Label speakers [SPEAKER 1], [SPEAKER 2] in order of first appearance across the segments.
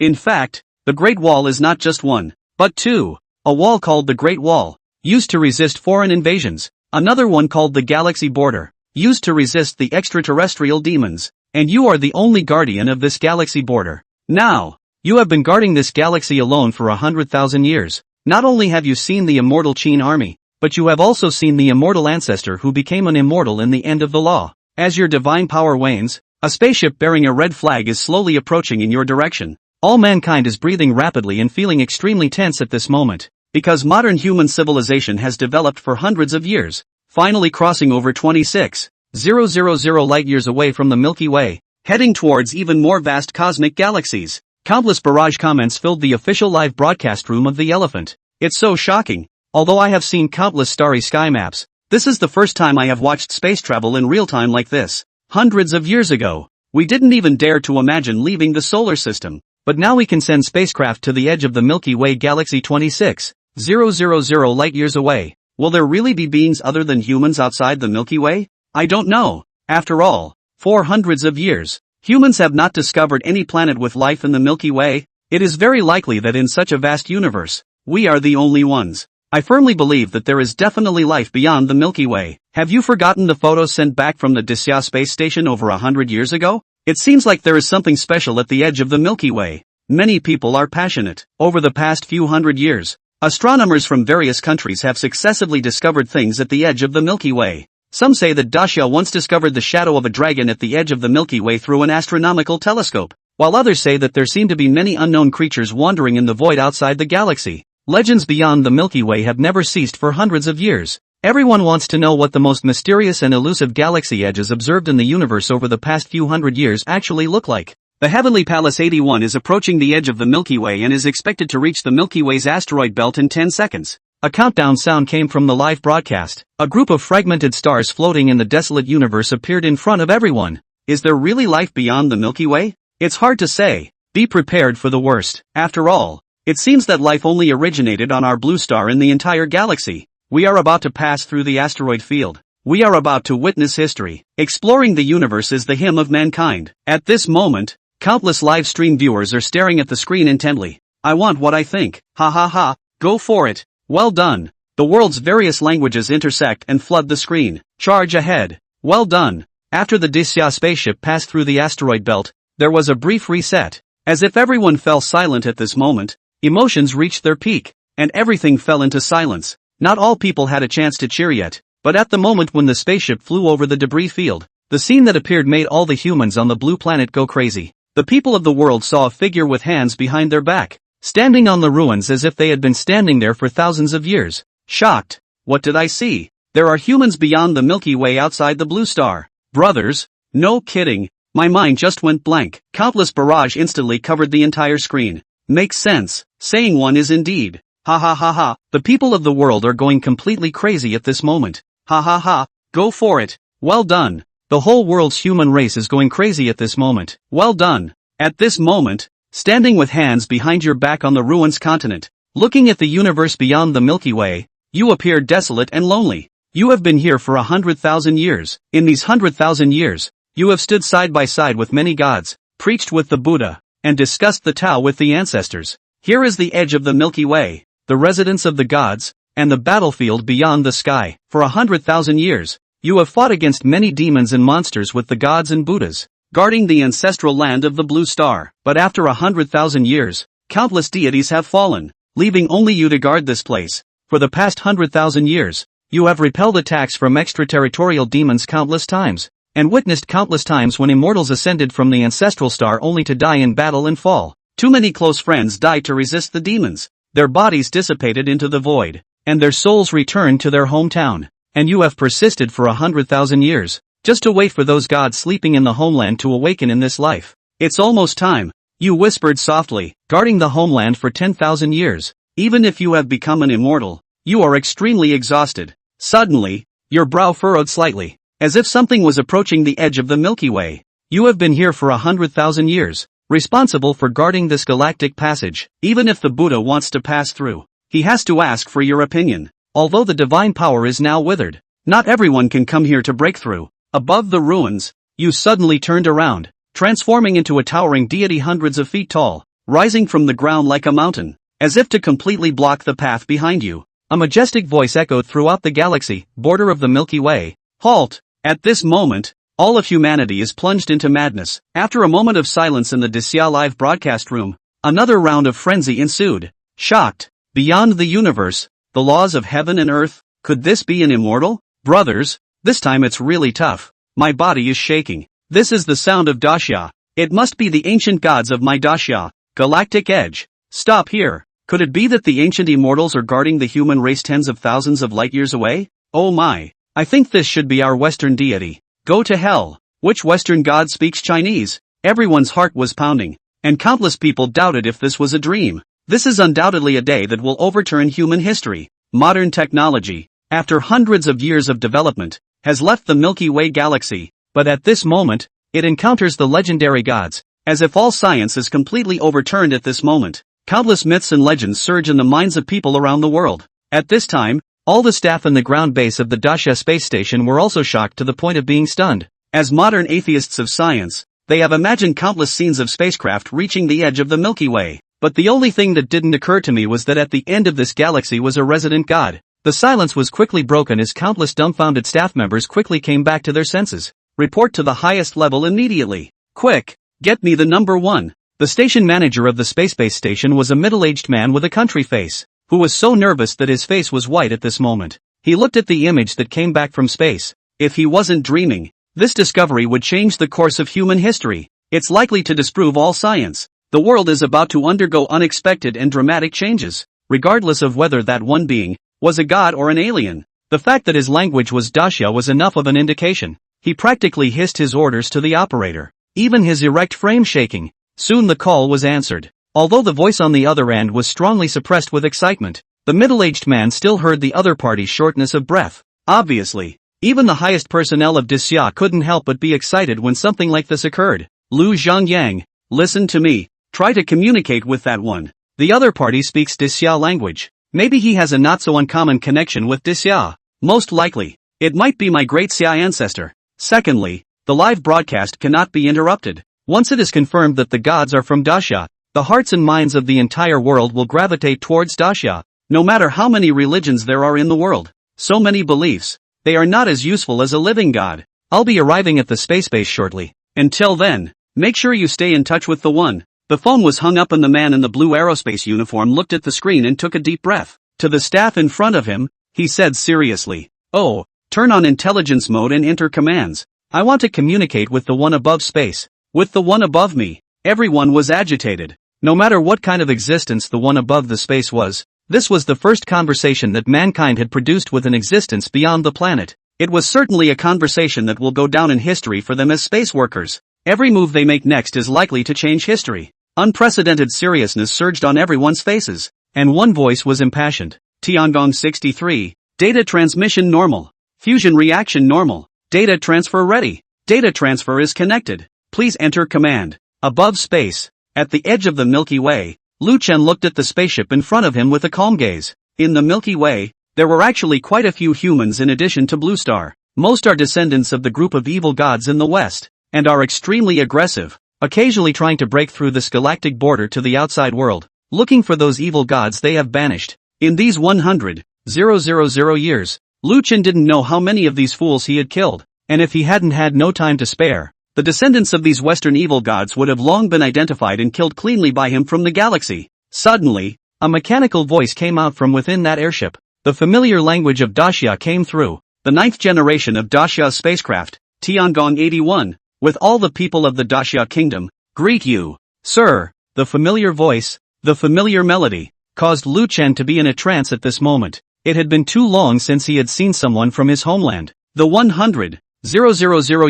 [SPEAKER 1] In fact, the Great Wall is not just one, but two. A wall called the Great Wall, used to resist foreign invasions. Another one called the Galaxy Border, used to resist the extraterrestrial demons. And you are the only guardian of this galaxy border. Now, you have been guarding this galaxy alone for 100,000 years. Not only have you seen the immortal Qin army, but you have also seen the immortal ancestor who became an immortal in the end of the law. As your divine power wanes, a spaceship bearing a red flag is slowly approaching in your direction. All mankind is breathing rapidly and feeling extremely tense at this moment, because modern human civilization has developed for hundreds of years, finally crossing over 26,000 light-years away from the Milky Way, heading towards even more vast cosmic galaxies. Countless barrage comments filled the official live broadcast room of the Elephant. It's so shocking. Although I have seen countless starry sky maps, this is the first time I have watched space travel in real time like this. Hundreds of years ago, we didn't even dare to imagine leaving the solar system. But now we can send spacecraft to the edge of the Milky Way galaxy 26,000 light-years away. Will there really be beings other than humans outside the Milky Way? I don't know. After all, for hundreds of years, humans have not discovered any planet with life in the Milky Way. It is very likely that in such a vast universe, we are the only ones. I firmly believe that there is definitely life beyond the Milky Way. Have you forgotten the photos sent back from the Disya space station over 100 years ago? It seems like there is something special at the edge of the Milky Way. Many people are passionate. Over the past few hundred years, astronomers from various countries have successively discovered things at the edge of the Milky Way. Some say that Dasya once discovered the shadow of a dragon at the edge of the Milky Way through an astronomical telescope, while others say that there seem to be many unknown creatures wandering in the void outside the galaxy. Legends beyond the Milky Way have never ceased for hundreds of years. Everyone wants to know what the most mysterious and elusive galaxy edges observed in the universe over the past few hundred years actually look like. The Heavenly Palace 81 is approaching the edge of the Milky Way and is expected to reach the Milky Way's asteroid belt in 10 seconds. A countdown sound came from the live broadcast. A group of fragmented stars floating in the desolate universe appeared in front of everyone. Is there really life beyond the Milky Way? It's hard to say. Be prepared for the worst. After all, it seems that life only originated on our blue star in the entire galaxy. We are about to pass through the asteroid field. We are about to witness history. Exploring the universe is the hymn of mankind. At this moment, countless live stream viewers are staring at the screen intently. I want what I think. Ha ha ha. Go for it. Well done. The world's various languages intersect and flood the screen. Charge ahead. Well done. After the Disya spaceship passed through the asteroid belt, there was a brief reset. As if everyone fell silent at this moment, emotions reached their peak, and everything fell into silence. Not all people had a chance to cheer yet, but at the moment when the spaceship flew over the debris field, the scene that appeared made all the humans on the blue planet go crazy. The people of the world saw a figure with hands behind their back, standing on the ruins as if they had been standing there for thousands of years. Shocked. What did I see? There are humans beyond the Milky Way outside the blue star. Brothers? No kidding. My mind just went blank. Countless barrage instantly covered the entire screen. Makes sense. Saying one is indeed. Ha ha ha ha. The people of the world are going completely crazy at this moment. Ha ha ha. Go for it. Well done. The whole world's human race is going crazy at this moment. Well done. At this moment, standing with hands behind your back on the ruins continent, looking at the universe beyond the Milky Way, you appear desolate and lonely. You have been here for 100,000 years. In these 100,000 years, you have stood side by side with many gods, preached with the Buddha, and discussed the Tao with the ancestors. Here is the edge of the Milky Way, the residence of the gods, and the battlefield beyond the sky. For 100,000 years, you have fought against many demons and monsters with the gods and Buddhas, guarding the ancestral land of the blue star. But after 100,000 years, countless deities have fallen, leaving only you to guard this place. For the past 100,000 years, you have repelled attacks from extraterritorial demons countless times, and witnessed countless times when immortals ascended from the ancestral star only to die in battle and fall. Too many close friends died to resist the demons. Their bodies dissipated into the void, and their souls returned to their hometown. And you have persisted for 100,000 years, just to wait for those gods sleeping in the homeland to awaken in this life. It's almost time, you whispered softly, guarding the homeland for 10,000 years. Even if you have become an immortal, you are extremely exhausted. Suddenly, your brow furrowed slightly, as if something was approaching the edge of the Milky Way. You have been here for 100,000 years, responsible for guarding this galactic passage. Even if the Buddha wants to pass through, he has to ask for your opinion. Although the divine power is now withered, not everyone can come here to break through. Above the ruins, you suddenly turned around, transforming into a towering deity hundreds of feet tall, rising from the ground like a mountain, as if to completely block the path behind you. A majestic voice echoed throughout the galaxy, border of the Milky Way. Halt! At this moment, all of humanity is plunged into madness. After a moment of silence in the Disya live broadcast room, another round of frenzy ensued. Shocked. Beyond the universe, the laws of heaven and earth, could this be an immortal? Brothers, this time it's really tough. My body is shaking. This is the sound of Dasya. It must be the ancient gods of my Dasya, galactic edge. Stop here. Could it be that the ancient immortals are guarding the human race tens of thousands of light years away? Oh my. I think this should be our Western deity. Go to hell. Which Western god speaks Chinese? Everyone's heart was pounding, and countless people doubted if this was a dream. This is undoubtedly a day that will overturn human history. Modern technology, after hundreds of years of development, has left the Milky Way galaxy, but at this moment, it encounters the legendary gods, as if all science is completely overturned at this moment. Countless myths and legends surge in the minds of people around the world. At this time, all the staff in the ground base of the Dasya space station were also shocked to the point of being stunned. As modern atheists of science, they have imagined countless scenes of spacecraft reaching the edge of the Milky Way. But the only thing that didn't occur to me was that at the end of this galaxy was a resident god. The silence was quickly broken as countless dumbfounded staff members quickly came back to their senses. Report to the highest level immediately. Quick, get me the number one. The station manager of the space base station was a middle-aged man with a country face, who was so nervous that his face was white at this moment. He looked at the image that came back from space. If he wasn't dreaming, this discovery would change the course of human history. It's likely to disprove all science. The world is about to undergo unexpected and dramatic changes, regardless of whether that one being was a god or an alien. The fact that his language was Dasya was enough of an indication. He practically hissed his orders to the operator, even his erect frame shaking. Soon the call was answered. Although the voice on the other end was strongly suppressed with excitement, the middle-aged man still heard the other party's shortness of breath. Obviously, even the highest personnel of Disya couldn't help but be excited when something like this occurred. Lu Zhongyang, listen to me. Try to communicate with that one. The other party speaks Disya language. Maybe he has a not so uncommon connection with Disya. Most likely, it might be my great Xia ancestor. Secondly, the live broadcast cannot be interrupted. Once it is confirmed that the gods are from Dasya, the hearts and minds of the entire world will gravitate towards Dasya. No matter how many religions there are in the world, so many beliefs, they are not as useful as a living god. I'll be arriving at the space base shortly. Until then, make sure you stay in touch with the one. The phone was hung up and the man in the blue aerospace uniform looked at the screen and took a deep breath. To the staff in front of him, he said seriously, "Oh, turn on intelligence mode and enter commands. I want to communicate with the one above space. With the one above me." Everyone was agitated. No matter what kind of existence the one above the space was, this was the first conversation that mankind had produced with an existence beyond the planet. It was certainly a conversation that will go down in history for them as space workers. Every move they make next is likely to change history. Unprecedented seriousness surged on everyone's faces, and one voice was impassioned. Tiangong 63, data transmission normal. Fusion reaction normal. Data transfer ready. Data transfer is connected. Please enter command. Above space, at the edge of the Milky Way, Lu Chen looked at the spaceship in front of him with a calm gaze. In the Milky Way, there were actually quite a few humans in addition to Blue Star. Most are descendants of the group of evil gods in the West, and are extremely aggressive, occasionally trying to break through this galactic border to the outside world, looking for those evil gods they have banished. In these 100,000 years, Lu Chen didn't know how many of these fools he had killed, and if he hadn't had no time to spare, the descendants of these Western evil gods would have long been identified and killed cleanly by him from the galaxy. Suddenly, a mechanical voice came out from within that airship. The familiar language of Dasya came through. The 9th generation of Dasya's spacecraft, Tiangong 81, with all the people of the Dasya kingdom, greet you, sir. The familiar voice, the familiar melody, caused Lu Chen to be in a trance at this moment. It had been too long since he had seen someone from his homeland. The 100,000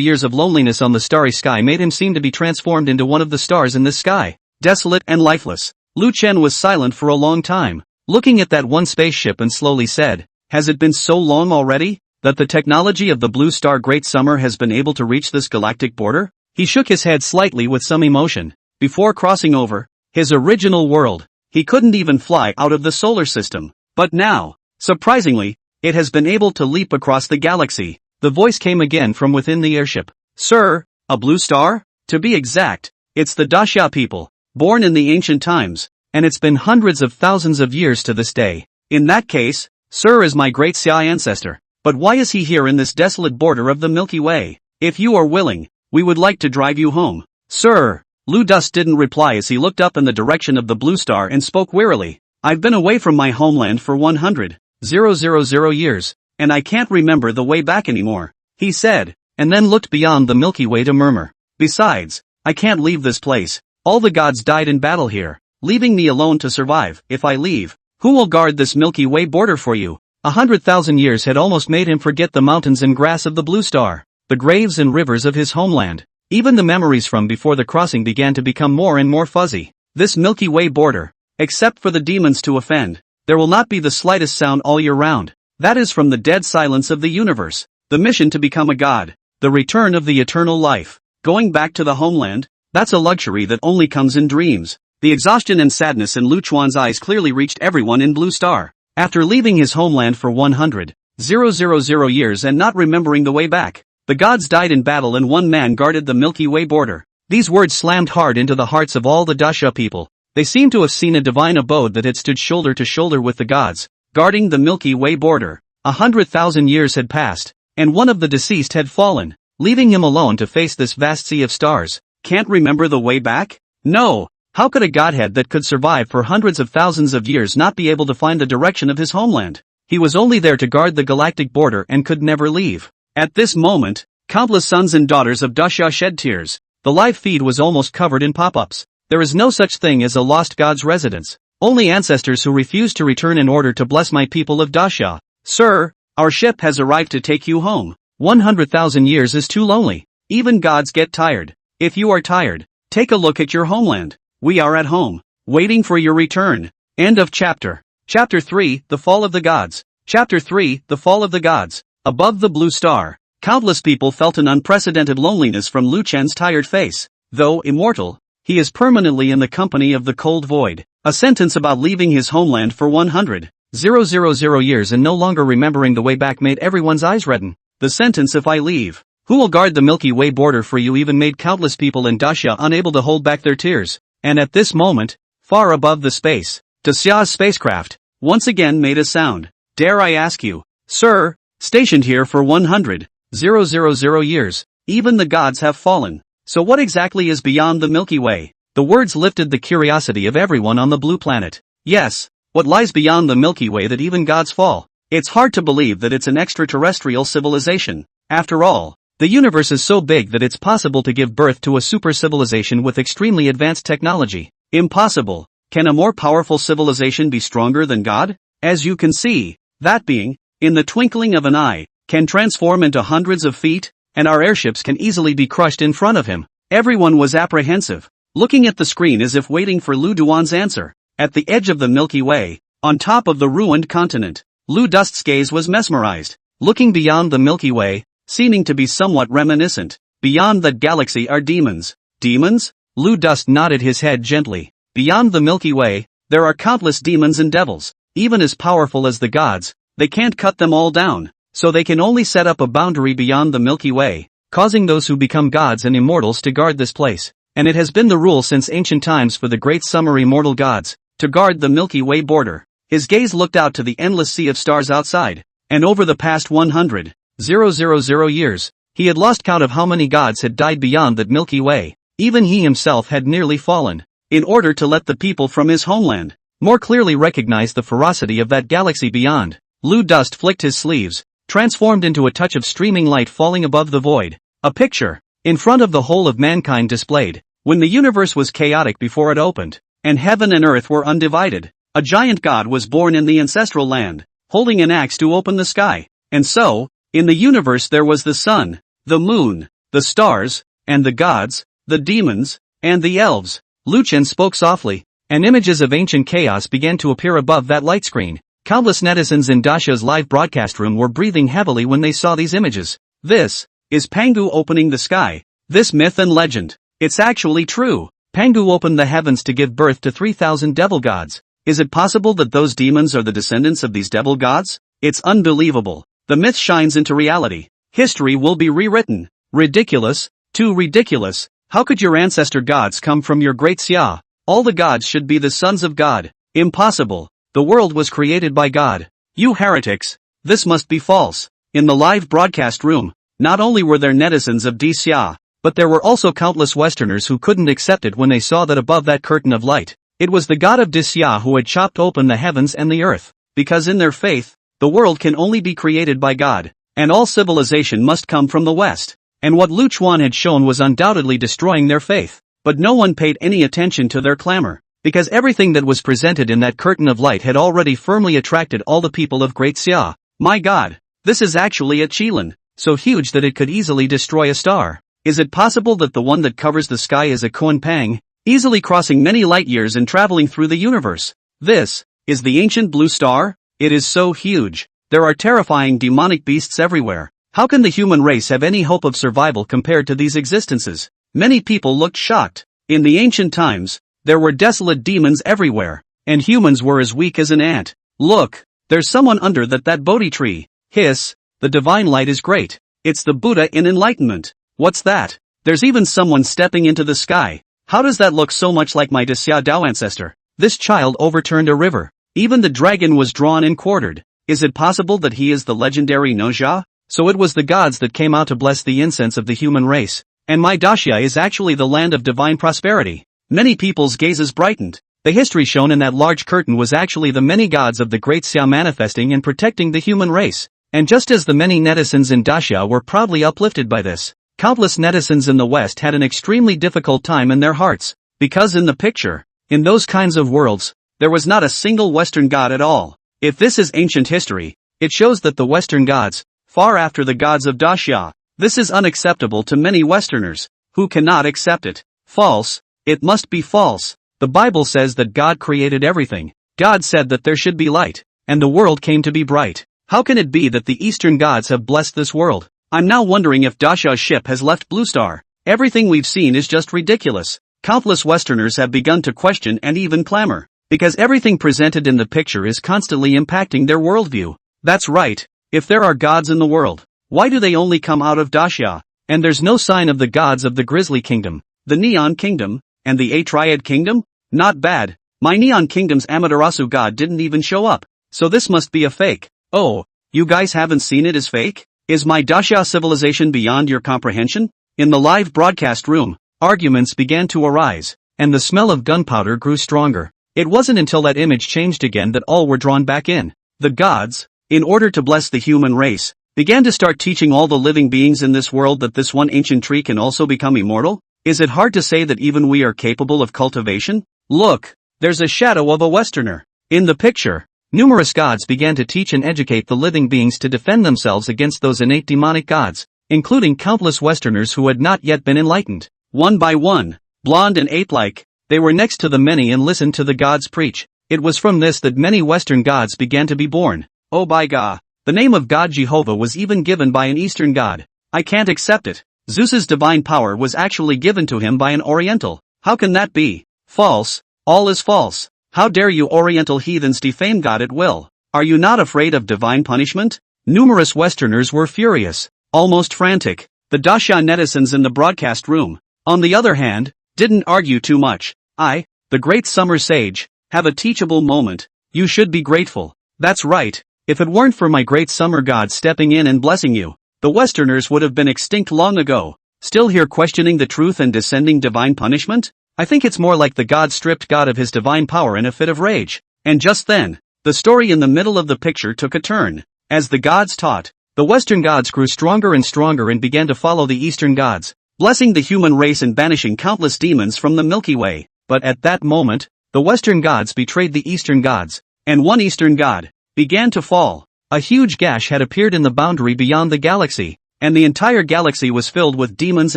[SPEAKER 1] years of loneliness on the starry sky made him seem to be transformed into one of the stars in this sky. Desolate and lifeless, Lu Chen was silent for a long time, looking at that one spaceship, and slowly said, "Has it been so long already, that the technology of the Blue Star Great Summer has been able to reach this galactic border?" He shook his head slightly with some emotion. Before crossing over his original world, he couldn't even fly out of the solar system. But now, surprisingly, it has been able to leap across the galaxy. The voice came again from within the airship. "Sir, a blue star? To be exact, it's the Dasya people. born in the ancient times, and it's been hundreds of thousands of years to this day. In that case, Sir is my great Xia ancestor. But why is he here in this desolate border of the Milky Way? If you are willing, we would like to drive you home. Sir. Lu Dust didn't reply as he looked up in the direction of the blue star and spoke wearily. I've been away from my homeland for 100,000 years, and I can't remember the way back anymore, he said, and then looked beyond the Milky Way to murmur. Besides, I can't leave this place. All the gods died in battle here, leaving me alone to survive. If I leave, who will guard this Milky Way border for you? 100,000 years had almost made him forget the mountains and grass of the blue star, the graves and rivers of his homeland. Even the memories from before the crossing began to become more and more fuzzy. This Milky Way border, except for the demons to offend, there will not be the slightest sound all year round. That is from the dead silence of the universe. The mission to become a god, the return of the eternal life, going back to the homeland, that's a luxury that only comes in dreams. The exhaustion and sadness in Lu Chuan's eyes clearly reached everyone in Blue Star. After leaving his homeland for 100,000 years and not remembering the way back, the gods died in battle and one man guarded the Milky Way border. These words slammed hard into the hearts of all the Dasha people. They seemed to have seen a divine abode that had stood shoulder to shoulder with the gods, guarding the Milky Way border. 100,000 years had passed, and one of the deceased had fallen, leaving him alone to face this vast sea of stars. Can't remember the way back? No. How could a godhead that could survive for hundreds of thousands of years not be able to find the direction of his homeland? He was only there to guard the galactic border and could never leave. At this moment, countless sons and daughters of Dasha shed tears. The live feed was almost covered in pop-ups. There is no such thing as a lost god's residence. Only ancestors who refuse to return in order to bless my people of Dasha. Sir, our ship has arrived to take you home. 100,000 years is too lonely. Even gods get tired. If you are tired, take a look at your homeland. We are at home, waiting for your return. End of chapter. Chapter 3, The Fall of the Gods. Chapter 3, The Fall of the Gods. Above the blue star, countless people felt an unprecedented loneliness from Lu Chen's tired face. Though immortal, he is permanently in the company of the cold void. A sentence about leaving his homeland for 100,000 years and no longer remembering the way back made everyone's eyes redden. The sentence, if I leave, who will guard the Milky Way border for you, even made countless people in Dasha unable to hold back their tears. And at this moment, far above the space, Xia's spacecraft once again made a sound. Dare I ask you, sir, stationed here for 100,000 years, even the gods have fallen. So what exactly is beyond the Milky Way? The words lifted the curiosity of everyone on the blue planet. Yes, what lies beyond the Milky Way that even gods fall? It's hard to believe that it's an extraterrestrial civilization. After all, the universe is so big that it's possible to give birth to a super civilization with extremely advanced technology. Impossible. Can a more powerful civilization be stronger than God? As you can see, that being, in the twinkling of an eye, can transform into hundreds of feet, and our airships can easily be crushed in front of him. Everyone was apprehensive, looking at the screen as if waiting for Lu Duan's answer. At the edge of the Milky Way, on top of the ruined continent, Lu Dust's gaze was mesmerized. Looking beyond the Milky Way, seeming to be somewhat reminiscent, beyond that galaxy are demons. Demons? Lu Dust nodded his head gently. Beyond the Milky Way, there are countless demons and devils. Even as powerful as the gods, they can't cut them all down, so they can only set up a boundary beyond the Milky Way, causing those who become gods and immortals to guard this place. And it has been the rule since ancient times for the great summer immortal gods to guard the Milky Way border. His gaze looked out to the endless sea of stars outside, and over the past 100,000 years, he had lost count of how many gods had died beyond that Milky Way. Even he himself had nearly fallen. In order to let the people from his homeland more clearly recognize the ferocity of that galaxy beyond, Lu Dust flicked his sleeves, transformed into a touch of streaming light falling above the void. A picture, in front of the whole of mankind displayed, when the universe was chaotic before it opened, and heaven and earth were undivided. A giant god was born in the ancestral land, holding an axe to open the sky. And so, in the universe there was the sun, the moon, the stars, and the gods, the demons, and the elves. Lu Chen spoke softly, and images of ancient chaos began to appear above that light screen. Countless netizens in Dasha's live broadcast room were breathing heavily when they saw these images. This is Pangu opening the sky. This myth and legend. It's actually true. Pangu opened the heavens to give birth to 3,000 devil gods. Is it possible that those demons are the descendants of these devil gods? It's unbelievable. The myth shines into reality. History will be rewritten. Ridiculous, too ridiculous. How could your ancestor gods come from your great Xia? All the gods should be the sons of God. Impossible. The world was created by God. You heretics. This must be false. In the live broadcast room, not only were there netizens of Dxia, but there were also countless Westerners who couldn't accept it when they saw that above that curtain of light, it was the God of Dxia who had chopped open the heavens and the earth, because in their faith, the world can only be created by God, and all civilization must come from the West. And what Lu Chuan had shown was undoubtedly destroying their faith, but no one paid any attention to their clamor, because everything that was presented in that curtain of light had already firmly attracted all the people of Great Xia. My God, this is actually a Qilin, so huge that it could easily destroy a star. Is it possible that the one that covers the sky is a Kuan-Pang, easily crossing many light years and traveling through the universe? This is the ancient blue star? It is so huge. There are terrifying demonic beasts everywhere. How can the human race have any hope of survival compared to these existences? Many people looked shocked. In the ancient times, there were desolate demons everywhere, and humans were as weak as an ant. Look, there's someone under that Bodhi tree. Hiss, the divine light is great. It's the Buddha in enlightenment. What's that? There's even someone stepping into the sky. How does that look so much like my Dxia Dao ancestor? This child overturned a river. Even the dragon was drawn and quartered. Is it possible that he is the legendary Nozha? So it was the gods that came out to bless the incense of the human race. And my Daxia is actually the land of divine prosperity. Many people's gazes brightened. The history shown in that large curtain was actually the many gods of the Great Xia manifesting and protecting the human race. And just as the many netizens in Daxia were proudly uplifted by this, countless netizens in the West had an extremely difficult time in their hearts, because in the picture, in those kinds of worlds, there was not a single Western god at all. If this is ancient history, it shows that the Western gods, far after the gods of Daxia, this is unacceptable to many Westerners, who cannot accept it. False, it must be false. The Bible says that God created everything. God said that there should be light, and the world came to be bright. How can it be that the Eastern gods have blessed this world? I'm now wondering if Daxia's ship has left Blue Star. Everything we've seen is just ridiculous. Countless Westerners have begun to question and even clamor, because everything presented in the picture is constantly impacting their worldview. That's right. If there are gods in the world, why do they only come out of Daxia? And there's no sign of the gods of the Grizzly Kingdom, the Neon Kingdom, and the A-Triad Kingdom? Not bad. My Neon Kingdom's Amaterasu god didn't even show up, so this must be a fake. Oh, you guys haven't seen it as fake? Is my Daxia civilization beyond your comprehension? In the live broadcast room, arguments began to arise, and the smell of gunpowder grew stronger. It wasn't until that image changed again that all were drawn back in. The gods, in order to bless the human race, began to start teaching all the living beings in this world that this one ancient tree can also become immortal? Is it hard to say that even we are capable of cultivation? Look, there's a shadow of a Westerner. In the picture, numerous gods began to teach and educate the living beings to defend themselves against those innate demonic gods, including countless Westerners who had not yet been enlightened. One by one, blonde and ape-like, they were next to the many and listened to the gods preach. It was from this that many Western gods began to be born. Oh by God, the name of God Jehovah was even given by an Eastern god. I can't accept it. Zeus's divine power was actually given to him by an Oriental. How can that be? False. All is false. How dare you Oriental heathens defame God at will? Are you not afraid of divine punishment? Numerous Westerners were furious, almost frantic. The Daxia netizens in the broadcast room, on the other hand, didn't argue too much. I, the great summer sage, have a teachable moment. You should be grateful. That's right. If it weren't for my great summer god stepping in and blessing you, the Westerners would have been extinct long ago. Still here questioning the truth and descending divine punishment? I think it's more like the god stripped God of his divine power in a fit of rage. And just then, the story in the middle of the picture took a turn. As the gods taught, the Western gods grew stronger and stronger and began to follow the Eastern gods, blessing the human race and banishing countless demons from the Milky Way. But at that moment, the Western gods betrayed the Eastern gods, and one Eastern god began to fall. A huge gash had appeared in the boundary beyond the galaxy, and the entire galaxy was filled with demons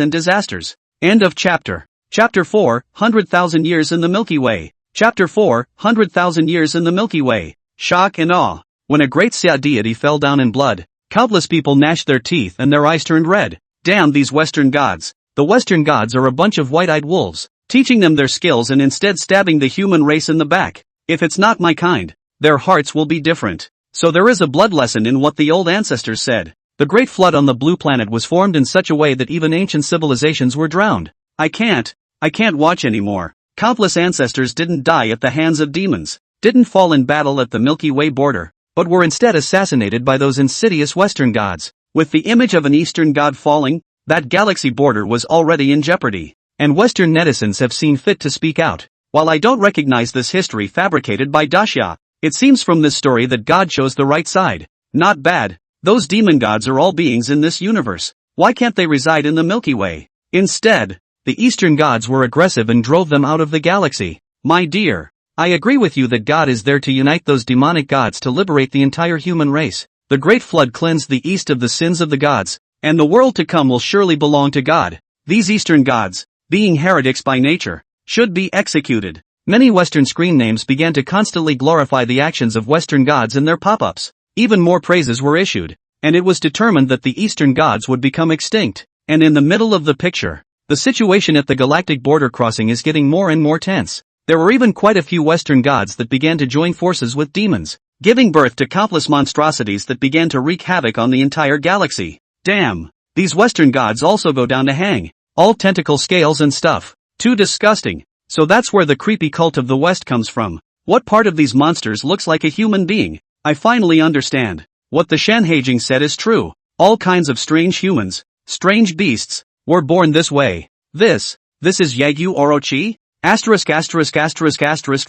[SPEAKER 1] and disasters. End of chapter. Chapter 4, 100,000 Years in the Milky Way. Chapter 4, 100,000 Years in the Milky Way. Shock and awe. When a great Xia deity fell down in blood, countless people gnashed their teeth and their eyes turned red. Damn these Western gods. The Western gods are a bunch of white-eyed wolves, teaching them their skills and instead stabbing the human race in the back. If it's not my kind, their hearts will be different. So there is a blood lesson in what the old ancestors said. The great flood on the blue planet was formed in such a way that even ancient civilizations were drowned. I can't watch anymore. Countless ancestors didn't die at the hands of demons, didn't fall in battle at the Milky Way border, but were instead assassinated by those insidious Western gods. With the image of an Eastern god falling, that galaxy border was already in jeopardy, and Western netizens have seen fit to speak out. While I don't recognize this history fabricated by Daxia, it seems from this story that God chose the right side. Not bad. Those demon gods are all beings in this universe. Why can't they reside in the Milky Way? Instead, the Eastern gods were aggressive and drove them out of the galaxy. My dear, I agree with you that God is there to unite those demonic gods to liberate the entire human race. The Great Flood cleansed the East of the sins of the gods, and the world to come will surely belong to God. These Eastern gods, being heretics by nature, should be executed. Many Western screen names began to constantly glorify the actions of Western gods in their pop-ups. Even more praises were issued, and it was determined that the Eastern gods would become extinct. And in the middle of the picture, the situation at the galactic border crossing is getting more and more tense. There were even quite a few Western gods that began to join forces with demons, giving birth to countless monstrosities that began to wreak havoc on the entire galaxy. Damn, these Western gods also go down to hang. All tentacle scales and stuff. Too disgusting. So that's where the creepy cult of the West comes from. What part of these monsters looks like a human being? I finally understand. What the Shanhaijing said is true. All kinds of strange humans, strange beasts, were born this way. This is Yagyu Orochi? Asterisk.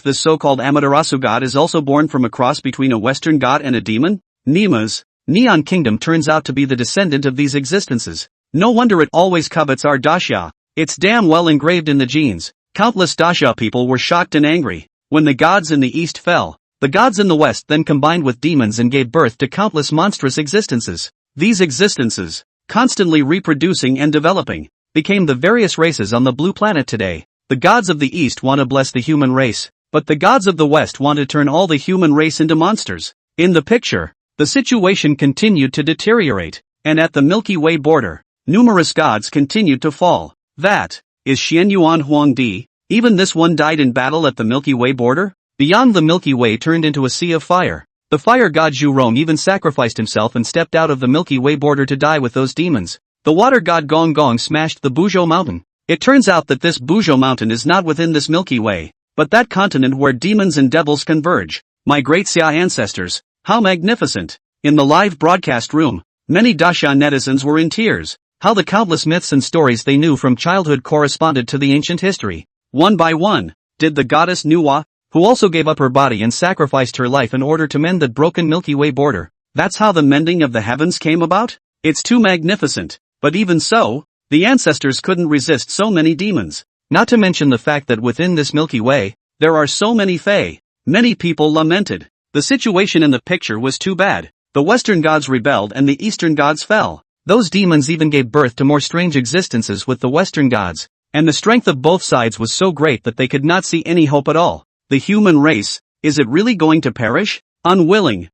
[SPEAKER 1] This so-called Amaterasu god is also born from a cross between a Western god and a demon? Nima's Neon Kingdom turns out to be the descendant of these existences. No wonder it always covets our Daxia. It's damn well engraved in the genes. Countless Daxia people were shocked and angry. When the gods in the East fell, the gods in the West then combined with demons and gave birth to countless monstrous existences. These existences, constantly reproducing and developing, became the various races on the blue planet today. The gods of the East want to bless the human race, but the gods of the West want to turn all the human race into monsters. In the picture, the situation continued to deteriorate, and at the Milky Way border, numerous gods continued to fall. That is Xian Yuan Huangdi. Even this one died in battle at the Milky Way border. Beyond the Milky Way turned into a sea of fire. The fire god Zhu Rong even sacrificed himself and stepped out of the Milky Way border to die with those demons. The water god Gong Gong smashed the Buzhou mountain. It turns out that this Buzhou mountain is not within this Milky Way, but that continent where demons and devils converge. My great Xia ancestors, how magnificent! In the live broadcast room, many Daxia netizens were in tears. How the countless myths and stories they knew from childhood corresponded to the ancient history. One by one, did the goddess Nuwa, who also gave up her body and sacrificed her life in order to mend the broken Milky Way border. That's how the mending of the heavens came about? It's too magnificent. But even so, the ancestors couldn't resist so many demons. Not to mention the fact that within this Milky Way, there are so many fae. Many people lamented. The situation in the picture was too bad. The Western gods rebelled and the Eastern gods fell. Those demons even gave birth to more strange existences with the Western gods, and the strength of both sides was so great that they could not see any hope at all. The human race, is it really going to perish? Unwilling.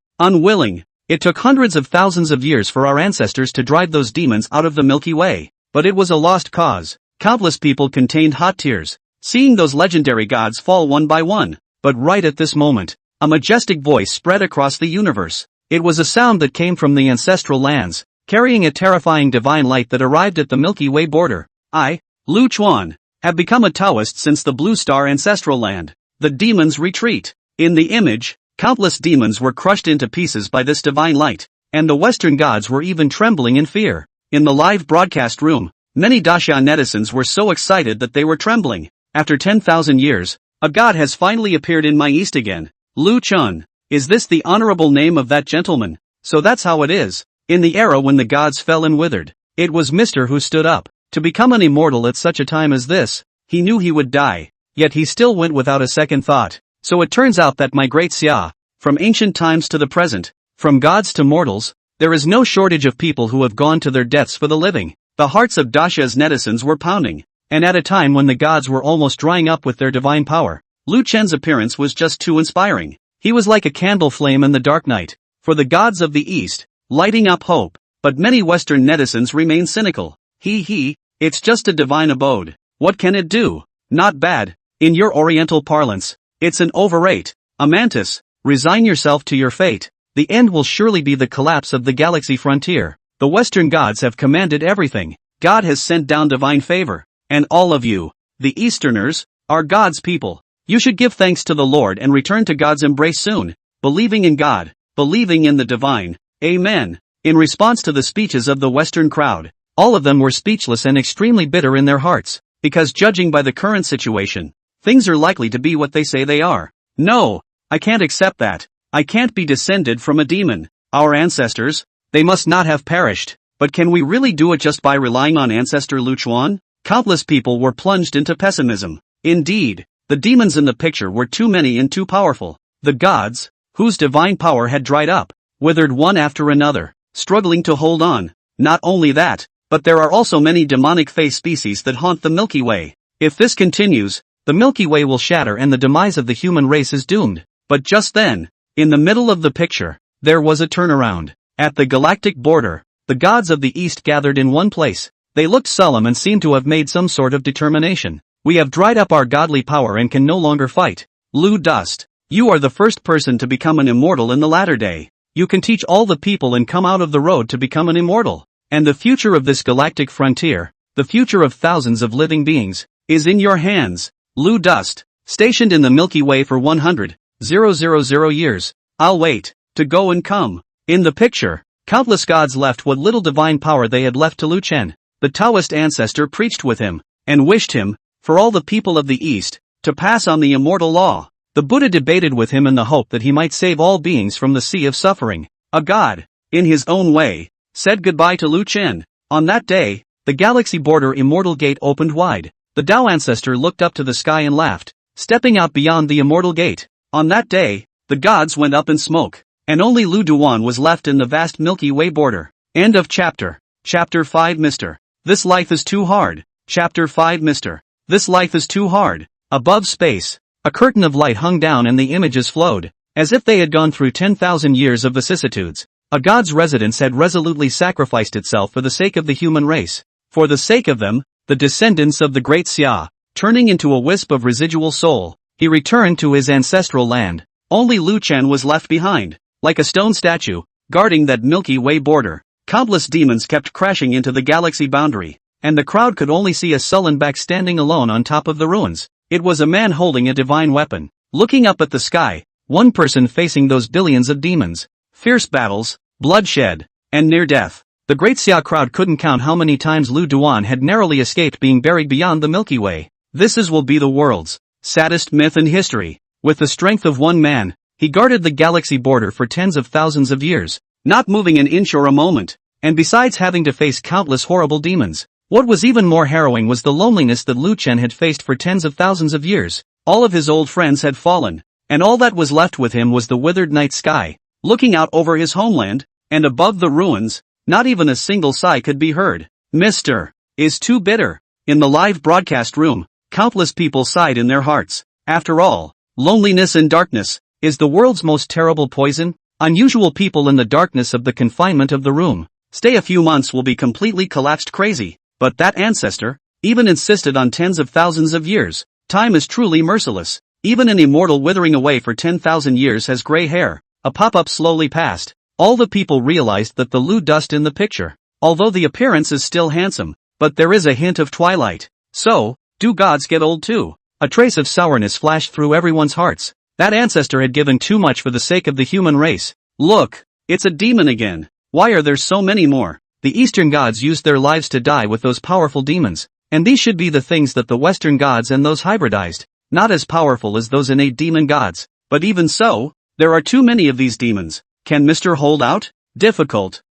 [SPEAKER 1] It took hundreds of thousands of years for our ancestors to drive those demons out of the Milky Way, but it was a lost cause. Countless people contained hot tears, seeing those legendary gods fall one by one. But right at this moment, a majestic voice spread across the universe. It was a sound that came from the ancestral lands, carrying a terrifying divine light that arrived at the Milky Way border. I, Lu Chuan, have become a Taoist since the Blue Star ancestral land. The demons retreat. In the image, countless demons were crushed into pieces by this divine light, and the Western gods were even trembling in fear. In the live broadcast room, many Daxia netizens were so excited that they were trembling. After 10,000 years, a god has finally appeared in my East again. Lu Chun. Is this the honorable name of that gentleman? So that's how it is. In the era when the gods fell and withered, it was Mr. who stood up. To become an immortal at such a time as this, he knew he would die. Yet he still went without a second thought. So it turns out that my great Xia, from ancient times to the present, from gods to mortals, there is no shortage of people who have gone to their deaths for the living. The hearts of Daxia's netizens were pounding, and at a time when the gods were almost drying up with their divine power, Lu Chen's appearance was just too inspiring. He was like a candle flame in the dark night, for the gods of the East, lighting up hope. But many Western netizens remain cynical. It's just a divine abode. What can it do? Not bad. In your Oriental parlance, it's an overrate. Amantis, resign yourself to your fate. The end will surely be the collapse of the galaxy frontier. The Western gods have commanded everything. God has sent down divine favor. And all of you, the Easterners, are God's people. You should give thanks to the Lord and return to God's embrace soon, believing in God, believing in the divine. Amen. In response to the speeches of the Western crowd, all of them were speechless and extremely bitter in their hearts, because judging by the current situation, things are likely to be what they say they are. No, I can't accept that. I can't be descended from a demon. Our ancestors, they must not have perished. But can we really do it just by relying on ancestor Lu Chuan? Countless people were plunged into pessimism. Indeed, the demons in the picture were too many and too powerful. The gods, whose divine power had dried up, withered one after another, struggling to hold on. Not only that, but there are also many demonic face species that haunt the Milky Way. If this continues, the Milky Way will shatter and the demise of the human race is doomed. But just then, in the middle of the picture, there was a turnaround. At the galactic border, the gods of the East gathered in one place. They looked solemn and seemed to have made some sort of determination. We have dried up our godly power and can no longer fight. Lu Dust, you are the first person to become an immortal in the latter day. You can teach all the people and come out of the road to become an immortal. And the future of this galactic frontier, the future of thousands of living beings, is in your hands. Lu Dust, stationed in the Milky Way for 100,000 years. I'll wait, to go and come. In the picture, countless gods left what little divine power they had left to Lu Chen. The Taoist ancestor preached with him, and wished him, for all the people of the East, to pass on the immortal law. The Buddha debated with him in the hope that he might save all beings from the sea of suffering. A god, in his own way, said goodbye to Lu Chen. On that day, the galaxy border immortal gate opened wide. The Tao ancestor looked up to the sky and laughed, stepping out beyond the immortal gate. On that day, the gods went up in smoke, and only Lu Duan was left in the vast Milky Way border. End of chapter. Chapter 5 Mr. This life is too hard. Chapter 5 Mr. This life is too hard. Above space, a curtain of light hung down and the images flowed, as if they had gone through 10,000 years of vicissitudes. A god's residence had resolutely sacrificed itself for the sake of the human race. For the sake of them, the descendants of the great Xia, turning into a wisp of residual soul, he returned to his ancestral land. Only Lu Chen was left behind, like a stone statue, guarding that Milky Way border. Countless demons kept crashing into the galaxy boundary, and the crowd could only see a sullen back standing alone on top of the ruins. It was a man holding a divine weapon, looking up at the sky, one person facing those billions of demons. Fierce battles, bloodshed, and near death. The great Xia crowd couldn't count how many times Lu Duan had narrowly escaped being buried beyond the Milky Way. This will be the world's saddest myth in history. With the strength of one man, he guarded the galaxy border for tens of thousands of years, not moving an inch or a moment, and besides having to face countless horrible demons. What was even more harrowing was the loneliness that Lu Chen had faced for tens of thousands of years. All of his old friends had fallen, and all that was left with him was the withered night sky, looking out over his homeland, and above the ruins, not even a single sigh could be heard. Mr. is too bitter. In the live broadcast room, countless people sighed in their hearts. After all, loneliness and darkness is the world's most terrible poison. Unusual people in the darkness of the confinement of the room. Stay a few months will be completely collapsed crazy. But that ancestor even insisted on tens of thousands of years. Time is truly merciless. Even an immortal withering away for 10,000 years has gray hair. A pop-up slowly passed. All the people realized that the Lu Dust in the picture, although the appearance is still handsome, but there is a hint of twilight. So, do gods get old too? A trace of sourness flashed through everyone's hearts. That ancestor had given too much for the sake of the human race. Look, it's a demon again. Why are there so many more? The Eastern gods used their lives to die with those powerful demons, and these should be the things that the Western gods and those hybridized, not as powerful as those innate demon gods. But even so, there are too many of these demons. Can Mr. hold out? Difficult.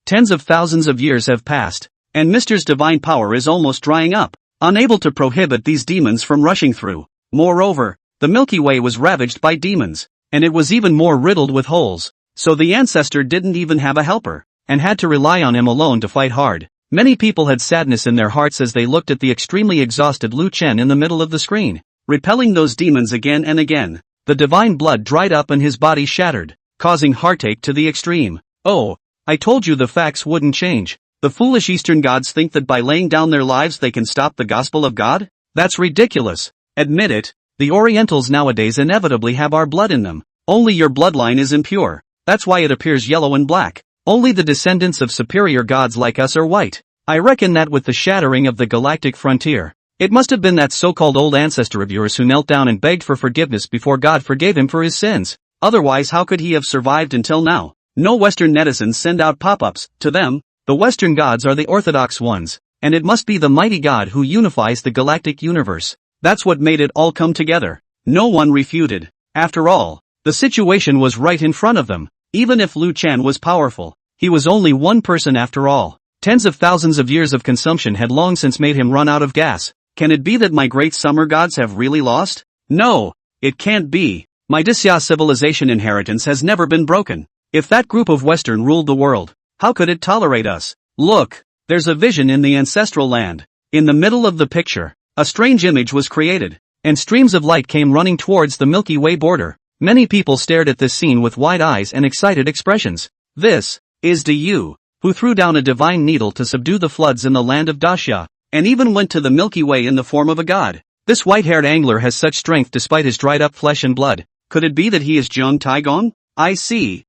[SPEAKER 1] Tens of thousands of years have passed, and Mr.'s divine power is almost drying up, unable to prohibit these demons from rushing through. Moreover, the Milky Way was ravaged by demons, and it was even more riddled with holes. So the ancestor didn't even have a helper, and had to rely on him alone to fight hard. Many people had sadness in their hearts as they looked at the extremely exhausted Lu Chen in the middle of the screen, repelling those demons again and again. The divine blood dried up and his body shattered, causing heartache to the extreme. Oh, I told you the facts wouldn't change. The foolish Eastern gods think that by laying down their lives they can stop the gospel of God? That's ridiculous. Admit it, the Orientals nowadays inevitably have our blood in them. Only your bloodline is impure. That's why it appears yellow and black. Only the descendants of superior gods like us are white. I reckon that with the shattering of the galactic frontier, It must have been that so-called old ancestor of yours who knelt down and begged for forgiveness before God forgave him for his sins. Otherwise, how could he have survived until now? No Western netizens send out pop-ups. To them, the Western gods are the orthodox ones, and it must be the mighty God who unifies the galactic universe. That's what made it all come together. No one refuted. After all, the situation was right in front of them. Even if Liu Chan was powerful, he was only one person after all. Tens of thousands of years of consumption had long since made him run out of gas. Can it be that my great summer gods have really lost? No, it can't be. My Disya civilization inheritance has never been broken. If that group of Western ruled the world, how could it tolerate us? Look, there's a vision in the ancestral land. In the middle of the picture, a strange image was created, and streams of light came running towards the Milky Way border. Many people stared at this scene with wide eyes and excited expressions. This is the you, who threw down a divine needle to subdue the floods in the land of Dacia, and even went to the Milky Way in the form of a god. This white-haired angler has such strength despite his dried-up flesh and blood. Could it be that he is Zheng Taigong? I see.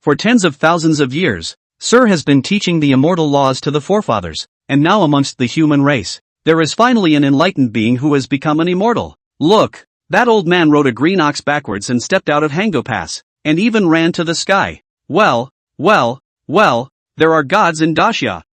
[SPEAKER 1] For tens of thousands of years, Sir has been teaching the immortal laws to the forefathers, and now amongst the human race, there is finally an enlightened being who has become an immortal. Look, that old man rode a green ox backwards and stepped out of Hango Pass, and even ran to the sky. Well, there are gods in Dacia.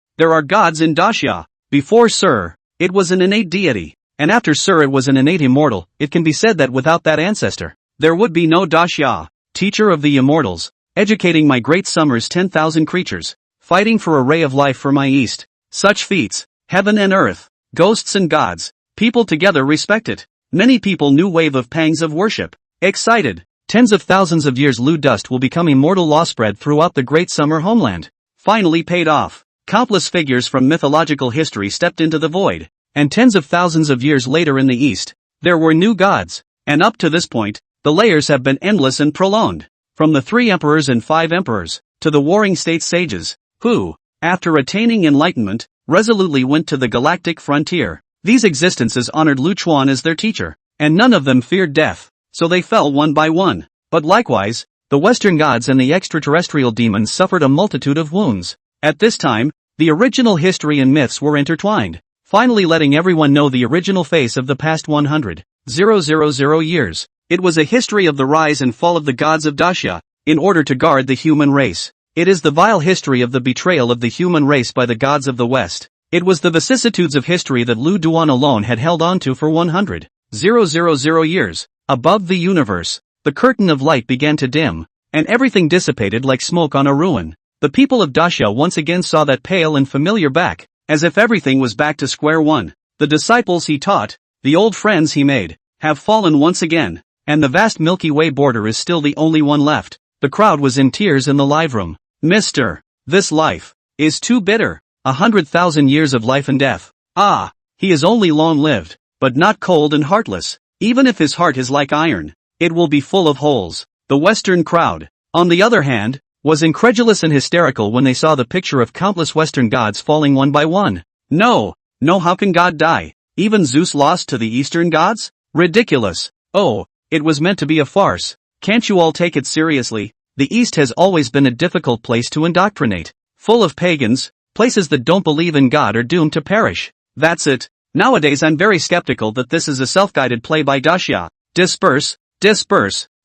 [SPEAKER 1] Before Sir, it was an innate deity, and after Sir it was an innate immortal. It can be said that without that ancestor, there would be no Dacia, teacher of the immortals, educating my great summer's 10,000 creatures, fighting for a ray of life for my east. Such feats, heaven and earth, ghosts and gods, people together respect it. Many people new wave of pangs of worship, excited. Tens of thousands of years Lu dust will become immortal law spread throughout the great summer homeland. Finally paid off. Countless figures from mythological history stepped into the void, and tens of thousands of years later in the east, there were new gods, and up to this point, the layers have been endless and prolonged. From the 3 emperors and 5 emperors, to the warring state sages, who, after attaining enlightenment, resolutely went to the galactic frontier. These existences honored Lu Chuan as their teacher, and none of them feared death, so they fell one by one. But likewise, the Western gods and the extraterrestrial demons suffered a multitude of wounds. At this time, the original history and myths were intertwined, finally letting everyone know the original face of the past 100,000 years. It was a history of the rise and fall of the gods of Dacia, in order to guard the human race. It is the vile history of the betrayal of the human race by the gods of the West. It was the vicissitudes of history that Lu Duan alone had held on to for 100,000 years. Above the universe, the curtain of light began to dim, and everything dissipated like smoke on a ruin. The people of Dacia once again saw that pale and familiar back, as if everything was back to square one. The disciples he taught, the old friends he made, have fallen once again, and the vast Milky Way border is still the only one left. The crowd was in tears in the live room. Mister, this life is too bitter. 100,000 years of life and death. Ah, he is only long-lived, but not cold and heartless. Even if his heart is like iron, it will be full of holes. The Western crowd, on the other hand, was incredulous and hysterical when they saw the picture of countless Western gods falling one by one. No, how can God die? Even Zeus lost to the Eastern gods? Ridiculous. Oh, it was meant to be a farce. Can't you all take it seriously? The East has always been a difficult place to indoctrinate. Full of pagans, places that don't believe in God are doomed to perish. That's it. Nowadays I'm very skeptical that this is a self-guided play by Dacia. Disperse.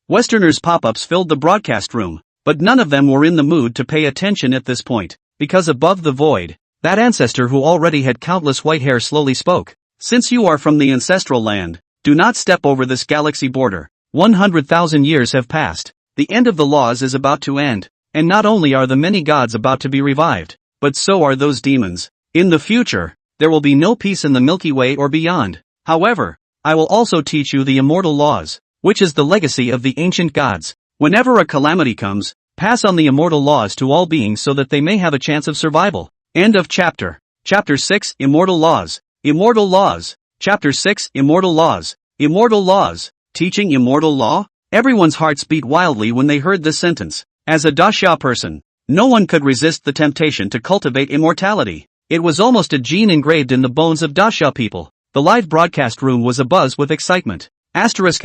[SPEAKER 1] Westerners' pop-ups filled the broadcast room, but none of them were in the mood to pay attention at this point, because above the void, that ancestor who already had countless white hair slowly spoke. Since you are from the ancestral land, do not step over this galaxy border. 100,000 years have passed. The end of the laws is about to end, and not only are the many gods about to be revived, but so are those demons. In the future, there will be no peace in the Milky Way or beyond. However, I will also teach you the immortal laws, which is the legacy of the ancient gods. Whenever a calamity comes, pass on the immortal laws to all beings so that they may have a chance of survival. End of chapter. Chapter 6, Immortal Laws. Immortal Laws. Chapter 6, Immortal Laws. Immortal Laws. Teaching immortal law? Everyone's hearts beat wildly when they heard this sentence. As a Dacia person, no one could resist the temptation to cultivate immortality. It was almost a gene engraved in the bones of Dacia people. The live broadcast room was abuzz with excitement. Asterisk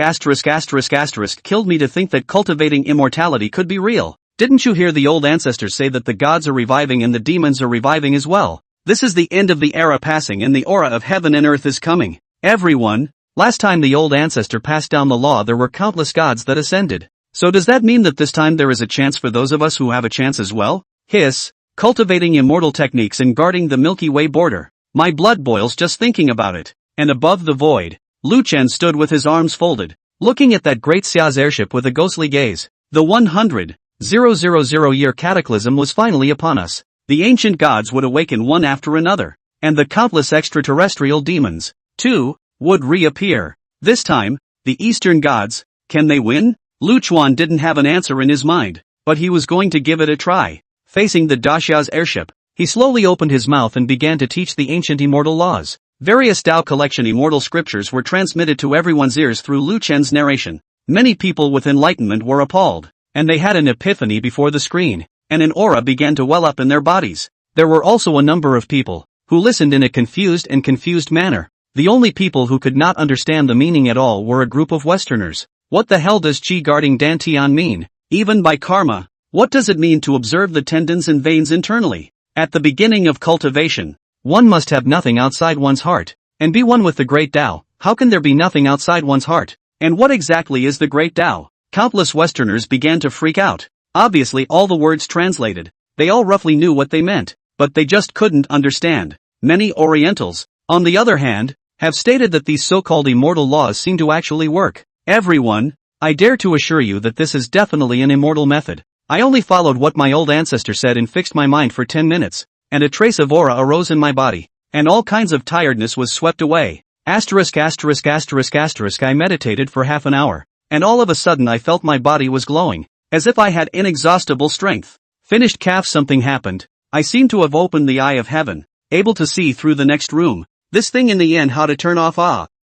[SPEAKER 1] killed me to think that cultivating immortality could be real. Didn't you hear the old ancestors say that the gods are reviving and the demons are reviving as well? This is the end of the era passing and the aura of heaven and earth is coming. Everyone, last time the old ancestor passed down the law there were countless gods that ascended. So does that mean that this time there is a chance for those of us who have a chance as well? Hiss, cultivating immortal techniques and guarding the Milky Way border. My blood boils just thinking about it. And above the void, Lu Chen stood with his arms folded, looking at that great Xia's airship with a ghostly gaze. The 100,000 year cataclysm was finally upon us. The ancient gods would awaken one after another, and the countless extraterrestrial demons, too, would reappear. This time, the Eastern gods, can they win? Lu Chuan didn't have an answer in his mind, but he was going to give it a try. Facing the Daxia's airship, he slowly opened his mouth and began to teach the ancient immortal laws. Various Tao collection immortal scriptures were transmitted to everyone's ears through Lu Chen's narration. Many people with enlightenment were appalled, and they had an epiphany before the screen, and an aura began to well up in their bodies. There were also a number of people who listened in a confused manner. The only people who could not understand the meaning at all were a group of Westerners. What the hell does Qi guarding Dantian mean? Even by karma, what does it mean to observe the tendons and veins internally? At the beginning of cultivation, one must have nothing outside one's heart, and be one with the great Tao. How can there be nothing outside one's heart? And what exactly is the great Tao? Countless Westerners began to freak out. Obviously all the words translated, they all roughly knew what they meant, but they just couldn't understand. Many Orientals, on the other hand, have stated that these so-called immortal laws seem to actually work. Everyone, I dare to assure you that this is definitely an immortal method. I only followed what my old ancestor said and fixed my mind for 10 minutes, and a trace of aura arose in my body, and all kinds of tiredness was swept away. I meditated for half an hour, and all of a sudden I felt my body was glowing, as if I had inexhaustible strength. Finished calf something happened. I seemed to have opened the eye of heaven, able to see through the next room. This thing in the end how to turn off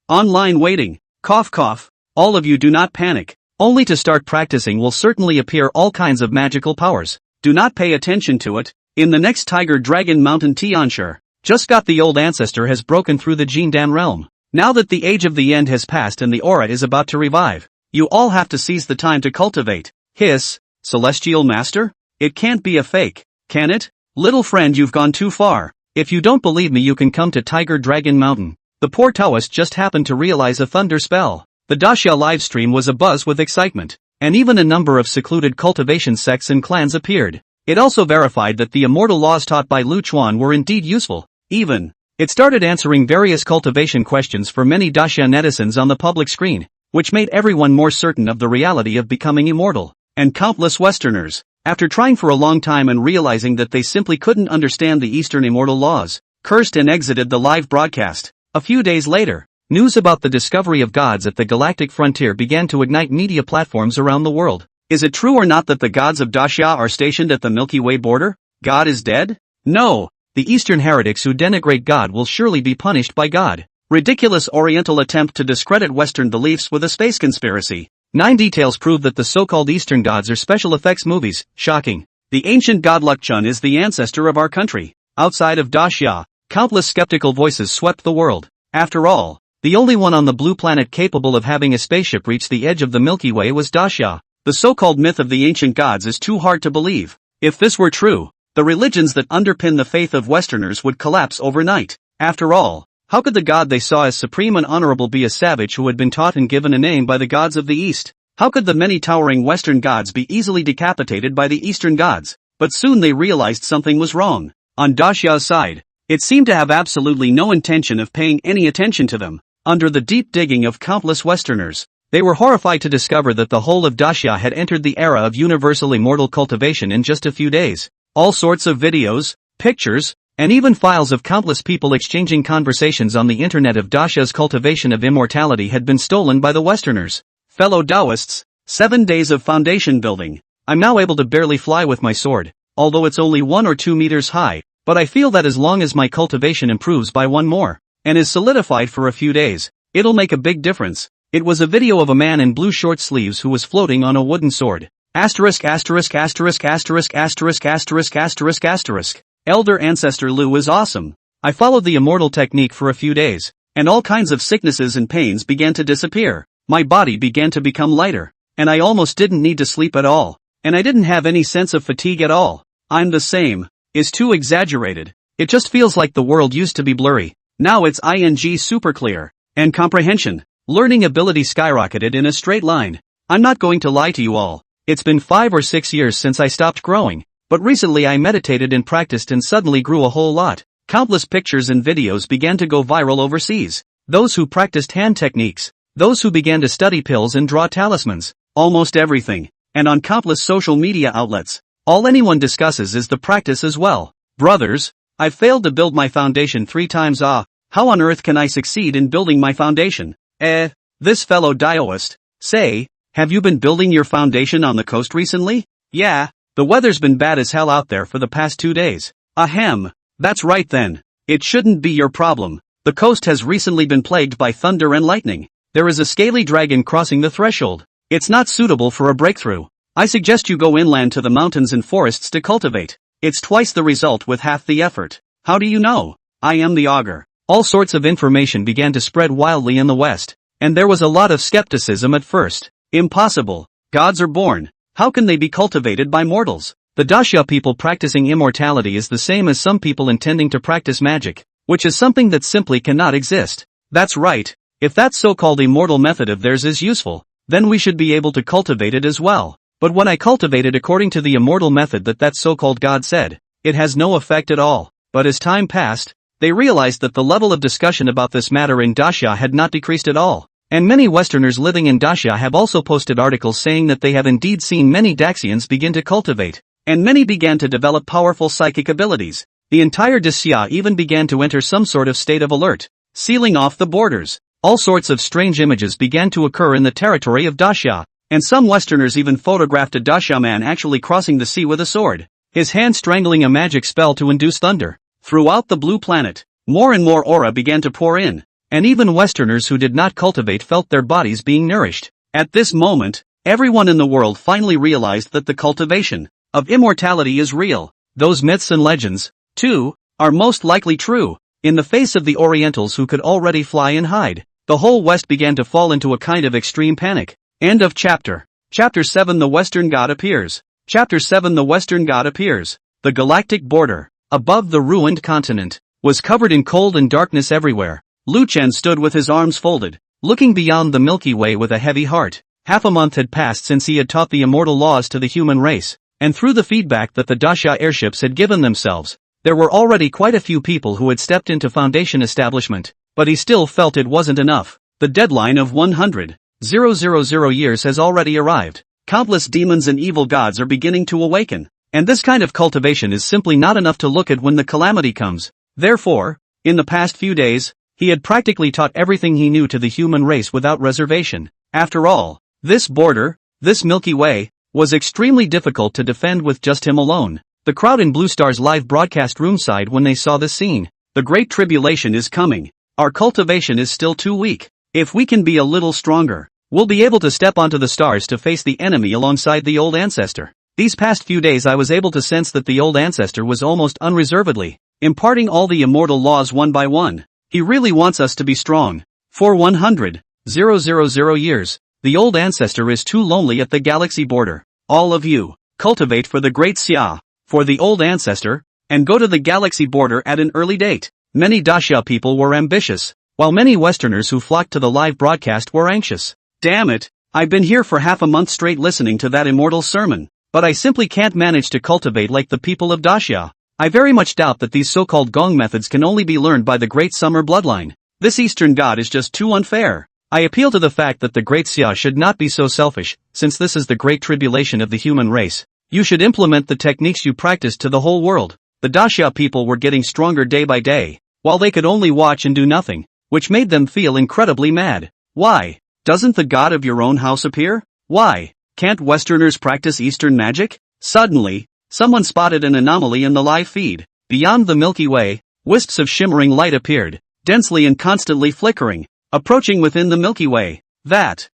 [SPEAKER 1] online waiting, cough cough. All of you do not panic, only to start practicing will certainly appear all kinds of magical powers. Do not pay attention to it. In the next Tiger Dragon Mountain Tianshur, just got the old ancestor has broken through the Jindan realm. Now that the age of the end has passed and the aura is about to revive, you all have to seize the time to cultivate. Hiss, Celestial Master? It can't be a fake, can it? Little friend, you've gone too far. If you don't believe me you can come to Tiger Dragon Mountain. The poor Taoist just happened to realize a thunder spell. The Daxia livestream was abuzz with excitement, and even a number of secluded cultivation sects and clans appeared. It also verified that the immortal laws taught by Lu Chuan were indeed useful. Even, it started answering various cultivation questions for many Daxia netizens on the public screen, which made everyone more certain of the reality of becoming immortal. And countless Westerners, after trying for a long time and realizing that they simply couldn't understand the Eastern immortal laws, cursed and exited the live broadcast. A few days later, news about the discovery of gods at the galactic frontier began to ignite media platforms around the world. Is it true or not that the gods of Daxia are stationed at the Milky Way border? God is dead? No. The Eastern heretics who denigrate God will surely be punished by God. Ridiculous Oriental attempt to discredit Western beliefs with a space conspiracy. 9 details prove that the so-called Eastern gods are special effects movies. Shocking. The ancient god Lukchun is the ancestor of our country. Outside of Daxia, countless skeptical voices swept the world. After all, the only one on the blue planet capable of having a spaceship reach the edge of the Milky Way was Daxia. The so-called myth of the ancient gods is too hard to believe. If this were true, the religions that underpin the faith of Westerners would collapse overnight. After all, how could the god they saw as supreme and honorable be a savage who had been taught and given a name by the gods of the East? How could the many towering Western gods be easily decapitated by the Eastern gods? But soon they realized something was wrong. On Daxia's side, it seemed to have absolutely no intention of paying any attention to them. Under the deep digging of countless Westerners, they were horrified to discover that the whole of Daxia had entered the era of universal immortal cultivation in just a few days. All sorts of videos, pictures, and even files of countless people exchanging conversations on the internet of Daxia's cultivation of immortality had been stolen by the Westerners. Fellow Taoists, 7 days of foundation building. I'm now able to barely fly with my sword, although it's only 1 or 2 meters high, but I feel that as long as my cultivation improves by 1 more, and is solidified for a few days, it'll make a big difference. It was a video of a man in blue short sleeves who was floating on a wooden sword. Asterisk asterisk asterisk asterisk asterisk asterisk asterisk asterisk. Elder Ancestor Lu is awesome. I followed the immortal technique for a few days, and all kinds of sicknesses and pains began to disappear. My body began to become lighter, and I almost didn't need to sleep at all, and I didn't have any sense of fatigue at all. I'm the same. Is too exaggerated. It just feels like the world used to be blurry. Now it's super clear. And comprehension. Learning ability skyrocketed in a straight line. I'm not going to lie to you all. It's been 5 or 6 years since I stopped growing. But recently I meditated and practiced and suddenly grew a whole lot. Countless pictures and videos began to go viral overseas. Those who practiced hand techniques. Those who began to study pills and draw talismans. Almost everything. And on countless social media outlets. All anyone discusses is the practice as well. Brothers, I've failed to build my foundation 3 times. How on earth can I succeed in building my foundation? This fellow Daoist. Say, have you been building your foundation on the coast recently? Yeah, the weather's been bad as hell out there for the past 2 days. Ahem. That's right then. It shouldn't be your problem. The coast has recently been plagued by thunder and lightning. There is a scaly dragon crossing the threshold. It's not suitable for a breakthrough. I suggest you go inland to the mountains and forests to cultivate. It's twice the result with half the effort. How do you know? I am the augur. All sorts of information began to spread wildly in the West. And there was a lot of skepticism at first. Impossible. Gods are born. How can they be cultivated by mortals? The Daxia people practicing immortality is the same as some people intending to practice magic, which is something that simply cannot exist. That's right. If that so-called immortal method of theirs is useful, then we should be able to cultivate it as well. But when I cultivate it according to the immortal method that so-called God said, it has no effect at all. But as time passed, they realized that the level of discussion about this matter in Daxia had not decreased at all. And many Westerners living in Daxia have also posted articles saying that they have indeed seen many Daxians begin to cultivate, and many began to develop powerful psychic abilities. The entire Daxia even began to enter some sort of state of alert, sealing off the borders. All sorts of strange images began to occur in the territory of Daxia, and some Westerners even photographed a Daxia man actually crossing the sea with a sword, his hand strangling a magic spell to induce thunder. Throughout the blue planet, more and more aura began to pour in, and even Westerners who did not cultivate felt their bodies being nourished. At this moment, everyone in the world finally realized that the cultivation of immortality is real. Those myths and legends, too, are most likely true. In the face of the Orientals who could already fly and hide, the whole West began to fall into a kind of extreme panic. End of chapter. Chapter 7 The Western God appears. Chapter 7 The Western God appears. The galactic border, above the ruined continent, was covered in cold and darkness everywhere. Lu Chen stood with his arms folded, looking beyond the Milky Way with a heavy heart. Half a month had passed since he had taught the immortal laws to the human race, and through the feedback that the Daxia airships had given themselves, there were already quite a few people who had stepped into Foundation establishment, but he still felt it wasn't enough. The deadline of 100,000 years has already arrived. Countless demons and evil gods are beginning to awaken, and this kind of cultivation is simply not enough to look at when the calamity comes. Therefore, in the past few days, he had practically taught everything he knew to the human race without reservation. After all, this border, this Milky Way, was extremely difficult to defend with just him alone. The crowd in Blue Star's live broadcast room sighed when they saw this scene. The Great Tribulation is coming. Our cultivation is still too weak. If we can be a little stronger, we'll be able to step onto the stars to face the enemy alongside the old ancestor. These past few days I was able to sense that the old ancestor was almost unreservedly imparting all the immortal laws one by one. He really wants us to be strong. For 100,000 years, the old ancestor is too lonely at the galaxy border. All of you, cultivate for the great Xia, for the old ancestor, and go to the galaxy border at an early date. Many Daxia people were ambitious, while many Westerners who flocked to the live broadcast were anxious. Damn it, I've been here for half a month straight listening to that immortal sermon, but I simply can't manage to cultivate like the people of Daxia. I very much doubt that these so-called gong methods can only be learned by the Great Summer bloodline. This Eastern God is just too unfair. I appeal to the fact that the Great Xia should not be so selfish, since this is the Great Tribulation of the human race. You should implement the techniques you practiced to the whole world. The Daxia people were getting stronger day by day, while they could only watch and do nothing, which made them feel incredibly mad. Why? Doesn't the god of your own house appear? Why? Can't Westerners practice Eastern magic? Suddenly, someone spotted an anomaly in the live feed. Beyond the Milky Way, wisps of shimmering light appeared, densely and constantly flickering, approaching within the Milky Way. That's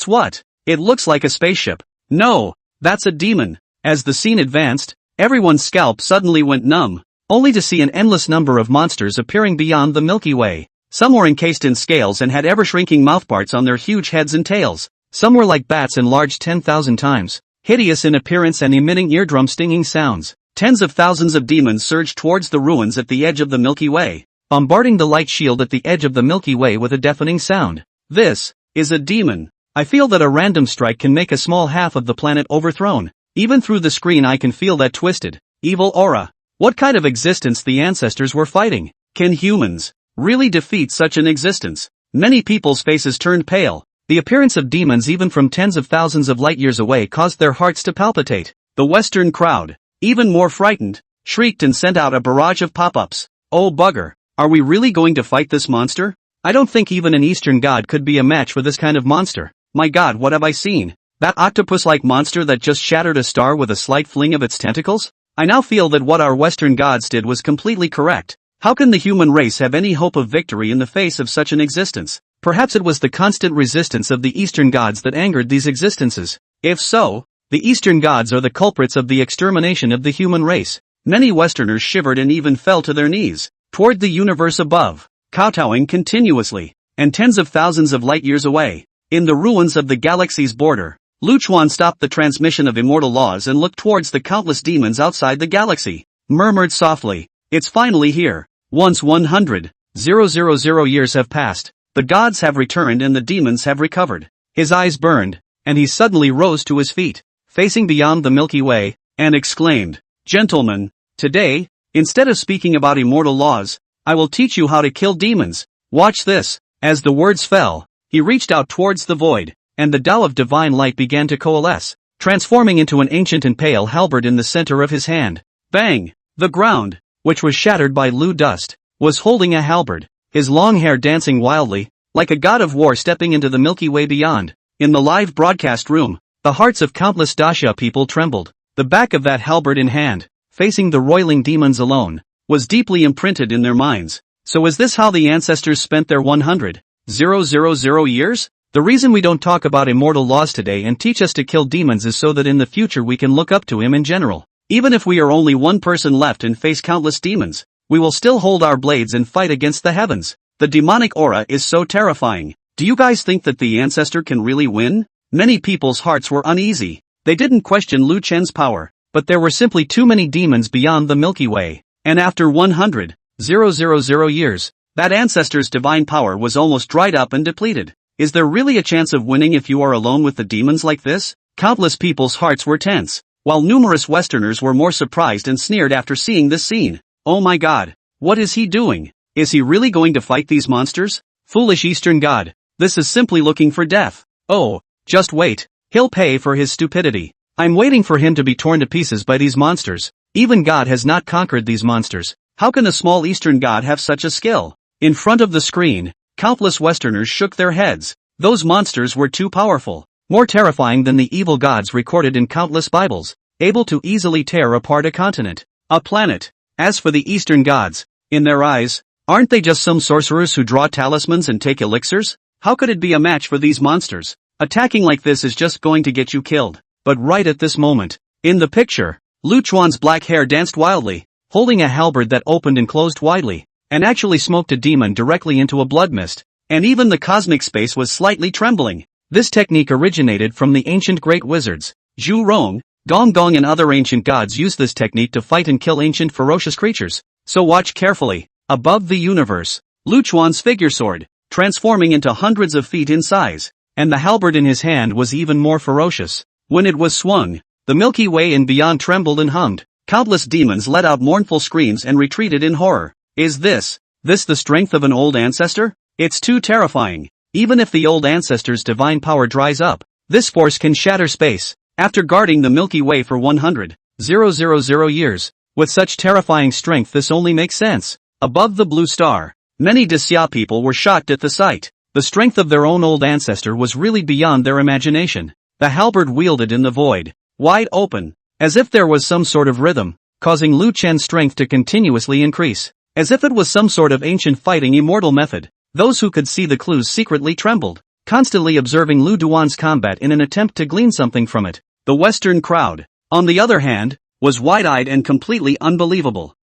[SPEAKER 1] what? It looks like a spaceship. No, that's a demon. As the scene advanced, everyone's scalp suddenly went numb, only to see an endless number of monsters appearing beyond the Milky Way. Some were encased in scales and had ever-shrinking mouthparts on their huge heads and tails. Some were like bats enlarged 10,000 times, hideous in appearance and emitting eardrum-stinging sounds. Tens of thousands of demons surged towards the ruins at the edge of the Milky Way, bombarding the light shield at the edge of the Milky Way with a deafening sound. This is a demon. I feel that a random strike can make a small half of the planet overthrown. Even through the screen I can feel that twisted, evil aura. What kind of existence the ancestors were fighting? Can humans really defeat such an existence? Many people's faces turned pale. The appearance of demons even from tens of thousands of light years away caused their hearts to palpitate. The Western crowd, even more frightened, shrieked and sent out a barrage of pop-ups. Oh bugger, are we really going to fight this monster? I don't think even an Eastern god could be a match for this kind of monster. My god, what have I seen? That octopus-like monster that just shattered a star with a slight fling of its tentacles? I now feel that what our Western gods did was completely correct. How can the human race have any hope of victory in the face of such an existence? Perhaps it was the constant resistance of the Eastern gods that angered these existences. If so, the Eastern gods are the culprits of the extermination of the human race. Many Westerners shivered and even fell to their knees, toward the universe above, kowtowing continuously, and tens of thousands of light years away, in the ruins of the galaxy's border. Luchuan stopped the transmission of immortal laws and looked towards the countless demons outside the galaxy, murmured softly, "It's finally here. Once 100,000 years have passed, the gods have returned and the demons have recovered." His eyes burned, and he suddenly rose to his feet, facing beyond the Milky Way, and exclaimed, "Gentlemen, today, instead of speaking about immortal laws, I will teach you how to kill demons. Watch this." As the words fell, he reached out towards the void, and the Tao of divine light began to coalesce, transforming into an ancient and pale halberd in the center of his hand. Bang! The ground, which was shattered by Lu dust, was holding a halberd, his long hair dancing wildly, like a god of war stepping into the Milky Way beyond. In the live broadcast room, the hearts of countless Dasha people trembled. The back of that halberd in hand, facing the roiling demons alone, was deeply imprinted in their minds. So is this how the ancestors spent their 100,000 years? The reason we don't talk about immortal laws today and teach us to kill demons is so that in the future we can look up to him in general. Even if we are only one person left and face countless demons, we will still hold our blades and fight against the heavens. The demonic aura is so terrifying. Do you guys think that the ancestor can really win? Many people's hearts were uneasy. They didn't question Lu Chen's power, but there were simply too many demons beyond the Milky Way. And after 100,000 years, that ancestor's divine power was almost dried up and depleted. Is there really a chance of winning if you are alone with the demons like this? Countless people's hearts were tense, while numerous Westerners were more surprised and sneered after seeing this scene. Oh my god, what is he doing? Is he really going to fight these monsters? Foolish Eastern god, this is simply looking for death. Oh, just wait, he'll pay for his stupidity. I'm waiting for him to be torn to pieces by these monsters. Even God has not conquered these monsters. How can a small Eastern god have such a skill? In front of the screen, countless Westerners shook their heads. Those monsters were too powerful, more terrifying than the evil gods recorded in countless Bibles, able to easily tear apart a continent, a planet. As for the Eastern gods, in their eyes, aren't they just some sorcerers who draw talismans and take elixirs? How could it be a match for these monsters? Attacking like this is just going to get you killed. But right at this moment, in the picture, Lu Chuan's black hair danced wildly, holding a halberd that opened and closed widely, and actually smoked a demon directly into a blood mist, and even the cosmic space was slightly trembling. This technique originated from the ancient great wizards. Zhu Rong, Gong Gong and other ancient gods used this technique to fight and kill ancient ferocious creatures. So watch carefully. Above the universe, Lu Chuan's figure soared, transforming into hundreds of feet in size, and the halberd in his hand was even more ferocious. When it was swung, the Milky Way and beyond trembled and hummed. Countless demons let out mournful screams and retreated in horror. Is this the strength of an old ancestor? It's too terrifying. Even if the old ancestor's divine power dries up, this force can shatter space. After guarding the Milky Way for 100,000 years, with such terrifying strength, this only makes sense. Above the blue star, many Dasya people were shocked at the sight. The strength of their own old ancestor was really beyond their imagination. The halberd wielded in the void, wide open, as if there was some sort of rhythm, causing Lu Chen's strength to continuously increase, as if it was some sort of ancient fighting immortal method. Those who could see the clues secretly trembled, constantly observing Lu Duan's combat in an attempt to glean something from it. The Western crowd, on the other hand, was wide-eyed and completely unbelievable.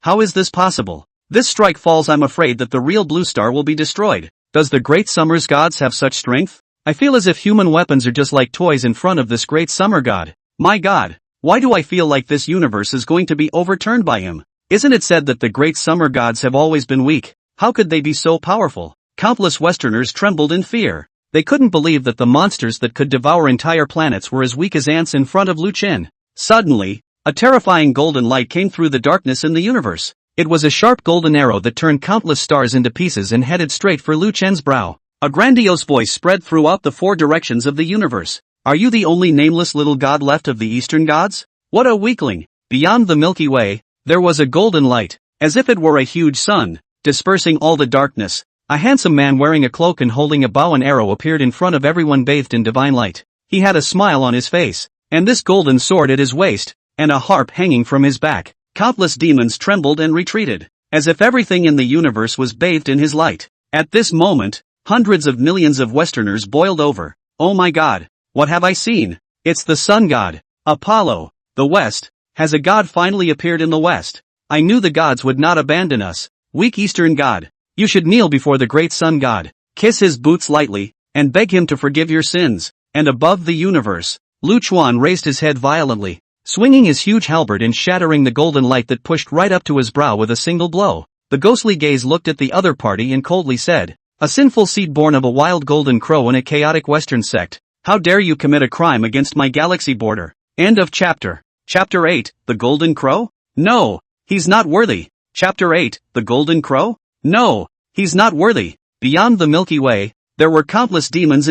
[SPEAKER 1] How is this possible? This strike falls, I'm afraid that the real blue star will be destroyed. Does the great summer's gods have such strength? I feel as if human weapons are just like toys in front of this great summer god. My god, Why do I feel like this universe is going to be overturned by him? Isn't it said that the great summer gods have always been weak? How could they be so powerful? Countless Westerners trembled in fear. They couldn't believe that the monsters that could devour entire planets were as weak as ants in front of Lu Chen. Suddenly, a terrifying golden light came through the darkness in the universe. It was a sharp golden arrow that turned countless stars into pieces and headed straight for Lu Chen's brow. A grandiose voice spread throughout the four directions of the universe. Are you the only nameless little god left of the Eastern gods? What a weakling! Beyond the Milky Way, there was a golden light, as if it were a huge sun, dispersing all the darkness. A handsome man wearing a cloak and holding a bow and arrow appeared in front of everyone bathed in divine light. He had a smile on his face, and this golden sword at his waist, and a harp hanging from his back. Countless demons trembled and retreated, as if everything in the universe was bathed in his light. At this moment, hundreds of millions of Westerners boiled over. Oh my God, what have I seen? It's the sun god, Apollo. The West. Has a god finally appeared in the West? I knew the gods would not abandon us. Weak Eastern god. You should kneel before the great sun god, kiss his boots lightly, and beg him to forgive your sins. And above the universe, Lu Chuan raised his head violently, swinging his huge halberd and shattering the golden light that pushed right up to his brow with a single blow. The ghostly gaze looked at the other party and coldly said, a sinful seed born of a wild golden crow in a chaotic Western sect. How dare you commit a crime against my galaxy border? End of chapter. Chapter 8, The Golden Crow? No, he's not worthy. Chapter 8, The Golden Crow? No, he's not worthy. Beyond the Milky Way, there were countless demons,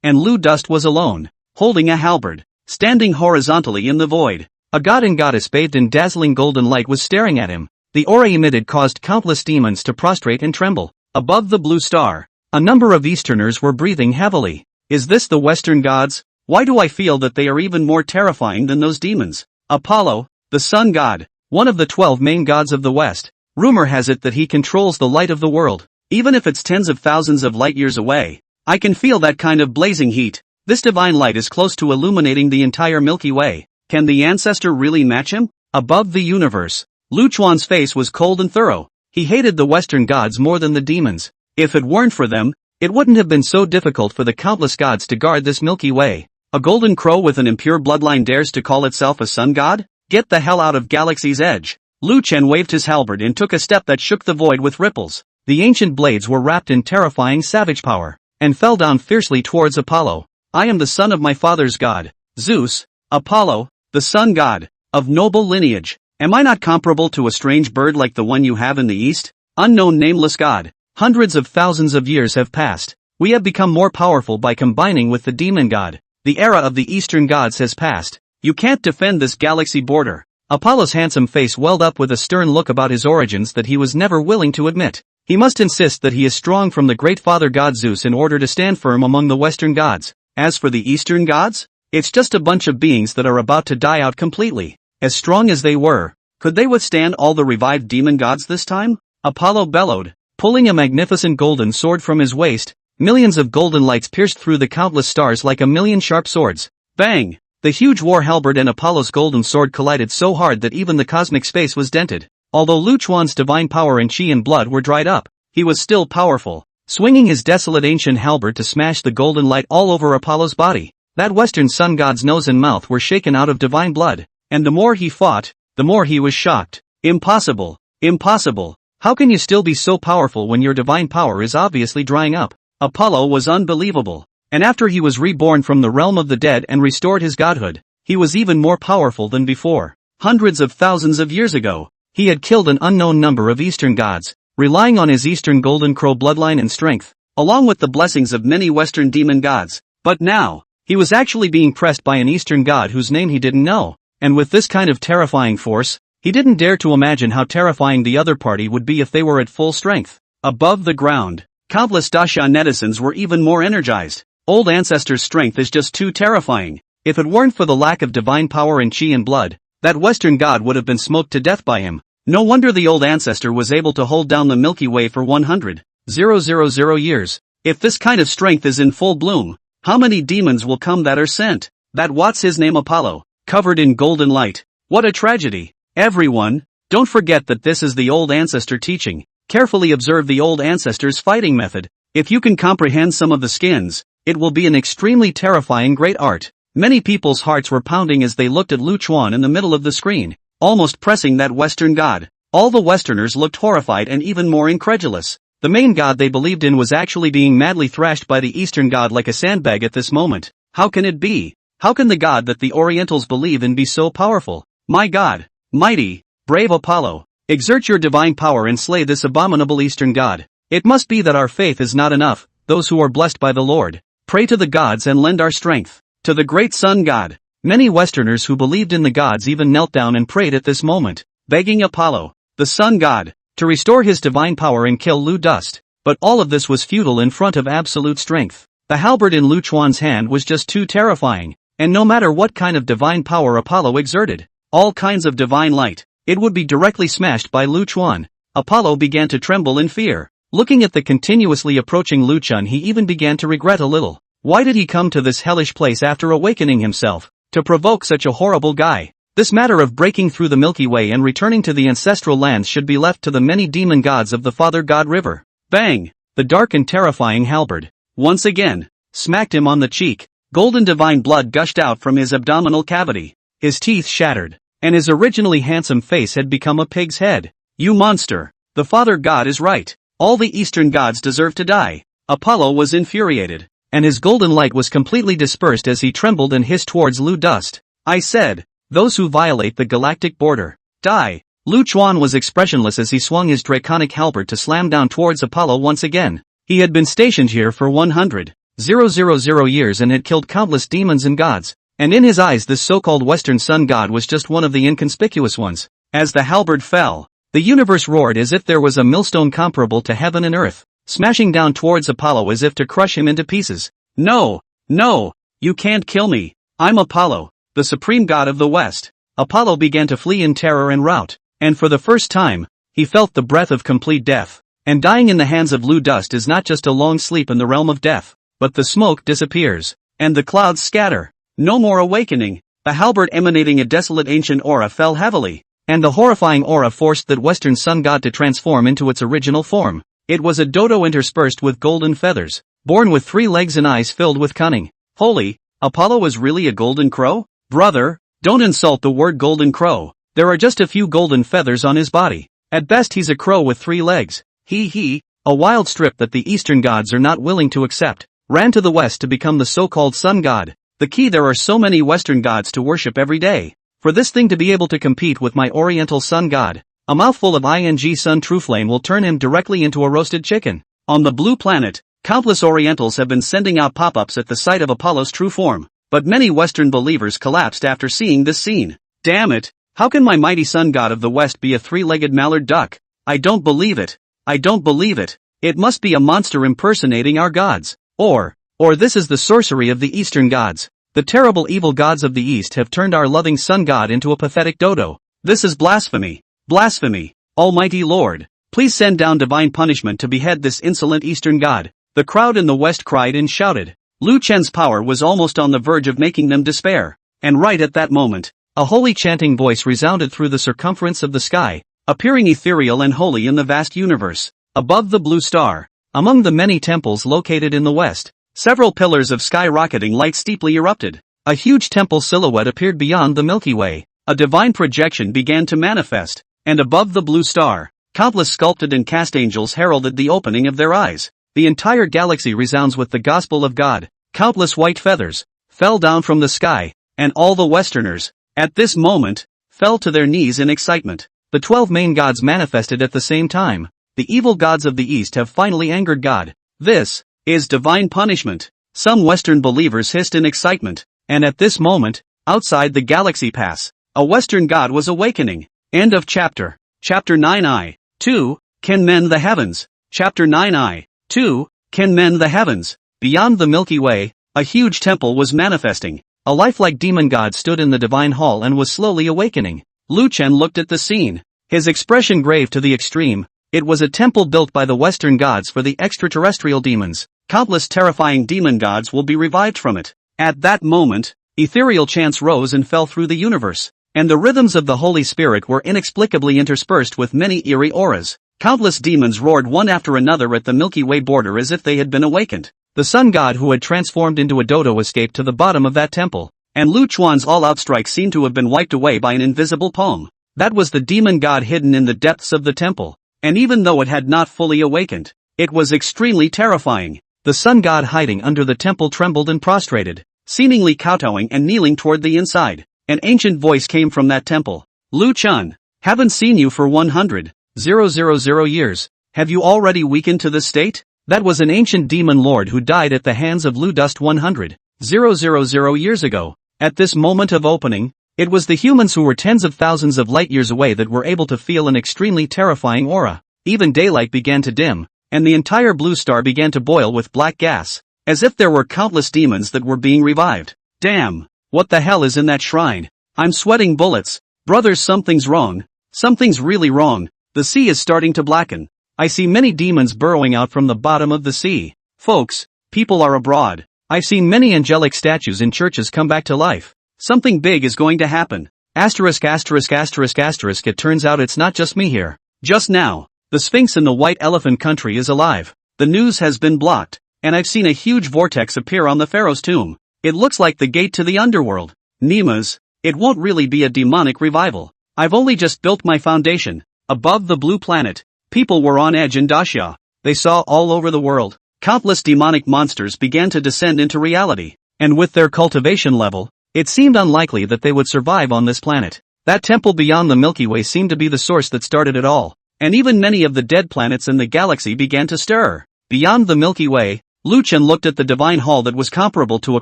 [SPEAKER 1] and Lu Dust was alone, holding a halberd, standing horizontally in the void. A god and goddess bathed in dazzling golden light was staring at him. The aura emitted caused countless demons to prostrate and tremble. Above the blue star, a number of Easterners were breathing heavily. Is this the Western gods? Why do I feel that they are even more terrifying than those demons? Apollo, the sun god, one of the 12 main gods of the West. Rumor has it that he controls the light of the world. Even if it's tens of thousands of light years away, I can feel that kind of blazing heat. This divine light is close to illuminating the entire Milky Way. Can the ancestor really match him? Above the universe, Lu Chuan's face was cold and thorough. He hated the Western gods more than the demons. If it weren't for them, it wouldn't have been so difficult for the countless gods to guard this Milky Way. A golden crow with an impure bloodline dares to call itself a sun god? Get the hell out of Galaxy's Edge. Lu Chen waved his halberd and took a step that shook the void with ripples. The ancient blades were wrapped in terrifying savage power, and fell down fiercely towards Apollo. I am the son of my father's god, Zeus. Apollo, the sun god, of noble lineage. Am I not comparable to a strange bird like the one you have in the east? Unknown nameless god. Hundreds of thousands of years have passed. We have become more powerful by combining with the demon god. The era of the Eastern gods has passed. You can't defend this galaxy border. Apollo's handsome face welled up with a stern look about his origins that he was never willing to admit. He must insist that he is strong from the great father god Zeus in order to stand firm among the Western gods. As for the Eastern gods, it's just a bunch of beings that are about to die out completely. As strong as they were, could they withstand all the revived demon gods this time? Apollo bellowed, pulling a magnificent golden sword from his waist. Millions of golden lights pierced through the countless stars like a million sharp swords. Bang! The huge war halberd and Apollo's golden sword collided so hard that even the cosmic space was dented. Although Lu Chuan's divine power and chi and blood were dried up, he was still powerful, swinging his desolate ancient halberd to smash the golden light all over Apollo's body. That Western sun god's nose and mouth were shaken out of divine blood, and the more he fought, the more he was shocked. Impossible! Impossible! How can you still be so powerful when your divine power is obviously drying up? Apollo was unbelievable, and after he was reborn from the realm of the dead and restored his godhood, he was even more powerful than before. Hundreds of thousands of years ago, he had killed an unknown number of Eastern gods, relying on his Eastern golden crow bloodline and strength, along with the blessings of many Western demon gods. But now, he was actually being pressed by an Eastern god whose name he didn't know, and with this kind of terrifying force, he didn't dare to imagine how terrifying the other party would be if they were at full strength. Above the ground, countless Dasha netizens were even more energized. Old Ancestor's strength is just too terrifying. If it weren't for the lack of divine power and chi and blood, that Western god would have been smoked to death by him. No wonder the Old Ancestor was able to hold down the Milky Way for 100,000 years. If this kind of strength is in full bloom, how many demons will come that are sent? That what's his name Apollo, covered in golden light. What a tragedy. Everyone, don't forget that this is the Old Ancestor teaching. Carefully observe the Old Ancestor's fighting method. If you can comprehend some of the skins, it will be an extremely terrifying great art. Many people's hearts were pounding as they looked at Lu Chuan in the middle of the screen, almost pressing that Western god. All the Westerners looked horrified and even more incredulous. The main god they believed in was actually being madly thrashed by the Eastern god like a sandbag at this moment. How can it be? How can the god that the Orientals believe in be so powerful? My god, mighty, brave Apollo, exert your divine power and slay this abominable Eastern god. It must be that our faith is not enough. Those who are blessed by the Lord, pray to the gods and lend our strength. To the great sun god. Many Westerners who believed in the gods even knelt down and prayed at this moment, begging Apollo, the sun god, to restore his divine power and kill Lu Dust. But all of this was futile in front of absolute strength. The halberd in Lu Chuan's hand was just too terrifying, and no matter what kind of divine power Apollo exerted, all kinds of divine light, it would be directly smashed by Lu Chuan. Apollo began to tremble in fear. Looking at the continuously approaching Lu Chuan, he even began to regret a little. Why did he come to this hellish place after awakening himself, to provoke such a horrible guy? This matter of breaking through the Milky Way and returning to the ancestral lands should be left to the many demon gods of the Father God River. Bang! The dark and terrifying halberd, once again, smacked him on the cheek. Golden divine blood gushed out from his abdominal cavity. His teeth shattered, and his originally handsome face had become a pig's head. You monster! The Father God is right. All the Eastern gods deserve to die. Apollo was infuriated, and his golden light was completely dispersed as he trembled and hissed towards Lu Dust. I said, those who violate the galactic border, die. Lu Chuan was expressionless as he swung his draconic halberd to slam down towards Apollo once again. He had been stationed here for 100,000 years and had killed countless demons and gods, and in his eyes this so-called Western sun god was just one of the inconspicuous ones. As the halberd fell, the universe roared as if there was a millstone comparable to heaven and earth, smashing down towards Apollo as if to crush him into pieces. No, no, you can't kill me. I'm Apollo, the supreme god of the West. Apollo began to flee in terror and rout, and for the first time, he felt the breath of complete death. And dying in the hands of Lu Dust is not just a long sleep in the realm of death, but the smoke disappears, and the clouds scatter. No more awakening. The halberd emanating a desolate ancient aura fell heavily, and the horrifying aura forced that Western sun god to transform into its original form. It was a dodo interspersed with golden feathers, born with 3 legs and eyes filled with cunning. Holy, Apollo was really a golden crow? Brother, don't insult the word golden crow. There are just a few golden feathers on his body. At best he's a crow with 3 legs. He, a wild strip that the Eastern gods are not willing to accept, ran to the West to become the so-called sun god. The key: there are so many Western gods to worship every day. For this thing to be able to compete with my Oriental sun god, a mouthful of ing sun true flame will turn him directly into a roasted chicken. On the blue planet, countless Orientals have been sending out pop-ups at the sight of Apollo's true form, but many Western believers collapsed after seeing this scene. Damn it! How can my mighty sun god of the West be a 3-legged mallard duck? I don't believe it. I don't believe it. It must be a monster impersonating our gods. Or this is the sorcery of the Eastern gods. The terrible evil gods of the East have turned our loving sun god into a pathetic dodo. This is blasphemy. Blasphemy. Almighty Lord, please send down divine punishment to behead this insolent Eastern god. The crowd in the West cried and shouted. Lu Chen's power was almost on the verge of making them despair. And right at that moment, a holy chanting voice resounded through the circumference of the sky, appearing ethereal and holy in the vast universe. Above the blue star, among the many temples located in the West, several pillars of skyrocketing light steeply erupted. A huge temple silhouette appeared beyond the Milky Way. A divine projection began to manifest, and above the blue star, countless sculpted and cast angels heralded the opening of their eyes. The entire galaxy resounds with the gospel of God. Countless white feathers fell down from the sky, and all the Westerners, at this moment, fell to their knees in excitement. The 12 main gods manifested at the same time. The evil gods of the East have finally angered God. This is divine punishment. Some Western believers hissed in excitement, and at this moment, outside the galaxy pass, a Western god was awakening. End of chapter. Chapter 9I. 2. Can mend the heavens. Chapter 9I. 2. Can mend the heavens. Beyond the Milky Way, a huge temple was manifesting. A lifelike demon god stood in the divine hall and was slowly awakening. Lu Chen looked at the scene, his expression grave to the extreme. It was a temple built by the Western gods for the extraterrestrial demons. Countless terrifying demon gods will be revived from it. At that moment, ethereal chants rose and fell through the universe, and the rhythms of the Holy Spirit were inexplicably interspersed with many eerie auras. Countless demons roared one after another at the Milky Way border as if they had been awakened. The sun god who had transformed into a dodo escaped to the bottom of that temple, and Lu Chuan's all-out strike seemed to have been wiped away by an invisible palm. That was the demon god hidden in the depths of the temple, and even though it had not fully awakened, it was extremely terrifying. The sun god hiding under the temple trembled and prostrated, seemingly kowtowing and kneeling toward the inside. An ancient voice came from that temple. Lu Chun, haven't seen you for 100,000 years. Have you already weakened to this state? That was an ancient demon lord who died at the hands of Lu Dust 100,000 years ago. At this moment of opening, it was the humans who were tens of thousands of light years away that were able to feel an extremely terrifying aura. Even daylight began to dim, and the entire blue star began to boil with black gas, as if there were countless demons that were being revived. Damn, what the hell is in that shrine? I'm sweating bullets. Brothers, something's wrong. Something's really wrong. The sea is starting to blacken. I see many demons burrowing out from the bottom of the sea. Folks, people are abroad. I've seen many angelic statues in churches come back to life. Something big is going to happen. It turns out it's not just me here. Just now, the Sphinx in the White Elephant country is alive. The news has been blocked, and I've seen a huge vortex appear on the pharaoh's tomb. It looks like the gate to the underworld. Nemas, it won't really be a demonic revival. I've only just built my foundation. Above the blue planet, people were on edge in Dacia. They saw all over the world. Countless demonic monsters began to descend into reality, and with their cultivation level, it seemed unlikely that they would survive on this planet. That temple beyond the Milky Way seemed to be the source that started it all, and even many of the dead planets in the galaxy began to stir. Beyond the Milky Way, Lu Chen looked at the divine hall that was comparable to a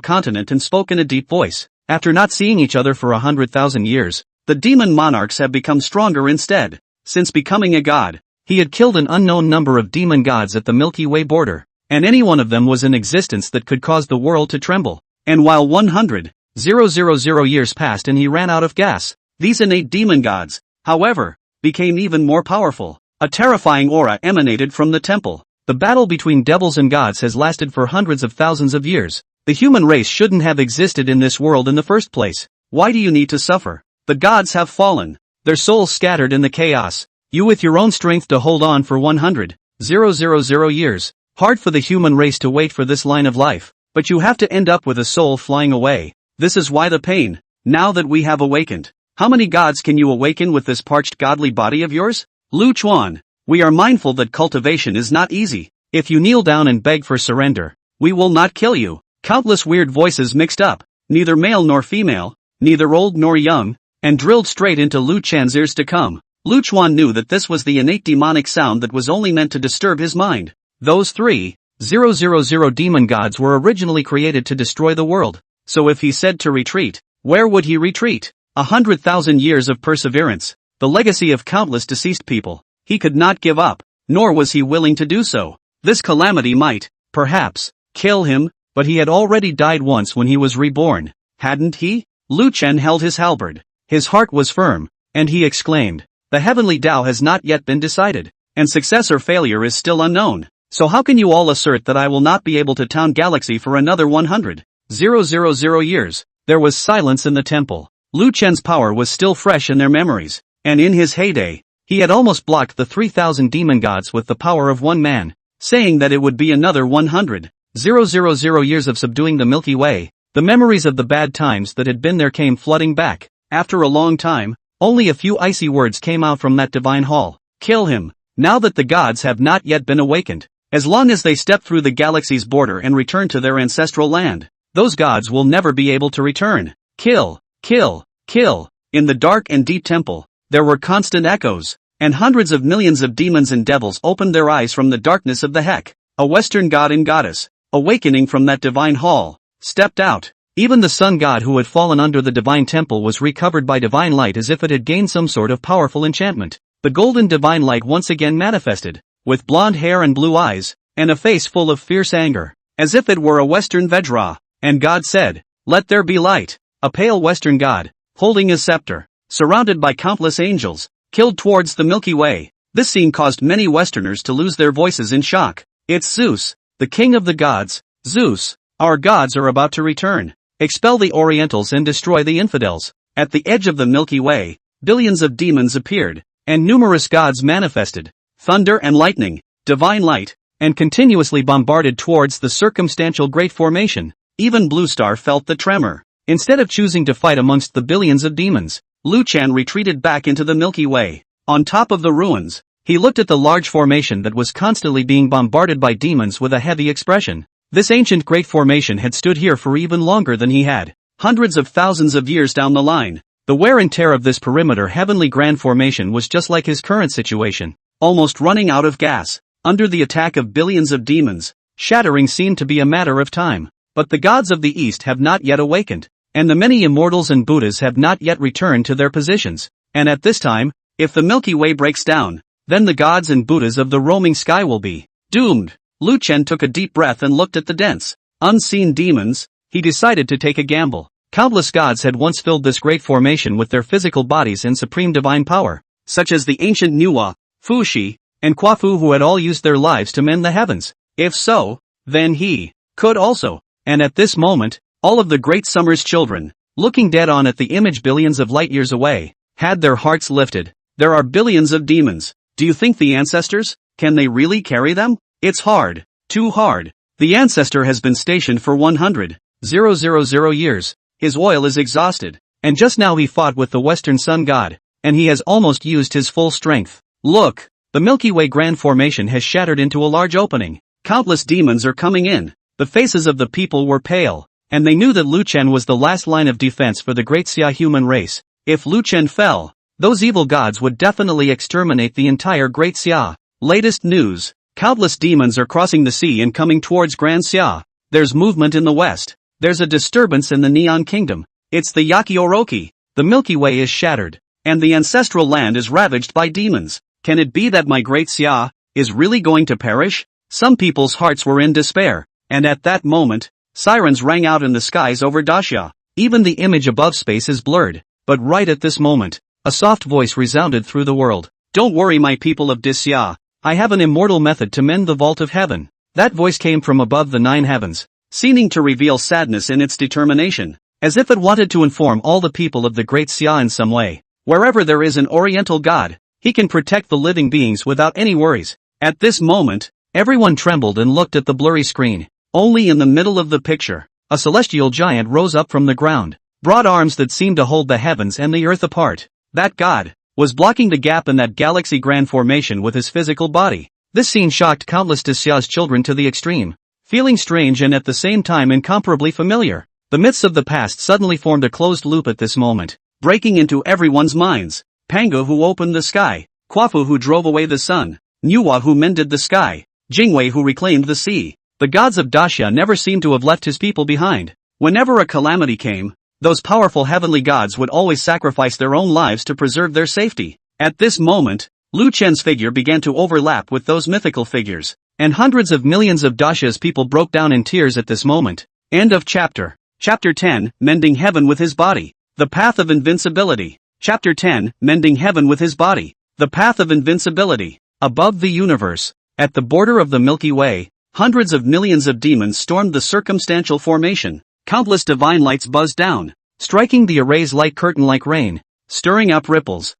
[SPEAKER 1] continent and spoke in a deep voice. After not seeing each other for 100,000 years, the demon monarchs have become stronger instead. Since becoming a god, he had killed an unknown number of demon gods at the Milky Way border, and any one of them was in existence that could cause the world to tremble. And while 100,000 years passed and he ran out of gas, these innate demon gods, however, became even more powerful. A terrifying aura emanated from the temple. The battle between devils and gods has lasted for hundreds of thousands of years. The human race shouldn't have existed in this world in the first place. Why do you need to suffer? The gods have fallen, their souls scattered in the chaos. You with your own strength to hold on for 100,000 years. Hard for the human race to wait for this line of life, but you have to end up with a soul flying away. This is why the pain. Now that we have awakened, how many gods can you awaken with this parched godly body of yours? Lu Chuan, we are mindful that cultivation is not easy. If you kneel down and beg for surrender, we will not kill you. Countless weird voices mixed up, neither male nor female, neither old nor young, and drilled straight into Lu Chan's ears to come. Lu Chuan knew that this was the innate demonic sound that was only meant to disturb his mind. Those 3,000 demon gods were originally created to destroy the world. So if he said to retreat, where would he retreat? 100,000 years of perseverance, the legacy of countless deceased people. He could not give up, nor was he willing to do so. This calamity might, perhaps, kill him, but he had already died once when he was reborn, hadn't he? Lu Chen held his halberd. His heart was firm, and he exclaimed, the heavenly Tao has not yet been decided, and success or failure is still unknown. So how can you all assert that I will not be able to town galaxy for another 100,000 years? There was silence in the temple. Lu Chen's power was still fresh in their memories, and in his heyday, he had almost blocked the 3,000 demon gods with the power of one man, saying that it would be another 100,000 years of subduing the Milky Way. The memories of the bad times that had been there came flooding back. After a long time, only a few icy words came out from that divine hall. Kill him, now that the gods have not yet been awakened. As long as they step through the galaxy's border and return to their ancestral land, those gods will never be able to return. Kill, kill, kill. In the dark and deep temple, there were constant echoes, and hundreds of millions of demons and devils opened their eyes from the darkness of the heck. A Western god and goddess, awakening from that divine hall, stepped out. Even the sun god who had fallen under the divine temple was recovered by divine light as if it had gained some sort of powerful enchantment. The golden divine light once again manifested, with blonde hair and blue eyes, and a face full of fierce anger, as if it were a Western Vajra. And God said, let there be light. A pale Western god, holding a scepter, surrounded by countless angels, killed towards the Milky Way. This scene caused many Westerners to lose their voices in shock. It's Zeus, the king of the gods. Zeus, our gods are about to return. Expel the Orientals and destroy the infidels. At the edge of the Milky Way, billions of demons appeared, and numerous gods manifested. Thunder and lightning, divine light, and continuously bombarded towards the circumstantial Great Formation. Even Blue Star felt the tremor. Instead of choosing to fight amongst the billions of demons, Liu Chen retreated back into the Milky Way. On top of the ruins, he looked at the large formation that was constantly being bombarded by demons with a heavy expression. This ancient great formation had stood here for even longer than he had. Hundreds of thousands of years down the line, the wear and tear of this perimeter heavenly grand formation was just like his current situation, almost running out of gas. Under the attack of billions of demons, shattering seemed to be a matter of time. But the gods of the East have not yet awakened, and the many immortals and Buddhas have not yet returned to their positions. And at this time, if the Milky Way breaks down, then the gods and Buddhas of the roaming sky will be doomed. Liu Chen took a deep breath and looked at the dense, unseen demons. He decided to take a gamble. Countless gods had once filled this great formation with their physical bodies and supreme divine power, such as the ancient Nuwa, Fuxi, and Quafu, who had all used their lives to mend the heavens. If so, then he could also. And at this moment, all of the great summer's children, looking dead on at the image billions of light years away, had their hearts lifted. There are billions of demons. Do you think the ancestors, can they really carry them? It's hard. Too hard. The ancestor has been stationed for 100,000 years. His oil is exhausted. And just now he fought with the Western Sun God, and he has almost used his full strength. Look, the Milky Way Grand Formation has shattered into a large opening. Countless demons are coming in. The faces of the people were pale, and they knew that Liu Chen was the last line of defense for the great Xia human race. If Liu Chen fell, those evil gods would definitely exterminate the entire great Xia. Latest news. Countless demons are crossing the sea and coming towards Grand Xia. There's movement in the west. There's a disturbance in the Neon Kingdom. It's the Yaki Oroki. The Milky Way is shattered, and the ancestral land is ravaged by demons. Can it be that my great Xia is really going to perish? Some people's hearts were in despair, and at that moment, sirens rang out in the skies over Daxia. Even the image above space is blurred, but right at this moment, a soft voice resounded through the world. Don't worry, my people of Daxia. I have an immortal method to mend the vault of heaven. That voice came from above the 9 heavens, seeming to reveal sadness in its determination, as if it wanted to inform all the people of the great Xia in some way. Wherever there is an oriental god, he can protect the living beings without any worries. At this moment, everyone trembled and looked at the blurry screen. Only in the middle of the picture, a celestial giant rose up from the ground, broad arms that seemed to hold the heavens and the earth apart. That god was blocking the gap in that galaxy grand formation with his physical body. This scene shocked countless Daxia's children to the extreme, feeling strange and at the same time incomparably familiar. The myths of the past suddenly formed a closed loop at this moment, breaking into everyone's minds. Panga, who opened the sky, Quafu, who drove away the sun, Nuwa, who mended the sky, Jingwei, who reclaimed the sea. The gods of Daxia never seemed to have left his people behind. Whenever a calamity came, those powerful heavenly gods would always sacrifice their own lives to preserve their safety. At this moment, Liu Chen's figure began to overlap with those mythical figures, and hundreds of millions of Daxia's people broke down in tears at this moment. End of chapter. Chapter 10, Mending Heaven with His Body. The Path of Invincibility. Chapter 10, Mending Heaven with His Body. The Path of Invincibility. Above the universe, at the border of the Milky Way, hundreds of millions of demons stormed the circumstantial formation. Countless divine lights buzzed down, striking the array's light curtain like rain, stirring up ripples.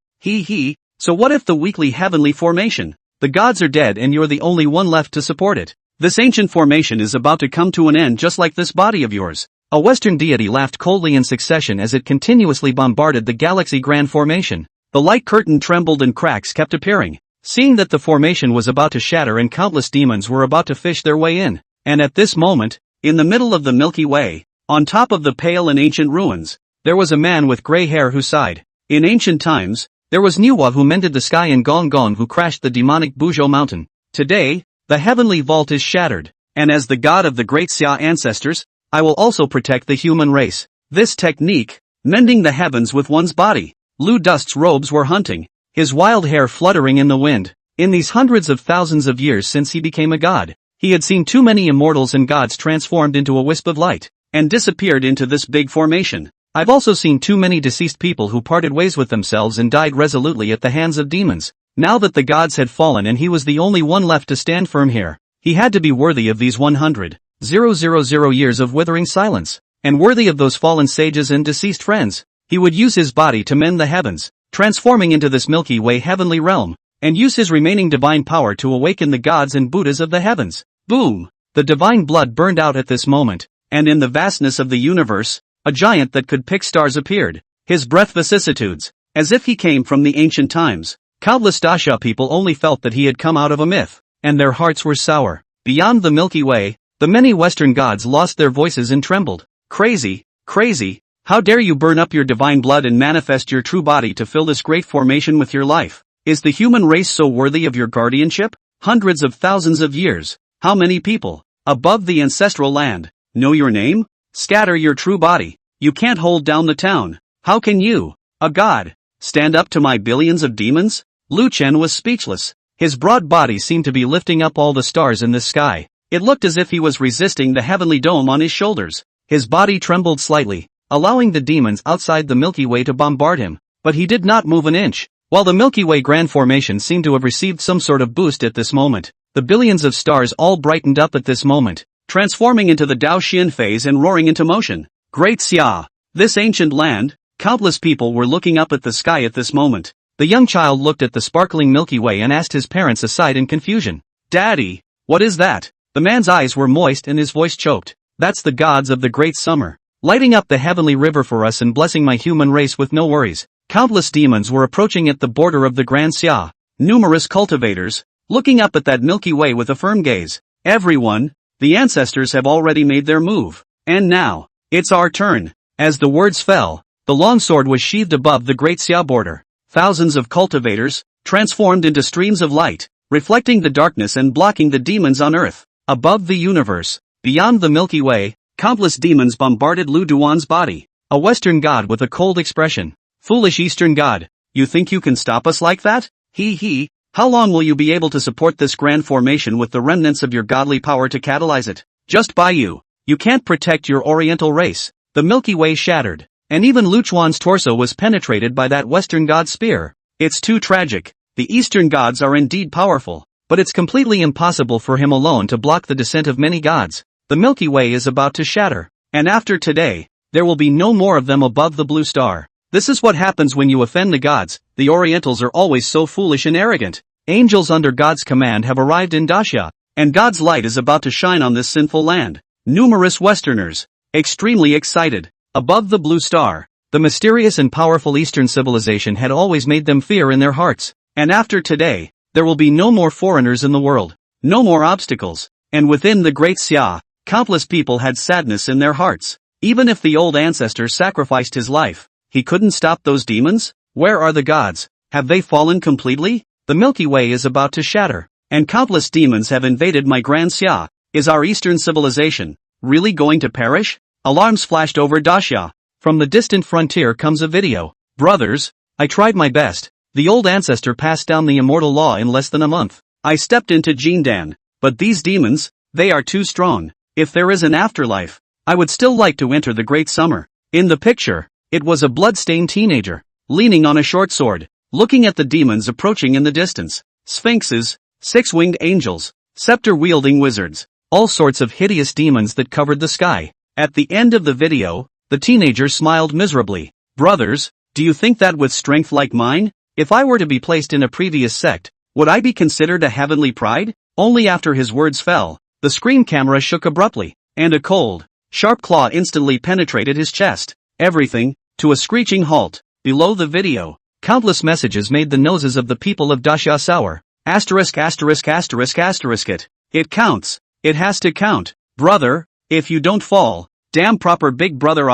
[SPEAKER 1] So what if the weekly heavenly formation? The gods are dead and you're the only one left to support it. This ancient formation is about to come to an end just like this body of yours. A Western deity laughed coldly in succession as it continuously bombarded the galaxy grand formation. The light curtain trembled and cracks kept appearing, seeing that the formation was about to shatter and countless demons were about to fish their way in. And at this moment, in the middle of the Milky Way, on top of the pale and ancient ruins, there was a man with gray hair who sighed. In ancient times, there was Nuwa who mended the sky and Gong Gong who crashed the demonic Buzhou mountain. Today, the heavenly vault is shattered, and as the god of the great Xia ancestors, I will also protect the human race. This technique, mending the heavens with one's body. Lu Dust's robes were hunting, his wild hair fluttering in the wind. In these hundreds of thousands of years since he became a god, he had seen too many immortals and gods transformed into a wisp of light, and disappeared into this big formation. I've also seen too many deceased people who parted ways with themselves and died resolutely at the hands of demons. Now that the gods had fallen and he was the only one left to stand firm here, he had to be worthy of these 100,000 years of withering silence, and worthy of those fallen sages and deceased friends. He would use his body to mend the heavens, transforming into this Milky Way heavenly realm, and use his remaining divine power to awaken the gods and Buddhas of the heavens. Boom! The divine blood burned out at this moment, and in the vastness of the universe, a giant that could pick stars appeared. His breath vicissitudes, as if he came from the ancient times. Countless Dacia people only felt that he had come out of a myth, and their hearts were sour. Beyond the Milky Way, the many Western gods lost their voices and trembled. Crazy, crazy, how dare you burn up your divine blood and manifest your true body to fill this great formation with your life? Is the human race so worthy of your guardianship? Hundreds of thousands of years. How many people, above the ancestral land, know your name? Scatter your true body. You can't hold down the town. How can you, a god, stand up to my billions of demons? Lu Chen was speechless. His broad body seemed to be lifting up all the stars in the sky. It looked as if he was resisting the heavenly dome on his shoulders. His body trembled slightly, allowing the demons outside the Milky Way to bombard him, but he did not move an inch. While the Milky Way grand formation seemed to have received some sort of boost at this moment, the billions of stars all brightened up at this moment, transforming into the Dao Xian phase and roaring into motion. Great Xia! This ancient land, countless people were looking up at the sky at this moment. The young child looked at the sparkling Milky Way and asked his parents aside in confusion. Daddy, what is that? The man's eyes were moist and his voice choked. That's the gods of the great summer, lighting up the heavenly river for us and blessing my human race with no worries. Countless demons were approaching at the border of the Grand Xia. Numerous cultivators, looking up at that Milky Way with a firm gaze. Everyone, the ancestors have already made their move. And now, it's our turn. As the words fell, the long sword was sheathed above the Great Xia border. Thousands of cultivators, transformed into streams of light, reflecting the darkness and blocking the demons on earth. Above the universe, beyond the Milky Way, countless demons bombarded Lu Duan's body. A Western god with a cold expression. Foolish Eastern god, you think you can stop us like that? He, how long will you be able to support this grand formation with the remnants of your godly power to catalyze it? Just by you can't protect your Oriental race. The Milky Way shattered, and even Lu Chuan's torso was penetrated by that Western god's spear. It's too tragic. The Eastern gods are indeed powerful, but it's completely impossible for him alone to block the descent of many gods. The Milky Way is about to shatter, and after today, there will be no more of them above the blue star. This is what happens when you offend the gods. The Orientals are always so foolish and arrogant. Angels under God's command have arrived in Dacia, and God's light is about to shine on this sinful land. Numerous Westerners, extremely excited. Above the blue star, the mysterious and powerful Eastern civilization had always made them fear in their hearts. And after today, there will be no more foreigners in the world, no more obstacles. And within the Great Xia, countless people had sadness in their hearts. Even if the old ancestor sacrificed his life, he couldn't stop those demons? Where are the gods? Have they fallen completely? The Milky Way is about to shatter, and countless demons have invaded my Grand Xia. Is our Eastern civilization really going to perish? Alarms flashed over Dacia. From the distant frontier comes a video. Brothers, I tried my best. The old ancestor passed down the immortal law in less than a month. I stepped into Jindan, but these demons, they are too strong. If there is an afterlife, I would still like to enter the great summer. In the picture, it was a blood-stained teenager, leaning on a short sword, looking at the demons approaching in the distance. Sphinxes, six-winged angels, scepter-wielding wizards, all sorts of hideous demons that covered the sky. At the end of the video, the teenager smiled miserably. Brothers, do you think that with strength like mine, if I were to be placed in a previous sect, would I be considered a heavenly pride? Only after his words fell, the screen camera shook abruptly, and a cold, sharp claw instantly penetrated his chest. Everything, to a screeching halt. Below the video, countless messages made the noses of the people of Dacia sour. Asterisk asterisk asterisk asterisk it. It counts. It has to count. Brother, if you don't fall, damn proper big brother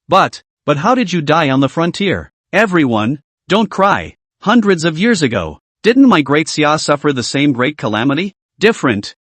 [SPEAKER 1] but how did you die on the frontier? Everyone, don't cry. Hundreds of years ago, didn't my great Xia suffer the same great calamity? Different.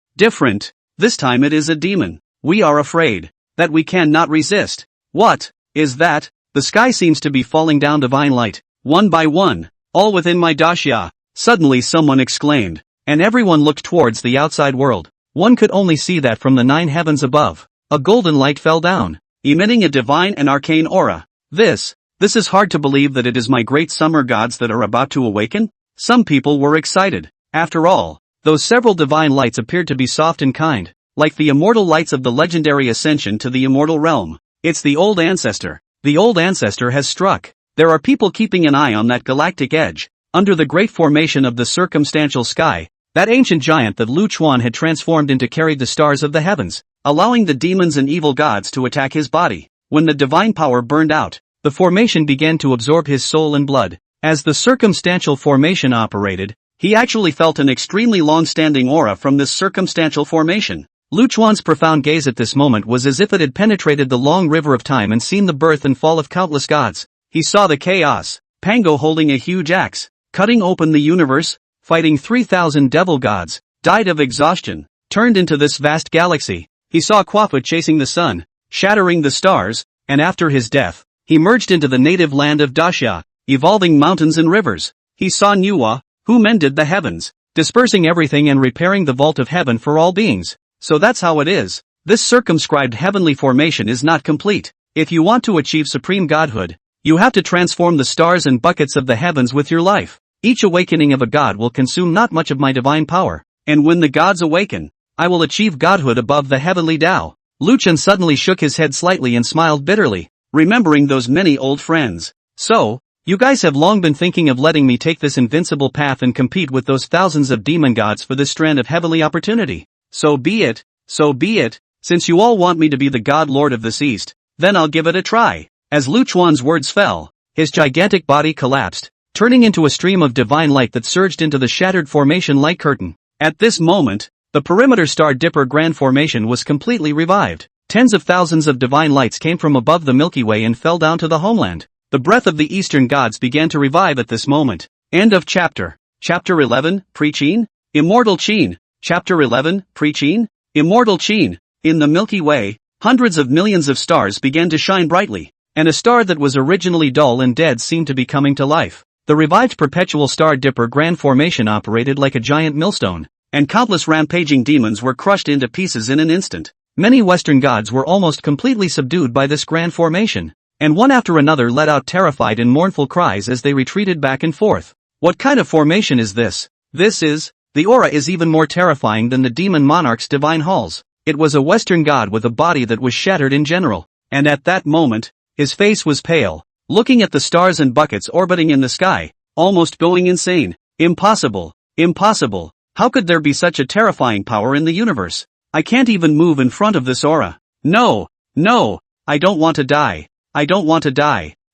[SPEAKER 1] This time it is a demon. We are afraid that we cannot resist. What is that? The sky seems to be falling down divine light, one by one, all within my Dacia. Suddenly someone exclaimed, and everyone looked towards the outside world. One could only see that from the 9 heavens above, a golden light fell down, emitting a divine and arcane aura. This is hard to believe that it is my great summer gods that are about to awaken. Some people were excited. After all, those several divine lights appeared to be soft and kind, like the immortal lights of the legendary ascension to the immortal realm. It's the old ancestor. The old ancestor has struck. There are people keeping an eye on that galactic edge, under the great formation of the circumstantial sky. That ancient giant that Lu Chuan had transformed into carried the stars of the heavens, allowing the demons and evil gods to attack his body. when the divine power burned out, the formation began to absorb his soul and blood. As the circumstantial formation operated, he actually felt an extremely long-standing aura from this circumstantial formation. Luchuan's profound gaze at this moment was as if it had penetrated the long river of time and seen the birth and fall of countless gods. He saw the chaos, Pango holding a huge axe, cutting open the universe, fighting 3,000 devil gods, died of exhaustion, turned into this vast galaxy. He saw Quafa chasing the sun, shattering the stars, and after his death, he merged into the native land of Daxia, evolving mountains and rivers. He saw Nuwa, who mended the heavens, dispersing everything and repairing the vault of heaven for all beings. So that's how it is. This circumscribed heavenly formation is not complete. If you want to achieve supreme godhood, you have to transform the stars and buckets of the heavens with your life. Each awakening of a god will consume not much of my divine power, and when the gods awaken, I will achieve godhood above the heavenly Tao. Lucian suddenly shook his head slightly and smiled bitterly, remembering those many old friends. So, you guys have long been thinking of letting me take this invincible path and compete with those thousands of demon gods for this strand of heavenly opportunity. So be it, since you all want me to be the god lord of this east, then I'll give it a try. As Luchuan's words fell, his gigantic body collapsed, turning into a stream of divine light that surged into the shattered formation light curtain. At this moment, the perimeter Star Dipper Grand Formation was completely revived. Tens of thousands of divine lights came from above the Milky Way and fell down to the homeland. The breath of the eastern gods began to revive at this moment. End of chapter. Chapter 11, Preaching? Immortal Qin. Chapter 11, Preaching? Immortal Qin. In the Milky Way, hundreds of millions of stars began to shine brightly, and a star that was originally dull and dead seemed to be coming to life. The revived perpetual Star Dipper Grand Formation operated like a giant millstone, and countless rampaging demons were crushed into pieces in an instant. Many Western gods were almost completely subdued by this grand formation, and one after another let out terrified and mournful cries as they retreated back and forth. What kind of formation is this? The aura is even more terrifying than the demon monarch's divine halls. It was a Western god with a body that was shattered in general, and at that moment, his face was pale, looking at the stars and buckets orbiting in the sky, almost going insane. Impossible. How could there be such a terrifying power in the universe? I can't even move in front of this aura. No, I don't want to die.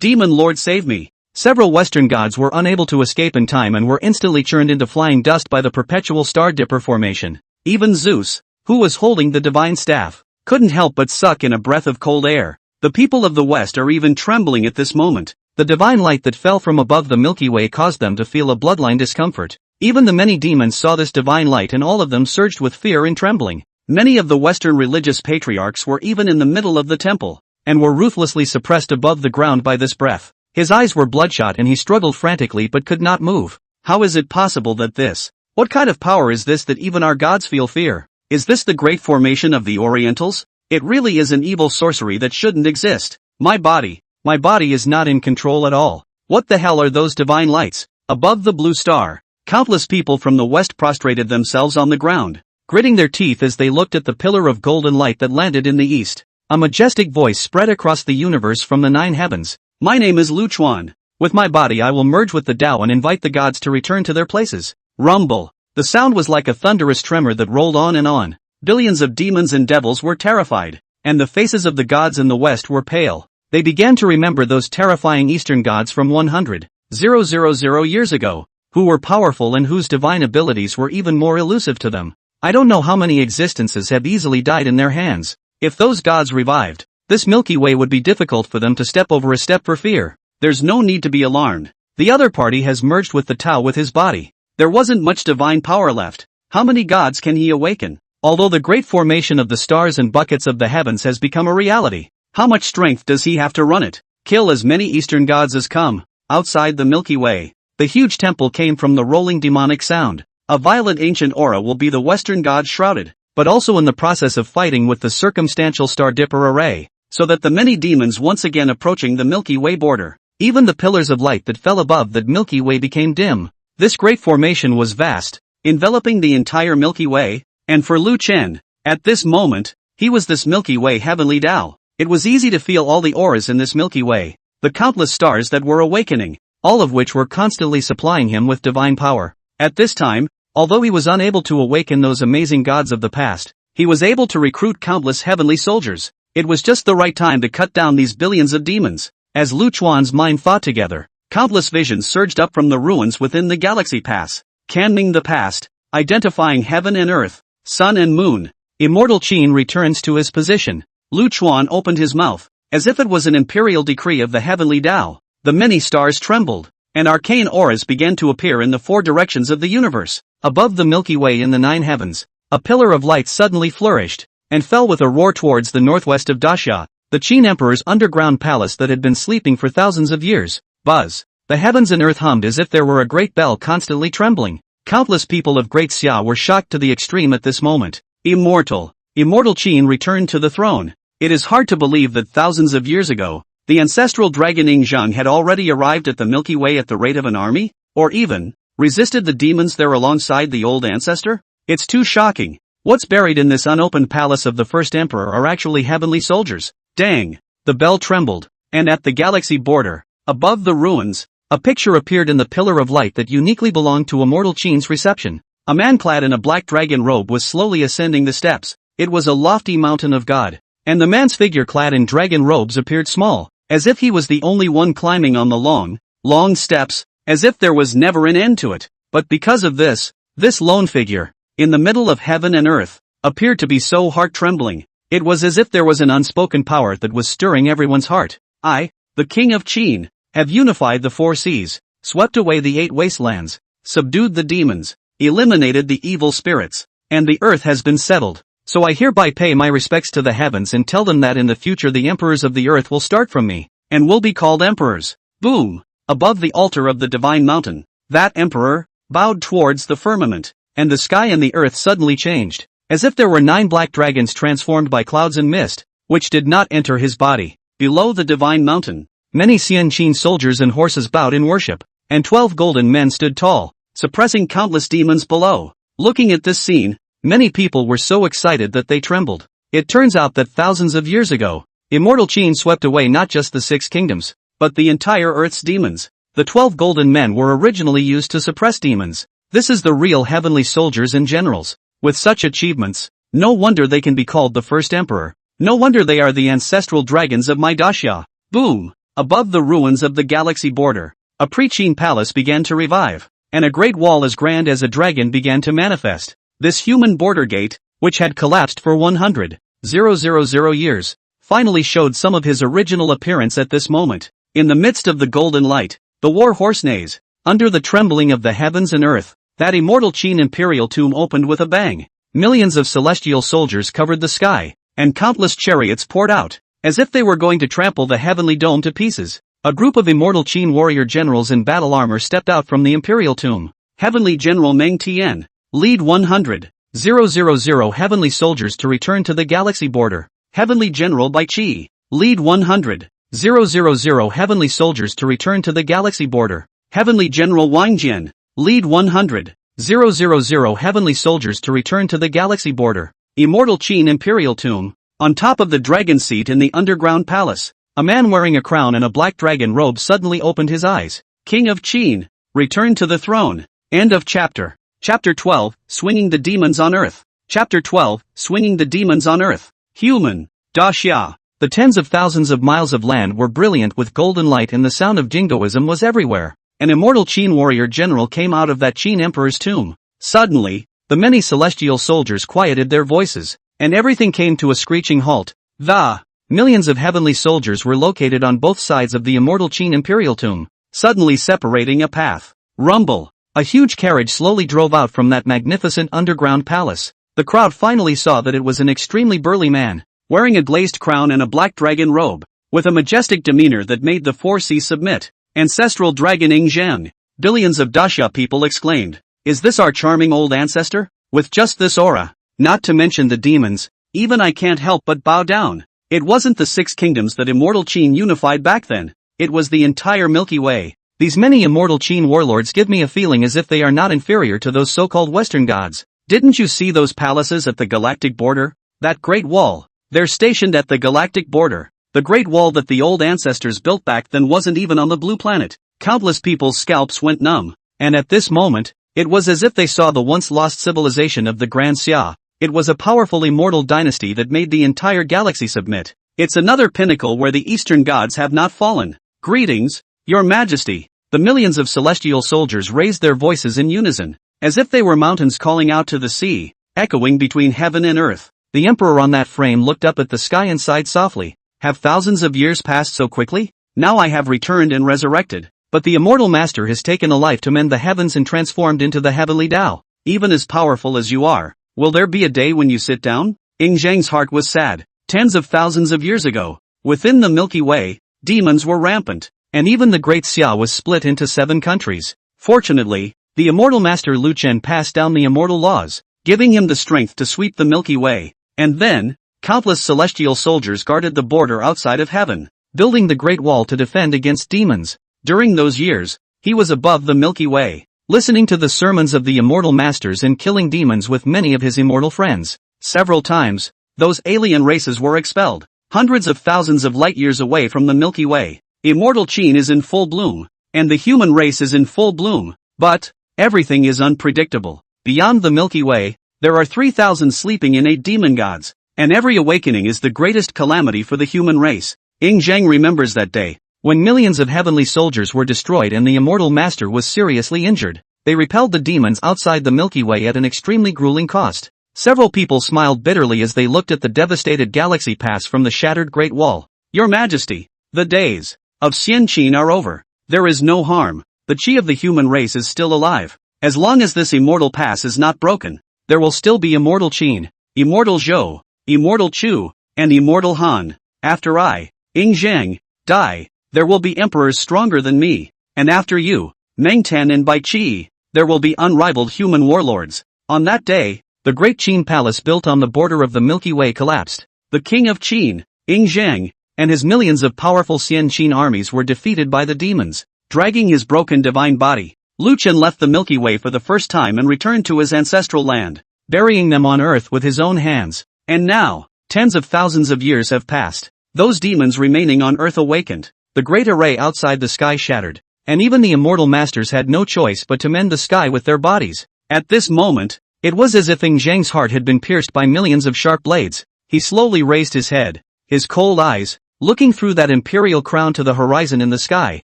[SPEAKER 1] Demon Lord, save me. Several Western gods were unable to escape in time and were instantly churned into flying dust by the perpetual Star Dipper formation. Even Zeus, who was holding the divine staff, couldn't help but suck in a breath of cold air. The people of the West are even trembling at this moment. The divine light that fell from above the Milky Way caused them to feel a bloodline discomfort. Even the many demons saw this divine light and all of them surged with fear and trembling. Many of the Western religious patriarchs were even in the middle of the temple, and were ruthlessly suppressed above the ground by this breath. His eyes were bloodshot and he struggled frantically but could not move. How is it possible that this? What kind of power is this that even our gods feel fear? Is this the great formation of the Orientals? It really is an evil sorcery that shouldn't exist. My body is not in control at all. What the hell are those divine lights? Above the blue star, countless people from the west prostrated themselves on the ground, gritting their teeth as they looked at the pillar of golden light that landed in the east. A majestic voice spread across the universe from the 9 heavens. My name is Luchuan. With my body I will merge with the Tao and invite the gods to return to their places. Rumble. The sound was like a thunderous tremor that rolled on and on. Billions of demons and devils were terrified, and the faces of the gods in the west were pale. They began to remember those terrifying eastern gods from 100,000 years ago, who were powerful and whose divine abilities were even more elusive to them. I don't know how many existences have easily died in their hands. If those gods revived, this Milky Way would be difficult for them to step over a step for fear. There's no need to be alarmed. The other party has merged with the Tao with his body. There wasn't much divine power left. How many gods can he awaken? Although the great formation of the stars and buckets of the heavens has become a reality, how much strength does he have to run it? Kill as many eastern gods as come. Outside the Milky Way, the huge temple came from the rolling demonic sound. A violent ancient aura will be the western gods shrouded, but also in the process of fighting with the circumstantial Star Dipper array, so that the many demons once again approaching the Milky Way border. Even the pillars of light that fell above the Milky Way became dim. This great formation was vast, enveloping the entire Milky Way, and for Lu Chen, at this moment, he was this Milky Way heavenly Tao. It was easy to feel all the auras in this Milky Way, the countless stars that were awakening, all of which were constantly supplying him with divine power. At this time, although he was unable to awaken those amazing gods of the past, he was able to recruit countless heavenly soldiers. It was just the right time to cut down these billions of demons. As Lu Chuan's mind fought together, countless visions surged up from the ruins within the galaxy pass, canning the past, identifying heaven and earth, sun and moon. Immortal Qin returns to his position. Lu Chuan opened his mouth, as if it was an imperial decree of the heavenly Tao. The many stars trembled, and arcane auras began to appear in the four directions of the universe. Above the Milky Way in the nine heavens, a pillar of light suddenly flourished, and fell with a roar towards the northwest of Daxia, the Qin Emperor's underground palace that had been sleeping for thousands of years. Buzz! The heavens and earth hummed as if there were a great bell constantly trembling. Countless people of Great Xia were shocked to the extreme at this moment. Immortal Qin returned to the throne. It is hard to believe that thousands of years ago, the ancestral dragon Yingzheng had already arrived at the Milky Way at the rate of an army, or even resisted the demons there alongside the old ancestor? It's too shocking. What's buried in this unopened palace of the first emperor are actually heavenly soldiers. Dang! The bell trembled, and at the galaxy border, above the ruins, a picture appeared in the pillar of light that uniquely belonged to Immortal Qin's reception. A man clad in a black dragon robe was slowly ascending the steps. It was a lofty mountain of God, and the man's figure clad in dragon robes appeared small, as if he was the only one climbing on the long steps, as if there was never an end to it. But because of this lone figure, in the middle of heaven and earth, appeared to be so heart-trembling. It was as if there was an unspoken power that was stirring everyone's heart. I, the King of Qin, have unified the four seas, swept away the 8 wastelands, subdued the demons, eliminated the evil spirits, and the earth has been settled. So I hereby pay my respects to the heavens and tell them that in the future the emperors of the earth will start from me, and will be called emperors. Boom! Above the altar of the divine mountain, that emperor bowed towards the firmament, and the sky and the earth suddenly changed, as if there were 9 black dragons transformed by clouds and mist, which did not enter his body. Below the divine mountain, many Xian Qin soldiers and horses bowed in worship, and 12 golden men stood tall, suppressing countless demons below. Looking at this scene, many people were so excited that they trembled. It turns out that thousands of years ago, Immortal Qin swept away not just the 6 kingdoms, but the entire Earth's demons. The 12 golden men were originally used to suppress demons. This is the real heavenly soldiers and generals. With such achievements, no wonder they can be called the first emperor. No wonder they are the ancestral dragons of my Daxia. Boom! Above the ruins of the galaxy border, a pre-Qin palace began to revive, and a great wall as grand as a dragon began to manifest. This human border gate, which had collapsed for 100,000 years, finally showed some of his original appearance at this moment. In the midst of the golden light, the war horse neighs. Under the trembling of the heavens and earth, that Immortal Qin imperial tomb opened with a bang. Millions of celestial soldiers covered the sky, and countless chariots poured out, as if they were going to trample the heavenly dome to pieces. A group of Immortal Qin warrior generals in battle armor stepped out from the imperial tomb. Heavenly General Meng Tian, lead 100,000 heavenly soldiers to return to the galaxy border. Heavenly General Bai Qi, lead 100,000 heavenly soldiers to return to the galaxy border. Heavenly General Wang Jian, lead 100,000 heavenly soldiers to return to the galaxy border. Immortal Qin Imperial Tomb. On top of the dragon seat in the underground palace, a man wearing a crown and a black dragon robe suddenly opened his eyes. King of Qin, return to the throne. End of chapter. Chapter 12, Swinging the Demons on Earth. Chapter 12, Swinging the Demons on Earth. Human, Daxia. The tens of thousands of miles of land were brilliant with golden light and the sound of jingoism was everywhere. An immortal Qin warrior general came out of that Qin emperor's tomb. Suddenly, the many celestial soldiers quieted their voices, and everything came to a screeching halt. The millions of heavenly soldiers were located on both sides of the immortal Qin imperial tomb, suddenly separating a path. Rumble! A huge carriage slowly drove out from that magnificent underground palace. The crowd finally saw that it was an extremely burly man, wearing a glazed crown and a black dragon robe, with a majestic demeanor that made the 4C submit. Ancestral Dragon Yingzheng, billions of Daxia people exclaimed. Is this our charming old ancestor? With just this aura, not to mention the demons, even I can't help but bow down. It wasn't the 6 kingdoms that Immortal Qin unified back then. It was the entire Milky Way. These many Immortal Qin warlords give me a feeling as if they are not inferior to those so-called Western gods. Didn't you see those palaces at the galactic border? That Great Wall. They're stationed at the galactic border. The Great Wall that the old ancestors built back then wasn't even on the blue planet. Countless people's scalps went numb. And at this moment, it was as if they saw the once lost civilization of the Grand Xia. It was a powerful immortal dynasty that made the entire galaxy submit. It's another pinnacle where the eastern gods have not fallen. Greetings, your majesty. The millions of celestial soldiers raised their voices in unison, as if they were mountains calling out to the sea, echoing between heaven and earth. The emperor on that frame looked up at the sky and sighed softly. Have thousands of years passed so quickly? Now I have returned and resurrected. But the immortal master has taken a life to mend the heavens and transformed into the heavenly Tao. Even as powerful as you are, will there be a day when you sit down? Ing Zhang's heart was sad. Tens of thousands of years ago, within the Milky Way, demons were rampant, and even the Great Xia was split into 7 countries. Fortunately, the immortal master Lu Chen passed down the immortal laws, giving him the strength to sweep the Milky Way. And then, countless celestial soldiers guarded the border outside of heaven, building the Great Wall to defend against demons. During those years, he was above the Milky Way, listening to the sermons of the immortal masters and killing demons with many of his immortal friends. Several times, those alien races were expelled, hundreds of thousands of light years away from the Milky Way. Immortal Qin is in full bloom, and the human race is in full bloom. But everything is unpredictable. Beyond the Milky Way, there are 3,000 sleeping innate demon gods, and every awakening is the greatest calamity for the human race. Ing Zhang remembers that day, when millions of heavenly soldiers were destroyed and the immortal master was seriously injured. They repelled the demons outside the Milky Way at an extremely grueling cost. Several people smiled bitterly as they looked at the devastated galaxy pass from the shattered Great Wall. Your Majesty, the days of Xian Qin are over. There is no harm. The qi of the human race is still alive. As long as this immortal pass is not broken, there will still be immortal Qin, immortal Zhou, immortal Chu, and immortal Han. After I, Ing Zhang, die, there will be emperors stronger than me. And after you, Meng Tan and Bai Qi, there will be unrivaled human warlords. On that day, the great Qin palace built on the border of the Milky Way collapsed. The king of Qin, Ing Zhang, and his millions of powerful Xian Qin armies were defeated by the demons. Dragging his broken divine body, Lu Chen left the Milky Way for the first time and returned to his ancestral land, burying them on earth with his own hands. And now, tens of thousands of years have passed. Those demons remaining on earth awakened. The great array outside the sky shattered, and even the immortal masters had no choice but to mend the sky with their bodies. At this moment, it was as if Ing Zhang's heart had been pierced by millions of sharp blades. He slowly raised his head, his cold eyes, looking through that imperial crown to the horizon in the sky,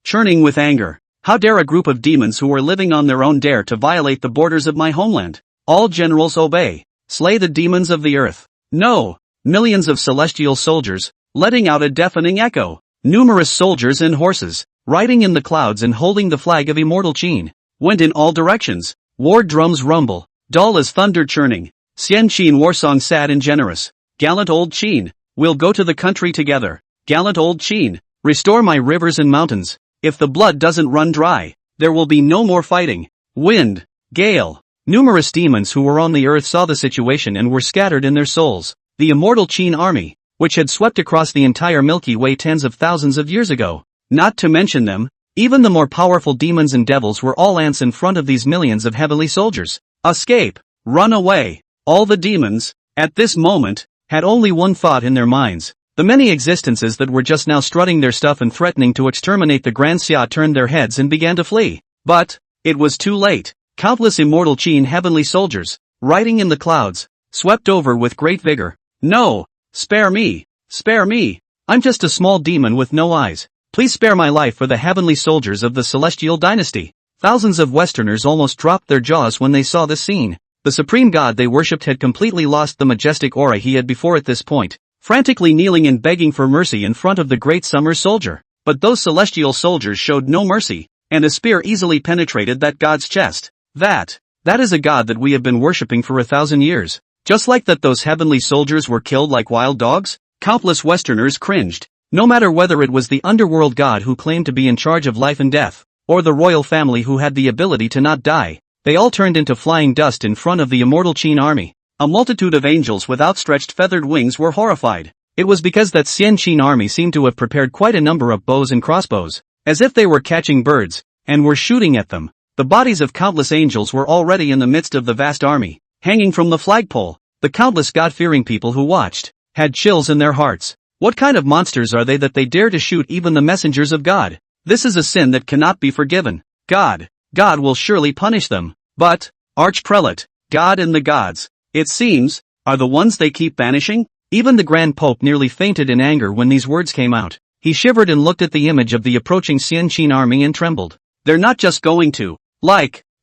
[SPEAKER 1] churning with anger. How dare a group of demons who are living on their own dare to violate the borders of my homeland? All generals obey. Slay the demons of the earth. No! Millions of celestial soldiers, letting out a deafening echo. Numerous soldiers and horses, riding in the clouds and holding the flag of immortal Qin, went in all directions. War drums rumble, dull as thunder churning. Xian Qin war song sad and generous. Gallant old Qin, we'll go to the country together. Gallant old Qin, restore my rivers and mountains. If the blood doesn't run dry, there will be no more fighting. Wind, gale. Numerous demons who were on the earth saw the situation and were scattered in their souls. The immortal Qin army, which had swept across the entire Milky Way tens of thousands of years ago. Not to mention them, even the more powerful demons and devils were all ants in front of these millions of heavenly soldiers. Escape! Run away! All the demons, at this moment, had only one thought in their minds. The many existences that were just now strutting their stuff and threatening to exterminate the Grand Xia turned their heads and began to flee. But it was too late. Countless immortal Qin heavenly soldiers, riding in the clouds, swept over with great vigor. No! Spare me! Spare me! I'm just a small demon with no eyes. Please spare my life for the heavenly soldiers of the celestial dynasty. Thousands of Westerners almost dropped their jaws when they saw this scene. The supreme god they worshipped had completely lost the majestic aura he had before at this point, frantically kneeling and begging for mercy in front of the great summer soldier. But those celestial soldiers showed no mercy, and a spear easily penetrated that god's chest. That is a god that we have been worshipping for 1,000 years. Just like that, those heavenly soldiers were killed like wild dogs? Countless Westerners cringed. No matter whether it was the underworld god who claimed to be in charge of life and death, or the royal family who had the ability to not die, they all turned into flying dust in front of the immortal Qin army. A multitude of angels with outstretched feathered wings were horrified. It was because that Xian Qin army seemed to have prepared quite a number of bows and crossbows, as if they were catching birds, and were shooting at them. The bodies of countless angels were already in the midst of the vast army, hanging from the flagpole. The countless God-fearing people who watched had chills in their hearts. What kind of monsters are they that they dare to shoot even the messengers of God? This is a sin that cannot be forgiven. God will surely punish them. But, Archprelate, God and the gods, it seems, are the ones they keep banishing? Even the Grand Pope nearly fainted in anger when these words came out. He shivered and looked at the image of the approaching Xian Qin army and trembled. They're not just going to,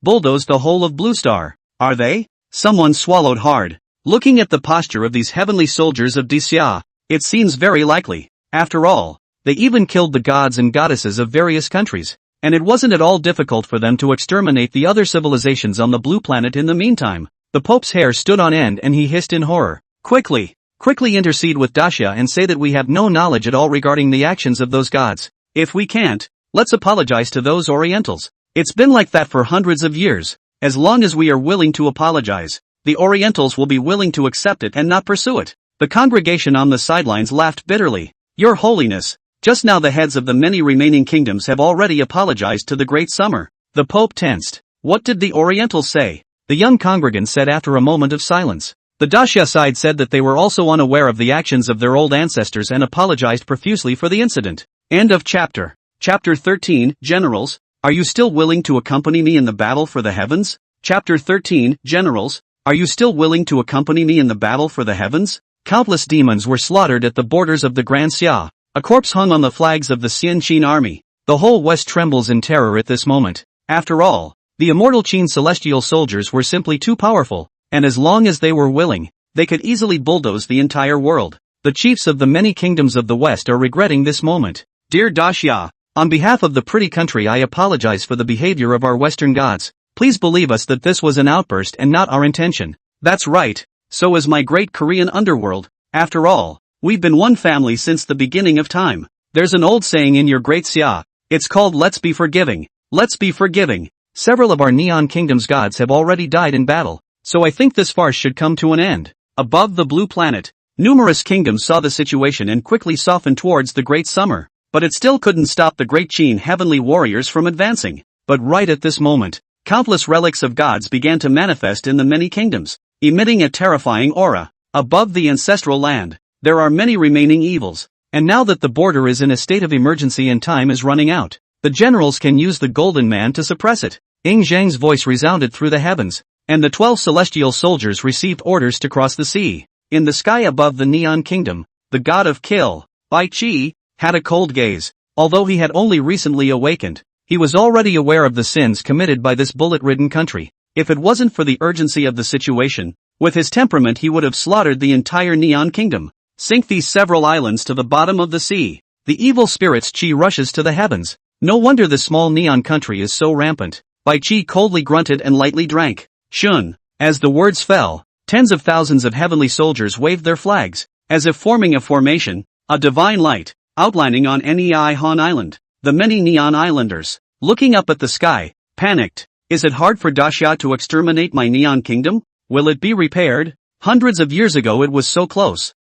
[SPEAKER 1] bulldoze the whole of Blue Star, are they? Someone swallowed hard. Looking at the posture of these heavenly soldiers of Dixia, it seems very likely. After all, they even killed the gods and goddesses of various countries, and it wasn't at all difficult for them to exterminate the other civilizations on the blue planet in the meantime. The Pope's hair stood on end and he hissed in horror. Quickly intercede with Dacia and say that we have no knowledge at all regarding the actions of those gods. If we can't, let's apologize to those Orientals. It's been like that for hundreds of years. As long as we are willing to apologize, the Orientals will be willing to accept it and not pursue it. The congregation on the sidelines laughed bitterly. Your Holiness, just now the heads of the many remaining kingdoms have already apologized to the Great Summer. The Pope tensed. What did the Orientals say? The young congregant said after a moment of silence. The Dacia side said that they were also unaware of the actions of their old ancestors and apologized profusely for the incident. End of chapter. Chapter 13, Generals, are you still willing to accompany me in the battle for the heavens? Chapter 13, Generals, are you still willing to accompany me in the battle for the heavens? Countless demons were slaughtered at the borders of the Grand Xia. A corpse hung on the flags of the Xian Qin army. The whole West trembles in terror at this moment. After all, the immortal Qin celestial soldiers were simply too powerful, and as long as they were willing, they could easily bulldoze the entire world. The chiefs of the many kingdoms of the West are regretting this moment. Dear Dacia, on behalf of the pretty country I apologize for the behavior of our Western gods. Please believe us that this was an outburst and not our intention. That's right, so is my great Korean underworld. After all, we've been one family since the beginning of time. There's an old saying in your great Xia. It's called let's be forgiving. Let's be forgiving. Several of our Neon Kingdom's gods have already died in battle, so I think this farce should come to an end. Above the blue planet, numerous kingdoms saw the situation and quickly softened towards the Great Summer, but it still couldn't stop the Great Qin heavenly warriors from advancing. But right at this moment, countless relics of gods began to manifest in the many kingdoms, emitting a terrifying aura. Above the ancestral land, there are many remaining evils, and now that the border is in a state of emergency and time is running out, the generals can use the Golden Man to suppress it. Ing Zhang's voice resounded through the heavens, and the 12 celestial soldiers received orders to cross the sea. In the sky above the Neon Kingdom, the god of Kill, Bai Qi, had a cold gaze. Although he had only recently awakened, he was already aware of the sins committed by this bullet-ridden country. If it wasn't for the urgency of the situation, with his temperament he would have slaughtered the entire Neon Kingdom. Sink these several islands to the bottom of the sea. The evil spirit's chi rushes to the heavens. No wonder the small Neon country is so rampant. Bai Qi coldly grunted and lightly drank. Shun. As the words fell, tens of thousands of heavenly soldiers waved their flags, as if forming a formation, a divine light, outlining on Nei Han Island. The many Neon Islanders, looking up at the sky, panicked. Is it hard for Dacia to exterminate my Neon Kingdom? Will it be repaired? Hundreds of years ago it was so close,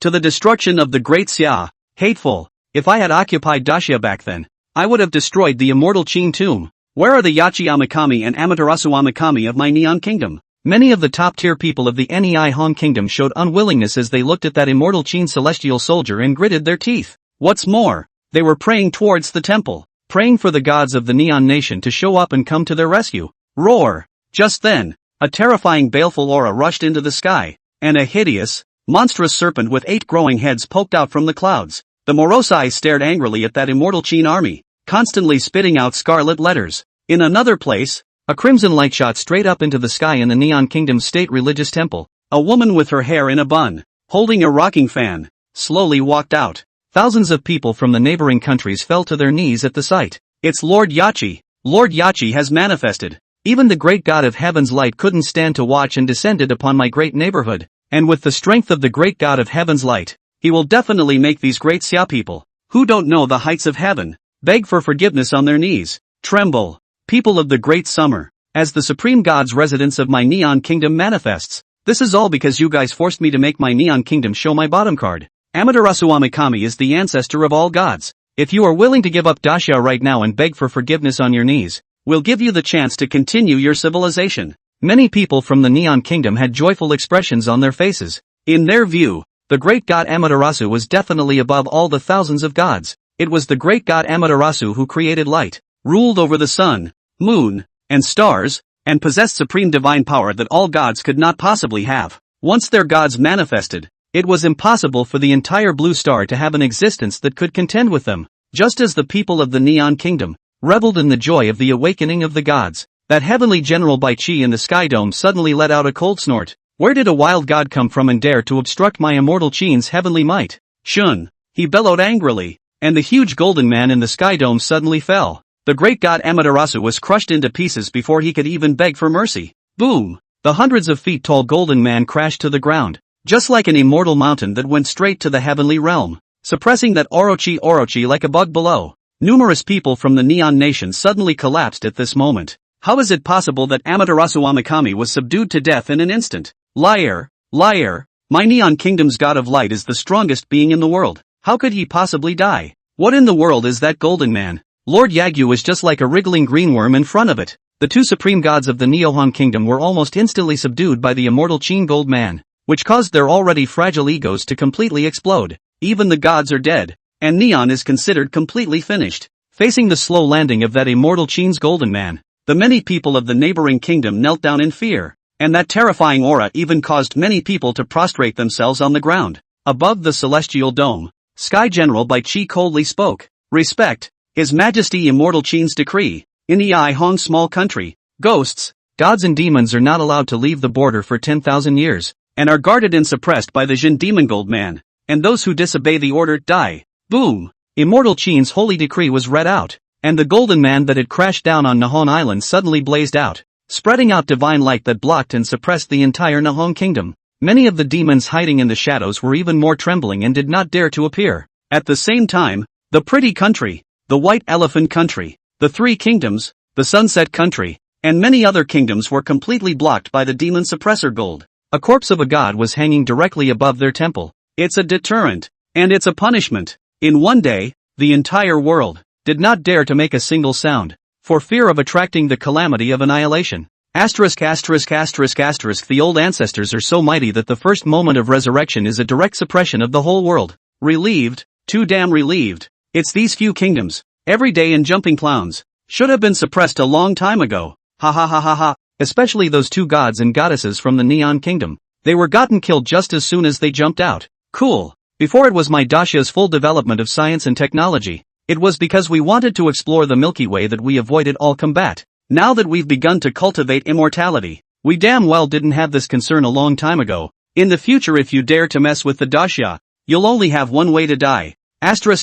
[SPEAKER 1] to the destruction of the Great Xia. Hateful. If I had occupied Dacia back then, I would have destroyed the immortal Qin tomb. Where are the Yachi Amakami and Amaterasu Amakami of my Neon Kingdom? Many of the top-tier people of the Nei Han Kingdom showed unwillingness as they looked at that immortal Qin celestial soldier and gritted their teeth. What's more, they were praying towards the temple, praying for the gods of the Neon Nation to show up and come to their rescue. Roar! Just then, a terrifying baleful aura rushed into the sky, and a hideous, monstrous serpent with 8 growing heads poked out from the clouds. The Morosai stared angrily at that immortal Qin army, constantly spitting out scarlet letters. In another place, a crimson light shot straight up into the sky in the Neon Kingdom's state religious temple. A woman with her hair in a bun, holding a rocking fan, slowly walked out. Thousands of people from the neighboring countries fell to their knees at the sight. It's Lord Yachi. Lord Yachi has manifested. Even the great god of heaven's light couldn't stand to watch and descended upon my great neighborhood. And with the strength of the great god of heaven's light, he will definitely make these great Xia people, who don't know the heights of heaven, beg for forgiveness on their knees. Tremble, people of the great summer, as the supreme god's residence of my Neon Kingdom manifests. This is all because you guys forced me to make my Neon Kingdom show my bottom card. Amaterasu Amakami is the ancestor of all gods. If you are willing to give up Dacia right now and beg for forgiveness on your knees, we'll give you the chance to continue your civilization. Many people from the Neon Kingdom had joyful expressions on their faces. In their view, the great god Amaterasu was definitely above all the thousands of gods. It was the great god Amaterasu who created light, ruled over the sun, moon, and stars, and possessed supreme divine power that all gods could not possibly have. Once their gods manifested, It was impossible for the entire blue star to have an existence that could contend with them. Just as the people of the Neon Kingdom reveled in the joy of the awakening of the gods, that heavenly general Bai Chi in the Sky Dome suddenly let out a cold snort. Where did a wild god come from and dare to obstruct my immortal Qin's heavenly might? Shun! He bellowed angrily, and the huge golden man in the Sky Dome suddenly fell. The great god Amaterasu was crushed into pieces before he could even beg for mercy. Boom! The hundreds of feet tall golden man crashed to the ground, just like an immortal mountain that went straight to the heavenly realm, suppressing that Orochi like a bug below. Numerous people from the Neon Nation suddenly collapsed at this moment. How is it possible that Amaterasu Amakami was subdued to death in an instant? Liar! Liar! My Neon Kingdom's god of light is the strongest being in the world. How could he possibly die? What in the world is that golden man? Lord Yagyu was just like a wriggling green worm in front of it. The two supreme gods of the Neohan Kingdom were almost instantly subdued by the immortal Qin Gold Man, which caused their already fragile egos to completely explode. Even the gods are dead, and Neon is considered completely finished. Facing the slow landing of that immortal Qin's Golden Man, the many people of the neighboring kingdom knelt down in fear, and that terrifying aura even caused many people to prostrate themselves on the ground. Above the celestial dome, Sky General Bai Chi coldly spoke. Respect, His Majesty Immortal Qin's decree. In the I Hong small country, ghosts, gods and demons are not allowed to leave the border for 10,000 years, and are guarded and suppressed by the Jin Demon Gold Man, and those who disobey the order die. Boom! Immortal Qin's holy decree was read out, and the golden man that had crashed down on Nihon Island suddenly blazed out, spreading out divine light that blocked and suppressed the entire Nihon kingdom. Many of the demons hiding in the shadows were even more trembling and did not dare to appear. At the same time, the pretty country, the white elephant country, the three kingdoms, the sunset country, and many other kingdoms were completely blocked by the demon suppressor gold. A corpse of a god was hanging directly above their temple. It's a deterrent, and it's a punishment. In one day, the entire world did not dare to make a single sound, for fear of attracting the calamity of annihilation. The old ancestors are so mighty that the first moment of resurrection is a direct suppression of the whole world. Relieved, too damn relieved. It's these few kingdoms, everyday and jumping clowns, should have been suppressed a long time ago. Ha ha ha ha ha. Especially those two gods and goddesses from the Neon Kingdom. They were gotten killed just as soon as they jumped out. Cool. Before it was my Dashia's full development of science and technology. It was because we wanted to explore the Milky Way that we avoided all combat. Now that we've begun to cultivate immortality, we damn well didn't have this concern a long time ago. In the future, if you dare to mess with the Dashia, you'll only have one way to die. Now that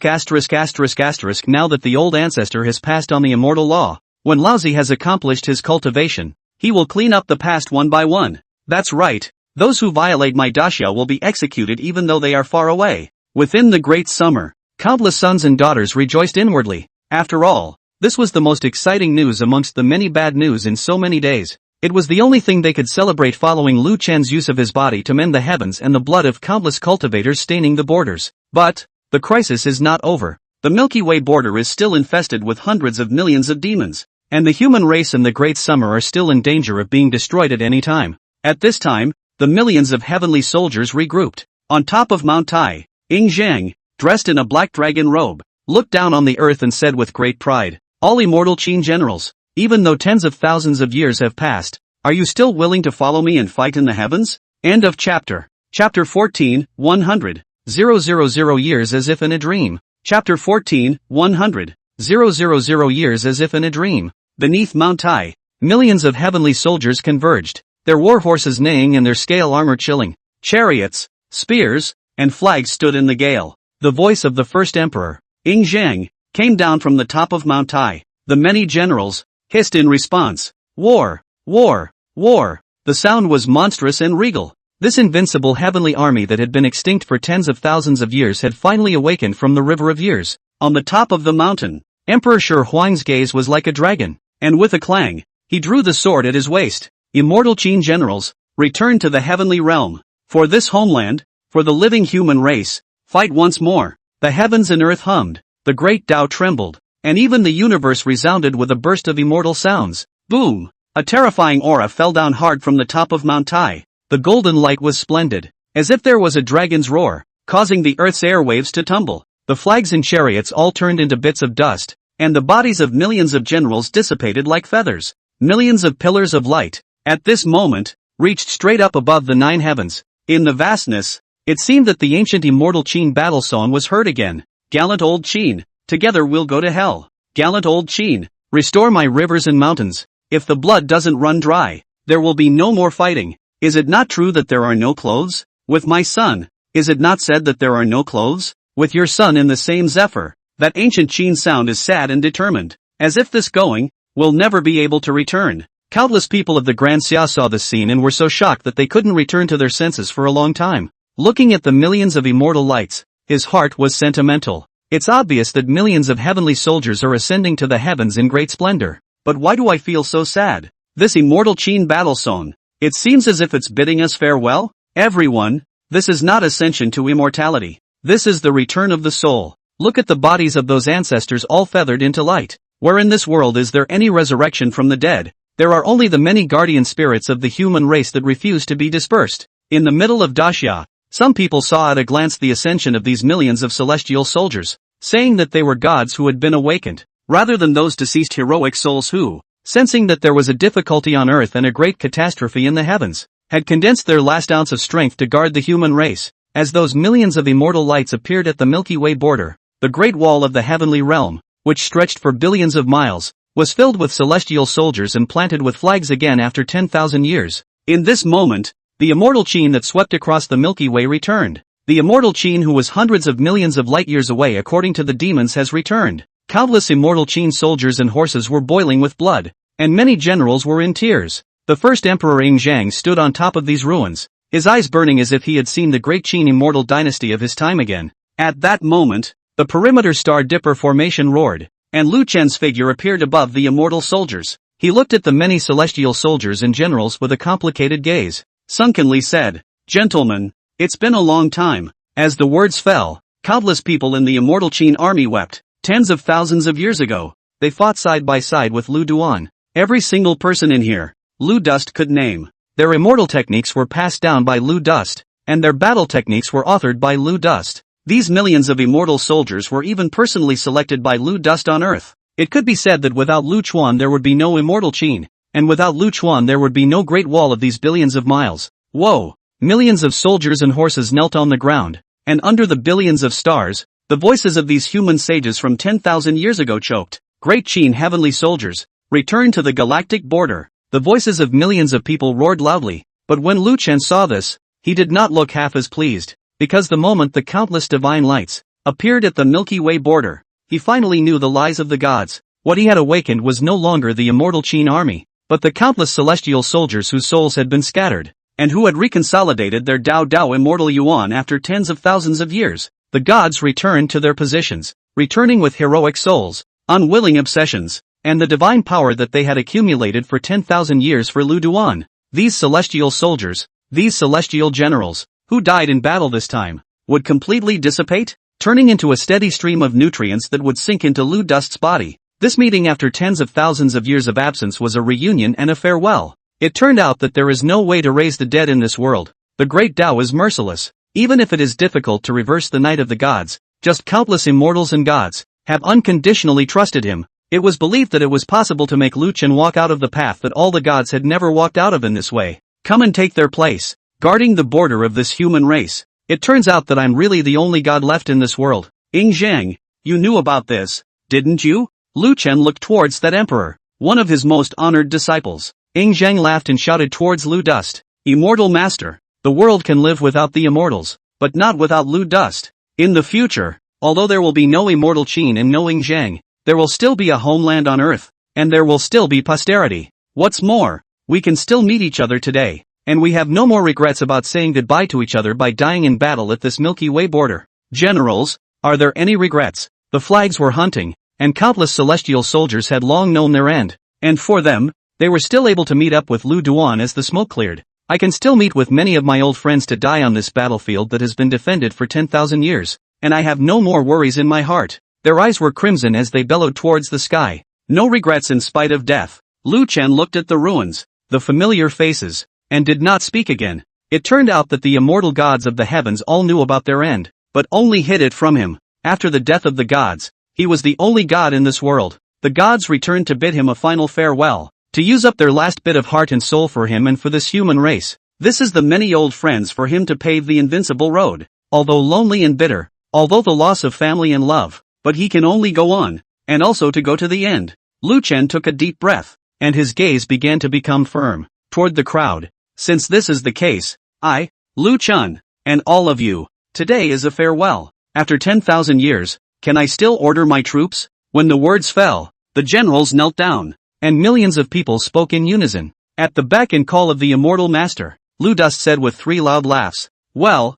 [SPEAKER 1] the old ancestor has passed on the immortal law, when Laozi has accomplished his cultivation, he will clean up the past one by one. That's right, those who violate my Dashia will be executed even though they are far away. Within the great summer, countless sons and daughters rejoiced inwardly. After all, this was the most exciting news amongst the many bad news in so many days. It was the only thing they could celebrate following Lu Chen's use of his body to mend the heavens and the blood of countless cultivators staining the borders. But the crisis is not over. The Milky Way border is still infested with hundreds of millions of demons, and the human race and the Great Summer are still in danger of being destroyed at any time. At this time, the millions of heavenly soldiers regrouped. On top of Mount Tai, Ying Zhang, dressed in a black dragon robe, looked down on the earth and said with great pride, "All immortal Qin generals, even though tens of thousands of years have passed, are you still willing to follow me and fight in the heavens?" End of chapter. Chapter 14, 100. 000 years as if in a dream. Chapter 14, 100. 000 years as if in a dream. Beneath Mount Tai, millions of heavenly soldiers converged, their war horses neighing and their scale armor chilling. Chariots, spears, and flags stood in the gale. The voice of the first emperor, Ying Zhang, came down from the top of Mount Tai. The many generals hissed in response. War! War! War! The sound was monstrous and regal. This invincible heavenly army that had been extinct for tens of thousands of years had finally awakened from the river of years. On the top of the mountain, Emperor Shi Huang's gaze was like a dragon, and with a clang, he drew the sword at his waist. Immortal Qin generals, return to the heavenly realm. For this homeland, for the living human race, fight once more. The heavens and earth hummed, the great Tao trembled, and even the universe resounded with a burst of immortal sounds. Boom! A terrifying aura fell down hard from the top of Mount Tai. The golden light was splendid, as if there was a dragon's roar, causing the earth's airwaves to tumble. The flags and chariots all turned into bits of dust, and the bodies of millions of generals dissipated like feathers. Millions of pillars of light, at this moment, reached straight up above the nine heavens. In the vastness, It seemed that the ancient immortal Qin battle song was heard again. Gallant old Qin, together we'll go to hell. Gallant old Qin, restore my rivers and mountains. If the blood doesn't run dry, there will be no more fighting. Is it not true that there are no clothes? With my son, is it not said that there are no clothes? With your son in the same zephyr. That ancient Qin sound is sad and determined, as if this going will never be able to return. Countless people of the Grand Xia saw this scene and were so shocked that they couldn't return to their senses for a long time. Looking at the millions of immortal lights, his heart was sentimental. It's obvious that millions of heavenly soldiers are ascending to the heavens in great splendor. But why do I feel so sad? This immortal Qin battle song, it seems as if it's bidding us farewell. Everyone, this is not ascension to immortality. This is the return of the soul. Look at the bodies of those ancestors all feathered into light. Where in this world is there any resurrection from the dead? There are only the many guardian spirits of the human race that refuse to be dispersed. In the middle of Daxia, some people saw at a glance the ascension of these millions of celestial soldiers, saying that they were gods who had been awakened, rather than those deceased heroic souls who, sensing that there was a difficulty on earth and a great catastrophe in the heavens, had condensed their last ounce of strength to guard the human race. As those millions of immortal lights appeared at the Milky Way border, the great wall of the heavenly realm, which stretched for billions of miles, was filled with celestial soldiers and planted with flags again after 10,000 years. In this moment, the immortal Qin that swept across the Milky Way returned. The immortal Qin who was hundreds of millions of light years away according to the demons has returned. Countless immortal Qin soldiers and horses were boiling with blood, and many generals were in tears. The first emperor Ing Zhang stood on top of these ruins, his eyes burning as if he had seen the great Qin immortal dynasty of his time again. At that moment, the perimeter Star Dipper formation roared, and Lu Chen's figure appeared above the immortal soldiers. He looked at the many celestial soldiers and generals with a complicated gaze. Sunkenly said, "Gentlemen, it's been a long time." As the words fell, countless people in the immortal Qin army wept. Tens of thousands of years ago, they fought side by side with Lu Duan. Every single person in here, Lu Dust could name. Their immortal techniques were passed down by Lu Dust, and their battle techniques were authored by Lu Dust. These millions of immortal soldiers were even personally selected by Lu Dust on Earth. It could be said that without Lu Chuan there would be no immortal Qin, and without Lu Chuan there would be no great wall of these billions of miles. Whoa! Millions of soldiers and horses knelt on the ground, and under the billions of stars, the voices of these human sages from 10,000 years ago choked. Great Qin heavenly soldiers, return to the galactic border. The voices of millions of people roared loudly, but when Lu Chen saw this, he did not look half as pleased. Because the moment the countless divine lights appeared at the Milky Way border, he finally knew the lies of the gods. What he had awakened was no longer the immortal Qin army, but the countless celestial soldiers whose souls had been scattered, and who had reconsolidated their Dao immortal Yuan after tens of thousands of years. The gods returned to their positions, returning with heroic souls, unwilling obsessions, and the divine power that they had accumulated for 10,000 years for Lu Duan. These celestial soldiers, these celestial generals, who died in battle this time, would completely dissipate, turning into a steady stream of nutrients that would sink into Lu Dust's body. This meeting after tens of thousands of years of absence was a reunion and a farewell. It turned out that there is no way to raise the dead in this world. The great Tao is merciless. Even if it is difficult to reverse the night of the gods, just countless immortals and gods have unconditionally trusted him. It was believed that it was possible to make Lu Chen walk out of the path that all the gods had never walked out of in this way. Come and take their place, guarding the border of this human race. It turns out that I'm really the only god left in this world. Ing Zhang, you knew about this, didn't you? Lu Chen looked towards that emperor, one of his most honored disciples. Ing Zhang laughed and shouted towards Lu Dust, "Immortal master, the world can live without the immortals, but not without Lu Dust. In the future, although there will be no immortal Qin and no Ing Zhang, there will still be a homeland on Earth, and there will still be posterity. What's more, we can still meet each other today. And we have no more regrets about saying goodbye to each other by dying in battle at this Milky Way border. Generals, are there any regrets?" The flags were hunting, and countless celestial soldiers had long known their end. And for them, they were still able to meet up with Lu Duan as the smoke cleared. I can still meet with many of my old friends to die on this battlefield that has been defended for 10,000 years, and I have no more worries in my heart. Their eyes were crimson as they bellowed towards the sky. No regrets in spite of death. Lu Chen looked at the ruins, the familiar faces, and did not speak again. It turned out that the immortal gods of the heavens all knew about their end, but only hid it from him. After the death of the gods, he was the only god in this world. The gods returned to bid him a final farewell, to use up their last bit of heart and soul for him and for this human race. This is the many old friends for him to pave the invincible road. Although lonely and bitter, although the loss of family and love, but he can only go on, and also to go to the end. Lu Chen took a deep breath, and his gaze began to become firm, toward the crowd. Since this is the case, I, Lu Chen, and all of you, today is a farewell. After 10,000 years, can I still order my troops? When the words fell, the generals knelt down, and millions of people spoke in unison. At the beck and call of the immortal master, Lu Dust said with 3 loud laughs, well,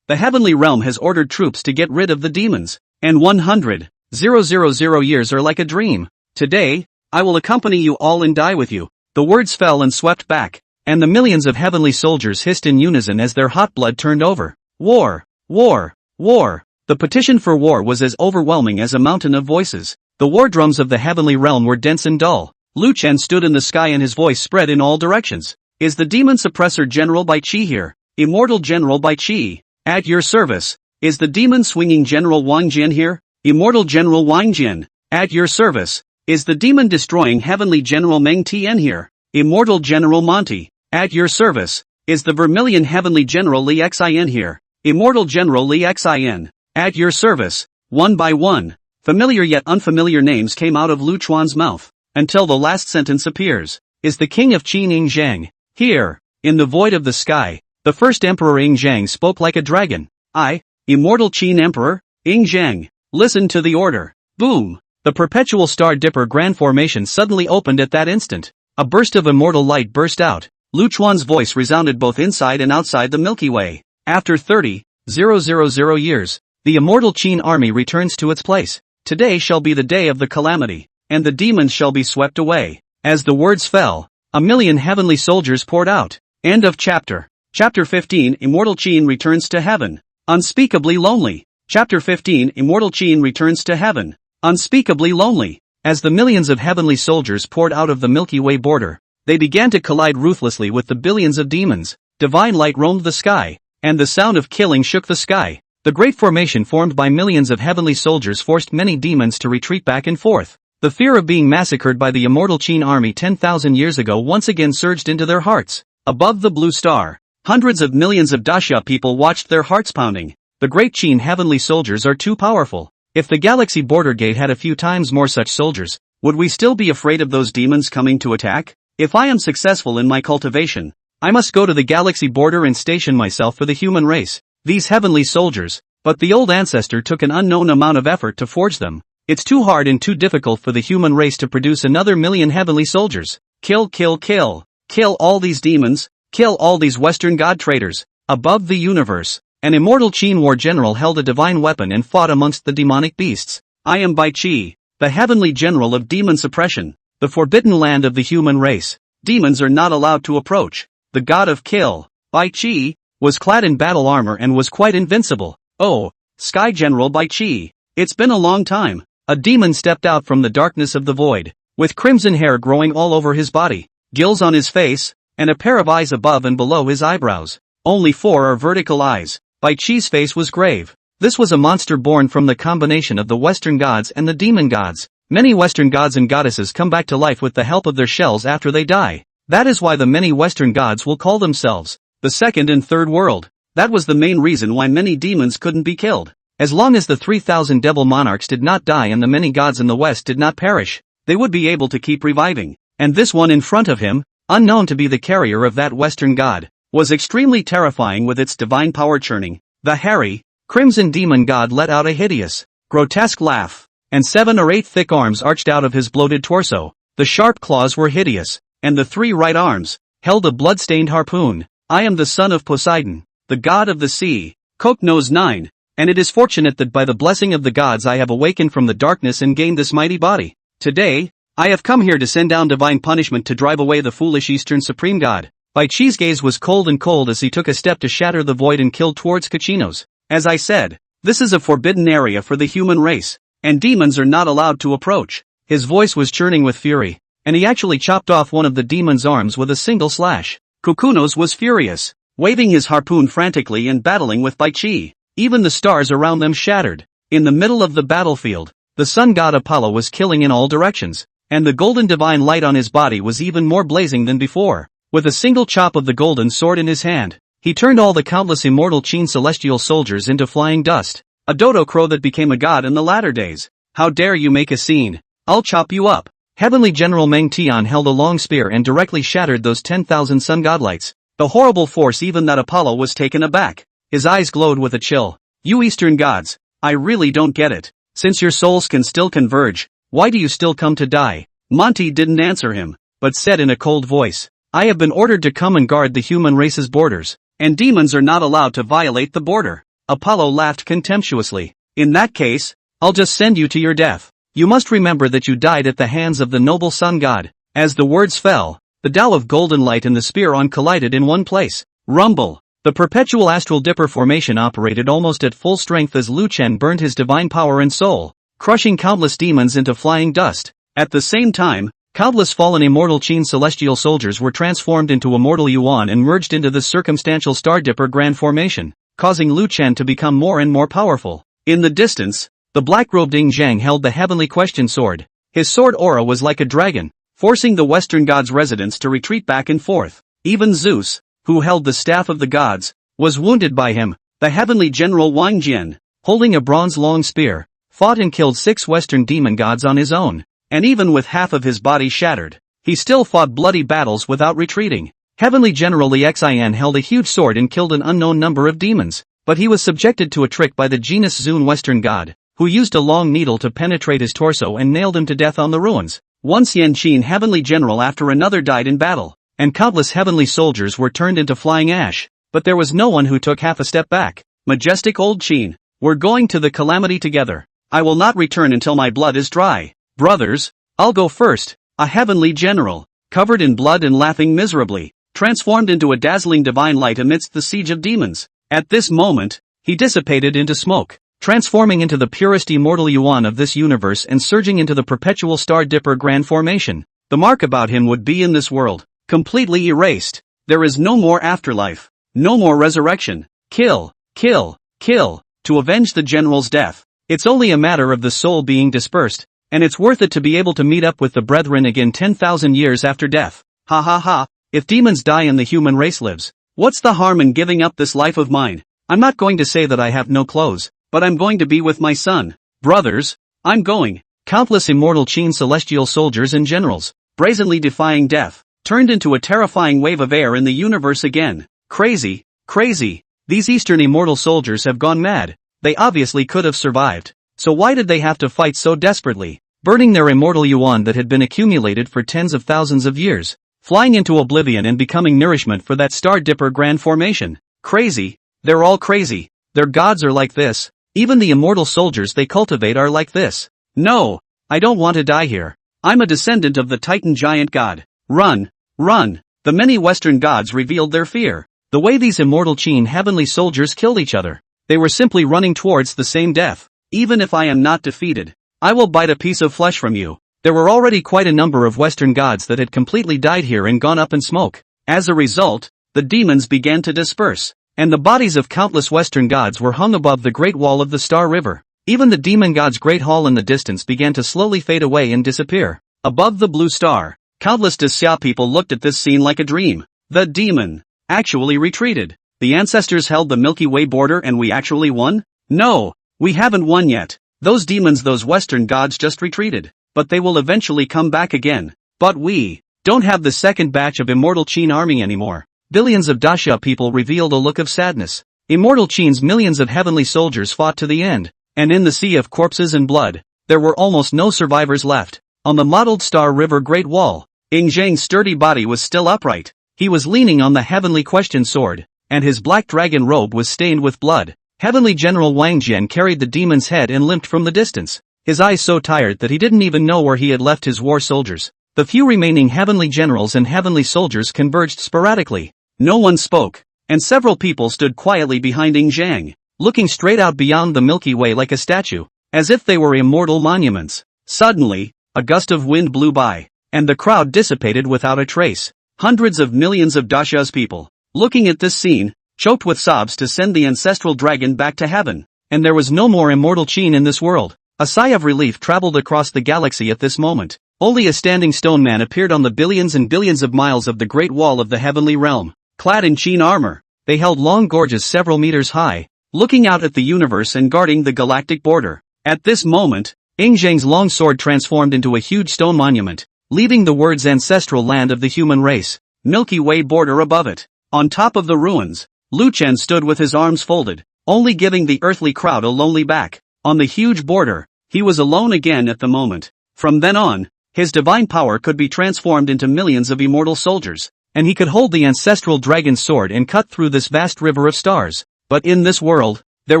[SPEAKER 1] the heavenly realm has ordered troops to get rid of the demons, and 100,000 years are like a dream. Today, I will accompany you all and die with you. The words fell and swept back, and the millions of heavenly soldiers hissed in unison as their hot blood turned over. War! War! War! The petition for war was as overwhelming as a mountain of voices. The war drums of the heavenly realm were dense and dull. Lu Chen stood in the sky and his voice spread in all directions. Is the demon suppressor General Bai Qi here? Immortal General Bai Qi, at your service. Is the demon swinging General Wang Jian here? Immortal General Wang Jian, at your service. Is the demon destroying Heavenly General Meng Tian here? Immortal General Monty, at your service. Is the Vermilion Heavenly General Li Xin here? Immortal General Li Xin, at your service. One by one, familiar yet unfamiliar names came out of Lu Chuan's mouth, until the last sentence appears. Is the King of Qin Ing Zhang here? In the void of the sky, the first Emperor Ing Zhang spoke like a dragon. I, Immortal Qin Emperor, Ing Zhang, listen to the order. Boom! The perpetual Star Dipper Grand Formation suddenly opened at that instant. A burst of immortal light burst out. Lu Chuan's voice resounded both inside and outside the Milky Way. After 30,000 years, the immortal Qin army returns to its place. Today shall be the day of the calamity, and the demons shall be swept away. As the words fell, 1,000,000 heavenly soldiers poured out. End of chapter. Chapter 15 Immortal Qin returns to heaven. Unspeakably lonely. Chapter 15 Immortal Qin returns to heaven. Unspeakably lonely. As the millions of heavenly soldiers poured out of the Milky Way border, they began to collide ruthlessly with the billions of demons. Divine light roamed the sky, and the sound of killing shook the sky. The great formation formed by millions of heavenly soldiers forced many demons to retreat back and forth. The fear of being massacred by the immortal Qin army 10,000 years ago once again surged into their hearts. Above the blue star, hundreds of millions of Daxia people watched, their hearts pounding. The great Qin heavenly soldiers are too powerful. If the galaxy border gate had a few times more such soldiers, would we still be afraid of those demons coming to attack? If I am successful in my cultivation, I must go to the galaxy border and station myself for the human race. These heavenly soldiers, but the old ancestor took an unknown amount of effort to forge them. It's too hard and too difficult for the human race to produce another 1,000,000 heavenly soldiers. Kill, kill, kill. Kill all these demons. Kill all these Western god traitors. Above the universe, an immortal Qin war general held a divine weapon and fought amongst the demonic beasts. I am Bai Qi, the heavenly general of demon suppression, the forbidden land of the human race. Demons are not allowed to approach. The god of kill, Bai Qi, was clad in battle armor and was quite invincible. Oh, Sky General Bai Qi, it's been a long time. A demon stepped out from the darkness of the void, with crimson hair growing all over his body, gills on his face, and a pair of eyes above and below his eyebrows. Only 4 are vertical eyes. Bai Qi's face was grave. This was a monster born from the combination of the Western gods and the demon gods. Many Western gods and goddesses come back to life with the help of their shells after they die. That is why the many Western gods will call themselves the second and third world. That was the main reason why many demons couldn't be killed. As long as the 3,000 devil monarchs did not die and the many gods in the West did not perish, they would be able to keep reviving. And this one in front of him, unknown to be the carrier of that Western god, was extremely terrifying with its divine power churning. The hairy, crimson demon god let out a hideous, grotesque laugh, and 7 or 8 thick arms arched out of his bloated torso. The sharp claws were hideous, and the 3 right arms held a blood-stained harpoon. I am the son of Poseidon, the god of the sea. Coke knows 9. And it is fortunate that by the blessing of the gods I have awakened from the darkness and gained this mighty body. Today, I have come here to send down divine punishment to drive away the foolish Eastern Supreme God. Bai Qi's gaze was cold as he took a step to shatter the void and kill towards Cachinos. As I said, this is a forbidden area for the human race, and demons are not allowed to approach. His voice was churning with fury, and he actually chopped off one of the demon's arms with a single slash. Kukunos was furious, waving his harpoon frantically and battling with Bai Qi. Even the stars around them shattered. In the middle of the battlefield, the sun god Apollo was killing in all directions, and the golden divine light on his body was even more blazing than before. With a single chop of the golden sword in his hand, he turned all the countless immortal Qin celestial soldiers into flying dust. A dodo crow that became a god in the latter days. How dare you make a scene? I'll chop you up. Heavenly General Meng Tian held a long spear and directly shattered those 10,000 sun godlights. The horrible force, even that Apollo was taken aback. His eyes glowed with a chill. You Eastern gods, I really don't get it. Since your souls can still converge, why do you still come to die? Monty didn't answer him, but said in a cold voice, I have been ordered to come and guard the human race's borders, and demons are not allowed to violate the border. Apollo laughed contemptuously. In that case, I'll just send you to your death. You must remember that you died at the hands of the noble sun god. As the words fell, the Tao of golden light and the spear on collided in one place. Rumble. The perpetual astral dipper formation operated almost at full strength as Lu Chen burned his divine power and soul, crushing countless demons into flying dust. At the same time, countless fallen immortal Qin celestial soldiers were transformed into immortal Yuan and merged into the circumstantial star dipper grand formation, causing Lu Chen to become more and more powerful. In the distance, the black-robed Ying Zhang held the heavenly question sword. His sword aura was like a dragon, forcing the Western gods' residents to retreat back and forth. Even Zeus, who held the staff of the gods, was wounded by him. The heavenly general Wang Jian, holding a bronze-long spear, fought and killed 6 Western demon gods on his own. And even with half of his body shattered, he still fought bloody battles without retreating. Heavenly General Li Xian held a huge sword and killed an unknown number of demons, but he was subjected to a trick by the genus Zun Western god, who used a long needle to penetrate his torso and nailed him to death on the ruins. One Xian Qin heavenly general after another died in battle, and countless heavenly soldiers were turned into flying ash, but there was no one who took half a step back. Majestic old Qin, we're going to the calamity together. I will not return until my blood is dry. Brothers, I'll go first. A heavenly general, covered in blood and laughing miserably, transformed into a dazzling divine light amidst the siege of demons. At this moment, he dissipated into smoke, transforming into the purest immortal Yuan of this universe and surging into the perpetual star dipper grand formation. The mark about him would be in this world, completely erased. There is no more afterlife, no more resurrection. Kill, kill, kill, to avenge the general's death. It's only a matter of the soul being dispersed, and it's worth it to be able to meet up with the brethren again 10,000 years after death. Ha ha ha, if demons die and the human race lives, what's the harm in giving up this life of mine? I'm not going to say that I have no clothes, but I'm going to be with my son. Brothers, I'm going. Countless immortal Qin celestial soldiers and generals, brazenly defying death, turned into a terrifying wave of air in the universe again. Crazy, crazy. These Eastern immortal soldiers have gone mad. They obviously could have survived. So why did they have to fight so desperately, burning their immortal Yuan that had been accumulated for tens of thousands of years, flying into oblivion and becoming nourishment for that star dipper grand formation? Crazy. They're all crazy. Their gods are like this. Even the immortal soldiers they cultivate are like this. No, I don't want to die here. I'm a descendant of the Titan giant god. Run, run. The many Western gods revealed their fear. The way these immortal Qin heavenly soldiers killed each other. They were simply running towards the same death. Even if I am not defeated, I will bite a piece of flesh from you. There were already quite a number of Western gods that had completely died here and gone up in smoke. As a result, the demons began to disperse, and the bodies of countless Western gods were hung above the great wall of the Star River. Even the demon god's great hall in the distance began to slowly fade away and disappear. Above the blue star, countless Xia people looked at this scene like a dream. The demon actually retreated. The ancestors held the Milky Way border and we actually won? No, we haven't won yet. Those demons, those Western gods just retreated. But they will eventually come back again. But we don't have the second batch of immortal Qin army anymore. Billions of Daxia people revealed a look of sadness. Immortal Qin's millions of heavenly soldiers fought to the end, and in the sea of corpses and blood, there were almost no survivors left. On the mottled Star River Great Wall, Ying Zhang's sturdy body was still upright. He was leaning on the heavenly question sword, and his black dragon robe was stained with blood. Heavenly General Wang Jian carried the demon's head and limped from the distance, his eyes so tired that he didn't even know where he had left his war soldiers. The few remaining heavenly generals and heavenly soldiers converged sporadically. No one spoke, and several people stood quietly behind Ying Zhang, looking straight out beyond the Milky Way like a statue, as if they were immortal monuments. Suddenly, a gust of wind blew by, and the crowd dissipated without a trace. Hundreds of millions of Daxia's people, looking at this scene, choked with sobs to send the ancestral dragon back to heaven, and there was no more immortal Qin in this world. A sigh of relief traveled across the galaxy at this moment. only a standing stone man appeared on the billions and billions of miles of the Great Wall of the heavenly realm. Clad in chain armor, they held long gorges several meters high, looking out at the universe and guarding the galactic border. At this moment, Ing Zhang's long sword transformed into a huge stone monument, leaving the words ancestral land of the human race, Milky Way border above it. On top of the ruins, Lu Chen stood with his arms folded, only giving the earthly crowd a lonely back. On the huge border, he was alone again at the moment. From then on, his divine power could be transformed into millions of immortal soldiers, and he could hold the ancestral dragon sword and cut through this vast river of stars. But in this world, there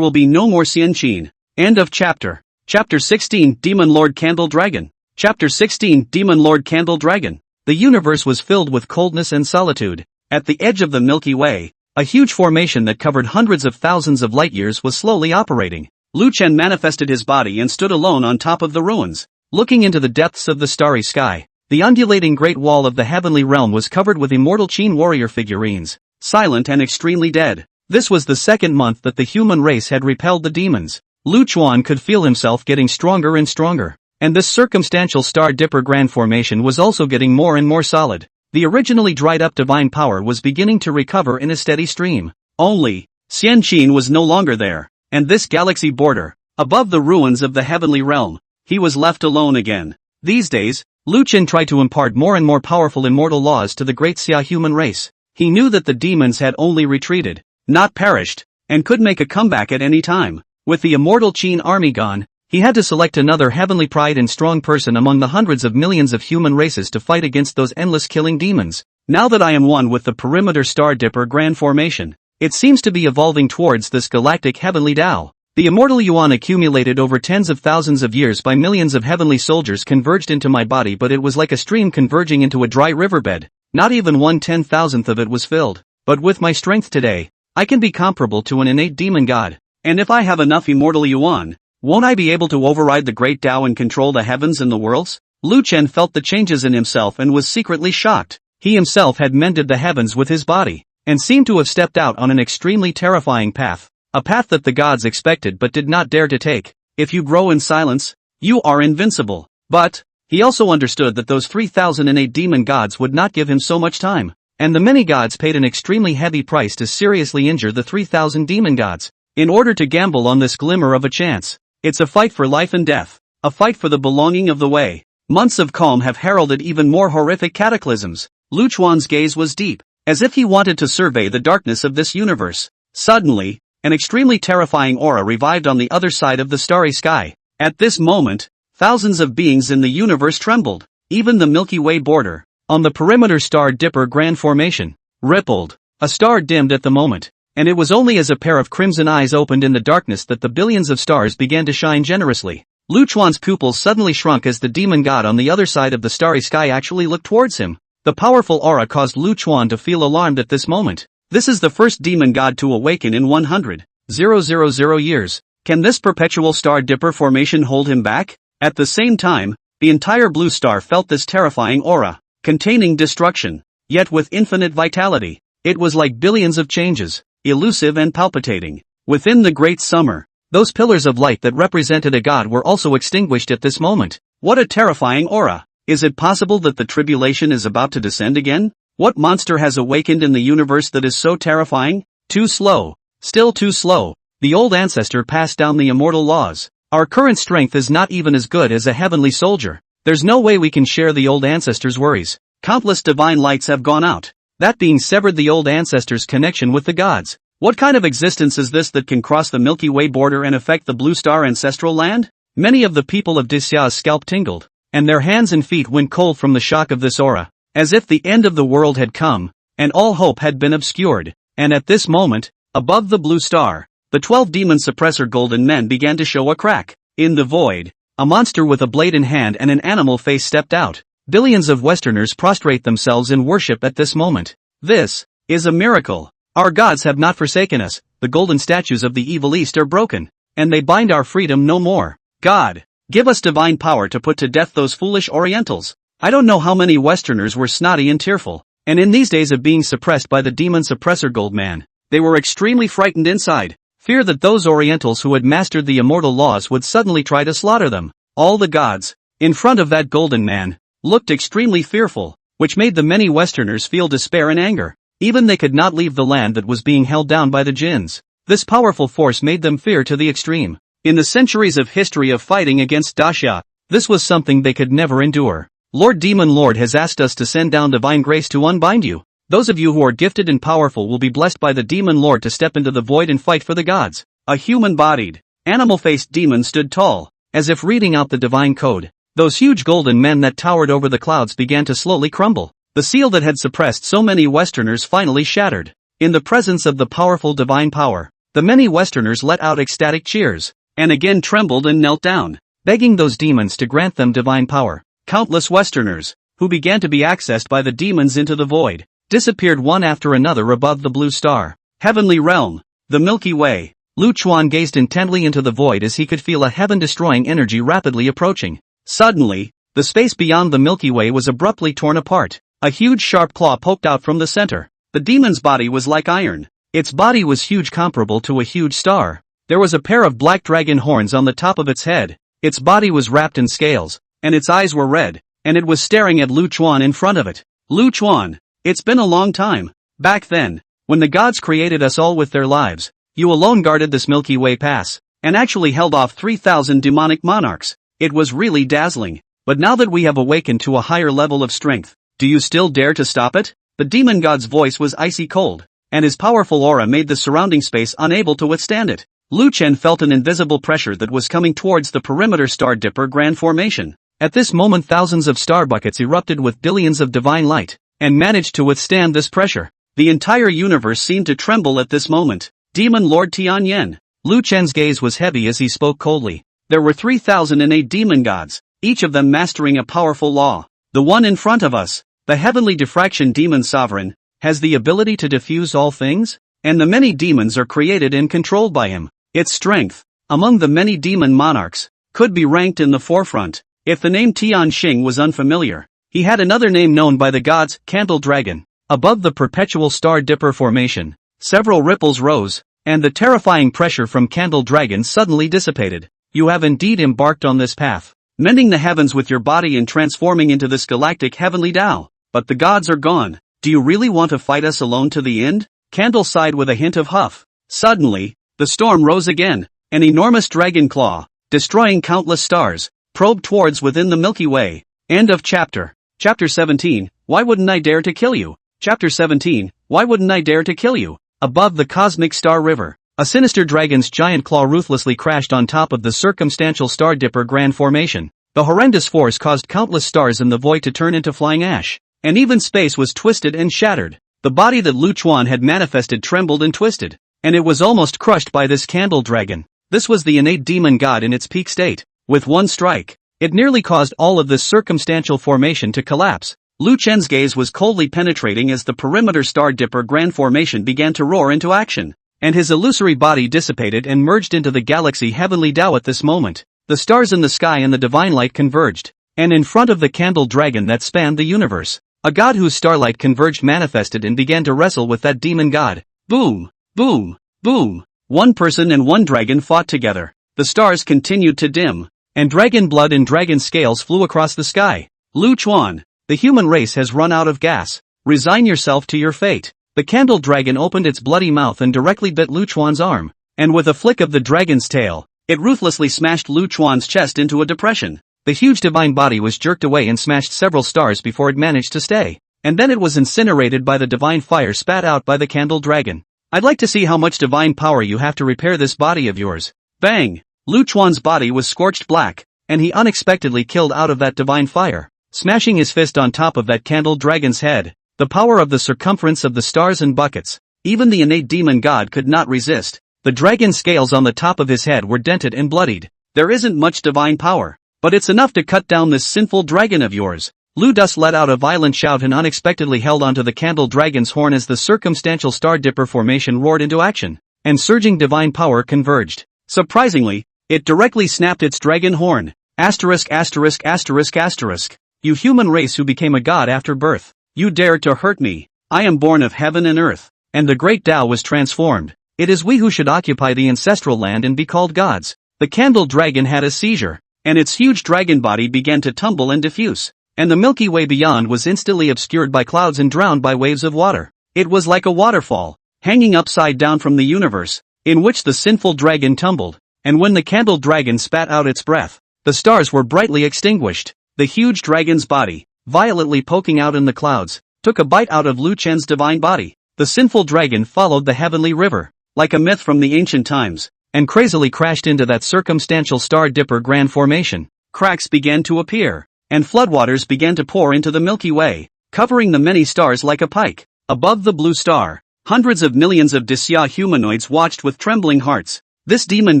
[SPEAKER 1] will be no more Xian Qin. End of chapter. Chapter 16 Demon Lord Candle Dragon. Chapter 16 Demon Lord Candle Dragon. The universe was filled with coldness and solitude. At the edge of the Milky Way, a huge formation that covered hundreds of thousands of light-years was slowly operating. Lu Chen manifested his body and stood alone on top of the ruins, looking into the depths of the starry sky. The undulating great wall of the heavenly realm was covered with immortal Qin warrior figurines, silent and extremely dead. This was the second month that the human race had repelled the demons. Lu Chuan could feel himself getting stronger and stronger, and this circumstantial Star Dipper Grand Formation was also getting more and more solid. The originally dried-up divine power was beginning to recover in a steady stream. Only, Xian Qin was no longer there, and this galaxy border, above the ruins of the heavenly realm, he was left alone again. These days, Lu Chen tried to impart more and more powerful immortal laws to the great Xia human race. He knew that the demons had only retreated, not perished, and could make a comeback at any time. With the immortal Qin army gone, he had to select another heavenly pride and strong person among the hundreds of millions of human races to fight against those endless killing demons. Now that I am one with the perimeter Star Dipper Grand Formation, it seems to be evolving towards this galactic heavenly Tao. The immortal yuan accumulated over tens of thousands of years by millions of heavenly soldiers converged into my body, but it was like a stream converging into a dry riverbed. Not even 1/10,000th of it was filled. But with my strength today, I can be comparable to an innate demon god. And if I have enough immortal yuan, won't I be able to override the great Tao and control the heavens and the worlds? Lu Chen felt the changes in himself and was secretly shocked. He himself had mended the heavens with his body, and seemed to have stepped out on an extremely terrifying path. A path that the gods expected but did not dare to take. If you grow in silence, you are invincible. But, he also understood that those 3,008 demon gods would not give him so much time. And the many gods paid an extremely heavy price to seriously injure the 3,000 demon gods, in order to gamble on this glimmer of a chance. It's a fight for life and death. A fight for the belonging of the way. Months of calm have heralded even more horrific cataclysms. Lu Chuan's gaze was deep, as if he wanted to survey the darkness of this universe. Suddenly, an extremely terrifying aura revived on the other side of the starry sky. At this moment, thousands of beings in the universe trembled. Even the Milky Way border, on the perimeter Star Dipper Grand Formation, rippled. A star dimmed at the moment, and it was only as a pair of crimson eyes opened in the darkness that the billions of stars began to shine generously. Lu Chuan's pupils suddenly shrunk as the demon god on the other side of the starry sky actually looked towards him. The powerful aura caused Lu Chuan to feel alarmed at this moment. This is the first demon god to awaken in 100,000 years. Can this perpetual Star Dipper Formation hold him back? At the same time, the entire blue star felt this terrifying aura, containing destruction, yet with infinite vitality. It was like billions of changes, elusive and palpitating. Within the great summer, those pillars of light that represented a god were also extinguished at this moment. What a terrifying aura! Is it possible that the tribulation is about to descend again? What monster has awakened in the universe that is so terrifying? Too slow. Still too slow. The old ancestor passed down the immortal laws. Our current strength is not even as good as a heavenly soldier. There's no way we can share the old ancestor's worries. Countless divine lights have gone out. That being severed the old ancestor's connection with the gods. What kind of existence is this that can cross the Milky Way border and affect the blue star ancestral land? Many of the people of Dixia's scalp tingled, and their hands and feet went cold from the shock of this aura, as if the end of the world had come, and all hope had been obscured. And at this moment, above the blue star, the 12 demon suppressor golden men began to show a crack. In the void, a monster with a blade in hand and an animal face stepped out. Billions of Westerners prostrate themselves in worship at this moment. This is a miracle. Our gods have not forsaken us. The golden statues of the evil East are broken, and they bind our freedom no more. God, give us divine power to put to death those foolish Orientals. I don't know how many Westerners were snotty and tearful, and in these days of being suppressed by the demon suppressor gold man, they were extremely frightened inside. Fear that those Orientals who had mastered the immortal laws would suddenly try to slaughter them. All the gods, in front of that golden man, looked extremely fearful, which made the many Westerners feel despair and anger. Even they could not leave the land that was being held down by the jinns. This powerful force made them fear to the extreme. In the centuries of history of fighting against Daxia, this was something they could never endure. Lord Demon Lord has asked us to send down divine grace to unbind you. Those of you who are gifted and powerful will be blessed by the Demon Lord to step into the void and fight for the gods. A human-bodied, animal-faced demon stood tall, as if reading out the divine code. Those huge golden men that towered over the clouds began to slowly crumble. The seal that had suppressed so many Westerners finally shattered. In the presence of the powerful divine power, the many Westerners let out ecstatic cheers, and again trembled and knelt down, begging those demons to grant them divine power. Countless Westerners, who began to be accessed by the demons into the void, disappeared one after another above the blue star. Heavenly realm, the Milky Way. Lu Chuan gazed intently into the void as he could feel a heaven-destroying energy rapidly approaching. Suddenly, the space beyond the Milky Way was abruptly torn apart. A huge sharp claw poked out from the center. The demon's body was like iron. Its body was huge, comparable to a huge star. There was a pair of black dragon horns on the top of its head. Its body was wrapped in scales, and its eyes were red, and it was staring at Lu Chuan in front of it. Lu Chuan, it's been a long time. Back then, when the gods created us all with their lives, you alone guarded this Milky Way pass, and actually held off 3,000 demonic monarchs. It was really dazzling. But now that we have awakened to a higher level of strength, do you still dare to stop it? The demon god's voice was icy cold, and his powerful aura made the surrounding space unable to withstand it. Lu Chen felt an invisible pressure that was coming towards the perimeter Star Dipper Grand Formation. At this moment thousands of star buckets erupted with billions of divine light, and managed to withstand this pressure. The entire universe seemed to tremble at this moment. Demon Lord Tianyan. Lu Chen's gaze was heavy as he spoke coldly. There were 3,008 demon gods, each of them mastering a powerful law. The one in front of us, the heavenly diffraction demon sovereign, has the ability to diffuse all things, and the many demons are created and controlled by him. Its strength, among the many demon monarchs, could be ranked in the forefront. If the name Tian Xing was unfamiliar, he had another name known by the gods, Candle Dragon. Above the perpetual Star Dipper formation, several ripples rose, and the terrifying pressure from Candle Dragon suddenly dissipated. You have indeed embarked on this path, mending the heavens with your body and transforming into this galactic heavenly Tao. But the gods are gone. Do you really want to fight us alone to the end? Candle sighed with a hint of huff. Suddenly, the storm rose again. An enormous dragon claw, destroying countless stars, probed towards within the Milky Way. End of chapter. Chapter 17, Why Wouldn't I Dare to Kill You? Chapter 17, Why Wouldn't I Dare to Kill You? Above the cosmic star river, a sinister dragon's giant claw ruthlessly crashed on top of the circumstantial Star Dipper Grand Formation. The horrendous force caused countless stars in the void to turn into flying ash, and even space was twisted and shattered. The body that Lu Chuan had manifested trembled and twisted, and it was almost crushed by this Candle Dragon. This was the innate demon god in its peak state. With one strike, it nearly caused all of this circumstantial formation to collapse. Lu Chen's gaze was coldly penetrating as the perimeter Star Dipper Grand Formation began to roar into action, and his illusory body dissipated and merged into the galaxy heavenly Tao. At this moment, the stars in the sky and the divine light converged, and in front of the Candle Dragon that spanned the universe, a god whose starlight converged manifested and began to wrestle with that demon god. Boom! Boom! Boom! One person and one dragon fought together. The stars continued to dim, and dragon blood and dragon scales flew across the sky. Lu Chuan, the human race has run out of gas. Resign yourself to your fate. The Candle Dragon opened its bloody mouth and directly bit Lu Chuan's arm, and with a flick of the dragon's tail, it ruthlessly smashed Lu Chuan's chest into a depression. The huge divine body was jerked away and smashed several stars before it managed to stay, and then it was incinerated by the divine fire spat out by the Candle Dragon. I'd like to see how much divine power you have to repair this body of yours. Bang! Lu Chuan's body was scorched black, and he unexpectedly killed out of that divine fire, smashing his fist on top of that Candle Dragon's head. The power of the circumference of the stars and buckets, even the innate demon god could not resist. The dragon scales on the top of his head were dented and bloodied. There isn't much divine power, but it's enough to cut down this sinful dragon of yours. Lu Dus let out a violent shout and unexpectedly held onto the Candle Dragon's horn as the circumstantial Star Dipper formation roared into action, and surging divine power converged. Surprisingly, it directly snapped its dragon horn. Asterisk asterisk asterisk asterisk. You human race who became a god after birth. You dared to hurt me. I am born of heaven and earth, and the great Tao was transformed. It is we who should occupy the ancestral land and be called gods. The Candle Dragon had a seizure, and its huge dragon body began to tumble and diffuse. and the Milky Way beyond was instantly obscured by clouds and drowned by waves of water. It was like a waterfall, hanging upside down from the universe, in which the sinful dragon tumbled, and when the candle dragon spat out its breath, the stars were brightly extinguished. The huge dragon's body, violently poking out in the clouds, took a bite out of Lu Chen's divine body. The sinful dragon followed the heavenly river, like a myth from the ancient times, and crazily crashed into that circumstantial Star Dipper Grand Formation. Cracks began to appear, and floodwaters began to pour into the Milky Way, covering the many stars like a pike. Above the blue star, hundreds of millions of Disya humanoids watched with trembling hearts. This demon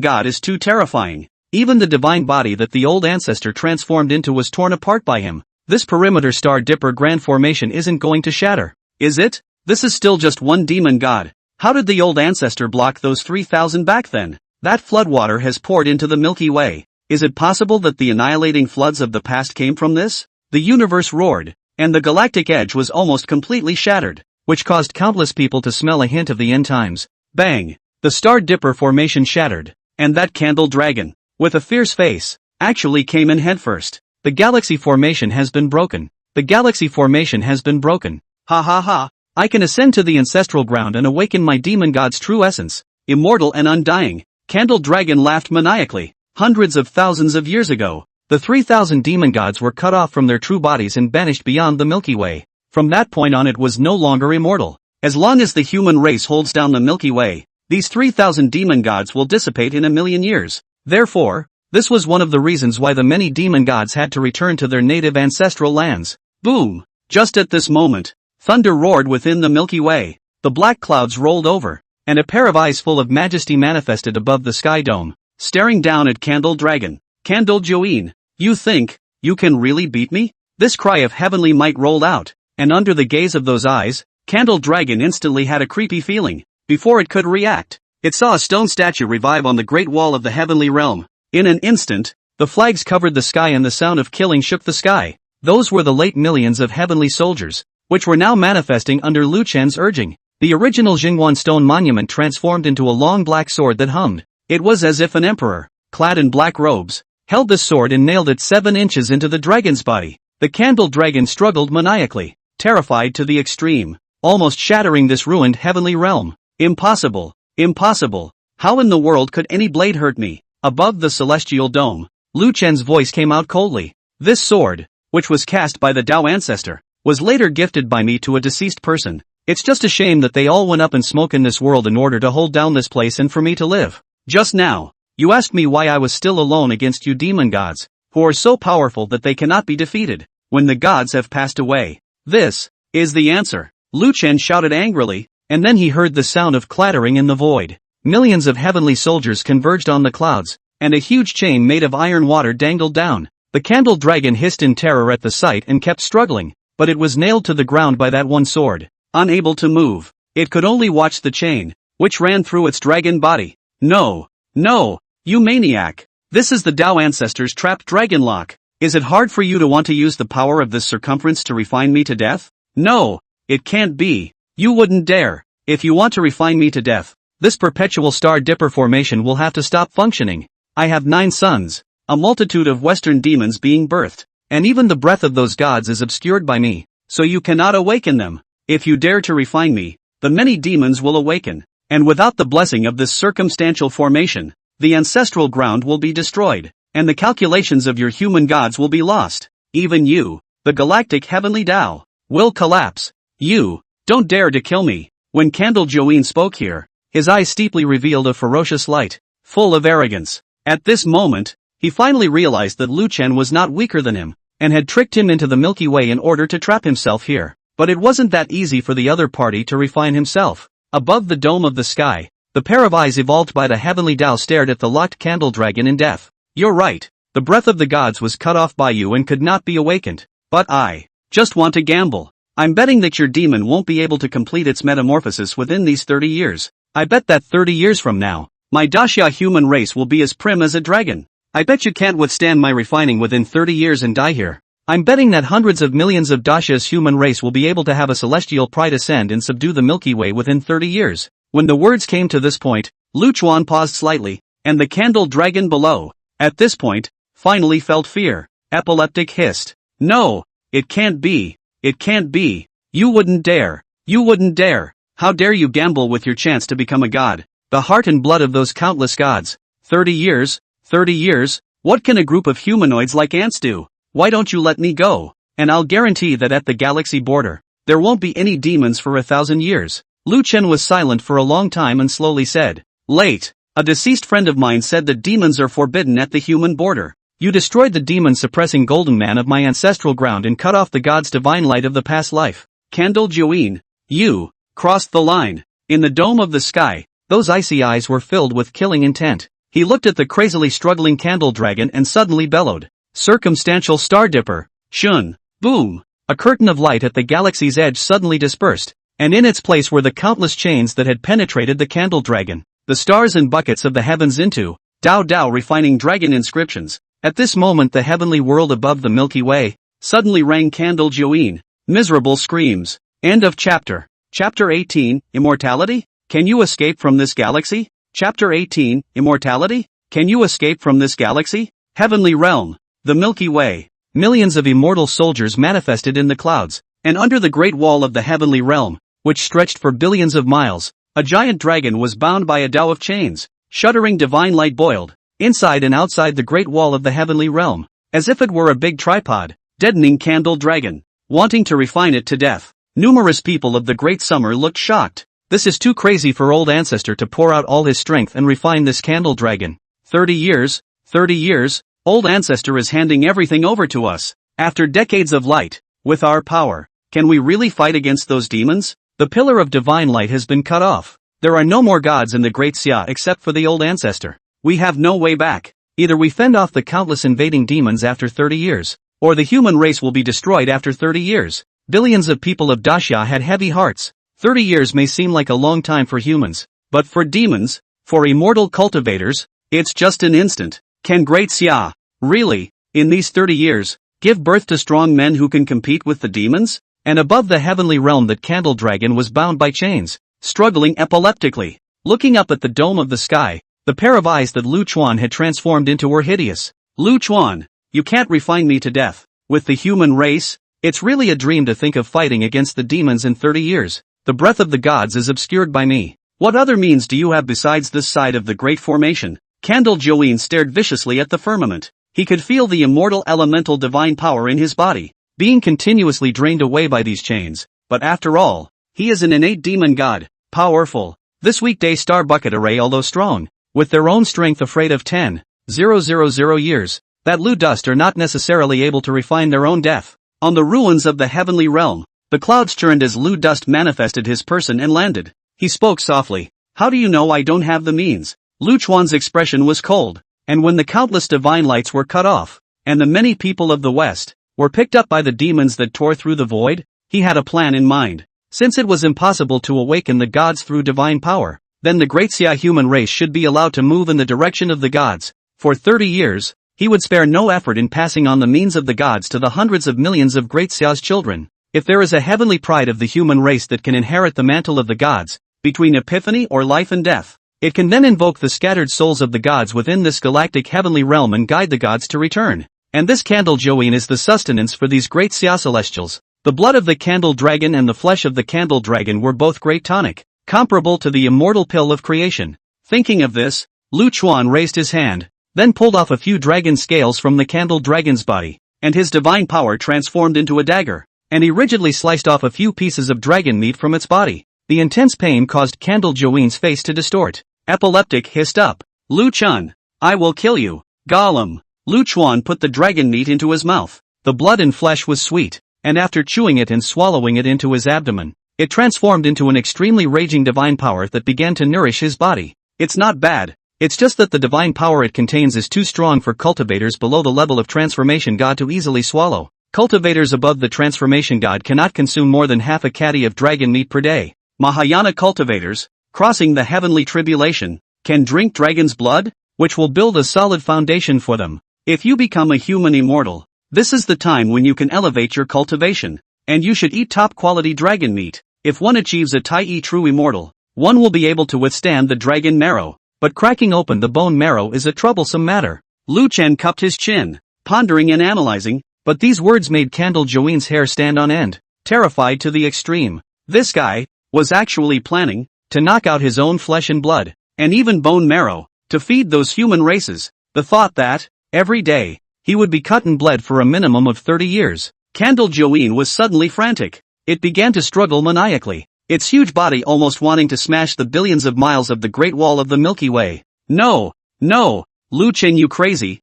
[SPEAKER 1] god is too terrifying. Even the divine body that the old ancestor transformed into was torn apart by him. This perimeter Star Dipper Grand Formation isn't going to shatter, is it? This is still just one demon god. How did the old ancestor block those 3,000 back then? That floodwater has poured into the Milky Way. Is it possible that the annihilating floods of the past came from this? The universe roared, and the galactic edge was almost completely shattered, which caused countless people to smell a hint of the end times. Bang! The Star Dipper Formation shattered, and that candle dragon, with a fierce face, actually came in headfirst. The galaxy formation has been broken. The galaxy formation has been broken. Ha ha ha! I can ascend to the ancestral ground and awaken my demon god's true essence, immortal and undying. Candle Dragon laughed maniacally. Hundreds of thousands of years ago, the 3,000 demon gods were cut off from their true bodies and banished beyond the Milky Way. From that point on it was no longer immortal. As long as the human race holds down the Milky Way, these 3,000 demon gods will dissipate in a million years. Therefore, this was one of the reasons why the many demon gods had to return to their native ancestral lands. Boom! Just at this moment, thunder roared within the Milky Way. The black clouds rolled over, and a pair of eyes full of majesty manifested above the sky dome, staring down at Candle Dragon. Candle Join, you think you can really beat me? This cry of heavenly might rolled out, and under the gaze of those eyes, Candle Dragon instantly had a creepy feeling. Before it could react, it saw a stone statue revive on the great wall of the heavenly realm. In an instant, the flags covered the sky and the sound of killing shook the sky. Those were the late millions of heavenly soldiers, which were now manifesting under Lu Chen's urging. The original Jinghuan stone monument transformed into a long black sword that hummed. It was as if an emperor, clad in black robes, held this sword and nailed it 7 inches into the dragon's body. The candle dragon struggled maniacally, terrified to the extreme, almost shattering this ruined heavenly realm. Impossible, impossible. How in the world could any blade hurt me? Above the celestial dome, Lu Chen's voice came out coldly. This sword, which was cast by the Tao ancestor, was later gifted by me to a deceased person. It's just a shame that they all went up in smoke in this world in order to hold down this place and for me to live. Just now, you asked me why I was still alone against you demon gods, who are so powerful that they cannot be defeated, when the gods have passed away. This is the answer. Lu Chen shouted angrily, and then he heard the sound of clattering in the void. Millions of heavenly soldiers converged on the clouds, and a huge chain made of iron water dangled down. The candle dragon hissed in terror at the sight and kept struggling, but it was nailed to the ground by that one sword. Unable to move, it could only watch the chain, which ran through its dragon body. No, no, you maniac. This is the Tao ancestor's trapped dragon lock. Is it hard for you to want to use the power of this circumference to refine me to death? No, it can't be. You wouldn't dare. If you want to refine me to death, this perpetual Star Dipper formation will have to stop functioning. I have 9 sons, a multitude of Western demons being birthed, and even the breath of those gods is obscured by me, so you cannot awaken them. If you dare to refine me, the many demons will awaken, and without the blessing of this circumstantial formation, the ancestral ground will be destroyed, and the calculations of your human gods will be lost. Even you, the galactic heavenly Tao, will collapse. You don't dare to kill me. When Candle Join spoke here, his eyes steeply revealed a ferocious light, full of arrogance. At this moment, he finally realized that Lu Chen was not weaker than him, and had tricked him into the Milky Way in order to trap himself here. But it wasn't that easy for the other party to refine himself. Above the dome of the sky, the pair of eyes evolved by the heavenly Tao stared at the locked candle dragon in death. You're right, the breath of the gods was cut off by you and could not be awakened. But I just want to gamble. I'm betting that your demon won't be able to complete its metamorphosis within these 30 years. I bet that 30 years from now, my Daxia human race will be as prim as a dragon. I bet you can't withstand my refining within 30 years and die here. I'm betting that hundreds of millions of Daxia's human race will be able to have a celestial pride ascend and subdue the Milky Way within 30 years. When the words came to this point, Lu Chuan paused slightly, and the candle dragon below, at this point, finally felt fear. Epileptic hissed. No, It can't be. It can't be. You wouldn't dare. You wouldn't dare. How dare you gamble with your chance to become a god? The heart and blood of those countless gods. 30 years? 30 years? What can a group of humanoids like ants do? Why don't you let me go? And I'll guarantee that at the galaxy border, there won't be any demons for 1,000 years. Lu Chen was silent for a long time and slowly said, "Late. A deceased friend of mine said that demons are forbidden at the human border. You destroyed the demon-suppressing golden man of my ancestral ground and cut off the god's divine light of the past life. Candle Join, you crossed the line." In the dome of the sky, those icy eyes were filled with killing intent. He looked at the crazily struggling candle dragon and suddenly bellowed, "Circumstantial Star Dipper, Shun!" Boom! A curtain of light at the galaxy's edge suddenly dispersed, and in its place were the countless chains that had penetrated the candle dragon, the stars and buckets of the heavens into Dao Dao refining dragon inscriptions. At this moment the heavenly world above the Milky Way suddenly rang Candle Join. Miserable screams. End of chapter. Chapter 18, Immortality? Can you escape from this galaxy? Chapter 18, Immortality? Can you escape from this galaxy? Heavenly Realm. The Milky Way. Millions of immortal soldiers manifested in the clouds, and under the great wall of the heavenly realm, which stretched for billions of miles, a giant dragon was bound by a dao of chains. Shuddering divine light boiled, inside and outside the great wall of the heavenly realm, as if it were a big tripod, deadening Candle Dragon, wanting to refine it to death. Numerous people of the great summer looked shocked. This is too crazy for old ancestor to pour out all his strength and refine this Candle Dragon. 30 years, 30 years, old ancestor is handing everything over to us. After decades of light, with our power, can we really fight against those demons? The pillar of divine light has been cut off. There are no more gods in the great Xia except for the old ancestor. We have no way back. Either we fend off the countless invading demons after 30 years, or the human race will be destroyed after 30 years. Billions of people of Daxia had heavy hearts. 30 years may seem like a long time for humans, but for demons, for immortal cultivators, it's just an instant. Can Great Xia, really, in these 30 years, give birth to strong men who can compete with the demons? And above the heavenly realm that Candle Dragon was bound by chains, struggling epileptically, looking up at the dome of the sky, the pair of eyes that Lu Chuan had transformed into were hideous. Lu Chuan, you can't refine me to death. With the human race, it's really a dream to think of fighting against the demons in 30 years. The breath of the gods is obscured by me. What other means do you have besides this side of the great formation? Candle Join stared viciously at the firmament. He could feel the immortal elemental divine power in his body, being continuously drained away by these chains. But after all, he is an innate demon god, powerful. This weekday star bucket array, although strong, with their own strength afraid of 10,000 years, that Lu dust are not necessarily able to refine their own death. On the ruins of the heavenly realm, the clouds churned as Lu dust manifested his person and landed. He spoke softly. How do you know I don't have the means? Lu Chuan's expression was cold, and when the countless divine lights were cut off, and the many people of the West were picked up by the demons that tore through the void, he had a plan in mind. Since it was impossible to awaken the gods through divine power, then the great Xia human race should be allowed to move in the direction of the gods. For 30 years, he would spare no effort in passing on the means of the gods to the hundreds of millions of great Xia's children. If there is a heavenly pride of the human race that can inherit the mantle of the gods, between epiphany or life and death, it can then invoke the scattered souls of the gods within this galactic heavenly realm and guide the gods to return. And this Candle Join is the sustenance for these great Xia celestials. The blood of the Candle Dragon and the flesh of the Candle Dragon were both great tonic, comparable to the immortal pill of creation. Thinking of this, Lu Chuan raised his hand, then pulled off a few dragon scales from the Candle Dragon's body, and his divine power transformed into a dagger, and he rigidly sliced off a few pieces of dragon meat from its body. The intense pain caused Candle Join's face to distort. Epileptic hissed up. Lu Chun, I will kill you. Gollum. Lu Chuan put the dragon meat into his mouth. The blood and flesh was sweet, and after chewing it and swallowing it into his abdomen, it transformed into an extremely raging divine power that began to nourish his body. It's not bad, it's just that the divine power it contains is too strong for cultivators below the level of transformation god to easily swallow. Cultivators above the transformation god cannot consume more than half a caddy of dragon meat per day. Mahayana cultivators, crossing the heavenly tribulation, can drink dragon's blood, which will build a solid foundation for them. If you become a human immortal, this is the time when you can elevate your cultivation, and you should eat top quality dragon meat. If one achieves a Tai true immortal, one will be able to withstand the dragon marrow, but cracking open the bone marrow is a troublesome matter. Lu Chen cupped his chin, pondering and analyzing. But these words made Candle Joeen's hair stand on end, terrified to the extreme. This guy was actually planning to knock out his own flesh and blood, and even bone marrow, to feed those human races. The thought that, every day, he would be cut and bled for a minimum of 30 years. Candle Joeen was suddenly frantic. It began to struggle maniacally, its huge body almost wanting to smash the billions of miles of the Great Wall of the Milky Way. No, no, Lu Chen, you crazy,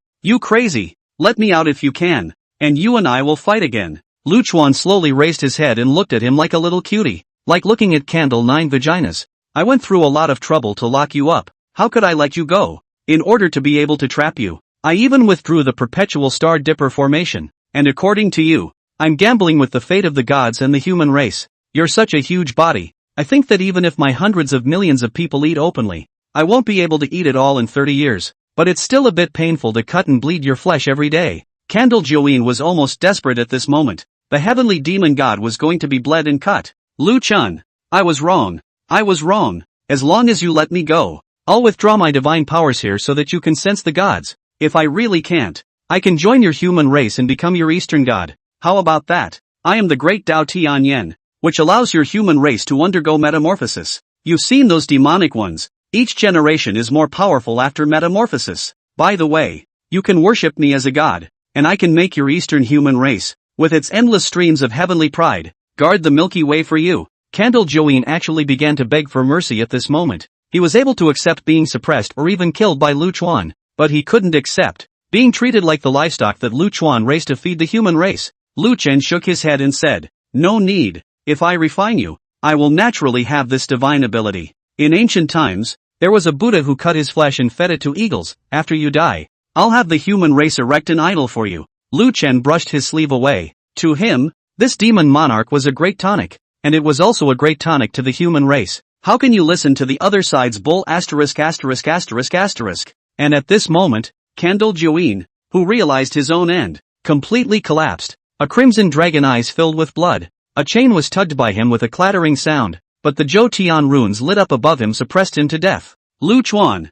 [SPEAKER 1] let me out if you can, and you and I will fight again. Lu Chuan slowly raised his head and looked at him like a little cutie, like looking at Candle Nine Vaginas. I went through a lot of trouble to lock you up, how could I let you go? In order to be able to trap you, I even withdrew the perpetual Star Dipper formation, and according to you, I'm gambling with the fate of the gods and the human race. You're such a huge body, I think that even if my hundreds of millions of people eat openly, I won't be able to eat it all in 30 years, but it's still a bit painful to cut and bleed your flesh every day. Candle Joeen was almost desperate at this moment. The heavenly demon god was going to be bled and cut. Lu Chun, I was wrong. As long as you let me go, I'll withdraw my divine powers here so that you can sense the gods. If I really can't, I can join your human race and become your Eastern god. How about that? I am the great Dao Tian Yen, which allows your human race to undergo metamorphosis. You've seen those demonic ones. Each generation is more powerful after metamorphosis. By the way, you can worship me as a god, and I can make your Eastern human race, with its endless streams of heavenly pride, guard the Milky Way for you. Candle Joeen actually began to beg for mercy at this moment. He was able to accept being suppressed or even killed by Lu Chuan, but he couldn't accept being treated like the livestock that Lu Chuan raised to feed the human race. Lu Chen shook his head and said, no need. If I refine you, I will naturally have this divine ability. In ancient times, there was a Buddha who cut his flesh and fed it to eagles. After you die, I'll have the human race erect an idol for you. Lu Chen brushed his sleeve away. To him, this demon monarch was a great tonic, and it was also a great tonic to the human race. How can you listen to the other side's bull asterisk. And at this moment, Candle Joeen, who realized his own end, completely collapsed. A crimson dragon eyes filled with blood. A chain was tugged by him with a clattering sound, but the Zhou Tian runes lit up above him suppressed him to death. Lu Chuan,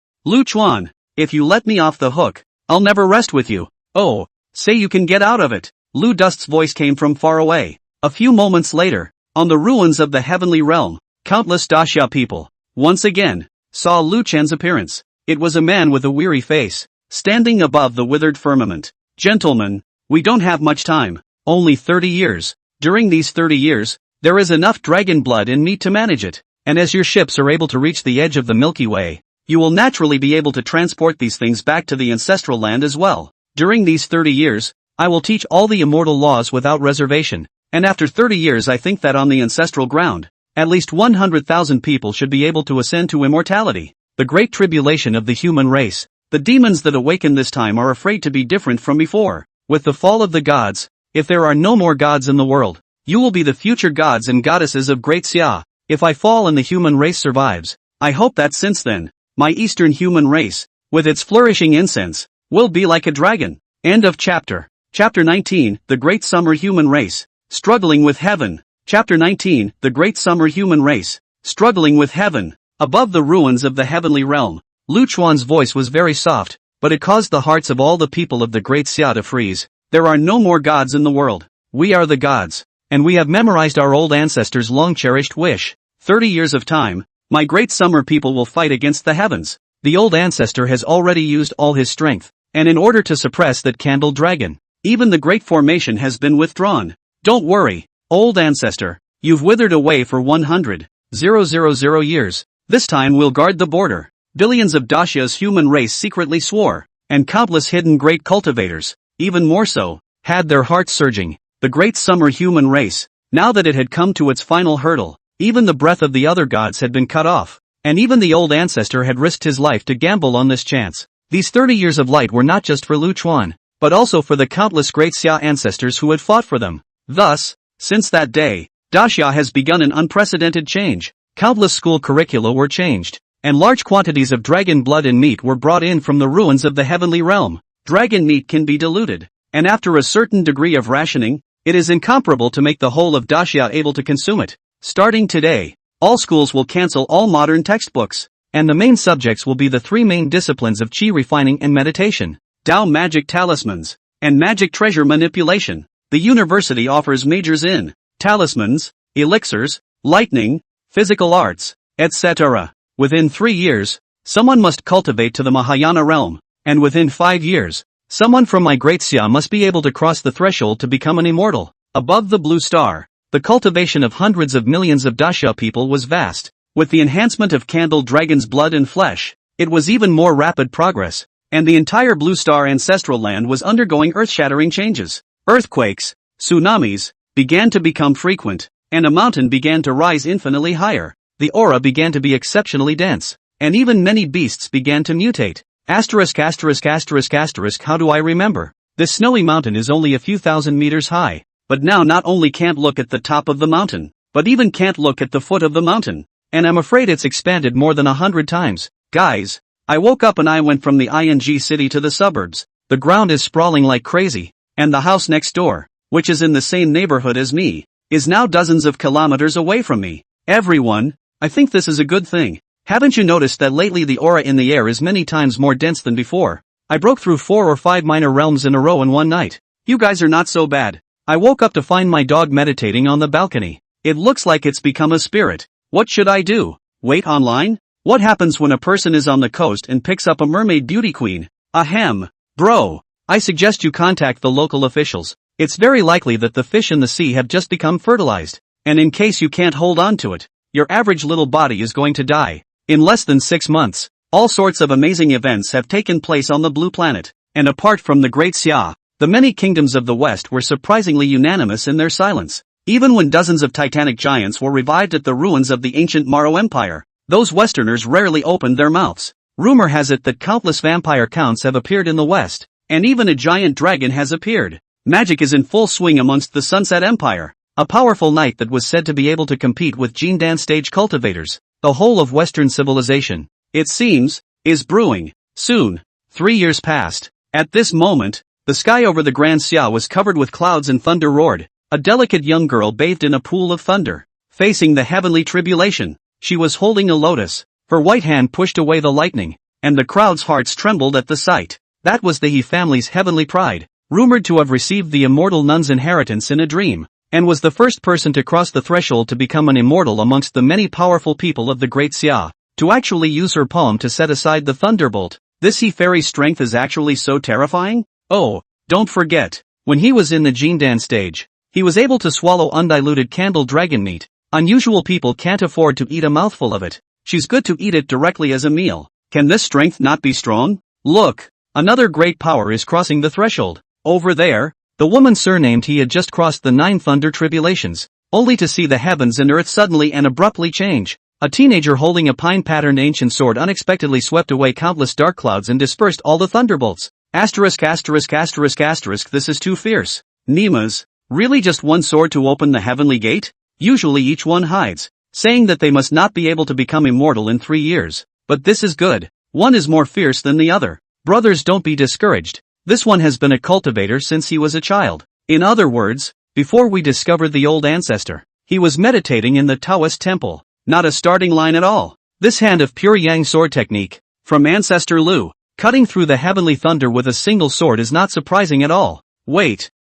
[SPEAKER 1] if you let me off the hook, I'll never rest with you. Oh, say you can get out of it. Lu Dust's voice came from far away. A few moments later, on the ruins of the heavenly realm, countless Daxia people, once again, saw Lu Chen's appearance. It was a man with a weary face, standing above the withered firmament. Gentlemen, we don't have much time, only 30 years. During these 30 years, there is enough dragon blood and meat to manage it, and as your ships are able to reach the edge of the Milky Way, you will naturally be able to transport these things back to the ancestral land as well. During these 30 years, I will teach all the immortal laws without reservation, and after 30 years I think that on the ancestral ground, at least 100,000 people should be able to ascend to immortality. The great tribulation of the human race, the demons that awaken this time are afraid to be different from before. With the fall of the gods, if there are no more gods in the world, you will be the future gods and goddesses of Great Xia. If I fall and the human race survives, I hope that since then, my Eastern human race, with its flourishing incense, will be like a dragon. End of chapter. Chapter 19, The Great Summer Human Race, Struggling with Heaven. Chapter 19, The Great Summer Human Race, Struggling with Heaven. Above the ruins of the heavenly realm, Lu Chuan's voice was very soft, but it caused the hearts of all the people of the Great Xia to freeze. There are no more gods in the world. We are the gods, and we have memorized our old ancestors' long-cherished wish. 30 years of time, my great summer people will fight against the heavens. The old ancestor has already used all his strength, and in order to suppress that candle dragon, even the great formation has been withdrawn. Don't worry, old ancestor, you've withered away for 100,000 years. This time we'll guard the border. Billions of Daxia's human race secretly swore, and countless hidden great cultivators, even more so, had their hearts surging. The great summer human race, now that it had come to its final hurdle, even the breath of the other gods had been cut off, and even the old ancestor had risked his life to gamble on this chance. These 30 years of light were not just for Lu Chuan, but also for the countless Great Xia ancestors who had fought for them. Thus, since that day, Daxia has begun an unprecedented change. Countless school curricula were changed, and large quantities of dragon blood and meat were brought in from the ruins of the heavenly realm. Dragon meat can be diluted, and after a certain degree of rationing, it is incomparable to make the whole of Daxia able to consume it. Starting today, all schools will cancel all modern textbooks, and the main subjects will be the three main disciplines of qi refining and meditation. Dao magic talismans. and magic treasure manipulation. The university offers majors in talismans, elixirs, lightning, physical arts, etc. Within 3 years, someone must cultivate to the Mahayana realm, and within 5 years, someone from my great Xia must be able to cross the threshold to become an immortal. Above the blue star, the cultivation of hundreds of millions of Daxia people was vast. With the enhancement of candle dragon's blood and flesh, it was even more rapid progress, and the entire blue star ancestral land was undergoing earth-shattering changes. Earthquakes, tsunamis, began to become frequent, and a mountain began to rise infinitely higher. The aura began to be exceptionally dense, and even many beasts began to mutate. How do I remember? This snowy mountain is only a few thousand meters high, but now not only can't look at the top of the mountain, but even can't look at the foot of the mountain. And I'm afraid it's expanded more than 100 times. Guys, I woke up and I went from the ING city to the suburbs. The ground is sprawling like crazy, and the house next door, which is in the same neighborhood as me, is now dozens of kilometers away from me. Everyone, I think this is a good thing. Haven't you noticed that lately the aura in the air is many times more dense than before? I broke through 4 or 5 minor realms in a row in one night. You guys are not so bad. I woke up to find my dog meditating on the balcony. It looks like it's become a spirit. What should I do? Wait online? What happens when a person is on the coast and picks up a mermaid beauty queen? Ahem. Bro, I suggest you contact the local officials. It's very likely that the fish in the sea have just become fertilized. And in case you can't hold on to it, your average little body is going to die. In less than 6 months, all sorts of amazing events have taken place on the blue planet. And apart from the Great Xia, the many kingdoms of the West were surprisingly unanimous in their silence. Even when dozens of titanic giants were revived at the ruins of the ancient Maro Empire, those Westerners rarely opened their mouths. Rumor has it that countless vampire counts have appeared in the West, and even a giant dragon has appeared. Magic is in full swing amongst the Sunset Empire, a powerful knight that was said to be able to compete with Jindan stage cultivators. The whole of Western civilization, it seems, is brewing. Soon, 3 years passed. At this moment, the sky over the Grand Xia was covered with clouds and thunder roared. A delicate young girl bathed in a pool of thunder, facing the heavenly tribulation. She was holding a lotus. Her white hand pushed away the lightning, and the crowd's hearts trembled at the sight. That was the He family's heavenly pride, rumored to have received the immortal nun's inheritance in a dream, and was the first person to cross the threshold to become an immortal amongst the many powerful people of the Great Xia, to actually use her palm to set aside the thunderbolt. This He fairy's strength is actually so terrifying? Oh, don't forget, when he was in the Jindan stage, he was able to swallow undiluted candle dragon meat. Unusual people can't afford to eat a mouthful of it. She's good to eat it directly as a meal. Can this strength not be strong? Look, another great power is crossing the threshold. Over there, the woman surnamed He had just crossed the 9 thunder tribulations, only to see the heavens and earth suddenly and abruptly change. A teenager holding a pine-patterned ancient sword unexpectedly swept away countless dark clouds and dispersed all the thunderbolts. This is too fierce. Nemas, really just one sword to open the heavenly gate? Usually each one hides, saying that they must not be able to become immortal in 3 years. But this is good. One is more fierce than the other. Brothers, don't be discouraged. This one has been a cultivator since he was a child. In other words, before we discovered the old ancestor, he was meditating in the Taoist temple. Not a starting line at all. This hand of pure yang sword technique, from Ancestor Lu, cutting through the heavenly thunder with a single sword is not surprising at all. Wait,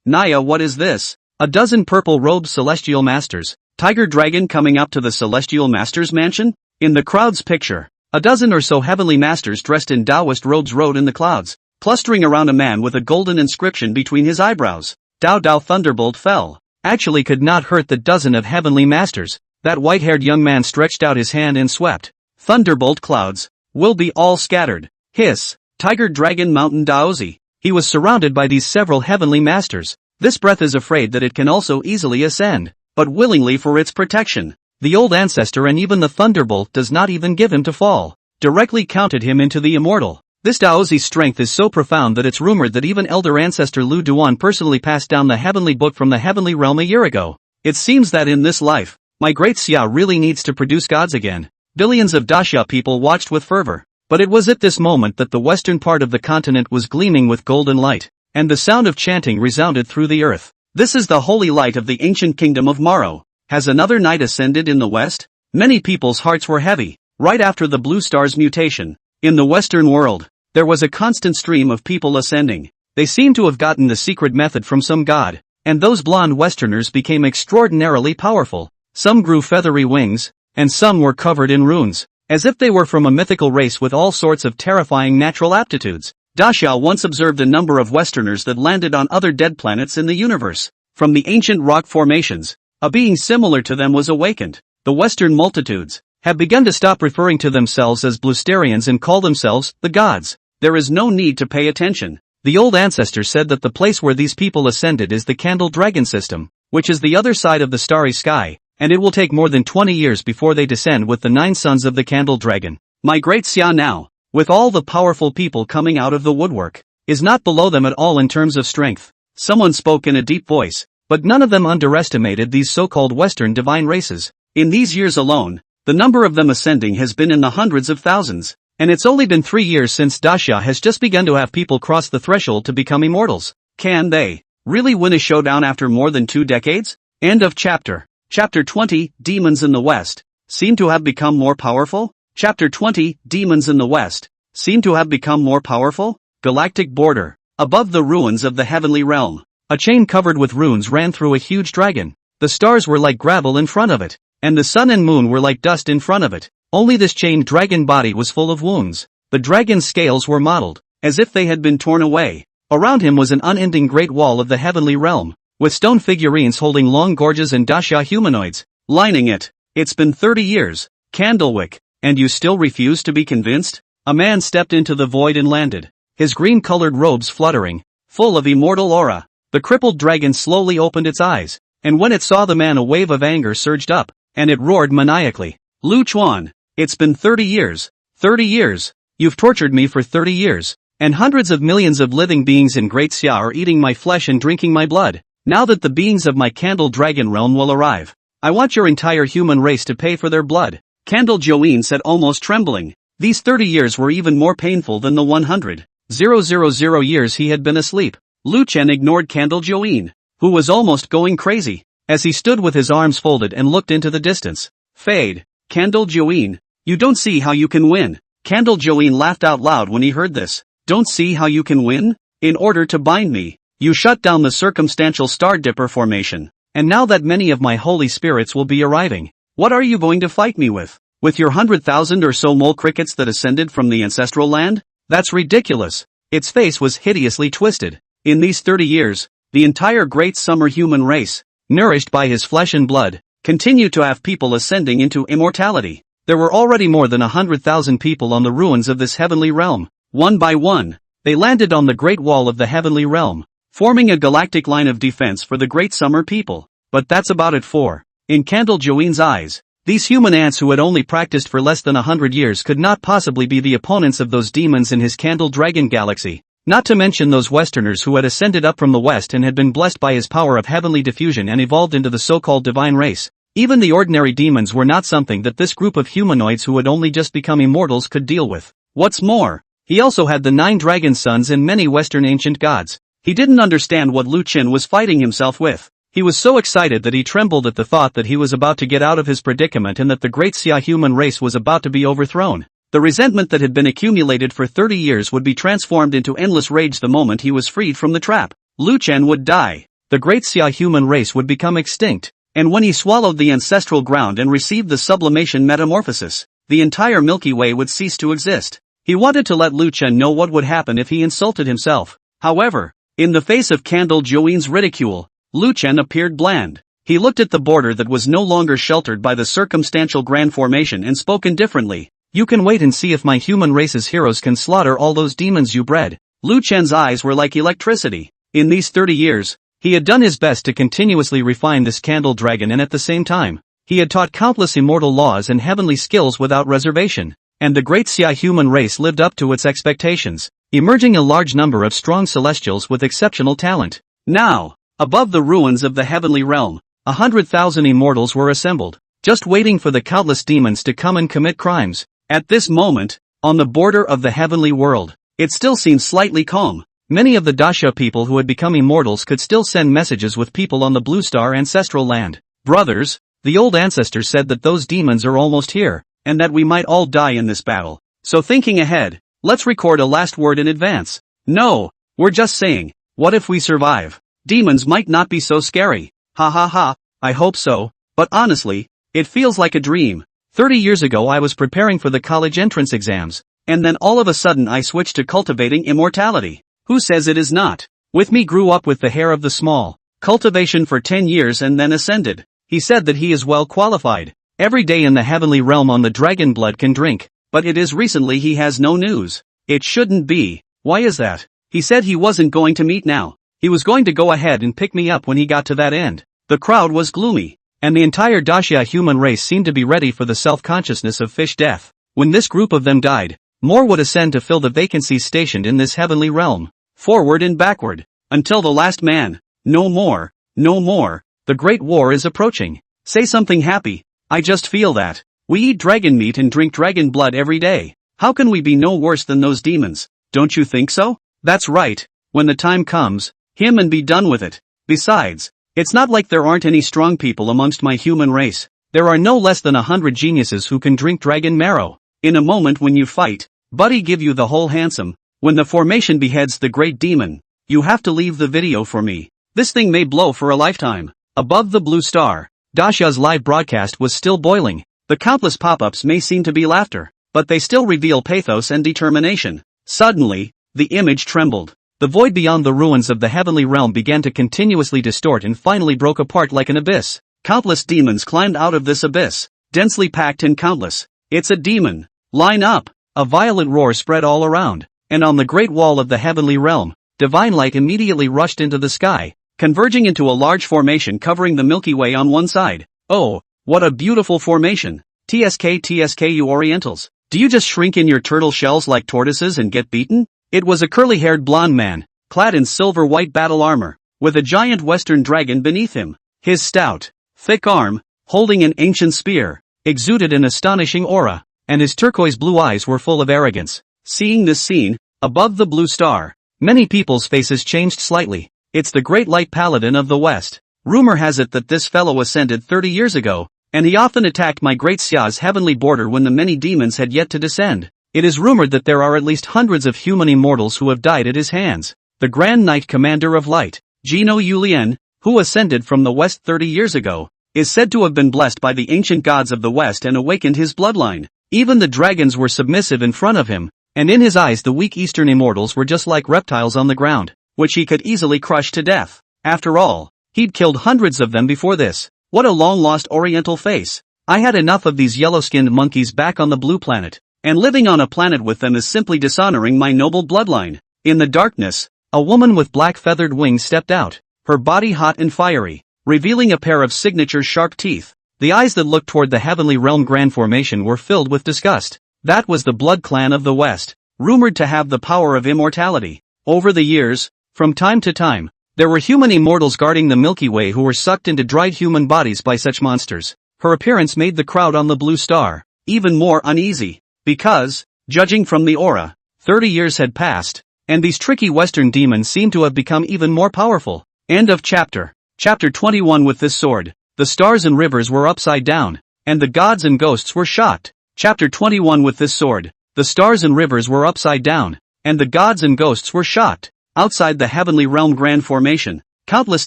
[SPEAKER 1] Naya, what is this? A dozen purple-robed celestial masters, tiger dragon coming up to the celestial masters' mansion? In the crowd's picture, a dozen or so heavenly masters dressed in Taoist robes rode in the clouds, clustering around a man with a golden inscription between his eyebrows. Dao thunderbolt fell. Actually could not hurt the dozen of heavenly masters. That white-haired young man stretched out his hand and swept. Thunderbolt clouds will be all scattered. Hiss, tiger dragon mountain Daozi. He was surrounded by these several heavenly masters. This breath is afraid that it can also easily ascend, but willingly for its protection. The old ancestor and even the thunderbolt does not even give him to fall. Directly counted him into the immortal. This Daozi's strength is so profound that it's rumored that even elder ancestor Lu Duan personally passed down the heavenly book from the heavenly realm a year ago. It seems that in this life, my great Xia really needs to produce gods again. Billions of Daxia people watched with fervor. But it was at this moment that the western part of the continent was gleaming with golden light, and the sound of chanting resounded through the earth. This is the holy light of the ancient kingdom of Maro. Has another night ascended in the west? Many people's hearts were heavy. Right after the blue star's mutation, in the western world, there was a constant stream of people ascending. They seem to have gotten the secret method from some god, and those blonde Westerners became extraordinarily powerful. Some grew feathery wings, and some were covered in runes, as if they were from a mythical race with all sorts of terrifying natural aptitudes. Dasha once observed a number of Westerners that landed on other dead planets in the universe. From the ancient rock formations, a being similar to them was awakened. The Western multitudes have begun to stop referring to themselves as Blusterians and call themselves the gods. There is no need to pay attention. The old ancestors said that the place where these people ascended is the Candle Dragon system, which is the other side of the starry sky, and it will take more than 20 years before they descend with the 9 sons of the Candle Dragon. My great Xia now, with all the powerful people coming out of the woodwork, is not below them at all in terms of strength. Someone spoke in a deep voice, but none of them underestimated these so-called Western divine races. In these years alone, the number of them ascending has been in the hundreds of thousands, and it's only been 3 years since Dasha has just begun to have people cross the threshold to become immortals. Can they really win a showdown after more than 2 decades? End of chapter. Chapter 20, Demons in the West seem to have become more powerful? Chapter 20, Demons in the West seem to have become more powerful? Galactic border. Above the ruins of the heavenly realm, a chain covered with runes ran through a huge dragon. The stars were like gravel in front of it, and the sun and moon were like dust in front of it. Only this chained dragon body was full of wounds. The dragon's scales were mottled, as if they had been torn away. Around him was an unending great wall of the heavenly realm, with stone figurines holding long gorges and Dasha humanoids lining it. It's been 30 years, Candlewick, and you still refuse to be convinced? A man stepped into the void and landed, his green-colored robes fluttering, full of immortal aura. The crippled dragon slowly opened its eyes, and when it saw the man a wave of anger surged up, and it roared maniacally. Lu Chuan, it's been 30 years. 30 years. You've tortured me for 30 years, and hundreds of millions of living beings in Great Xia are eating my flesh and drinking my blood. Now that the beings of my Candle Dragon realm will arrive, I want your entire human race to pay for their blood. Candle Joeen said, almost trembling. These 30 years were even more painful than the 100,000 years he had been asleep. Lu Chen ignored Candle Joeen, who was almost going crazy, as he stood with his arms folded and looked into the distance. Fade. Candle Joeen, you don't see how you can win. Candle Joeen laughed out loud when he heard this. Don't see how you can win? In order to bind me, you shut down the circumstantial Star Dipper formation, and now that many of my holy spirits will be arriving, what are you going to fight me with? With your 100,000 or so mole crickets that ascended from the ancestral land? That's ridiculous. Its face was hideously twisted. In these 30 years, the entire great summer human race, nourished by his flesh and blood, continued to have people ascending into immortality. There were already more than 100,000 people on the ruins of this heavenly realm. One by one, they landed on the Great Wall of the heavenly realm, forming a galactic line of defense for the great summer people. But that's about it for. In Candle Joeen's eyes, these human ants who had only practiced for less than 100 years could not possibly be the opponents of those demons in his Candle Dragon galaxy. Not to mention those Westerners who had ascended up from the West and had been blessed by his power of heavenly diffusion and evolved into the so-called divine race. Even the ordinary demons were not something that this group of humanoids who had only just become immortals could deal with. What's more, he also had the 9 dragon sons and many Western ancient gods. He didn't understand what Lu Chen was fighting himself with. He was so excited that he trembled at the thought that he was about to get out of his predicament and that the great Xia human race was about to be overthrown. The resentment that had been accumulated for 30 years would be transformed into endless rage the moment he was freed from the trap. Lu Chen would die. The great Xia human race would become extinct. And when he swallowed the ancestral ground and received the sublimation metamorphosis, the entire Milky Way would cease to exist. He wanted to let Lu Chen know what would happen if he insulted himself. However, in the face of Candle Joeen's ridicule, Lu Chen appeared bland. He looked at the border that was no longer sheltered by the circumstantial grand formation and spoke indifferently. You can wait and see if my human race's heroes can slaughter all those demons you bred. Lu Chen's eyes were like electricity. In these 30 years, he had done his best to continuously refine this Candle Dragon, and at the same time, he had taught countless immortal laws and heavenly skills without reservation. And the great Xia human race lived up to its expectations, emerging a large number of strong celestials with exceptional talent. Now, above the ruins of the heavenly realm, 100,000 immortals were assembled, just waiting for the countless demons to come and commit crimes. At this moment, on the border of the heavenly world, it still seemed slightly calm. Many of the Dasha people who had become immortals could still send messages with people on the Blue Star ancestral land. Brothers, the old ancestors said that those demons are almost here, and that we might all die in this battle. So thinking ahead, let's record a last word in advance. No, We're just saying, what if we survive? Demons might not be so scary. Ha ha ha, I hope so, but honestly, it feels like a dream. 30 years ago I was preparing for the college entrance exams, and then all of a sudden I switched to cultivating immortality. Who says it is not? With me grew up with the hair of the small. Cultivation for 10 years and then ascended. He said that he is well qualified. Every day in the heavenly realm on the dragon blood can drink, but it is recently he has no news. It shouldn't be. Why is that? He said he wasn't going to meet now. He was going to go ahead and pick me up when he got to that end. The crowd was gloomy, and the entire Dacia human race seemed to be ready for the self-consciousness of fish death. When this group of them died, more would ascend to fill the vacancies stationed in this heavenly realm. Forward and backward, until the last man. No more, no more. The Great War is approaching. Say something happy. I just feel that. We eat dragon meat and drink dragon blood every day. How can we be no worse than those demons? Don't you think so? That's right. When the time comes, him and be done with it. Besides, it's not like there aren't any strong people amongst my human race. There are no less than 100 geniuses who can drink dragon marrow. In a moment when you fight, Buddy give you the whole handsome. When the formation beheads the great demon, you have to leave the video for me. This thing may blow for a lifetime. Above the blue star, Dacia's live broadcast was still boiling. The countless pop-ups may seem to be laughter, but they still reveal pathos and determination. Suddenly, the image trembled. The void beyond the ruins of the heavenly realm began to continuously distort and finally broke apart like an abyss. Countless demons climbed out of this abyss, densely packed and countless. It's a demon. Line up! A violent roar spread all around, and on the great wall of the heavenly realm, divine light immediately rushed into the sky, converging into a large formation covering the Milky Way on one side. Oh, what a beautiful formation! TSK you Orientals. Do you just shrink in your turtle shells like tortoises and get beaten? It was a curly-haired blonde man, clad in silver-white battle armor, with a giant western dragon beneath him. His stout, thick arm, holding an ancient spear, exuded an astonishing aura, and his turquoise blue eyes were full of arrogance. Seeing this scene, above the blue star, many people's faces changed slightly. It's the great light paladin of the West. Rumor has it that this fellow ascended 30 years ago, and he often attacked my great Xia's heavenly border when the many demons had yet to descend. It is rumored that there are at least hundreds of human immortals who have died at his hands. The Grand Knight Commander of Light, Gino Yulien, who ascended from the West 30 years ago, is said to have been blessed by the ancient gods of the West and awakened his bloodline. Even the dragons were submissive in front of him, and in his eyes the weak Eastern immortals were just like reptiles on the ground, which he could easily crush to death. After all, he'd killed hundreds of them before this. What a long-lost Oriental face. I had enough of these yellow-skinned monkeys back on the blue planet. And living on a planet with them is simply dishonoring my noble bloodline. In the darkness, a woman with black feathered wings stepped out, her body hot and fiery, revealing a pair of signature sharp teeth. The eyes that looked toward the heavenly realm grand formation were filled with disgust. That was the blood clan of the West, rumored to have the power of immortality. Over the years, from time to time, there were human immortals guarding the Milky Way who were sucked into dried human bodies by such monsters. Her appearance made the crowd on the blue star even more uneasy. Because, judging from the aura, 30 years had passed, and these tricky Western demons seemed to have become even more powerful. End of chapter. Chapter 21. With this sword, the stars and rivers were upside down, and the gods and ghosts were shocked. Chapter 21. With this sword, the stars and rivers were upside down, and the gods and ghosts were shocked. Outside the heavenly realm grand formation, countless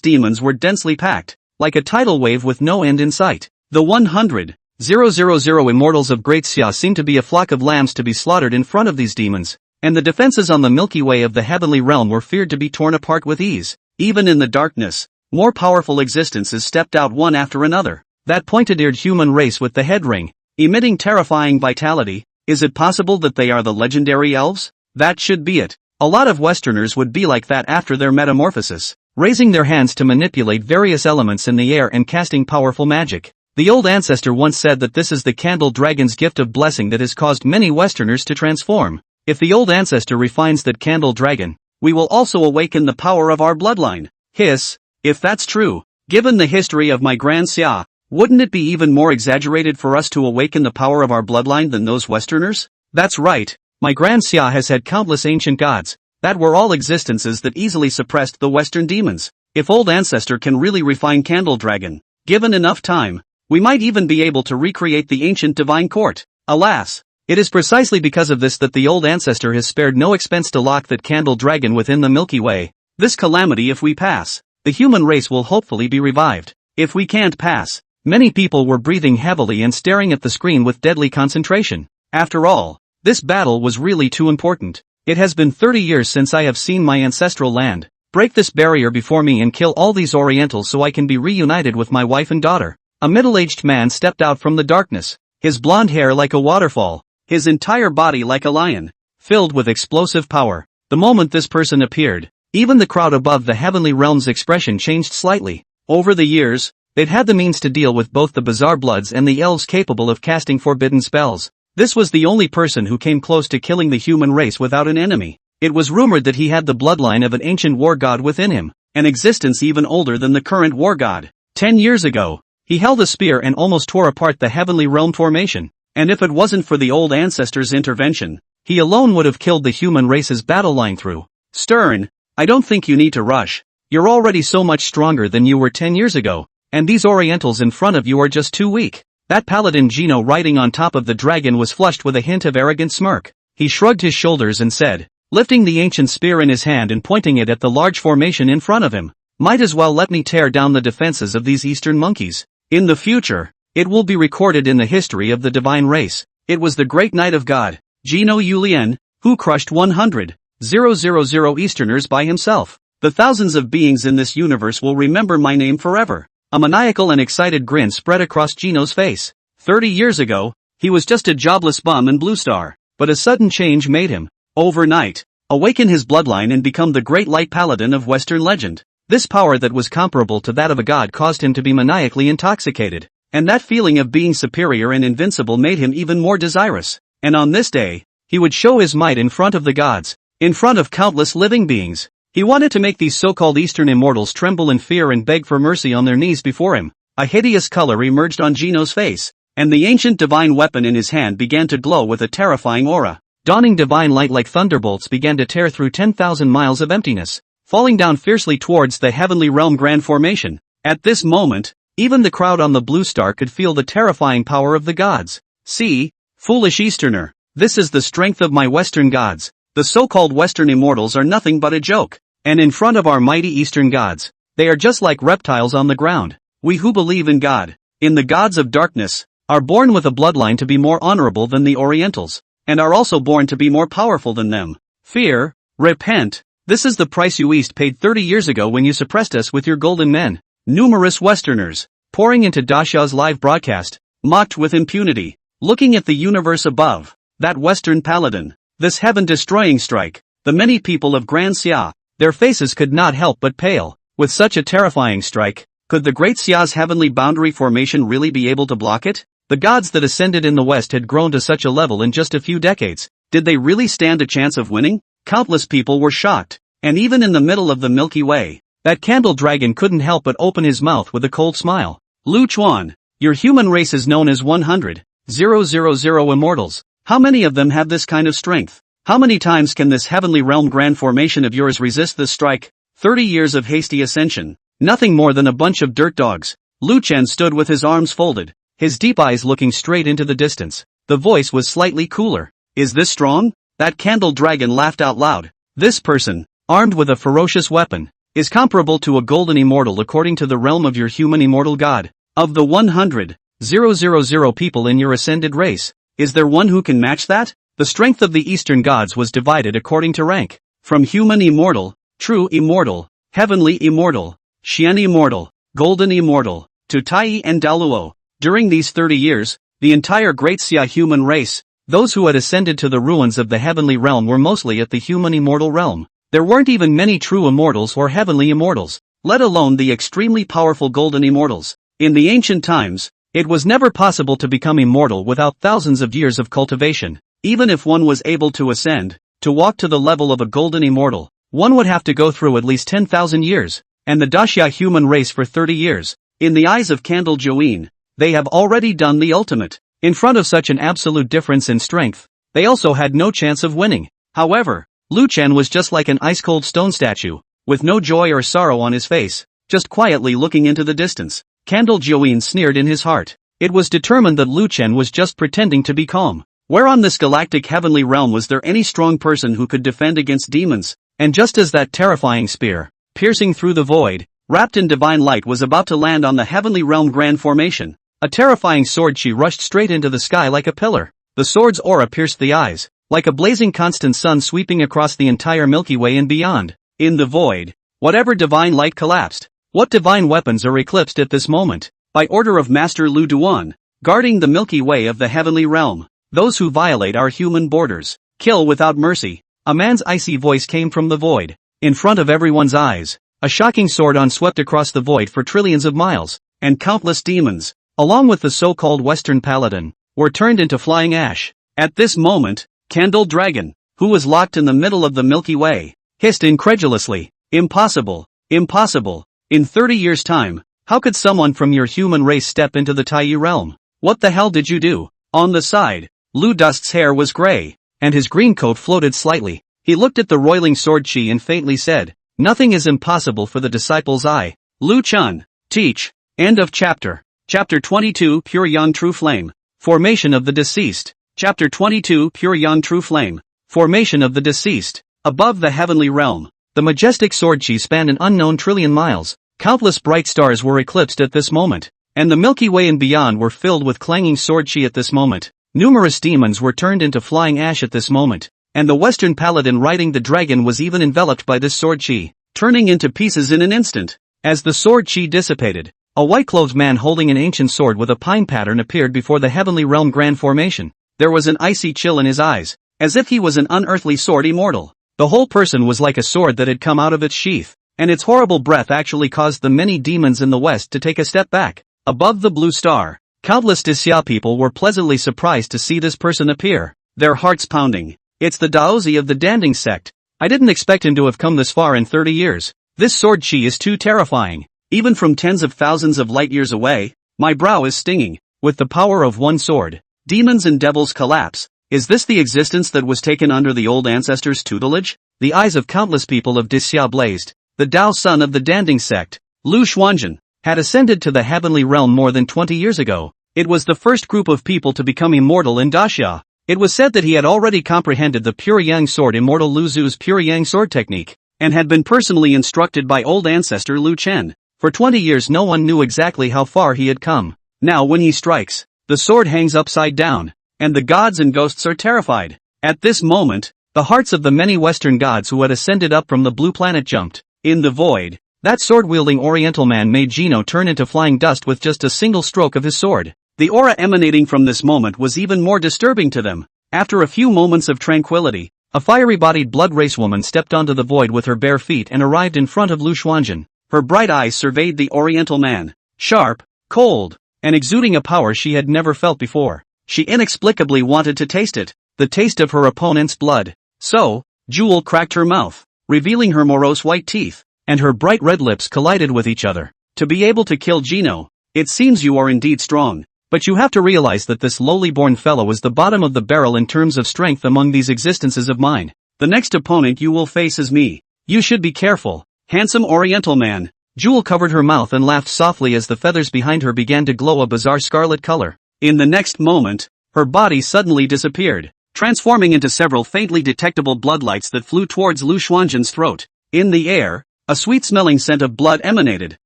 [SPEAKER 1] demons were densely packed, like a tidal wave with no end in sight. The 100,000 immortals of Great Xia seemed to be a flock of lambs to be slaughtered in front of these demons, and the defenses on the Milky Way of the heavenly realm were feared to be torn apart with ease. Even in the darkness, more powerful existences stepped out one after another. That pointed-eared human race with the head ring, emitting terrifying vitality. Is it possible that they are the legendary elves? That should be it. A lot of Westerners would be like that after their metamorphosis, raising their hands to manipulate various elements in the air and casting powerful magic. The old ancestor once said that this is the candle dragon's gift of blessing that has caused many Westerners to transform. If the old ancestor refines that candle dragon, we will also awaken the power of our bloodline. Hiss, if that's true, given the history of my Grand Xia, wouldn't it be even more exaggerated for us to awaken the power of our bloodline than those Westerners? That's right, my Grand Xia has had countless ancient gods, that were all existences that easily suppressed the Western demons. If old ancestor can really refine candle dragon, given enough time, we might even be able to recreate the ancient divine court. Alas, It is precisely because of this that the old ancestor has spared no expense to lock that candle dragon within the Milky Way. This calamity, if we pass, the human race will hopefully be revived. If we can't pass, many people were breathing heavily and staring at the screen with deadly concentration. After all, this battle was really too important. It has been 30 years since I have seen my ancestral land. Break this barrier before me and kill all these Orientals so I can be reunited with my wife and daughter. A middle-aged man stepped out from the darkness, his blonde hair like a waterfall, his entire body like a lion, filled with explosive power. The moment this person appeared, even the crowd above the heavenly realm's expression changed slightly. Over the years, they'd had the means to deal with both the bizarre bloods and the elves capable of casting forbidden spells. This was the only person who came close to killing the human race without an enemy. It was rumored that he had the bloodline of an ancient war god within him, an existence even older than the current war god. 10 years ago, he held a spear and almost tore apart the heavenly realm formation, and if it wasn't for the old ancestor's intervention, he alone would have killed the human race's battle line through. Stern, I don't think you need to rush. You're already so much stronger than you were 10 years ago, and these Orientals in front of you are just too weak. That paladin Gino riding on top of the dragon was flushed with a hint of arrogant smirk. He shrugged his shoulders and said, lifting the ancient spear in his hand and pointing it at the large formation in front of him, might as well let me tear down the defenses of these eastern monkeys. In the future, it will be recorded in the history of the divine race. It was the great knight of God, Gino Yulien, who crushed 100,000 Easterners by himself. The thousands of beings in this universe will remember my name forever. A maniacal and excited grin spread across Gino's face. 30 years ago, he was just a jobless bum in Blue Star, but a sudden change made him, overnight, awaken his bloodline and become the great light paladin of Western legend. This power that was comparable to that of a god caused him to be maniacally intoxicated, and that feeling of being superior and invincible made him even more desirous. And on this day, he would show his might in front of the gods, in front of countless living beings. He wanted to make these so-called Eastern immortals tremble in fear and beg for mercy on their knees before him. A hideous color emerged on Gino's face, and the ancient divine weapon in his hand began to glow with a terrifying aura. Dawning divine light like thunderbolts began to tear through 10,000 miles of emptiness, falling down fiercely towards the heavenly realm grand formation. At this moment, even the crowd on the Blue Star could feel the terrifying power of the gods. See, foolish Easterner, this is the strength of my Western gods. The so-called Western immortals are nothing but a joke, and in front of our mighty Eastern gods, they are just like reptiles on the ground. We who believe in God, in the gods of darkness, are born with a bloodline to be more honorable than the Orientals, and are also born to be more powerful than them. Fear, repent, this is the price you East paid 30 years ago when you suppressed us with your golden men. Numerous Westerners, pouring into Dasha's live broadcast, mocked with impunity, looking at the universe above, that Western paladin. This heaven-destroying strike, the many people of Grand Xia, their faces could not help but pale. With such a terrifying strike, could the Great Xia's heavenly boundary formation really be able to block it? The gods that ascended in the West had grown to such a level in just a few decades. Did they really stand a chance of winning? Countless people were shocked, and even in the middle of the Milky Way, that candle dragon couldn't help but open his mouth with a cold smile. Lu Chuan, your human race is known as 100,000 immortals. How many of them have this kind of strength? How many times can this heavenly realm grand formation of yours resist this strike? 30 years of hasty ascension. Nothing more than a bunch of dirt dogs. Lu Chen stood with his arms folded, his deep eyes looking straight into the distance. The voice was slightly cooler. Is this strong? That candle dragon laughed out loud. This person, armed with a ferocious weapon, is comparable to a golden immortal according to the realm of your human immortal god. Of the 100,000 people in your ascended race, is there one who can match that? The strength of the Eastern gods was divided according to rank, from human immortal, true immortal, heavenly immortal, Xian immortal, golden immortal, to Tai and Daluo. During these 30 years, the entire Great Xia human race, those who had ascended to the ruins of the heavenly realm were mostly at the human immortal realm. There weren't even many true immortals or heavenly immortals, let alone the extremely powerful golden immortals. In the ancient times, it was never possible to become immortal without thousands of years of cultivation. Even if one was able to ascend, to walk to the level of a golden immortal, one would have to go through at least 10,000 years, and the Daxia human race for 30 years. In the eyes of Candle Join, they have already done the ultimate. In front of such an absolute difference in strength, they also had no chance of winning. However, Lu Chen was just like an ice-cold stone statue, with no joy or sorrow on his face, just quietly looking into the distance. Candle Join sneered in his heart. It was determined that Lu Chen was just pretending to be calm. Where on this galactic heavenly realm was there any strong person who could defend against demons? And just as that terrifying spear, piercing through the void, wrapped in divine light was about to land on the heavenly realm grand formation, a terrifying sword she rushed straight into the sky like a pillar. The sword's aura pierced the eyes, like a blazing constant sun sweeping across the entire Milky Way and beyond. In the void, whatever divine light collapsed. What divine weapons are eclipsed at this moment? By order of Master Lu Duan, guarding the Milky Way of the heavenly realm. Those who violate our human borders, kill without mercy. A man's icy voice came from the void. In front of everyone's eyes, a shocking sword swept across the void for trillions of miles, and countless demons, along with the so-called Western Paladin, were turned into flying ash. At this moment, Candle Dragon, who was locked in the middle of the Milky Way, hissed incredulously, "Impossible, impossible. In 30 years' time, how could someone from your human race step into the Taiyu realm? What the hell did you do?" On the side, Lu Dusk's hair was gray, and his green coat floated slightly. He looked at the roiling sword chi and faintly said, "Nothing is impossible for the disciple's eye." Lu Chun, teach. End of chapter. Chapter 22 Pure Yang True Flame. Formation of the Deceased. Chapter 22 Pure Yang True Flame. Formation of the Deceased. Above the heavenly realm, the majestic sword chi spanned an unknown trillion miles. Countless bright stars were eclipsed at this moment, and the Milky Way and beyond were filled with clanging sword chi at this moment. Numerous demons were turned into flying ash at this moment, and the Western Paladin riding the dragon was even enveloped by this sword chi, turning into pieces in an instant. As the sword chi dissipated, a white-clothed man holding an ancient sword with a pine pattern appeared before the heavenly realm grand formation. There was an icy chill in his eyes, as if he was an unearthly sword immortal. The whole person was like a sword that had come out of its sheath, and its horrible breath actually caused the many demons in the west to take a step back. Above the blue star, countless Disya people were pleasantly surprised to see this person appear, their hearts pounding. "It's the Daozi of the Danding sect. I didn't expect him to have come this far in 30 years. This sword chi is too terrifying. Even from tens of thousands of light years away, my brow is stinging. With the power of one sword, demons and devils collapse. Is this the existence that was taken under the old ancestors' tutelage?" The eyes of countless people of Disya blazed. The Dao son of the Danding sect, Lu Xuanzhen, had ascended to the heavenly realm more than 20 years ago. It was the first group of people to become immortal in Daxia. It was said that he had already comprehended the Pure Yang Sword Immortal Lu Zu's Pure Yang Sword technique, and had been personally instructed by old ancestor Lu Chen. For 20 years no one knew exactly how far he had come. Now when he strikes, the sword hangs upside down, and the gods and ghosts are terrified. At this moment, the hearts of the many Western gods who had ascended up from the blue planet jumped. In the void, that sword-wielding Oriental man made Gino turn into flying dust with just a single stroke of his sword. The aura emanating from this moment was even more disturbing to them. After a few moments of tranquility, a fiery-bodied blood race woman stepped onto the void with her bare feet and arrived in front of Lu Xuanzhen. Her bright eyes surveyed the Oriental man, sharp, cold, and exuding a power she had never felt before. She inexplicably wanted to taste it, the taste of her opponent's blood. So, Jewel cracked her mouth, revealing her morose white teeth, and her bright red lips collided with each other. "To be able to kill Gino, it seems you are indeed strong. But you have to realize that this lowly-born fellow is the bottom of the barrel in terms of strength among these existences of mine. The next opponent you will face is me. You should be careful, handsome Oriental man." Jewel covered her mouth and laughed softly as the feathers behind her began to glow a bizarre scarlet color. In the next moment, her body suddenly disappeared, transforming into several faintly detectable bloodlights that flew towards Lu Xuanzhen's throat. In the air, a sweet-smelling scent of blood emanated,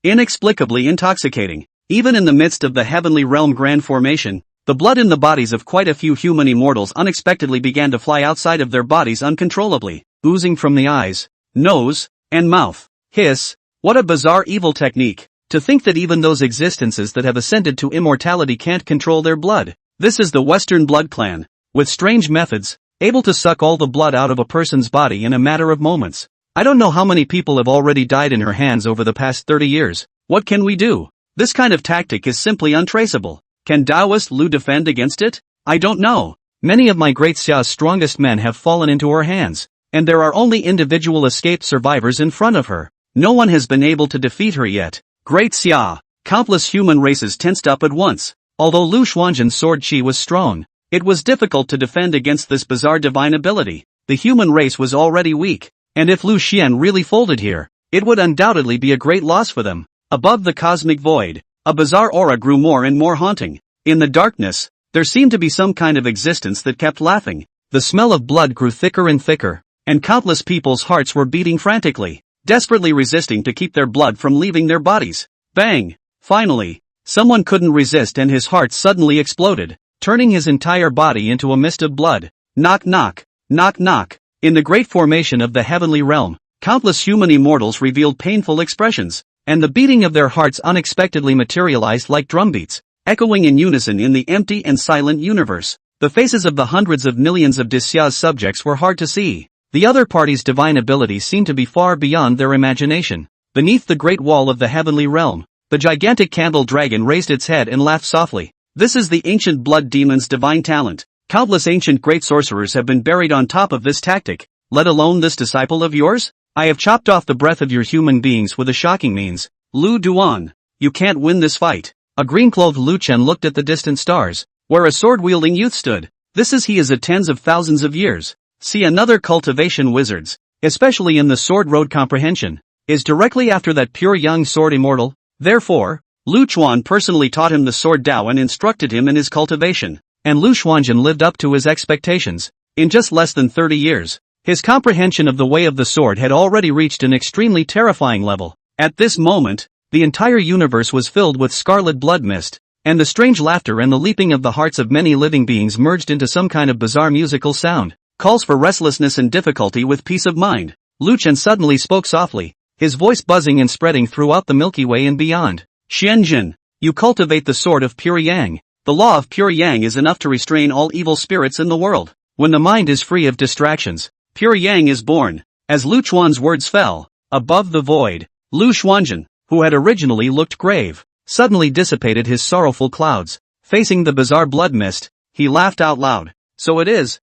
[SPEAKER 1] inexplicably intoxicating. Even in the midst of the heavenly realm grand formation, the blood in the bodies of quite a few human immortals unexpectedly began to fly outside of their bodies uncontrollably, oozing from the eyes, nose, and mouth. Hiss, what a bizarre evil technique. To think that even those existences that have ascended to immortality can't control their blood. This is the Western blood clan, with strange methods, able to suck all the blood out of a person's body in a matter of moments. I don't know how many people have already died in her hands over the past 30 years. What can we do? This kind of tactic is simply untraceable. Can Taoist Lu defend against it? I don't know. Many of my great Xia's strongest men have fallen into her hands, and there are only individual escaped survivors in front of her. No one has been able to defeat her yet. Great Xia! Countless human races tensed up at once. Although Lu Xuanzhen's sword chi was strong, it was difficult to defend against this bizarre divine ability. The human race was already weak, and if Lu Xian really folded here, it would undoubtedly be a great loss for them. Above the cosmic void, a bizarre aura grew more and more haunting. In the darkness, There seemed to be some kind of existence that kept laughing. The smell of blood grew thicker and thicker, and countless people's hearts were beating frantically, desperately resisting to keep their blood from leaving their bodies. Bang! Finally, someone couldn't resist and his heart suddenly exploded, turning his entire body into a mist of blood. Knock knock, knock knock. In the great formation of the heavenly realm, countless human immortals revealed painful expressions, and the beating of their hearts unexpectedly materialized like drumbeats, echoing in unison in the empty and silent universe. The faces of the hundreds of millions of Disya's subjects were hard to see. The other party's divine abilities seemed to be far beyond their imagination. Beneath the great wall of the heavenly realm, the gigantic candle dragon raised its head and laughed softly. This is the ancient blood demon's divine talent. Countless ancient great sorcerers have been buried on top of this tactic, let alone this disciple of yours? I have chopped off the breath of your human beings with a shocking means. Lu Duan, you can't win this fight. A green-clothed Lu Chen looked at the distant stars, where a sword-wielding youth stood. This is he is a tens of thousands of years. See another cultivation wizards, especially in the sword road comprehension, is directly after that pure young sword immortal. Therefore, Lu Chuan personally taught him the sword Dao and instructed him in his cultivation, and Lu Xuanjin lived up to his expectations. In just less than 30 years, his comprehension of the way of the sword had already reached an extremely terrifying level. At this moment, the entire universe was filled with scarlet blood mist, and the strange laughter and the leaping of the hearts of many living beings merged into some kind of bizarre musical sound. Calls for restlessness and difficulty with peace of mind. Lu Chen suddenly spoke softly, his voice buzzing and spreading throughout the Milky Way and beyond. Xianjin, you cultivate the sword of pure yang. The law of pure yang is enough to restrain all evil spirits in the world. When the mind is free of distractions, pure yang is born. As Lu Chuan's words fell, above the void, Lu Xuanjin, who had originally looked grave, suddenly dissipated his sorrowful clouds. Facing the bizarre blood mist, he laughed out loud. So it is.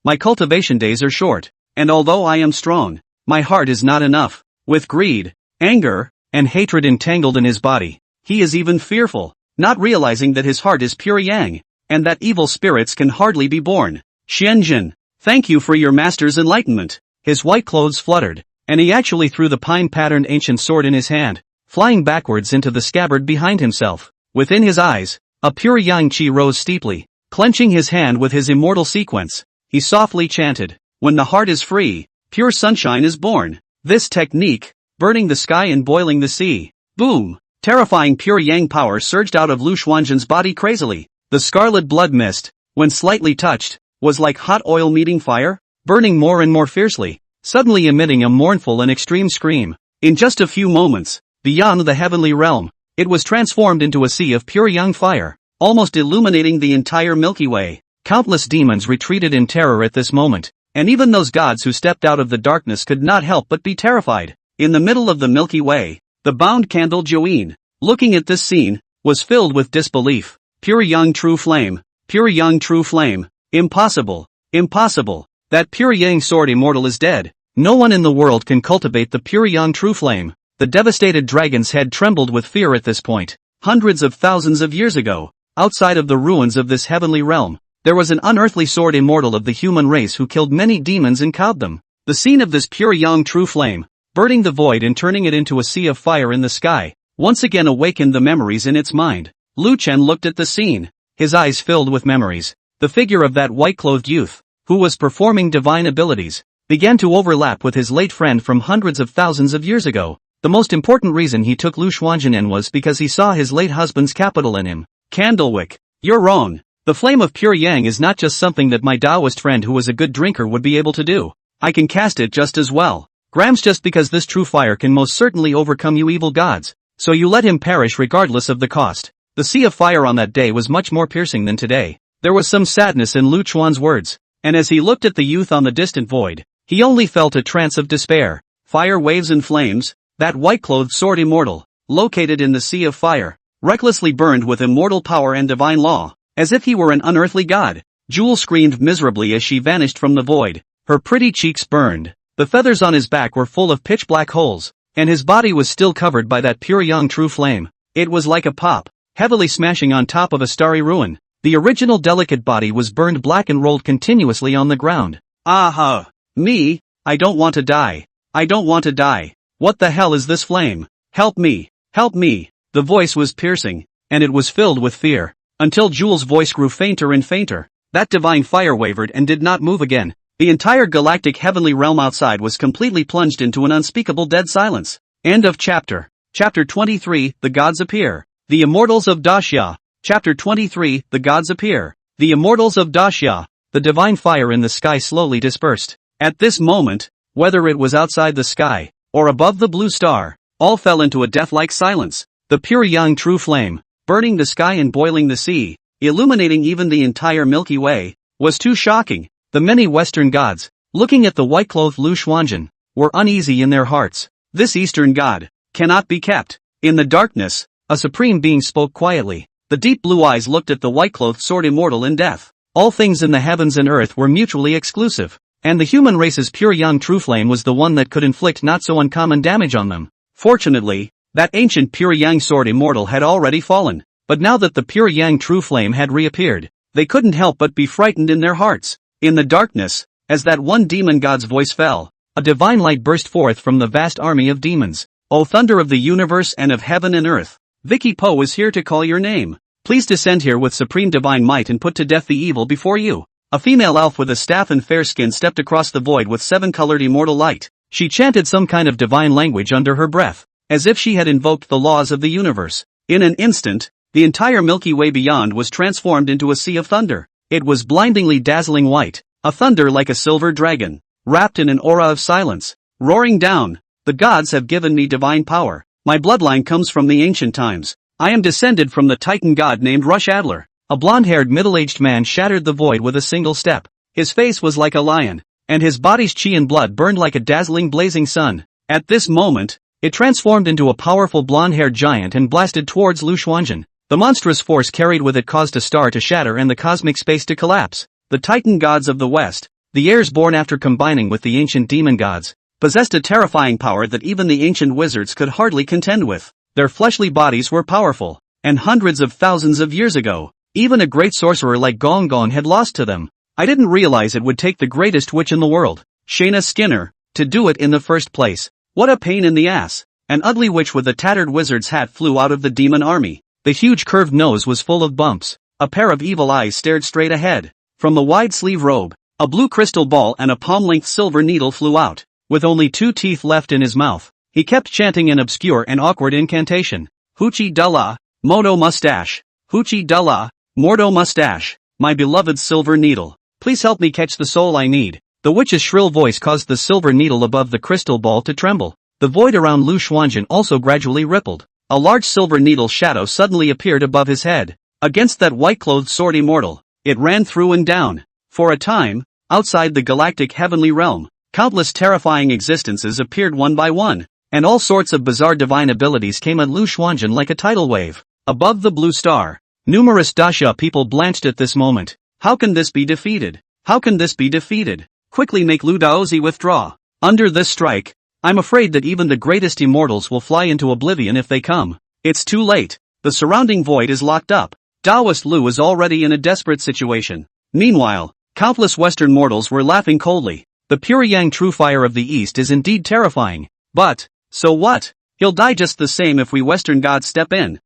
[SPEAKER 1] My cultivation days are short, and although I am strong, my heart is not enough. With greed, anger, and hatred entangled in his body, he is even fearful, not realizing that his heart is pure yang, and that evil spirits can hardly be born. Xianjin, thank you for your master's enlightenment. His white clothes fluttered, and he actually threw the pine-patterned ancient sword in his hand, flying backwards into the scabbard behind himself. Within his eyes, a pure yang qi rose steeply. Clenching his hand with his immortal sequence, he softly chanted, when the heart is free, pure sunshine is born. This technique, burning the sky and boiling the sea. Boom! Terrifying pure yang power surged out of Lu Xuanjin's body crazily. The scarlet blood mist, when slightly touched, was like hot oil meeting fire, burning more and more fiercely, suddenly emitting a mournful and extreme scream. In just a few moments, beyond the heavenly realm, it was transformed into a sea of pure yang fire, almost illuminating the entire Milky Way. Countless demons retreated in terror at this moment, and even those gods who stepped out of the darkness could not help but be terrified. In the middle of the Milky Way, the bound candle Join, looking at this scene, was filled with disbelief. Pure young true flame, pure young true flame, impossible, impossible. That pure yang sword immortal is dead. No one in the world can cultivate the pure young true flame. The devastated dragon's head trembled with fear at this point. Hundreds of thousands of years ago, outside of the ruins of this heavenly realm, there was an unearthly sword immortal of the human race who killed many demons and cowed them. The scene of this pure young true flame, burning the void and turning it into a sea of fire in the sky, once again awakened the memories in its mind. Lu Chen looked at the scene, his eyes filled with memories. The figure of that white-clothed youth, who was performing divine abilities, began to overlap with his late friend from hundreds of thousands of years ago. The most important reason he took Lu Xuanjin in was because he saw his late husband's capital in him. Candlewick, you're wrong. The flame of pure yang is not just something that my Taoist friend who was a good drinker would be able to do. I can cast it just as well. Grams, just because this true fire can most certainly overcome you evil gods, so you let him perish regardless of the cost. The sea of fire on that day was much more piercing than today. There was some sadness in Lu Chuan's words, and as he looked at the youth on the distant void, he only felt a trance of despair. Fire waves and flames, that white-clothed sword immortal, located in the sea of fire, recklessly burned with immortal power and divine law, as if he were an unearthly god. Jewel screamed miserably as she vanished from the void. Her pretty cheeks burned, the feathers on his back were full of pitch-black holes, and his body was still covered by that pure young true flame. It was like a pop, heavily smashing on top of a starry ruin. The original delicate body was burned black and rolled continuously on the ground. Aha! Me? I don't want to die. I don't want to die. What the hell is this flame? Help me! Help me! The voice was piercing, and it was filled with fear. until Jewel's voice grew fainter and fainter. That divine fire wavered and did not move again. The entire galactic heavenly realm outside was completely plunged into an unspeakable dead silence. End of chapter. Chapter 23, The Gods Appear. The Immortals of Daxia. Chapter 23, The Gods Appear. The Immortals of Daxia. The divine fire in the sky slowly dispersed. At this moment, whether it was outside the sky, or above the blue star, all fell into a death-like silence. The pure young true flame, burning the sky and boiling the sea, illuminating even the entire Milky Way, was too shocking. The many Western gods, looking at the white-clothed Lu Xuanzhen, were uneasy in their hearts. This Eastern god cannot be kept. In the darkness, a supreme being spoke quietly. The deep blue eyes looked at the white-clothed sword immortal in death. All things in the heavens and earth were mutually exclusive, and the human race's pure young true flame was the one that could inflict not so uncommon damage on them. Fortunately, that ancient pure yang sword immortal had already fallen, but now that the pure yang true flame had reappeared, they couldn't help but be frightened in their hearts. In the darkness, as that one demon god's voice fell, a divine light burst forth from the vast army of demons. O thunder of the universe and of heaven and earth, Vicky Poe is here to call your name. Please descend here with supreme divine might and put to death the evil before you. A female elf with a staff and fair skin stepped across the void with seven-colored immortal light. She chanted some kind of divine language under her breath, as if she had invoked the laws of the universe. In an instant, the entire Milky Way beyond was transformed into a sea of thunder. It was blindingly dazzling white, a thunder like a silver dragon, wrapped in an aura of silence, roaring down. The gods have given me divine power. My bloodline comes from the ancient times. I am descended from the Titan god named Rush Adler. A blonde-haired middle-aged man shattered the void with a single step. His face was like a lion, and his body's chi and blood burned like a dazzling blazing sun. At this moment, it transformed into a powerful blonde-haired giant and blasted towards Lu Xuanzhen. The monstrous force carried with it caused a star to shatter and the cosmic space to collapse. The Titan gods of the West, the heirs born after combining with the ancient demon gods, possessed a terrifying power that even the ancient wizards could hardly contend with. Their fleshly bodies were powerful, and hundreds of thousands of years ago, even a great sorcerer like Gong Gong had lost to them. I didn't realize it would take the greatest witch in the world, Shayna Skinner, to do it in the first place. What a pain in the ass. An ugly witch with a tattered wizard's hat flew out of the demon army. The huge curved nose was full of bumps. A pair of evil eyes stared straight ahead. From the wide sleeve robe, a blue crystal ball and a palm-length silver needle flew out. With only 2 teeth left in his mouth, he kept chanting an obscure and awkward incantation. Hoochie Dullah, Moto Mustache. Hoochie Dullah, Mordo Mustache. My beloved silver needle. Please help me catch the soul I need. The witch's shrill voice caused the silver needle above the crystal ball to tremble. The void around Lu Xuanzhen also gradually rippled. A large silver needle shadow suddenly appeared above his head. Against that white-clothed sword immortal, it ran through and down. For a time, outside the galactic heavenly realm, countless terrifying existences appeared one by one, and all sorts of bizarre divine abilities came at Lu Xuanzhen like a tidal wave. Above the blue star, numerous Daxia people blanched at this moment. How can this be defeated? How can this be defeated? Quickly make Lu Daozi withdraw. Under this strike, I'm afraid that even the greatest immortals will fly into oblivion if they come. It's too late. The surrounding void is locked up. Taoist Lu is already in a desperate situation. Meanwhile, countless Western mortals were laughing coldly. The pure yang true fire of the East is indeed terrifying. But, so what? He'll die just the same if we Western gods step in.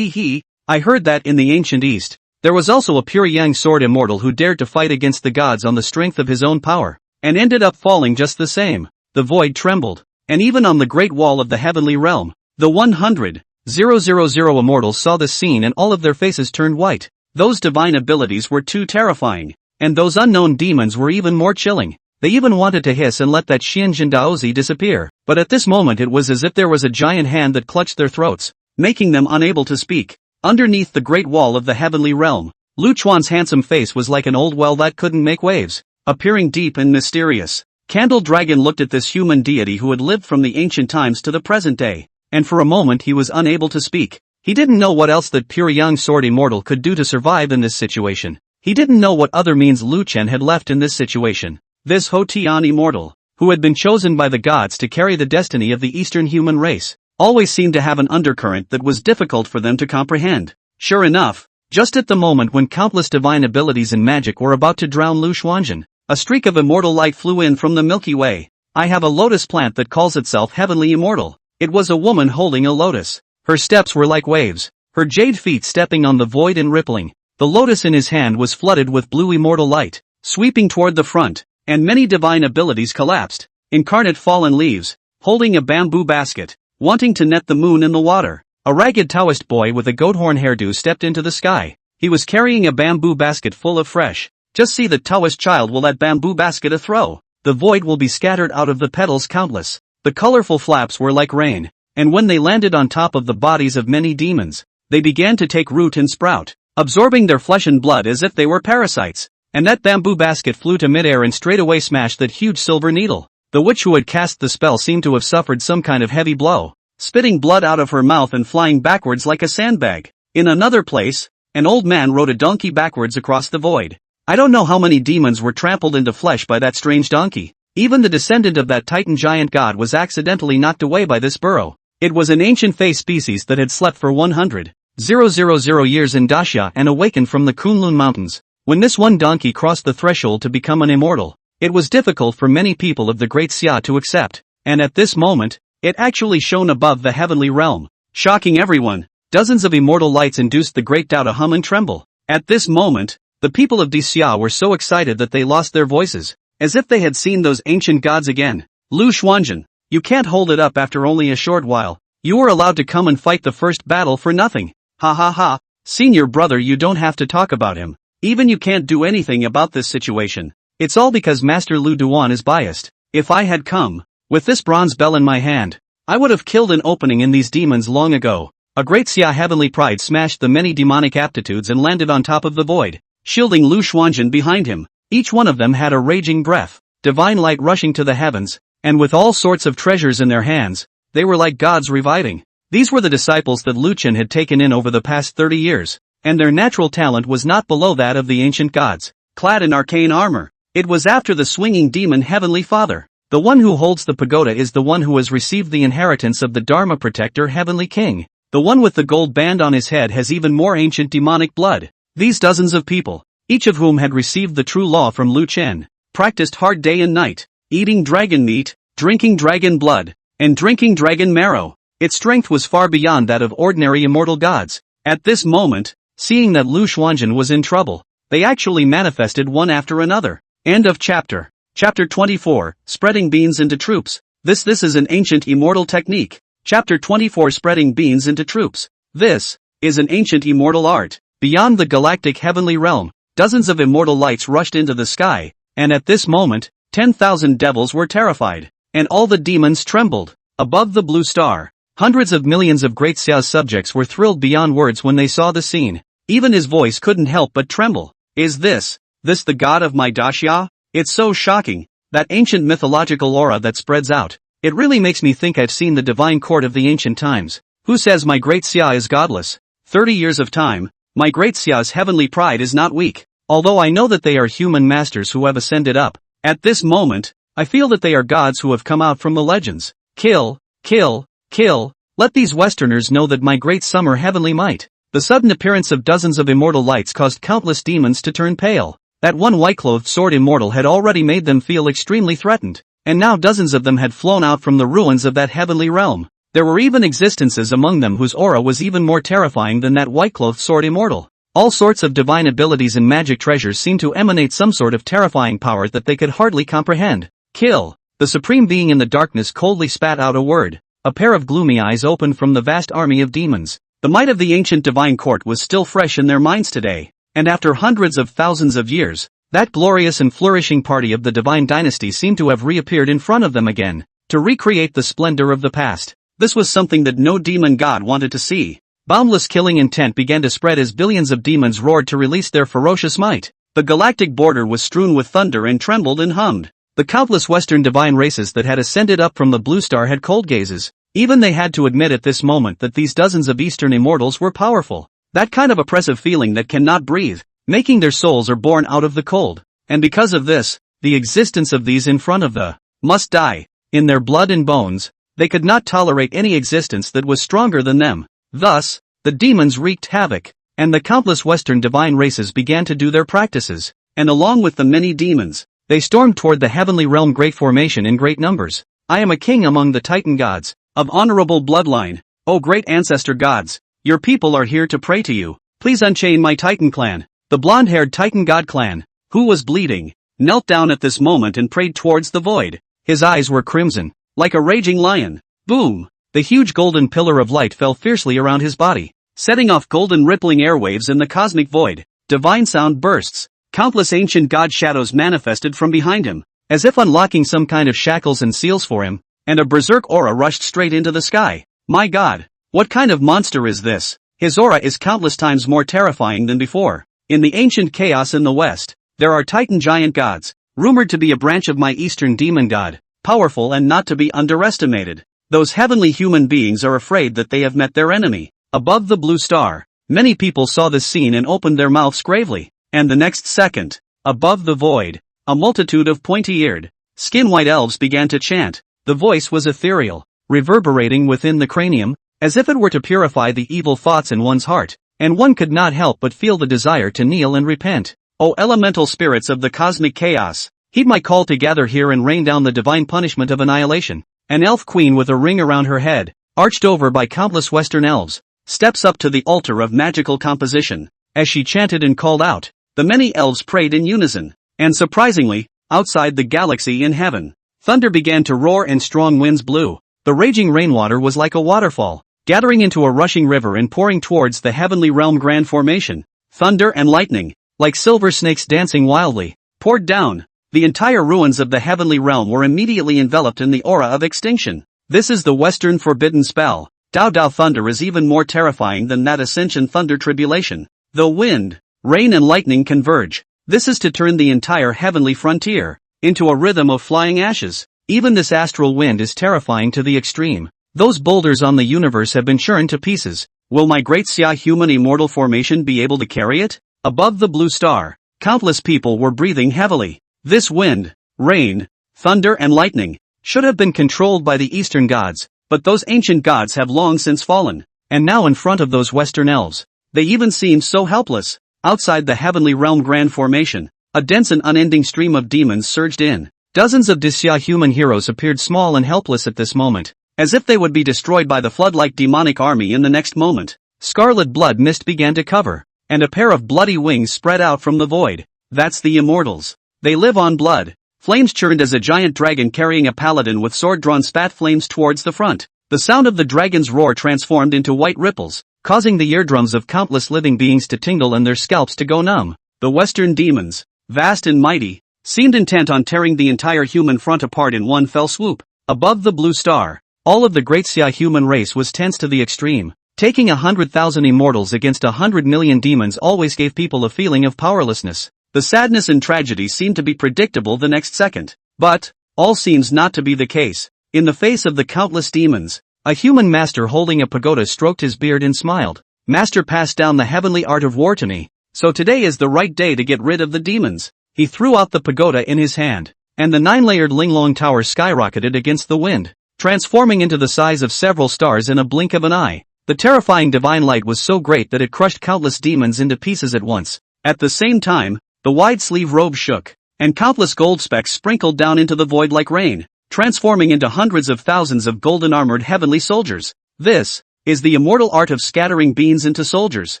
[SPEAKER 1] I heard that in the ancient East, there was also a pure yang sword immortal who dared to fight against the gods on the strength of his own power, and ended up falling just the same. The void trembled. And even on the great wall of the heavenly realm, the 100,000 immortals saw this scene and all of their faces turned white. Those divine abilities were too terrifying, and those unknown demons were even more chilling. They even wanted to hiss and let that Xianjin Daozi disappear, but at this moment it was as if there was a giant hand that clutched their throats, making them unable to speak. Underneath the great wall of the heavenly realm, Lu Chuan's handsome face was like an old well that couldn't make waves, appearing deep and mysterious. Candle Dragon looked at this human deity who had lived from the ancient times to the present day, and for a moment he was unable to speak. He didn't know what else that pure young sword immortal could do to survive in this situation. He didn't know what other means Lu Chen had left in this situation. This Hotian immortal, who had been chosen by the gods to carry the destiny of the Eastern human race, always seemed to have an undercurrent that was difficult for them to comprehend. Sure enough, just at the moment when countless divine abilities and magic were about to drown Lu Xuanzhen, a streak of immortal light flew in from the Milky Way. I have a lotus plant that calls itself heavenly immortal. It was a woman holding a lotus. Her steps were like waves, her jade feet stepping on the void and rippling. The lotus in his hand was flooded with blue immortal light, sweeping toward the front, and many divine abilities collapsed. Incarnate fallen leaves, holding a bamboo basket, wanting to net the moon in the water. A ragged Taoist boy with a goat horn hairdo stepped into the sky. He was carrying a bamboo basket full of fresh. Just see the Taoist child will that bamboo basket a throw. The void will be scattered out of the petals countless. The colorful flaps were like rain, and when they landed on top of the bodies of many demons, they began to take root and sprout, absorbing their flesh and blood as if they were parasites. And that bamboo basket flew to midair and straightway smashed that huge silver needle. The witch who had cast the spell seemed to have suffered some kind of heavy blow, spitting blood out of her mouth and flying backwards like a sandbag. In another place, an old man rode a donkey backwards across the void. I don't know how many demons were trampled into flesh by that strange donkey. Even the descendant of that Titan giant god was accidentally knocked away by this burrow. It was an ancient Fey species that had slept for 100,000 years in Daxia and awakened from the Kunlun Mountains. When this one donkey crossed the threshold to become an immortal, it was difficult for many people of the Great Xia to accept, and at this moment, it actually shone above the heavenly realm, shocking everyone. Dozens of immortal lights induced the Great Tao to hum and tremble. At this moment, the people of Xia were so excited that they lost their voices, as if they had seen those ancient gods again. Lu Xuanzhen, you can't hold it up after only a short while. You were allowed to come and fight the first battle for nothing. Ha ha ha, senior brother, you don't have to talk about him. Even you can't do anything about this situation. It's all because Master Lu Duan is biased. If I had come, with this bronze bell in my hand, I would have killed an opening in these demons long ago. A great Xia heavenly pride smashed the many demonic aptitudes and landed on top of the void, shielding Lu Xuanzhen behind him. Each one of them had a raging breath, divine light rushing to the heavens, and with all sorts of treasures in their hands, they were like gods reviving. These were the disciples that Lu Chen had taken in over the past 30 years, and their natural talent was not below that of the ancient gods, clad in arcane armor. It was after the swinging demon Heavenly Father. The one who holds the pagoda is the one who has received the inheritance of the Dharma Protector Heavenly King. The one with the gold band on his head has even more ancient demonic blood. These dozens of people, each of whom had received the true law from Lu Chen, practiced hard day and night, eating dragon meat, drinking dragon blood, and drinking dragon marrow. Its strength was far beyond that of ordinary immortal gods. At this moment, seeing that Lu Xuanzhen was in trouble, they actually manifested one after another. End of chapter. Chapter 24, Spreading Beans into Troops. This is an ancient immortal technique. Chapter 24, Spreading Beans into Troops. This is an ancient immortal art. Beyond the galactic heavenly realm, dozens of immortal lights rushed into the sky, and at this moment, 10,000 devils were terrified, and all the demons trembled. Above the blue star, hundreds of millions of Great Xia's subjects were thrilled beyond words when they saw the scene. Even his voice couldn't help but tremble. Is this the god of my Daxia? It's so shocking, that ancient mythological aura that spreads out. It really makes me think I've seen the divine court of the ancient times. Who says my Great Xia is godless? 30 years of time, my Great Xia's heavenly pride is not weak, although I know that they are human masters who have ascended up. At this moment, I feel that they are gods who have come out from the legends. Kill, kill, kill, let these Westerners know that my great summer heavenly might. The sudden appearance of dozens of immortal lights caused countless demons to turn pale. That one white-clothed sword immortal had already made them feel extremely threatened, and now dozens of them had flown out from the ruins of that heavenly realm. There were even existences among them whose aura was even more terrifying than that white-clothed sword immortal. All sorts of divine abilities and magic treasures seemed to emanate some sort of terrifying power that they could hardly comprehend. Kill. The supreme being in the darkness coldly spat out a word. A pair of gloomy eyes opened from the vast army of demons. The might of the ancient divine court was still fresh in their minds today, and after hundreds of thousands of years, that glorious and flourishing party of the divine dynasty seemed to have reappeared in front of them again, to recreate the splendor of the past. This was something that no demon god wanted to see. Boundless killing intent began to spread as billions of demons roared to release their ferocious might. The galactic border was strewn with thunder and trembled and hummed. The countless Western divine races that had ascended up from the blue star had cold gazes. Even they had to admit at this moment that these dozens of Eastern immortals were powerful. That kind of oppressive feeling that cannot breathe, making their souls are born out of the cold. And because of this, the existence of these in front of the must die, in their blood and bones, they could not tolerate any existence that was stronger than them. Thus, the demons wreaked havoc, and the countless Western divine races began to do their practices, and along with the many demons, they stormed toward the heavenly realm great formation in great numbers. I am a king among the Titan gods, of honorable bloodline. O great ancestor gods, your people are here to pray to you. Please unchain my Titan clan. The blonde-haired Titan god clan, who was bleeding, knelt down at this moment and prayed towards the void. His eyes were crimson, like a raging lion. Boom! The huge golden pillar of light fell fiercely around his body, setting off golden rippling airwaves in the cosmic void. Divine sound bursts. Countless ancient god shadows manifested from behind him, as if unlocking some kind of shackles and seals for him, and a berserk aura rushed straight into the sky. My god! What kind of monster is this? His aura is countless times more terrifying than before. In the ancient chaos in the west, there are Titan giant gods, rumored to be a branch of my eastern demon god, powerful and not to be underestimated. Those heavenly human beings are afraid that they have met their enemy. Above the blue star, many people saw this scene and opened their mouths gravely. And the next second, above the void, a multitude of pointy-eared, skin-white elves began to chant. The voice was ethereal, reverberating within the cranium, as if it were to purify the evil thoughts in one's heart, and one could not help but feel the desire to kneel and repent. O elemental spirits of the cosmic chaos, heed my call to gather here and rain down the divine punishment of annihilation. An elf queen with a ring around her head, arched over by countless western elves, steps up to the altar of magical composition. As she chanted and called out, the many elves prayed in unison, and surprisingly, outside the galaxy in heaven, thunder began to roar and strong winds blew. The raging rainwater was like a waterfall, gathering into a rushing river and pouring towards the heavenly realm. Grand formation, thunder and lightning, like silver snakes dancing wildly, poured down. The entire ruins of the heavenly realm were immediately enveloped in the aura of extinction. This is the Western forbidden spell. Dao Dao thunder is even more terrifying than that Ascension thunder tribulation. Though wind, rain and lightning converge, this is to turn the entire heavenly frontier into a rhythm of flying ashes. Even this astral wind is terrifying to the extreme. Those boulders on the universe have been churned to pieces. Will my great Xia human immortal formation be able to carry it? Above the blue star, countless people were breathing heavily. This wind, rain, thunder and lightning should have been controlled by the eastern gods, but those ancient gods have long since fallen, and now in front of those western elves, they even seem so helpless. Outside the heavenly realm grand formation, a dense and unending stream of demons surged in. Dozens of Xia human heroes appeared small and helpless at this moment, as if they would be destroyed by the flood-like demonic army in the next moment. Scarlet blood mist began to cover, and a pair of bloody wings spread out from the void. That's the immortals. They live on blood. Flames churned as a giant dragon carrying a paladin with sword drawn spat flames towards the front. The sound of the dragon's roar transformed into white ripples, causing the eardrums of countless living beings to tingle and their scalps to go numb. The western demons, vast and mighty, seemed intent on tearing the entire human front apart in one fell swoop. Above the blue star, all of the great Xia human race was tense to the extreme. Taking 100,000 immortals against 100 million demons always gave people a feeling of powerlessness. The sadness and tragedy seemed to be predictable the next second. But, all seems not to be the case. In the face of the countless demons, a human master holding a pagoda stroked his beard and smiled. Master passed down the heavenly art of war to me, so today is the right day to get rid of the demons. He threw out the pagoda in his hand, and the 9-layered Linglong Tower skyrocketed against the wind, transforming into the size of several stars in a blink of an eye. The terrifying divine light was so great that it crushed countless demons into pieces at once. At the same time, the wide-sleeve robe shook, and countless gold specks sprinkled down into the void like rain, transforming into hundreds of thousands of golden-armored heavenly soldiers. This is the immortal art of scattering beings into soldiers.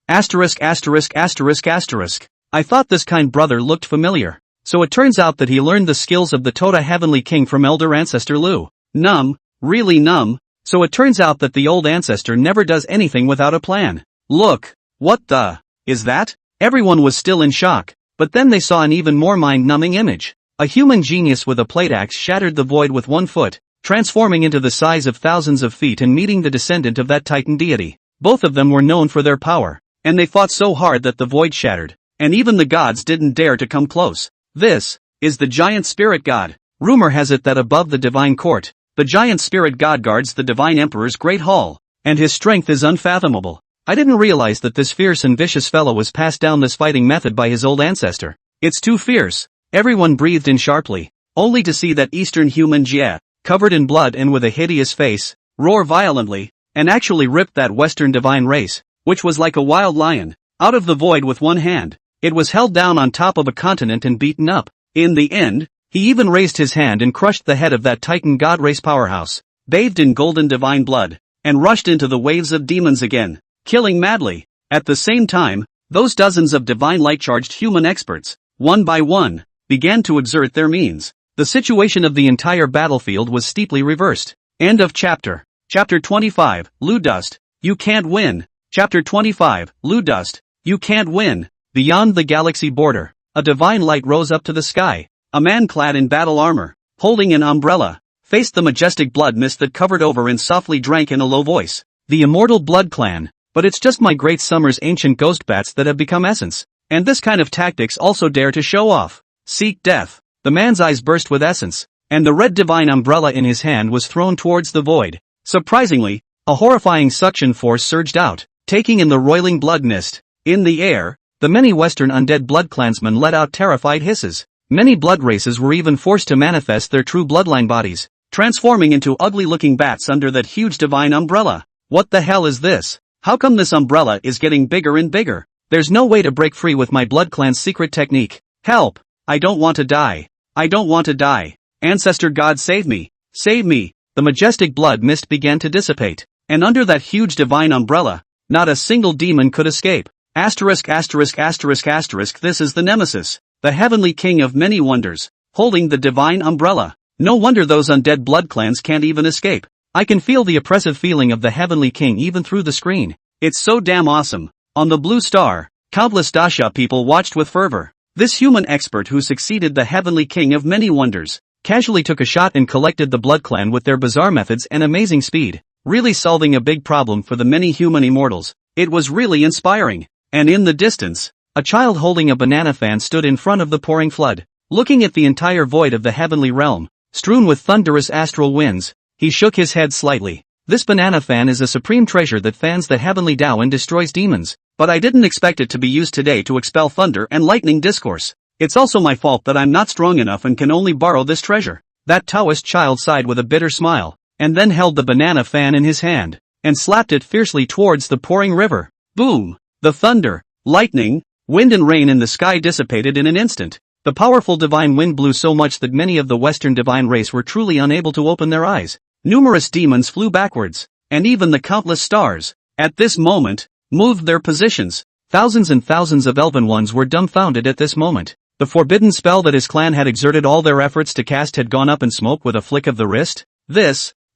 [SPEAKER 1] Asterisk asterisk asterisk asterisk. I thought this kind brother looked familiar. So it turns out that he learned the skills of the Tota Heavenly King from elder ancestor Lu. Numb, really numb. So it turns out that the old ancestor never does anything without a plan. Look, what the is that? Everyone was still in shock. But then they saw an even more mind-numbing image. A human genius with a plate axe shattered the void with 1 foot, transforming into the size of thousands of feet and meeting the descendant of that Titan deity. Both of them were known for their power, and they fought so hard that the void shattered, and even the gods didn't dare to come close. This is the giant spirit god. Rumor has it that above the divine court, the giant spirit god guards the divine emperor's great hall, and his strength is unfathomable. I didn't realize that this fierce and vicious fellow was passed down this fighting method by his old ancestor. It's too fierce. Everyone breathed in sharply, only to see that eastern human Jie, covered in blood and with a hideous face, roar violently, and actually ripped that western divine race, which was like a wild lion, out of the void with one hand. It was held down on top of a continent and beaten up. In the end, he even raised his hand and crushed the head of that Titan god race powerhouse, bathed in golden divine blood, and rushed into the waves of demons again, killing madly. At the same time, those dozens of divine light-charged human experts, one by one, began to exert their means. The situation of the entire battlefield was steeply reversed. End of chapter. Chapter 25, Ludust, You Can't Win. Chapter 25, Ludust, You Can't Win. Beyond the galaxy border, a divine light rose up to the sky. A man clad in battle armor, holding an umbrella, faced the majestic blood mist that covered over and softly drank in a low voice. The immortal blood clan. But it's just my great summer's ancient ghost bats that have become essence. And this kind of tactics also dare to show off. Seek death. The man's eyes burst with essence, and the red divine umbrella in his hand was thrown towards the void. Surprisingly, a horrifying suction force surged out, taking in the roiling blood mist. In the air, the many Western undead blood clansmen let out terrified hisses. Many blood races were even forced to manifest their true bloodline bodies, transforming into ugly-looking bats under that huge divine umbrella. What the hell is this? How come this umbrella is getting bigger and bigger? There's no way to break free with my blood clan's secret technique. Help! I don't want to die. I don't want to die. Ancestor God, save me. Save me. The majestic blood mist began to dissipate, and under that huge divine umbrella, not a single demon could escape. Asterisk asterisk asterisk asterisk This is the Nemesis, the heavenly king of many wonders, holding the divine umbrella. No wonder those undead blood clans can't even escape. I can feel the oppressive feeling of the heavenly king even through the screen. It's so damn awesome. On the blue star, countless Dasha people watched with fervor. This human expert who succeeded the heavenly king of many wonders, casually took a shot and collected the blood clan with their bizarre methods and amazing speed, really solving a big problem for the many human immortals. It was really inspiring. And in the distance, a child holding a banana fan stood in front of the pouring flood, looking at the entire void of the heavenly realm, strewn with thunderous astral winds. He shook his head slightly. This banana fan is a supreme treasure that fans the heavenly Tao and destroys demons, but I didn't expect it to be used today to expel thunder and lightning discourse. It's also my fault that I'm not strong enough and can only borrow this treasure. That Taoist child sighed with a bitter smile, and then held the banana fan in his hand, and slapped it fiercely towards the pouring river. Boom! The thunder, lightning, wind and rain in the sky dissipated in an instant. The powerful divine wind blew so much that many of the Western divine race were truly unable to open their eyes. Numerous demons flew backwards, and even the countless stars, at this moment, moved their positions. Thousands and thousands of elven ones were dumbfounded at this moment. The forbidden spell that his clan had exerted all their efforts to cast had gone up in smoke with a flick of the wrist.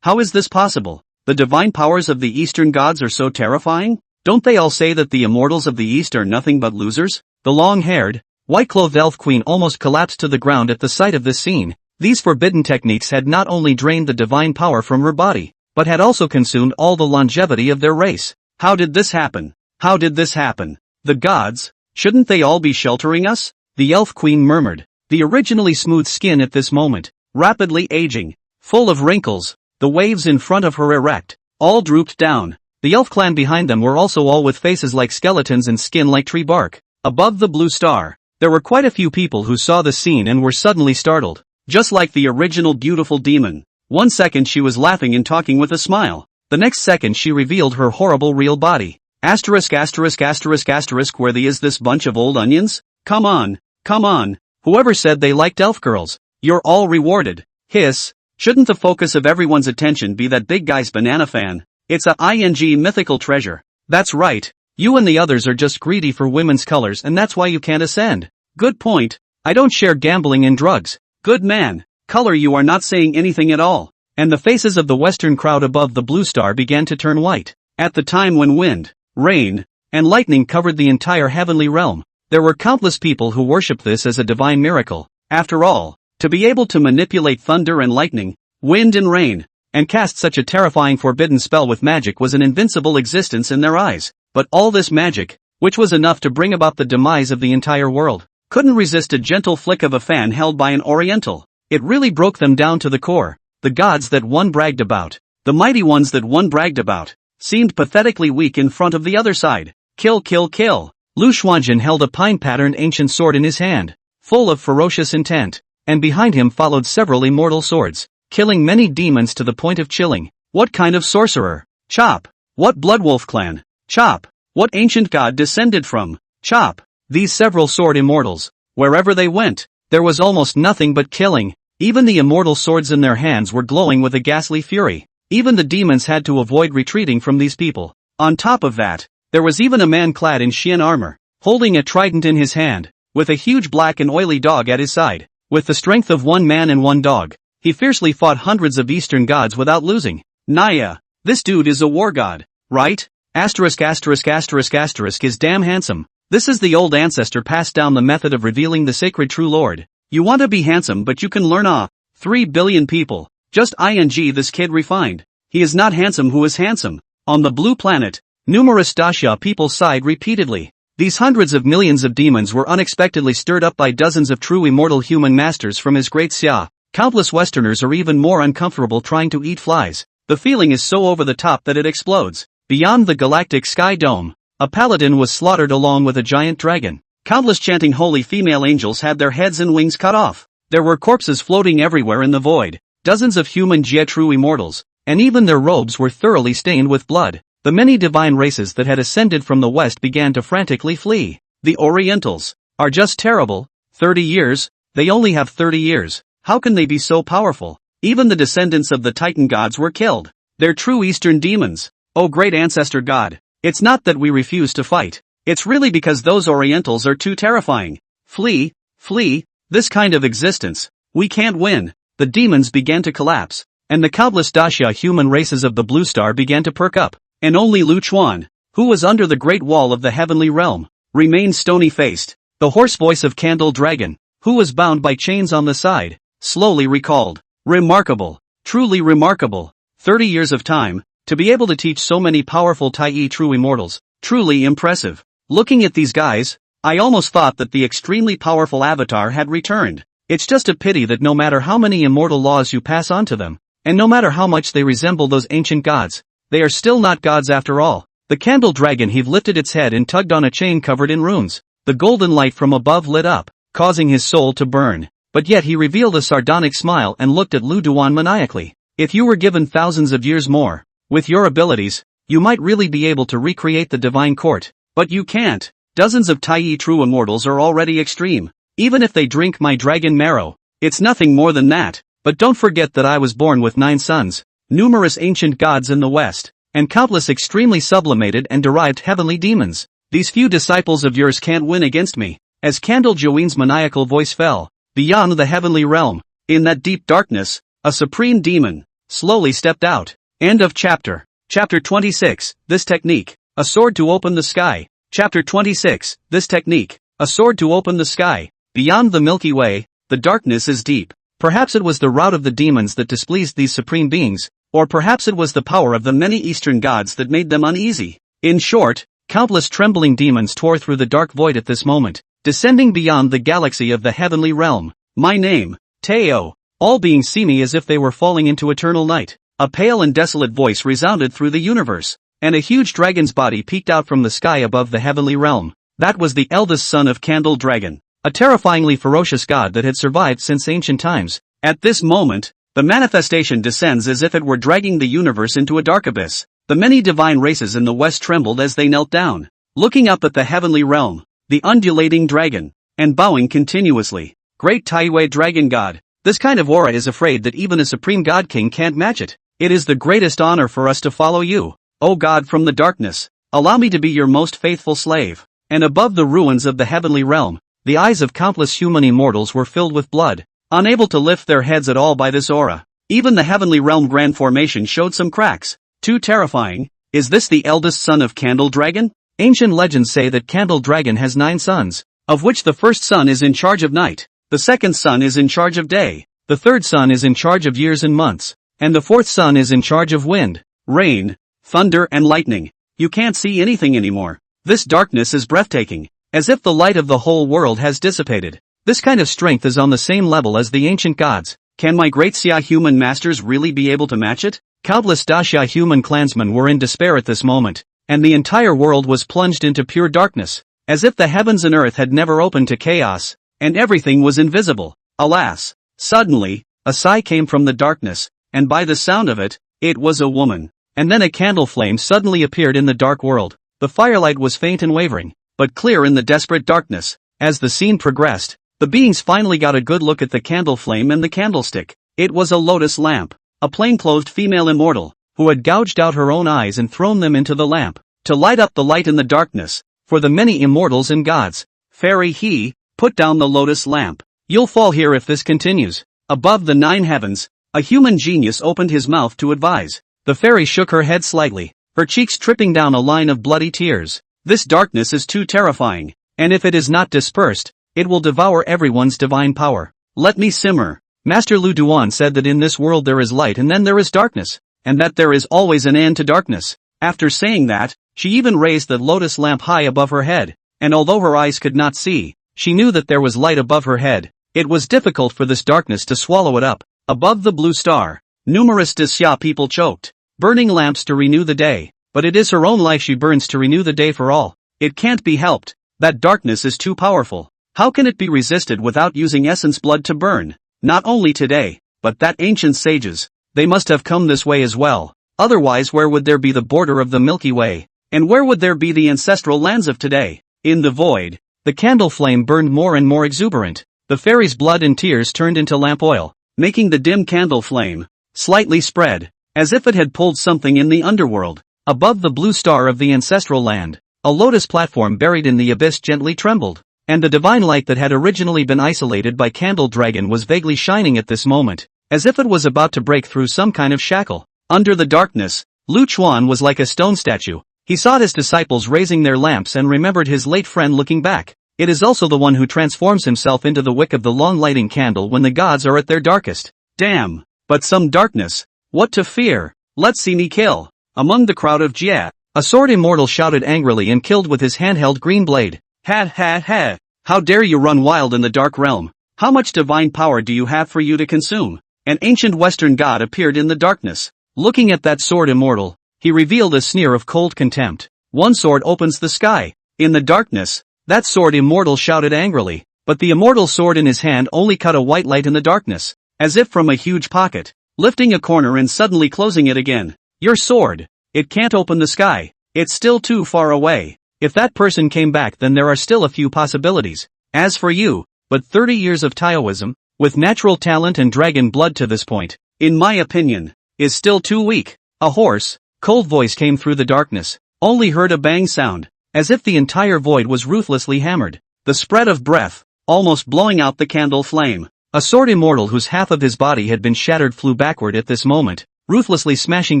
[SPEAKER 1] How is this possible? The divine powers of the Eastern gods are so terrifying? Don't they all say that the immortals of the East are nothing but losers? The long-haired, white-clothed elf queen almost collapsed to the ground at the sight of this scene. These forbidden techniques had not only drained the divine power from her body, but had also consumed all the longevity of their race. How did this happen? How did this happen? The gods, shouldn't they all be sheltering us? The elf queen murmured, the originally smooth skin at this moment, rapidly aging, full of wrinkles, the waves in front of her erect, all drooped down. The elf clan behind them were also all with faces like skeletons and skin like tree bark. Above the blue star, there were quite a few people who saw the scene and were suddenly startled. Just like the original beautiful demon. One second she was laughing and talking with a smile. The next second she revealed her horrible real body. Asterisk asterisk asterisk asterisk Where is this bunch of old onions? Come on, come on. Whoever said they liked elf girls? You're all rewarded. Hiss. Shouldn't the focus of everyone's attention be that big guy's banana fan? It's a mythical treasure. That's right. You and the others are just greedy for women's colors and that's why you can't ascend. Good point. I don't share gambling and drugs. Good man. Color, you are not saying anything at all. And the faces of the Western crowd above the blue star began to turn white. At the time when wind, rain, and lightning covered the entire heavenly realm, there were countless people who worshipped this as a divine miracle. After all, to be able to manipulate thunder and lightning, wind and rain, and cast such a terrifying forbidden spell with magic was an invincible existence in their eyes. But all this magic, which was enough to bring about the demise of the entire world, couldn't resist a gentle flick of a fan held by an oriental. It really broke them down to the core. The gods that one bragged about, the mighty ones that one bragged about, seemed pathetically weak in front of the other side. Kill, kill, kill. Lu Xuanjin held a pine-patterned ancient sword in his hand, full of ferocious intent, and behind him followed several immortal swords, killing many demons to the point of chilling. What kind of sorcerer? Chop. What bloodwolf clan? Chop. What ancient god descended from? Chop. These several sword immortals, wherever they went, there was almost nothing but killing. Even the immortal swords in their hands were glowing with a ghastly fury. Even the demons had to avoid retreating from these people. On top of that, There was even a man clad in Xian armor, holding a trident in his hand, with a huge black and oily dog at his side. With the strength of one man and one dog, he fiercely fought hundreds of Eastern gods without losing. Naya, this dude is a war god, right? Asterisk is damn handsome. This is the old ancestor passed down the method of revealing the sacred true lord. You want to be handsome but you can learn 3 billion people. Just ing this kid refined. He is not handsome who is handsome. On the blue planet, numerous Dasha people sighed repeatedly. These hundreds of millions of demons were unexpectedly stirred up by dozens of true immortal human masters from his great Xia. Countless Westerners are even more uncomfortable trying to eat flies. The feeling is so over the top that it explodes. Beyond the galactic sky dome, a paladin was slaughtered along with a giant dragon. Countless chanting holy female angels had their heads and wings cut off. There were corpses floating everywhere in the void. Dozens of human Jia true immortals, and even their robes were thoroughly stained with blood. The many divine races that had ascended from the west began to frantically flee. The Orientals are just terrible. 30 years? They only have 30 years. How can they be so powerful? Even the descendants of the Titan gods were killed. They're true Eastern demons. Oh great ancestor god. It's not that we refuse to fight. It's really because those Orientals are too terrifying. Flee, flee, this kind of existence. We can't win. The demons began to collapse, and the countless Dasha human races of the Blue Star began to perk up. And only Lu Chuan, who was under the great wall of the heavenly realm, remained stony-faced. The hoarse voice of Candle Dragon, who was bound by chains on the side, slowly recalled. Remarkable. Truly remarkable. 30 years of time, to be able to teach so many powerful Tai true immortals. Truly impressive. Looking at these guys, I almost thought that the extremely powerful avatar had returned. It's just a pity that no matter how many immortal laws you pass on to them, and no matter how much they resemble those ancient gods, they are still not gods after all. The Candle Dragon heave lifted its head and tugged on a chain covered in runes. The golden light from above lit up, causing his soul to burn. But yet he revealed a sardonic smile and looked at Lu Duan maniacally. If you were given thousands of years more, with your abilities, you might really be able to recreate the divine court. But you can't. Dozens of Tai true immortals are already extreme. Even if they drink my dragon marrow, it's nothing more than that. But don't forget that I was born with 9 sons. Numerous ancient gods in the West, and countless extremely sublimated and derived heavenly demons. These few disciples of yours can't win against me. As Candle Joeen's maniacal voice fell, beyond the heavenly realm, in that deep darkness, a supreme demon slowly stepped out. End of chapter. Chapter 26, This Technique, a sword to open the sky. Chapter 26, This Technique, a sword to open the sky. Beyond the Milky Way, the darkness is deep. Perhaps it was the rout of the demons that displeased these supreme beings, or perhaps it was the power of the many Eastern gods that made them uneasy. In short, countless trembling demons tore through the dark void at this moment, descending beyond the galaxy of the heavenly realm. My name, Teo. All beings see me as if they were falling into eternal night. A pale and desolate voice resounded through the universe, and a huge dragon's body peeked out from the sky above the heavenly realm. That was the eldest son of Candle Dragon, a terrifyingly ferocious god that had survived since ancient times. At this moment, the manifestation descends as if it were dragging the universe into a dark abyss. The many divine races in the west trembled as they knelt down, looking up at the heavenly realm, the undulating dragon, and bowing continuously. Great Taiwei dragon god, this kind of aura is afraid that even a supreme god king can't match it. It is the greatest honor for us to follow you, O God from the darkness. Allow me to be your most faithful slave. And above the ruins of the heavenly realm, the eyes of countless human immortals were filled with blood, unable to lift their heads at all by this aura. Even the heavenly realm grand formation showed some cracks. Too terrifying. Is this the eldest son of Candle Dragon? Ancient legends say that Candle Dragon has 9 sons, of which the first son is in charge of night, the second son is in charge of day, the third son is in charge of years and months, and the fourth son is in charge of wind, rain, thunder and lightning. You can't see anything anymore. This darkness is breathtaking, as if the light of the whole world has dissipated. This kind of strength is on the same level as the ancient gods. Can my great Xia human masters really be able to match it? Countless Daxia human clansmen were in despair at this moment, and the entire world was plunged into pure darkness, as if the heavens and earth had never opened to chaos, and everything was invisible. Alas! Suddenly, a sigh came from the darkness, and by the sound of it, it was a woman. And then a candle flame suddenly appeared in the dark world. The firelight was faint and wavering, but clear in the desperate darkness. As the scene progressed, the beings finally got a good look at the candle flame and the candlestick. It was a lotus lamp, a plain-clothed female immortal, who had gouged out her own eyes and thrown them into the lamp. to light up the light in the darkness, for the many immortals and gods. Fairy he, put down the lotus lamp. You'll fall here if this continues. Above the 9 heavens, a human genius opened his mouth to advise. The fairy shook her head slightly, her cheeks tripping down a line of bloody tears. This darkness is too terrifying, and if it is not dispersed, it will devour everyone's divine power. Let me simmer. Master Lu Duan said that in this world there is light and then there is darkness, and that there is always an end to darkness. After saying that, she even raised the lotus lamp high above her head, and although her eyes could not see, she knew that there was light above her head. It was difficult for this darkness to swallow it up. Above the blue star, numerous Disya people choked, burning lamps to renew the day, but it is her own life she burns to renew the day for all. It can't be helped. That darkness is too powerful. How can it be resisted without using essence blood to burn? Not only today, but that ancient sages, they must have come this way as well. Otherwise where would there be the border of the Milky Way? And where would there be the ancestral lands of today? In the void, the candle flame burned more and more exuberant. The fairy's blood and tears turned into lamp oil, making the dim candle flame slightly spread, as if it had pulled something in the underworld. Above the blue star of the ancestral land, a lotus platform buried in the abyss gently trembled, and the divine light that had originally been isolated by Candle Dragon was vaguely shining at this moment, as if it was about to break through some kind of shackle. Under the darkness, Lu Chuan was like a stone statue. He saw his disciples raising their lamps and remembered his late friend looking back. It is also the one who transforms himself into the wick of the long lighting candle when the gods are at their darkest. Damn, but some darkness. What to fear? Let's see me kill. Among the crowd of Jia, a sword immortal shouted angrily and killed with his handheld green blade. Ha ha ha. How dare you run wild in the dark realm? How much divine power do you have for you to consume? An ancient western god appeared in the darkness. Looking at that sword immortal, he revealed a sneer of cold contempt. One sword opens the sky. In the darkness, that sword immortal shouted angrily, but the immortal sword in his hand only cut a white light in the darkness, as if from a huge pocket, lifting a corner and suddenly closing it again. Your sword. It can't open the sky. It's still too far away. If that person came back then there are still a few possibilities. As for you, but 30 years of Taoism, with natural talent and dragon blood to this point, in my opinion, is still too weak. A hoarse, cold voice came through the darkness, only heard a bang sound, as if the entire void was ruthlessly hammered. The spread of breath, almost blowing out the candle flame. A sword immortal whose half of his body had been shattered flew backward at this moment, ruthlessly smashing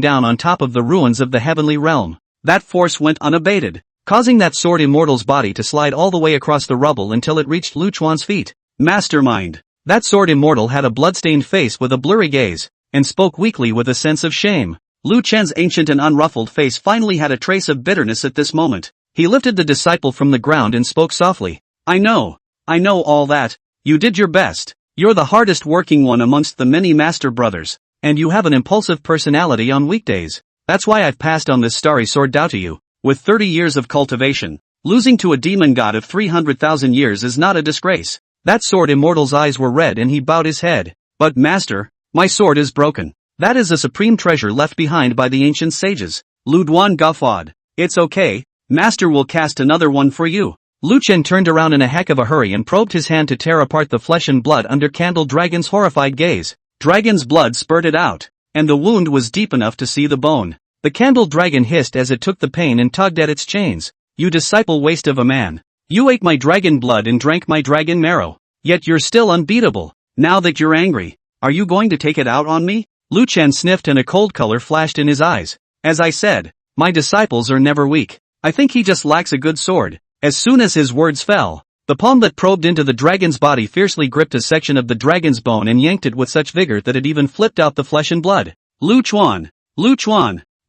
[SPEAKER 1] down on top of the ruins of the heavenly realm. That force went unabated, causing that sword immortal's body to slide all the way across the rubble until it reached Lu Chuan's feet. Mastermind. That sword immortal had a blood-stained face with a blurry gaze, and spoke weakly with a sense of shame. Lu Chen's ancient and unruffled face finally had a trace of bitterness at this moment. He lifted the disciple from the ground and spoke softly. I know all that. You did your best. You're the hardest working one amongst the many master brothers, and you have an impulsive personality on weekdays. That's why I've passed on this starry sword Dao to you. With 30 years of cultivation, losing to a demon god of 300,000 years is not a disgrace. That sword immortal's eyes were red and he bowed his head. But master, my sword is broken. That is a supreme treasure left behind by the ancient sages. Lu Duan guffawed. It's okay, master will cast another one for you. Lu Chen turned around in a heck of a hurry and probed his hand to tear apart the flesh and blood under Candle Dragon's horrified gaze. Dragon's blood spurted out, and the wound was deep enough to see the bone. The Candle Dragon hissed as it took the pain and tugged at its chains. You disciple waste of a man. You ate my dragon blood and drank my dragon marrow. Yet you're still unbeatable. Now that you're angry, are you going to take it out on me? Lu Chen sniffed and a cold color flashed in his eyes. As I said, my disciples are never weak. I think he just lacks a good sword. As soon as his words fell, the palm that probed into the dragon's body fiercely gripped a section of the dragon's bone and yanked it with such vigor that it even flipped out the flesh and blood. Lu Chuan,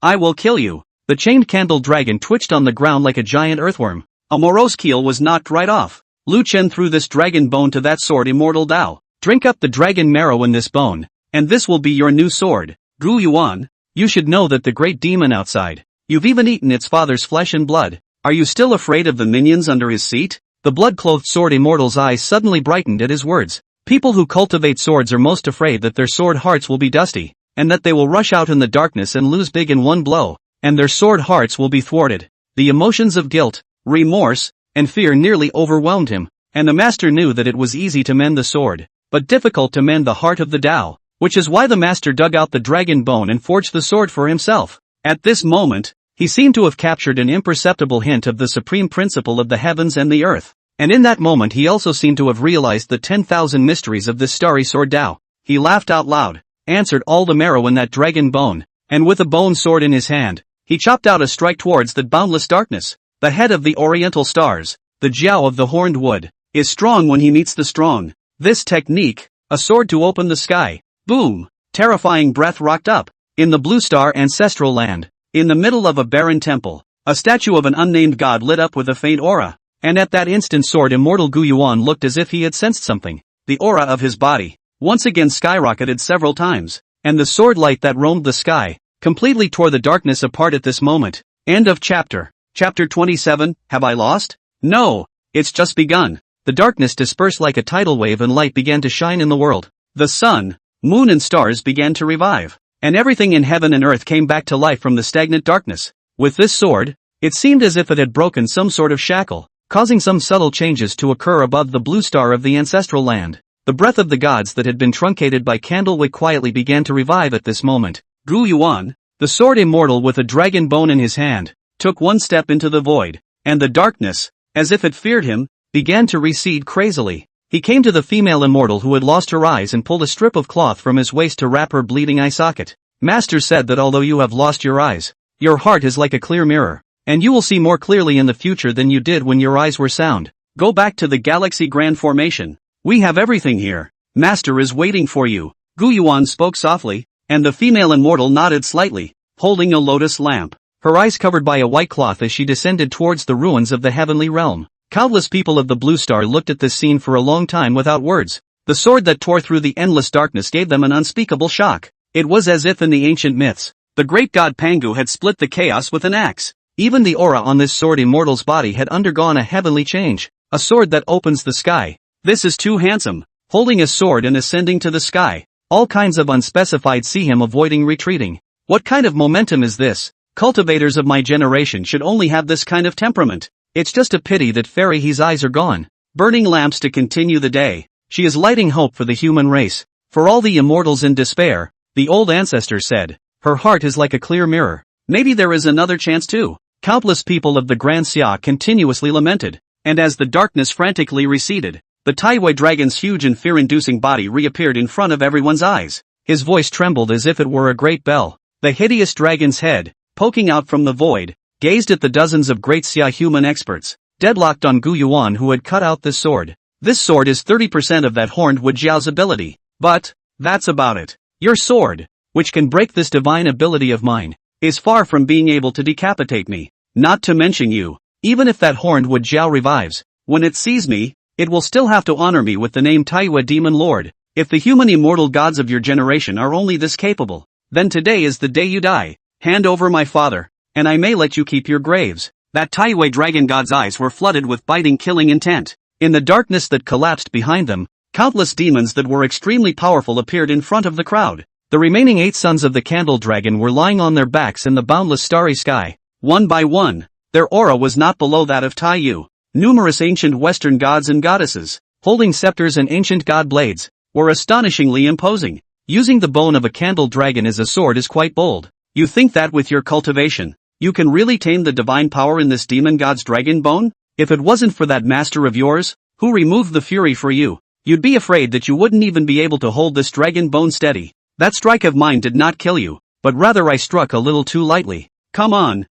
[SPEAKER 1] I will kill you. The chained Candle Dragon twitched on the ground like a giant earthworm. A morose keel was knocked right off. Lu Chen threw this dragon bone to that sword immortal Dao. Drink up the dragon marrow in this bone, and this will be your new sword. Gu Yuan, you should know that the great demon outside. You've even eaten its father's flesh and blood. Are you still afraid of the minions under his seat? The blood-clothed sword immortal's eyes suddenly brightened at his words. People who cultivate swords are most afraid that their sword hearts will be dusty, and that they will rush out in the darkness and lose big in one blow, and their sword hearts will be thwarted. The emotions of guilt, remorse, and fear nearly overwhelmed him, and the master knew that it was easy to mend the sword, but difficult to mend the heart of the Tao, which is why the master dug out the dragon bone and forged the sword for himself. At this moment, He seemed to have captured an imperceptible hint of the supreme principle of the heavens and the earth. And in that moment he also seemed to have realized the 10,000 mysteries of this starry sword Tao. He laughed out loud, answered all the marrow in that dragon bone, and with a bone sword in his hand, he chopped out a strike towards that boundless darkness. The head of the oriental stars, the jiao of the horned wood, is strong when he meets the strong. This technique, a sword to open the sky. Boom! Terrifying breath rocked up. In the blue star ancestral land, in the middle of a barren temple, a statue of an unnamed god lit up with a faint aura. And at that instant sword immortal Gu Yuan looked as if he had sensed something. The aura of his body, once again skyrocketed several times, and the sword light that roamed the sky, completely tore the darkness apart at this moment. End of chapter. Chapter 27, Have I lost? No, it's just begun. The darkness dispersed like a tidal wave and light began to shine in the world. The sun, moon and stars began to revive, and everything in heaven and earth came back to life from the stagnant darkness. With this sword, it seemed as if it had broken some sort of shackle, causing some subtle changes to occur above the blue star of the ancestral land. The breath of the gods that had been truncated by candlewick quietly began to revive at this moment. Gu Yuan, the sword immortal with a dragon bone in his hand, took one step into the void, and the darkness, as if it feared him, began to recede crazily. He came to the female immortal who had lost her eyes and pulled a strip of cloth from his waist to wrap her bleeding eye socket. Master said that although you have lost your eyes, your heart is like a clear mirror, and you will see more clearly in the future than you did when your eyes were sound. Go back to the Galaxy Grand Formation. We have everything here. Master is waiting for you. Gu Yuan spoke softly, and the female immortal nodded slightly, holding a lotus lamp, her eyes covered by a white cloth as she descended towards the ruins of the heavenly realm. Countless people of the Blue Star looked at this scene for a long time without words. The sword that tore through the endless darkness gave them an unspeakable shock. It was as if in the ancient myths, the great god Pangu had split the chaos with an axe. Even the aura on this sword immortal's body had undergone a heavenly change. A sword that opens the sky. This is too handsome. Holding a sword and ascending to the sky. All kinds of unspecified see him avoiding retreating. What kind of momentum is this? Cultivators of my generation should only have this kind of temperament. It's just a pity that Fairy He's eyes are gone. Burning lamps to continue the day. She is lighting hope for the human race. For all the immortals in despair, the old ancestor said. Her heart is like a clear mirror. Maybe there is another chance too. Countless people of the Grand Xia continuously lamented, and as the darkness frantically receded, the Taiwei dragon's huge and fear-inducing body reappeared in front of everyone's eyes. His voice trembled as if it were a great bell. The hideous dragon's head, poking out from the void, gazed at the dozens of Great Xia human experts, deadlocked on Gu Yuan who had cut out this sword. This sword is 30% of that horned wood Jiao's ability. But, that's about it. Your sword, which can break this divine ability of mine, is far from being able to decapitate me. Not to mention you. Even if that horned wood Jiao revives, when it sees me, it will still have to honor me with the name Taiwa Demon Lord. If the human immortal gods of your generation are only this capable, then today is the day you die. Hand over my father, and I may let you keep your graves. That Taiwei dragon god's eyes were flooded with biting killing intent. In the darkness that collapsed behind them, countless demons that were extremely powerful appeared in front of the crowd. The remaining 8 sons of the candle dragon were lying on their backs in the boundless starry sky. One by one, their aura was not below that of Tai Yu. Numerous ancient Western gods and goddesses, holding scepters and ancient god blades, were astonishingly imposing. Using the bone of a candle dragon as a sword is quite bold. You think that with your cultivation, you can really tame the divine power in this demon god's dragon bone? If it wasn't for that master of yours, who removed the fury for you, you'd be afraid that you wouldn't even be able to hold this dragon bone steady. That strike of mine did not kill you, but rather I struck a little too lightly. Come on,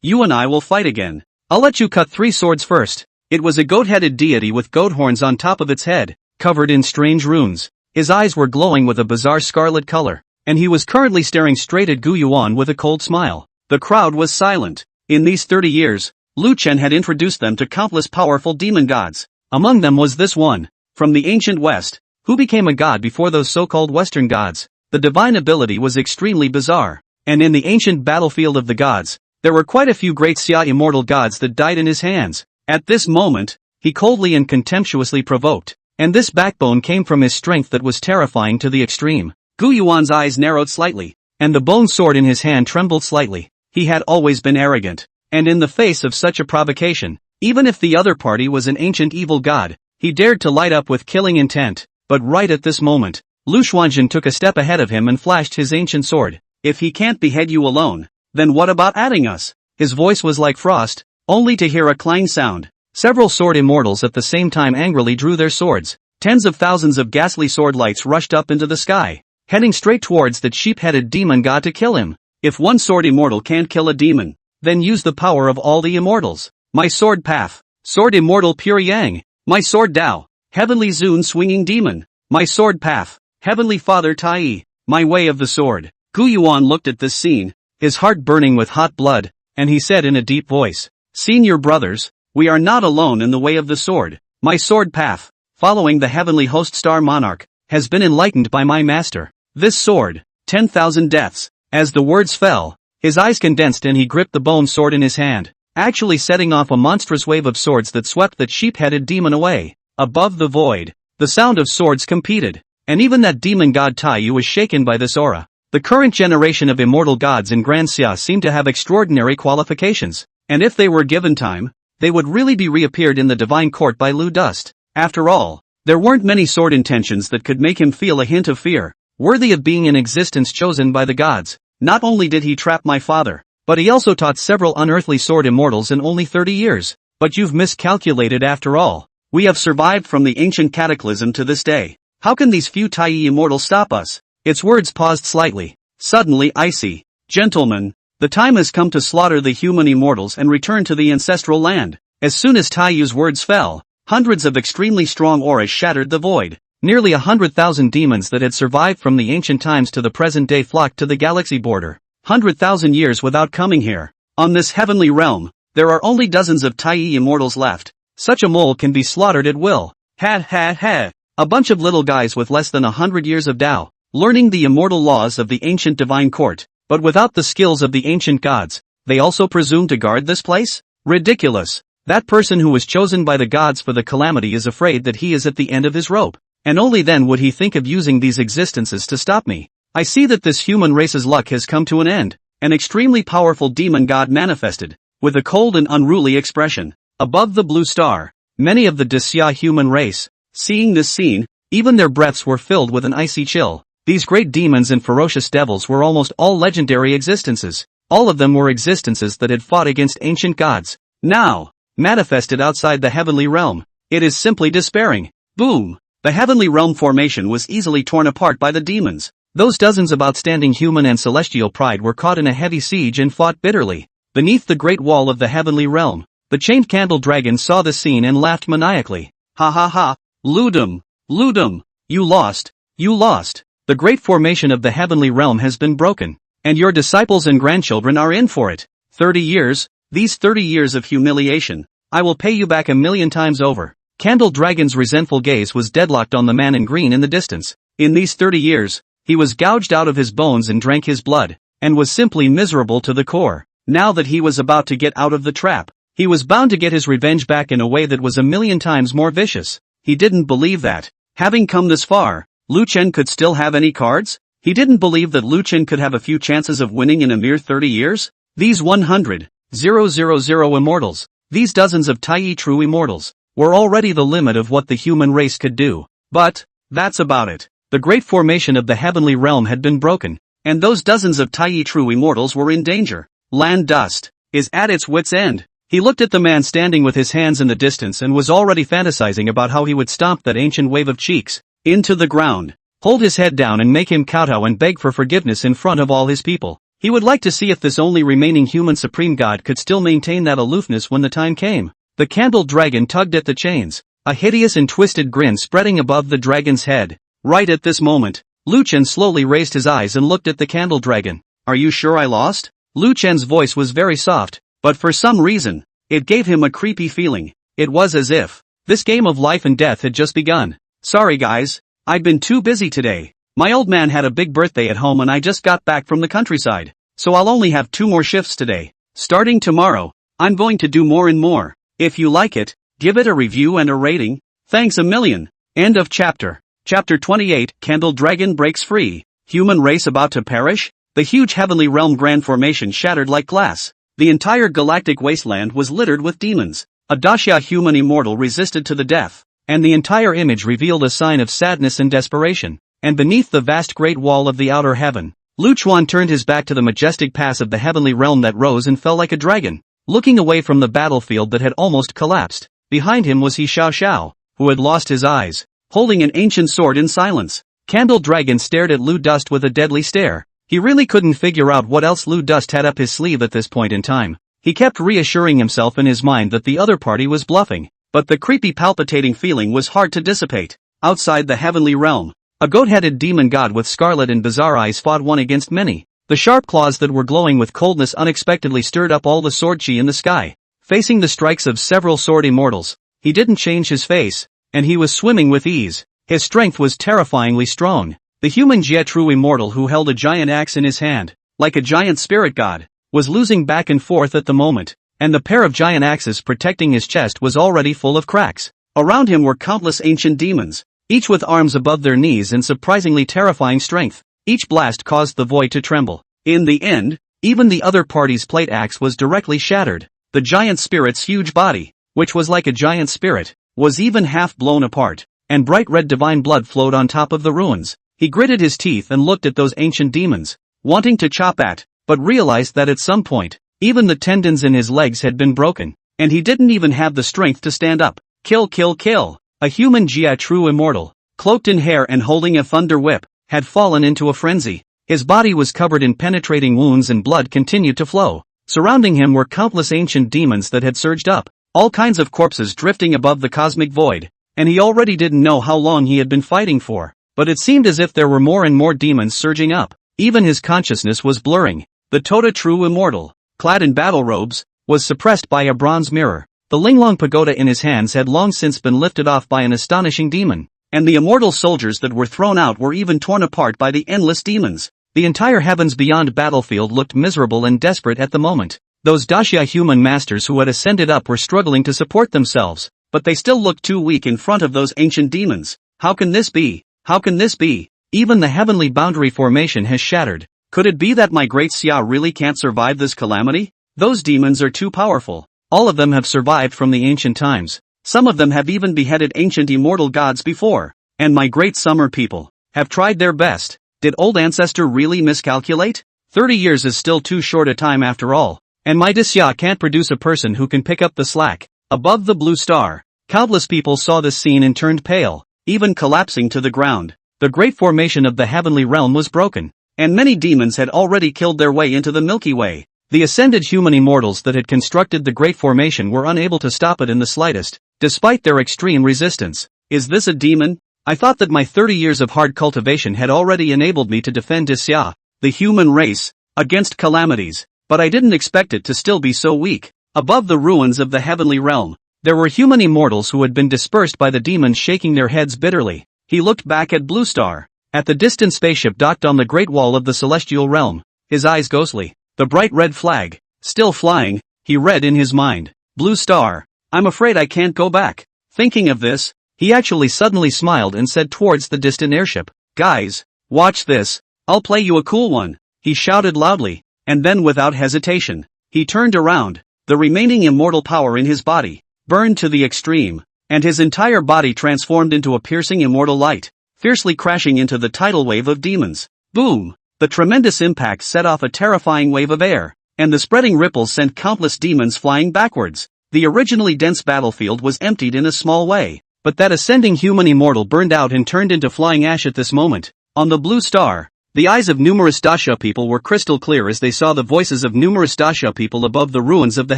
[SPEAKER 1] you and I will fight again. I'll let you cut 3 swords first. It was a goat-headed deity with goat horns on top of its head, covered in strange runes. His eyes were glowing with a bizarre scarlet color, and he was currently staring straight at Gu Yuan with a cold smile. The crowd was silent. In these 30 years, Lu Chen had introduced them to countless powerful demon gods. Among them was this one, from the ancient West, who became a god before those so-called Western gods. The divine ability was extremely bizarre, and in the ancient battlefield of the gods, there were quite a few great Xia immortal gods that died in his hands. At this moment, he coldly and contemptuously provoked, and this backbone came from his strength that was terrifying to the extreme. Gu Yuan's eyes narrowed slightly, and the bone sword in his hand trembled slightly. He had always been arrogant, and in the face of such a provocation, even if the other party was an ancient evil god, he dared to light up with killing intent. But right at this moment, Lu Xuanzhen took a step ahead of him and flashed his ancient sword. If he can't behead you alone, Then what about adding us? His voice was like frost, only to hear a clang sound. Several sword immortals at the same time angrily drew their swords. Tens of thousands of ghastly sword lights rushed up into the sky, heading straight towards that sheep-headed demon god to kill him. If one sword immortal can't kill a demon, then use the power of all the immortals. My sword path. Sword immortal pure yang. My sword Dao. Heavenly Zun swinging demon. My sword path. Heavenly Father Tai. My way of the sword. Gu Yuan looked at this scene, his heart burning with hot blood, and he said in a deep voice, "Senior brothers, we are not alone in the way of the sword. My sword path, following the heavenly host star monarch, has been enlightened by my master. This sword, 10,000 deaths." As the words fell, his eyes condensed and he gripped the bone sword in his hand, actually setting off a monstrous wave of swords that swept that sheep-headed demon away. Above the void, the sound of swords competed, and even that demon god Taiyu was shaken by this aura. The current generation of immortal gods in Grand Xia seemed to have extraordinary qualifications, and if they were given time, they would really be reappeared in the divine court by Lu Dust. After all, there weren't many sword intentions that could make him feel a hint of fear, worthy of being an existence chosen by the gods. Not only did he trap my father, but he also taught several unearthly sword immortals in only 30 years. But you've miscalculated after all. We have survived from the ancient cataclysm to this day. How can these few Tai immortals stop us? Its words paused slightly. Suddenly icy. Gentlemen, the time has come to slaughter the human immortals and return to the ancestral land. As soon as Taiyu's words fell, hundreds of extremely strong auras shattered the void. Nearly 100,000 demons that had survived from the ancient times to the present day flocked to the galaxy border. 100,000 years without coming here. On this heavenly realm, there are only dozens of Tai immortals left. Such a mole can be slaughtered at will. Ha ha ha. A bunch of little guys with less than 100 years of Tao, learning the immortal laws of the ancient divine court, but without the skills of the ancient gods. They also presume to guard this place? Ridiculous. That person who was chosen by the gods for the calamity is afraid that he is at the end of his rope. And only then would he think of using these existences to stop me. I see that this human race's luck has come to an end. An extremely powerful demon god manifested, with a cold and unruly expression. Above the blue star, many of the Xia human race, seeing this scene, even their breaths were filled with an icy chill. These great demons and ferocious devils were almost all legendary existences. All of them were existences that had fought against ancient gods. Now, manifested outside the heavenly realm. It is simply despairing. Boom! The heavenly realm formation was easily torn apart by the demons. Those dozens of outstanding human and celestial pride were caught in a heavy siege and fought bitterly. Beneath the great wall of the heavenly realm, the chained candle dragon saw the scene and laughed maniacally. Ha ha ha! Ludum! Ludum! You lost! You lost! The great formation of the heavenly realm has been broken, and your disciples and grandchildren are in for it. 30 years, these 30 years of humiliation, I will pay you back 1,000,000 times over. Candle Dragon's resentful gaze was deadlocked on the man in green in the distance. In these 30 years, he was gouged out of his bones and drank his blood, and was simply miserable to the core. Now that he was about to get out of the trap, he was bound to get his revenge back in a way that was 1,000,000 times more vicious. He didn't believe that, having come this far, Lu Chen could still have any cards? He didn't believe that Lu Chen could have a few chances of winning in a mere 30 years? These 100,000 immortals, these dozens of Tai true immortals, were already the limit of what the human race could do. But, that's about it. The great formation of the heavenly realm had been broken, and those dozens of Tai true immortals were in danger. Land Dust is at its wit's end. He looked at the man standing with his hands in the distance and was already fantasizing about how he would stomp that ancient wave of cheeks into the ground, hold his head down and make him kowtow and beg for forgiveness in front of all his people. He would like to see if this only remaining human supreme god could still maintain that aloofness when the time came. The candle dragon tugged at the chains, a hideous and twisted grin spreading above the dragon's head. Right at this moment, Lu Chen slowly raised his eyes and looked at the candle dragon. Are you sure I lost? Lu Chen's voice was very soft, but for some reason, it gave him a creepy feeling. It was as if this game of life and death had just begun. Sorry guys, I've been too busy today. My old man had a big birthday at home and I just got back from the countryside, so I'll only have 2 more shifts today. Starting tomorrow, I'm going to do more and more. If you like it, give it a review and a rating. Thanks a million. End of chapter. Chapter 28, Candle Dragon breaks free. Human race about to perish? The huge heavenly realm grand formation shattered like glass. The entire galactic wasteland was littered with demons. A Daxia human immortal resisted to the death, and the entire image revealed a sign of sadness and desperation. And beneath the vast great wall of the outer heaven, Lu Chuan turned his back to the majestic pass of the heavenly realm that rose and fell like a dragon, looking away from the battlefield that had almost collapsed. Behind him was He Xiao Xiao, who had lost his eyes, holding an ancient sword in silence. Candle Dragon stared at Lu Dust with a deadly stare. He really couldn't figure out what else Lu Dust had up his sleeve at this point in time. He kept reassuring himself in his mind that the other party was bluffing, but the creepy palpitating feeling was hard to dissipate. Outside the heavenly realm, a goat-headed demon god with scarlet and bizarre eyes fought one against many. The sharp claws that were glowing with coldness unexpectedly stirred up all the sword chi in the sky. Facing the strikes of several sword immortals, he didn't change his face, and he was swimming with ease. His strength was terrifyingly strong. The human Jia true immortal who held a giant axe in his hand, like a giant spirit god, was losing back and forth at the moment, and the pair of giant axes protecting his chest was already full of cracks. Around him were countless ancient demons, each with arms above their knees and surprisingly terrifying strength. Each blast caused the void to tremble. In the end, even the other party's plate axe was directly shattered. The giant spirit's huge body, which was like a giant spirit, was even half blown apart, and bright red divine blood flowed on top of the ruins. He gritted his teeth and looked at those ancient demons, wanting to chop at, but realized that at some point, even the tendons in his legs had been broken, and he didn't even have the strength to stand up. Kill, kill, kill! A human Jia true immortal, cloaked in hair and holding a thunder whip, had fallen into a frenzy. His body was covered in penetrating wounds and blood continued to flow. Surrounding him were countless ancient demons that had surged up, all kinds of corpses drifting above the cosmic void, and he already didn't know how long he had been fighting for, but it seemed as if there were more and more demons surging up. Even his consciousness was blurring. The Tota true immortal, clad in battle robes, was suppressed by a bronze mirror. The Linglong pagoda in his hands had long since been lifted off by an astonishing demon, and the immortal soldiers that were thrown out were even torn apart by the endless demons. The entire heavens beyond battlefield looked miserable and desperate at the moment. Those Daxia human masters who had ascended up were struggling to support themselves, but they still looked too weak in front of those ancient demons. How can this be? How can this be? Even the heavenly boundary formation has shattered. Could it be that my great Xia really can't survive this calamity? Those demons are too powerful. All of them have survived from the ancient times. Some of them have even beheaded ancient immortal gods before. And my great summer people have tried their best. Did old ancestor really miscalculate? 30 years is still too short a time after all. And my Xia can't produce a person who can pick up the slack. Above the blue star, countless people saw this scene and turned pale, even collapsing to the ground. The great formation of the heavenly realm was broken, and many demons had already killed their way into the Milky Way. The ascended human immortals that had constructed the great formation were unable to stop it in the slightest, despite their extreme resistance. Is this a demon? I thought that my 30 years of hard cultivation had already enabled me to defend Xia, the human race, against calamities, but I didn't expect it to still be so weak. Above the ruins of the heavenly realm, there were human immortals who had been dispersed by the demons shaking their heads bitterly. He looked back at Blue Star, at the distant spaceship docked on the great wall of the celestial realm, his eyes ghostly. The bright red flag, still flying, he read in his mind. Blue Star, I'm afraid I can't go back. Thinking of this, he actually suddenly smiled and said towards the distant airship, Guys, watch this, I'll play you a cool one. He shouted loudly, and then without hesitation, he turned around. The remaining immortal power in his body burned to the extreme, and his entire body transformed into a piercing immortal light, fiercely crashing into the tidal wave of demons. Boom! The tremendous impact set off a terrifying wave of air, and the spreading ripples sent countless demons flying backwards. The originally dense battlefield was emptied in a small way, but that ascending human immortal burned out and turned into flying ash at this moment. On the Blue Star, the eyes of numerous Daxia people were crystal clear as they saw the voices of numerous Daxia people above the ruins of the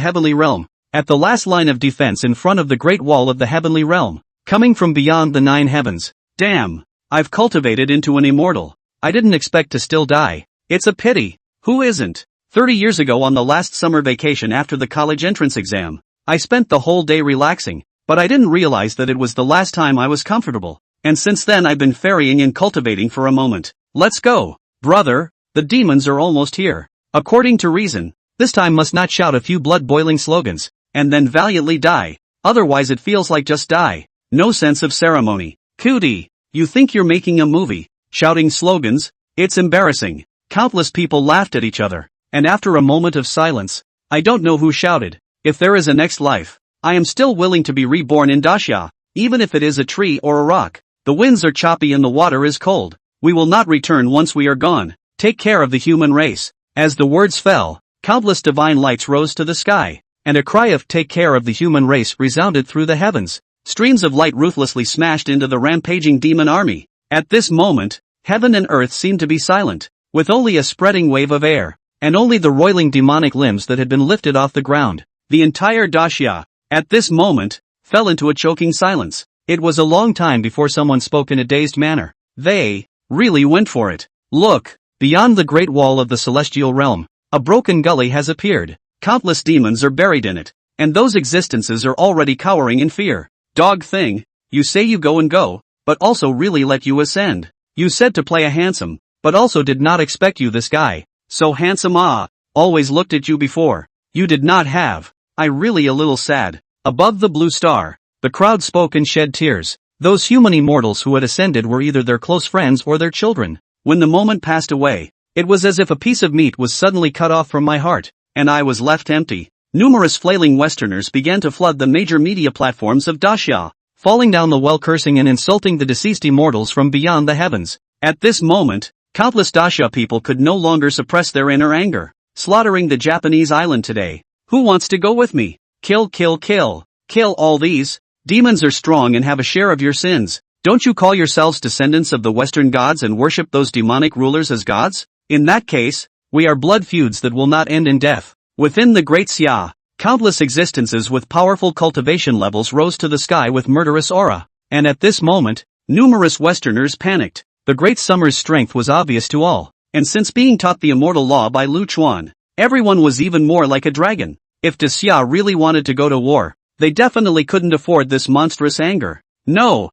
[SPEAKER 1] heavenly realm, at the last line of defense in front of the great wall of the heavenly realm, coming from beyond the 9 heavens. Damn! I've cultivated into an immortal. I didn't expect to still die. It's a pity. Who isn't? 30 years ago on the last summer vacation after the college entrance exam, I spent the whole day relaxing, but I didn't realize that it was the last time I was comfortable, and since then I've been ferrying and cultivating for a moment. Let's go, brother, the demons are almost here. According to reason, this time must not shout a few blood-boiling slogans, and then valiantly die, otherwise it feels like just die. No sense of ceremony. Cootie, you think you're making a movie? Shouting slogans? It's embarrassing. Countless people laughed at each other, and after a moment of silence, I don't know who shouted, if there is a next life, I am still willing to be reborn in Daxia, even if it is a tree or a rock. The winds are choppy and the water is cold. We will not return once we are gone. take care of the human race. As the words fell, countless divine lights rose to the sky, and a cry of take care of the human race resounded through the heavens. Streams of light ruthlessly smashed into the rampaging demon army. At this moment, heaven and earth seemed to be silent, with only a spreading wave of air, and only the roiling demonic limbs that had been lifted off the ground. The entire Daxia, at this moment, fell into a choking silence. It was a long time before someone spoke in a dazed manner. They really went for it. Look, beyond the great wall of the celestial realm, a broken gully has appeared. Countless demons are buried in it, and those existences are already cowering in fear. Dog thing, you say you go, but also really let you ascend. You said to play a handsome, but also did not expect you this guy. So handsome always looked at you before. You did not have. I really a little sad. Above the blue star, the crowd spoke and shed tears. Those human immortals who had ascended were either their close friends or their children. When the moment passed away, it was as if a piece of meat was suddenly cut off from my heart, and I was left empty. Numerous flailing Westerners began to flood the major media platforms of Daxia, falling down the well, cursing and insulting the deceased immortals from beyond the heavens. At this moment, countless Daxia people could no longer suppress their inner anger. Slaughtering the Japanese island today. Who wants to go with me? Kill, kill, kill. Kill all these. Demons are strong and have a share of your sins. Don't you call yourselves descendants of the Western gods and worship those demonic rulers as gods? In that case, we are blood feuds that will not end in death. Within the Great Xia, countless existences with powerful cultivation levels rose to the sky with murderous aura. And at this moment, numerous Westerners panicked. The Great Summer's strength was obvious to all. And since being taught the immortal law by Lu Chuan, everyone was even more like a dragon. If Daxia really wanted to go to war, they definitely couldn't afford this monstrous anger. No,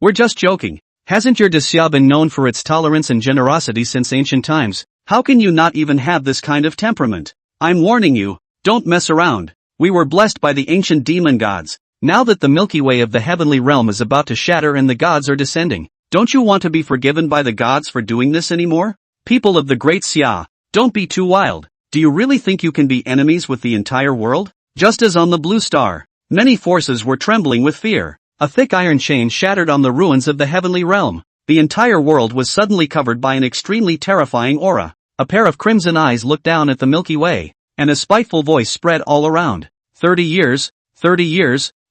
[SPEAKER 1] we're just joking. Hasn't your Daxia been known for its tolerance and generosity since ancient times? How can you not even have this kind of temperament? I'm warning you, don't mess around. We were blessed by the ancient demon gods. Now that the Milky Way of the heavenly realm is about to shatter and the gods are descending, don't you want to be forgiven by the gods for doing this anymore? People of the Great Xia, don't be too wild. Do you really think you can be enemies with the entire world? Just as on the blue star, many forces were trembling with fear. A thick iron chain shattered on the ruins of the heavenly realm. The entire world was suddenly covered by an extremely terrifying aura. A pair of crimson eyes looked down at the Milky Way, and a spiteful voice spread all around. 30 years,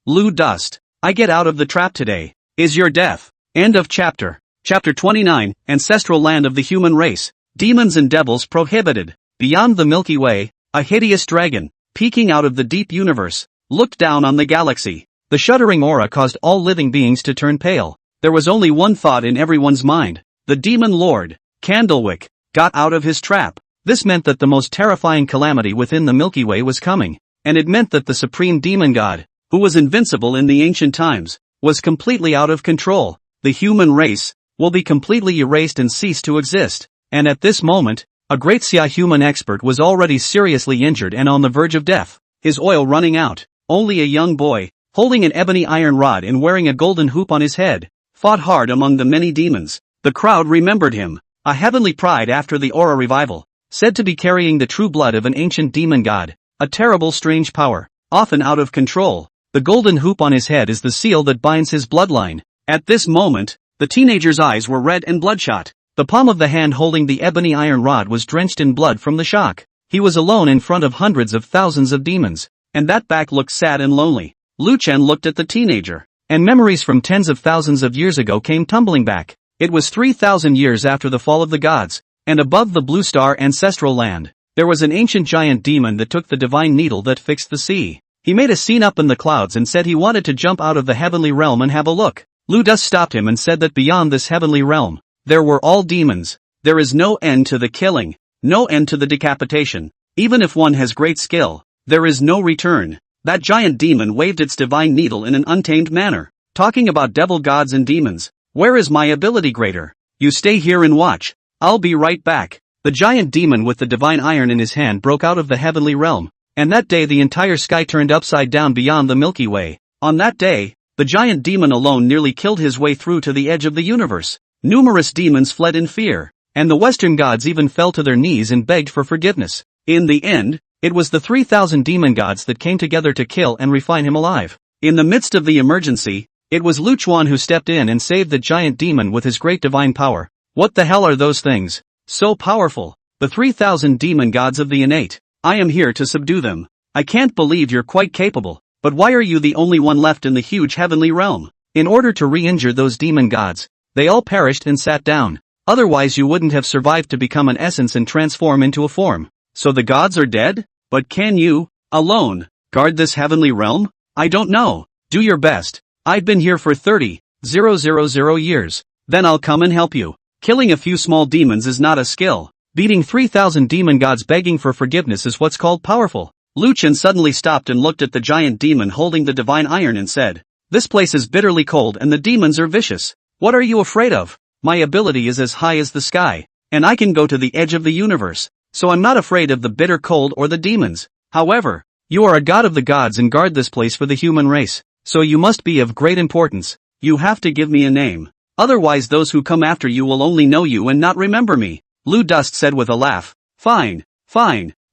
[SPEAKER 1] Lu dust. I get out of the trap today. Is your death. End of chapter. Chapter 29, Ancestral Land of the Human Race. Demons and devils prohibited. Beyond the Milky Way, a hideous dragon, peeking out of the deep universe, looked down on the galaxy. The shuddering aura caused all living beings to turn pale. There was only one thought in everyone's mind. The demon lord, Candlewick, got out of his trap. This meant that the most terrifying calamity within the Milky Way was coming, and it meant that the supreme demon god, who was invincible in the ancient times, was completely out of control. The human race will be completely erased and cease to exist. And at this moment, a Great Xia human expert was already seriously injured and on the verge of death, his oil running out. Only a young boy, holding an ebony iron rod and wearing a golden hoop on his head, fought hard among the many demons. The crowd remembered him, a heavenly pride after the aura revival, said to be carrying the true blood of an ancient demon god, a terrible strange power, often out of control. The golden hoop on his head is the seal that binds his bloodline. At this moment, the teenager's eyes were red and bloodshot. The palm of the hand holding the ebony iron rod was drenched in blood from the shock. He was alone in front of hundreds of thousands of demons, and that back looked sad and lonely. Lu Chen looked at the teenager, and memories from tens of thousands of years ago came tumbling back. It was 3,000 years after the fall of the gods, and above the blue star ancestral land, there was an ancient giant demon that took the divine needle that fixed the sea. He made a scene up in the clouds and said he wanted to jump out of the heavenly realm and have a look. Lu Dust stopped him and said that beyond this heavenly realm, there were all demons. There is no end to the killing, no end to the decapitation. Even if one has great skill, there is no return. That giant demon waved its divine needle in an untamed manner, talking about devil gods and demons. Where is my ability greater? You stay here and watch. I'll be right back. The giant demon with the divine iron in his hand broke out of the heavenly realm, and that day the entire sky turned upside down beyond the Milky Way. On that day, the giant demon alone nearly killed his way through to the edge of the universe. Numerous demons fled in fear, and the Western gods even fell to their knees and begged for forgiveness. In the end, it was the 3,000 demon gods that came together to kill and refine him alive. In the midst of the emergency, it was Lu Chuan who stepped in and saved the giant demon with his great divine power. What the hell are those things? So powerful. The 3,000 demon gods of the innate. I am here to subdue them. I can't believe you're quite capable, but why are you the only one left in the huge heavenly realm? In order to re-injure those demon gods, they all perished and sat down. Otherwise you wouldn't have survived to become an essence and transform into a form. So the gods are dead? But can you, alone, guard this heavenly realm? I don't know. Do your best. I've been here for 30,000 years. Then I'll come and help you. Killing a few small demons is not a skill. Beating 3,000 demon gods begging for forgiveness is what's called powerful. Lu Chen suddenly stopped and looked at the giant demon holding the divine iron and said, "This place is bitterly cold and the demons are vicious. What are you afraid of? My ability is as high as the sky, and I can go to the edge of the universe, so I'm not afraid of the bitter cold or the demons. However, you are a god of the gods and guard this place for the human race, so you must be of great importance. You have to give me a name. Otherwise those who come after you will only know you and not remember me." Lu Dust said with a laugh. Fine.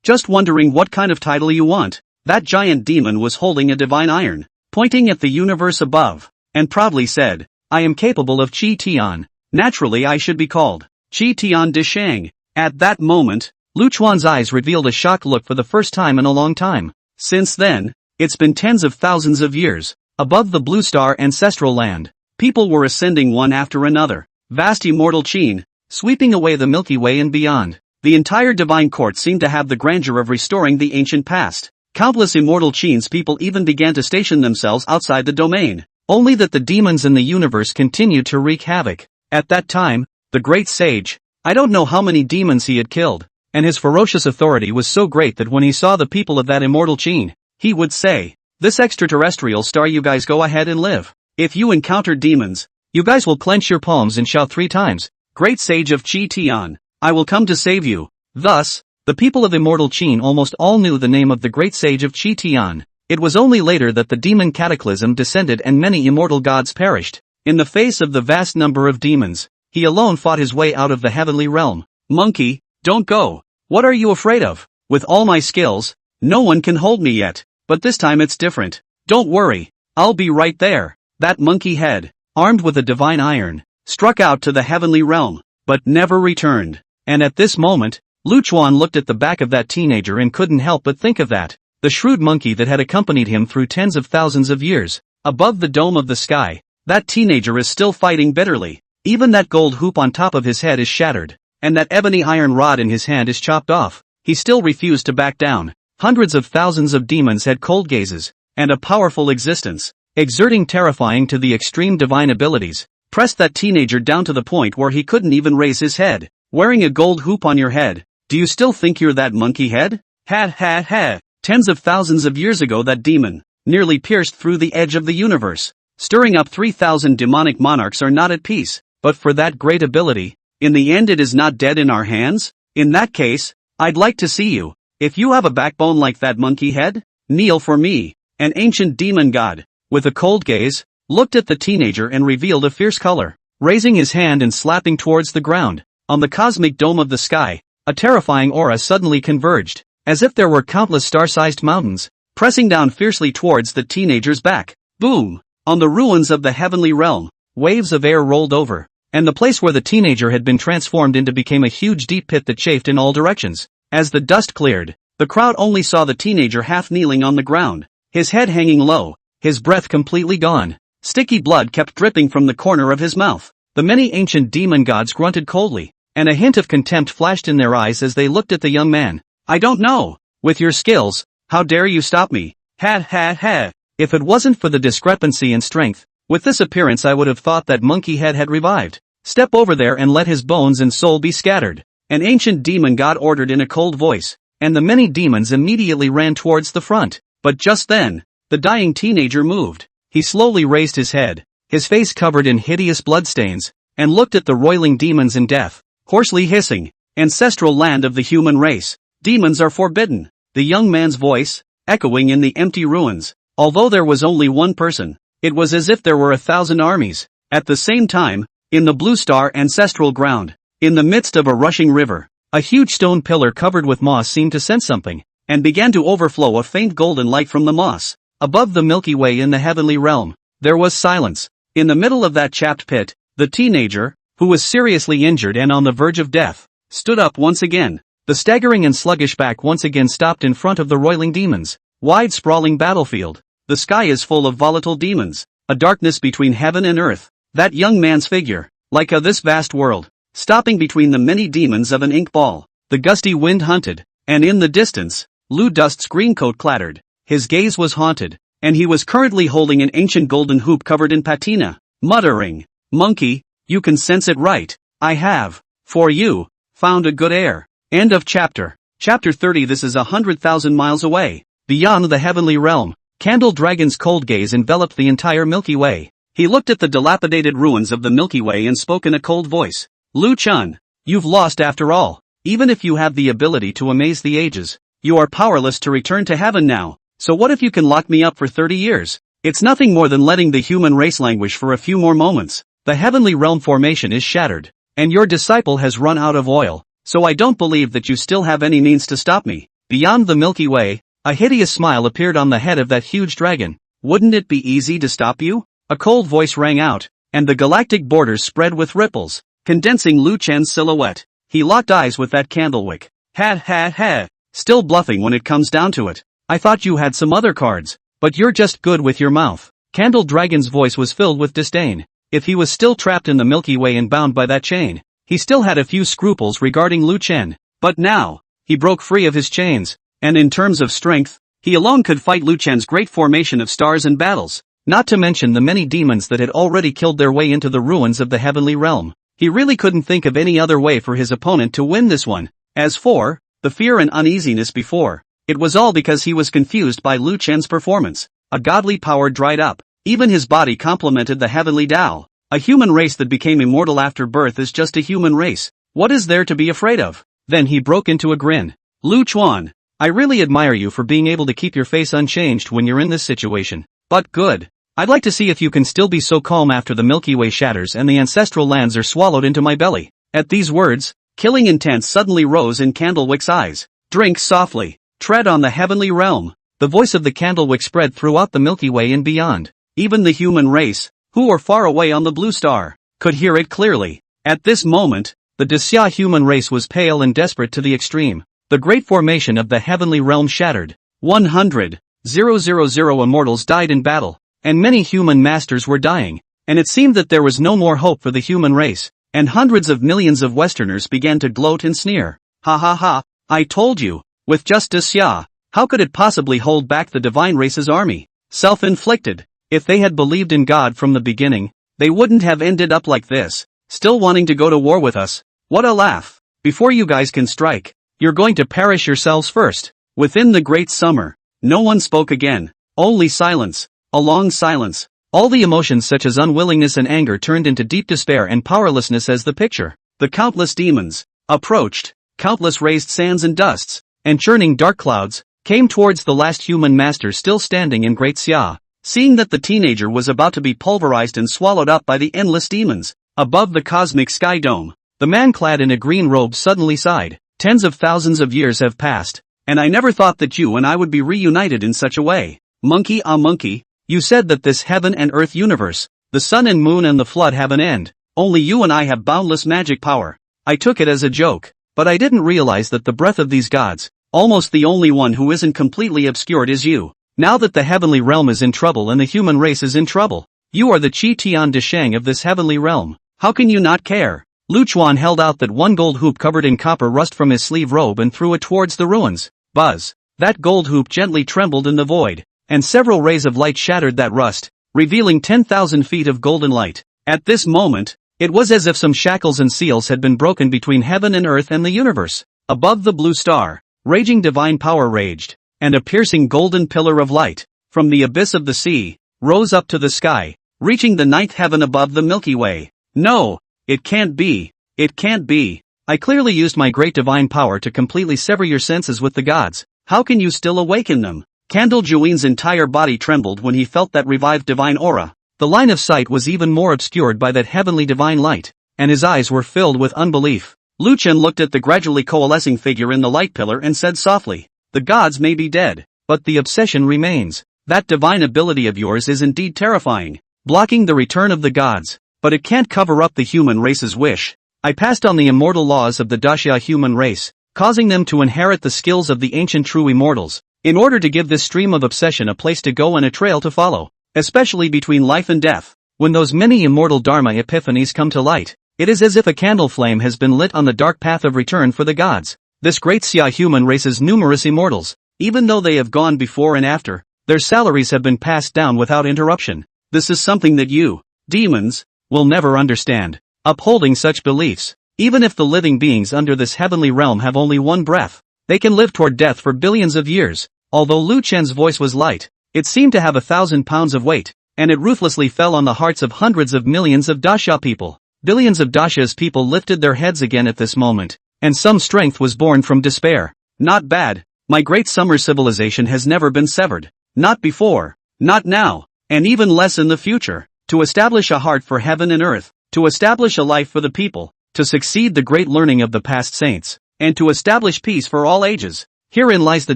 [SPEAKER 1] Just wondering what kind of title you want." That giant demon was holding a divine iron, pointing at the universe above, and proudly said, "I am capable of Qi Tian. Naturally I should be called Qi Tian de Shang." At that moment, Lu Chuan's eyes revealed a shocked look for the first time in a long time. Since then, it's been tens of thousands of years. Above the Blue Star ancestral land, people were ascending one after another. Vast immortal Qin, sweeping away the Milky Way and beyond. The entire divine court seemed to have the grandeur of restoring the ancient past. Countless immortal Qin's people even began to station themselves outside the domain. Only that the demons in the universe continued to wreak havoc. At that time, the great sage, I don't know how many demons he had killed, and his ferocious authority was so great that when he saw the people of that immortal Qin, he would say, "This extraterrestrial star, you guys go ahead and live. If you encounter demons, you guys will clench your palms and shout 3 times, 'Great Sage of Qi Tian, I will come to save you.'" Thus, the people of immortal Qin almost all knew the name of the Great Sage of Qi Tian. It was only later that the demon cataclysm descended and many immortal gods perished. In the face of the vast number of demons, he alone fought his way out of the heavenly realm. "Monkey, don't go. What are you afraid of? With all my skills, no one can hold me yet, but this time it's different. Don't worry, I'll be right there." That monkey head, armed with a divine iron, struck out to the heavenly realm, but never returned. And at this moment, Lu Chuan looked at the back of that teenager and couldn't help but think of that. The shrewd monkey that had accompanied him through tens of thousands of years. Above the dome of the sky, that teenager is still fighting bitterly. Even that gold hoop on top of his head is shattered, and that ebony iron rod in his hand is chopped off. He still refused to back down. Hundreds of thousands of demons had cold gazes, and a powerful existence, exerting terrifying to the extreme divine abilities, pressed that teenager down to the point where he couldn't even raise his head. Wearing a gold hoop on your head, do you still think you're that monkey head? Ha. Tens of thousands of years ago that demon nearly pierced through the edge of the universe. Stirring up 3,000 demonic monarchs are not at peace, but for that great ability, in the end it is not dead in our hands? In that case, I'd like to see you. If you have a backbone like that monkey head, kneel for me. An ancient demon god, with a cold gaze, looked at the teenager and revealed a fierce color, raising his hand and slapping towards the ground. On the cosmic dome of the sky, a terrifying aura suddenly converged, as if there were countless star-sized mountains, pressing down fiercely towards the teenager's back. Boom! On the ruins of the heavenly realm, waves of air rolled over, and the place where the teenager had been transformed into became a huge deep pit that chafed in all directions. As the dust cleared, the crowd only saw the teenager half kneeling on the ground, his head hanging low, his breath completely gone. Sticky blood kept dripping from the corner of his mouth. The many ancient demon gods grunted coldly, and a hint of contempt flashed in their eyes as they looked at the young man. "I don't know. With your skills, how dare you stop me? Ha. If it wasn't for the discrepancy in strength, with this appearance I would have thought that monkey head had revived. Step over there and let his bones and soul be scattered." An ancient demon god ordered in a cold voice, and the many demons immediately ran towards the front. But just then, the dying teenager moved. He slowly raised his head, his face covered in hideous bloodstains, and looked at the roiling demons in death, hoarsely hissing, "Ancestral land of the human race, demons are forbidden." The young man's voice, echoing in the empty ruins. Although there was only one person, it was as if there were 1,000 armies. At the same time, in the Blue Star ancestral ground, in the midst of a rushing river, a huge stone pillar covered with moss seemed to sense something, and began to overflow a faint golden light from the moss. Above the Milky Way in the heavenly realm, there was silence. In the middle of that chapped pit, the teenager, who was seriously injured and on the verge of death, stood up once again. The staggering and sluggish back once again stopped in front of the roiling demons. Wide sprawling battlefield. The sky is full of volatile demons. A darkness between heaven and earth. That young man's figure, like this vast world, stopping between the many demons of an ink ball. The gusty wind hunted, and in the distance, Lu Dust's green coat clattered. His gaze was haunted, and he was currently holding an ancient golden hoop covered in patina, muttering, "Monkey, you can sense it right. I have, for you, found a good heir." End of chapter. Chapter 30. This is 100,000 miles away, beyond the heavenly realm. Candle Dragon's cold gaze enveloped the entire Milky Way. He looked at the dilapidated ruins of the Milky Way and spoke in a cold voice. "Lu Chun, you've lost after all. Even if you have the ability to amaze the ages, you are powerless to return to heaven now. So what if you can lock me up for 30 years? It's nothing more than letting the human race languish for a few more moments. The heavenly realm formation is shattered, and your disciple has run out of oil, so I don't believe that you still have any means to stop me." Beyond the Milky Way, a hideous smile appeared on the head of that huge dragon. "Wouldn't it be easy to stop you?" A cold voice rang out, and the galactic borders spread with ripples, condensing Lu Chen's silhouette. He locked eyes with that candlewick. "Ha ha ha. Still bluffing when it comes down to it. I thought you had some other cards, but you're just good with your mouth." Candle Dragon's voice was filled with disdain. If he was still trapped in the Milky Way and bound by that chain, he still had a few scruples regarding Lu Chen. But now, he broke free of his chains, and in terms of strength, he alone could fight Lu Chen's great formation of stars and battles, not to mention the many demons that had already killed their way into the ruins of the heavenly realm. He really couldn't think of any other way for his opponent to win this one. As for the fear and uneasiness before, it was all because he was confused by Lu Chen's performance. A godly power dried up. Even his body complemented the heavenly Tao. A human race that became immortal after birth is just a human race. What is there to be afraid of? Then he broke into a grin. "Lu Chuan, I really admire you for being able to keep your face unchanged when you're in this situation. But good. I'd like to see if you can still be so calm after the Milky Way shatters and the ancestral lands are swallowed into my belly." At these words, killing intent suddenly rose in Candlewick's eyes. "Drink softly. Tread on the heavenly realm." The voice of the Candlewick spread throughout the Milky Way and beyond. Even the human race, who were far away on the blue star, could hear it clearly. At this moment, the Desya human race was pale and desperate to the extreme. The great formation of the heavenly realm shattered. 100,000 immortals died in battle, and many human masters were dying, and it seemed that there was no more hope for the human race, and hundreds of millions of Westerners began to gloat and sneer. "Ha ha ha, I told you, with just Desya, how could it possibly hold back the divine race's army? Self-inflicted. If they had believed in God from the beginning, they wouldn't have ended up like this, still wanting to go to war with us. What a laugh. Before you guys can strike, you're going to perish yourselves first." Within the great summer, no one spoke again. Only silence. A long silence. All the emotions such as unwillingness and anger turned into deep despair and powerlessness as the picture. The countless demons approached, countless raised sands and dusts, and churning dark clouds, came towards the last human master still standing in Great Xia. Seeing that the teenager was about to be pulverized and swallowed up by the endless demons, above the cosmic sky dome, the man clad in a green robe suddenly sighed. "Tens of thousands of years have passed, and I never thought that you and I would be reunited in such a way. Monkey, monkey, you said that this heaven and earth universe, the sun and moon and the flood have an end. Only you and I have boundless magic power. I took it as a joke, but I didn't realize that the breath of these gods, almost the only one who isn't completely obscured is you. Now that the heavenly realm is in trouble and the human race is in trouble, you are the Qi Tian Desheng of this heavenly realm. How can you not care?" Lu Chuan held out that one gold hoop covered in copper rust from his sleeve robe and threw it towards the ruins. Buzz. That gold hoop gently trembled in the void, and several rays of light shattered that rust, revealing 10,000 feet of golden light. At this moment, it was as if some shackles and seals had been broken between heaven and earth and the universe. Above the blue star, raging divine power raged, and a piercing golden pillar of light, from the abyss of the sea, rose up to the sky, reaching the ninth heaven above the Milky Way. "No, it can't be, it can't be. I clearly used my great divine power to completely sever your senses with the gods. How can you still awaken them?" Candle Juin's entire body trembled when he felt that revived divine aura. The line of sight was even more obscured by that heavenly divine light, and his eyes were filled with unbelief. Lu Chen looked at the gradually coalescing figure in the light pillar and said softly, "The gods may be dead, but the obsession remains. That divine ability of yours is indeed terrifying, blocking the return of the gods. but it can't cover up the human race's wish. I passed on the immortal laws of the Daxia human race, causing them to inherit the skills of the ancient true immortals, in order to give this stream of obsession a place to go and a trail to follow, especially between life and death. When those many immortal Dharma epiphanies come to light, it is as if a candle flame has been lit on the dark path of return for the gods. This great Xia human race's numerous immortals, even though they have gone before and after, their salaries have been passed down without interruption. This is something that you, demons, will never understand. Upholding such beliefs, even if the living beings under this heavenly realm have only one breath, they can live toward death for billions of years. Although Lu Chen's voice was light, it seemed to have 1,000 pounds of weight, and it ruthlessly fell on the hearts of hundreds of millions of Daxia people. Billions of Daxia's people lifted their heads again at this moment, and some strength was born from despair. Not bad. My great summer civilization has never been severed. Not before, not now, and even less in the future. To establish a heart for heaven and earth, to establish a life for the people, to succeed the great learning of the past saints, and to establish peace for all ages. Herein lies the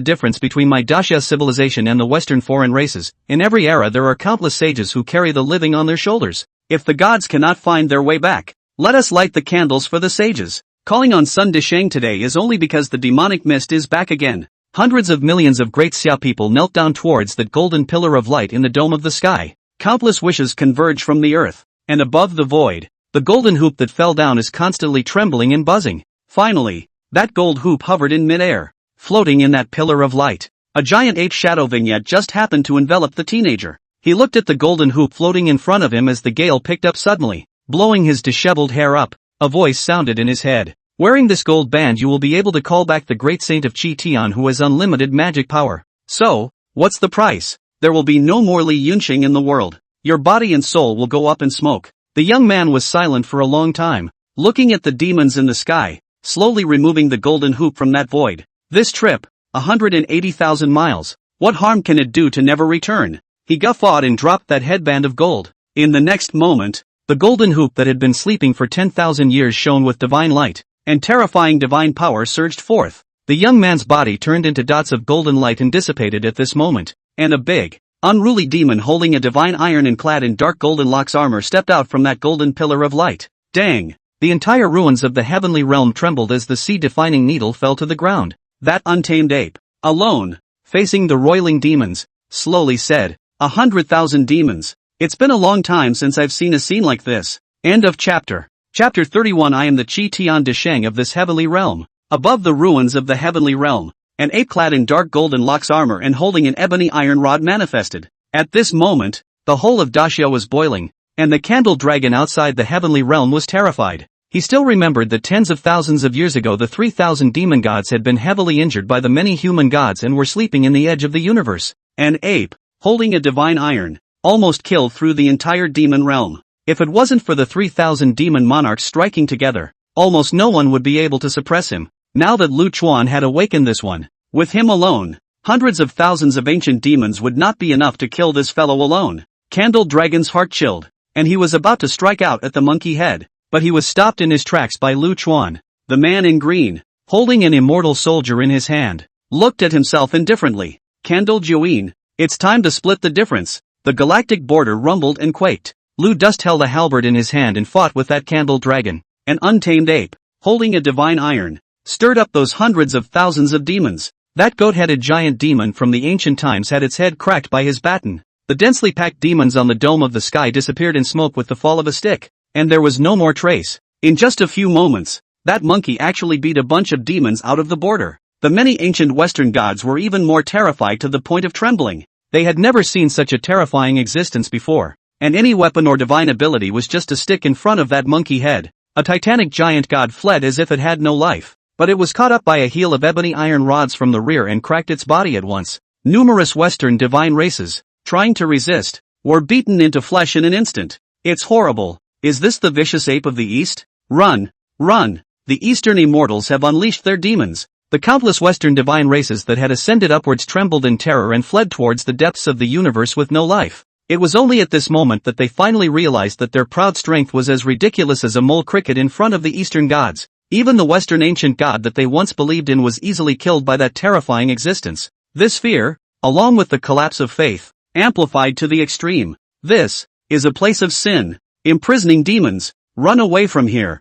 [SPEAKER 1] difference between my Daxia civilization and the Western foreign races. In every era there are countless sages who carry the living on their shoulders. If the gods cannot find their way back, let us light the candles for the sages. Calling on Sun Disheng today is only because the demonic mist is back again. Hundreds of millions of great Xia people knelt down towards that golden pillar of light in the dome of the sky. Countless wishes converge from the earth, and above the void, the golden hoop that fell down is constantly trembling and buzzing. Finally, that gold hoop hovered in midair, floating in that pillar of light. A giant ape shadow vignette just happened to envelop the teenager. He looked at the golden hoop floating in front of him as the gale picked up suddenly, blowing his disheveled hair up. A voice sounded in his head. Wearing this gold band you will be able to call back the great saint of Qi Tian who has unlimited magic power. So, what's the price? There will be no more Li Yunqing in the world. Your body and soul will go up in smoke. The young man was silent for a long time, looking at the demons in the sky, slowly removing the golden hoop from that void. This trip, 180,000 miles, what harm can it do to never return? He guffawed and dropped that headband of gold. In the next moment, the golden hoop that had been sleeping for 10,000 years shone with divine light, and terrifying divine power surged forth. The young man's body turned into dots of golden light and dissipated at this moment, and a big, unruly demon holding a divine iron and clad in dark golden locks armor stepped out from that golden pillar of light. Dang! The entire ruins of the heavenly realm trembled as the sea-defining needle fell to the ground. That untamed ape, alone, facing the roiling demons, slowly said, 100,000 demons. It's been a long time since I've seen a scene like this. End of chapter. Chapter 31. I am the Qi Tian Disheng of this heavenly realm. Above the ruins of the heavenly realm, an ape clad in dark golden locks armor and holding an ebony iron rod manifested. At this moment, the whole of Daxia was boiling, and the candle dragon outside the heavenly realm was terrified. He still remembered that tens of thousands of years ago the 3,000 demon gods had been heavily injured by the many human gods and were sleeping in the edge of the universe. An ape, holding a divine iron, almost killed through the entire demon realm. If it wasn't for the 3,000 demon monarchs striking together, almost no one would be able to suppress him. Now that Lu Chuan had awakened this one, with him alone, hundreds of thousands of ancient demons would not be enough to kill this fellow alone. Candle Dragon's heart chilled, and he was about to strike out at the monkey head, but he was stopped in his tracks by Lu Chuan. The man in green, holding an immortal soldier in his hand, looked at himself indifferently. Candle Juin, it's time to split the difference. The galactic border rumbled and quaked. Lu Dust held a halberd in his hand and fought with that candle dragon. An untamed ape, holding a divine iron, stirred up those hundreds of thousands of demons. That goat-headed giant demon from the ancient times had its head cracked by his baton. The densely packed demons on the dome of the sky disappeared in smoke with the fall of a stick, and there was no more trace. In just a few moments, that monkey actually beat a bunch of demons out of the border. The many ancient Western gods were even more terrified to the point of trembling. They had never seen such a terrifying existence before. And any weapon or divine ability was just a stick in front of that monkey head. A titanic giant god fled as if it had no life, but it was caught up by a heel of ebony iron rods from the rear and cracked its body at once. Numerous Western divine races, trying to resist, were beaten into flesh in an instant. It's horrible. Is this the vicious ape of the East? Run! Run! The Eastern immortals have unleashed their demons. The countless Western divine races that had ascended upwards trembled in terror and fled towards the depths of the universe with no life. It was only at this moment that they finally realized that their proud strength was as ridiculous as a mole cricket in front of the Eastern gods. Even the Western ancient god that they once believed in was easily killed by that terrifying existence. This fear, along with the collapse of faith, amplified to the extreme. This is a place of sin. imprisoning demons. Run away from here,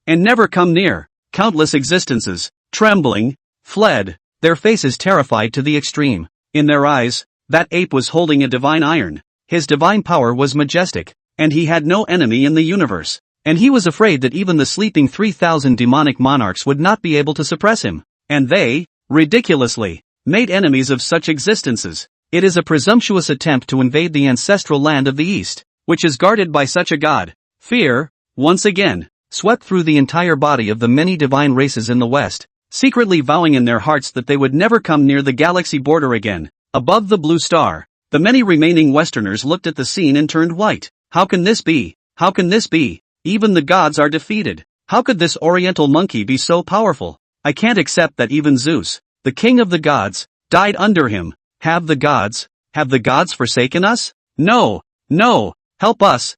[SPEAKER 1] and never come near. Countless existences, trembling, fled, their faces terrified to the extreme. In their eyes, that ape was holding a divine iron. His divine power was majestic, and he had no enemy in the universe. And he was afraid that even the sleeping 3,000 demonic monarchs would not be able to suppress him. And they, ridiculously, made enemies of such existences. It is a presumptuous attempt to invade the ancestral land of the East, which is guarded by such a god. Fear, once again, swept through the entire body of the many divine races in the West, secretly vowing in their hearts that they would never come near the galaxy border again. Above the blue star, the many remaining Westerners looked at the scene and turned white. How can this be? How can this be? Even the gods are defeated. How could this oriental monkey be so powerful? I can't accept that even Zeus, the king of the gods, died under him. Have the gods forsaken us? No, no, help us,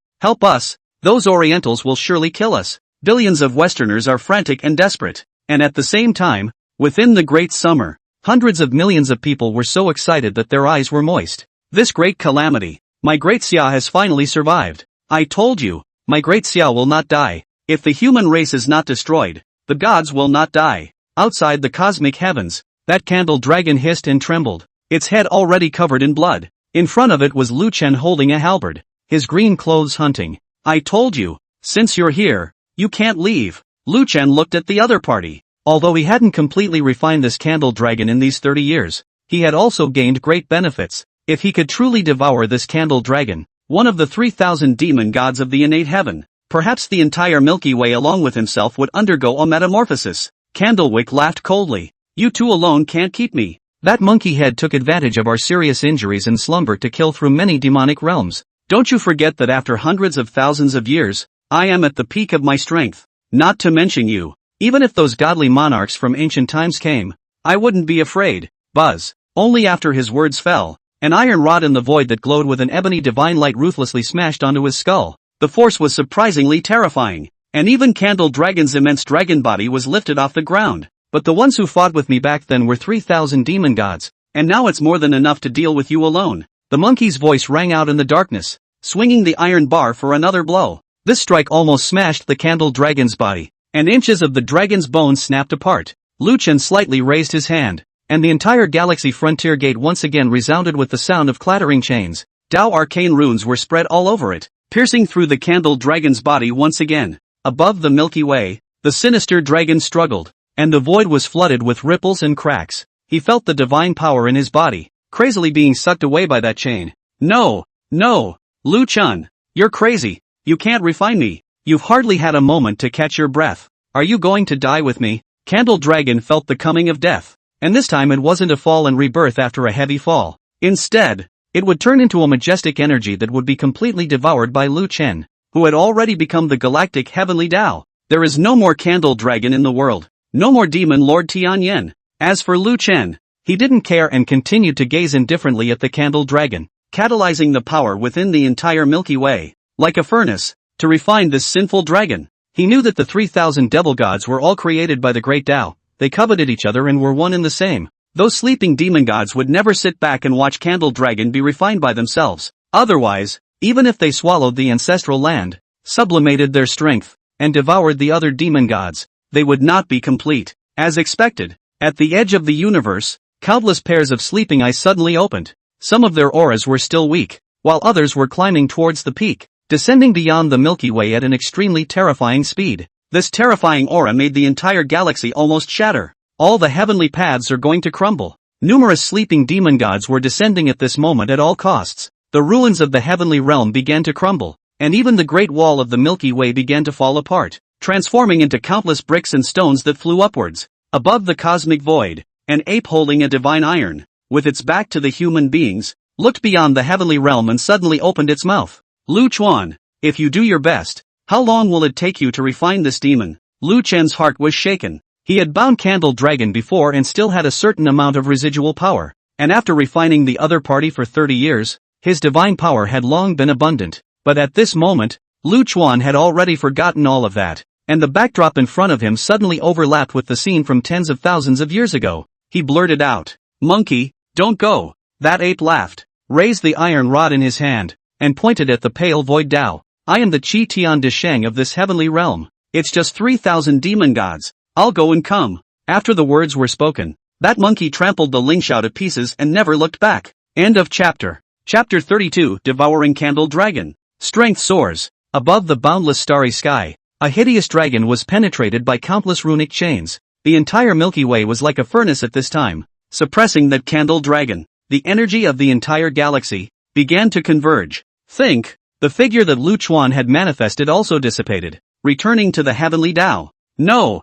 [SPEAKER 1] those Orientals will surely kill us. Billions of Westerners are frantic and desperate. And at the same time, within the great summer, hundreds of millions of people were so excited that their eyes were moist. This great calamity, my great Xia has finally survived. I told you, my great Xia will not die. If the human race is not destroyed, the gods will not die. Outside the cosmic heavens, that candle dragon hissed and trembled, its head already covered in blood. In front of it was Lu Chen holding a halberd, his green clothes hunting. I told you, since you're here, you can't leave. Lu Chen looked at the other party. Although he hadn't completely refined this candle dragon in these 30 years, he had also gained great benefits. If he could truly devour this candle dragon, one of the 3,000 demon gods of the innate heaven, perhaps the entire Milky Way along with himself would undergo a metamorphosis. Candlewick laughed coldly. You two alone can't keep me. That monkey head took advantage of our serious injuries and slumber to kill through many demonic realms. Don't you forget that after hundreds of thousands of years, I am at the peak of my strength. Not to mention you. Even if those godly monarchs from ancient times came, I wouldn't be afraid. Buzz. Only after his words fell, an iron rod in the void that glowed with an ebony divine light ruthlessly smashed onto his skull. The force was surprisingly terrifying, and even Candle Dragon's immense dragon body was lifted off the ground. But the ones who fought with me back then were 3,000 demon gods, and now it's more than enough to deal with you alone. The monkey's voice rang out in the darkness, swinging the iron bar for another blow. This strike almost smashed the Candle Dragon's body, and inches of the dragon's bones snapped apart. Lu Chen slightly raised his hand, and the entire galaxy frontier gate once again resounded with the sound of clattering chains. Tao arcane runes were spread all over it, piercing through the Candle Dragon's body once again. Above the Milky Way, the sinister dragon struggled, and the void was flooded with ripples and cracks. He felt the divine power in his body, crazily being sucked away by that chain. No, no, Lu Chen, you're crazy. You can't refine me. You've hardly had a moment to catch your breath. Are you going to die with me? Candle Dragon felt the coming of death. And this time it wasn't a fall and rebirth after a heavy fall. Instead, it would turn into a majestic energy that would be completely devoured by Lu Chen, who had already become the galactic heavenly Tao. There is no more Candle Dragon in the world. No more Demon Lord Tianyan. As for Lu Chen, he didn't care and continued to gaze indifferently at the Candle Dragon, catalyzing the power within the entire Milky Way, like a furnace, to refine this sinful dragon. He knew that the 3,000 devil gods were all created by the great Tao. They coveted each other and were one and the same. Those sleeping demon gods would never sit back and watch Candle Dragon be refined by themselves. Otherwise, even if they swallowed the ancestral land, sublimated their strength, and devoured the other demon gods, they would not be complete. As expected, at the edge of the universe, countless pairs of sleeping eyes suddenly opened. Some of their auras were still weak, while others were climbing towards the peak, descending beyond the Milky Way at an extremely terrifying speed. This terrifying aura made the entire galaxy almost shatter. All the heavenly paths are going to crumble. Numerous sleeping demon gods were descending at this moment at all costs. The ruins of the heavenly realm began to crumble, and even the great wall of the Milky Way began to fall apart, transforming into countless bricks and stones that flew upwards. Above the cosmic void, an ape holding a divine iron, with its back to the human beings, looked beyond the heavenly realm and suddenly opened its mouth. Lu Chuan, if you do your best, how long will it take you to refine this demon? Lu Chen's heart was shaken. He had bound Candle Dragon before and still had a certain amount of residual power, and after refining the other party for 30 years, his divine power had long been abundant. But at this moment, Lu Chuan had already forgotten all of that, and the backdrop in front of him suddenly overlapped with the scene from tens of thousands of years ago. He blurted out, "Monkey, don't go." That ape laughed, raised the iron rod in his hand, and pointed at the pale void Tao. I am the Qi Tian De Sheng of this heavenly realm. It's just 3,000 demon gods. I'll go and come. After the words were spoken, that monkey trampled the Lingxiao to pieces and never looked back. End of chapter. Chapter 32, Devouring Candle Dragon. Strength soars. Above the boundless starry sky, a hideous dragon was penetrated by countless runic chains. The entire Milky Way was like a furnace at this time, suppressing that candle dragon. The energy of the entire galaxy began to converge. Think, the figure that Lu Chuan had manifested also dissipated, returning to the heavenly Tao. No,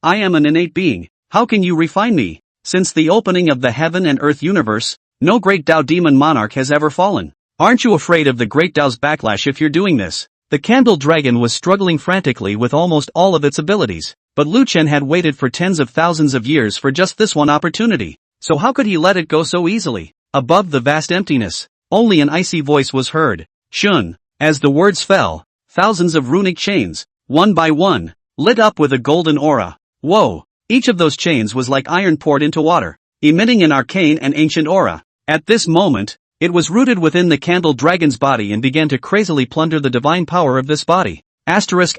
[SPEAKER 1] I am an innate being. How can you refine me? Since the opening of the heaven and earth universe, no great Tao demon monarch has ever fallen. Aren't you afraid of the great Tao's backlash if you're doing this? The candle dragon was struggling frantically with almost all of its abilities, but Lu Chen had waited for tens of thousands of years for just this one opportunity. So how could he let it go so easily? Above the vast emptiness, only an icy voice was heard. Shun. As the words fell, thousands of runic chains, one by one, lit up with a golden aura. Whoa! Each of those chains was like iron poured into water, emitting an arcane and ancient aura. At this moment, it was rooted within the candle dragon's body and began to crazily plunder the divine power of this body. Asterisk.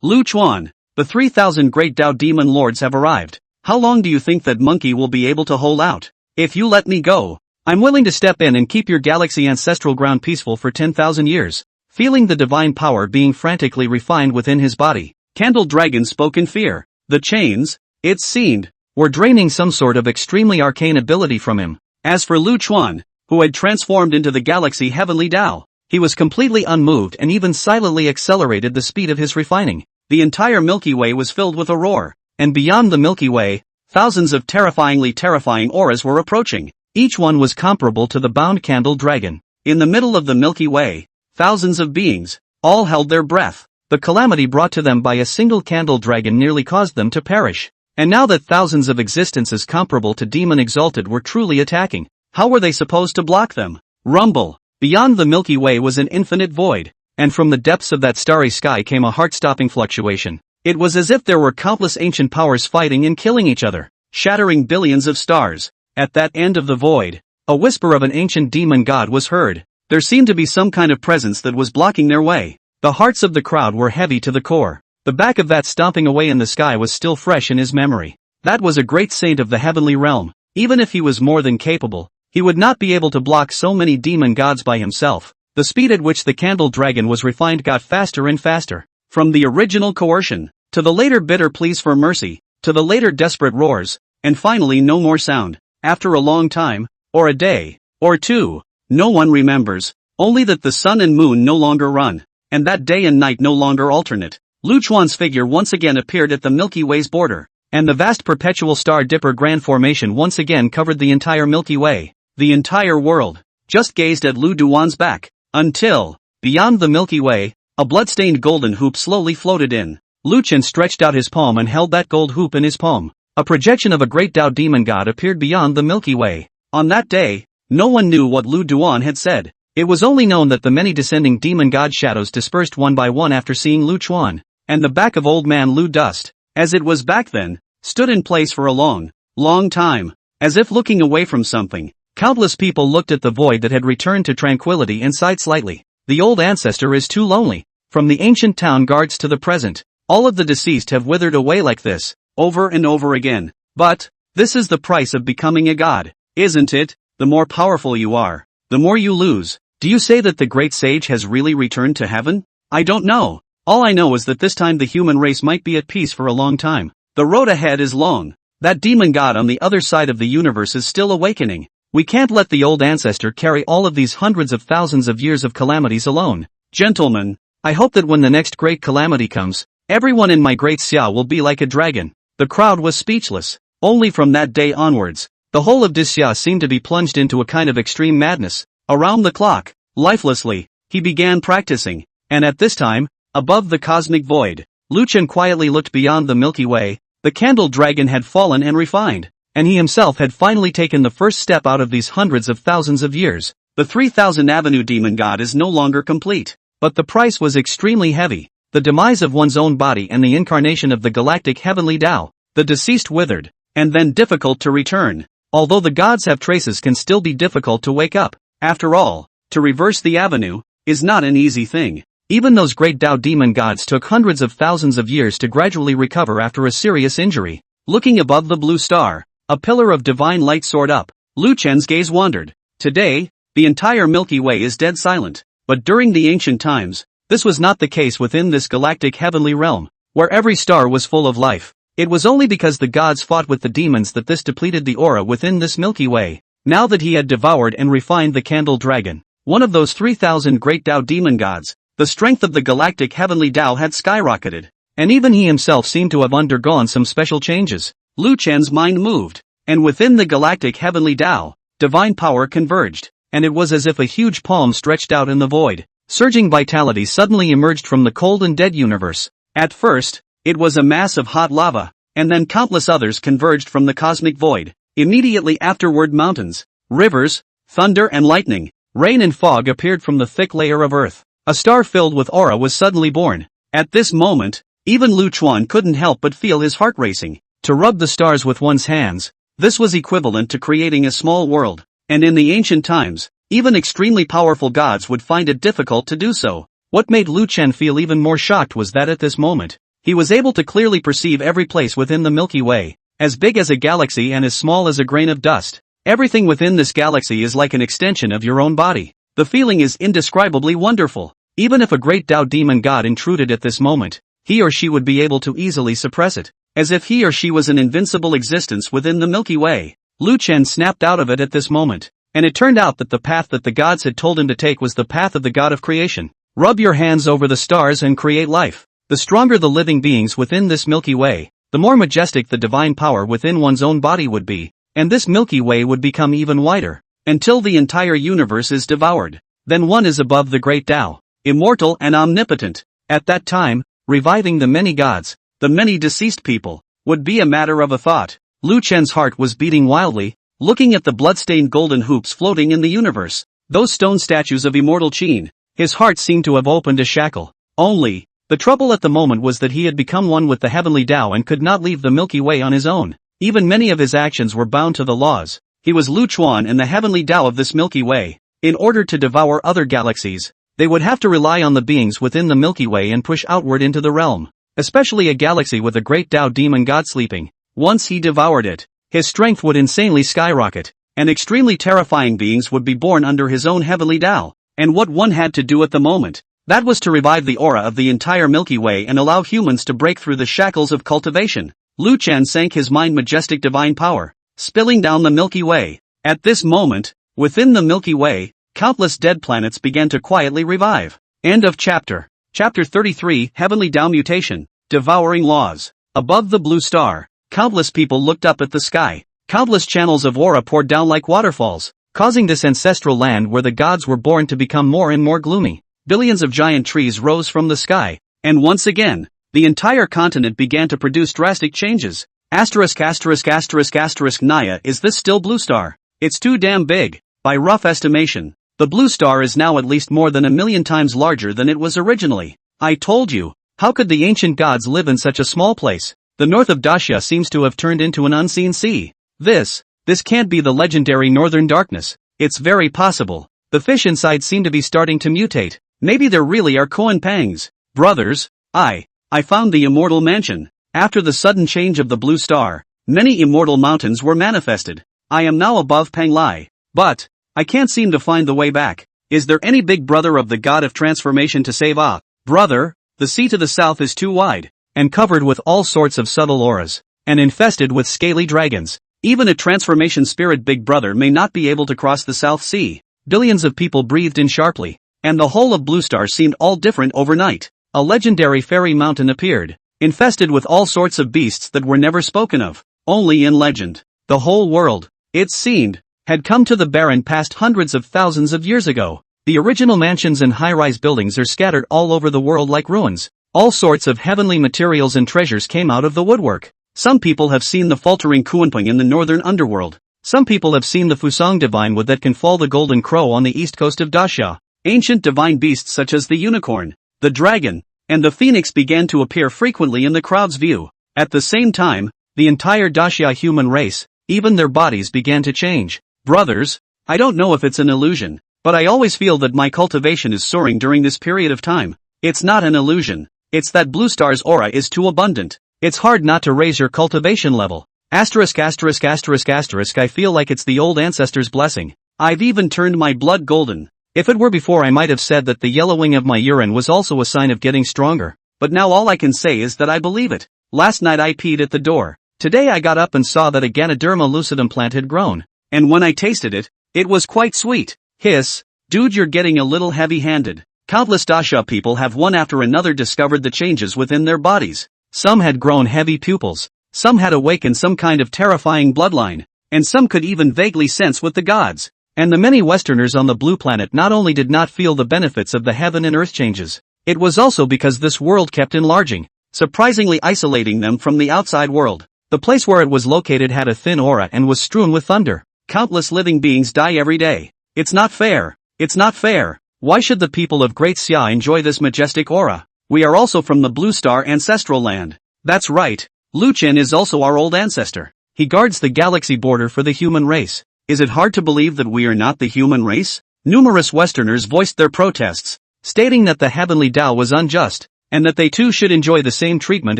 [SPEAKER 1] Lu Chuan, the 3,000 great Tao demon lords have arrived. How long do you think that monkey will be able to hold out? If you let me go, I'm willing to step in and keep your galaxy ancestral ground peaceful for 10,000 years. Feeling the divine power being frantically refined within his body, Candle Dragon spoke in fear. The chains, it seemed, were draining some sort of extremely arcane ability from him. As for Lu Chuan, who had transformed into the galaxy heavenly Tao, he was completely unmoved and even silently accelerated the speed of his refining. The entire Milky Way was filled with a roar, and beyond the Milky Way, thousands of terrifying auras were approaching. Each one was comparable to the bound candle dragon. In the middle of the Milky Way, thousands of beings, all held their breath. The calamity brought to them by a single candle dragon nearly caused them to perish. And now that thousands of existences comparable to Demon Exalted were truly attacking, how were they supposed to block them? Rumble. Beyond the Milky Way was an infinite void, and from the depths of that starry sky came a heart-stopping fluctuation. It was as if there were countless ancient powers fighting and killing each other, shattering billions of stars. At that end of the void, a whisper of an ancient demon god was heard. There seemed to be some kind of presence that was blocking their way. The hearts of the crowd were heavy to the core. The back of that stomping away in the sky was still fresh in his memory. That was a great saint of the heavenly realm. Even if he was more than capable, he would not be able to block so many demon gods by himself. The speed at which the candle dragon was refined got faster and faster. From the original coercion, to the later bitter pleas for mercy, to the later desperate roars, and finally no more sound. After a long time, or a day, or two, no one remembers, only that the sun and moon no longer run, and that day and night no longer alternate. Lu Chuan's figure once again appeared at the Milky Way's border, and the vast perpetual star Dipper Grand Formation once again covered the entire Milky Way. The entire world just gazed at Lu Duan's back, until, beyond the Milky Way, a blood-stained golden hoop slowly floated in. Lu Chen stretched out his palm and held that gold hoop in his palm. A projection of a great Tao demon god appeared beyond the Milky Way. On that day, no one knew what Lu Duan had said. It was only known that the many descending demon god shadows dispersed one by one after seeing Lu Chuan, and the back of old man Lu Dust, as it was back then, stood in place for a long time, as if looking away from something. Countless people looked at the void that had returned to tranquility and sighed slightly. The old ancestor is too lonely. From the ancient town guards to the present, all of the deceased have withered away like this, over and over again. But, this is the price of becoming a god, isn't it? The more powerful you are, the more you lose. Do you say that the great sage has really returned to heaven? I don't know. All I know is that this time the human race might be at peace for a long time. The road ahead is long. That demon god on the other side of the universe is still awakening. We can't let the old ancestor carry all of these hundreds of thousands of years of calamities alone. Gentlemen, I hope that when the next great calamity comes, everyone in my great Xia will be like a dragon. The crowd was speechless. Only from that day onwards, the whole of Xia seemed to be plunged into a kind of extreme madness. Around the clock, lifelessly, he began practicing, and at this time, above the cosmic void, Lu Chen quietly looked beyond the Milky Way. The candle dragon had fallen and refined, and he himself had finally taken the first step out of these hundreds of thousands of years. The 3000 Avenue Demon God is no longer complete, but the price was extremely heavy. The demise of one's own body and the incarnation of the galactic heavenly Tao, the deceased withered, and then difficult to return. Although the gods have traces can still be difficult to wake up. After all, to reverse the avenue is not an easy thing. Even those great Tao demon gods took hundreds of thousands of years to gradually recover after a serious injury. Looking above the blue star, a pillar of divine light soared up. Lu Chen's gaze wandered. Today, the entire Milky Way is dead silent. But during the ancient times, this was not the case within this galactic heavenly realm, where every star was full of life. It was only because the gods fought with the demons that this depleted the aura within this Milky Way. Now that he had devoured and refined the Candle Dragon, one of those 3,000 great Tao demon gods, the strength of the galactic heavenly Tao had skyrocketed, and even he himself seemed to have undergone some special changes. Lu Chen's mind moved, and within the galactic heavenly Tao, divine power converged, and it was as if a huge palm stretched out in the void. Surging vitality suddenly emerged from the cold and dead universe. At first, it was a mass of hot lava, and then countless others converged from the cosmic void. Immediately afterward mountains, rivers, thunder and lightning, rain and fog appeared from the thick layer of earth. A star filled with aura was suddenly born. At this moment, even Lu Chuan couldn't help but feel his heart racing. To rub the stars with one's hands, this was equivalent to creating a small world, and in the ancient times, even extremely powerful gods would find it difficult to do so. What made Lu Chen feel even more shocked was that at this moment, he was able to clearly perceive every place within the Milky Way, as big as a galaxy and as small as a grain of dust. Everything within this galaxy is like an extension of your own body. The feeling is indescribably wonderful. Even if a great Tao demon god intruded at this moment, he or she would be able to easily suppress it, as if he or she was an invincible existence within the Milky Way. Lu Chen snapped out of it at this moment, and it turned out that the path that the gods had told him to take was the path of the god of creation. Rub your hands over the stars and create life. The stronger the living beings within this Milky Way, the more majestic the divine power within one's own body would be, and this Milky Way would become even wider, until the entire universe is devoured. Then one is above the great Tao, immortal and omnipotent. At that time, reviving the many gods, the many deceased people, would be a matter of a thought. Lu Chen's heart was beating wildly, looking at the blood-stained golden hoops floating in the universe, those stone statues of immortal Qin. His heart seemed to have opened a shackle. Only, the trouble at the moment was that he had become one with the heavenly Tao and could not leave the Milky Way on his own. Even many of his actions were bound to the laws. He was Lu Chuan and the heavenly Tao of this Milky Way. In order to devour other galaxies, they would have to rely on the beings within the Milky Way and push outward into the realm, especially a galaxy with a great Tao demon god sleeping. Once he devoured it, his strength would insanely skyrocket, and extremely terrifying beings would be born under his own heavenly Tao. And what one had to do at the moment, that was to revive the aura of the entire Milky Way and allow humans to break through the shackles of cultivation. Lu Chen sank his mind majestic divine power, spilling down the Milky Way. At this moment, within the Milky Way, countless dead planets began to quietly revive. End of chapter. Chapter 33, Heavenly Tao Mutation, Devouring Laws. Above the blue star, countless people looked up at the sky. Countless channels of aura poured down like waterfalls, causing this ancestral land where the gods were born to become more and more gloomy. Billions of giant trees rose from the sky, and once again, the entire continent began to produce drastic changes. Asterisk asterisk asterisk asterisk Naya, is this still blue star? It's too damn big. By rough estimation, the blue star is now at least more than 1,000,000 times larger than it was originally. I told you, how could the ancient gods live in such a small place? The north of Dacia seems to have turned into an unseen sea. This can't be the legendary northern darkness. It's very possible. The fish inside seem to be starting to mutate. Maybe there really are Koan Pangs. Brothers, I found the immortal mansion. After the sudden change of the blue star, many immortal mountains were manifested. I am now above Panglai, but I can't seem to find the way back. Is there any big brother of the god of transformation to save? Brother, the sea to the south is too wide, and covered with all sorts of subtle auras, and infested with scaly dragons. Even a transformation spirit big brother may not be able to cross the South Sea. Billions of people breathed in sharply, and the whole of Blue Star seemed all different overnight. A legendary fairy mountain appeared, infested with all sorts of beasts that were never spoken of, only in legend. The whole world, it seemed, had come to the barren past hundreds of thousands of years ago. The original mansions and high-rise buildings are scattered all over the world like ruins. All sorts of heavenly materials and treasures came out of the woodwork. Some people have seen the faltering Kuanping in the northern underworld. Some people have seen the Fusang divine wood that can fall the golden crow on the east coast of Dacia. Ancient divine beasts such as the unicorn, the dragon, and the phoenix began to appear frequently in the crowd's view. At the same time, the entire Dacia human race, even their bodies began to change. Brothers, I don't know if it's an illusion, but I always feel that my cultivation is soaring during this period of time. It's not an illusion. It's that Blue Star's aura is too abundant. It's hard not to raise your cultivation level. Asterisk asterisk asterisk asterisk I feel like it's the old ancestor's blessing. I've even turned my blood golden. If it were before I might have said that the yellowing of my urine was also a sign of getting stronger. But now all I can say is that I believe it. Last night I peed at the door. Today I got up and saw that a Ganoderma lucidum plant had grown. And when I tasted it, it was quite sweet. Hiss, dude, you're getting a little heavy-handed. Countless Dasha people have one after another discovered the changes within their bodies. Some had grown heavy pupils. Some had awakened some kind of terrifying bloodline. And some could even vaguely sense with the gods. And the many Westerners on the blue planet not only did not feel the benefits of the heaven and earth changes, it was also because this world kept enlarging, surprisingly isolating them from the outside world. The place where it was located had a thin aura and was strewn with thunder. Countless living beings die every day. It's not fair. It's not fair. Why should the people of Great Xia enjoy this majestic aura? We are also from the Blue Star ancestral land. That's right. Lu Chen is also our old ancestor. He guards the galaxy border for the human race. Is it hard to believe that we are not the human race? Numerous Westerners voiced their protests, stating that the heavenly Tao was unjust, and that they too should enjoy the same treatment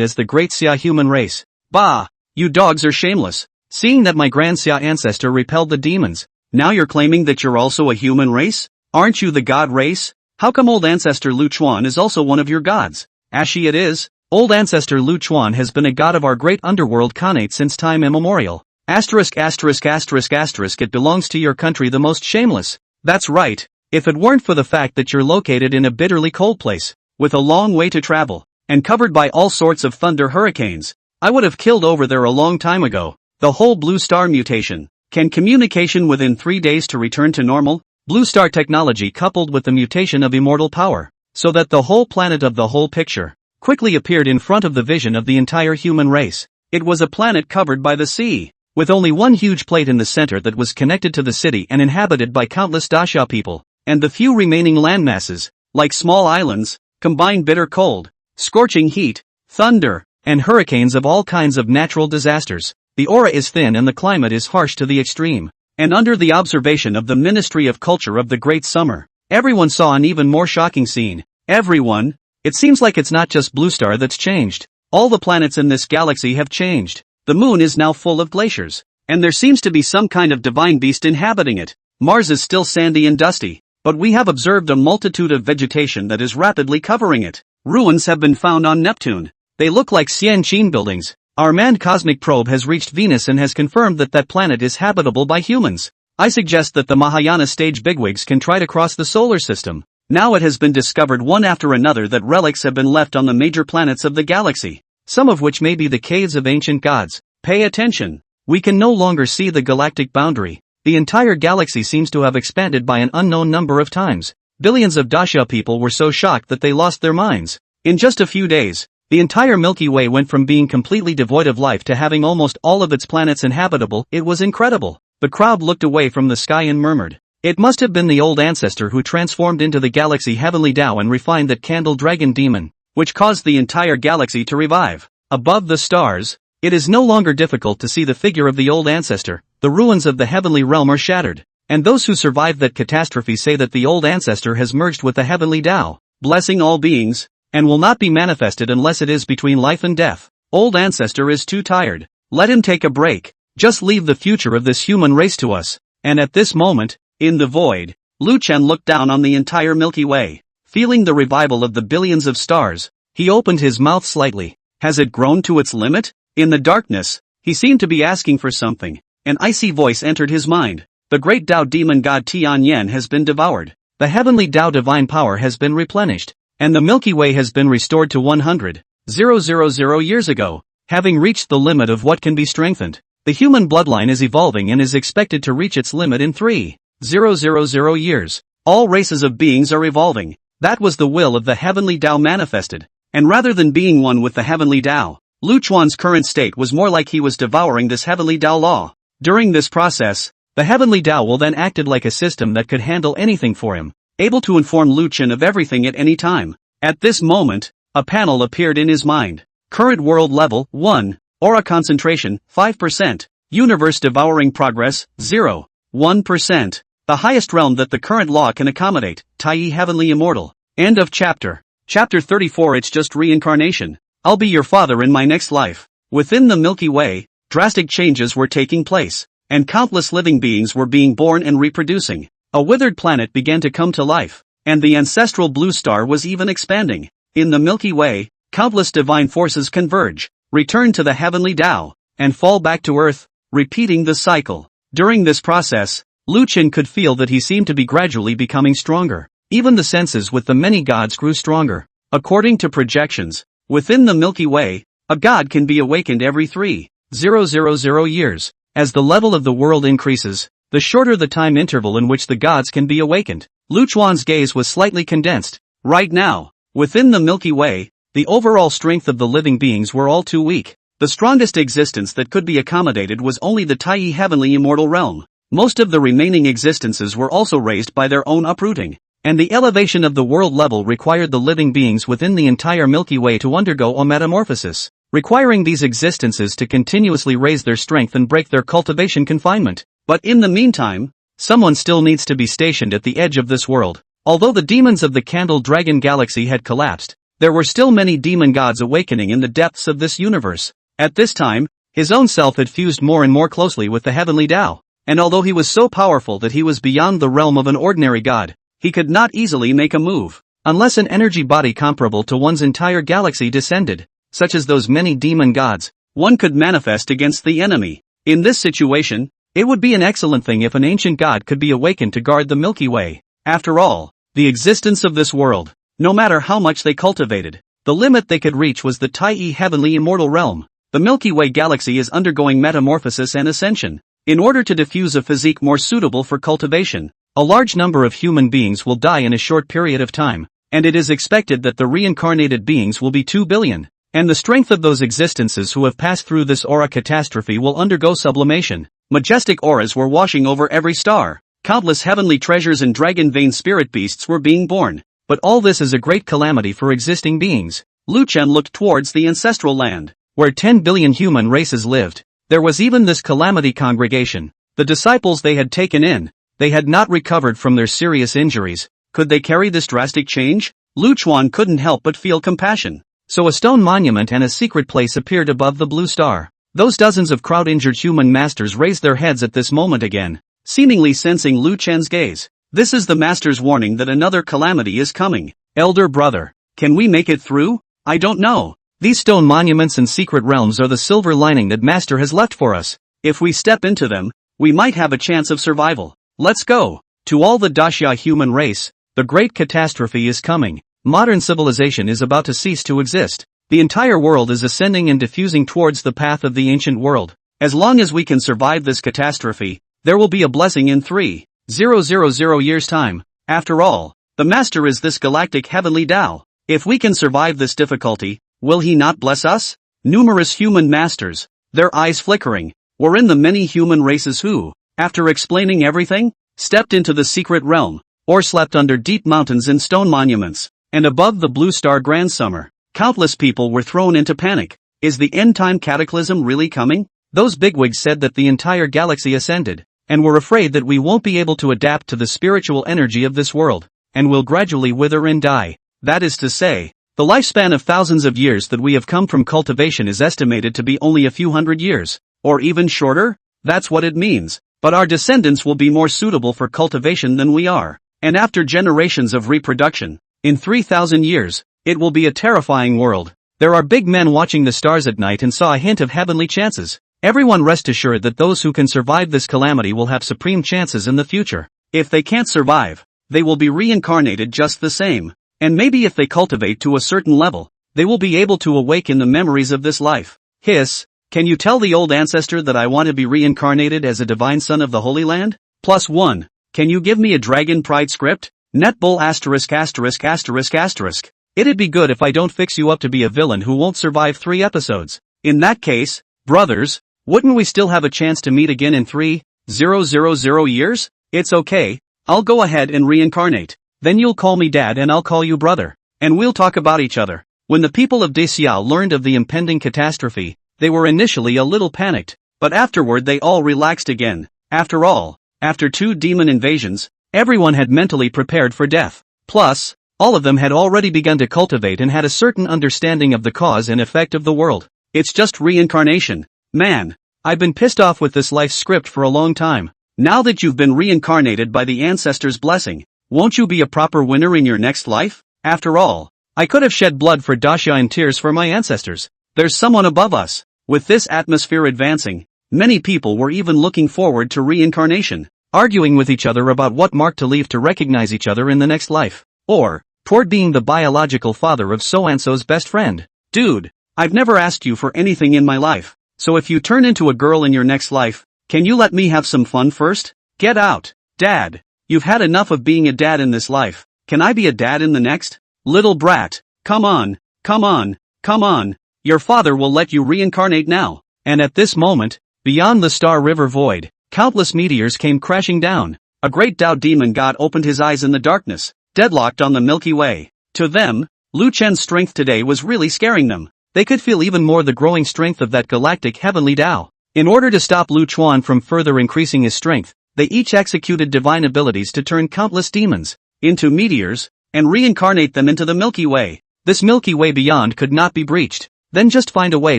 [SPEAKER 1] as the Great Xia human race. Bah! You dogs are shameless. Seeing that my Grand Xia ancestor repelled the demons, now you're claiming that you're also a human race? Aren't you the god race? How come old ancestor Lu Chuan is also one of your gods? Ashy it is. Old ancestor Lu Chuan has been a god of our great underworld Khanate since time immemorial. Asterisk asterisk asterisk asterisk it belongs to your country the most shameless. That's right. If it weren't for the fact that you're located in a bitterly cold place, with a long way to travel, and covered by all sorts of thunder hurricanes, I would have killed over there a long time ago. The whole Blue Star mutation. Can communication within 3 days to return to normal? Blue Star technology coupled with the mutation of immortal power, so that the whole planet of the whole picture quickly appeared in front of the vision of the entire human race. It was a planet covered by the sea, with only one huge plate in the center that was connected to the city and inhabited by countless Dasha people, and the few remaining landmasses, like small islands, combined bitter cold, scorching heat, thunder, and hurricanes of all kinds of natural disasters. The aura is thin and the climate is harsh to the extreme. And under the observation of the Ministry of Culture of the Great Summer, everyone saw an even more shocking scene. Everyone. It seems like it's not just Blue Star that's changed. All the planets in this galaxy have changed. The moon is now full of glaciers, and there seems to be some kind of divine beast inhabiting it. Mars is still sandy and dusty, but we have observed a multitude of vegetation that is rapidly covering it. Ruins have been found on Neptune. They look like Xianqin buildings. Our manned cosmic probe has reached Venus and has confirmed that that planet is habitable by humans. I suggest that the Mahayana stage bigwigs can try to cross the solar system. Now it has been discovered one after another that relics have been left on the major planets of the galaxy, some of which may be the caves of ancient gods. Pay attention. We can no longer see the galactic boundary. The entire galaxy seems to have expanded by an unknown number of times. Billions of Dasha people were so shocked that they lost their minds. In just a few days, the entire Milky Way went from being completely devoid of life to having almost all of its planets inhabitable. It was incredible. The crowd looked away from the sky and murmured. It must have been the old ancestor who transformed into the galaxy heavenly Tao and refined that candle dragon demon, which caused the entire galaxy to revive. Above the stars, it is no longer difficult to see the figure of the old ancestor. The ruins of the heavenly realm are shattered, and those who survived that catastrophe say that the old ancestor has merged with the heavenly Tao, blessing all beings, and will not be manifested unless it is between life and death. Old ancestor is too tired. Let him take a break. Just leave the future of this human race to us. And at this moment, in the void, Lu Chen looked down on the entire Milky Way. Feeling the revival of the billions of stars, he opened his mouth slightly. Has it grown to its limit? In the darkness, he seemed to be asking for something. An icy voice entered his mind. The great Tao demon god Tian Yen has been devoured. The heavenly Tao divine power has been replenished. And the Milky Way has been restored to 100,000 years ago, having reached the limit of what can be strengthened. The human bloodline is evolving and is expected to reach its limit in 3,000 years. All races of beings are evolving. That was the will of the heavenly Tao manifested. And rather than being one with the heavenly Tao, Lu Chuan's current state was more like he was devouring this heavenly Tao law. During this process, the heavenly Tao will then acted like a system that could handle anything for him, able to inform Lu Chen of everything at any time. At this moment, a panel appeared in his mind. Current world level, 1. Aura concentration, 5%. Universe devouring progress, 0. 1%. the highest realm that the current law can accommodate, Tai Heavenly Immortal. End of chapter. Chapter 34. It's just reincarnation. I'll be your father in my next life. Within the Milky Way, drastic changes were taking place, and countless living beings were being born and reproducing. A withered planet began to come to life, and the ancestral blue star was even expanding. In the Milky Way, countless divine forces converge, return to the heavenly Tao, and fall back to Earth, repeating the cycle. During this process, Lu Qin could feel that he seemed to be gradually becoming stronger. Even the senses with the many gods grew stronger. According to projections, within the Milky Way, a god can be awakened every 3,000 years. As the level of the world increases, the shorter the time interval in which the gods can be awakened. Lu Chuan's gaze was slightly condensed. Right now, within the Milky Way, the overall strength of the living beings were all too weak. The strongest existence that could be accommodated was only the Tai Heavenly Immortal Realm. Most of the remaining existences were also raised by their own uprooting, and the elevation of the world level required the living beings within the entire Milky Way to undergo a metamorphosis, requiring these existences to continuously raise their strength and break their cultivation confinement. But in the meantime, someone still needs to be stationed at the edge of this world. Although the demons of the Candle Dragon Galaxy had collapsed, there were still many demon gods awakening in the depths of this universe. At this time, his own self had fused more and more closely with the heavenly Tao, and although he was so powerful that he was beyond the realm of an ordinary god, he could not easily make a move, unless an energy body comparable to one's entire galaxy descended, such as those many demon gods, one could manifest against the enemy. In this situation, it would be an excellent thing if an ancient god could be awakened to guard the Milky Way. After all, the existence of this world, no matter how much they cultivated, the limit they could reach was the Tai Heavenly Immortal Realm. The Milky Way galaxy is undergoing metamorphosis and ascension. In order to diffuse a physique more suitable for cultivation, a large number of human beings will die in a short period of time, and it is expected that the reincarnated beings will be 2 billion, and the strength of those existences who have passed through this aura catastrophe will undergo sublimation. Majestic auras were washing over every star, countless heavenly treasures and dragon-vein spirit beasts were being born, but all this is a great calamity for existing beings. Lu Chen looked towards the ancestral land, where 10 billion human races lived. There was even this calamity congregation. The disciples they had taken in, they had not recovered from their serious injuries. Could they carry this drastic change? Lu Chuan couldn't help but feel compassion. So a stone monument and a secret place appeared above the blue star. Those dozens of crowd-injured human masters raised their heads at this moment again, seemingly sensing Lu Chen's gaze. This is the master's warning that another calamity is coming. Elder brother, can we make it through? I don't know. These stone monuments and secret realms are the silver lining that Master has left for us. If we step into them, we might have a chance of survival. Let's go. To all the Daxia human race, the great catastrophe is coming. Modern civilization is about to cease to exist. The entire world is ascending and diffusing towards the path of the ancient world. As long as we can survive this catastrophe, there will be a blessing in 3,000 years' time. After all, the Master is this galactic heavenly Tao. If we can survive this difficulty, will he not bless us? Numerous human masters, their eyes flickering, were in the many human races who, after explaining everything, stepped into the secret realm, or slept under deep mountains and stone monuments, and above the blue star grand summer. Countless people were thrown into panic. Is the end-time cataclysm really coming? Those bigwigs said that the entire galaxy ascended, and were afraid that we won't be able to adapt to the spiritual energy of this world, and will gradually wither and die. That is to say, the lifespan of thousands of years that we have come from cultivation is estimated to be only a few hundred years, or even shorter? That's what it means. But our descendants will be more suitable for cultivation than we are. And after generations of reproduction, in 3,000 years, it will be a terrifying world. There are big men watching the stars at night and saw a hint of heavenly chances. Everyone rest assured that those who can survive this calamity will have supreme chances in the future. If they can't survive, they will be reincarnated just the same. And maybe if they cultivate to a certain level, they will be able to awaken the memories of this life. Hiss, can you tell the old ancestor that I want to be reincarnated as a divine son of the Holy Land? +1. Can you give me a Dragon Pride script? Netbull ******. It'd be good if I don't fix you up to be a villain who won't survive 3 episodes. In that case, brothers, wouldn't we still have a chance to meet again in 3,000 years? It's okay, I'll go ahead and reincarnate. Then you'll call me dad and I'll call you brother. And we'll talk about each other. When the people of Daxia learned of the impending catastrophe, they were initially a little panicked, but afterward they all relaxed again. After all, After 2 demon invasions, everyone had mentally prepared for death. Plus, all of them had already begun to cultivate and had a certain understanding of the cause and effect of the world. It's just reincarnation. Man, I've been pissed off with this life script for a long time. Now that you've been reincarnated by the ancestors' blessing, won't you be a proper winner in your next life? After all, I could have shed blood for Dasha and tears for my ancestors. There's someone above us. With this atmosphere advancing, many people were even looking forward to reincarnation, arguing with each other about what mark to leave to recognize each other in the next life. Or, toward being the biological father of so-and-so's best friend. Dude, I've never asked you for anything in my life, so if you turn into a girl in your next life, can you let me have some fun first? Get out. Dad, you've had enough of being a dad in this life. Can I be a dad in the next? Little brat, come on, come on, come on. Your father will let you reincarnate now. And at this moment, beyond the Star River void, countless meteors came crashing down. A great Tao demon god opened his eyes in the darkness, deadlocked on the Milky Way. To them, Lu Chen's strength today was really scaring them. They could feel even more the growing strength of that galactic heavenly Tao. In order to stop Lu Chuan from further increasing his strength, they each executed divine abilities to turn countless demons into meteors and reincarnate them into the Milky Way. This Milky Way beyond could not be breached. Then just find a way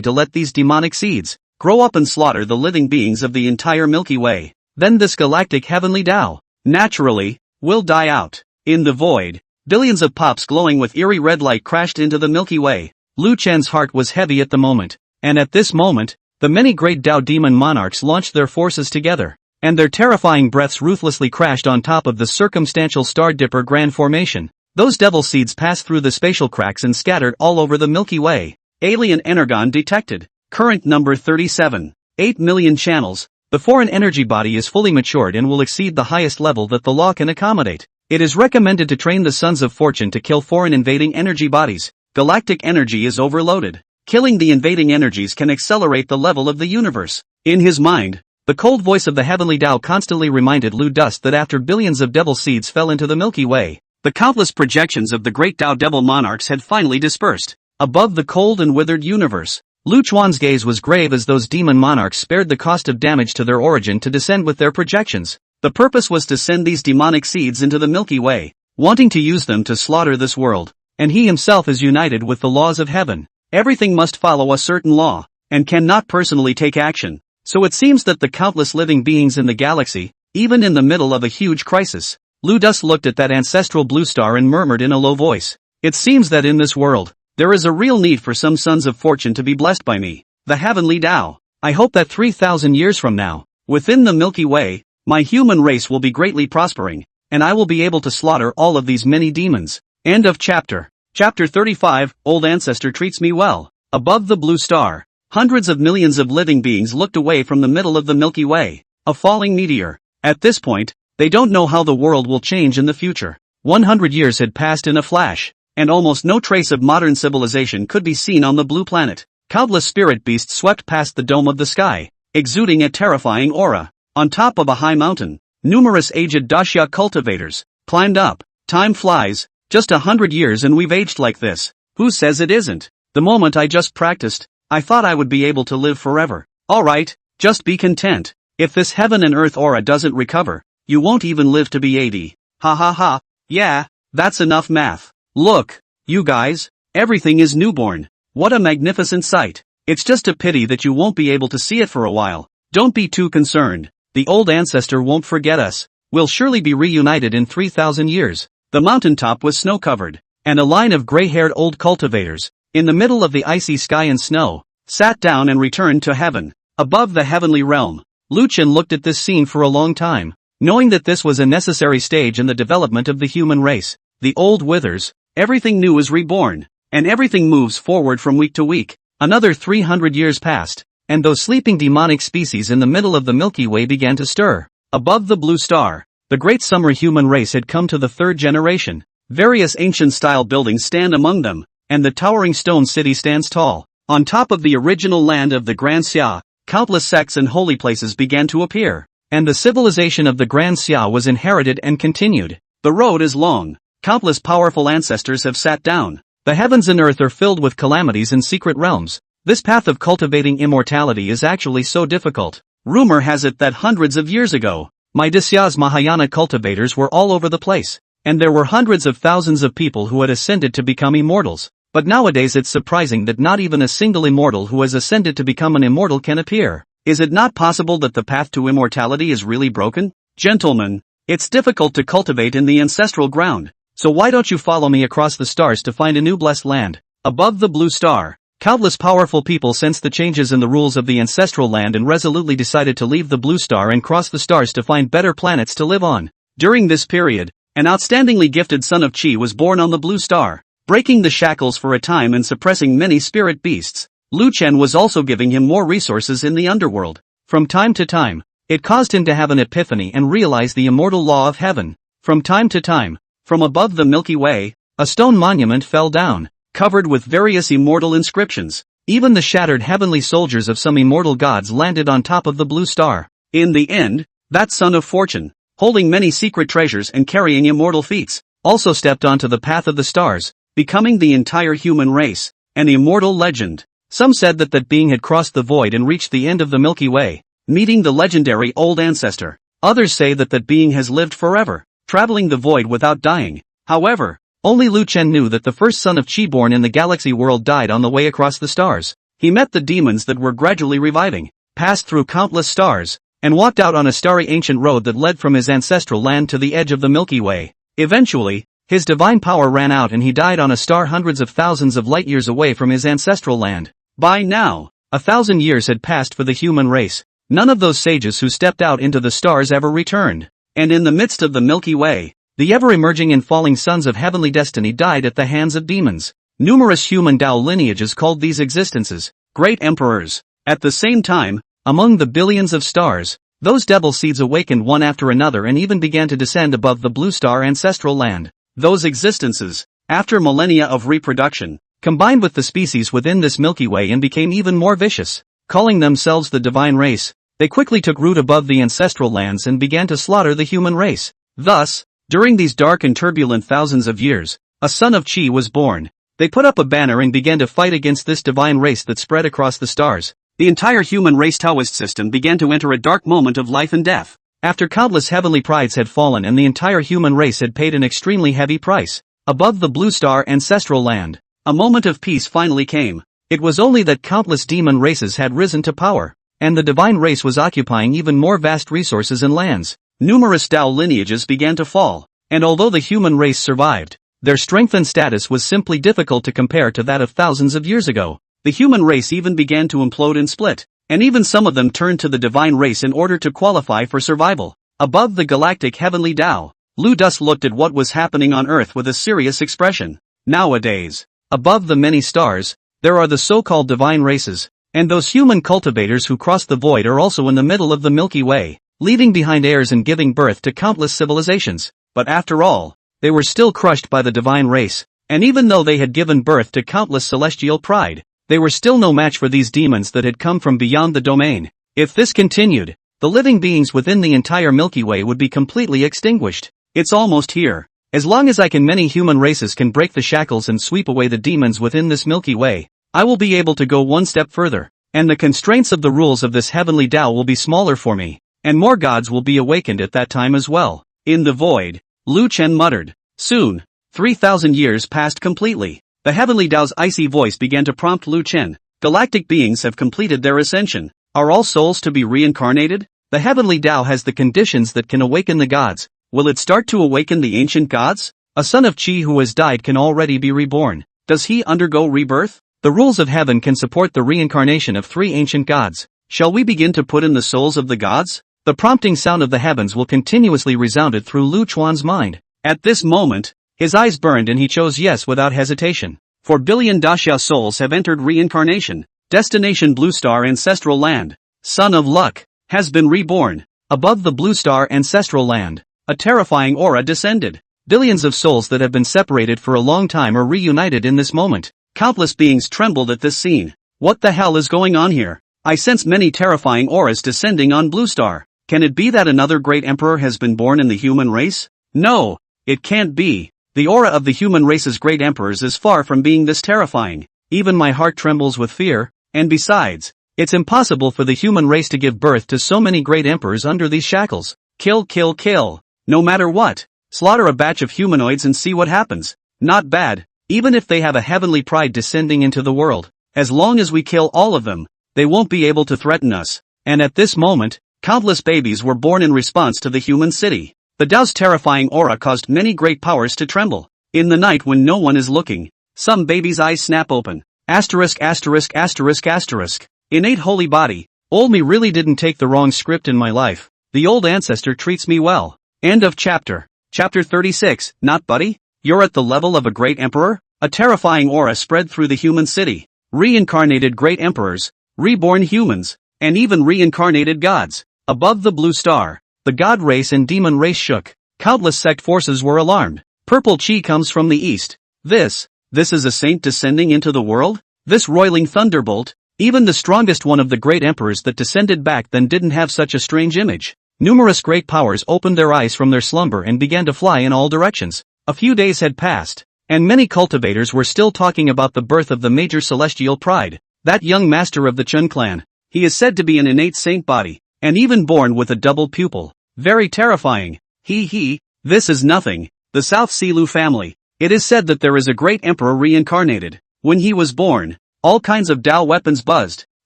[SPEAKER 1] to let these demonic seeds grow up and slaughter the living beings of the entire Milky Way. Then this galactic heavenly Tao, naturally, will die out. In the void, billions of pops glowing with eerie red light crashed into the Milky Way. Lu Chen's heart was heavy at the moment, and at this moment, the many great Tao demon monarchs launched their forces together, and their terrifying breaths ruthlessly crashed on top of the circumstantial Star Dipper Grand Formation. Those devil seeds passed through the spatial cracks and scattered all over the Milky Way. Alien energon detected. Current number 37. 8 million channels. The foreign energy body is fully matured and will exceed the highest level that the law can accommodate. It is recommended to train the Sons of Fortune to kill foreign invading energy bodies. Galactic energy is overloaded. Killing the invading energies can accelerate the level of the universe. In his mind, the cold voice of the heavenly Tao constantly reminded Lu Dust that after billions of devil seeds fell into the Milky Way, the countless projections of the great Tao devil monarchs had finally dispersed. Above the cold and withered universe, Lu Chuan's gaze was grave as those demon monarchs spared the cost of damage to their origin to descend with their projections. The purpose was to send these demonic seeds into the Milky Way, wanting to use them to slaughter this world. And he himself is united with the laws of heaven. Everything must follow a certain law, and cannot personally take action. So it seems that the countless living beings in the galaxy, even in the middle of a huge crisis. Lu Dust looked at that ancestral blue star and murmured in a low voice. It seems that in this world, there is a real need for some Sons of Fortune to be blessed by me, the heavenly Tao. I hope that 3,000 years from now, within the Milky Way, my human race will be greatly prospering, and I will be able to slaughter all of these many demons. End of chapter. Chapter 35, Old Ancestor Treats Me Well. Above the blue star, hundreds of millions of living beings looked away from the middle of the Milky Way, a falling meteor. At this point, they don't know how the world will change in the future. 100 years had passed in a flash, and almost no trace of modern civilization could be seen on the blue planet. Countless spirit beasts swept past the dome of the sky, exuding a terrifying aura. On top of a high mountain, numerous aged Daxia cultivators climbed up. Time flies. Just 100 years and we've aged like this. Who says it isn't? The moment I just practiced, I thought I would be able to live forever. Alright, just be content. If this heaven and earth aura doesn't recover, you won't even live to be 80. Ha ha ha. Yeah, that's enough math. Look, you guys, everything is newborn. What a magnificent sight. It's just a pity that you won't be able to see it for a while. Don't be too concerned. The old ancestor won't forget us. We'll surely be reunited in 3,000 years. The mountaintop was snow-covered, and a line of gray-haired old cultivators, in the middle of the icy sky and snow, sat down and returned to heaven. Above the heavenly realm, Lu Chen looked at this scene for a long time, knowing that this was a necessary stage in the development of the human race. The old withers, everything new is reborn, and everything moves forward from week to week. Another 300 years passed, and those sleeping demonic species in the middle of the Milky Way began to stir. Above the blue star, the great summer human race had come to the third generation. Various ancient-style buildings stand among them, and the towering stone city stands tall. On top of the original land of the Grand Xia, countless sects and holy places began to appear, and the civilization of the Grand Xia was inherited and continued. The road is long. Countless powerful ancestors have sat down. The heavens and earth are filled with calamities and secret realms. This path of cultivating immortality is actually so difficult. Rumor has it that hundreds of years ago, Madhya's Mahayana cultivators were all over the place, and there were hundreds of thousands of people who had ascended to become immortals. But nowadays it's surprising that not even a single immortal who has ascended to become an immortal can appear. Is it not possible that the path to immortality is really broken? Gentlemen, it's difficult to cultivate in the ancestral ground, so why don't you follow me across the stars to find a new blessed land? Above the blue star, countless powerful people sensed the changes in the rules of the ancestral land and resolutely decided to leave the blue star and cross the stars to find better planets to live on. During this period, an outstandingly gifted son of Chi was born on the blue star, breaking the shackles for a time and suppressing many spirit beasts. Lu Chen was also giving him more resources in the underworld. From time to time, it caused him to have an epiphany and realize the immortal law of heaven. From time to time, from above the Milky Way, a stone monument fell down, covered with various immortal inscriptions. Even the shattered heavenly soldiers of some immortal gods landed on top of the blue star. In the end, that son of fortune, holding many secret treasures and carrying immortal feats, also stepped onto the path of the stars, becoming the entire human race, an immortal legend. Some said that that being had crossed the void and reached the end of the Milky Way, meeting the legendary old ancestor. Others say that that being has lived forever, traveling the void without dying. However, only Lu Chen knew that the first son of Chi born in the galaxy world died on the way across the stars. He met the demons that were gradually reviving, passed through countless stars, and walked out on a starry ancient road that led from his ancestral land to the edge of the Milky Way. Eventually, his divine power ran out and he died on a star hundreds of thousands of light years away from his ancestral land. By now, 1,000 years had passed for the human race. None of those sages who stepped out into the stars ever returned. And in the midst of the Milky Way, the ever-emerging and falling sons of heavenly destiny died at the hands of demons. Numerous human Tao lineages called these existences great emperors. At the same time, among the billions of stars, those devil seeds awakened one after another and even began to descend above the blue star ancestral land. Those existences, after millennia of reproduction, combined with the species within this Milky Way and became even more vicious. Calling themselves the divine race, they quickly took root above the ancestral lands and began to slaughter the human race. Thus, during these dark and turbulent thousands of years, a son of Chi was born. They put up a banner and began to fight against this divine race that spread across the stars. The entire human race Taoist system began to enter a dark moment of life and death. After countless heavenly prides had fallen and the entire human race had paid an extremely heavy price, above the blue star ancestral land, a moment of peace finally came. It was only that countless demon races had risen to power, and the divine race was occupying even more vast resources and lands. Numerous Tao lineages began to fall, and although the human race survived, their strength and status was simply difficult to compare to that of thousands of years ago. The human race even began to implode and split, and even some of them turned to the divine race in order to qualify for survival. Above the galactic heavenly Tao, Lu Dus looked at what was happening on Earth with a serious expression. Nowadays, above the many stars, there are the so-called divine races, and those human cultivators who cross the void are also in the middle of the Milky Way, leaving behind heirs and giving birth to countless civilizations. But after all, they were still crushed by the divine race, and even though they had given birth to countless celestial pride, they were still no match for these demons that had come from beyond the domain. If this continued, the living beings within the entire Milky Way would be completely extinguished. It's almost here. As long as many human races can break the shackles and sweep away the demons within this Milky Way, I will be able to go one step further, and the constraints of the rules of this heavenly Tao will be smaller for me, and more gods will be awakened at that time as well. In the void, Lu Chen muttered. Soon, 3,000 years passed completely. The heavenly Tao's icy voice began to prompt Lu Chen. Galactic beings have completed their ascension. Are all souls to be reincarnated? The heavenly Tao has the conditions that can awaken the gods. Will it start to awaken the ancient gods? A son of Chi who has died can already be reborn. Does he undergo rebirth? The rules of heaven can support the reincarnation of 3 ancient gods. Shall we begin to put in the souls of the gods? The prompting sound of the heavens will continuously resounded through Lu Chuan's mind. At this moment, his eyes burned and he chose yes without hesitation. 4 billion Daxia souls have entered reincarnation. Destination Blue Star Ancestral Land. Son of Luck has been reborn. Above the Blue Star Ancestral Land, a terrifying aura descended. Billions of souls that have been separated for a long time are reunited in this moment. Countless beings trembled at this scene. What the hell is going on here? I sense many terrifying auras descending on Blue Star. Can it be that another great emperor has been born in the human race? No, it can't be. The aura of the human race's great emperors is far from being this terrifying. Even my heart trembles with fear, and besides, it's impossible for the human race to give birth to so many great emperors under these shackles. Kill, kill, kill. No matter what. Slaughter a batch of humanoids and see what happens. Not bad, even if they have a heavenly pride descending into the world. As long as we kill all of them, they won't be able to threaten us. And at this moment, countless babies were born in response to the human city. The Tao's terrifying aura caused many great powers to tremble. In the night when no one is looking, some baby's eyes snap open. Asterisk asterisk asterisk asterisk. Innate holy body. Old me really didn't take the wrong script in my life. The old ancestor treats me well. End of chapter. Chapter 36, not buddy? You're at the level of a great emperor? A terrifying aura spread through the human city. Reincarnated great emperors, reborn humans, and even reincarnated gods. Above the blue star, the god race and demon race shook. Countless sect forces were alarmed. Purple chi comes from the east. This is a saint descending into the world? This roiling thunderbolt? Even the strongest one of the great emperors that descended back then didn't have such a strange image. Numerous great powers opened their eyes from their slumber and began to fly in all directions. A few days had passed, and many cultivators were still talking about the birth of the major celestial pride, that young master of the Chun clan. He is said to be an innate saint body, and even born with a double pupil. Very terrifying. This is nothing. The South Sea Lu family. It is said that there is a great emperor reincarnated. When he was born, all kinds of Tao weapons buzzed.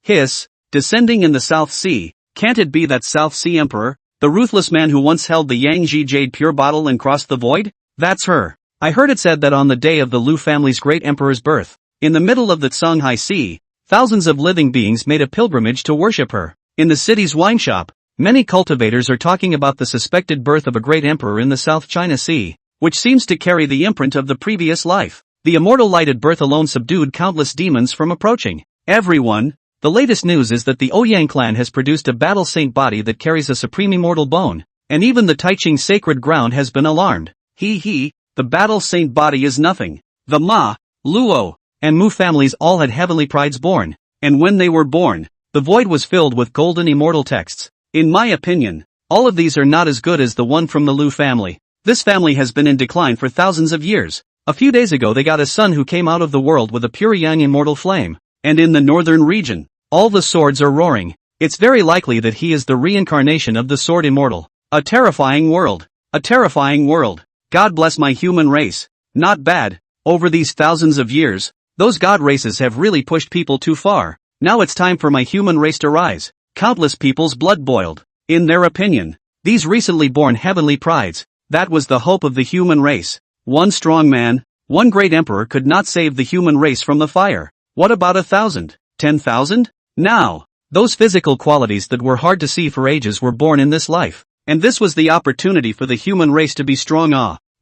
[SPEAKER 1] Hiss, descending in the South Sea. Can't it be that South Sea emperor, the ruthless man who once held the Yangji jade pure bottle and crossed the void? That's her. I heard it said that on the day of the Lu family's great emperor's birth, in the middle of the Songhai Sea, thousands of living beings made a pilgrimage to worship her. In the city's wine shop, many cultivators are talking about the suspected birth of a great emperor in the South China Sea, which seems to carry the imprint of the previous life. The immortal lighted birth alone subdued countless demons from approaching. Everyone, the latest news is that the Ouyang clan has produced a battle saint body that carries a supreme immortal bone, and even the Taiching sacred ground has been alarmed. The battle saint body is nothing. The Ma, Luo, and Mu families all had heavenly prides born, and when they were born, the void was filled with golden immortal texts. In my opinion, all of these are not as good as the one from the Lu family. This family has been in decline for thousands of years. A few days ago they got a son who came out of the world with a pure yang immortal flame, and in the northern region, all the swords are roaring. It's very likely that he is the reincarnation of the sword immortal. A terrifying world. A terrifying world. God bless my human race. Not bad. Over these thousands of years, those god races have really pushed people too far. Now it's time for my human race to rise. Countless people's blood boiled. In their opinion, these recently born heavenly prides, that was the hope of the human race. One strong man, one great emperor could not save the human race from the fire. What about 1,000? 10,000? Now, those physical qualities that were hard to see for ages were born in this life. And this was the opportunity for the human race to be strong.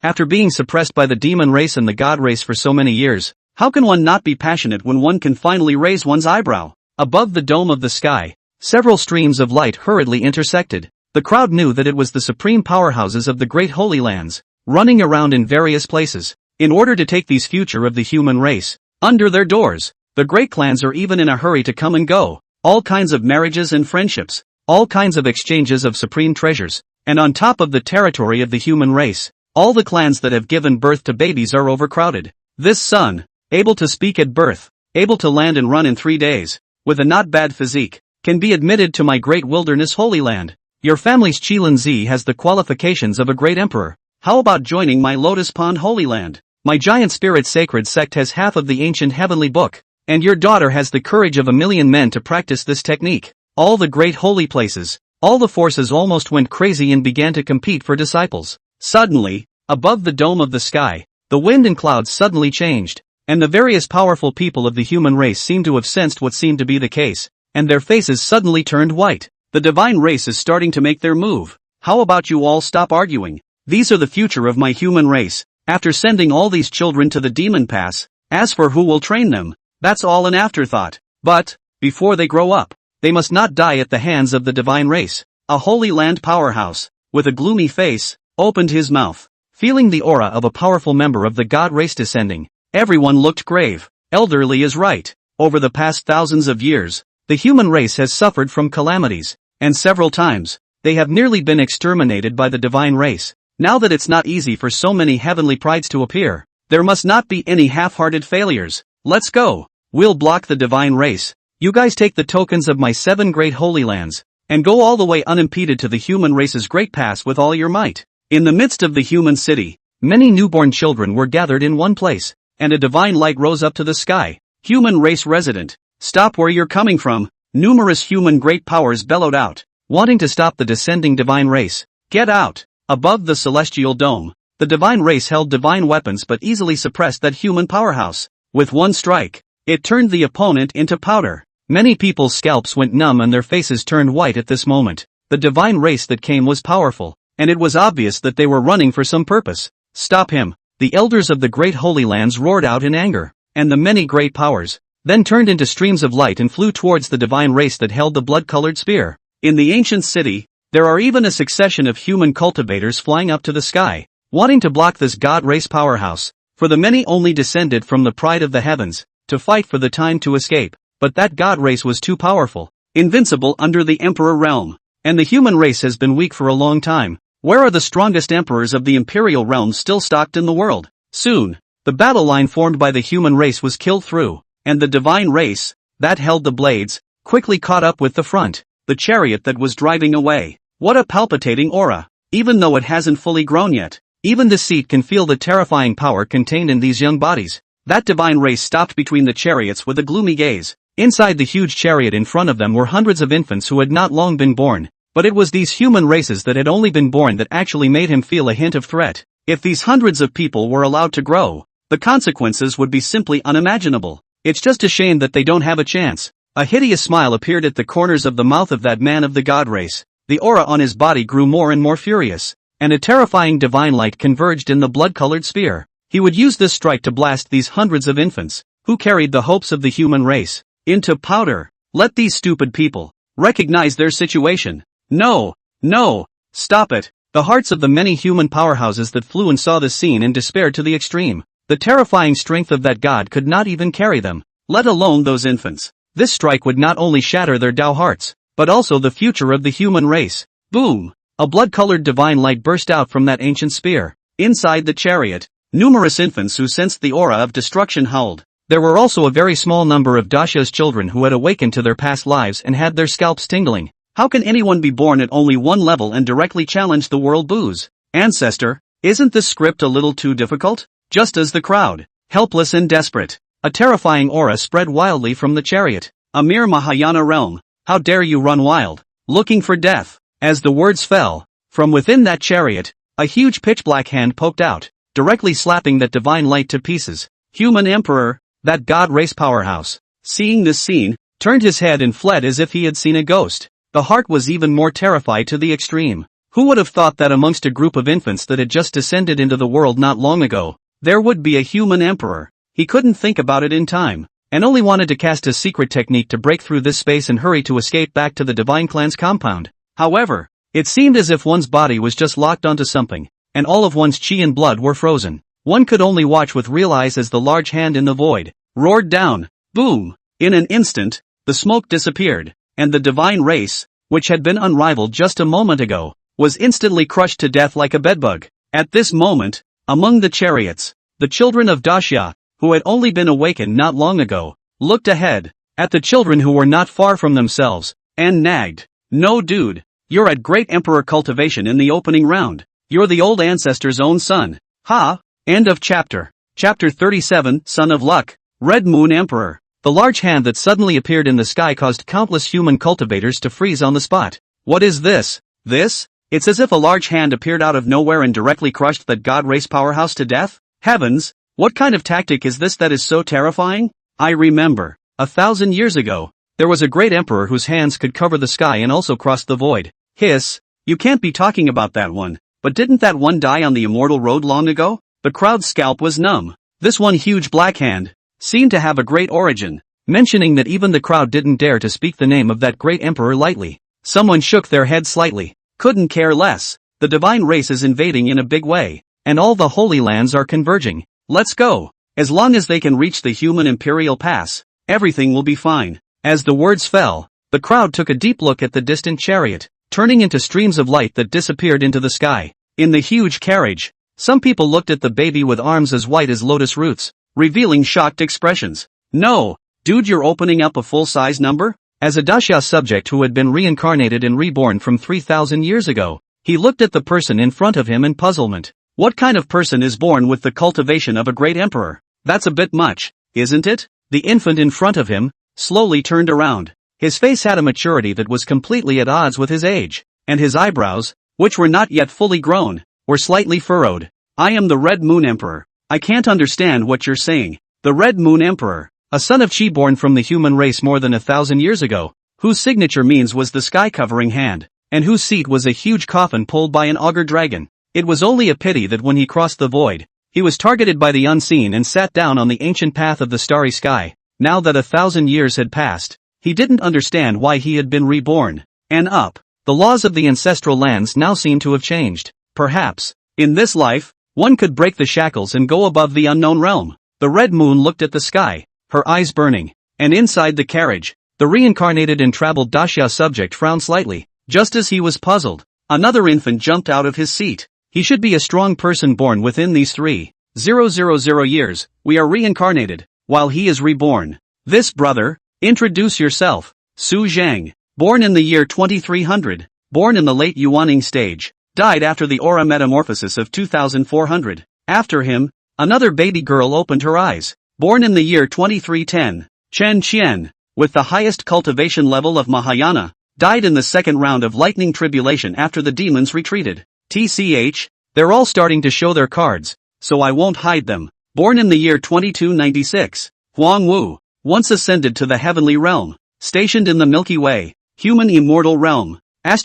[SPEAKER 1] After being suppressed by the demon race and the god race for so many years, how can one not be passionate when one can finally raise one's eyebrow? Above the dome of the sky, several streams of light hurriedly intersected. The crowd knew that it was the supreme powerhouses of the great holy lands, running around in various places, in order to take these future of the human race, under their doors. The great clans are even in a hurry to come and go. All kinds of marriages and friendships, all kinds of exchanges of supreme treasures, and on top of the territory of the human race, all the clans that have given birth to babies are overcrowded. This son, able to speak at birth, able to land and run in 3 days, with a not bad physique, can be admitted to my great wilderness holy land. Your family's Qilin Zi has the qualifications of a great emperor. How about joining my Lotus Pond Holy Land? My giant spirit sacred sect has half of the ancient heavenly book, and your daughter has the courage of 1,000,000 men to practice this technique. All the great holy places, all the forces almost went crazy and began to compete for disciples. Suddenly, above the dome of the sky, the wind and clouds suddenly changed, and the various powerful people of the human race seemed to have sensed what seemed to be the case, and their faces suddenly turned white. The divine race is starting to make their move. How about you all stop arguing? These are the future of my human race. After sending all these children to the demon pass, as for who will train them, that's all an afterthought. But, before they grow up, they must not die at the hands of the divine race. A holy land powerhouse, with a gloomy face, opened his mouth. Feeling the aura of a powerful member of the god race descending, everyone looked grave. Elderly is right. Over the past thousands of years, the human race has suffered from calamities, and several times, they have nearly been exterminated by the divine race. Now that it's not easy for so many heavenly prides to appear, there must not be any half-hearted failures. Let's go. We'll block the divine race. You guys take the tokens of my 7 great holy lands, and go all the way unimpeded to the human race's great pass with all your might. In the midst of the human city, many newborn children were gathered in one place, and a divine light rose up to the sky. Human race resident, stop where you're coming from. Numerous human great powers bellowed out, wanting to stop the descending divine race. Get out! Above the celestial dome, the divine race held divine weapons but easily suppressed that human powerhouse. With one strike, it turned the opponent into powder. Many people's scalps went numb and their faces turned white at this moment. The divine race that came was powerful, and it was obvious that they were running for some purpose. Stop him! The elders of the great holy lands roared out in anger, and the many great powers then turned into streams of light and flew towards the divine race that held the blood-colored spear. In the ancient city, there are even a succession of human cultivators flying up to the sky, wanting to block this god race powerhouse, for the many only descended from the pride of the heavens, to fight for the time to escape, but that god race was too powerful, invincible under the emperor realm, and the human race has been weak for a long time. Where are the strongest emperors of the imperial realm still stocked in the world? Soon, the battle line formed by the human race was killed through, and the divine race, that held the blades, quickly caught up with the front, the chariot that was driving away. What a palpitating aura! Even though it hasn't fully grown yet, even the seat can feel the terrifying power contained in these young bodies. That divine race stopped between the chariots with a gloomy gaze. Inside the huge chariot in front of them were hundreds of infants who had not long been born, but it was these human races that had only been born that actually made him feel a hint of threat. If these hundreds of people were allowed to grow, the consequences would be simply unimaginable. It's just a shame that they don't have a chance. A hideous smile appeared at the corners of the mouth of that man of the god race. The aura on his body grew more and more furious, and a terrifying divine light converged in the blood-colored spear. He would use this strike to blast these hundreds of infants, who carried the hopes of the human race, into powder. Let these stupid people recognize their situation. No, no, stop it. The hearts of the many human powerhouses that flew and saw this scene in despair to the extreme. The terrifying strength of that god could not even carry them, let alone those infants. This strike would not only shatter their Tao hearts, but also the future of the human race. Boom! A blood-colored divine light burst out from that ancient spear. Inside the chariot, numerous infants who sensed the aura of destruction howled. There were also a very small number of Dasha's children who had awakened to their past lives and had their scalps tingling. How can anyone be born at only one level and directly challenge the world booze? Ancestor, isn't this script a little too difficult? Just as the crowd, helpless and desperate, a terrifying aura spread wildly from the chariot. A mere Mahayana realm, how dare you run wild, looking for death? As the words fell, from within that chariot, a huge pitch-black hand poked out, directly slapping that divine light to pieces. Human emperor, that god race powerhouse, seeing this scene, turned his head and fled as if he had seen a ghost. The heart was even more terrified to the extreme. Who would have thought that amongst a group of infants that had just descended into the world not long ago, there would be a human emperor? He couldn't think about it in time, and only wanted to cast a secret technique to break through this space and hurry to escape back to the divine clan's compound. However, it seemed as if one's body was just locked onto something, and all of one's chi and blood were frozen. One could only watch with real eyes as the large hand in the void roared down. Boom! In an instant, the smoke disappeared, and the divine race, which had been unrivaled just a moment ago, was instantly crushed to death like a bedbug. At this moment, among the chariots, the children of Dasha, who had only been awakened not long ago, looked ahead, at the children who were not far from themselves, and nagged. No dude, you're at great emperor cultivation in the opening round. You're the old ancestor's own son. Ha! End of chapter. Chapter 37, Son of Luck, Red Moon Emperor. The large hand that suddenly appeared in the sky caused countless human cultivators to freeze on the spot. What is this? This? It's as if a large hand appeared out of nowhere and directly crushed that god race powerhouse to death? Heavens! What kind of tactic is this that is so terrifying? I remember, 1,000 years ago, there was a great emperor whose hands could cover the sky and also cross the void. Hiss, you can't be talking about that one, but didn't that one die on the immortal road long ago? The crowd's scalp was numb. This one huge black hand seemed to have a great origin, mentioning that even the crowd didn't dare to speak the name of that great emperor lightly. Someone shook their head slightly. Couldn't care less. The divine race is invading in a big way, and all the holy lands are converging. Let's go. As long as they can reach the human imperial pass, everything will be fine. As the words fell, the crowd took a deep look at the distant chariot, turning into streams of light that disappeared into the sky. In the huge carriage, some people looked at the baby with arms as white as lotus roots, revealing shocked expressions. No, dude, you're opening up a full-size number? As a Daxia subject who had been reincarnated and reborn from 3,000 years ago, he looked at the person in front of him in puzzlement. What kind of person is born with the cultivation of a great emperor? That's a bit much, isn't it? The infant in front of him slowly turned around. His face had a maturity that was completely at odds with his age, and his eyebrows, which were not yet fully grown, were slightly furrowed. I am the Red Moon Emperor. I can't understand what you're saying. The Red Moon Emperor, a son of Qi born from the human race more than 1,000 years ago, whose signature means was the sky-covering hand, and whose seat was a huge coffin pulled by an augur dragon. It was only a pity that when he crossed the void, he was targeted by the unseen and sat down on the ancient path of the starry sky. Now that 1,000 years had passed, he didn't understand why he had been reborn. And up. The laws of the ancestral lands now seem to have changed. Perhaps, in this life, one could break the shackles and go above the unknown realm. The Red Moon looked at the sky, her eyes burning, and inside the carriage, the reincarnated and traveled Daxia subject frowned slightly. Just as he was puzzled, another infant jumped out of his seat. He should be a strong person born within these 3,000 years. We are reincarnated, while he is reborn. This brother, introduce yourself. Su Zhang, born in the year 2300, born in the late Yuaning stage, died after the aura metamorphosis of 2400. After him, another baby girl opened her eyes, born in the year 2310. Chen Qian, with the highest cultivation level of Mahayana, died in the second round of lightning tribulation after the demons retreated. TCH, they're all starting to show their cards, so I won't hide them. Born in the year 2296, Huang Wu, once ascended to the heavenly realm, stationed in the Milky Way, human immortal realm. I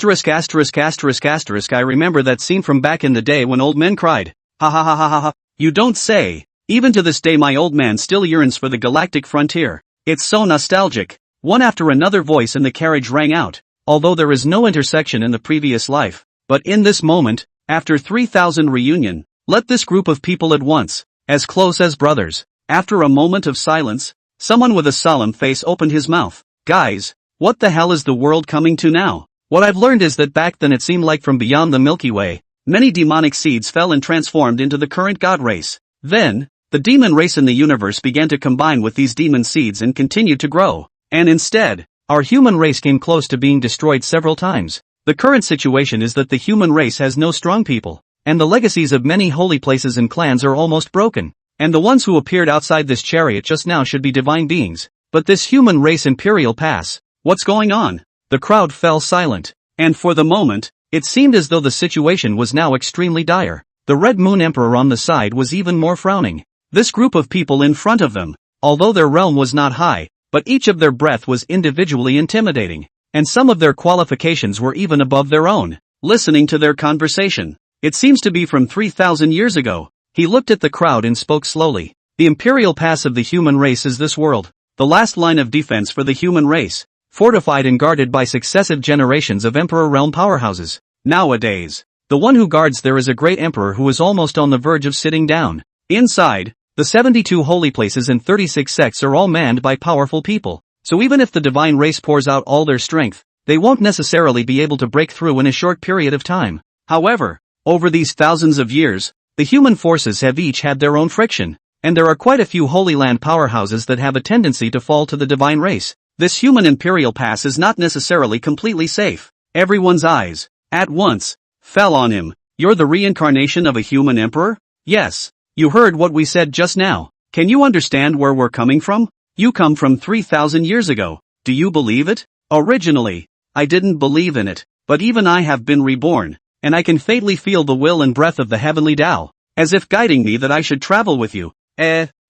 [SPEAKER 1] remember that scene from back in the day when old men cried, ha ha ha ha ha ha. You don't say. Even to this day my old man still yearns for the galactic frontier. It's so nostalgic. One after another voice in the carriage rang out, although there is no intersection in the previous life. But in this moment, after 3,000 reunion, let this group of people at once, as close as brothers. After a moment of silence, someone with a solemn face opened his mouth. Guys, what the hell is the world coming to now? What I've learned is that back then it seemed like from beyond the Milky Way, many demonic seeds fell and transformed into the current god race. Then, the demon race in the universe began to combine with these demon seeds and continued to grow. And instead, our human race came close to being destroyed several times. The current situation is that the human race has no strong people, and the legacies of many holy places and clans are almost broken, and the ones who appeared outside this chariot just now should be divine beings. But this human race imperial pass, what's going on? The crowd fell silent, and for the moment, it seemed as though the situation was now extremely dire. The Red Moon Emperor on the side was even more frowning. This group of people in front of them, although their realm was not high, but each of their breadth was individually intimidating. And some of their qualifications were even above their own. Listening to their conversation, it seems to be from 3,000 years ago. He looked at the crowd and spoke slowly. The imperial pass of the human race is this world, the last line of defense for the human race, fortified and guarded by successive generations of emperor realm powerhouses. Nowadays, the one who guards there is a great emperor who is almost on the verge of sitting down. Inside, the 72 holy places and 36 sects are all manned by powerful people. So even if the divine race pours out all their strength, they won't necessarily be able to break through in a short period of time. However, over these thousands of years, the human forces have each had their own friction, and there are quite a few Holy Land powerhouses that have a tendency to fall to the divine race. This human imperial pass is not necessarily completely safe. Everyone's eyes, at once, fell on him. You're the reincarnation of a human emperor? Yes. You heard what we said just now. Can you understand where we're coming from? You come from 3,000 years ago. Do you believe it? Originally, I didn't believe in it, but even I have been reborn, and I can faintly feel the will and breath of the heavenly Tao, as if guiding me that I should travel with you.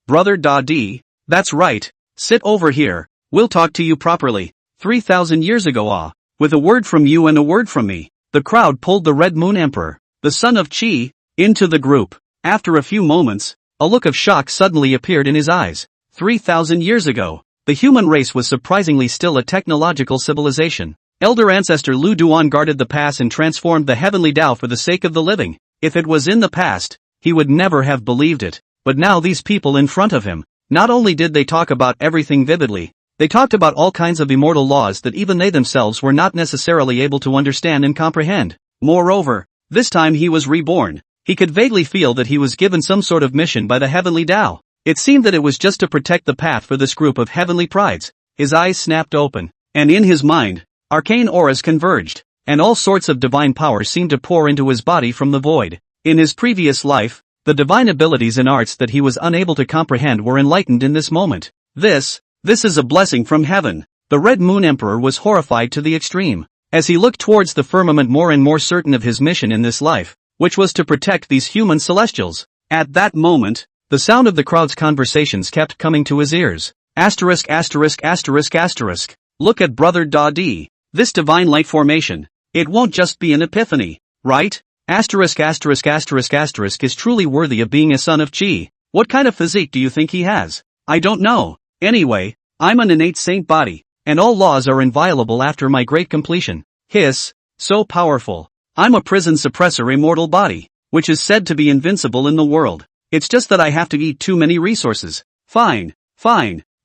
[SPEAKER 1] Brother Da Di, that's right. Sit over here, we'll talk to you properly. 3,000 years ago with a word from you and a word from me, the crowd pulled the Red Moon Emperor, the son of Qi, into the group. After a few moments, a look of shock suddenly appeared in his eyes. 3,000 years ago, the human race was surprisingly still a technological civilization. Elder ancestor Lu Duan guarded the pass and transformed the heavenly Tao for the sake of the living. If it was in the past, he would never have believed it. But now these people in front of him, not only did they talk about everything vividly, they talked about all kinds of immortal laws that even they themselves were not necessarily able to understand and comprehend. Moreover, this time he was reborn. He could vaguely feel that he was given some sort of mission by the heavenly Tao. It seemed that it was just to protect the path for this group of heavenly prides. His eyes snapped open, and in his mind, arcane auras converged, and all sorts of divine power seemed to pour into his body from the void. In his previous life, the divine abilities and arts that he was unable to comprehend were enlightened in this moment. This is a blessing from heaven. The Red Moon Emperor was horrified to the extreme. As he looked towards the firmament more and more certain of his mission in this life, which was to protect these human celestials. At that moment, the sound of the crowd's conversations kept coming to his ears. Asterisk asterisk asterisk asterisk. Look at Brother Da-Di. This divine light formation. It won't just be an epiphany, right? Asterisk asterisk asterisk asterisk is truly worthy of being a son of Chi. What kind of physique do you think he has? I don't know. Anyway, I'm an innate saint body, and all laws are inviolable after my great completion. Hiss, so powerful. I'm a prison suppressor immortal body, which is said to be invincible in the world. It's just that I have to eat too many resources. Fine.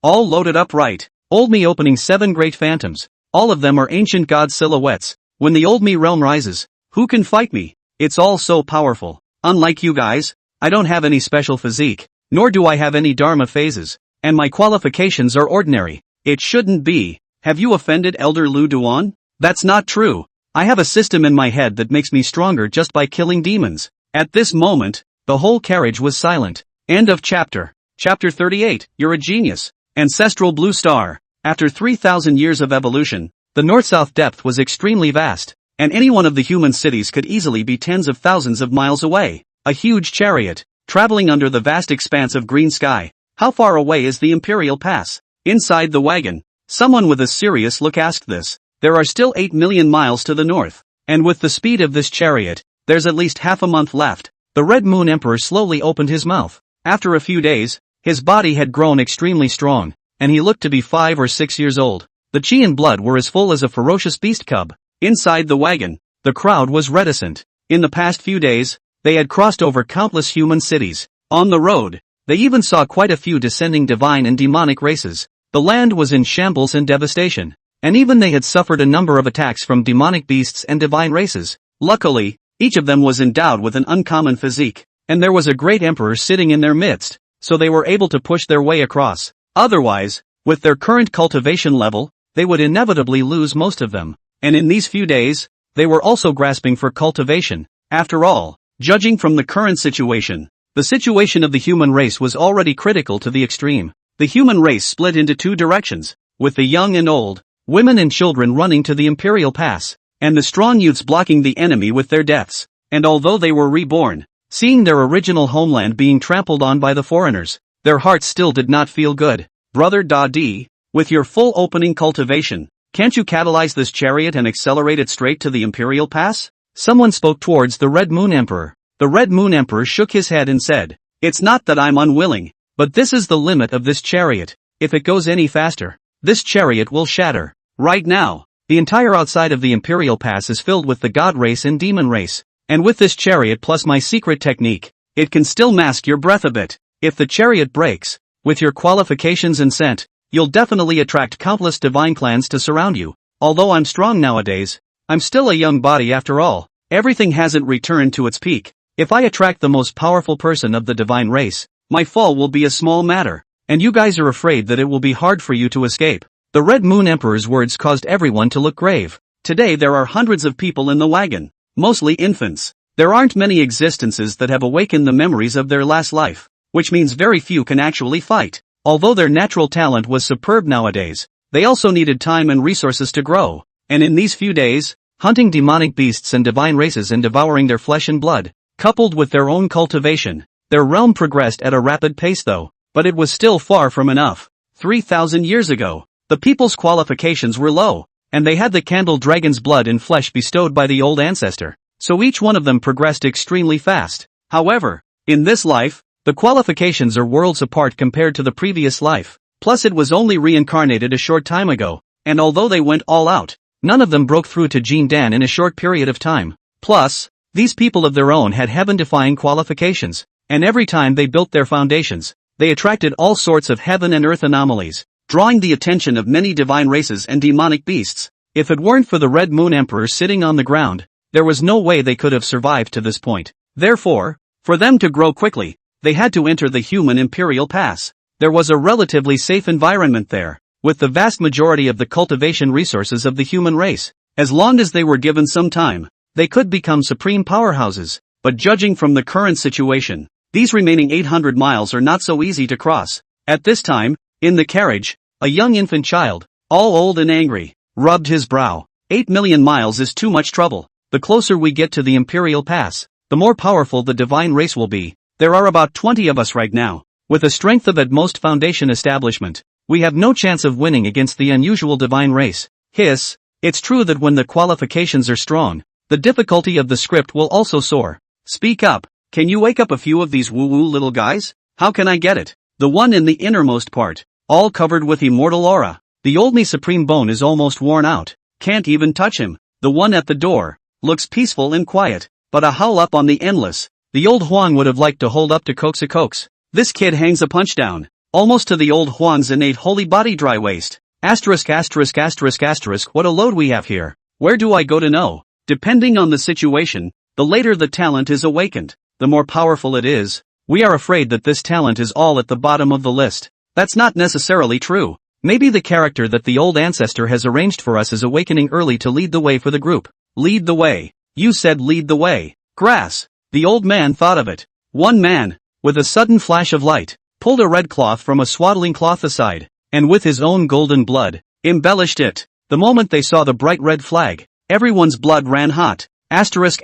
[SPEAKER 1] All loaded up right. Old me opening 7 great phantoms. All of them are ancient god silhouettes. When the old me realm rises, who can fight me? It's all so powerful. Unlike you guys, I don't have any special physique, nor do I have any dharma phases, and my qualifications are ordinary. It shouldn't be. Have you offended Elder Lu Duan? That's not true. I have a system in my head that makes me stronger just by killing demons. At this moment, the whole carriage was silent. End of chapter. Chapter 38, You're a Genius. Ancestral Blue Star. After 3,000 years of evolution, the north-south depth was extremely vast, and any one of the human cities could easily be tens of thousands of miles away. A huge chariot, traveling under the vast expanse of green sky. How far away is the Imperial Pass? Inside the wagon, someone with a serious look asked this. There are still 8 million miles to the north, and with the speed of this chariot, there's at least half a month left. The Red Moon Emperor slowly opened his mouth. After a few days, his body had grown extremely strong, and he looked to be 5 or 6 years old. The chi and blood were as full as a ferocious beast cub. Inside the wagon, the crowd was reticent. In the past few days, they had crossed over countless human cities. On the road, they even saw quite a few descending divine and demonic races. The land was in shambles and devastation, and even they had suffered a number of attacks from demonic beasts and divine races. Luckily, each of them was endowed with an uncommon physique, and there was a great emperor sitting in their midst, so they were able to push their way across. Otherwise, with their current cultivation level, they would inevitably lose most of them. And in these few days, they were also grasping for cultivation. After all, judging from the current situation, the situation of the human race was already critical to the extreme. The human race split into 2 directions, with the young and old, women and children running to the Imperial Pass, and the strong youths blocking the enemy with their deaths. And although they were reborn, seeing their original homeland being trampled on by the foreigners, their hearts still did not feel good. Brother Da-Di, with your full opening cultivation, can't you catalyze this chariot and accelerate it straight to the Imperial Pass? Someone spoke towards the Red Moon Emperor. The Red Moon Emperor shook his head and said, It's not that I'm unwilling, but this is the limit of this chariot. If it goes any faster, this chariot will shatter. Right now, the entire outside of the Imperial Pass is filled with the god race and demon race. And with this chariot plus my secret technique, it can still mask your breath a bit. If the chariot breaks, with your qualifications and scent, you'll definitely attract countless divine clans to surround you. Although I'm strong nowadays, I'm still a young body after all. Everything hasn't returned to its peak. If I attract the most powerful person of the divine race, my fall will be a small matter, and you guys are afraid that it will be hard for you to escape. The Red Moon Emperor's words caused everyone to look grave. Today there are hundreds of people in the wagon, mostly infants. There aren't many existences that have awakened the memories of their last life, which means very few can actually fight. Although their natural talent was superb nowadays, they also needed time and resources to grow, and in these few days, hunting demonic beasts and divine races and devouring their flesh and blood, coupled with their own cultivation, their realm progressed at a rapid pace though, but it was still far from enough. 3,000 years ago, the people's qualifications were low, and they had the candle dragon's blood and flesh bestowed by the old ancestor, so each one of them progressed extremely fast. However, in this life, the qualifications are worlds apart compared to the previous life, plus it was only reincarnated a short time ago, and although they went all out, none of them broke through to Jin Dan in a short period of time. Plus, these people of their own had heaven-defying qualifications, and every time they built their foundations, they attracted all sorts of heaven and earth anomalies, drawing the attention of many divine races and demonic beasts. If it weren't for the Red Moon Emperor sitting on the ground, there was no way they could have survived to this point. Therefore, for them to grow quickly, they had to enter the human Imperial Pass. There was a relatively safe environment there, with the vast majority of the cultivation resources of the human race. As long as they were given some time, they could become supreme powerhouses, but judging from the current situation, these remaining 800 miles are not so easy to cross. At this time, in the carriage, a young infant child, all old and angry, rubbed his brow. 8 million miles is too much trouble. The closer we get to the Imperial Pass, the more powerful the divine race will be. There are about 20 of us right now. With a strength of at most Foundation establishment, we have no chance of winning against the unusual divine race. Hiss, it's true that when the qualifications are strong, the difficulty of the script will also soar. Speak up, can you wake up a few of these woo-woo little guys? How can I get it? The one in the innermost part, all covered with immortal aura. The only supreme bone is almost worn out. Can't even touch him. The one at the door looks peaceful and quiet, but a howl up on the endless. The old Huang would have liked to hold up to Coax. This kid hangs a punch down, almost to the old Huang's innate holy body dry waist. Asterisk. What a load we have here. Where do I go to know? Depending on the situation, the later the talent is awakened, the more powerful it is. We are afraid that this talent is all at the bottom of the list. That's not necessarily true. Maybe the character that the old ancestor has arranged for us is awakening early to lead the way for the group. Lead the way. You said lead the way. Grass. The old man thought of it. One man, with a sudden flash of light, pulled a red cloth from a swaddling cloth aside, and with his own golden blood, embellished it. The moment they saw the bright red flag, everyone's blood ran hot. Asterisk.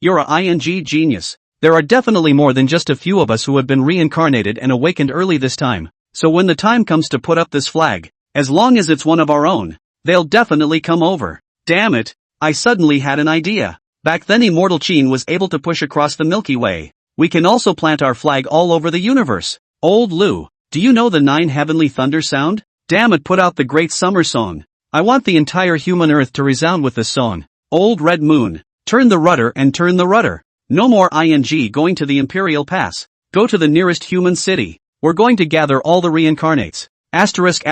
[SPEAKER 1] You're a ing genius. There are definitely more than just a few of us who have been reincarnated and awakened early this time. So when the time comes to put up this flag, as long as it's one of our own, they'll definitely come over. Damn it, I suddenly had an idea. Back then Immortal Qin was able to push across the Milky Way. We can also plant our flag all over the universe. Old Lu, do you know the 9 heavenly thunder sound? Damn it, put out the great summer song. I want the entire human earth to resound with this song. Old Red Moon, turn the rudder and turn the rudder. No more ing going to the Imperial Pass. Go to the nearest human city. We're going to gather all the reincarnates. Asterisk.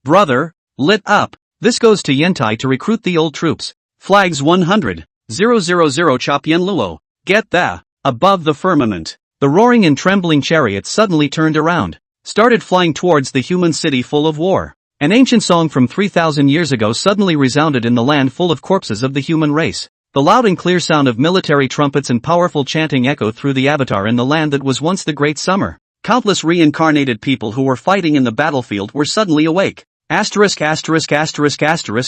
[SPEAKER 1] Brother, lit up. This goes to Yentai to recruit the old troops. Flags 100. 000 Chop Yen Luo. Get that. Above the firmament, the roaring and trembling chariot suddenly turned around, started flying towards the human city full of war. An ancient song from 3,000 years ago suddenly resounded in the land full of corpses of the human race. The loud and clear sound of military trumpets and powerful chanting echoed through the avatar in the land that was once the Great Summer. Countless reincarnated people who were fighting in the battlefield were suddenly awake. Asterisk.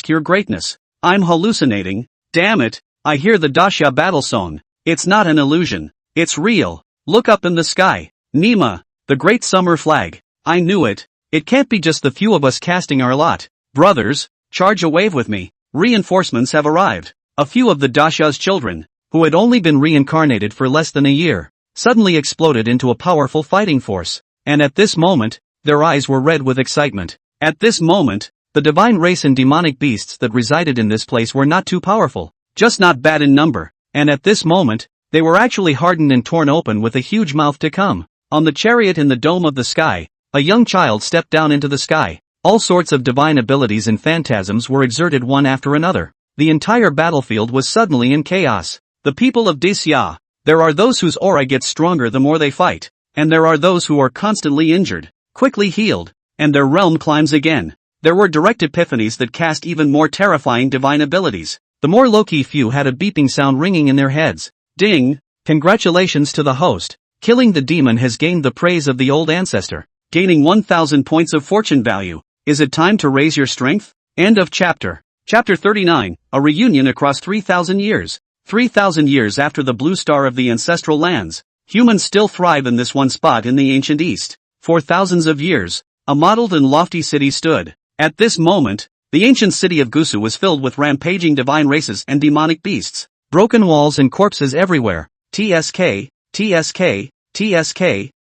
[SPEAKER 1] Your greatness. I'm hallucinating. Damn it, I hear the Dasha battle song. It's not an illusion. It's real. Look up in the sky. Nima, the Great Summer flag. I knew it. It can't be just the few of us casting our lot. Brothers, charge a wave with me. Reinforcements have arrived. A few of the Dasha's children, who had only been reincarnated for less than a year, suddenly exploded into a powerful fighting force. And at this moment, their eyes were red with excitement. At this moment, the divine race and demonic beasts that resided in this place were not too powerful, just not bad in number. And at this moment, they were actually hardened and torn open with a huge mouth to come. On the chariot in the dome of the sky, a young child stepped down into the sky. All sorts of divine abilities and phantasms were exerted one after another. The entire battlefield was suddenly in chaos. The people of Disya, there are those whose aura gets stronger the more they fight, and there are those who are constantly injured, quickly healed, and their realm climbs again. There were direct epiphanies that cast even more terrifying divine abilities. The more low-key few had a beeping sound ringing in their heads. Ding! Congratulations to the host. Killing the demon has gained the praise of the old ancestor. Gaining 1,000 points of fortune value. Is it time to raise your strength? End of chapter. Chapter 39, a reunion across 3,000 years. 3,000 years after the blue star of the ancestral lands, humans still thrive in this one spot in the ancient East. For thousands of years, a modeled and lofty city stood. At this moment, the ancient city of Gusu was filled with rampaging divine races and demonic beasts. Broken walls and corpses everywhere. TSK.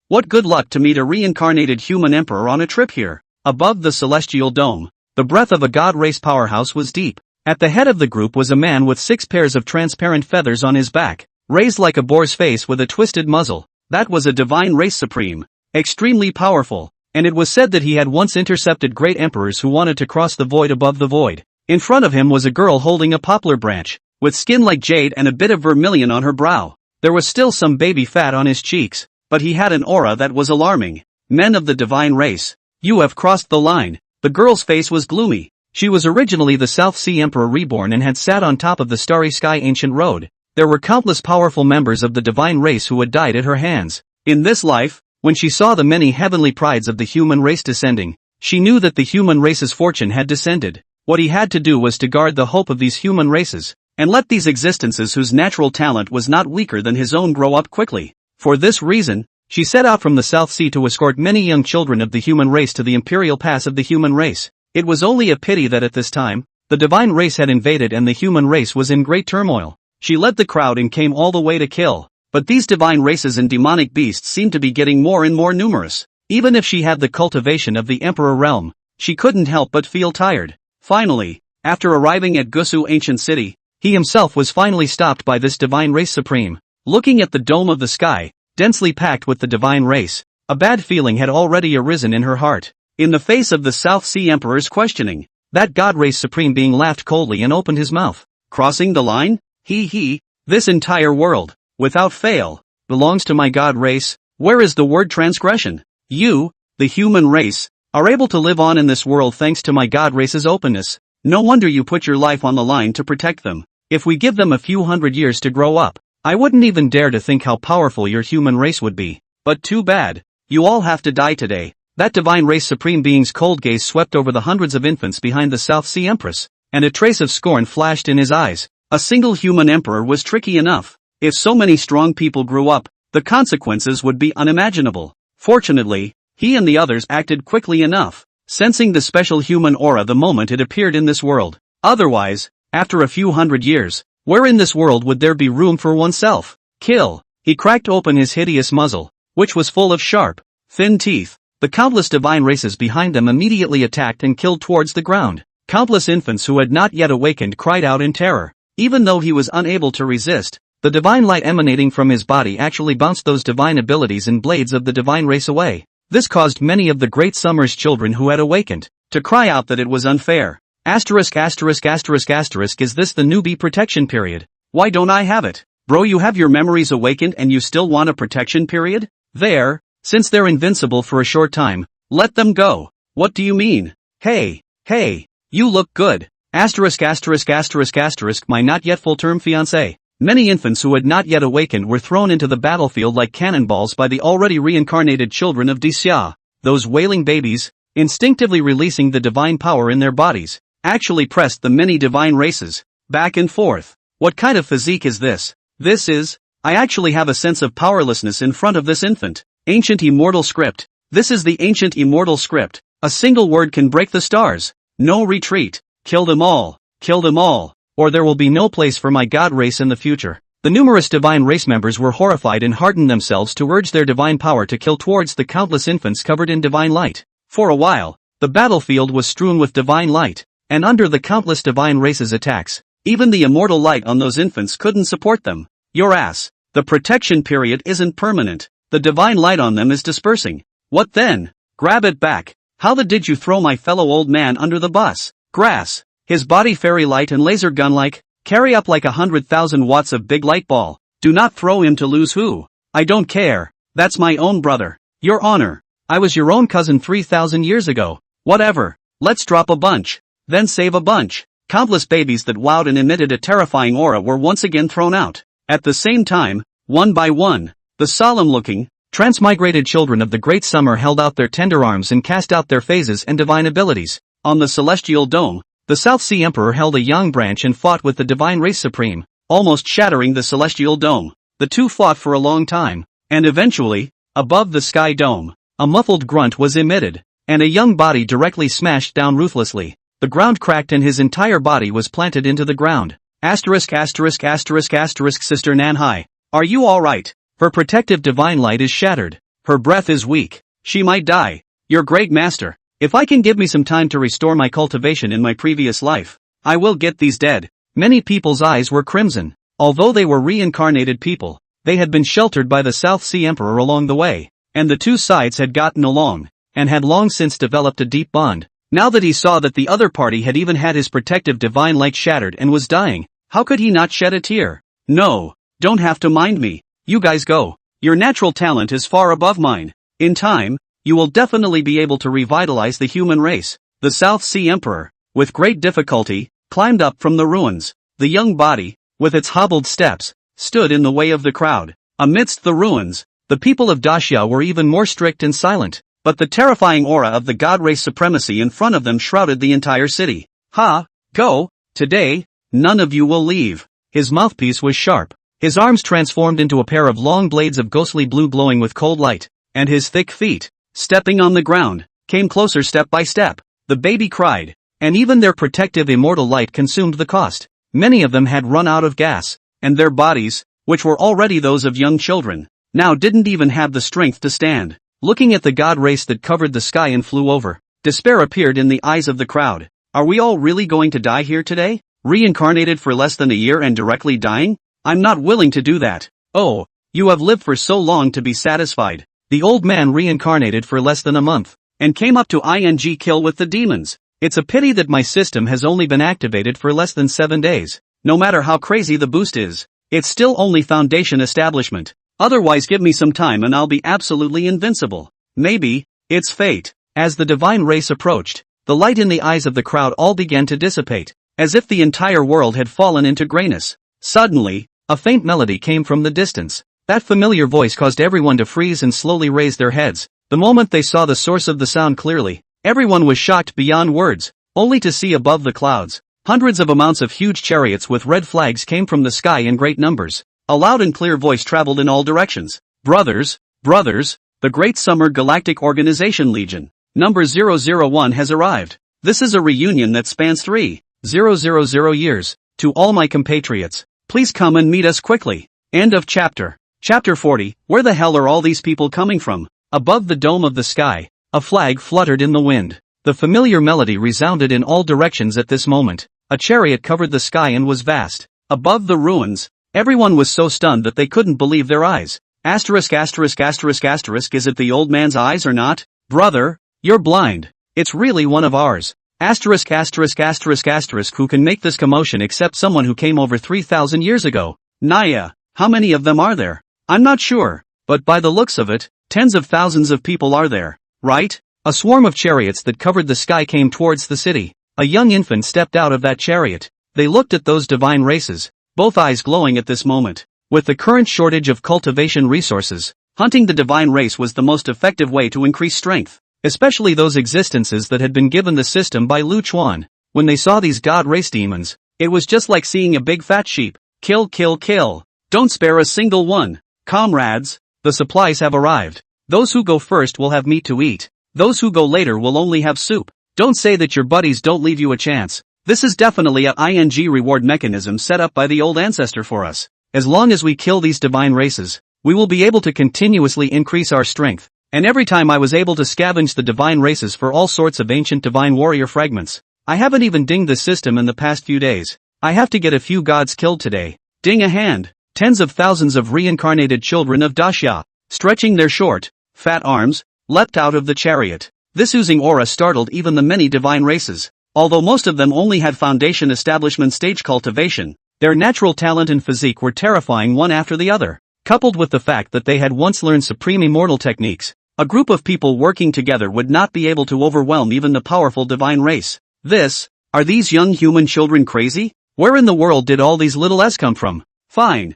[SPEAKER 1] What good luck to meet a reincarnated human emperor on a trip here. Above the celestial dome, the breath of a god race powerhouse was deep. At the head of the group was a man with 6 pairs of transparent feathers on his back, raised like a boar's face with a twisted muzzle. That was a divine race supreme, extremely powerful, and it was said that he had once intercepted great emperors who wanted to cross the void above the void. In front of him was a girl holding a poplar branch, with skin like jade and a bit of vermilion on her brow. There was still some baby fat on his cheeks, but he had an aura that was alarming. Men of the divine race. You have crossed the line. The girl's face was gloomy. She was originally the South Sea Emperor reborn and had sat on top of the starry sky ancient road. There were countless powerful members of the divine race who had died at her hands. In this life, when she saw the many heavenly prides of the human race descending, she knew that the human race's fortune had descended. What he had to do was to guard the hope of these human races, and let these existences whose natural talent was not weaker than his own grow up quickly. For this reason, she set out from the South Sea to escort many young children of the human race to the imperial pass of the human race. It was only a pity that at this time, the divine race had invaded and the human race was in great turmoil. She led the crowd and came all the way to kill. But these divine races and demonic beasts seemed to be getting more and more numerous. Even if she had the cultivation of the emperor realm, she couldn't help but feel tired. Finally, after arriving at Gusu ancient city, he himself was finally stopped by this divine race supreme. Looking at the dome of the sky, densely packed with the divine race, a bad feeling had already arisen in her heart. In the face of the South Sea Emperor's questioning, that god race supreme being laughed coldly and opened his mouth. Crossing the line? This entire world, without fail, belongs to my god race. Where is the word transgression? You, the human race, are able to live on in this world thanks to my god race's openness. No wonder you put your life on the line to protect them. If we give them a few hundred years to grow up, I wouldn't even dare to think how powerful your human race would be. But too bad. You all have to die today. That divine race supreme being's cold gaze swept over the hundreds of infants behind the South Sea Empress, and a trace of scorn flashed in his eyes. A single human emperor was tricky enough. If so many strong people grew up, the consequences would be unimaginable. Fortunately, he and the others acted quickly enough, sensing the special human aura the moment it appeared in this world. Otherwise, after a few hundred years, where in this world would there be room for oneself? Kill. He cracked open his hideous muzzle, which was full of sharp, thin teeth. The countless divine races behind them immediately attacked and killed towards the ground. Countless infants who had not yet awakened cried out in terror. Even though he was unable to resist, the divine light emanating from his body actually bounced those divine abilities and blades of the divine race away. This caused many of the great summer's children who had awakened to cry out that it was unfair. Is this the newbie protection period? Why don't I have it? Bro, you have your memories awakened and you still want a protection period? There, since they're invincible for a short time, let them go. What do you mean? Hey, you look good. My not yet full-term fiancé. Many infants who had not yet awakened were thrown into the battlefield like cannonballs by the already reincarnated children of Disya. Those wailing babies, instinctively releasing the divine power in their bodies, actually pressed the many divine races back and forth. What kind of physique is this? I actually have a sense of powerlessness in front of this infant. Ancient immortal script. This is the ancient immortal script. A single word can break the stars. No retreat. Kill them all, or there will be no place for my god race in the future. The numerous divine race members were horrified and hardened themselves to urge their divine power to kill towards the countless infants covered in divine light. For a while, the battlefield was strewn with divine light, and under the countless divine races' attacks, even the immortal light on those infants couldn't support them. Your ass. The protection period isn't permanent. The divine light on them is dispersing. What then? Grab it back. How the did you throw my fellow old man under the bus? Grass. His body fairy light and laser gun like, carry up like 100,000 watts of big light ball. Do not throw him to lose who? I don't care. That's my own brother. Your honor. I was your own cousin 3,000 years ago. Whatever. Let's drop a bunch. Then save a bunch. Countless babies that wowed and emitted a terrifying aura were once again thrown out. At the same time, one by one, the solemn-looking, transmigrated children of the great summer held out their tender arms and cast out their phases and divine abilities. On the celestial dome, the South Sea Emperor held a young branch and fought with the divine race supreme, almost shattering the celestial dome. The two fought for a long time, and eventually, above the sky dome, a muffled grunt was emitted, and a young body directly smashed down ruthlessly. The ground cracked and his entire body was planted into the ground. Sister Nanhai, are you alright? Her protective divine light is shattered. Her breath is weak. She might die. Your great master. If I can give me some time to restore my cultivation in my previous life, I will get these dead. Many people's eyes were crimson. Although they were reincarnated people, they had been sheltered by the South Sea Emperor along the way, and the two sides had gotten along, and had long since developed a deep bond. Now that he saw that the other party had even had his protective divine light shattered and was dying, how could he not shed a tear? No, don't have to mind me. You guys go. Your natural talent is far above mine. In time, you will definitely be able to revitalize the human race. The South Sea Emperor, with great difficulty, climbed up from the ruins. The young body, with its hobbled steps, stood in the way of the crowd. Amidst the ruins, the people of Dacia were even more strict and silent, but the terrifying aura of the god race supremacy in front of them shrouded the entire city. Ha! Go! Today, none of you will leave. His mouthpiece was sharp. His arms transformed into a pair of long blades of ghostly blue glowing with cold light, and his thick feet, stepping on the ground, came closer step by step. The baby cried, and even their protective immortal light consumed the cost. Many of them had run out of gas, and their bodies, which were already those of young children, now didn't even have the strength to stand. Looking at the god race that covered the sky and flew over, despair appeared in the eyes of the crowd. Are we all really going to die here today? Reincarnated for less than a year and directly dying? I'm not willing to do that. Oh, you have lived for so long to be satisfied. The old man reincarnated for less than a month, and came up to kill with the demons. It's a pity that my system has only been activated for less than 7 days. No matter how crazy the boost is, it's still only foundation establishment. Otherwise give me some time and I'll be absolutely invincible. Maybe, it's fate. As the divine race approached, the light in the eyes of the crowd all began to dissipate, as if the entire world had fallen into grayness. Suddenly, a faint melody came from the distance. That familiar voice caused everyone to freeze and slowly raise their heads. The moment they saw the source of the sound clearly, everyone was shocked beyond words, only to see above the clouds, hundreds of amounts of huge chariots with red flags came from the sky in great numbers. A loud and clear voice traveled in all directions. Brothers, the Great Summer Galactic Organization Legion, number 001 has arrived. This is a reunion that spans 3,000 years. To all my compatriots, please come and meet us quickly. End of chapter. Chapter 40, where the hell are all these people coming from? Above the dome of the sky, a flag fluttered in the wind. The familiar melody resounded in all directions at this moment. A chariot covered the sky and was vast. Above the ruins, everyone was so stunned that they couldn't believe their eyes. Is it the old man's eyes or not? Brother, you're blind. It's really one of ours. Who can make this commotion except someone who came over 3,000 years ago? Naya, how many of them are there? I'm not sure, but by the looks of it, tens of thousands of people are there, right? A swarm of chariots that covered the sky came towards the city. A young infant stepped out of that chariot. They looked at those divine races, both eyes glowing at this moment. With the current shortage of cultivation resources, hunting the divine race was the most effective way to increase strength, especially those existences that had been given the system by Lu Chuan. When they saw these god race demons, it was just like seeing a big fat sheep. Kill. Don't spare a single one. Comrades, the supplies have arrived. Those who go first will have meat to eat. Those who go later will only have soup. Don't say that your buddies don't leave you a chance. This is definitely a reward mechanism set up by the old ancestor for us. As long as we kill these divine races, we will be able to continuously increase our strength. And every time I was able to scavenge the divine races for all sorts of ancient divine warrior fragments. I haven't even dinged the system in the past few days. I have to get a few gods killed today. Ding a hand. Tens of thousands of reincarnated children of Dacia, stretching their short, fat arms, leapt out of the chariot. This oozing aura startled even the many divine races. Although most of them only had foundation establishment stage cultivation, their natural talent and physique were terrifying one after the other. Coupled with the fact that they had once learned supreme immortal techniques, a group of people working together would not be able to overwhelm even the powerful divine race. Are these young human children crazy? Where in the world did all these little s come from? Fine.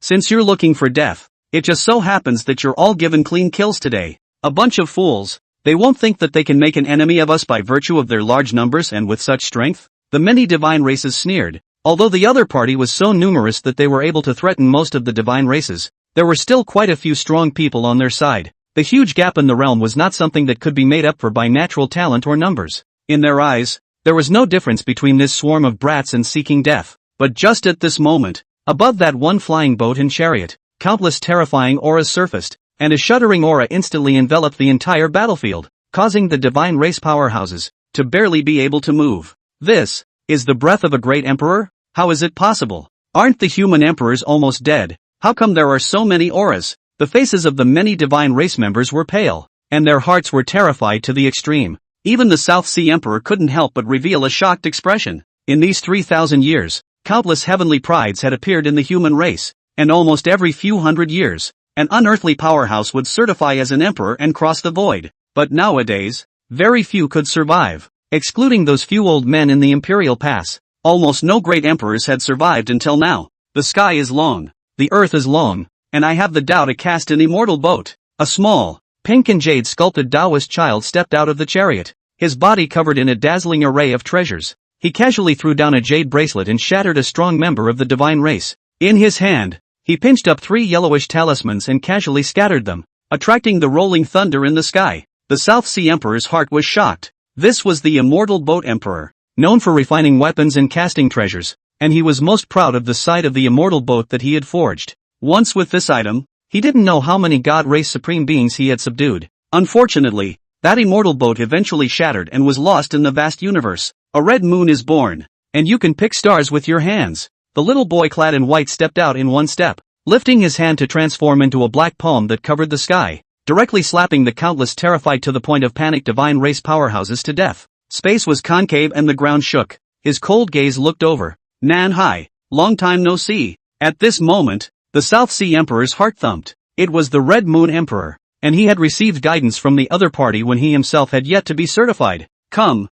[SPEAKER 1] Since you're looking for death, it just so happens that you're all given clean kills today. A bunch of fools. They won't think that they can make an enemy of us by virtue of their large numbers and with such strength? The many divine races sneered. Although the other party was so numerous that they were able to threaten most of the divine races, there were still quite a few strong people on their side. The huge gap in the realm was not something that could be made up for by natural talent or numbers. In their eyes, there was no difference between this swarm of brats and seeking death. But just at this moment, above that one flying boat and chariot, countless terrifying auras surfaced, and a shuddering aura instantly enveloped the entire battlefield, causing the divine race powerhouses to barely be able to move. This is the breath of a great emperor? How is it possible? Aren't the human emperors almost dead? How come there are so many auras? The faces of the many divine race members were pale, and their hearts were terrified to the extreme. Even the South Sea Emperor couldn't help but reveal a shocked expression. In these 3,000 years, countless heavenly prides had appeared in the human race, and almost every few hundred years, an unearthly powerhouse would certify as an emperor and cross the void. But nowadays, very few could survive. Excluding those few old men in the Imperial Pass, almost no great emperors had survived until now. The sky is long, the earth is long, and I have the Tao to cast an immortal boat. A small, pink and jade sculpted Taoist child stepped out of the chariot, his body covered in a dazzling array of treasures. He casually threw down a jade bracelet and shattered a strong member of the divine race. In his hand, he pinched up 3 yellowish talismans and casually scattered them, attracting the rolling thunder in the sky. The South Sea Emperor's heart was shocked. This was the immortal boat emperor, known for refining weapons and casting treasures, and he was most proud of the sight of the immortal boat that he had forged. Once with this item, he didn't know how many god race supreme beings he had subdued. Unfortunately, that immortal boat eventually shattered and was lost in the vast universe. A red moon is born, and you can pick stars with your hands. The little boy clad in white stepped out in one step, lifting his hand to transform into a black palm that covered the sky, directly slapping the countless terrified to the point of panic divine race powerhouses to death. Space was concave and the ground shook. His cold gaze looked over. Nan hai, long time no see. At this moment, the South Sea Emperor's heart thumped. It was the Red Moon Emperor, and he had received guidance from the other party when he himself had yet to be certified. Come,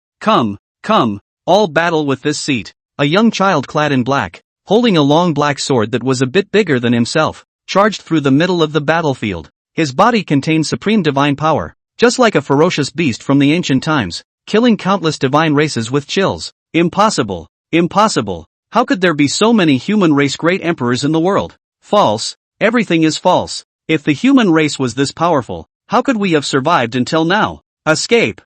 [SPEAKER 1] all battle with this seat. A young child clad in black, holding a long black sword that was a bit bigger than himself, charged through the middle of the battlefield. His body contained supreme divine power, just like a ferocious beast from the ancient times, killing countless divine races with chills. Impossible. How could there be so many human race great emperors in the world? False. Everything is false. If the human race was this powerful, how could we have survived until now? Escape.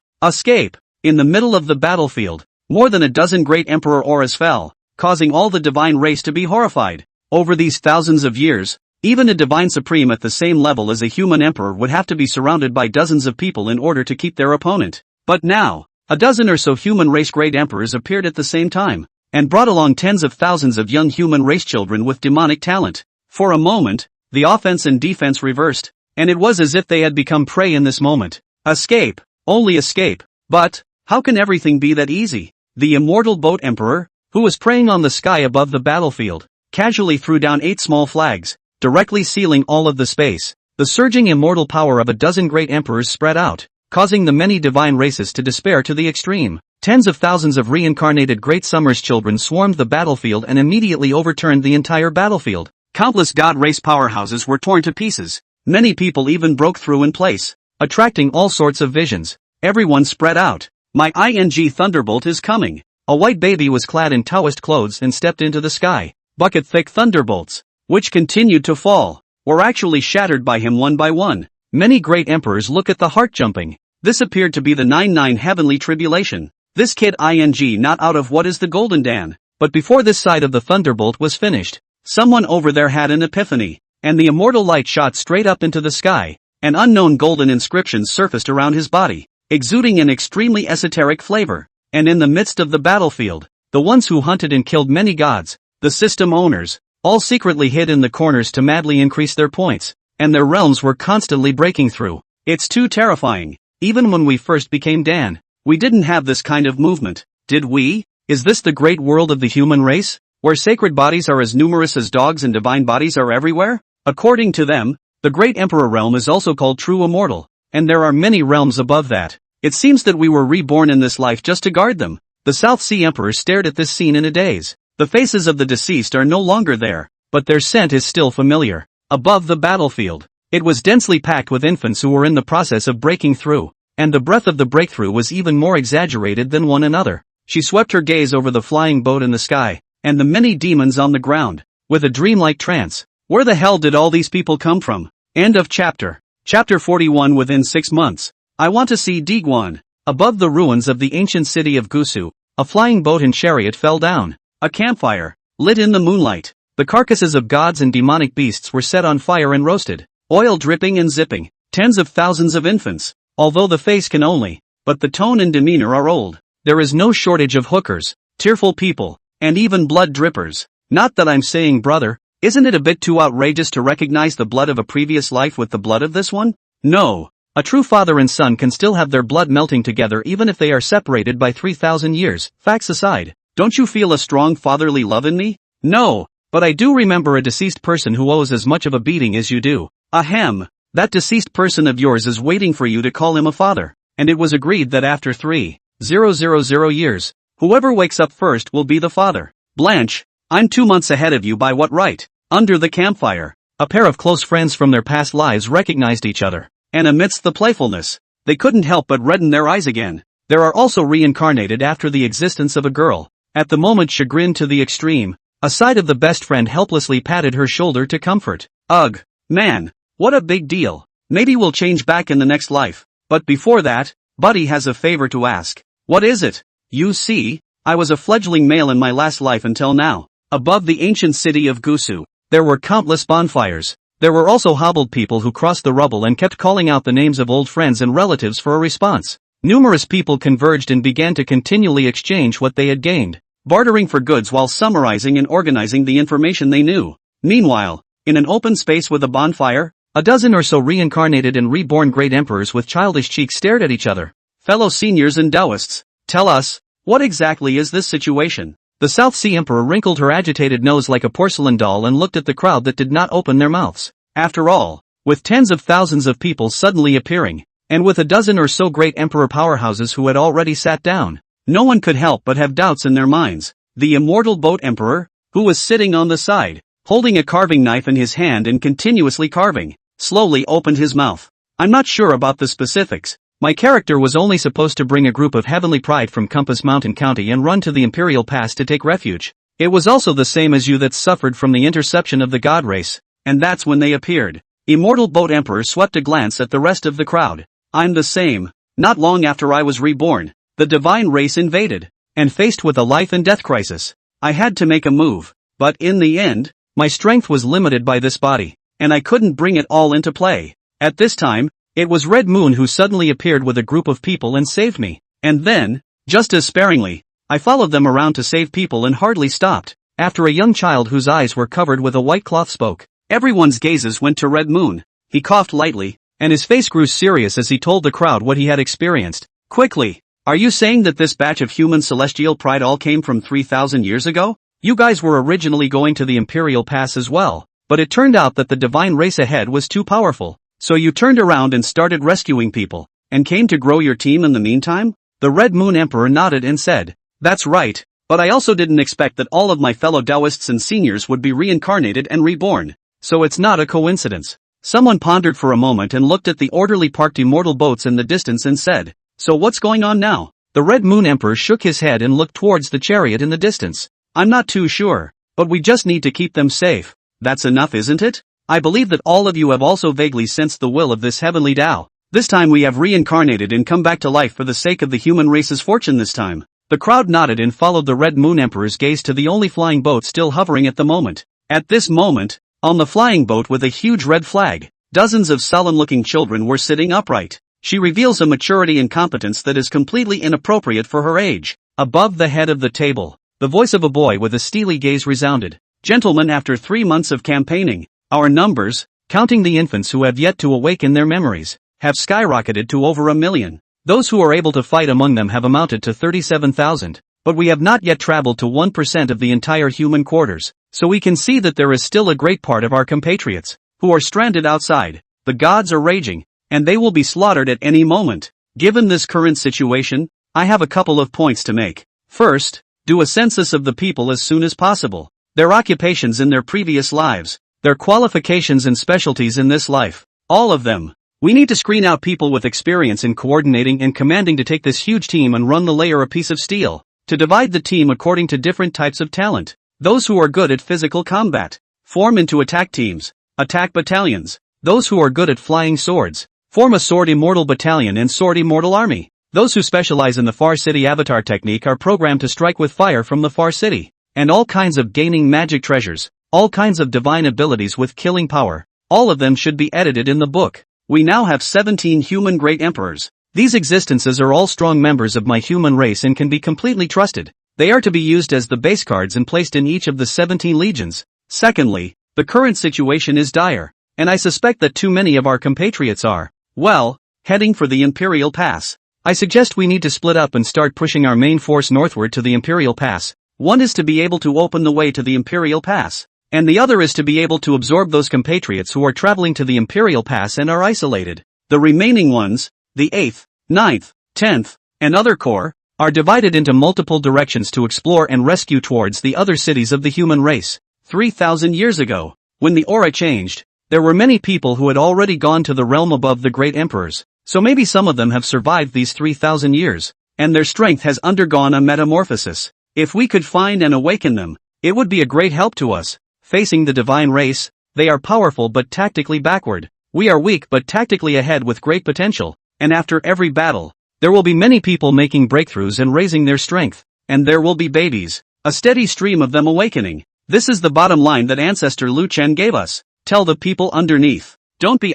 [SPEAKER 1] In the middle of the battlefield, more than a dozen great emperor auras fell, causing all the divine race to be horrified. Over these thousands of years, even a divine supreme at the same level as a human emperor would have to be surrounded by dozens of people in order to keep their opponent. But now, a dozen or so human race great emperors appeared at the same time, and brought along tens of thousands of young human race children with demonic talent. For a moment, the offense and defense reversed, and it was as if they had become prey in this moment. Escape, only escape. But, how can everything be that easy? The immortal boat emperor, who was preying on the sky above the battlefield, casually threw down 8 small flags, directly sealing all of the space. The surging immortal power of a dozen great emperors spread out, causing the many divine races to despair to the extreme. Tens of thousands of reincarnated Great Summer's children swarmed the battlefield and immediately overturned the entire battlefield. Countless god race powerhouses were torn to pieces. Many people even broke through in place, attracting all sorts of visions. Everyone spread out. My Thunderbolt is coming. A white baby was clad in Taoist clothes and stepped into the sky. Bucket-thick thunderbolts, which continued to fall, were actually shattered by him one by one. Many great emperors look at the heart jumping. This appeared to be the 9-9 heavenly tribulation. This kid not out of what is the Golden Dan. But before this side of the thunderbolt was finished, someone over there had an epiphany, and the immortal light shot straight up into the sky. An unknown golden inscription surfaced around his body, exuding an extremely esoteric flavor. And in the midst of the battlefield, the ones who hunted and killed many gods, the system owners, all secretly hid in the corners to madly increase their points, and their realms were constantly breaking through. It's too terrifying. Even when we first became Dan, we didn't have this kind of movement, did we? Is this the great world of the human race, where sacred bodies are as numerous as dogs and divine bodies are everywhere? According to them, the great emperor realm is also called true immortal, and there are many realms above that. It seems that we were reborn in this life just to guard them. The South Sea Emperor stared at this scene in a daze. The faces of the deceased are no longer there, but their scent is still familiar. Above the battlefield, it was densely packed with infants who were in the process of breaking through, and the breadth of the breakthrough was even more exaggerated than one another. She swept her gaze over the flying boat in the sky, and the many demons on the ground, with a dreamlike trance. Where the hell did all these people come from? End of chapter. Chapter 41. Within 6 months. I want to see Diguan. Above the ruins of the ancient city of Gusu, a flying boat and chariot fell down. A campfire, lit in the moonlight. The carcasses of gods and demonic beasts were set on fire and roasted, oil dripping and zipping. Tens of thousands of infants, although the face can only, but the tone and demeanor are old. There is no shortage of hookers, tearful people, and even blood drippers. Not that I'm saying, brother, isn't it a bit too outrageous to recognize the blood of a previous life with the blood of this one? No. A true father and son can still have their blood melting together even if they are separated by 3,000 years. Facts aside, don't you feel a strong fatherly love in me? No, but I do remember a deceased person who owes as much of a beating as you do. Ahem. That deceased person of yours is waiting for you to call him a father. And it was agreed that after 3,000 years, whoever wakes up first will be the father. Blanche, I'm 2 months ahead of you by what right? Under the campfire, a pair of close friends from their past lives recognized each other. And amidst the playfulness, they couldn't help but redden their eyes again. There are also reincarnated after the existence of a girl. At the moment, chagrined to the extreme, a side of the best friend helplessly patted her shoulder to comfort. Ugh, man, what a big deal. Maybe we'll change back in the next life. But before that, Buddy has a favor to ask. What is it? You see, I was a fledgling male in my last life until now. Above the ancient city of Gusu, there were countless bonfires. There were also hobbled people who crossed the rubble and kept calling out the names of old friends and relatives for a response. Numerous people converged and began to continually exchange what they had gained, bartering for goods while summarizing and organizing the information they knew. Meanwhile, in an open space with a bonfire, a dozen or so reincarnated and reborn great emperors with childish cheeks stared at each other. Fellow seniors and Taoists, tell us, what exactly is this situation? The South Sea Emperor wrinkled her agitated nose like a porcelain doll and looked at the crowd that did not open their mouths. After all, with tens of thousands of people suddenly appearing, and with a dozen or so great emperor powerhouses who had already sat down, no one could help but have doubts in their minds. The immortal boat emperor, who was sitting on the side, holding a carving knife in his hand and continuously carving, slowly opened his mouth. I'm not sure about the specifics. My character was only supposed to bring a group of heavenly pride from Compass Mountain County and run to the Imperial Pass to take refuge. It was also the same as you that suffered from the interception of the god race, and that's when they appeared. Immortal Boat Emperor swept a glance at the rest of the crowd. I'm the same. Not long after I was reborn, the divine race invaded, and faced with a life and death crisis, I had to make a move, but in the end, my strength was limited by this body, and I couldn't bring it all into play. At this time, it was Red Moon who suddenly appeared with a group of people and saved me. And then, just as sparingly, I followed them around to save people and hardly stopped, after a young child whose eyes were covered with a white cloth spoke. Everyone's gazes went to Red Moon. He coughed lightly, and his face grew serious as he told the crowd what he had experienced. Quickly, are you saying that this batch of human celestial pride all came from 3,000 years ago? You guys were originally going to the Imperial Pass as well, but it turned out that the divine race ahead was too powerful. So you turned around and started rescuing people, and came to grow your team in the meantime? The Red Moon Emperor nodded and said, that's right, but I also didn't expect that all of my fellow Taoists and seniors would be reincarnated and reborn. So it's not a coincidence. Someone pondered for a moment and looked at the orderly parked immortal boats in the distance and said, so what's going on now? The Red Moon Emperor shook his head and looked towards the chariot in the distance. I'm not too sure, but we just need to keep them safe. That's enough, isn't it? I believe that all of you have also vaguely sensed the will of this heavenly Tao. This time we have reincarnated and come back to life for the sake of the human race's fortune this time. The crowd nodded and followed the Red Moon Emperor's gaze to the only flying boat still hovering at the moment. At this moment, on the flying boat with a huge red flag, dozens of sullen-looking children were sitting upright. She reveals a maturity and competence that is completely inappropriate for her age. Above the head of the table, the voice of a boy with a steely gaze resounded. Gentlemen, after 3 months of campaigning, our numbers, counting the infants who have yet to awaken their memories, have skyrocketed to over 1 million. Those who are able to fight among them have amounted to 37,000, but we have not yet traveled to 1% of the entire human quarters, so we can see that there is still a great part of our compatriots who are stranded outside. The gods are raging, and they will be slaughtered at any moment. Given this current situation, I have a couple of points to make. First, do a census of the people as soon as possible, their occupations in their previous lives, their qualifications and specialties in this life, all of them. We need to screen out people with experience in coordinating and commanding to take this huge team and run the layer a piece of steel, to divide the team according to different types of talent. Those who are good at physical combat, form into attack teams, attack battalions. Those who are good at flying swords, form a sword immortal battalion and sword immortal army. Those who specialize in the Far City avatar technique are programmed to strike with fire from the Far City, and all kinds of gaining magic treasures. All kinds of divine abilities with killing power. All of them should be edited in the book. We now have 17 human great emperors. These existences are all strong members of my human race and can be completely trusted. They are to be used as the base cards and placed in each of the 17 legions. Secondly, the current situation is dire, and I suspect that too many of our compatriots are, well, heading for the Imperial Pass. I suggest we need to split up and start pushing our main force northward to the Imperial Pass. One is to be able to open the way to the Imperial Pass. and the other is to be able to absorb those compatriots who are traveling to the Imperial Pass and are isolated. The remaining ones, the 8th, 9th, 10th, and other corps, are divided into multiple directions to explore and rescue towards the other cities of the human race. 3,000 years ago, when the aura changed, there were many people who had already gone to the realm above the great emperors, so maybe some of them have survived these 3,000 years, and their strength has undergone a metamorphosis. If we could find and awaken them, it would be a great help to us. Facing the divine race, they are powerful but tactically backward. We are weak but tactically ahead with great potential, and after every battle, there will be many people making breakthroughs and raising their strength, and there will be babies, a steady stream of them awakening. This is the bottom line that Ancestor Lu Chen gave us. Tell the people underneath, don't be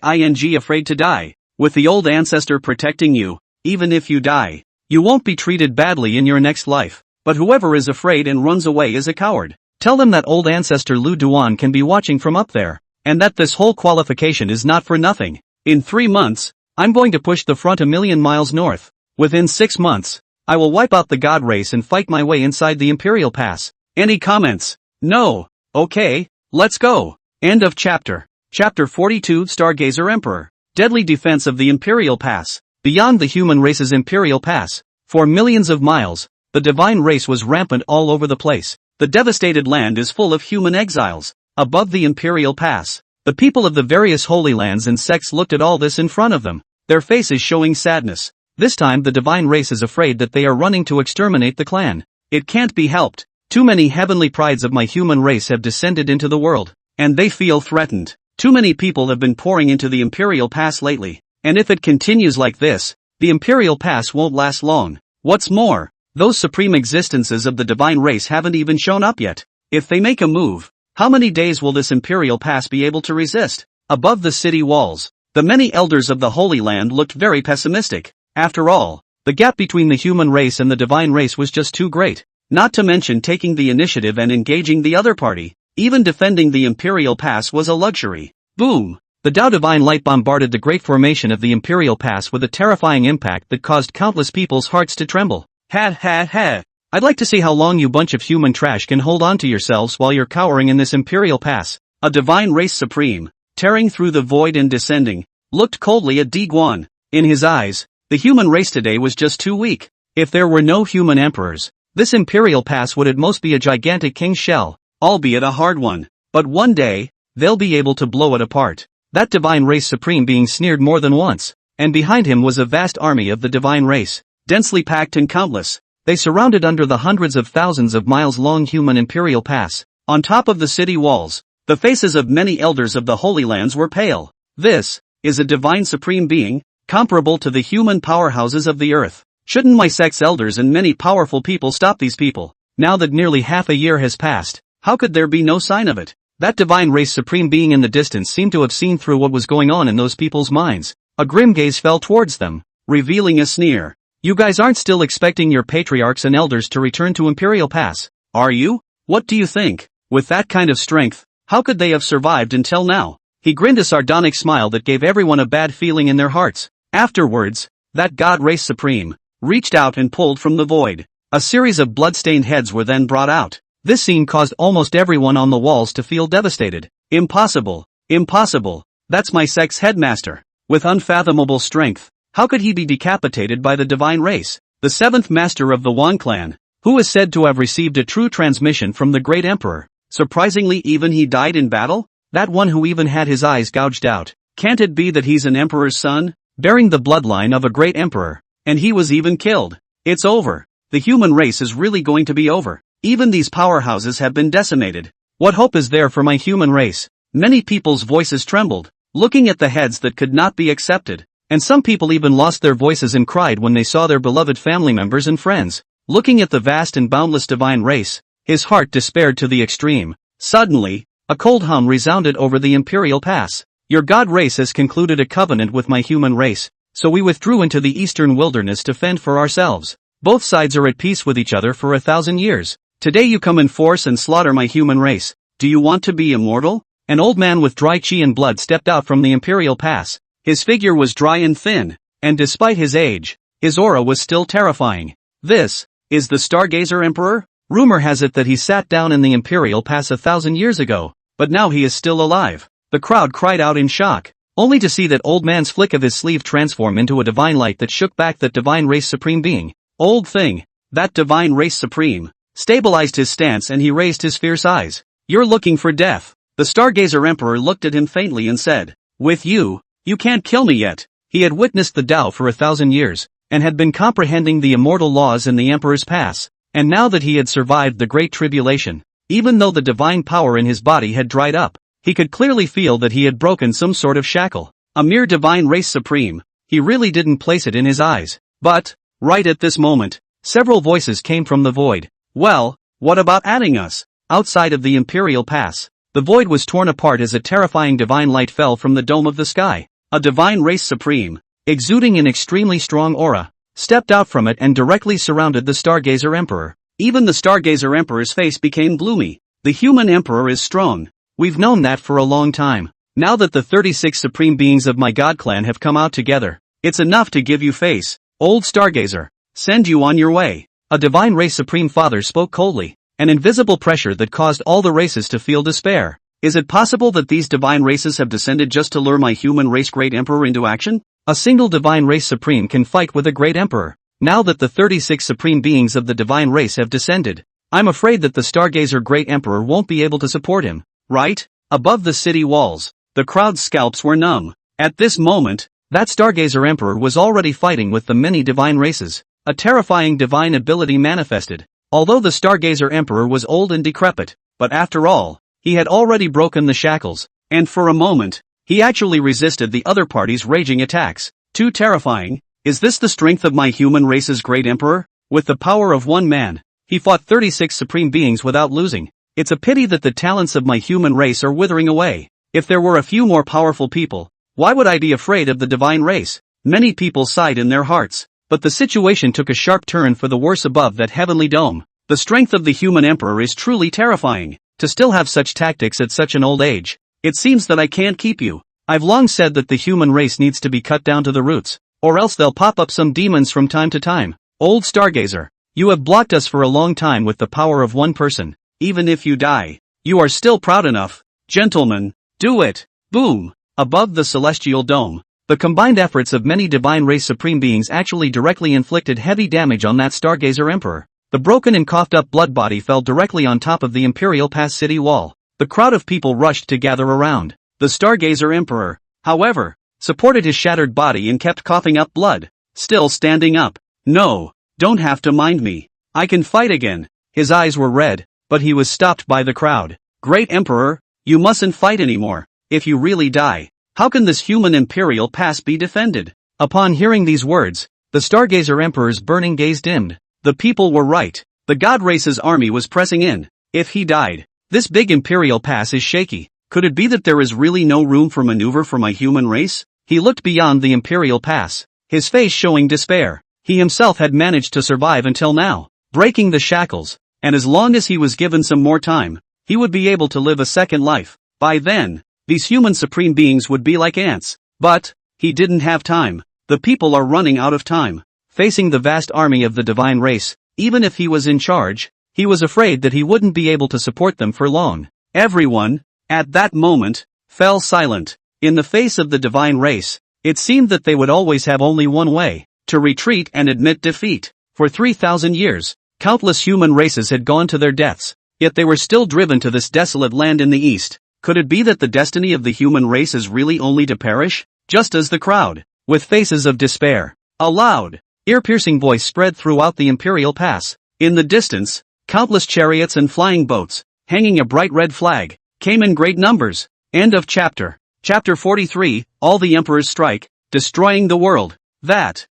[SPEAKER 1] afraid to die. With the old ancestor protecting you, even if you die, you won't be treated badly in your next life. But whoever is afraid and runs away is a coward. Tell them that old ancestor Lu Duan can be watching from up there, and that this whole qualification is not for nothing. In 3 months, I'm going to push the front 1,000,000 miles north. Within 6 months, I will wipe out the god race and fight my way inside the Imperial Pass. Any comments? No. Okay, let's go. End of chapter. Chapter 42, Stargazer Emperor. Deadly defense of the Imperial Pass. Beyond the human race's Imperial Pass, for millions of miles, the divine race was rampant all over the place. The devastated land is full of human exiles. Above the Imperial Pass, the people of the various holy lands and sects looked at all this in front of them, their faces showing sadness. This time the divine race is afraid that they are running to exterminate the clan. It can't be helped. Too many heavenly prides of my human race have descended into the world, and they feel threatened. Too many people have been pouring into the Imperial Pass lately, and if it continues like this, the Imperial Pass won't last long. What's more, those supreme existences of the divine race haven't even shown up yet. If they make a move, how many days will this Imperial Pass be able to resist? Above the city walls, the many elders of the Holy Land looked very pessimistic. After all, the gap between the human race and the divine race was just too great, not to mention taking the initiative and engaging the other party. Even defending the Imperial Pass was a luxury. Boom! The Tao Divine Light bombarded the great formation of the Imperial Pass with a terrifying impact that caused countless people's hearts to tremble. Ha ha ha! I'd like to see how long you bunch of human trash can hold on to yourselves while you're cowering in this Imperial Pass. A divine race supreme, tearing through the void and descending, looked coldly at Di Guan. In his eyes, the human race today was just too weak. If there were no human emperors, this Imperial Pass would at most be a gigantic king's shell, albeit a hard one. But one day, they'll be able to blow it apart. That divine race supreme being sneered more than once, and behind him was a vast army of the divine race, densely packed and countless. They surrounded under the hundreds of thousands of miles long human Imperial Pass. On top of the city walls, the faces of many elders of the Holy Lands were pale. This is a divine supreme being, comparable to the human powerhouses of the earth. Shouldn't my sect's elders and many powerful people stop these people? Now that nearly half a year has passed, how could there be no sign of it? That divine race supreme being in the distance seemed to have seen through what was going on in those people's minds. A grim gaze fell towards them, revealing a sneer. You guys aren't still expecting your patriarchs and elders to return to Imperial Pass, are you? What do you think? With that kind of strength, how could they have survived until now? He grinned a sardonic smile that gave everyone a bad feeling in their hearts. Afterwards, that god race supreme reached out and pulled from the void. A series of blood-stained heads were then brought out. This scene caused almost everyone on the walls to feel devastated. Impossible. Impossible. That's my sect's headmaster. With unfathomable strength, how could he be decapitated by the divine race? The seventh master of the Wan clan, who is said to have received a true transmission from the great emperor. Surprisingly, even he died in battle? That one who even had his eyes gouged out. Can't it be that he's an emperor's son, bearing the bloodline of a great emperor, and he was even killed? It's over. The human race is really going to be over. Even these powerhouses have been decimated. What hope is there for my human race? Many people's voices trembled, looking at the heads that could not be accepted. And some people even lost their voices and cried when they saw their beloved family members and friends. Looking at the vast and boundless divine race, his heart despaired to the extreme. Suddenly, a cold hum resounded over the Imperial Pass. Your god race has concluded a covenant with my human race, so we withdrew into the eastern wilderness to fend for ourselves. Both sides are at peace with each other for 1,000 years. Today you come in force and slaughter my human race. Do you want to be immortal? An old man with dry chi and blood stepped out from the Imperial Pass. His figure was dry and thin, and despite his age, his aura was still terrifying. This is the Stargazer Emperor? Rumor has it that he sat down in the Imperial Pass 1,000 years ago. but now he is still alive. The crowd cried out in shock, only to see that old man's flick of his sleeve transform into a divine light that shook back that divine race supreme being. Old thing, that divine race supreme, stabilized his stance and he raised his fierce eyes. You're looking for death. The Stargazer Emperor looked at him faintly and said, with you can't kill me yet. He had witnessed the Tao for 1,000 years, and had been comprehending the immortal laws in the Emperor's pass, and now that he had survived the Great Tribulation, even though the divine power in his body had dried up, he could clearly feel that he had broken some sort of shackle. A mere divine race supreme, he really didn't place it in his eyes. But, right at this moment, several voices came from the void. Well, what about adding us? Outside of the Imperial Pass, the void was torn apart as a terrifying divine light fell from the dome of the sky. A divine race supreme, exuding an extremely strong aura, stepped out from it and directly surrounded the Stargazer Emperor. Even the Stargazer Emperor's face became gloomy. The human emperor is strong. We've known that for a long time. Now that the 36 supreme beings of my god clan have come out together, it's enough to give you face. Old Stargazer, send you on your way. A divine race supreme father spoke coldly, an invisible pressure that caused all the races to feel despair. Is it possible that these divine races have descended just to lure my human race great emperor into action? A single divine race supreme can fight with a great emperor. Now that the 36 supreme beings of the divine race have descended, I'm afraid that the Stargazer great emperor won't be able to support him. Right? Above the city walls, the crowd's scalps were numb. At this moment, that Stargazer emperor was already fighting with the many divine races. A terrifying divine ability manifested. Although the Stargazer emperor was old and decrepit, but after all, he had already broken the shackles, and for a moment, he actually resisted the other party's raging attacks. Too terrifying. Is this the strength of my human race's great emperor? With the power of one man, he fought 36 supreme beings without losing. It's a pity that the talents of my human race are withering away. If there were a few more powerful people, why would I be afraid of the divine race? Many people sighed in their hearts, but the situation took a sharp turn for the worse above that heavenly dome. The strength of the human emperor is truly terrifying. To still have such tactics at such an old age. It seems that I can't keep you. I've long said that the human race needs to be cut down to the roots, or else they'll pop up some demons from time to time. Old Stargazer, you have blocked us for a long time with the power of one person. Even if you die, you are still proud enough. Gentlemen, do it. Boom. Above the celestial dome, the combined efforts of many divine race supreme beings actually directly inflicted heavy damage on that Stargazer Emperor. The broken and coughed up blood body fell directly on top of the Imperial Pass city wall. The crowd of people rushed to gather around. The Stargazer Emperor, however, supported his shattered body and kept coughing up blood, still standing up. No, don't have to mind me. I can fight again. His eyes were red, but he was stopped by the crowd. Great Emperor, you mustn't fight anymore. If you really die, how can this human Imperial Pass be defended? Upon hearing these words, the Stargazer Emperor's burning gaze dimmed. The people were right. The God Race's army was pressing in. If he died, this big Imperial Pass is shaky. Could it be that there is really no room for maneuver for my human race? He looked beyond the Imperial Pass, his face showing despair. He himself had managed to survive until now, breaking the shackles, and as long as he was given some more time, he would be able to live a second life. By then, these human supreme beings would be like ants. But, he didn't have time. The people are running out of time. Facing the vast army of the divine race, even if he was in charge, he was afraid that he wouldn't be able to support them for long. Everyone, at that moment, fell silent. In the face of the divine race, it seemed that they would always have only one way, to retreat and admit defeat. For 3,000 years, countless human races had gone to their deaths, yet they were still driven to this desolate land in the east. Could it be that the destiny of the human race is really only to perish? Just as the crowd, with faces of despair, a loud, ear-piercing voice spread throughout the Imperial Pass. In the distance, countless chariots and flying boats, hanging a bright red flag, came in great numbers. End of chapter. Chapter 43, All the Emperors Strike, Destroying the World. That's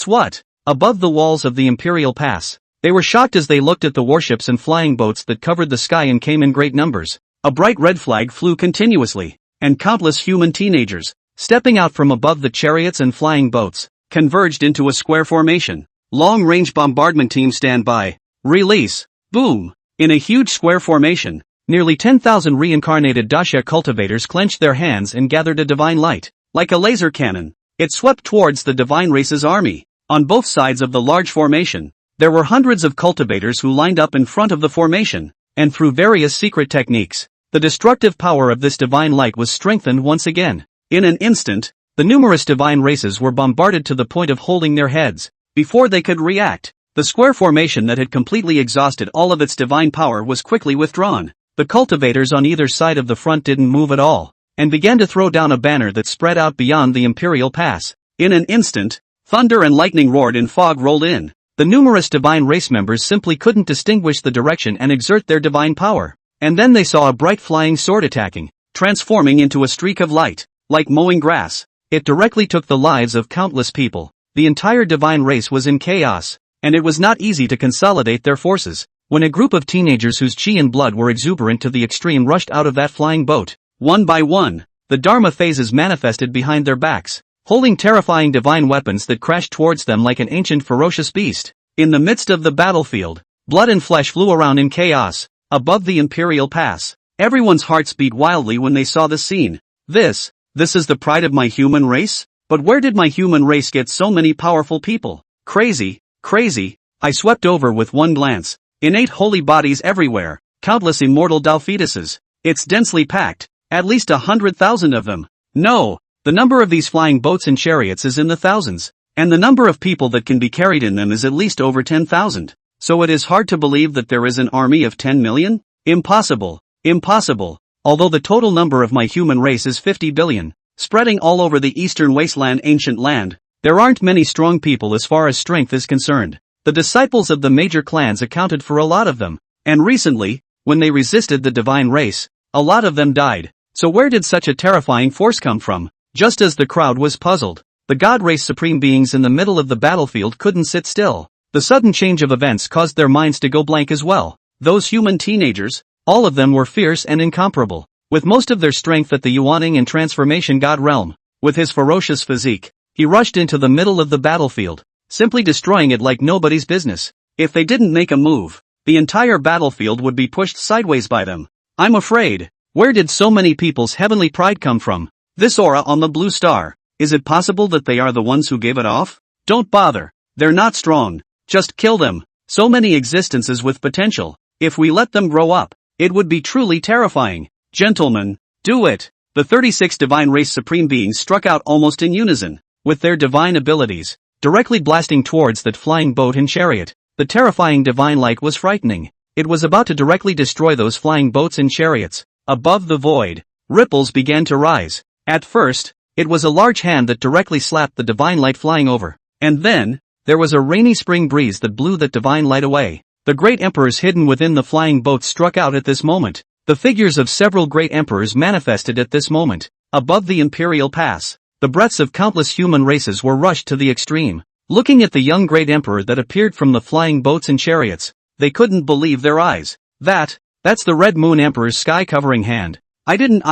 [SPEAKER 1] what. Above the walls of the Imperial Pass, they were shocked as they looked at the warships and flying boats that covered the sky and came in great numbers. A bright red flag flew continuously, and countless human teenagers, stepping out from above the chariots and flying boats, converged into a square formation. Long-range bombardment team stand by. Release. Boom. In a huge square formation, nearly 10,000 reincarnated Dasha cultivators clenched their hands and gathered a divine light. Like a laser cannon, it swept towards the divine race's army. On both sides of the large formation, there were hundreds of cultivators who lined up in front of the formation, and through various secret techniques, the destructive power of this divine light was strengthened once again. In an instant, the numerous divine races were bombarded to the point of holding their heads. Before they could react, the square formation that had completely exhausted all of its divine power was quickly withdrawn. The cultivators on either side of the front didn't move at all, and began to throw down a banner that spread out beyond the Imperial Pass. In an instant, thunder and lightning roared and fog rolled in. The numerous divine race members simply couldn't distinguish the direction and exert their divine power. And then they saw a bright flying sword attacking, transforming into a streak of light, like mowing grass. It directly took the lives of countless people. The entire divine race was in chaos, and it was not easy to consolidate their forces. When a group of teenagers whose chi and blood were exuberant to the extreme rushed out of that flying boat, one by one, the Dharma phases manifested behind their backs, holding terrifying divine weapons that crashed towards them like an ancient ferocious beast. In the midst of the battlefield, blood and flesh flew around in chaos. Above the Imperial Pass, everyone's hearts beat wildly when they saw the scene. This is the pride of my human race? But where did my human race get so many powerful people? Crazy, crazy. I swept over with one glance. Innate holy bodies everywhere, countless immortal Dao fetuses. It's densely packed, at least 100,000 of them. No, the number of these flying boats and chariots is in the thousands, and the number of people that can be carried in them is at least over 10,000. So it is hard to believe that there is an army of 10 million? Impossible, impossible. Although the total number of my human race is 50 billion, spreading all over the eastern wasteland ancient land, there aren't many strong people as far as strength is concerned. The disciples of the major clans accounted for a lot of them, and recently, when they resisted the divine race, a lot of them died. So where did such a terrifying force come from? Just as the crowd was puzzled, the god race supreme beings in the middle of the battlefield couldn't sit still. The sudden change of events caused their minds to go blank as well. Those human teenagers, all of them were fierce and incomparable, with most of their strength at the Yuaning and Transformation God realm. With his ferocious physique, he rushed into the middle of the battlefield, simply destroying it like nobody's business. If they didn't make a move, the entire battlefield would be pushed sideways by them. I'm afraid, where did so many people's heavenly pride come from? This aura on the blue star, is it possible that they are the ones who gave it off? Don't bother, they're not strong. Just kill them. So many existences with potential. If we let them grow up, it would be truly terrifying. Gentlemen, do it. The 36 divine race supreme beings struck out almost in unison, with their divine abilities, directly blasting towards that flying boat and chariot. The terrifying divine light was frightening. It was about to directly destroy those flying boats and chariots. Above the void, ripples began to rise. At first, it was a large hand that directly slapped the divine light flying over. And then, there was a rainy spring breeze that blew that divine light away. The great emperors hidden within the flying boats struck out at this moment. The figures of several great emperors manifested at this moment. Above the Imperial Pass, the breaths of countless human races were rushed to the extreme. Looking at the young great emperor that appeared from the flying boats and chariots, they couldn't believe their eyes. That's the Red Moon Emperor's sky-covering hand. I didn't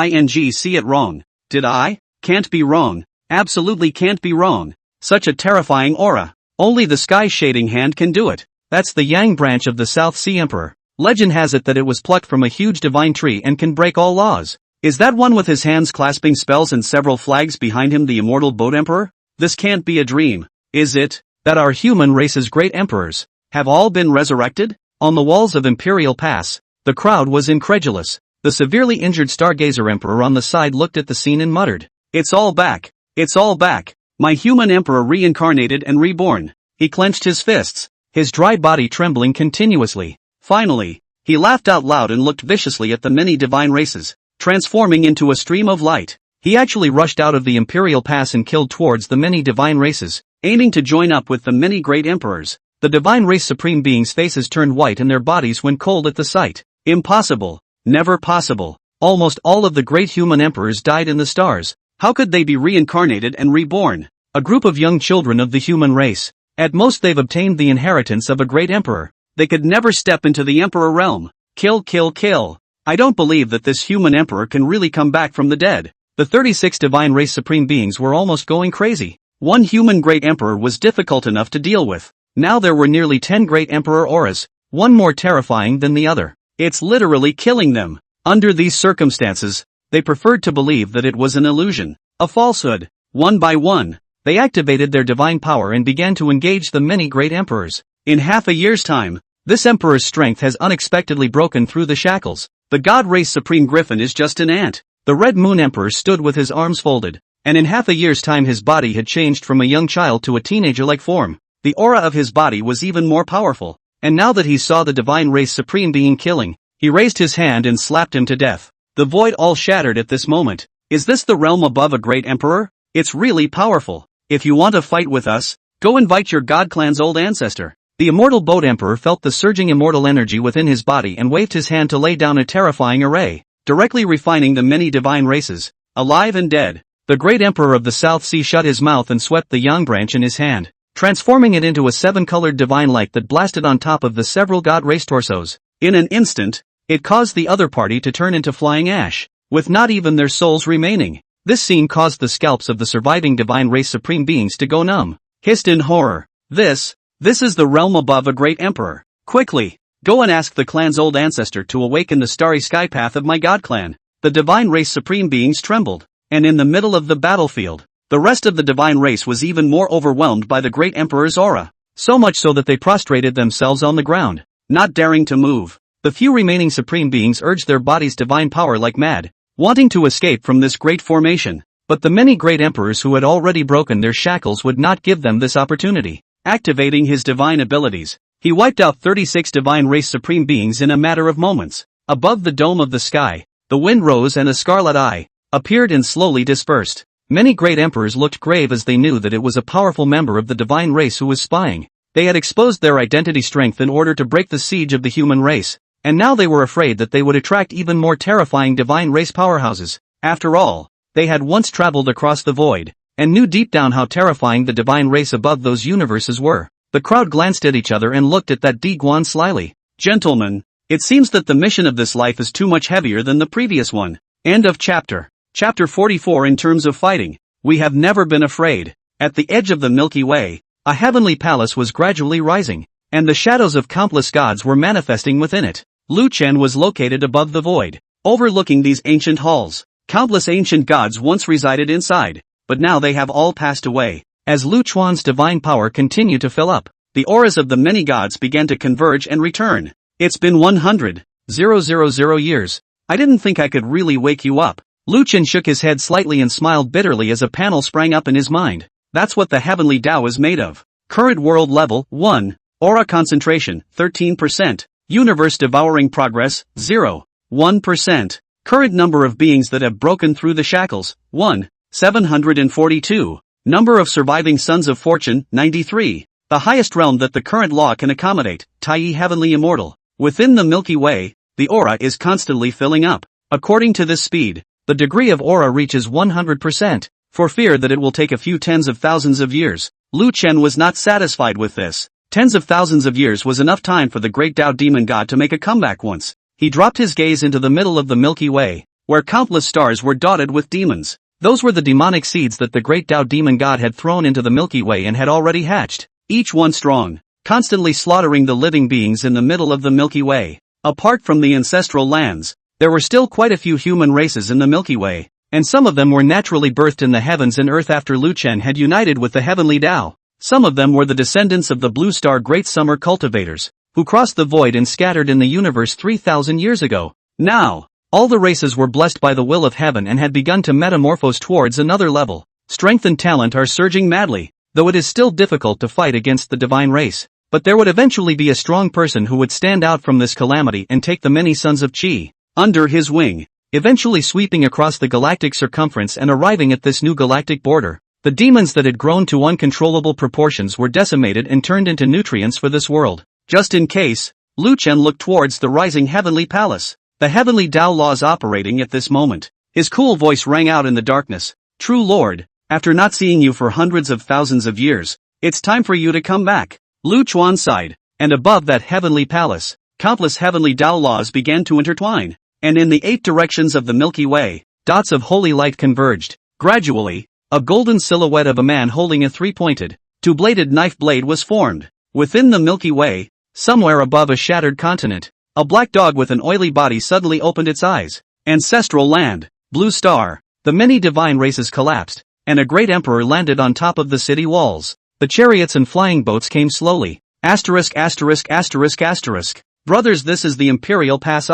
[SPEAKER 1] see it wrong, did I? Can't be wrong. Absolutely can't be wrong. Such a terrifying aura. Only the sky-shading hand can do it. That's the Yang branch of the South Sea Emperor. Legend has it that it was plucked from a huge divine tree and can break all laws. Is that one with his hands clasping spells and several flags behind him the immortal Boat Emperor? This can't be a dream, is it? That our human race's great emperors have all been resurrected? On the walls of Imperial Pass, the crowd was incredulous. The severely injured Stargazer Emperor on the side looked at the scene and muttered, "It's all back. It's all back. My human emperor reincarnated and reborn." He clenched his fists, his dry body trembling continuously. Finally, he laughed out loud and looked viciously at the many divine races, transforming into a stream of light. He actually rushed out of the Imperial Pass and killed towards the many divine races, aiming to join up with the many great emperors. The divine race supreme beings' faces turned white and their bodies went cold at the sight. Impossible. Never possible. Almost all of the great human emperors died in the stars. How could they be reincarnated and reborn? A group of young children of the human race. At most they've obtained the inheritance of a great emperor. They could never step into the emperor realm. Kill, kill, kill. I don't believe that this human emperor can really come back from the dead. The 36 divine race supreme beings were almost going crazy. One human great emperor was difficult enough to deal with. Now there were nearly 10 great emperor auras, one more terrifying than the other. It's literally killing them. Under these circumstances, they preferred to believe that it was an illusion, a falsehood. One by one, they activated their divine power and began to engage the many great emperors. In half a year's time, this emperor's strength has unexpectedly broken through the shackles. The god race supreme griffin is just an ant. The Red Moon Emperor stood with his arms folded, and in half a year's time his body had changed from a young child to a teenager-like form. The aura of his body was even more powerful, and now that he saw the divine race supreme being killing, he raised his hand and slapped him to death. The void all shattered at this moment. Is this the realm above a great emperor? It's really powerful. If you want to fight with us, go invite your god clan's old ancestor. The immortal boat emperor felt the surging immortal energy within his body and waved his hand to lay down a terrifying array, directly refining the many divine races, alive and dead. The great emperor of the South Sea shut his mouth and swept the yang branch in his hand, transforming it into a seven-colored divine light that blasted on top of the several god race torsos. In an instant, it caused the other party to turn into flying ash, with not even their souls remaining. This scene caused the scalps of the surviving divine race supreme beings to go numb. Hissed in horror. This is the realm above a great emperor. Quickly, go and ask the clan's old ancestor to awaken the starry sky path of my god clan. The divine race supreme beings trembled, and in the middle of the battlefield, the rest of the divine race was even more overwhelmed by the great emperor's aura, so much so that they prostrated themselves on the ground, not daring to move. The few remaining supreme beings urged their body's divine power like mad, wanting to escape from this great formation, but the many great emperors who had already broken their shackles would not give them this opportunity. Activating his divine abilities, he wiped out 36 divine race supreme beings in a matter of moments. Above the dome of the sky, the wind rose and a scarlet eye appeared and slowly dispersed. Many great emperors looked grave as they knew that it was a powerful member of the divine race who was spying. They had exposed their identity strength in order to break the siege of the human race, and now they were afraid that they would attract even more terrifying divine race powerhouses. After all, they had once traveled across the void, and knew deep down how terrifying the divine race above those universes were. The crowd glanced at each other and looked at that Di Guan slyly. Gentlemen, it seems that the mission of this life is too much heavier than the previous one. End of chapter. Chapter 44. In terms of fighting, we have never been afraid. At the edge of the Milky Way, a heavenly palace was gradually rising, and the shadows of countless gods were manifesting within it. Lu Chen was located above the void, overlooking these ancient halls. Countless ancient gods once resided inside, but now they have all passed away. As Lu Chuan's divine power continued to fill up, the auras of the many gods began to converge and return. It's been 100,000 years. I didn't think I could really wake you up. Lu Chen shook his head slightly and smiled bitterly as a panel sprang up in his mind. That's what the heavenly Tao is made of. Current world level, 1. Aura concentration, 13%. Universe devouring progress, 0.1%. Current number of beings that have broken through the shackles, 1,742. Number of surviving sons of fortune, 93. The highest realm that the current law can accommodate, Tai Heavenly Immortal. Within the Milky Way, the aura is constantly filling up. According to this speed, the degree of aura reaches 100%, for fear that it will take a few tens of thousands of years. Lu Chen was not satisfied with this. Tens of thousands of years was enough time for the great Tao demon god to make a comeback once. He dropped his gaze into the middle of the Milky Way, where countless stars were dotted with demons. Those were the demonic seeds that the great Tao demon god had thrown into the Milky Way and had already hatched, each one strong, constantly slaughtering the living beings in the middle of the Milky Way. Apart from the ancestral lands, there were still quite a few human races in the Milky Way, and some of them were naturally birthed in the heavens and earth after Lu Chen had united with the heavenly Tao. Some of them were the descendants of the Blue Star Great Summer cultivators, who crossed the void and scattered in the universe 3,000 years ago. Now, all the races were blessed by the will of heaven and had begun to metamorphose towards another level. Strength and talent are surging madly, though it is still difficult to fight against the divine race. But there would eventually be a strong person who would stand out from this calamity and take the many sons of Qi under his wing, eventually sweeping across the galactic circumference and arriving at this new galactic border. The demons that had grown to uncontrollable proportions were decimated and turned into nutrients for this world. Just in case, Lu Chen looked towards the rising heavenly palace. The heavenly Tao laws operating at this moment. His cool voice rang out in the darkness. True Lord, after not seeing you for hundreds of thousands of years, it's time for you to come back. Lu Chuan sighed, and above that heavenly palace, countless heavenly Tao laws began to intertwine, and in the 8 directions of the Milky Way, dots of holy light converged. Gradually, a golden silhouette of a man holding a 3-pointed, 2-bladed knife blade was formed. Within the Milky Way, somewhere above a shattered continent, a black dog with an oily body suddenly opened its eyes. Ancestral land, Blue Star. The many divine races collapsed, and a great emperor landed on top of the city walls. The chariots and flying boats came slowly. *********. Brothers, this is the Imperial Pass.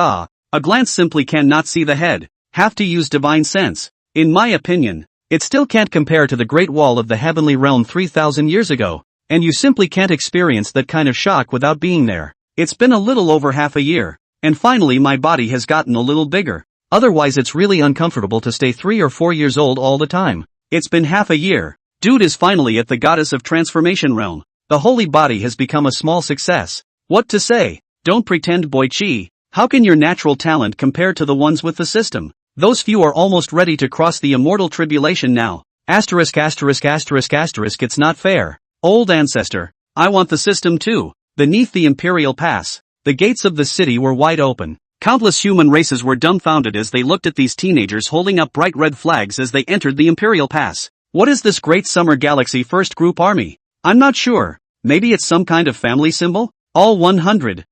[SPEAKER 1] A glance simply cannot see the head. Have to use divine sense. In my opinion, it still can't compare to the Great Wall of the Heavenly Realm 3,000 years ago, and you simply can't experience that kind of shock without being there. It's been a little over half a year, and finally my body has gotten a little bigger. Otherwise it's really uncomfortable to stay 3 or 4 years old all the time. It's been half a year. Dude is finally at the goddess of transformation realm. The holy body has become a small success. What to say? Don't pretend, boy chi. How can your natural talent compare to the ones with the system? Those few are almost ready to cross the immortal tribulation now. Asterisk. It's not fair. Old ancestor. I want the system too. Beneath the Imperial Pass, the gates of the city were wide open. Countless human races were dumbfounded as they looked at these teenagers holding up bright red flags as they entered the Imperial Pass. What is this great summer galaxy first group army? I'm not sure. Maybe it's some kind of family symbol? All 100,000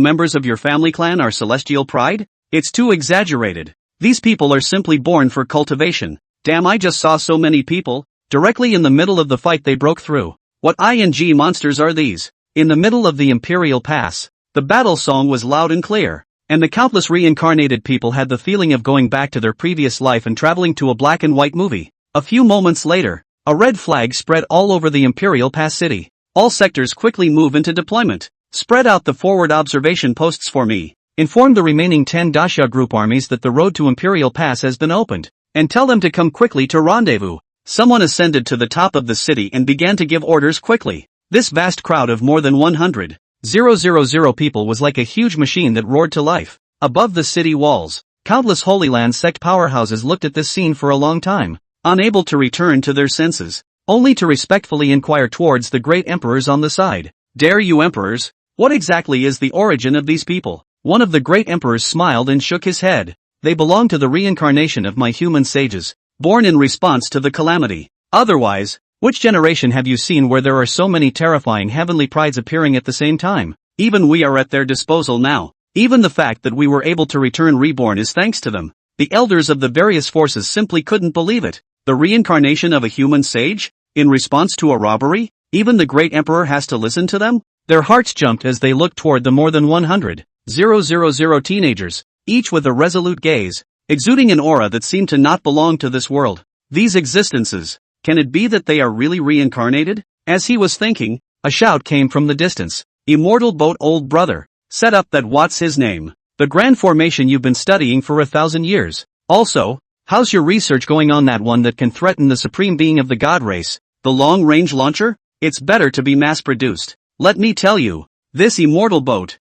[SPEAKER 1] members of your family clan are celestial pride? It's too exaggerated. These people are simply born for cultivation. Damn, I just saw so many people. Directly in the middle of the fight they broke through. What ING monsters are these? In the middle of the Imperial Pass, the battle song was loud and clear, and the countless reincarnated people had the feeling of going back to their previous life and traveling to a black and white movie. A few moments later, a red flag spread all over the Imperial Pass city. All sectors quickly move into deployment. Spread out the forward observation posts for me. Inform the remaining 10 Dacia group armies that the road to Imperial Pass has been opened, and tell them to come quickly to rendezvous. Someone ascended to the top of the city and began to give orders quickly. This vast crowd of more than 100,000 people was like a huge machine that roared to life. Above the city walls, countless Holy Land sect powerhouses looked at this scene for a long time, unable to return to their senses, only to respectfully inquire towards the great emperors on the side. Dare you emperors? What exactly is the origin of these people? One of the great emperors smiled and shook his head. They belong to the reincarnation of my human sages, born in response to the calamity. Otherwise, which generation have you seen where there are so many terrifying heavenly prides appearing at the same time? Even we are at their disposal now. Even the fact that we were able to return reborn is thanks to them. The elders of the various forces simply couldn't believe it. The reincarnation of a human sage? In response to a robbery? Even the great emperor has to listen to them? Their hearts jumped as they looked toward the more than 100,000 teenagers, each with a resolute gaze, exuding an aura that seemed to not belong to this world. These existences, can it be that they are really reincarnated? As he was thinking, a shout came from the distance. Immortal boat old brother, set up that what's his name? The grand formation you've been studying for 1,000 years. Also, how's your research going on that one that can threaten the supreme being of the god race? The long-range launcher? It's better to be mass-produced. Let me tell you, this immortal boat,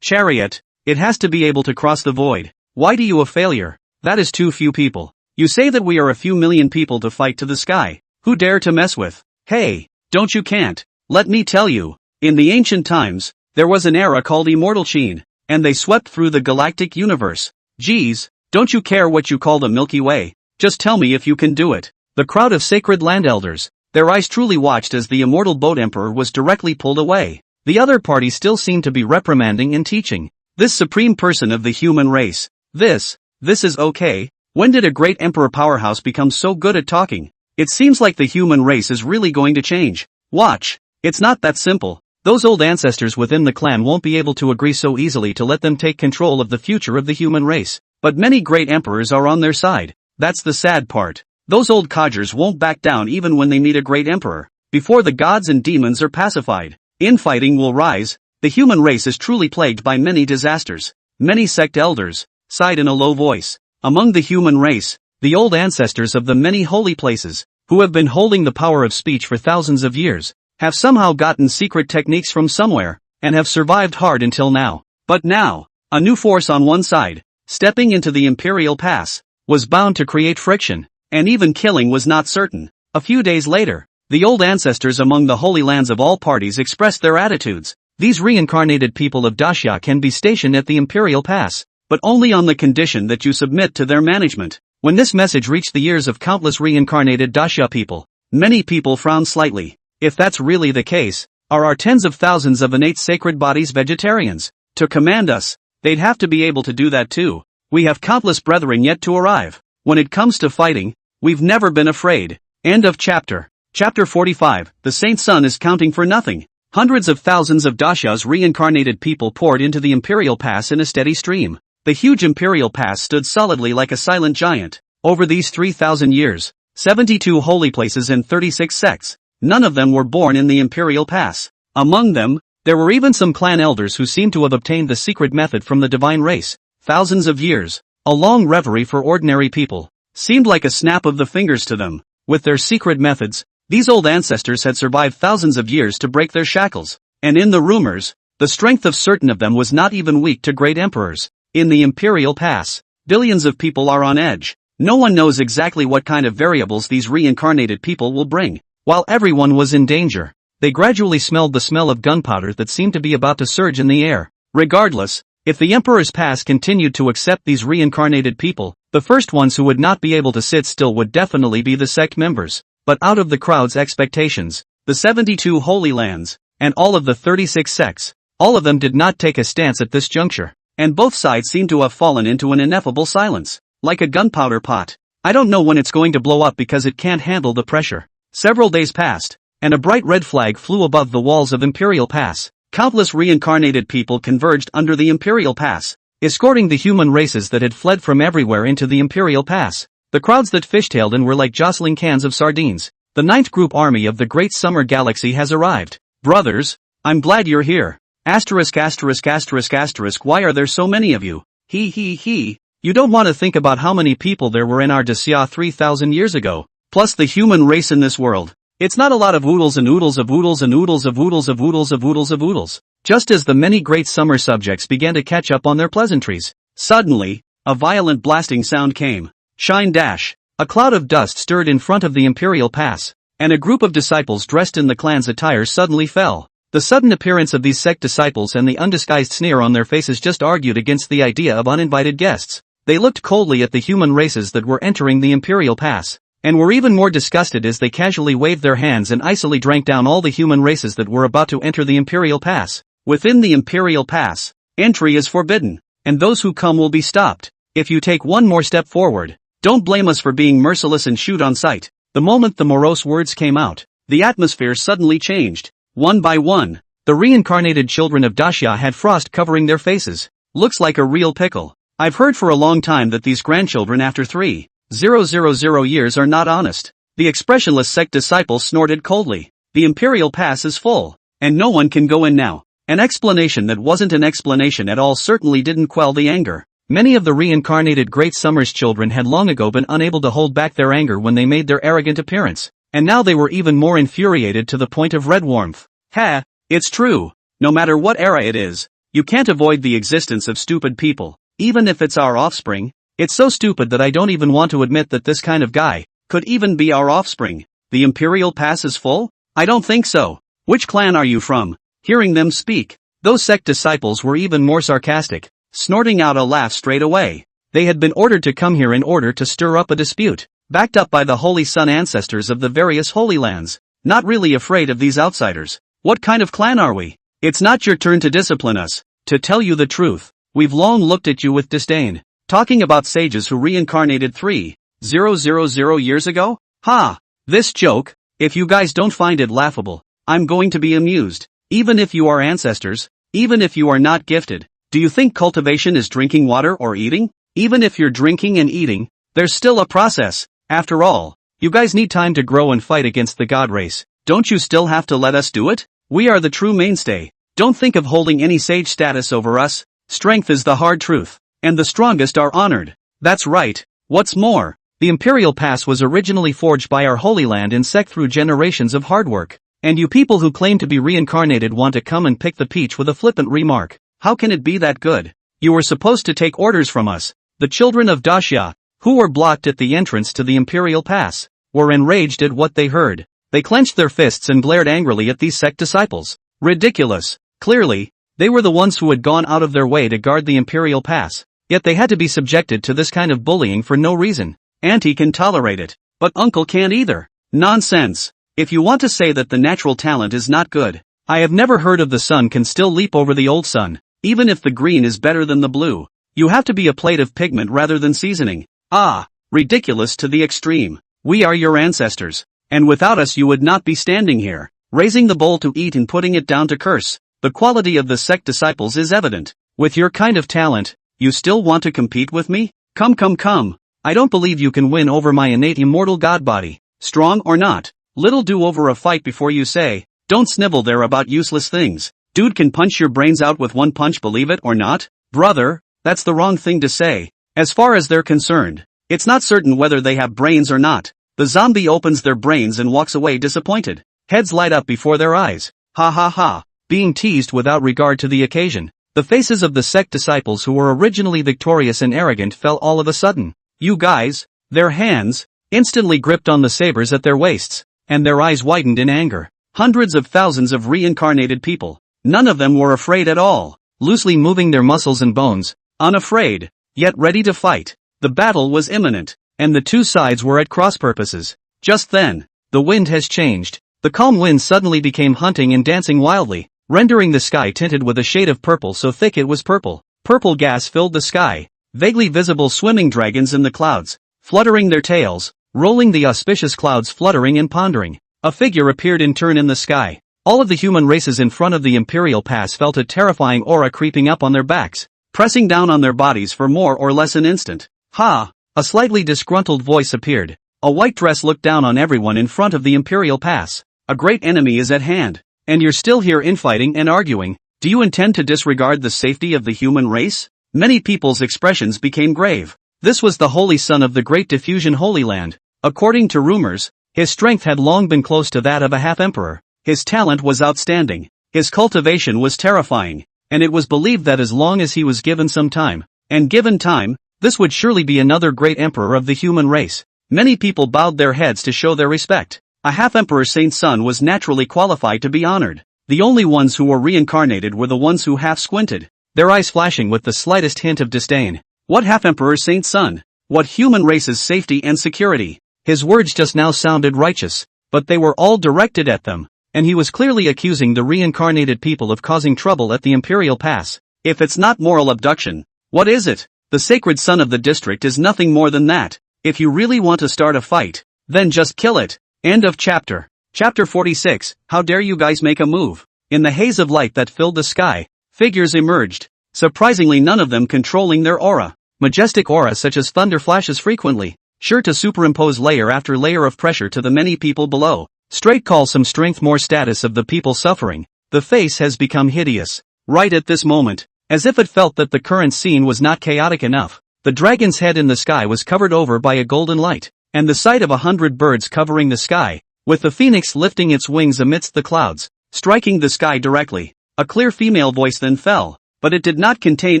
[SPEAKER 1] chariot, it has to be able to cross the void. Why do you a failure? That is too few people. You say that we are a few million people to fight to the sky. Who dare to mess with? Hey, don't you can't. Let me tell you, in the ancient times, there was an era called Immortal Sheen, and they swept through the galactic universe. Geez, don't you care what you call the Milky Way? Just tell me if you can do it. The crowd of sacred land elders, their eyes truly watched as the immortal boat emperor was directly pulled away. The other party still seemed to be reprimanding and teaching. This supreme person of the human race. This is okay. When did a great emperor powerhouse become so good at talking? It seems like the human race is really going to change. Watch. It's not that simple. Those old ancestors within the clan won't be able to agree so easily to let them take control of the future of the human race. But many great emperors are on their side. That's the sad part. Those old codgers won't back down even when they meet a great emperor. Before the gods and demons are pacified, infighting will rise. The human race is truly plagued by many disasters. Many sect elders sighed in a low voice. Among the human race, the old ancestors of the many holy places, who have been holding the power of speech for thousands of years, have somehow gotten secret techniques from somewhere, and have survived hard until now. But now, a new force on one side, stepping into the Imperial Pass, was bound to create friction, and even killing was not certain. A few days later, the old ancestors among the holy lands of all parties expressed their attitudes. These reincarnated people of Dacia can be stationed at the Imperial Pass, but only on the condition that you submit to their management. When this message reached the ears of countless reincarnated Dacia people, many people frowned slightly. If that's really the case, are our tens of thousands of innate sacred bodies vegetarians? To command us, they'd have to be able to do that too. We have countless brethren yet to arrive. When it comes to fighting, we've never been afraid. End of chapter. Chapter 45, the Saint Sun is counting for nothing. Hundreds of thousands of Dasha's reincarnated people poured into the Imperial Pass in a steady stream. The huge Imperial Pass stood solidly like a silent giant. Over these 3,000 years, 72 holy places and 36 sects, none of them were born in the Imperial Pass. Among them, there were even some clan elders who seemed to have obtained the secret method from the divine race. Thousands of years, a long reverie for ordinary people, seemed like a snap of the fingers to them. With their secret methods, these old ancestors had survived thousands of years to break their shackles, and in the rumors, the strength of certain of them was not even weak to great emperors. In the Imperial Pass, billions of people are on edge. No one knows exactly what kind of variables these reincarnated people will bring. While everyone was in danger, they gradually smelled the smell of gunpowder that seemed to be about to surge in the air. Regardless, if the Emperor's Pass continued to accept these reincarnated people, the first ones who would not be able to sit still would definitely be the sect members. But out of the crowd's expectations, the 72 Holy Lands, and all of the 36 sects, all of them did not take a stance at this juncture, and both sides seemed to have fallen into an ineffable silence, like a gunpowder pot. I don't know when it's going to blow up because it can't handle the pressure. Several days passed, and a bright red flag flew above the walls of Imperial Pass. Countless reincarnated people converged under the Imperial Pass, escorting the human races that had fled from everywhere into the Imperial Pass. The crowds that fishtailed in were like jostling cans of sardines. The 9th group army of the Great Summer Galaxy has arrived. Brothers, I'm glad you're here. Asterisk asterisk asterisk asterisk, why are there so many of you? He. You don't want to think about how many people there were in our Dacia 3,000 years ago, plus the human race in this world. It's not a lot of oodles and oodles of oodles and oodles of oodles of oodles of oodles of oodles. Just as the many great summer subjects began to catch up on their pleasantries, suddenly, a violent blasting sound came. Shine dash. A cloud of dust stirred in front of the Imperial Pass, and a group of disciples dressed in the clan's attire suddenly fell. The sudden appearance of these sect disciples and the undisguised sneer on their faces just argued against the idea of uninvited guests. They looked coldly at the human races that were entering the Imperial Pass, and were even more disgusted as they casually waved their hands and icily drank down all the human races that were about to enter the Imperial Pass. Within the Imperial Pass, entry is forbidden, and those who come will be stopped. If you take one more step forward, don't blame us for being merciless and shoot on sight. The moment the morose words came out, the atmosphere suddenly changed. One by one, the reincarnated children of Dacia had frost covering their faces. Looks like a real pickle. I've heard for a long time that these grandchildren after 3,000 years are not honest. The expressionless sect disciples snorted coldly. The Imperial Pass is full, and no one can go in now. An explanation that wasn't an explanation at all certainly didn't quell the anger. Many of the reincarnated Great Summer's children had long ago been unable to hold back their anger when they made their arrogant appearance, and now they were even more infuriated to the point of red warmth. Ha! It's true. No matter what era it is, you can't avoid the existence of stupid people, even if it's our offspring. It's so stupid that I don't even want to admit that this kind of guy could even be our offspring. The Imperial Pass is full? I don't think so. Which clan are you from? Hearing them speak, those sect disciples were even more sarcastic, snorting out a laugh straight away. They had been ordered to come here in order to stir up a dispute, backed up by the Holy Sun ancestors of the various Holy Lands, not really afraid of these outsiders. What kind of clan are we? It's not your turn to discipline us. To tell you the truth, we've long looked at you with disdain. Talking about sages who reincarnated 3,000 years ago? Ha! This joke, if you guys don't find it laughable, I'm going to be amused. Even if you are ancestors, even if you are not gifted, do you think cultivation is drinking water or eating? Even if you're drinking and eating, there's still a process. After all, you guys need time to grow and fight against the god race. Don't you still have to let us do it? We are the true mainstay. Don't think of holding any sage status over us. Strength is the hard truth, and the strongest are honored. That's right. What's more, the Imperial Pass was originally forged by our Holy Land in sect through generations of hard work. And you people who claim to be reincarnated want to come and pick the peach with a flippant remark. How can it be that good? You were supposed to take orders from us. The children of Dacia, who were blocked at the entrance to the Imperial Pass, were enraged at what they heard. They clenched their fists and glared angrily at these sect disciples. Ridiculous. Clearly, they were the ones who had gone out of their way to guard the Imperial Pass, yet they had to be subjected to this kind of bullying for no reason. Auntie can tolerate it, but Uncle can't either. Nonsense. If you want to say that the natural talent is not good, I have never heard of the sun can still leap over the old sun, even if the green is better than the blue. You have to be a plate of pigment rather than seasoning. Ah, ridiculous to the extreme. We are your ancestors, and without us you would not be standing here. raising the bowl to eat and putting it down to curse. The quality of the sect disciples is evident. With your kind of talent, you still want to compete with me? Come. I don't believe you can win over my innate immortal god body, strong or not. Little do over a fight before you say. Don't snivel there about useless things. Dude can punch your brains out with one punch, believe it or not. Brother, that's the wrong thing to say. As far as they're concerned, it's not certain whether they have brains or not. The zombie opens their brains and walks away disappointed. Heads light up before their eyes. Ha. Being teased without regard to the occasion. The faces of the sect disciples who were originally victorious and arrogant fell all of a sudden. You guys, their hands, instantly gripped on the sabers at their waists, and their eyes widened in anger. Hundreds of thousands of reincarnated people. None of them were afraid at all, loosely moving their muscles and bones, unafraid, yet ready to fight. The battle was imminent, and the two sides were at cross purposes. Just then, the wind has changed. The calm wind suddenly became hunting and dancing wildly, rendering the sky tinted with a shade of purple so thick it was purple. Purple gas filled the sky, vaguely visible swimming dragons in the clouds, fluttering their tails, rolling the auspicious clouds fluttering and pondering. A figure appeared in turn in the sky. All of the human races in front of the Imperial Pass felt a terrifying aura creeping up on their backs, pressing down on their bodies for more or less an instant. Ha! A slightly disgruntled voice appeared. A white dress looked down on everyone in front of the Imperial Pass. A great enemy is at hand, and you're still here infighting and arguing. Do you intend to disregard the safety of the human race? Many people's expressions became grave. This was the holy son of the Great Diffusion Holy Land. According to rumors, his strength had long been close to that of a half-emperor. His talent was outstanding. His cultivation was terrifying, and it was believed that as long as he was given some time, and given time, this would surely be another great emperor of the human race. Many people bowed their heads to show their respect. A half-emperor saint's son was naturally qualified to be honored. The only ones who were reincarnated were the ones who half-squinted, their eyes flashing with the slightest hint of disdain. What half-emperor saint's son? What human race's safety and security? His words just now sounded righteous, but they were all directed at them, and he was clearly accusing the reincarnated people of causing trouble at the Imperial Pass. If it's not moral abduction, what is it? The sacred son of the district is nothing more than that. If you really want to start a fight, then just kill it. End of chapter. Chapter 46, How dare you guys make a move? In the haze of light that filled the sky, figures emerged, surprisingly none of them controlling their aura. Majestic aura such as thunder flashes frequently, sure to superimpose layer after layer of pressure to the many people below. Straight call some strength more status of the people suffering. The face has become hideous. Right at this moment, as if it felt that the current scene was not chaotic enough, the dragon's head in the sky was covered over by a golden light, and the sight of 100 birds covering the sky, with the phoenix lifting its wings amidst the clouds, striking the sky directly. A clear female voice then fell, but it did not contain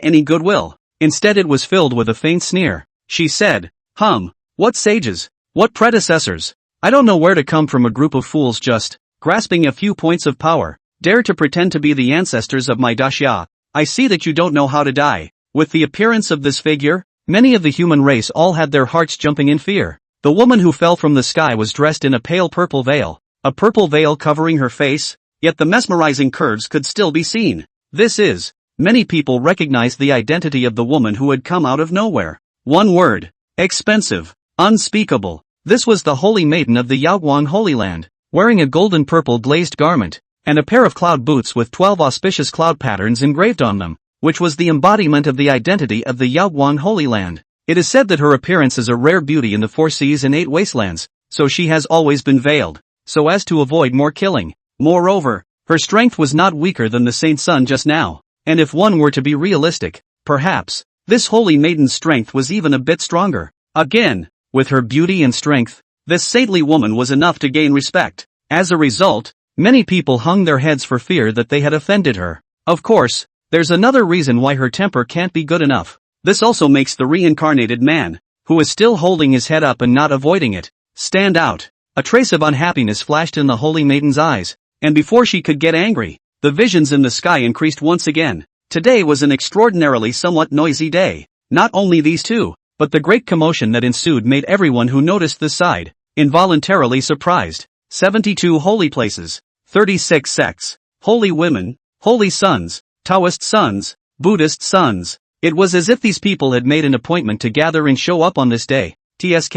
[SPEAKER 1] any goodwill. Instead it was filled with a faint sneer. She said, What sages? What predecessors? I don't know where to come from a group of fools just, grasping a few points of power, dare to pretend to be the ancestors of my Daxia. I see that you don't know how to die. With the appearance of this figure, many of the human race all had their hearts jumping in fear. The woman who fell from the sky was dressed in a pale purple veil, a purple veil covering her face, yet the mesmerizing curves could still be seen. Many people recognized the identity of the woman who had come out of nowhere. One word: expensive, unspeakable. This was the holy maiden of the Yaoguang Holy Land, wearing a golden purple glazed garment, and a pair of cloud boots with 12 auspicious cloud patterns engraved on them, which was the embodiment of the identity of the Yaoguang Holy Land. It is said that her appearance is a rare beauty in the 4 seas and 8 wastelands, so she has always been veiled, so as to avoid more killing. Moreover, her strength was not weaker than the saint's son just now, and if one were to be realistic, perhaps, this holy maiden's strength was even a bit stronger. Again, with her beauty and strength, this saintly woman was enough to gain respect. As a result, many people hung their heads for fear that they had offended her. Of course, there's another reason why her temper can't be good enough. This also makes the reincarnated man, who is still holding his head up and not avoiding it, stand out. A trace of unhappiness flashed in the holy maiden's eyes, and before she could get angry, the visions in the sky increased once again. Today was an extraordinarily somewhat noisy day. Not only these two, but the great commotion that ensued made everyone who noticed this side involuntarily surprised. 72 holy places, 36 sects, holy women, holy sons, Taoist sons, Buddhist sons. It was as if these people had made an appointment to gather and show up on this day. TSK,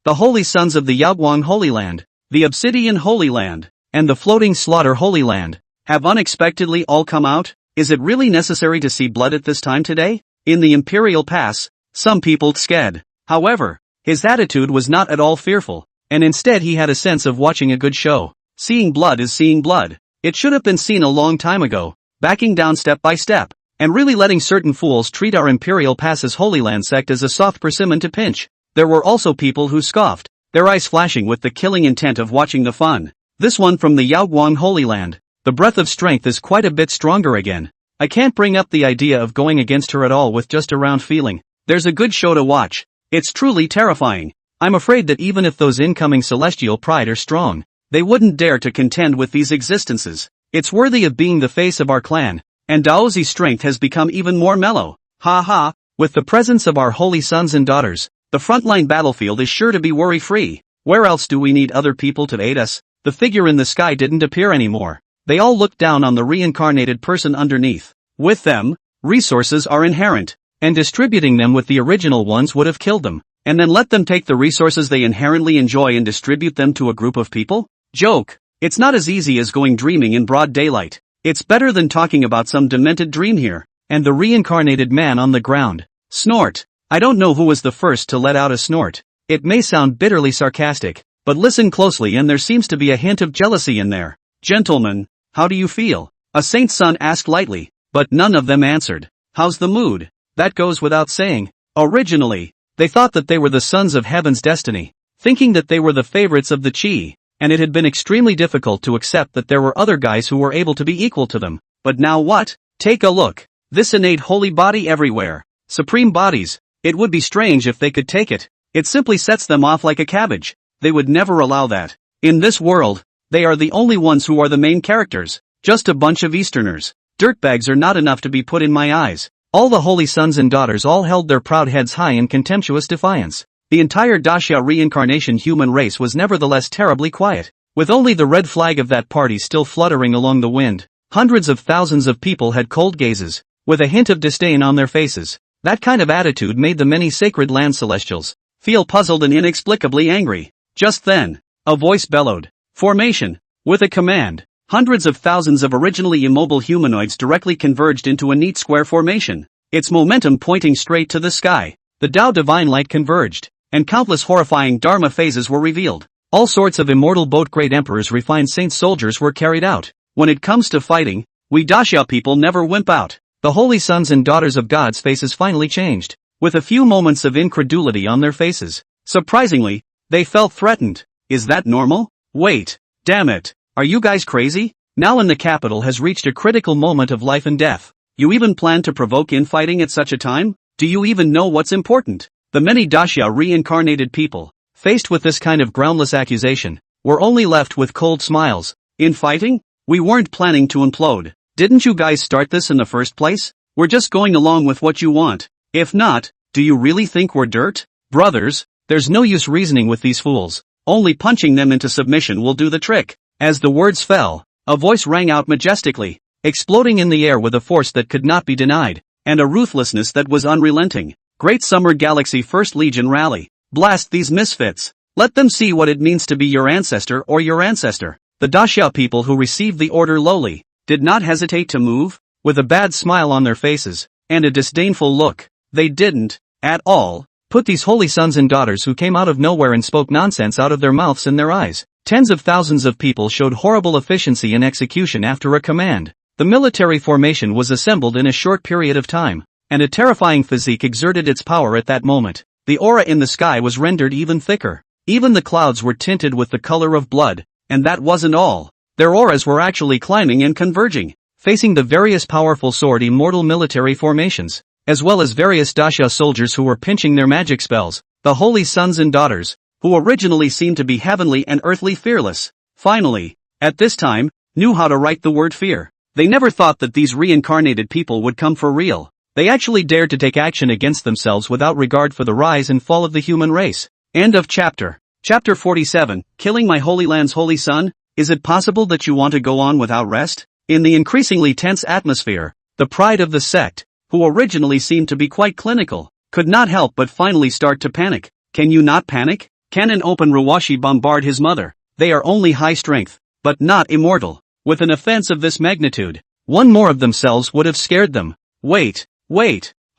[SPEAKER 1] the holy sons of the Yaoguang Holy Land. the Obsidian Holy Land, and the Floating Slaughter Holy Land, have unexpectedly all come out? Is it really necessary to see blood at this time today? In the Imperial Pass, some people scared. However, his attitude was not at all fearful, and instead he had a sense of watching a good show. Seeing blood is seeing blood. It should have been seen a long time ago, backing down step by step, and really letting certain fools treat our Imperial Pass's Holy Land sect as a soft persimmon to pinch. There were also people who scoffed, their eyes flashing with the killing intent of watching the fun. This one from the Yaoguang Holy Land. The breath of strength is quite a bit stronger again. I can't bring up the idea of going against her at all with just a round feeling. There's a good show to watch. It's truly terrifying. I'm afraid that even if those incoming celestial pride are strong, they wouldn't dare to contend with these existences. It's worthy of being the face of our clan, and Daozi's strength has become even more mellow. Ha ha, with the presence of our holy sons and daughters, the frontline battlefield is sure to be worry-free. Where else do we need other people to aid us? The figure in the sky didn't appear anymore. They all looked down on the reincarnated person underneath. With them, resources are inherent, and distributing them with the original ones would have killed them, and then let them take the resources they inherently enjoy and distribute them to a group of people? Joke. It's not as easy as going dreaming in broad daylight. It's better than talking about some demented dream here. And the reincarnated man on the ground. Snort. I don't know who was the first to let out a snort. It may sound bitterly sarcastic, but listen closely and there seems to be a hint of jealousy in there. Gentlemen, how do you feel? A saint's son asked lightly, but none of them answered. How's the mood? That goes without saying. Originally, they thought that they were the sons of heaven's destiny, thinking that they were the favorites of the Chi. And it had been extremely difficult to accept that there were other guys who were able to be equal to them. But now what? Take a look. This innate holy body everywhere. Supreme bodies. It would be strange if they could take it. It simply sets them off like a cabbage. They would never allow that. In this world, they are the only ones who are the main characters. Just a bunch of Easterners. Dirtbags are not enough to be put in my eyes. All the holy sons and daughters all held their proud heads high in contemptuous defiance. The entire Daxia reincarnation human race was nevertheless terribly quiet, with only the red flag of that party still fluttering along the wind. Hundreds of thousands of people had cold gazes, with a hint of disdain on their faces. That kind of attitude made the many sacred land celestials feel puzzled and inexplicably angry. Just then, a voice bellowed, "Formation!" With a command, hundreds of thousands of originally immobile humanoids directly converged into a neat square formation, its momentum pointing straight to the sky. The Tao Divine Light converged, and countless horrifying Dharma phases were revealed. All sorts of immortal boat great emperors refined saint soldiers were carried out. When it comes to fighting, we Daxia people never wimp out. The holy sons and daughters of God's faces finally changed, with a few moments of incredulity on their faces. Surprisingly, they felt threatened. Is that normal? Wait, damn it, are you guys crazy? Now in the capital has reached a critical moment of life and death. You even plan to provoke infighting at such a time? Do you even know what's important? The many Daxia reincarnated people, faced with this kind of groundless accusation, were only left with cold smiles. Infighting? We weren't planning to implode. Didn't you guys start this in the first place? We're just going along with what you want. If not, do you really think we're dirt? Brothers, there's no use reasoning with these fools. Only punching them into submission will do the trick. As the words fell, a voice rang out majestically, exploding in the air with a force that could not be denied, and a ruthlessness that was unrelenting. Great Summer Galaxy First Legion Rally. Blast these misfits. Let them see what it means to be your ancestor or your ancestor. The Daxia people who received the order lowly did not hesitate to move, with a bad smile on their faces, and a disdainful look. They didn't, at all, put these holy sons and daughters who came out of nowhere and spoke nonsense out of their mouths in their eyes. Tens of thousands of people showed horrible efficiency in execution after a command. The military formation was assembled in a short period of time, and a terrifying physique exerted its power at that moment. The aura in the sky was rendered even thicker. Even the clouds were tinted with the color of blood, and that wasn't all. Their auras were actually climbing and converging, facing the various powerful sword immortal military formations, as well as various Daxia soldiers who were pinching their magic spells, the holy sons and daughters, who originally seemed to be heavenly and earthly fearless, finally, at this time, knew how to write the word fear. They never thought that these reincarnated people would come for real. They actually dared to take action against themselves without regard for the rise and fall of the human race. End of chapter. Chapter 47, Killing My Holy Land's Holy Son. Is it possible that you want to go on without rest? In the increasingly tense atmosphere, the pride of the sect, who originally seemed to be quite clinical, could not help but finally start to panic. Can you not panic? Can an open Rawashi bombard his mother? They are only high strength, but not immortal. With an offense of this magnitude, one more of themselves would have scared them. Wait.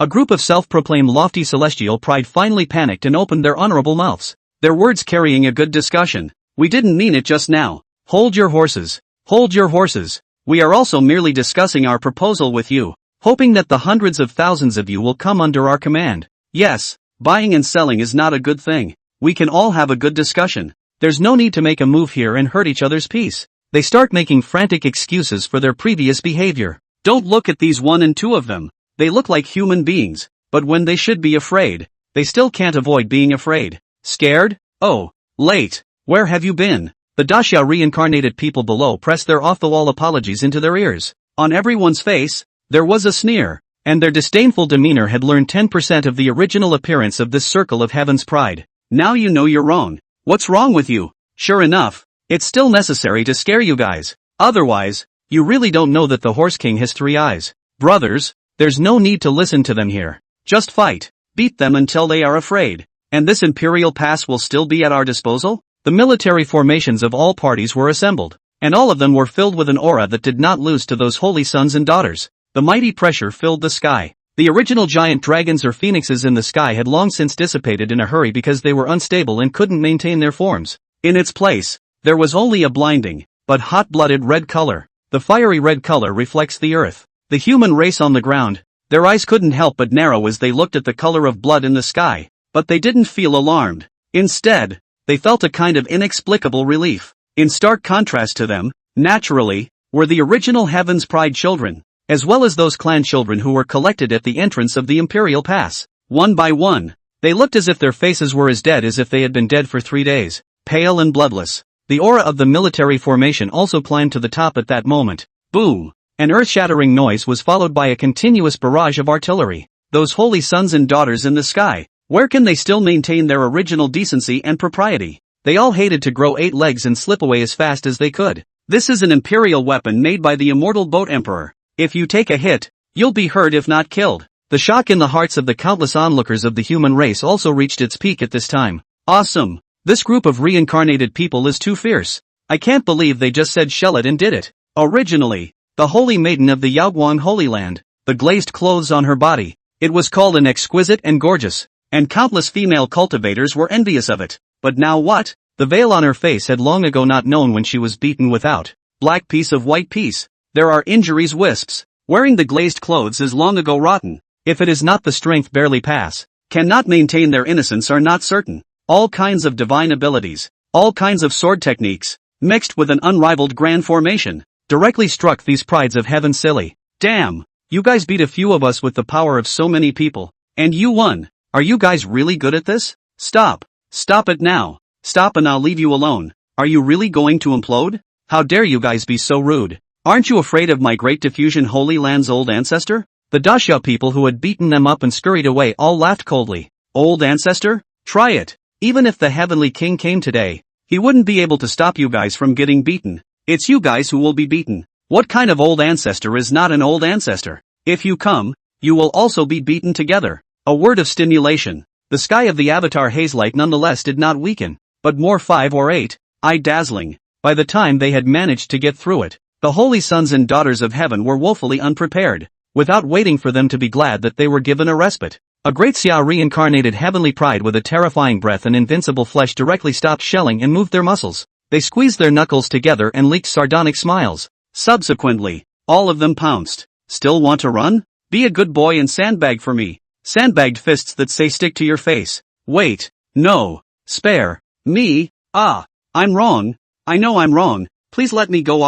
[SPEAKER 1] A group of self-proclaimed lofty celestial pride finally panicked and opened their honorable mouths, their words carrying a good discussion. We didn't mean it just now. Hold your horses. Hold your horses. We are also merely discussing our proposal with you, hoping that the hundreds of thousands of you will come under our command. Yes, buying and selling is not a good thing. We can all have a good discussion. There's no need to make a move here and hurt each other's peace. They start making frantic excuses for their previous behavior. Don't look at these one and two of them. They look like human beings, but when they should be afraid, they still can't avoid being afraid. Scared? Oh, late. Where have you been? The Dasha reincarnated people below pressed their off-the-wall apologies into their ears. On everyone's face, there was a sneer, and their disdainful demeanor had learned 10% of the original appearance of this circle of heaven's pride. Now you know you're wrong. What's wrong with you? Sure enough, it's still necessary to scare you guys. Otherwise, you really don't know that the Horse King has 3 eyes. Brothers, there's no need to listen to them here. Just fight. Beat them until they are afraid. And this imperial pass will still be at our disposal? The military formations of all parties were assembled, and all of them were filled with an aura that did not lose to those holy sons and daughters. The mighty pressure filled the sky. The original giant dragons or phoenixes in the sky had long since dissipated in a hurry because they were unstable and couldn't maintain their forms. In its place, there was only a blinding, but hot-blooded red color. The fiery red color reflects the earth. The human race on the ground, their eyes couldn't help but narrow as they looked at the color of blood in the sky, but they didn't feel alarmed. Instead, they felt a kind of inexplicable relief. In stark contrast to them, naturally, were the original Heaven's Pride children, as well as those clan children who were collected at the entrance of the Imperial Pass. One by one, they looked as if their faces were as dead as if they had been dead for 3 days, pale and bloodless. The aura of the military formation also climbed to the top at that moment. Boom! An earth-shattering noise was followed by a continuous barrage of artillery. Those holy sons and daughters in the sky, where can they still maintain their original decency and propriety? They all hated to grow 8 legs and slip away as fast as they could. This is an imperial weapon made by the immortal Boat Emperor. If you take a hit, you'll be hurt if not killed. The shock in the hearts of the countless onlookers of the human race also reached its peak at this time. Awesome! This group of reincarnated people is too fierce. I can't believe they just said shell it and did it. Originally, the holy maiden of the Yaoguang Holy Land, the glazed clothes on her body, it was called an exquisite and gorgeous, and countless female cultivators were envious of it. But now what? The veil on her face had long ago not known when she was beaten without. Black piece of white piece. There are injuries wisps. Wearing the glazed clothes is long ago rotten. If it is not the strength barely pass, cannot maintain their innocence are not certain. All kinds of divine abilities, all kinds of sword techniques, mixed with an unrivaled grand formation, directly struck these prides of heaven silly. Damn, you guys beat a few of us with the power of so many people, and you won. Are you guys really good at this? Stop. Stop it now. Stop and I'll leave you alone. Are you really going to implode? How dare you guys be so rude? Aren't you afraid of my great diffusion Holy Land's old ancestor? The Dasha people who had beaten them up and scurried away all laughed coldly. Old ancestor? Try it. Even if the Heavenly King came today, he wouldn't be able to stop you guys from getting beaten. It's you guys who will be beaten. What kind of old ancestor is not an old ancestor? If you come, you will also be beaten together. A word of stimulation. The sky of the Avatar hazelight nonetheless did not weaken, but more 5 or 8, eye-dazzling. By the time they had managed to get through it, the holy sons and daughters of heaven were woefully unprepared. Without waiting for them to be glad that they were given a respite, a great Xia reincarnated heavenly pride with a terrifying breath and invincible flesh directly stopped shelling and moved their muscles. They squeezed their knuckles together and leaked sardonic smiles. Subsequently, all of them pounced. Still want to run? Be a good boy and sandbag for me. Sandbagged fists that say stick to your face. Wait. No. Spare. Me. Ah. I'm wrong. I know I'm wrong. Please let me go.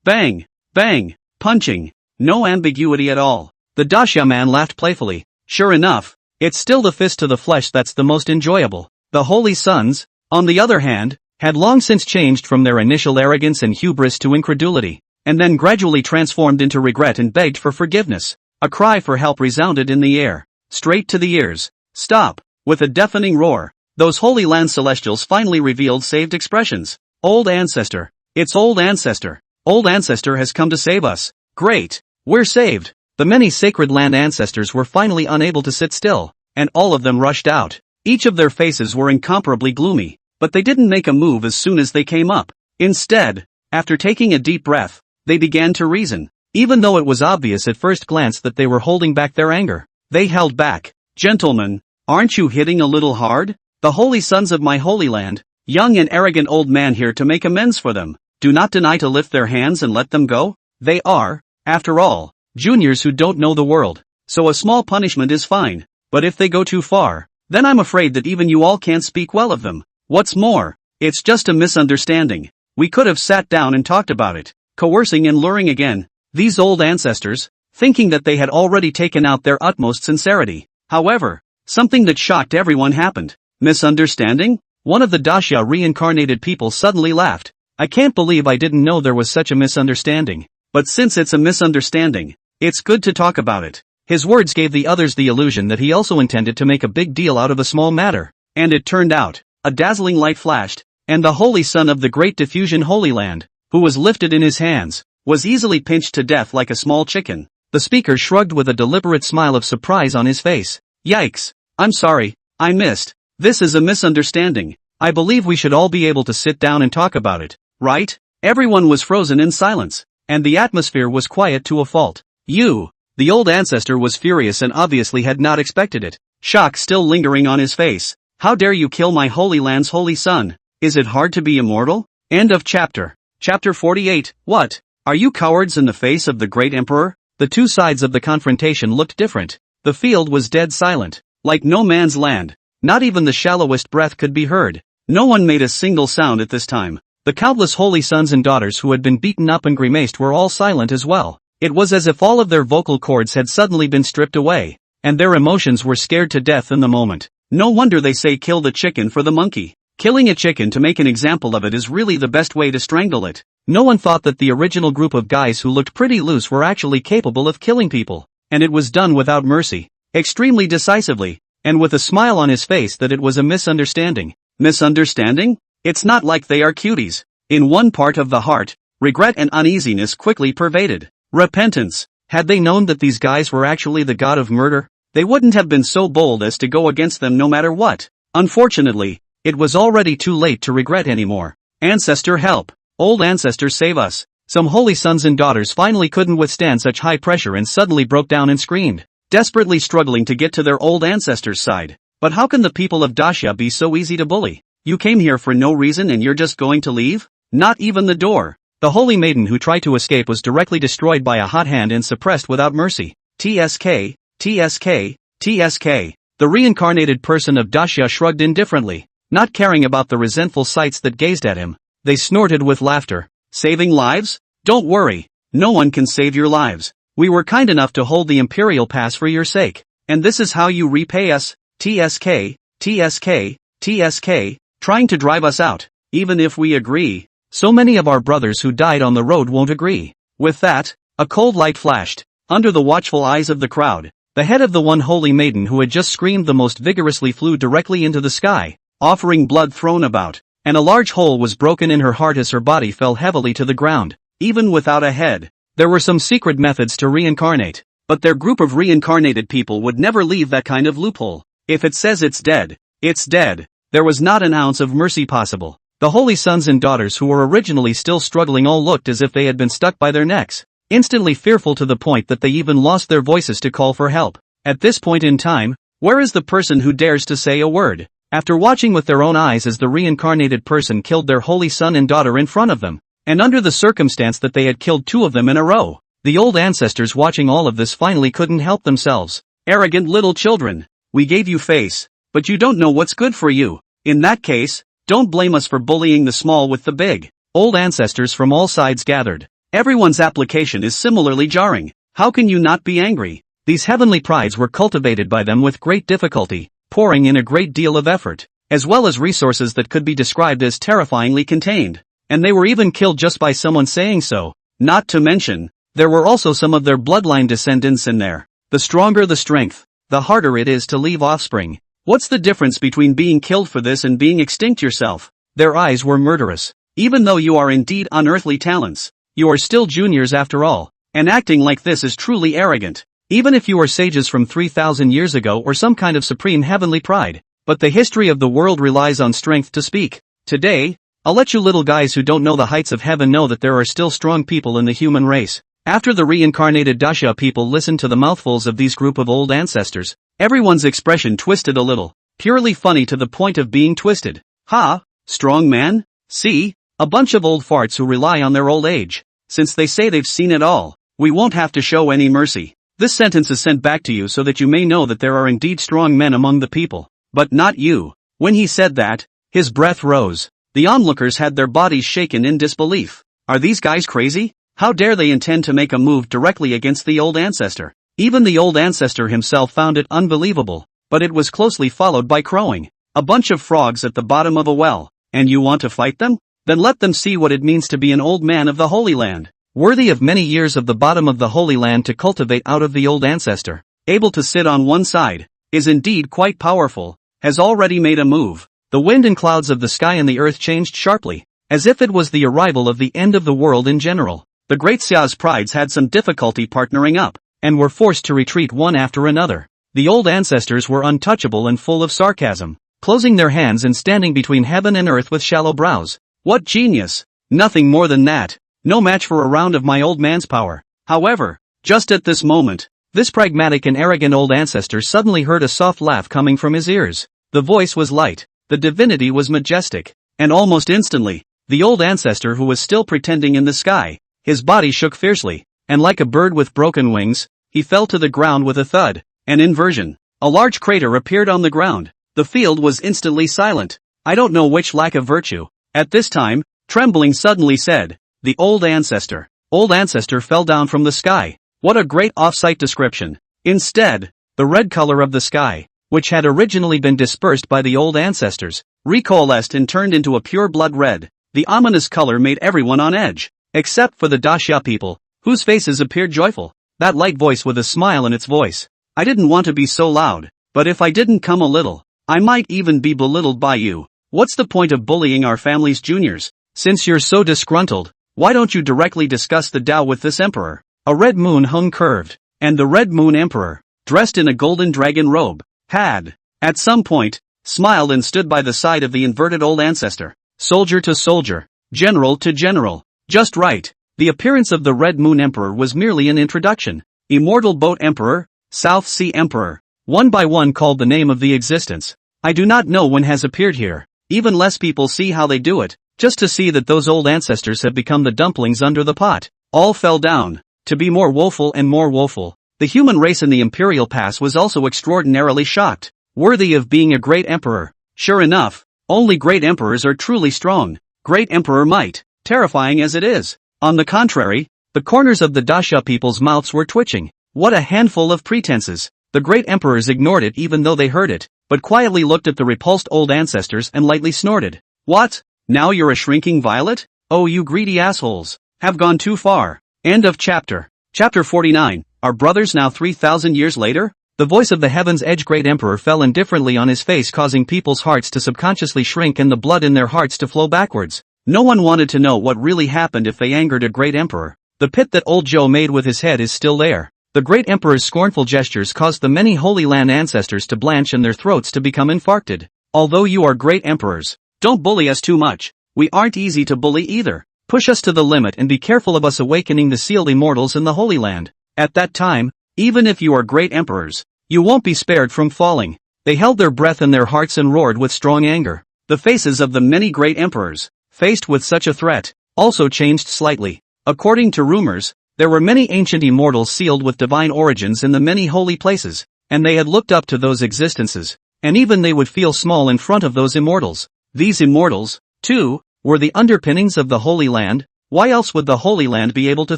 [SPEAKER 1] Bang. Bang. Punching. No ambiguity at all. The Dasha man laughed playfully. Sure enough, it's still the fist to the flesh that's the most enjoyable. The holy sons, on the other hand, had long since changed from their initial arrogance and hubris to incredulity, and then gradually transformed into regret and begged for forgiveness. A cry for help resounded in the air, straight to the ears. Stop! With a deafening roar, those Holy Land Celestials finally revealed saved expressions. Old Ancestor. It's Old Ancestor. Old Ancestor has come to save us. Great! We're saved! The many sacred land ancestors were finally unable to sit still, and all of them rushed out. Each of their faces were incomparably gloomy. but they didn't make a move as soon as they came up. Instead, after taking a deep breath, they began to reason. Even though it was obvious at first glance that they were holding back their anger, they held back. Gentlemen, aren't you hitting a little hard? The holy sons of my holy land, young and arrogant old man here to make amends for them. Do not deny to lift their hands and let them go. They are, after all, juniors who don't know the world, so a small punishment is fine. But if they go too far, then I'm afraid that even you all can't speak well of them. What's more, it's just a misunderstanding. We could have sat down and talked about it. Coercing and luring again. These old ancestors, thinking that they had already taken out their utmost sincerity. However, something that shocked everyone happened. Misunderstanding? One of the Dacia reincarnated people suddenly laughed. I can't believe I didn't know there was such a misunderstanding. But since it's a misunderstanding, it's good to talk about it. His words gave the others the illusion that he also intended to make a big deal out of a small matter. And it turned out, a dazzling light flashed, and the holy son of the great diffusion Holy Land, who was lifted in his hands, was easily pinched to death like a small chicken. The speaker shrugged with a deliberate smile of surprise on his face. Yikes. I'm sorry, I missed. This is a misunderstanding. I believe we should all be able to sit down and talk about it, right? Everyone was frozen in silence, and the atmosphere was quiet to a fault. The old ancestor was furious and obviously had not expected it, shock still lingering on his face. How dare you kill my holy land's holy son? Is it hard to be immortal? End of chapter. Chapter 48. What? Are you cowards in the face of the great emperor? The two sides of the confrontation looked different. The field was dead silent, like no man's land. Not even the shallowest breath could be heard. No one made a single sound at this time. The countless holy sons and daughters who had been beaten up and grimaced were all silent as well. It was as if all of their vocal cords had suddenly been stripped away, and their emotions were scared to death in the moment. No wonder they say kill the chicken for the monkey. Killing a chicken to make an example of it is really the best way to strangle it. No one thought that the original group of guys who looked pretty loose were actually capable of killing people, and it was done without mercy, extremely decisively, and with a smile on his face that it was a misunderstanding. Misunderstanding? It's not like they are cuties. In one part of the heart, regret and uneasiness quickly pervaded. Repentance. Had they known that these guys were actually the god of murder, they wouldn't have been so bold as to go against them no matter what. Unfortunately, it was already too late to regret anymore. Ancestor, help. Old ancestor, save us. Some holy sons and daughters finally couldn't withstand such high pressure and suddenly broke down and screamed, desperately struggling to get to their old ancestor's side. But how can the people of Dacia be so easy to bully? You came here for no reason and you're just going to leave? Not even the door. The holy maiden who tried to escape was directly destroyed by a hot hand and suppressed without mercy. TSK, TSK, TSK. The reincarnated person of Dacia shrugged indifferently, not caring about the resentful sights that gazed at him. They snorted with laughter. Saving lives? Don't worry. No one can save your lives. We were kind enough to hold the Imperial Pass for your sake. And this is how you repay us? TSK, TSK, TSK, trying to drive us out, even if we agree. So many of our brothers who died on the road won't agree. With that, a cold light flashed. Under the watchful eyes of the crowd, the head of the one holy maiden who had just screamed the most vigorously flew directly into the sky, offering blood thrown about, and a large hole was broken in her heart as her body fell heavily to the ground. Even without a head, there were some secret methods to reincarnate, but their group of reincarnated people would never leave that kind of loophole. If it says it's dead, it's dead. There was not an ounce of mercy possible. The holy sons and daughters who were originally still struggling all looked as if they had been stuck by their necks, instantly fearful to the point that they even lost their voices to call for help. At this point in time, where is the person who dares to say a word? After watching with their own eyes as the reincarnated person killed their holy son and daughter in front of them, and under the circumstance that they had killed two of them in a row, the old ancestors watching all of this finally couldn't help themselves. Arrogant little children. We gave you face, but you don't know what's good for you. In that case, don't blame us for bullying the small with the big. Old ancestors from all sides gathered. Everyone's application is similarly jarring. How can you not be angry? These heavenly prides were cultivated by them with great difficulty, pouring in a great deal of effort, as well as resources that could be described as terrifyingly contained. And they were even killed just by someone saying so. Not to mention, there were also some of their bloodline descendants in there. The stronger the strength, the harder it is to leave offspring. What's the difference between being killed for this and being extinct yourself? Their eyes were murderous. Even though you are indeed unearthly talents, you are still juniors after all, and acting like this is truly arrogant. Even if you are sages from 3,000 years ago or some kind of supreme heavenly pride, but the history of the world relies on strength to speak. Today, I'll let you little guys who don't know the heights of heaven know that there are still strong people in the human race. After the reincarnated Dasha people listened to the mouthfuls of these group of old ancestors, everyone's expression twisted a little, purely funny to the point of being twisted. Ha! Strong man? See? A bunch of old farts who rely on their old age. Since they say they've seen it all, we won't have to show any mercy. This sentence is sent back to you so that you may know that there are indeed strong men among the people. But not you. When he said that, his breath rose. The onlookers had their bodies shaken in disbelief. Are these guys crazy? How dare they intend to make a move directly against the old ancestor? Even the old ancestor himself found it unbelievable, but it was closely followed by crowing. A bunch of frogs at the bottom of a well. And you want to fight them? Then let them see what it means to be an old man of the Holy Land, worthy of many years of the bottom of the Holy Land to cultivate out of the old ancestor, able to sit on one side, is indeed quite powerful, has already made a move. The wind and clouds of the sky and the earth changed sharply, as if it was the arrival of the end of the world in general. The great Xia's prides had some difficulty partnering up, and were forced to retreat one after another. The old ancestors were untouchable and full of sarcasm, closing their hands and standing between heaven and earth with shallow brows. What genius! Nothing more than that. No match for a round of my old man's power. However, just at this moment, this pragmatic and arrogant old ancestor suddenly heard a soft laugh coming from his ears. The voice was light, the divinity was majestic, and almost instantly, the old ancestor who was still pretending in the sky, his body shook fiercely, and like a bird with broken wings, he fell to the ground with a thud. An inversion. A large crater appeared on the ground. The field was instantly silent. I don't know which lack of virtue. At this time, trembling suddenly said, the old ancestor. Old ancestor fell down from the sky. What a great off-site description. Instead, the red color of the sky, which had originally been dispersed by the old ancestors, recoalesced and turned into a pure blood red. The ominous color made everyone on edge, except for the Dasha people, whose faces appeared joyful. That light voice with a smile in its voice. I didn't want to be so loud, but if I didn't come a little, I might even be belittled by you. What's the point of bullying our family's juniors? Since you're so disgruntled, why don't you directly discuss the Tao with this emperor? A red moon hung curved, and the red moon emperor, dressed in a golden dragon robe, had, at some point, smiled and stood by the side of the inverted old ancestor. Soldier to soldier, general to general. Just right. The appearance of the red moon emperor was merely an introduction. Immortal boat emperor, South Sea emperor, one by one called the name of the existence. I do not know when has appeared here. Even less people see how they do it, just to see that those old ancestors have become the dumplings under the pot. All fell down, to be more woeful and more woeful. The human race in the imperial pass was also extraordinarily shocked, worthy of being a great emperor. Sure enough, only great emperors are truly strong. Great emperor might, terrifying as it is. On the contrary, the corners of the Dasha people's mouths were twitching. What a handful of pretenses. The great emperors ignored it even though they heard it, but quietly looked at the repulsed old ancestors and lightly snorted. What? Now you're a shrinking violet? Oh, you greedy assholes. Have gone too far. End of chapter. Chapter 49. Are brothers now 3,000 years later? The voice of the Heaven's Edge great emperor fell indifferently on his face, causing people's hearts to subconsciously shrink and the blood in their hearts to flow backwards. No one wanted to know what really happened if they angered a great emperor. The pit that old Joe made with his head is still there. The great emperor's scornful gestures caused the many Holy Land ancestors to blanch and their throats to become infarcted. Although you are great emperors, don't bully us too much. We aren't easy to bully either. Push us to the limit and be careful of us awakening the sealed immortals in the Holy Land. At that time, even if you are great emperors, you won't be spared from falling. They held their breath in their hearts and roared with strong anger. The faces of the many great emperors, faced with such a threat, also changed slightly. According to rumors, there were many ancient immortals sealed with divine origins in the many holy places, and they had looked up to those existences, and even they would feel small in front of those immortals. These immortals, too, were the underpinnings of the Holy Land. Why else would the Holy Land be able to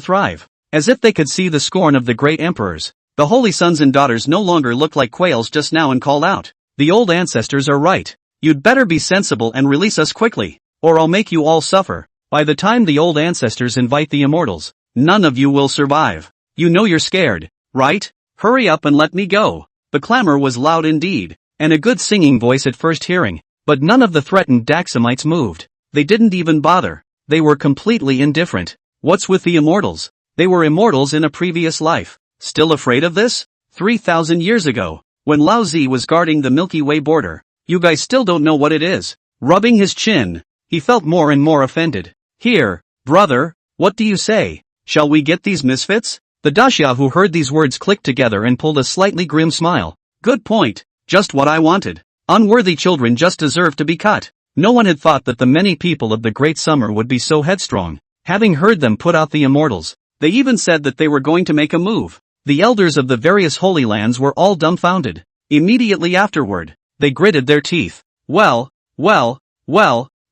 [SPEAKER 1] thrive? As if they could see the scorn of the great emperors, the holy sons and daughters no longer looked like quails just now and called out, "The old ancestors are right. You'd better be sensible and release us quickly, or I'll make you all suffer." By the time the old ancestors invite the immortals, none of you will survive. You know you're scared, right? Hurry up and let me go. The clamor was loud indeed, and a good singing voice at first hearing, but none of the threatened Daxamites moved. They didn't even bother. They were completely indifferent. What's with the immortals? They were immortals in a previous life. Still afraid of this? 3,000 years ago, when Lao Zi was guarding the Milky Way border. You guys still don't know what it is. Rubbing his chin, he felt more and more offended. Here, brother, what do you say? Shall we get these misfits? The Daxia who heard these words clicked together and pulled a slightly grim smile. Good point, just what I wanted. Unworthy children just deserve to be cut. No one had thought that the many people of the Great Summer would be so headstrong. Having heard them put out the immortals, they even said that they were going to make a move. The elders of the various holy lands were all dumbfounded. Immediately afterward, they gritted their teeth. Well,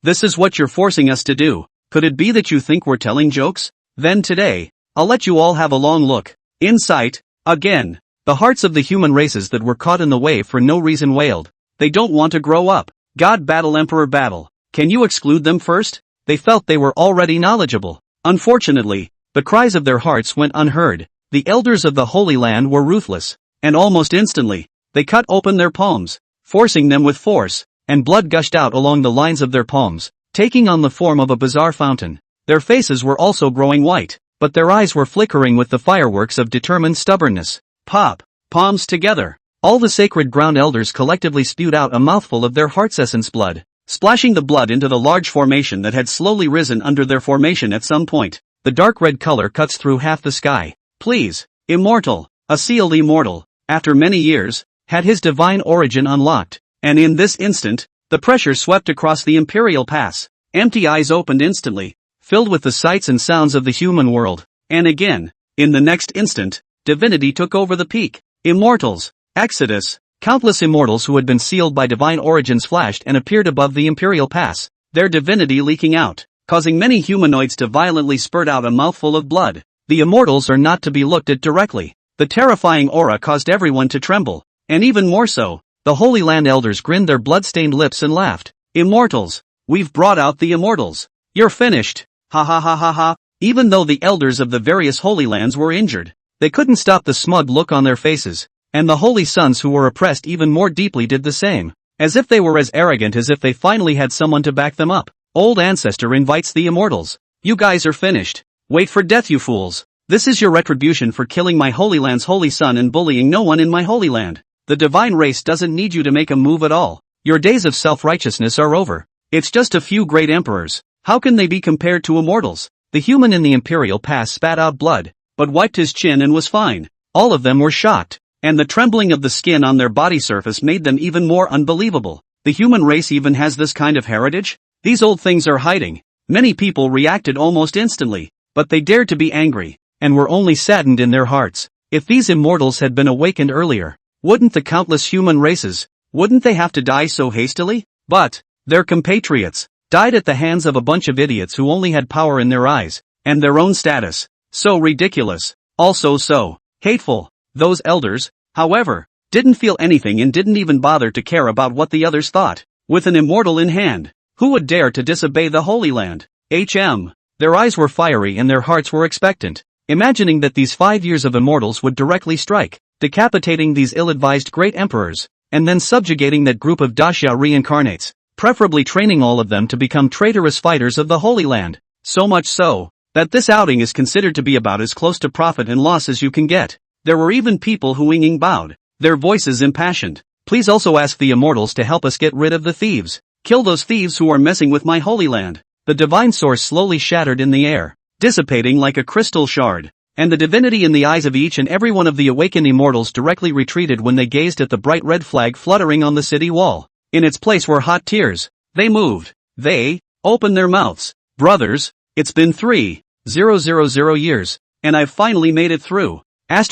[SPEAKER 1] this is what you're forcing us to do. Could it be that you think we're telling jokes? Then today, I'll let you all have a long look. In sight, again, the hearts of the human races that were caught in the way for no reason wailed. They don't want to grow up. God battle Emperor battle. Can you exclude them first? They felt they were already knowledgeable. Unfortunately, the cries of their hearts went unheard. The elders of the Holy Land were ruthless, and almost instantly, they cut open their palms, forcing them with force, and blood gushed out along the lines of their palms, taking on the form of a bizarre fountain. Their faces were also growing white, but their eyes were flickering with the fireworks of determined stubbornness. Pop, palms together. All the sacred ground elders collectively spewed out a mouthful of their heart's essence blood, splashing the blood into the large formation that had slowly risen under their formation at some point. The dark red color cuts through half the sky. Please, immortal, a sealed immortal, after many years, had his divine origin unlocked, and in this instant, the pressure swept across the Imperial Pass. Empty eyes opened instantly, filled with the sights and sounds of the human world, and again, in the next instant, divinity took over the peak. Immortals, Exodus, countless immortals who had been sealed by divine origins flashed and appeared above the Imperial Pass, their divinity leaking out, causing many humanoids to violently spurt out a mouthful of blood. The immortals are not to be looked at directly. The terrifying aura caused everyone to tremble, and even more so, the Holy Land elders grinned their blood-stained lips and laughed. Immortals, we've brought out the immortals. You're finished. Ha ha ha ha ha. Even though the elders of the various Holy Lands were injured, they couldn't stop the smug look on their faces, and the Holy Sons who were oppressed even more deeply did the same, as if they were as arrogant as if they finally had someone to back them up. Old Ancestor invites the immortals. You guys are finished. Wait for death, you fools. This is your retribution for killing my Holy Land's Holy Son and bullying no one in my Holy Land. The divine race doesn't need you to make a move at all. Your days of self-righteousness are over. It's just a few great emperors. How can they be compared to immortals? The human in the Imperial Pass spat out blood, but wiped his chin and was fine. All of them were shocked, and the trembling of the skin on their body surface made them even more unbelievable. The human race even has this kind of heritage? These old things are hiding. Many people reacted almost instantly, but they dared to be angry, and were only saddened in their hearts. If these immortals had been awakened earlier, wouldn't the countless human races, wouldn't they have to die so hastily? But, their compatriots, died at the hands of a bunch of idiots who only had power in their eyes, and their own status. So ridiculous, also so hateful. Those elders, however, didn't feel anything and didn't even bother to care about what the others thought. With an immortal in hand, who would dare to disobey the Holy Land? Their eyes were fiery and their hearts were expectant, imagining that these 5 years of immortals would directly strike, decapitating these ill-advised great emperors, and then subjugating that group of Daxia reincarnates, preferably training all of them to become traitorous fighters of the Holy Land. So much so, that this outing is considered to be about as close to profit and loss as you can get. There were even people who bowed, their voices impassioned. Please also ask the immortals to help us get rid of the thieves. Kill those thieves who are messing with my Holy Land. The divine source slowly shattered in the air, dissipating like a crystal shard, and the divinity in the eyes of each and every one of the awakened immortals directly retreated when they gazed at the bright red flag fluttering on the city wall. In its place were hot tears. They moved. They opened their mouths. Brothers, it's been 3,000 years, and I've finally made it through. It's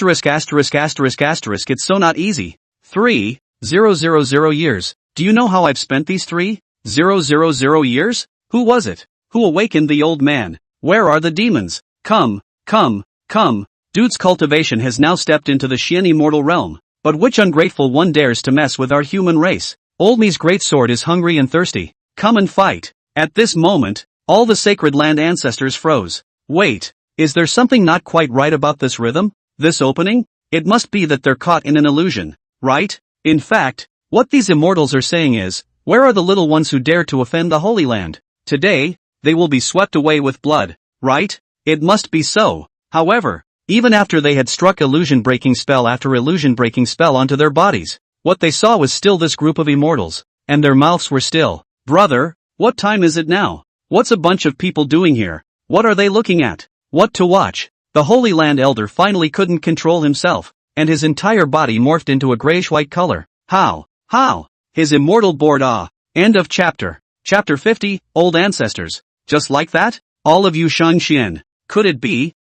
[SPEAKER 1] so not easy. 3,000 years. Do you know how I've spent these 3,000 years? Who was it? Who awakened the old man? Where are the demons? Come. Dude's cultivation has now stepped into the Xian immortal realm, but which ungrateful one dares to mess with our human race? Old Me's great sword is hungry and thirsty. Come and fight. At this moment, all the sacred land ancestors froze. Wait, is there something not quite right about this rhythm? This opening? It must be that they're caught in an illusion, right? In fact, what these immortals are saying is, where are the little ones who dare to offend the Holy Land? Today, they will be swept away with blood, right? It must be so. However, even after they had struck illusion-breaking spell after illusion-breaking spell onto their bodies, what they saw was still this group of immortals, and their mouths were still. Brother, What time is it now? What's a bunch of people doing here? What are they looking at? What to watch? The Holy Land Elder finally couldn't control himself, and his entire body morphed into a grayish-white color. How? How? His immortal bored ah. End of chapter. Chapter 50, Old Ancestors. Just like that? All of you Shang-Xian. Could it be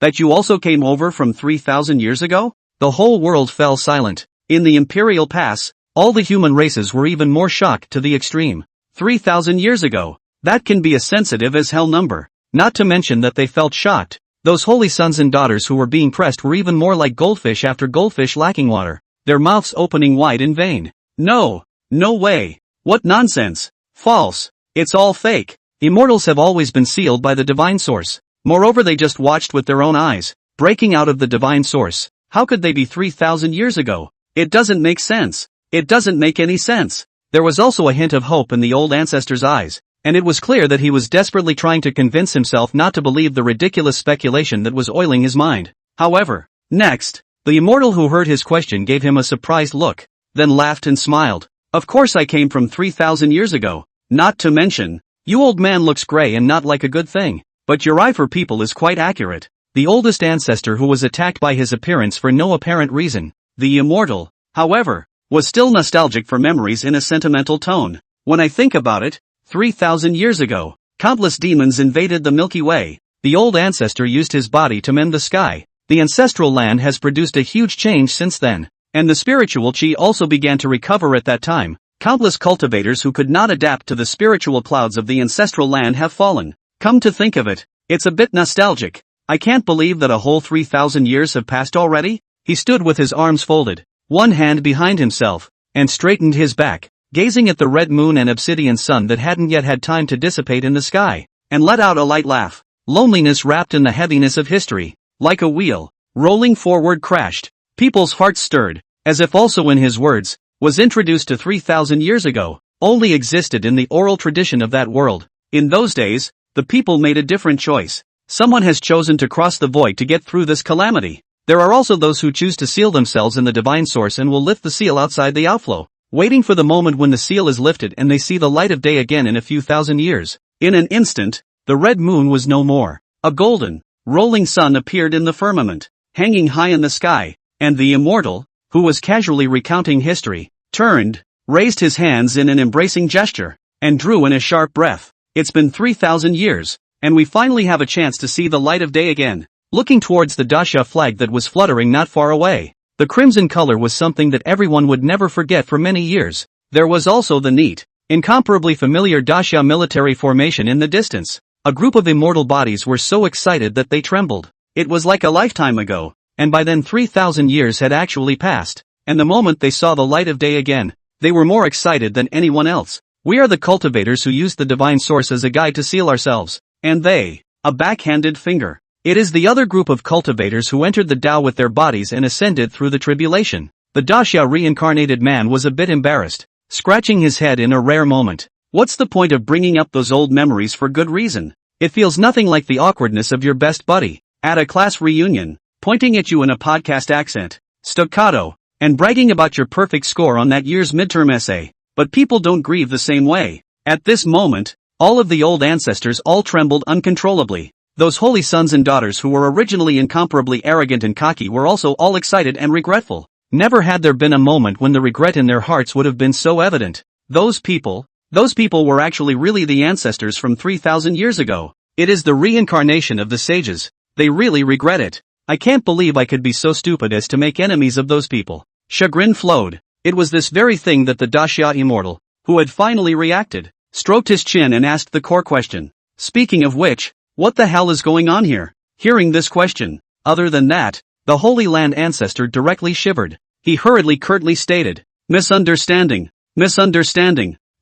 [SPEAKER 1] that you also came over from 3,000 years ago? The whole world fell silent. In the Imperial Pass, all the human races were even more shocked to the extreme. 3,000 years ago. That can be a sensitive as hell number. Not to mention that they felt shocked. Those holy sons and daughters who were being pressed were even more like goldfish after goldfish lacking water, their mouths opening wide in vain. No. No way. What nonsense. False. It's all fake. Immortals have always been sealed by the divine source. Moreover, they just watched with their own eyes, breaking out of the divine source. How could they be 3,000 years ago? It doesn't make sense. It doesn't make any sense. There was also a hint of hope in the old ancestor's eyes, and it was clear that he was desperately trying to convince himself not to believe the ridiculous speculation that was oiling his mind. However, next, the immortal who heard his question gave him a surprised look, then laughed and smiled. Of course I came from 3,000 years ago. Not to mention, you old man looks gray and not like a good thing. But your eye for people is quite accurate. The oldest ancestor who was attacked by his appearance for no apparent reason, the immortal, however, was still nostalgic for memories in a sentimental tone. When I think about it, 3,000 years ago, countless demons invaded the Milky Way. The old ancestor used his body to mend the sky. The ancestral land has produced a huge change since then. And the spiritual chi also began to recover at that time. Countless cultivators who could not adapt to the spiritual clouds of the ancestral land have fallen. Come to think of it, it's a bit nostalgic. I can't believe that a whole 3,000 years have passed already. He stood with his arms folded, one hand behind himself, and straightened his back, gazing at the red moon and obsidian sun that hadn't yet had time to dissipate in the sky, and let out a light laugh. Loneliness wrapped in the heaviness of history, like a wheel, rolling forward crashed. People's hearts stirred, as if also in his words, was introduced to 3,000 years ago, only existed in the oral tradition of that world. In those days, the people made a different choice. Someone has chosen to cross the void to get through this calamity. There are also those who choose to seal themselves in the divine source and will lift the seal outside the outflow, waiting for the moment when the seal is lifted and they see the light of day again in a few thousand years. In an instant, the red moon was no more. A golden, rolling sun appeared in the firmament, hanging high in the sky, and the immortal, who was casually recounting history, turned, raised his hands in an embracing gesture, and drew in a sharp breath. It's been 3,000 years, and we finally have a chance to see the light of day again. Looking towards the Dasha flag that was fluttering not far away, the crimson color was something that everyone would never forget for many years. There was also the neat, incomparably familiar Dasha military formation in the distance. A group of immortal bodies were so excited that they trembled. It was like a lifetime ago, and by then 3,000 years had actually passed, and the moment they saw the light of day again, they were more excited than anyone else. We are the cultivators who used the divine source as a guide to seal ourselves, and they, a backhanded finger. It is the other group of cultivators who entered the Tao with their bodies and ascended through the tribulation. The Dasha reincarnated man was a bit embarrassed, scratching his head in a rare moment. What's the point of bringing up those old memories for good reason? It feels nothing like the awkwardness of your best buddy, at a class reunion, pointing at you in a podcast accent, staccato, and bragging about your perfect score on that year's midterm essay. But people don't grieve the same way. At this moment, all of the old ancestors all trembled uncontrollably. Those holy sons and daughters who were originally incomparably arrogant and cocky were also all excited and regretful. Never had there been a moment when the regret in their hearts would have been so evident. Those people were actually really the ancestors from 3,000 years ago. It is the reincarnation of the sages. They really regret it. I can't believe I could be so stupid as to make enemies of those people. Chagrin flowed. It was this very thing that the Dasha immortal, who had finally reacted, stroked his chin and asked the core question. Speaking of which, what the hell is going on here? Hearing this question, other than that, the Holy Land ancestor directly shivered. He hurriedly curtly stated, misunderstanding.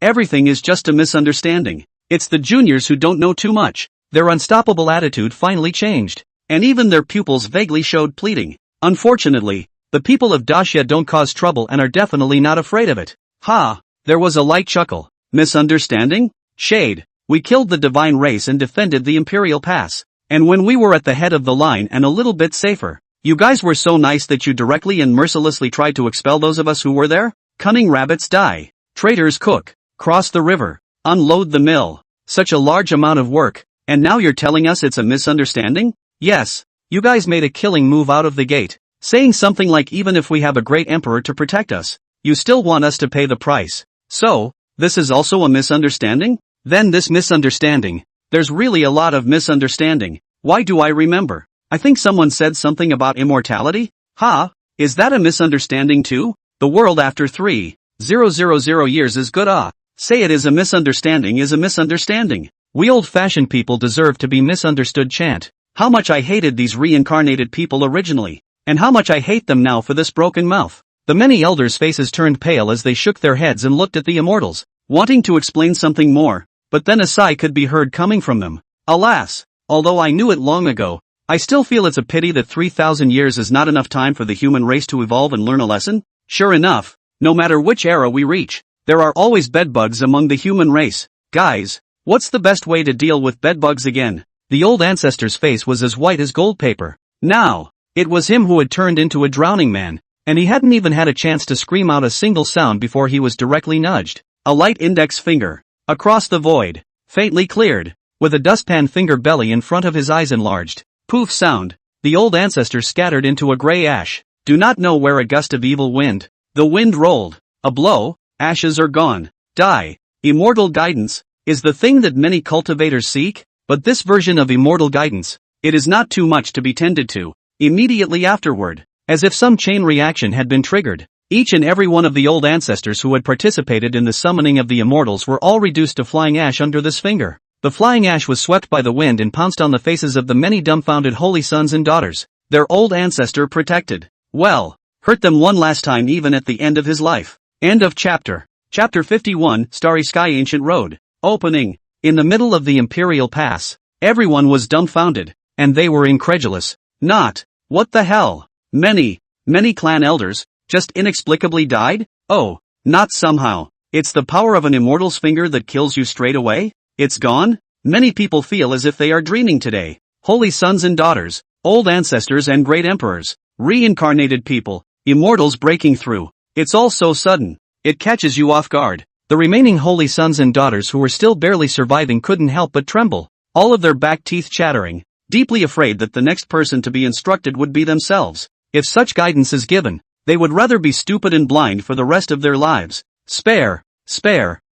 [SPEAKER 1] Everything is just a misunderstanding. It's the juniors who don't know too much. Their unstoppable attitude finally changed, and even their pupils vaguely showed pleading. Unfortunately, the people of Dasha don't cause trouble and are definitely not afraid of it. Ha! There was a light chuckle. Misunderstanding? Shade. We killed the divine race and defended the Imperial Pass. And when we were at the head of the line and a little bit safer, you guys were so nice that you directly and mercilessly tried to expel those of us who were there? Cunning rabbits die. Traitors cook. Cross the river. Unload the mill. Such a large amount of work, and now you're telling us it's a misunderstanding? Yes. You guys made a killing move out of the gate, saying something like even if we have a great emperor to protect us, you still want us to pay the price. So, this is also a misunderstanding? Then this misunderstanding. There's really a lot of misunderstanding. Why do I remember? I think someone said something about immortality? Ha? Is that a misunderstanding too? The world after 3,000 years is good. Say it is a misunderstanding is a misunderstanding. We old-fashioned people deserve to be misunderstood. Chant. How much I hated these reincarnated people originally, and how much I hate them now for this broken mouth. The many elders' faces turned pale as they shook their heads and looked at the immortals, wanting to explain something more, but then a sigh could be heard coming from them. Alas, although I knew it long ago, I still feel it's a pity that 3,000 years is not enough time for the human race to evolve and learn a lesson. Sure enough, no matter which era we reach, there are always bedbugs among the human race. Guys, what's the best way to deal with bedbugs again? The old ancestor's face was as white as gold paper. Now, it was him who had turned into a drowning man, and he hadn't even had a chance to scream out a single sound before he was directly nudged. A light index finger, across the void, faintly cleared, with a dustpan finger belly in front of his eyes enlarged. Poof sound, the old ancestor scattered into a gray ash. Do not know where a gust of evil wind. The wind rolled. A blow, ashes are gone. Die. Immortal guidance, is the thing that many cultivators seek, but this version of immortal guidance, it is not too much to be tended to. Immediately afterward, as if some chain reaction had been triggered, each and every one of the old ancestors who had participated in the summoning of the immortals were all reduced to flying ash under this finger. The flying ash was swept by the wind and pounced on the faces of the many dumbfounded holy sons and daughters. Their old ancestor protected. Well, hurt them one last time even at the end of his life. End of chapter. Chapter 51, Starry Sky Ancient Road. Opening. In the middle of the Imperial Pass, everyone was dumbfounded, and they were incredulous. Not. What the hell? Many clan elders, just inexplicably died? Oh, not somehow. It's the power of an immortal's finger that kills you straight away? It's gone? Many people feel as if they are dreaming today. Holy sons and daughters, old ancestors and great emperors, reincarnated people, immortals breaking through. It's all so sudden. It catches you off guard. The remaining holy sons and daughters who were still barely surviving couldn't help but tremble, all of their back teeth chattering, deeply afraid that the next person to be instructed would be themselves. If such guidance is given, they would rather be stupid and blind for the rest of their lives. Spare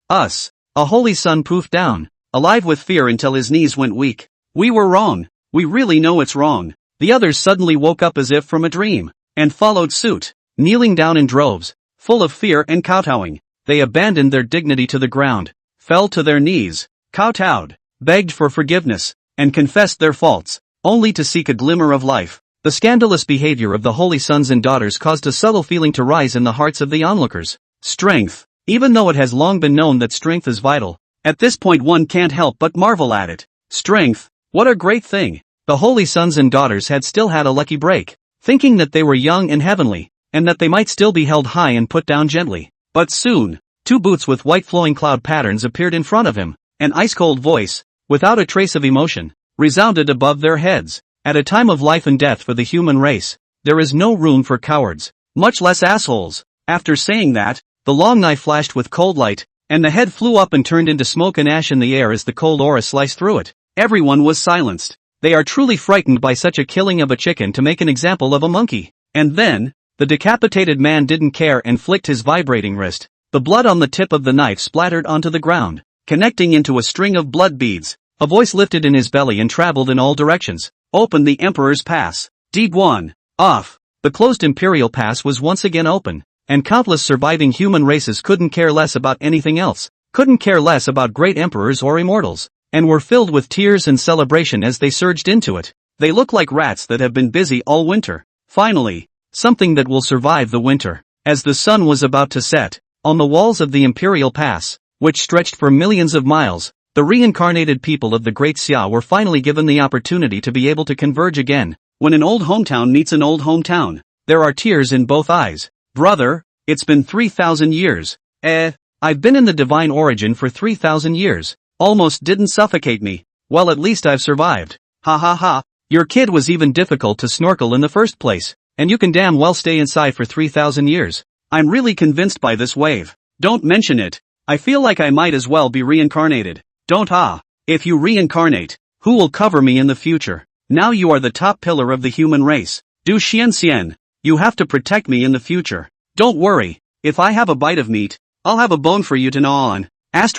[SPEAKER 1] us. A holy son poofed down, alive with fear until his knees went weak. We were wrong. We really know it's wrong. The others suddenly woke up as if from a dream, and followed suit, kneeling down in droves, full of fear and kowtowing. They abandoned their dignity to the ground, fell to their knees, kowtowed, begged for forgiveness, and confessed their faults, only to seek a glimmer of life. The scandalous behavior of the holy sons and daughters caused a subtle feeling to rise in the hearts of the onlookers. Strength. Even though it has long been known that strength is vital, at this point one can't help but marvel at it. Strength. What a great thing. The holy sons and daughters had still had a lucky break, thinking that they were young and heavenly, and that they might still be held high and put down gently. But soon, two boots with white flowing cloud patterns appeared in front of him. An ice-cold voice, without a trace of emotion, resounded above their heads. At a time of life and death for the human race, there is no room for cowards, much less assholes. After saying that, the long knife flashed with cold light, and the head flew up and turned into smoke and ash in the air as the cold aura sliced through it. Everyone was silenced. They are truly frightened by such a killing of a chicken to make an example of a monkey. And then, the decapitated man didn't care and flicked his vibrating wrist. The blood on the tip of the knife splattered onto the ground, connecting into a string of blood beads. A voice lifted in his belly and traveled in all directions. Open the Emperor's Pass. Deed 1. Off. The closed Imperial Pass was once again open, and countless surviving human races couldn't care less about anything else, couldn't care less about great emperors or immortals, and were filled with tears and celebration as they surged into it. They look like rats that have been busy all winter. Finally, something that will survive the winter. As the sun was about to set, on the walls of the Imperial Pass, which stretched for millions of miles, the reincarnated people of the Great Xia were finally given the opportunity to be able to converge again. When an old hometown meets an old hometown, there are tears in both eyes. Brother, it's been 3,000 years. I've been in the divine origin for 3,000 years. Almost didn't suffocate me. Well, at least I've survived. Ha ha ha. Your kid was even difficult to snorkel in the first place, and you can damn well stay inside for 3,000 years. I'm really convinced by this wave. Don't mention it. I feel like I might as well be reincarnated. Don't If you reincarnate, who will cover me in the future? Now you are the top pillar of the human race. Du Xian. You have to protect me in the future. Don't worry, if I have a bite of meat, I'll have a bone for you to gnaw on. Get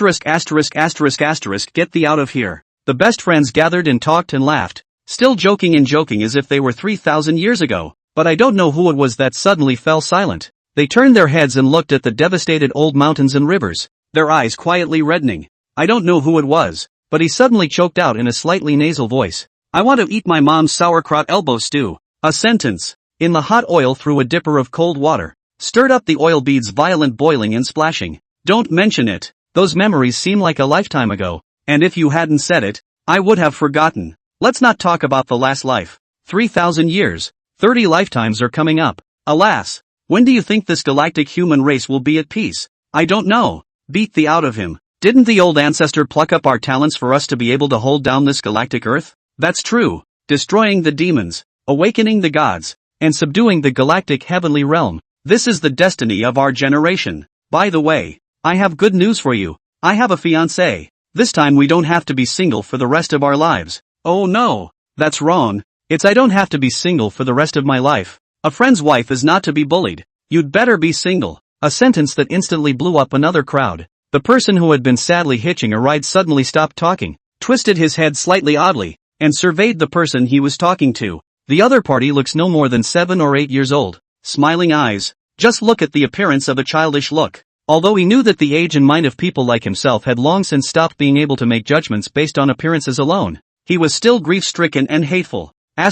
[SPEAKER 1] thee out of here. The best friends gathered and talked and laughed, still joking as if they were 3,000 years ago, but I don't know who it was that suddenly fell silent. They turned their heads and looked at the devastated old mountains and rivers, their eyes quietly reddening. I don't know who it was, but he suddenly choked out in a slightly nasal voice. I want to eat my mom's sauerkraut elbow stew. A sentence. In the hot oil through a dipper of cold water, stirred up the oil beads, violent boiling and splashing. Don't mention it. Those memories seem like a lifetime ago, and if you hadn't said it, I would have forgotten. Let's not talk about the last life. 3,000 years, 30 lifetimes are coming up. Alas, when do you think this galactic human race will be at peace? I don't know. Beat thee out of him. Didn't the old ancestor pluck up our talents for us to be able to hold down this galactic Earth? That's true. Destroying the demons, awakening the gods, and subduing the galactic heavenly realm. This is the destiny of our generation. By the way, I have good news for you. I have a fiancé. This time we don't have to be single for the rest of our lives. Oh no, that's wrong. I don't have to be single for the rest of my life. A friend's wife is not to be bullied. You'd better be single. A sentence that instantly blew up another crowd. The person who had been sadly hitching a ride suddenly stopped talking, twisted his head slightly oddly, and surveyed the person he was talking to. The other party looks no more than 7 or 8 years old. Smiling eyes. Just look at the appearance of a childish look. Although he knew that the age and mind of people like himself had long since stopped being able to make judgments based on appearances alone, he was still grief-stricken and hateful. In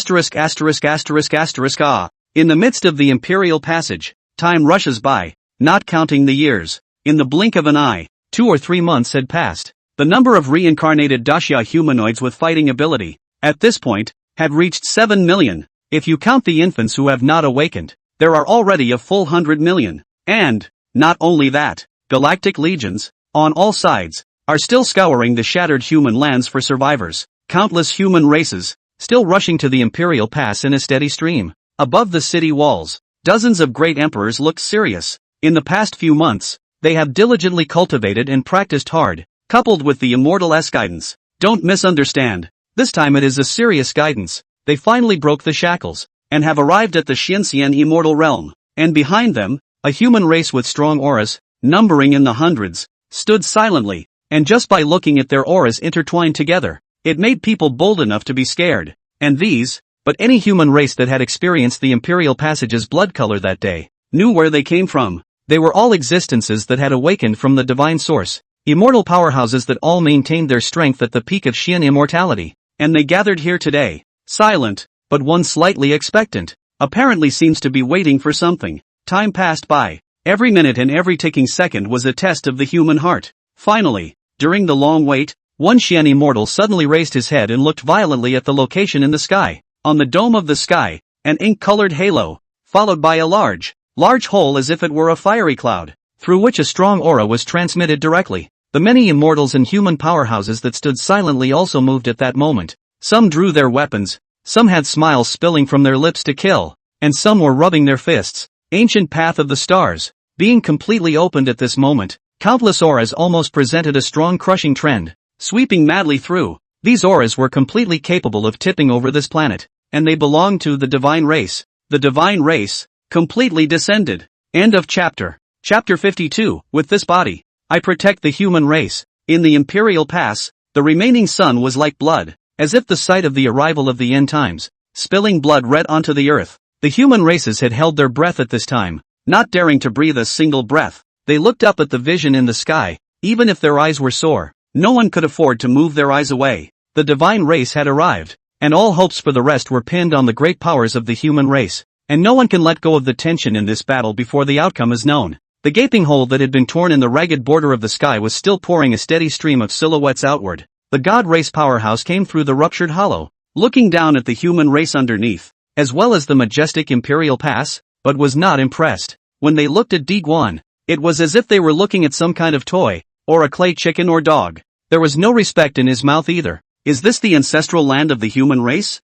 [SPEAKER 1] the midst of the imperial passage, time rushes by, not counting the years. In the blink of an eye, 2 or 3 months had passed. The number of reincarnated Daxia humanoids with fighting ability, at this point, had reached 7 million. If you count the infants who have not awakened, there are already a full 100 million. And, not only that, galactic legions, on all sides, are still scouring the shattered human lands for survivors. Countless human races, still rushing to the Imperial Pass in a steady stream. Above the city walls, dozens of great emperors looked serious. In the past few months, they have diligently cultivated and practiced hard, coupled with the immortal-esque guidance. Don't misunderstand. This time it is a serious guidance. They finally broke the shackles, and have arrived at the Xianxian immortal realm. And behind them, a human race with strong auras, numbering in the hundreds, stood silently, and just by looking at their auras intertwined together, it made people bold enough to be scared. And but any human race that had experienced the Imperial Passage's blood color that day, knew where they came from. They were all existences that had awakened from the divine source, immortal powerhouses that all maintained their strength at the peak of Xian immortality. And they gathered here today, silent, but one slightly expectant, apparently seems to be waiting for something. Time passed by. Every minute and every ticking second was a test of the human heart. Finally, during the long wait, one Xian immortal suddenly raised his head and looked violently at the location in the sky. On the dome of the sky, an ink-colored halo, followed by a large hole as if it were a fiery cloud, through which a strong aura was transmitted directly. The many immortals and human powerhouses that stood silently also moved at that moment. Some drew their weapons, some had smiles spilling from their lips to kill, and some were rubbing their fists. Ancient path of the stars, being completely opened at this moment, countless auras almost presented a strong crushing trend, sweeping madly through. These auras were completely capable of tipping over this planet, and they belonged to the divine race. The divine race, completely descended. End of chapter. Chapter 52. With this body, I protect the human race. In the Imperial Pass, the remaining sun was like blood, as if the sight of the arrival of the end times, spilling blood red onto the earth. The human races had held their breath at this time, not daring to breathe a single breath. They looked up at the vision in the sky, even if their eyes were sore. No one could afford to move their eyes away. The divine race had arrived, and all hopes for the rest were pinned on the great powers of the human race. And no one can let go of the tension in this battle before the outcome is known. The gaping hole that had been torn in the ragged border of the sky was still pouring a steady stream of silhouettes outward. The god race powerhouse came through the ruptured hollow, looking down at the human race underneath, as well as the majestic Imperial Pass, but was not impressed. When they looked at Di Guan, it was as if they were looking at some kind of toy, or a clay chicken or dog. There was no respect in his mouth either. Is this the ancestral land of the human race?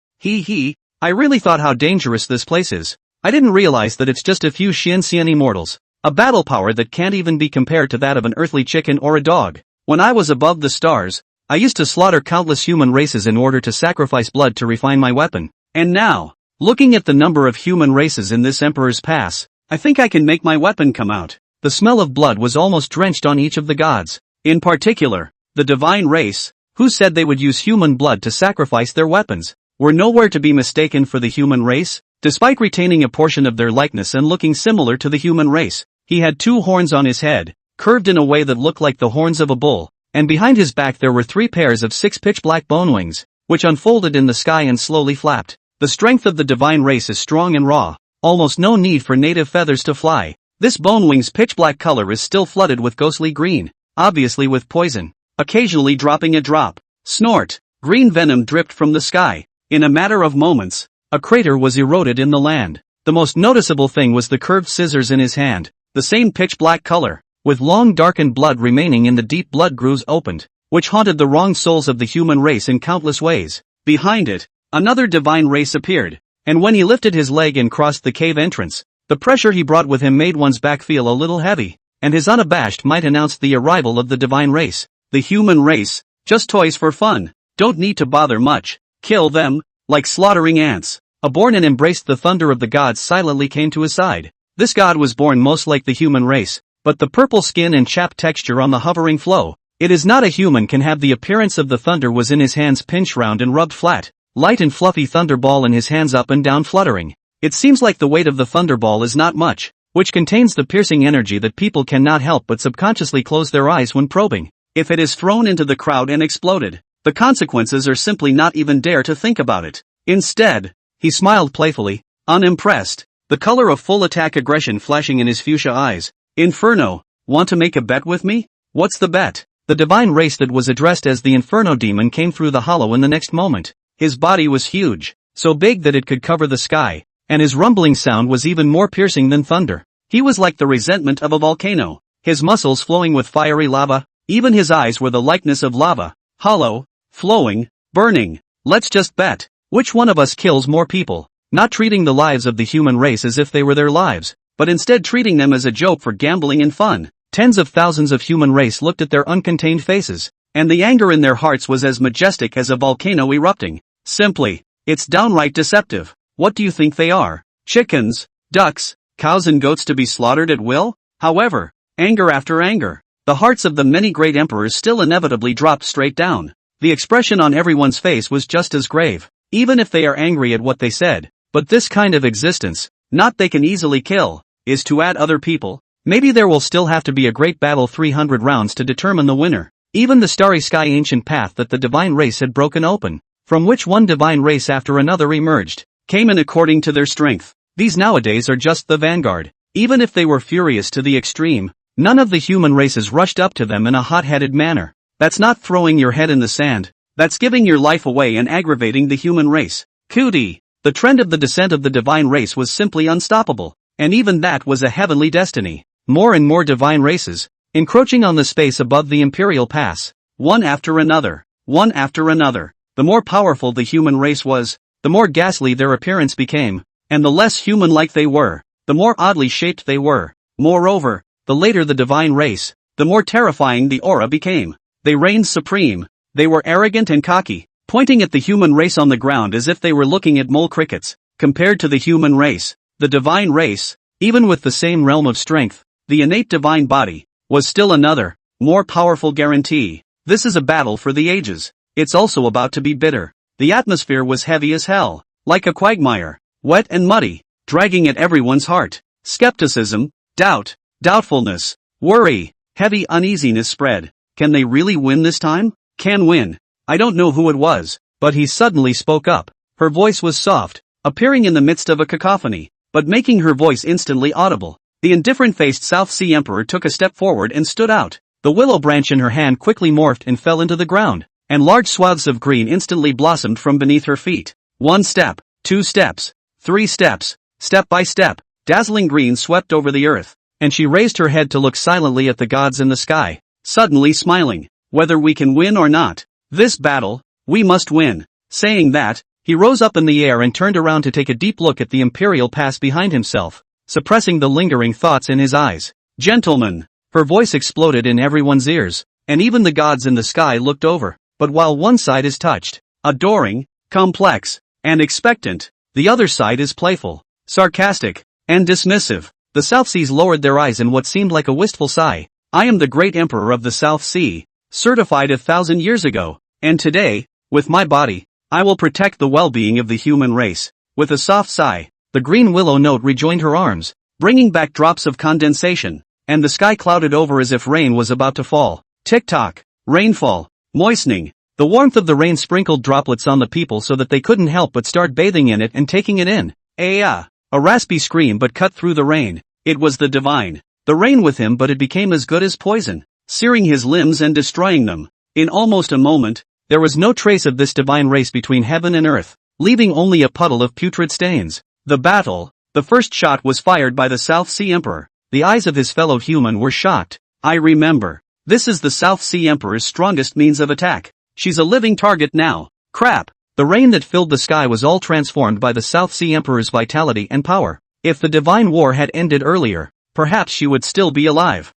[SPEAKER 1] I really thought how dangerous this place is. I didn't realize that it's just a few Xianxian immortals. A battle power that can't even be compared to that of an earthly chicken or a dog. When I was above the stars, I used to slaughter countless human races in order to sacrifice blood to refine my weapon. And now, looking at the number of human races in this Emperor's Pass, I think I can make my weapon come out. The smell of blood was almost drenched on each of the gods. In particular, the divine race, who said they would use human blood to sacrifice their weapons, were nowhere to be mistaken for the human race. Despite retaining a portion of their likeness and looking similar to the human race, he had 2 horns on his head, curved in a way that looked like the horns of a bull, and behind his back there were 3 pairs of 6 pitch-black bone wings, which unfolded in the sky and slowly flapped. The strength of the divine race is strong and raw, almost no need for native feathers to fly. This bone wing's pitch-black color is still flooded with ghostly green, obviously with poison, occasionally dropping a drop. Snort! Green venom dripped from the sky. In a matter of moments, a crater was eroded in the land. The most noticeable thing was the curved scissors in his hand, the same pitch-black color, with long darkened blood remaining in the deep blood grooves opened, which haunted the wronged souls of the human race in countless ways. Behind it, another divine race appeared, and when he lifted his leg and crossed the cave entrance, the pressure he brought with him made one's back feel a little heavy, and his unabashed might announced the arrival of the divine race. The human race, just toys for fun, don't need to bother much, kill them, like slaughtering ants. Aborn and embraced the thunder of the gods silently came to his side. This god was born most like the human race, but the purple skin and chapped texture on the hovering flow, it is not a human can have the appearance of the thunder was in his hands pinched round and rubbed flat, light and fluffy thunderball in his hands up and down fluttering. It seems like the weight of the thunderball is not much, which contains the piercing energy that people cannot help but subconsciously close their eyes when probing. If it is thrown into the crowd and exploded, the consequences are simply not even dare to think about it. Instead, he smiled playfully, unimpressed, the color of full attack aggression flashing in his fuchsia eyes. Inferno, want to make a bet with me? What's the bet? The divine race that was addressed as the Inferno demon came through the hollow in the next moment. His body was huge, so big that it could cover the sky, and his rumbling sound was even more piercing than thunder. He was like the resentment of a volcano, his muscles flowing with fiery lava, even his eyes were the likeness of lava, hollow, flowing, burning. Let's just bet. Which one of us kills more people, not treating the lives of the human race as if they were their lives, but instead treating them as a joke for gambling and fun. Tens of thousands of human race looked at their uncontained faces, and the anger in their hearts was as majestic as a volcano erupting. Simply, it's downright deceptive. What do you think they are? Chickens, ducks, cows and goats to be slaughtered at will? However, anger after anger, the hearts of the many great emperors still inevitably dropped straight down. The expression on everyone's face was just as grave. Even if they are angry at what they said, but this kind of existence, not they can easily kill, is to add other people. Maybe there will still have to be a great battle 300 rounds to determine the winner. Even the starry sky ancient path that the divine race had broken open, from which one divine race after another emerged, came in according to their strength. These nowadays are just the vanguard. Even if they were furious to the extreme, none of the human races rushed up to them in a hot-headed manner. That's not throwing your head in the sand. That's giving your life away and aggravating the human race. Cootie. The trend of the descent of the divine race was simply unstoppable, and even that was a heavenly destiny. More and more divine races, encroaching on the space above the imperial pass, one after another, one after another. The more powerful the human race was, the more ghastly their appearance became, and the less human-like they were, the more oddly shaped they were. Moreover, the later the divine race, the more terrifying the aura became. They reigned supreme. They were arrogant and cocky, pointing at the human race on the ground as if they were looking at mole crickets. Compared to the human race, the divine race, even with the same realm of strength, the innate divine body, was still another, more powerful guarantee. This is a battle for the ages. It's also about to be bitter. The atmosphere was heavy as hell, like a quagmire, wet and muddy, dragging at everyone's heart. Skepticism, doubt, doubtfulness, worry, heavy uneasiness spread. Can they really win this time? Can win. I don't know who it was, but he suddenly spoke up. Her voice was soft, appearing in the midst of a cacophony, but making her voice instantly audible. The indifferent-faced South Sea Emperor took a step forward and stood out. The willow branch in her hand quickly morphed and fell into the ground, and large swaths of green instantly blossomed from beneath her feet. 1 step, 2 steps, 3 steps, step by step, dazzling green swept over the earth, and she raised her head to look silently at the gods in the sky, suddenly smiling. Whether we can win or not, this battle, we must win. Saying that, he rose up in the air and turned around to take a deep look at the imperial pass behind himself. suppressing the lingering thoughts in his eyes. Gentlemen! Her voice exploded in everyone's ears, and even the gods in the sky looked over. But while one side is touched, adoring, complex, and expectant, the other side is playful, sarcastic, and dismissive. The South Seas lowered their eyes in what seemed like a wistful sigh. I am the great emperor of the South Sea, certified 1,000 years ago, and today, with my body, I will protect the well-being of the human race. With a soft sigh, the green willow note rejoined her arms, bringing back drops of condensation, and the sky clouded over as if rain was about to fall. Tick-tock, rainfall, moistening. The warmth of the rain sprinkled droplets on the people so that they couldn't help but start bathing in it and taking it in. A raspy scream but cut through the rain. It was the divine. The rain with him, but it became as good as poison, searing his limbs and destroying them. In almost a moment, there was no trace of this divine race between heaven and earth, leaving only a puddle of putrid stains. The battle. The first shot was fired by the South Sea Emperor. The eyes of his fellow human were shocked. I remember. This is the South Sea Emperor's strongest means of attack. She's a living target now. Crap. The rain that filled the sky was all transformed by the South Sea Emperor's vitality and power. If the divine war had ended earlier, perhaps she would still be alive.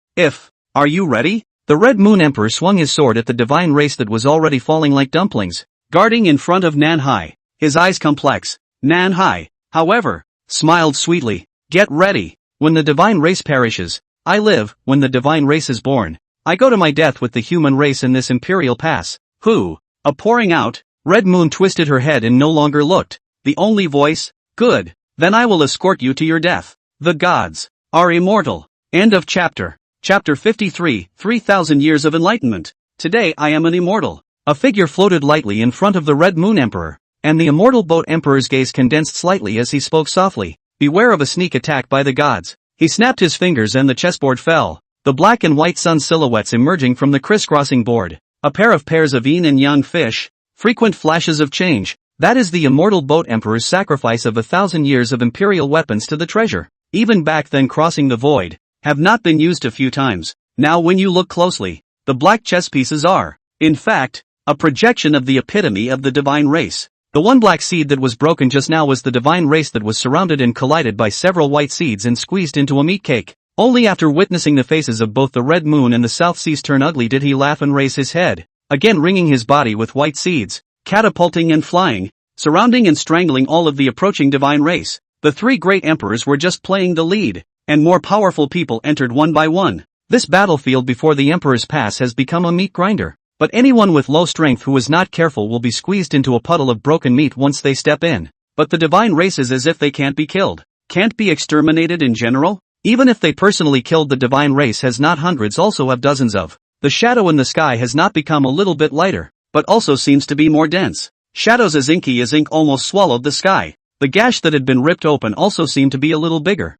[SPEAKER 1] Are you ready? The Red Moon Emperor swung his sword at the divine race that was already falling like dumplings, guarding in front of Nanhai. His eyes complex. Nanhai, however, smiled sweetly. Get ready. When the divine race perishes, I live. When the divine race is born, I go to my death with the human race in this imperial pass. Who? A pouring out. Red Moon twisted her head and no longer looked. The only voice? Good. Then I will escort you to your death. The gods are immortal. End of chapter. Chapter 53, 3,000 Years of Enlightenment. Today I am an immortal. A figure floated lightly in front of the Red Moon Emperor, and the immortal boat emperor's gaze condensed slightly as he spoke softly. Beware of a sneak attack by the gods. He snapped his fingers and the chessboard fell, the black and white sun silhouettes emerging from the crisscrossing board. A pair of yin and yang fish, frequent flashes of change. That is the immortal boat emperor's sacrifice of 1,000 years of imperial weapons to the treasure. Even back then crossing the void, have not been used a few times. Now when you look closely, the black chess pieces are, in fact, a projection of the epitome of the divine race. The one black seed that was broken just now was the divine race that was surrounded and collided by several white seeds and squeezed into a meat cake. Only after witnessing the faces of both the Red Moon and the South Seas turn ugly did he laugh and raise his head, again ringing his body with white seeds, catapulting and flying, surrounding and strangling all of the approaching divine race. The three great emperors were just playing the lead, and more powerful people entered one by one. This battlefield before the Emperor's Pass has become a meat grinder. But anyone with low strength who is not careful will be squeezed into a puddle of broken meat once they step in. But the divine race is as if they can't be killed, can't be exterminated in general. Even if they personally killed the divine race has not hundreds also have dozens of. The shadow in the sky has not become a little bit lighter, but also seems to be more dense. Shadows as inky as ink almost swallowed the sky. The gash that had been ripped open also seemed to be a little bigger.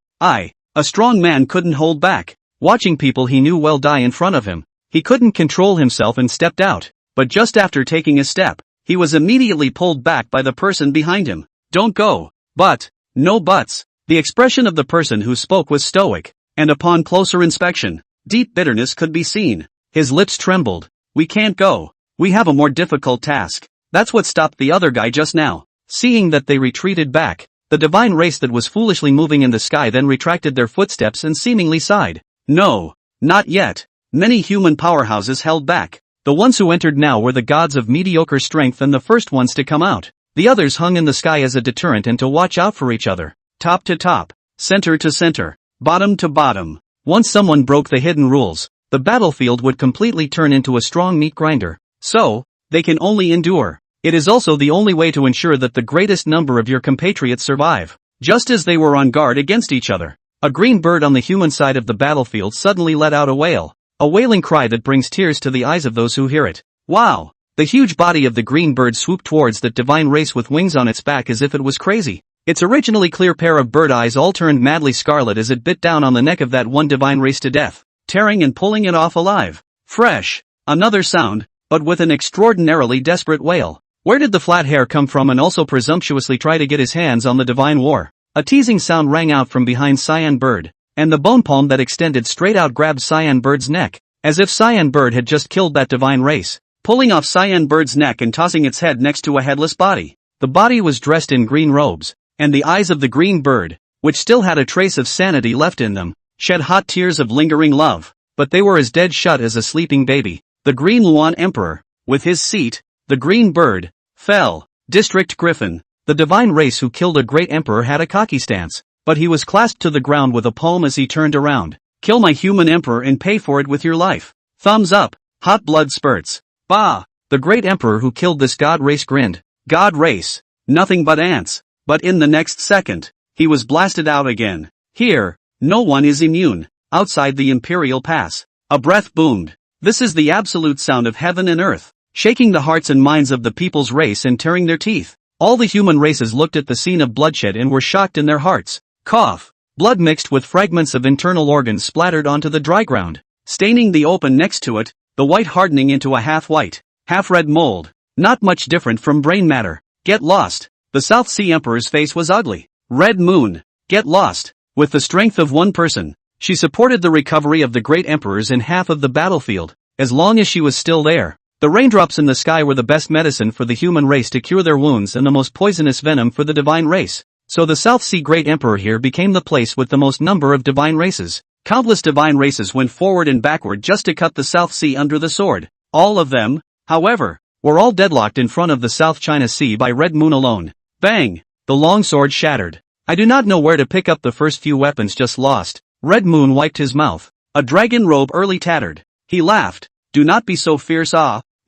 [SPEAKER 1] A strong man couldn't hold back, watching people he knew well die in front of him. He couldn't control himself and stepped out, but just after taking a step, he was immediately pulled back by the person behind him. Don't go. But, no buts. The expression of the person who spoke was stoic, and upon closer inspection, deep bitterness could be seen. His lips trembled. We can't go. We have a more difficult task. That's what stopped the other guy just now. Seeing that they retreated back, the divine race that was foolishly moving in the sky then retracted their footsteps and seemingly sighed. No, not yet. Many human powerhouses held back. The ones who entered now were the gods of mediocre strength and the first ones to come out. The others hung in the sky as a deterrent and to watch out for each other. Top to top, center to center, bottom to bottom. Once someone broke the hidden rules, the battlefield would completely turn into a strong meat grinder. So, they can only endure. It is also the only way to ensure that the greatest number of your compatriots survive. Just as they were on guard against each other, a green bird on the human side of the battlefield suddenly let out a wail. A wailing cry that brings tears to the eyes of those who hear it. Wow! The huge body of the green bird swooped towards that divine race with wings on its back as if it was crazy. Its originally clear pair of bird eyes all turned madly scarlet as it bit down on the neck of that one divine race to death, tearing and pulling it off alive. Fresh! Another sound, but with an extraordinarily desperate wail. Where did the flat hair come from and also presumptuously try to get his hands on the divine war? A teasing sound rang out from behind Cyan Bird, and the bone palm that extended straight out grabbed Cyan Bird's neck, as if Cyan Bird had just killed that divine race, pulling off Cyan Bird's neck and tossing its head next to a headless body. The body was dressed in green robes, and the eyes of the green bird, which still had a trace of sanity left in them, shed hot tears of lingering love, but they were as dead shut as a sleeping baby. The Green Luan Emperor, with his seat, the green bird, fell. District Griffin, the divine race who killed a great emperor, had a cocky stance, but he was clasped to the ground with a palm as he turned around. Kill my human emperor and pay for it with your life. Thumbs up. Hot blood spurts. Bah! The great emperor who killed this god race grinned. God race. Nothing but ants. But in the next second, he was blasted out again. Here, no one is immune. Outside the Imperial Pass, a breath boomed. This is the absolute sound of heaven and earth, shaking the hearts and minds of the people's race and tearing their teeth. All the human races looked at the scene of bloodshed and were shocked in their hearts. Cough. Blood mixed with fragments of internal organs splattered onto the dry ground, staining the open next to it, the white hardening into a half-white, half-red mold. Not much different from brain matter. Get lost. The South Sea Emperor's face was ugly. Red Moon. Get lost. With the strength of one person, she supported the recovery of the great emperors in half of the battlefield, as long as she was still there. The raindrops in the sky were the best medicine for the human race to cure their wounds and the most poisonous venom for the divine race. So the South Sea Great Emperor here became the place with the most number of divine races. Countless divine races went forward and backward just to cut the South Sea under the sword. All of them, however, were all deadlocked in front of the South China Sea by Red Moon alone. Bang! The long sword shattered. I do not know where to pick up the first few weapons just lost. Red Moon wiped his mouth. A dragon robe early tattered. He laughed. Do not be so fierce,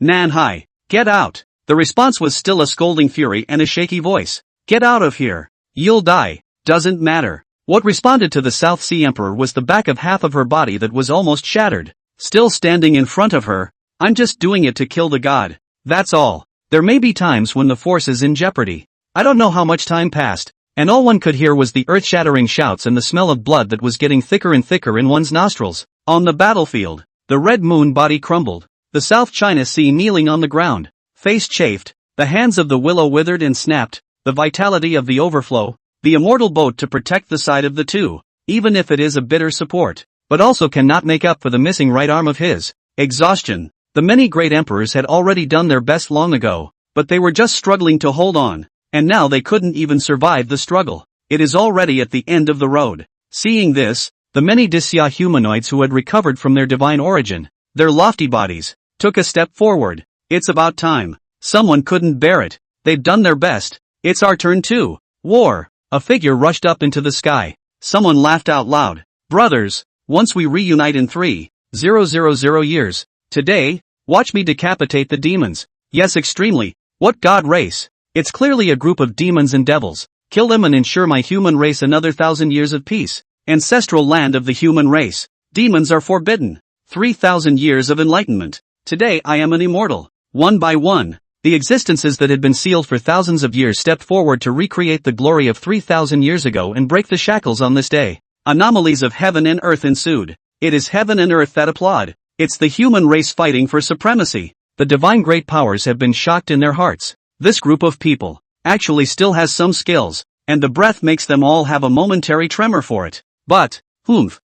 [SPEAKER 1] Nanhai. Get out. The response was still a scolding fury and a shaky voice. Get out of here. You'll die. Doesn't matter. What responded to the South Sea Emperor was the back of half of her body that was almost shattered. Still standing in front of her. I'm just doing it to kill the god. That's all. There may be times when the force is in jeopardy. I don't know how much time passed, and all one could hear was the earth-shattering shouts and the smell of blood that was getting thicker and thicker in one's nostrils. On the battlefield, the Red Moon body crumbled. The South China Sea kneeling on the ground. Face chafed. The hands of the willow withered and snapped. The vitality of the overflow. The immortal boat to protect the side of the two. Even if it is a bitter support. But also cannot make up for the missing right arm of his. Exhaustion. The many great emperors had already done their best long ago. But they were just struggling to hold on. And now they couldn't even survive the struggle. It is already at the end of the road. Seeing this, the many Disya humanoids who had recovered from their divine origin, their lofty bodies, took a step forward. It's about time. Someone couldn't bear it. They've done their best. It's our turn too. War. A figure rushed up into the sky. Someone laughed out loud. Brothers, once we reunite in 3,000 years. Today, watch me decapitate the demons. Yes, extremely. What god race? It's clearly a group of demons and devils. Kill them and ensure my human race another 1,000 years of peace. Ancestral land of the human race. Demons are forbidden. 3,000 years of enlightenment. Today I am an immortal. One by one, the existences that had been sealed for thousands of years stepped forward to recreate the glory of 3,000 years ago and break the shackles on this day. Anomalies of heaven and earth ensued. It is heaven and earth that applaud. It's the human race fighting for supremacy. The divine great powers have been shocked in their hearts. This group of people actually still has some skills, and the breath makes them all have a momentary tremor for it. But,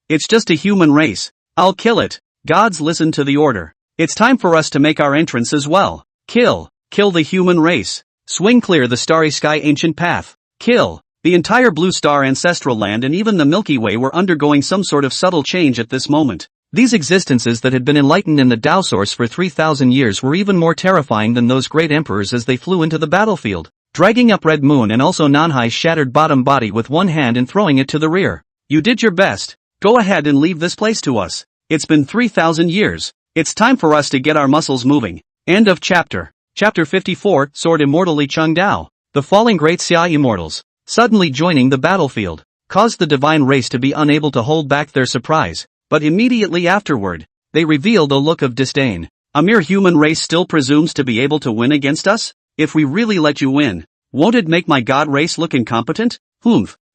[SPEAKER 1] it's just a human race. I'll kill it. Gods, listen to the order. It's time for us to make our entrance as well. Kill the human race. Swing clear the starry sky ancient path. Kill. The entire blue star ancestral land and even the Milky Way were undergoing some sort of subtle change at this moment. These existences that had been enlightened in the Tao source for 3,000 years were even more terrifying than those great emperors as they flew into the battlefield, dragging up Red Moon and also Nanhai's shattered bottom body with one hand and throwing it to the rear. You did your best. Go ahead and leave this place to us. It's been 3,000 years. It's time for us to get our muscles moving. End of chapter. Chapter 54, Sword Immortally Chung Dao. The falling great Xia immortals, suddenly joining the battlefield, caused the divine race to be unable to hold back their surprise, but immediately afterward, they revealed a look of disdain. A mere human race still presumes to be able to win against us? If we really let you win, won't it make my god race look incompetent?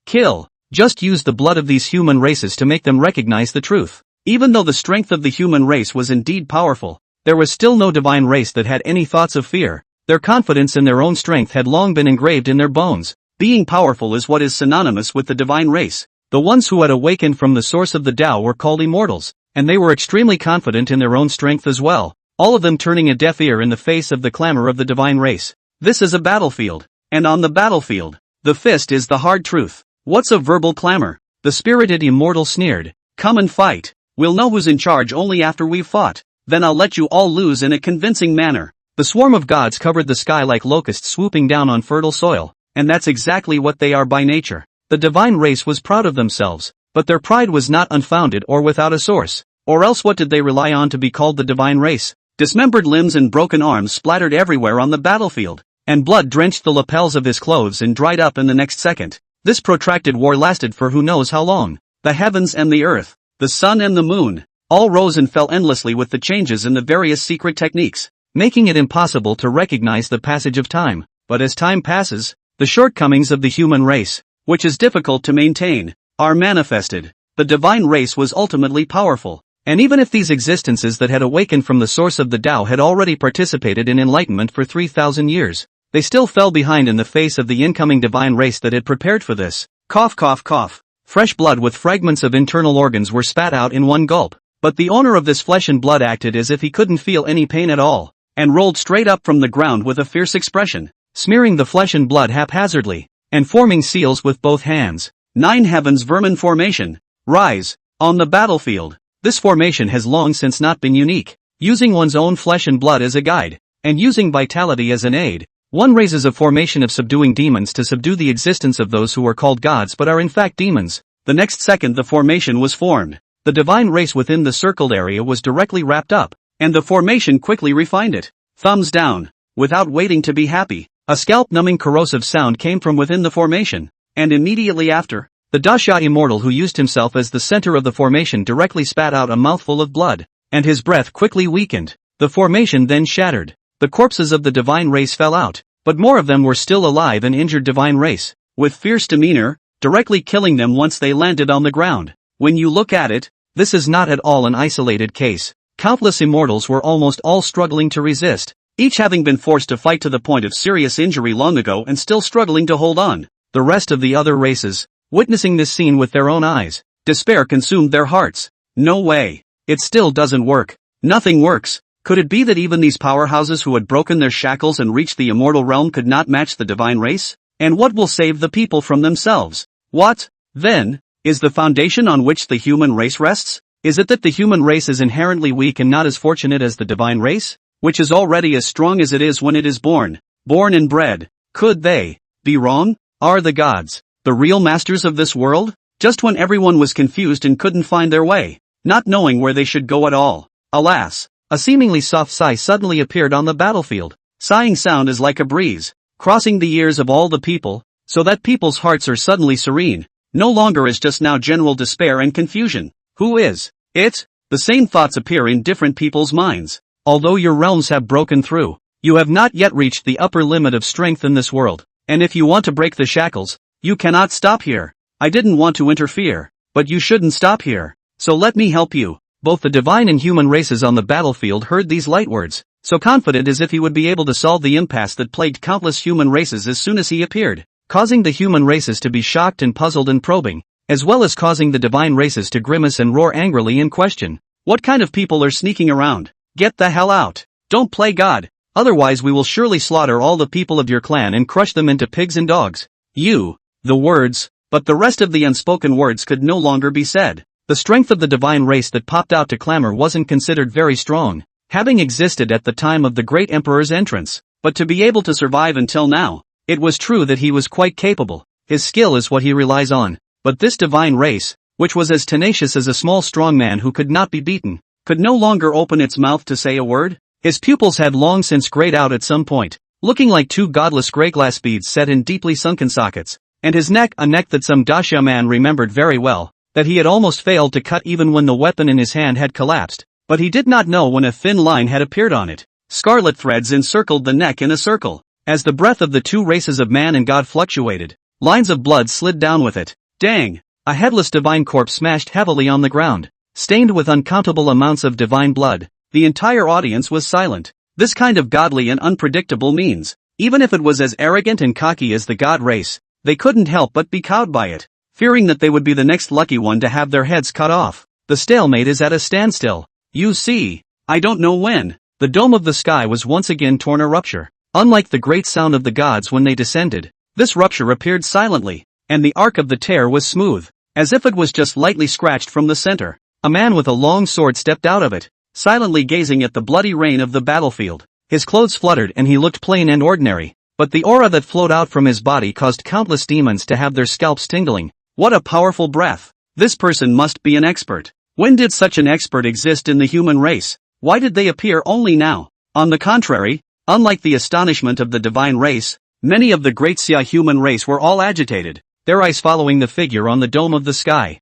[SPEAKER 1] Kill. Just use the blood of these human races to make them recognize the truth. Even though the strength of the human race was indeed powerful, there was still no divine race that had any thoughts of fear. Their confidence in their own strength had long been engraved in their bones. Being powerful is what is synonymous with the divine race. The ones who had awakened from the source of the Tao were called immortals, and they were extremely confident in their own strength as well, all of them turning a deaf ear in the face of the clamor of the divine race. This is a battlefield, and on the battlefield, the fist is the hard truth. What's a verbal clamor? The spirited immortal sneered. Come and fight. We'll know who's in charge only after we've fought. Then I'll let you all lose in a convincing manner. The swarm of gods covered the sky like locusts swooping down on fertile soil, and that's exactly what they are by nature. The divine race was proud of themselves, but their pride was not unfounded or without a source. Or else what did they rely on to be called the divine race? Dismembered limbs and broken arms splattered everywhere on the battlefield, and blood drenched the lapels of his clothes and dried up in the next second. This protracted war lasted for who knows how long. The heavens and the earth, the sun and the moon, all rose and fell endlessly with the changes in the various secret techniques, making it impossible to recognize the passage of time. But as time passes, the shortcomings of the human race, which is difficult to maintain, are manifested. The divine race was ultimately powerful, and even if these existences that had awakened from the source of the Tao had already participated in enlightenment for 3,000 years, they still fell behind in the face of the incoming divine race that had prepared for this. Cough cough cough. Fresh blood with fragments of internal organs were spat out in one gulp, but the owner of this flesh and blood acted as if he couldn't feel any pain at all, and rolled straight up from the ground with a fierce expression, smearing the flesh and blood haphazardly, and forming seals with both hands. 9 Heavens Vermin Formation. Rise. On the battlefield. This formation has long since not been unique. Using one's own flesh and blood as a guide, and using vitality as an aid, one raises a formation of subduing demons to subdue the existence of those who are called gods but are in fact demons. The next second the formation was formed. The divine race within the circled area was directly wrapped up, and the formation quickly refined it. Thumbs down. Without waiting to be happy, a scalp-numbing corrosive sound came from within the formation, and immediately after, the Dasha immortal who used himself as the center of the formation directly spat out a mouthful of blood, and his breath quickly weakened. The formation then shattered. The corpses of the divine race fell out, but more of them were still alive and injured divine race, with fierce demeanor, directly killing them once they landed on the ground. When you look at it, this is not at all an isolated case. Countless immortals were almost all struggling to resist, each having been forced to fight to the point of serious injury long ago and still struggling to hold on. The rest of the other races, witnessing this scene with their own eyes, despair consumed their hearts. No way. It still doesn't work. Nothing works. Could it be that even these powerhouses who had broken their shackles and reached the immortal realm could not match the divine race? And what will save the people from themselves? What, then, is the foundation on which the human race rests? Is it that the human race is inherently weak and not as fortunate as the divine race, which is already as strong as it is when it is born and bred? Could they be wrong? Are the gods the real masters of this world? Just when everyone was confused and couldn't find their way, not knowing where they should go at all. Alas, a seemingly soft sigh suddenly appeared on the battlefield. Sighing sound is like a breeze, crossing the ears of all the people, so that people's hearts are suddenly serene. No longer is just now general despair and confusion. Who is it? The same thoughts appear in different people's minds. Although your realms have broken through, you have not yet reached the upper limit of strength in this world, and if you want to break the shackles, you cannot stop here. I didn't want to interfere, but you shouldn't stop here, so let me help you. Both the divine and human races on the battlefield heard these light words, so confident as if he would be able to solve the impasse that plagued countless human races as soon as he appeared, causing the human races to be shocked and puzzled and probing, as well as causing the divine races to grimace and roar angrily in question. What kind of people are sneaking around? Get the hell out. Don't play God, otherwise we will surely slaughter all the people of your clan and crush them into pigs and dogs. The words, but the rest of the unspoken words could no longer be said. The strength of the divine race that popped out to clamor wasn't considered very strong, having existed at the time of the great emperor's entrance, but to be able to survive until now, it was true that he was quite capable. His skill is what he relies on, but this divine race, which was as tenacious as a small strong man who could not be beaten, could no longer open its mouth to say a word. His pupils had long since grayed out at some point, looking like two godless gray glass beads set in deeply sunken sockets, and his neck a neck that some Dasha man remembered very well, that he had almost failed to cut even when the weapon in his hand had collapsed, but he did not know when a thin line had appeared on it. Scarlet threads encircled the neck in a circle. As the breath of the two races of man and god fluctuated, lines of blood slid down with it. Dang! A headless divine corpse smashed heavily on the ground, stained with uncountable amounts of divine blood. The entire audience was silent. This kind of godly and unpredictable means, even if it was as arrogant and cocky as the god race, they couldn't help but be cowed by it, fearing that they would be the next lucky one to have their heads cut off. The stalemate is at a standstill. You see, I don't know when. The dome of the sky was once again torn a rupture. Unlike the great sound of the gods when they descended, this rupture appeared silently, and the arc of the tear was smooth, as if it was just lightly scratched from the center. A man with a long sword stepped out of it, silently gazing at the bloody rain of the battlefield. His clothes fluttered and he looked plain and ordinary, but the aura that flowed out from his body caused countless demons to have their scalps tingling. What a powerful breath! This person must be an expert. When did such an expert exist in the human race? Why did they appear only now? On the contrary, unlike the astonishment of the divine race, many of the great Xia human race were all agitated, their eyes following the figure on the dome of the sky.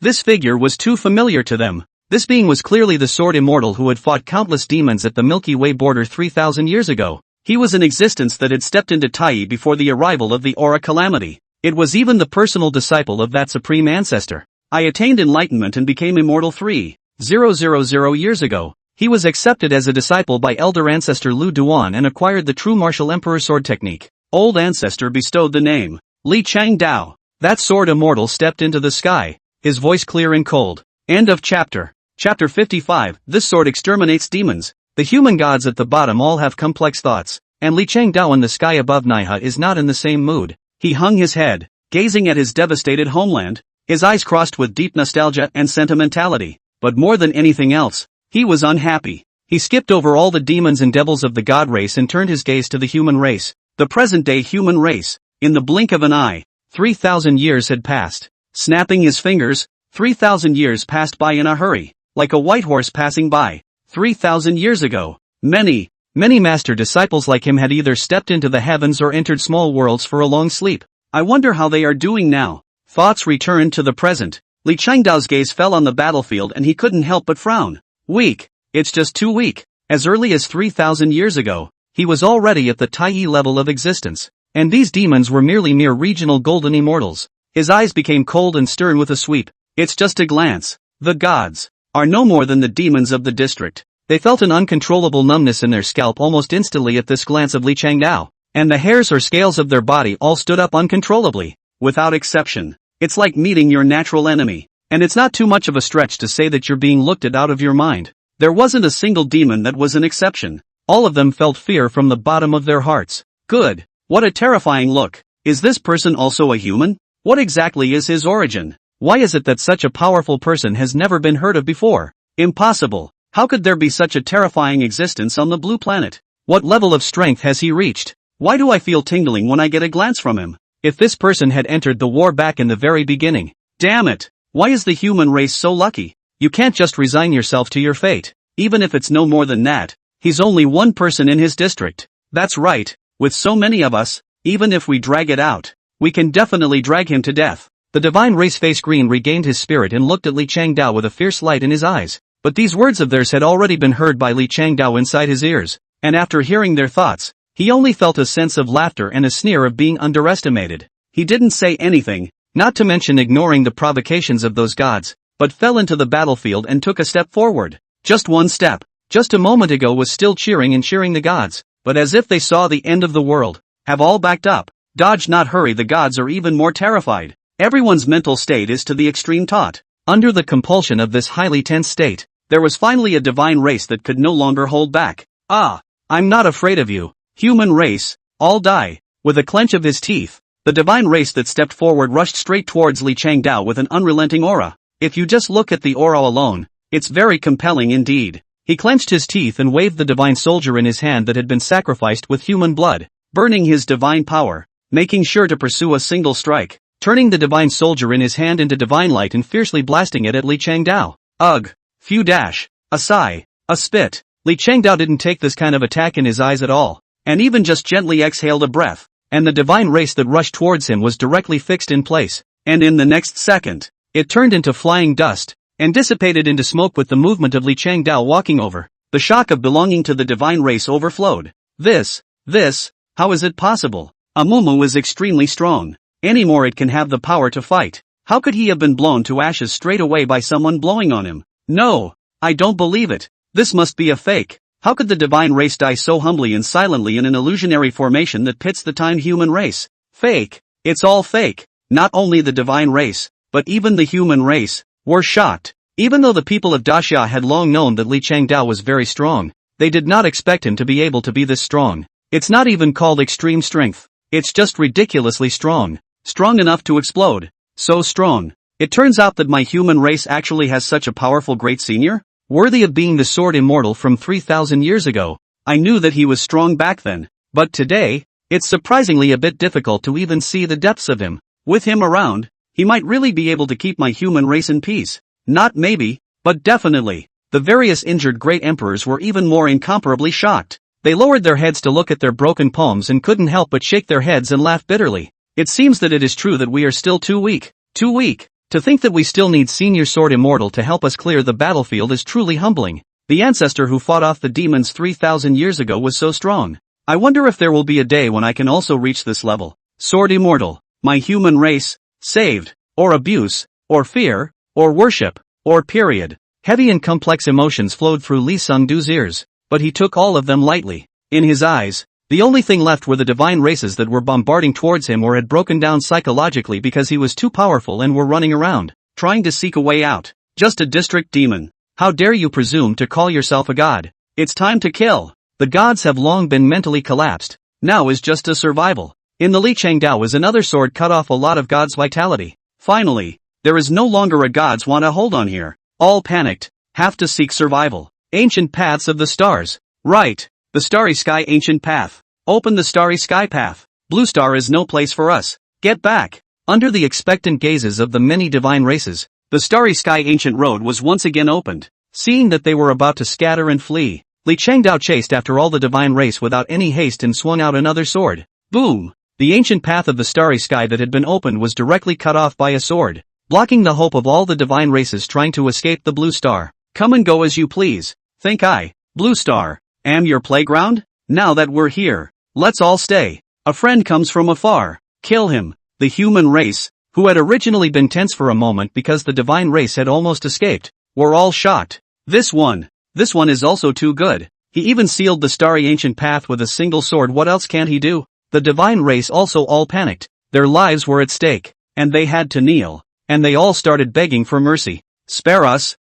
[SPEAKER 1] This figure was too familiar to them. This being was clearly the sword immortal who had fought countless demons at the Milky Way border 3,000 years ago. He was an existence that had stepped into Tai before the arrival of the Aura Calamity. It was even the personal disciple of that supreme ancestor. I attained enlightenment and became immortal 3,000 years ago. He was accepted as a disciple by elder ancestor Lu Duan and acquired the true martial emperor sword technique. Old ancestor bestowed the name Li Changdao. That sword immortal stepped into the sky, his voice clear and cold. End of chapter. Chapter 55. This sword exterminates demons. The human gods at the bottom all have complex thoughts, and Li Changdao in the sky above Manhwa is not in the same mood. He hung his head, gazing at his devastated homeland, his eyes crossed with deep nostalgia and sentimentality. But more than anything else, he was unhappy. He skipped over all the demons and devils of the god race and turned his gaze to the human race, the present-day human race. In the blink of an eye, 3,000 years had passed. Snapping his fingers, 3,000 years passed by in a hurry, like a white horse passing by. 3,000 years ago, many master disciples like him had either stepped into the heavens or entered small worlds for a long sleep. I wonder how they are doing now. Thoughts returned to the present. Li Changdao's gaze fell on the battlefield and he couldn't help but frown. Weak. It's just too weak. As early as 3,000 years ago, he was already at the Tai level of existence. And these demons were mere regional golden immortals. His eyes became cold and stern with a sweep. It's just a glance. The gods are no more than the demons of the district. They felt an uncontrollable numbness in their scalp almost instantly at this glance of Li Changdao, and the hairs or scales of their body all stood up uncontrollably, without exception. It's like meeting your natural enemy, and it's not too much of a stretch to say that you're being looked at out of your mind. There wasn't a single demon that was an exception. All of them felt fear from the bottom of their hearts. Good. What a terrifying look. Is this person also a human? What exactly is his origin? Why is it that such a powerful person has never been heard of before? Impossible. How could there be such a terrifying existence on the blue planet? What level of strength has he reached? Why do I feel tingling when I get a glance from him? If this person had entered the war back in the very beginning. Damn it! Why is the human race so lucky? You can't just resign yourself to your fate, even if it's no more than that. He's only one person in his district. That's right, with so many of us, even if we drag it out, we can definitely drag him to death. The divine race face green regained his spirit and looked at Li Changdao with a fierce light in his eyes. But these words of theirs had already been heard by Li Changdao inside his ears, and after hearing their thoughts, he only felt a sense of laughter and a sneer of being underestimated. He didn't say anything, not to mention ignoring the provocations of those gods, but fell into the battlefield and took a step forward. Just one step. Just a moment ago was still cheering and cheering the gods, but as if they saw the end of the world, have all backed up. Dodge not hurry, the gods are even more terrified. Everyone's mental state is to the extreme taut. Under the compulsion of this highly tense state, there was finally a divine race that could no longer hold back. Ah, I'm not afraid of you, human race, all die. With a clench of his teeth, the divine race that stepped forward rushed straight towards Li Changdao with an unrelenting aura. If you just look at the aura alone, it's very compelling indeed. He clenched his teeth and waved the divine soldier in his hand that had been sacrificed with human blood, burning his divine power, making sure to pursue a single strike, turning the divine soldier in his hand into divine light and fiercely blasting it at Li Changdao. Ugh. Phew dash. A sigh. A spit. Li Changdao didn't take this kind of attack in his eyes at all, and even just gently exhaled a breath, and the divine race that rushed towards him was directly fixed in place, and in the next second, it turned into flying dust, and dissipated into smoke with the movement of Li Changdao walking over. The shock of belonging to the divine race overflowed. This, how is it possible? Amumu is extremely strong. Anymore it can have the power to fight. How could he have been blown to ashes straight away by someone blowing on him? No, I don't believe it. This must be a fake. How could the divine race die so humbly and silently in an illusionary formation that pits the time human race? Fake. It's all fake. Not only the divine race, but even the human race, were shocked. Even though the people of Daxia had long known that Li Changdao was very strong, they did not expect him to be able to be this strong. It's not even called extreme strength. It's just ridiculously strong. Strong enough to explode. So strong. It turns out that my human race actually has such a powerful great senior, worthy of being the sword immortal from 3,000 years ago. I knew that he was strong back then, but today, it's surprisingly a bit difficult to even see the depths of him. With him around, he might really be able to keep my human race in peace. Not maybe, but definitely. The various injured great emperors were even more incomparably shocked. They lowered their heads to look at their broken palms and couldn't help but shake their heads and laugh bitterly. It seems that it is true that we are still too weak. Too weak. To think that we still need Senior Sword Immortal to help us clear the battlefield is truly humbling. The ancestor who fought off the demons 3,000 years ago was so strong. I wonder if there will be a day when I can also reach this level. Sword Immortal. My human race. Saved. Or abuse. Or fear. Or worship. Or period. Heavy and complex emotions flowed through Lee Sung-du's ears, but he took all of them lightly. In his eyes, the only thing left were the divine races that were bombarding towards him or had broken down psychologically because he was too powerful and were running around, trying to seek a way out. Just a district demon. How dare you presume to call yourself a god? It's time to kill. The gods have long been mentally collapsed. Now is just a survival. In the Li Changdao was another sword cut off a lot of gods' vitality. Finally, there is no longer a gods want to hold on here. All panicked. Have to seek survival. Ancient paths of the stars. Right. The starry sky ancient path. Open the starry sky path. Blue star is no place for us. Get back. Under the expectant gazes of the many divine races, the starry sky ancient road was once again opened. Seeing that they were about to scatter and flee, Li Changdao chased after all the divine race without any haste and swung out another sword. Boom! The ancient path of the starry sky that had been opened was directly cut off by a sword, blocking the hope of all the divine races trying to escape the blue star. Come and go as you please. Think I, Blue Star, am your playground? Now that we're here, let's all stay. A friend comes from afar. Kill him. The human race, who had originally been tense for a moment because the divine race had almost escaped, were all shocked. This one is also too good. He even sealed the starry ancient path with a single sword. What else can't he do? The divine race also all panicked. Their lives were at stake, and they had to kneel, and they all started begging for mercy. Spare us,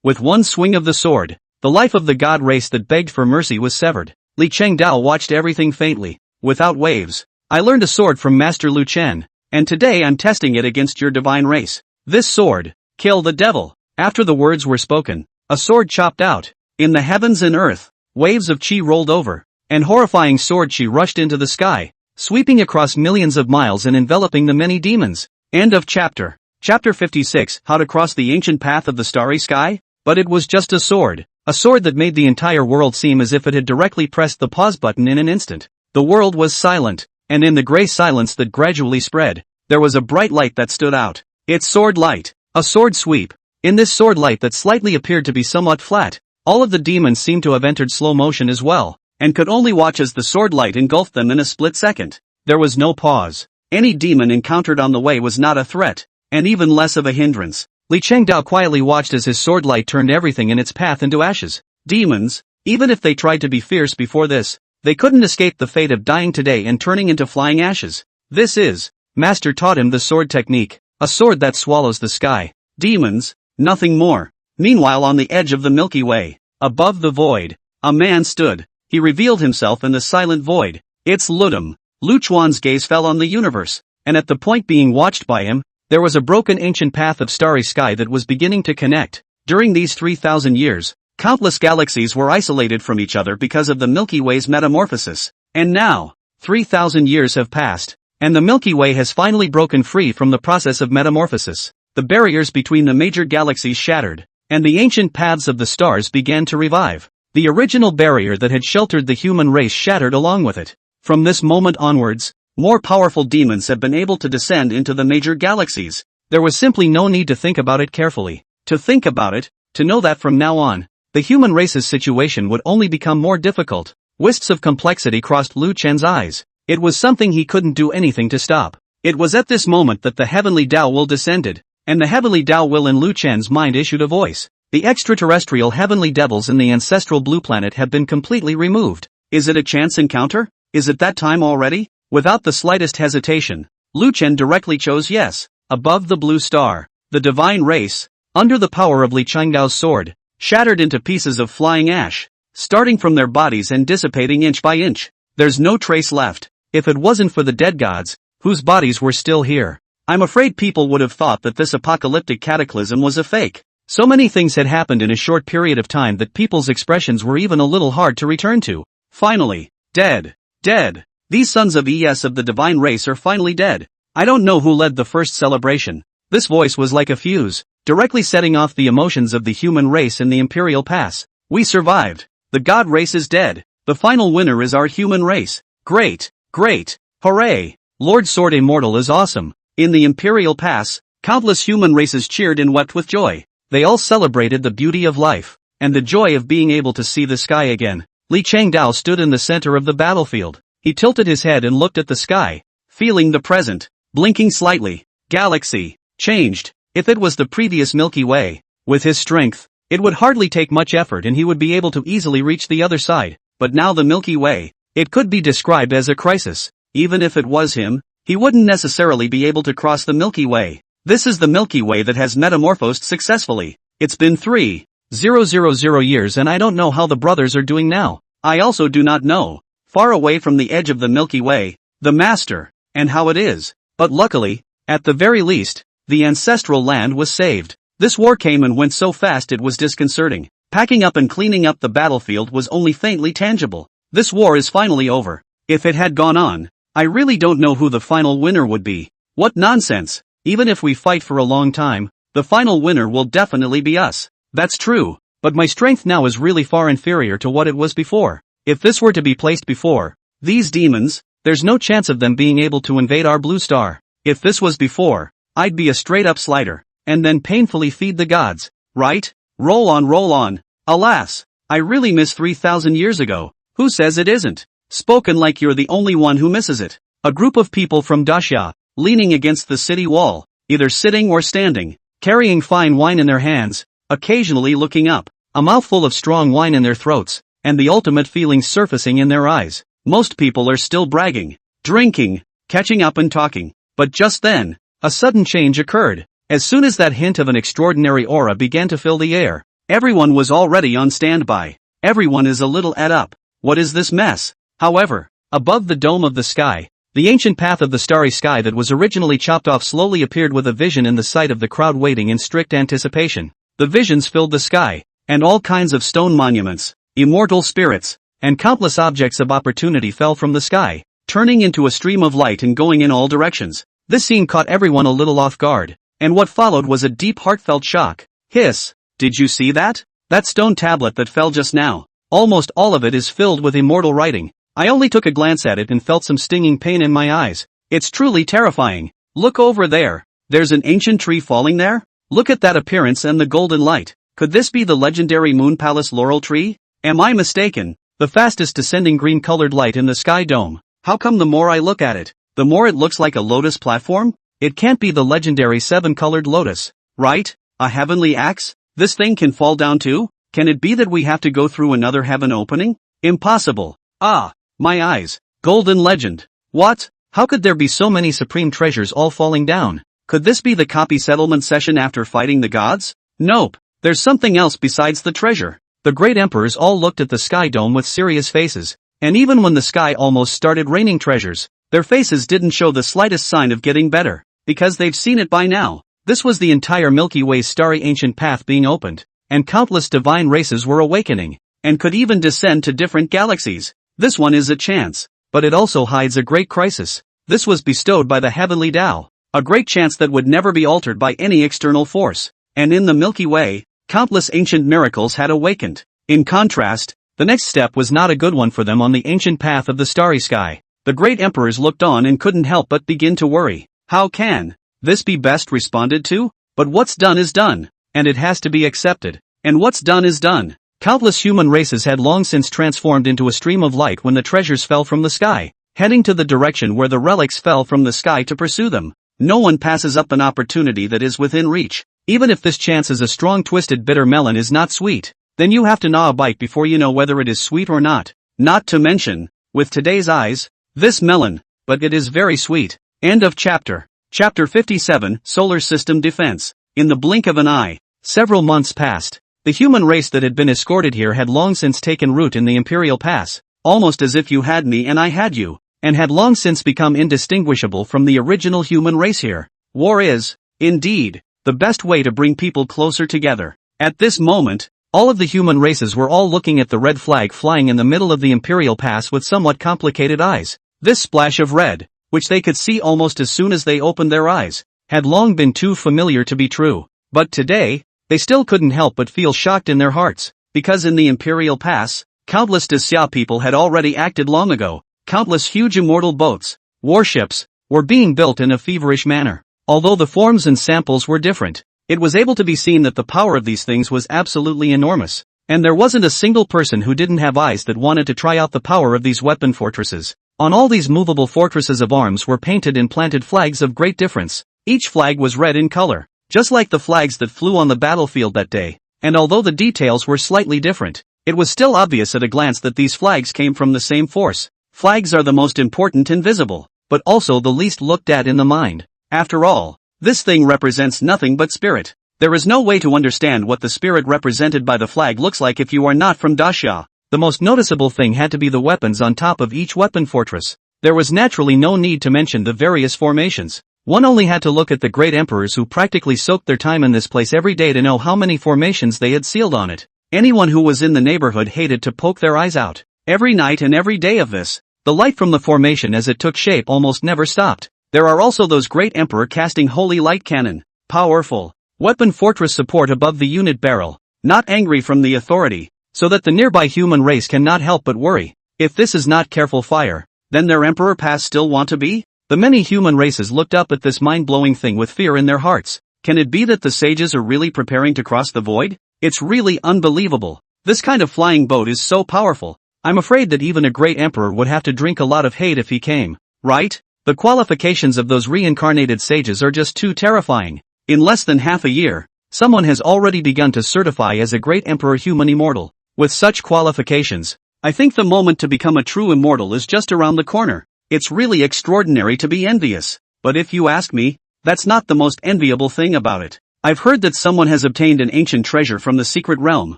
[SPEAKER 1] With one swing of the sword, the life of the god race that begged for mercy was severed. Li Changdao watched everything faintly, without waves. I learned a sword from Master Lu Chen, and today I'm testing it against your divine race. This sword, kill the devil. After the words were spoken, a sword chopped out. In the heavens and earth, waves of chi rolled over, and horrifying sword chi rushed into the sky, sweeping across millions of miles and enveloping the many demons. End of chapter. Chapter 56, How to Cross the Ancient Path of the Starry Sky? But it was just a sword that made the entire world seem as if it had directly pressed the pause button in an instant. The world was silent, and in the gray silence that gradually spread, there was a bright light that stood out. It's sword light. A sword sweep. In this sword light that slightly appeared to be somewhat flat, all of the demons seemed to have entered slow motion as well, and could only watch as the sword light engulfed them in a split second. There was no pause. Any demon encountered on the way was not a threat, and even less of a hindrance. Li Changdao quietly watched as his sword light turned everything in its path into ashes. Demons, even if they tried to be fierce before this, they couldn't escape the fate of dying today and turning into flying ashes. This is, Master taught him the sword technique, a sword that swallows the sky. Demons, nothing more. Meanwhile on the edge of the Milky Way, above the void, a man stood. He revealed himself in the silent void. It's Ludum. Lu Chuan's gaze fell on the universe, and at the point being watched by him, there was a broken ancient path of starry sky that was beginning to connect. During these 3,000 years, countless galaxies were isolated from each other because of the Milky Way's metamorphosis. And now, 3,000 years have passed, and the Milky Way has finally broken free from the process of metamorphosis. The barriers between the major galaxies shattered, and the ancient paths of the stars began to revive. The original barrier that had sheltered the human race shattered along with it. From this moment onwards, more powerful demons have been able to descend into the major galaxies. There was simply no need to think about it carefully. To think about it, to know that from now on, the human race's situation would only become more difficult. Wisps of complexity crossed Lu Chen's eyes. It was something he couldn't do anything to stop. It was at this moment that the heavenly Tao will descended, and the heavenly Tao will in Lu Chen's mind issued a voice. The extraterrestrial heavenly devils in the ancestral blue planet have been completely removed. Is it a chance encounter? Is it that time already? Without the slightest hesitation, Lu Chen directly chose yes. Above the blue star, the divine race, under the power of Li Changdao's sword, shattered into pieces of flying ash, starting from their bodies and dissipating inch by inch. There's no trace left. if it wasn't for the dead gods, whose bodies were still here. I'm afraid people would have thought that this apocalyptic cataclysm was a fake. So many things had happened in a short period of time that people's expressions were even a little hard to return to. Finally, dead. Dead. These sons of Es of the divine race are finally dead. I don't know who led the first celebration. This voice was like a fuse, directly setting off the emotions of the human race in the Imperial Pass. We survived. The god race is dead. The final winner is our human race. Great. Great. Hooray. Lord Sword Immortal is awesome. In the Imperial Pass, countless human races cheered and wept with joy. They all celebrated the beauty of life, and the joy of being able to see the sky again. Li Changdao stood in the center of the battlefield. He tilted his head and looked at the sky, feeling the present, blinking slightly. Galaxy. Changed. If it was the previous Milky Way, with his strength, it would hardly take much effort and he would be able to easily reach the other side. But now the Milky Way, it could be described as a crisis. Even if it was him, he wouldn't necessarily be able to cross the Milky Way. This is the Milky Way that has metamorphosed successfully. It's been 3,000 years and I don't know how the brothers are doing now. I also do not know, far away from the edge of the Milky Way, the Master, and how it is. But luckily, at the very least, the ancestral land was saved. This war came and went so fast it was disconcerting. Packing up and cleaning up the battlefield was only faintly tangible. This war is finally over. If it had gone on, I really don't know who the final winner would be. What nonsense. Even if we fight for a long time, the final winner will definitely be us. That's true, but my strength now is really far inferior to what it was before. If this were to be placed before these demons, there's no chance of them being able to invade our blue star. If this was before, I'd be a straight-up slider, and then painfully feed the gods, right? Roll on, roll on. Alas, I really miss 3,000 years ago. Who says it isn't? Spoken like you're the only one who misses it. A group of people from Daxia, leaning against the city wall, either sitting or standing, carrying fine wine in their hands, occasionally looking up, a mouthful of strong wine in their throats, and the ultimate feelings surfacing in their eyes. Most people are still bragging, drinking, catching up and talking. But just then, a sudden change occurred. As soon as that hint of an extraordinary aura began to fill the air, everyone was already on standby. Everyone is a little ate up. What is this mess? However, above the dome of the sky, the ancient path of the starry sky that was originally chopped off slowly appeared with a vision in the sight of the crowd waiting in strict anticipation. The visions filled the sky, and all kinds of stone monuments, immortal spirits, and countless objects of opportunity fell from the sky, turning into a stream of light and going in all directions. This scene caught everyone a little off guard, and what followed was a deep heartfelt shock. Hiss! Did you see that? That stone tablet that fell just now. Almost all of it is filled with immortal writing. I only took a glance at it and felt some stinging pain in my eyes. It's truly terrifying. Look over there. There's an ancient tree falling there? Look at that appearance and the golden light. Could this be the legendary Moon Palace laurel tree? Am I mistaken? The fastest descending green-colored light in the sky dome. How come the more I look at it, the more it looks like a lotus platform? It can't be the legendary seven-colored lotus, right? A heavenly axe? This thing can fall down too? Can it be that we have to go through another heaven opening? Impossible. Ah, my eyes. Golden legend. What? How could there be so many supreme treasures all falling down? Could this be the copy settlement session after fighting the gods? Nope. There's something else besides the treasure. The great emperors all looked at the sky dome with serious faces, and even when the sky almost started raining treasures, their faces didn't show the slightest sign of getting better, because they've seen it by now. This was the entire Milky Way's starry ancient path being opened, and countless divine races were awakening, and could even descend to different galaxies. This one is a chance, but it also hides a great crisis. This was bestowed by the heavenly Tao, a great chance that would never be altered by any external force, and in the Milky Way, countless ancient miracles had awakened. In contrast, the next step was not a good one for them on the ancient path of the starry sky. The great emperors looked on and couldn't help but begin to worry. How can this be best responded to? But what's done is done, and it has to be accepted. And what's done is done. Countless human races had long since transformed into a stream of light when the treasures fell from the sky, heading to the direction where the relics fell from the sky to pursue them. No one passes up an opportunity that is within reach. Even if this chance is a strong twisted bitter melon is not sweet, then you have to gnaw a bite before you know whether it is sweet or not. Not to mention, with today's eyes, this melon, but it is very sweet. End of chapter. Chapter 57, Solar System Defense. In the blink of an eye, several months passed. The human race that had been escorted here had long since taken root in the Imperial Pass, almost as if you had me and I had you. and had long since become indistinguishable from the original human race here. War is, indeed, the best way to bring people closer together. At this moment, all of the human races were all looking at the red flag flying in the middle of the Imperial Pass with somewhat complicated eyes. This splash of red, which they could see almost as soon as they opened their eyes, had long been too familiar to be true. But today, they still couldn't help but feel shocked in their hearts, because in the Imperial Pass, countless Xia people had already acted long ago. Countless huge immortal boats, warships, were being built in a feverish manner. Although the forms and samples were different, it was able to be seen that the power of these things was absolutely enormous, and there wasn't a single person who didn't have eyes that wanted to try out the power of these weapon fortresses. On all these movable fortresses of arms were painted and planted flags of great difference. Each flag was red in color, just like the flags that flew on the battlefield that day, and although the details were slightly different, it was still obvious at a glance that these flags came from the same force. Flags are the most important and visible, but also the least looked at in the mind. After all, this thing represents nothing but spirit. There is no way to understand what the spirit represented by the flag looks like if you are not from Daxia. The most noticeable thing had to be the weapons on top of each weapon fortress. There was naturally no need to mention the various formations. One only had to look at the great emperors who practically soaked their time in this place every day to know how many formations they had sealed on it. Anyone who was in the neighborhood hated to poke their eyes out. Every night and every day of this, the light from the formation as it took shape almost never stopped. There are also those great emperor casting holy light cannon, powerful weapon fortress support above the unit barrel, not angry from the authority, so that the nearby human race cannot help but worry. If this is not careful fire, then their emperor pass still want to be? The many human races looked up at this mind-blowing thing with fear in their hearts. Can it be that the sages are really preparing to cross the void? It's really unbelievable. This kind of flying boat is so powerful. I'm afraid that even a great emperor would have to drink a lot of hate if he came, right? The qualifications of those reincarnated sages are just too terrifying. In less than half a year, someone has already begun to certify as a great emperor human immortal. With such qualifications, I think the moment to become a true immortal is just around the corner. It's really extraordinary to be envious. But if you ask me, that's not the most enviable thing about it. I've heard that someone has obtained an ancient treasure from the secret realm.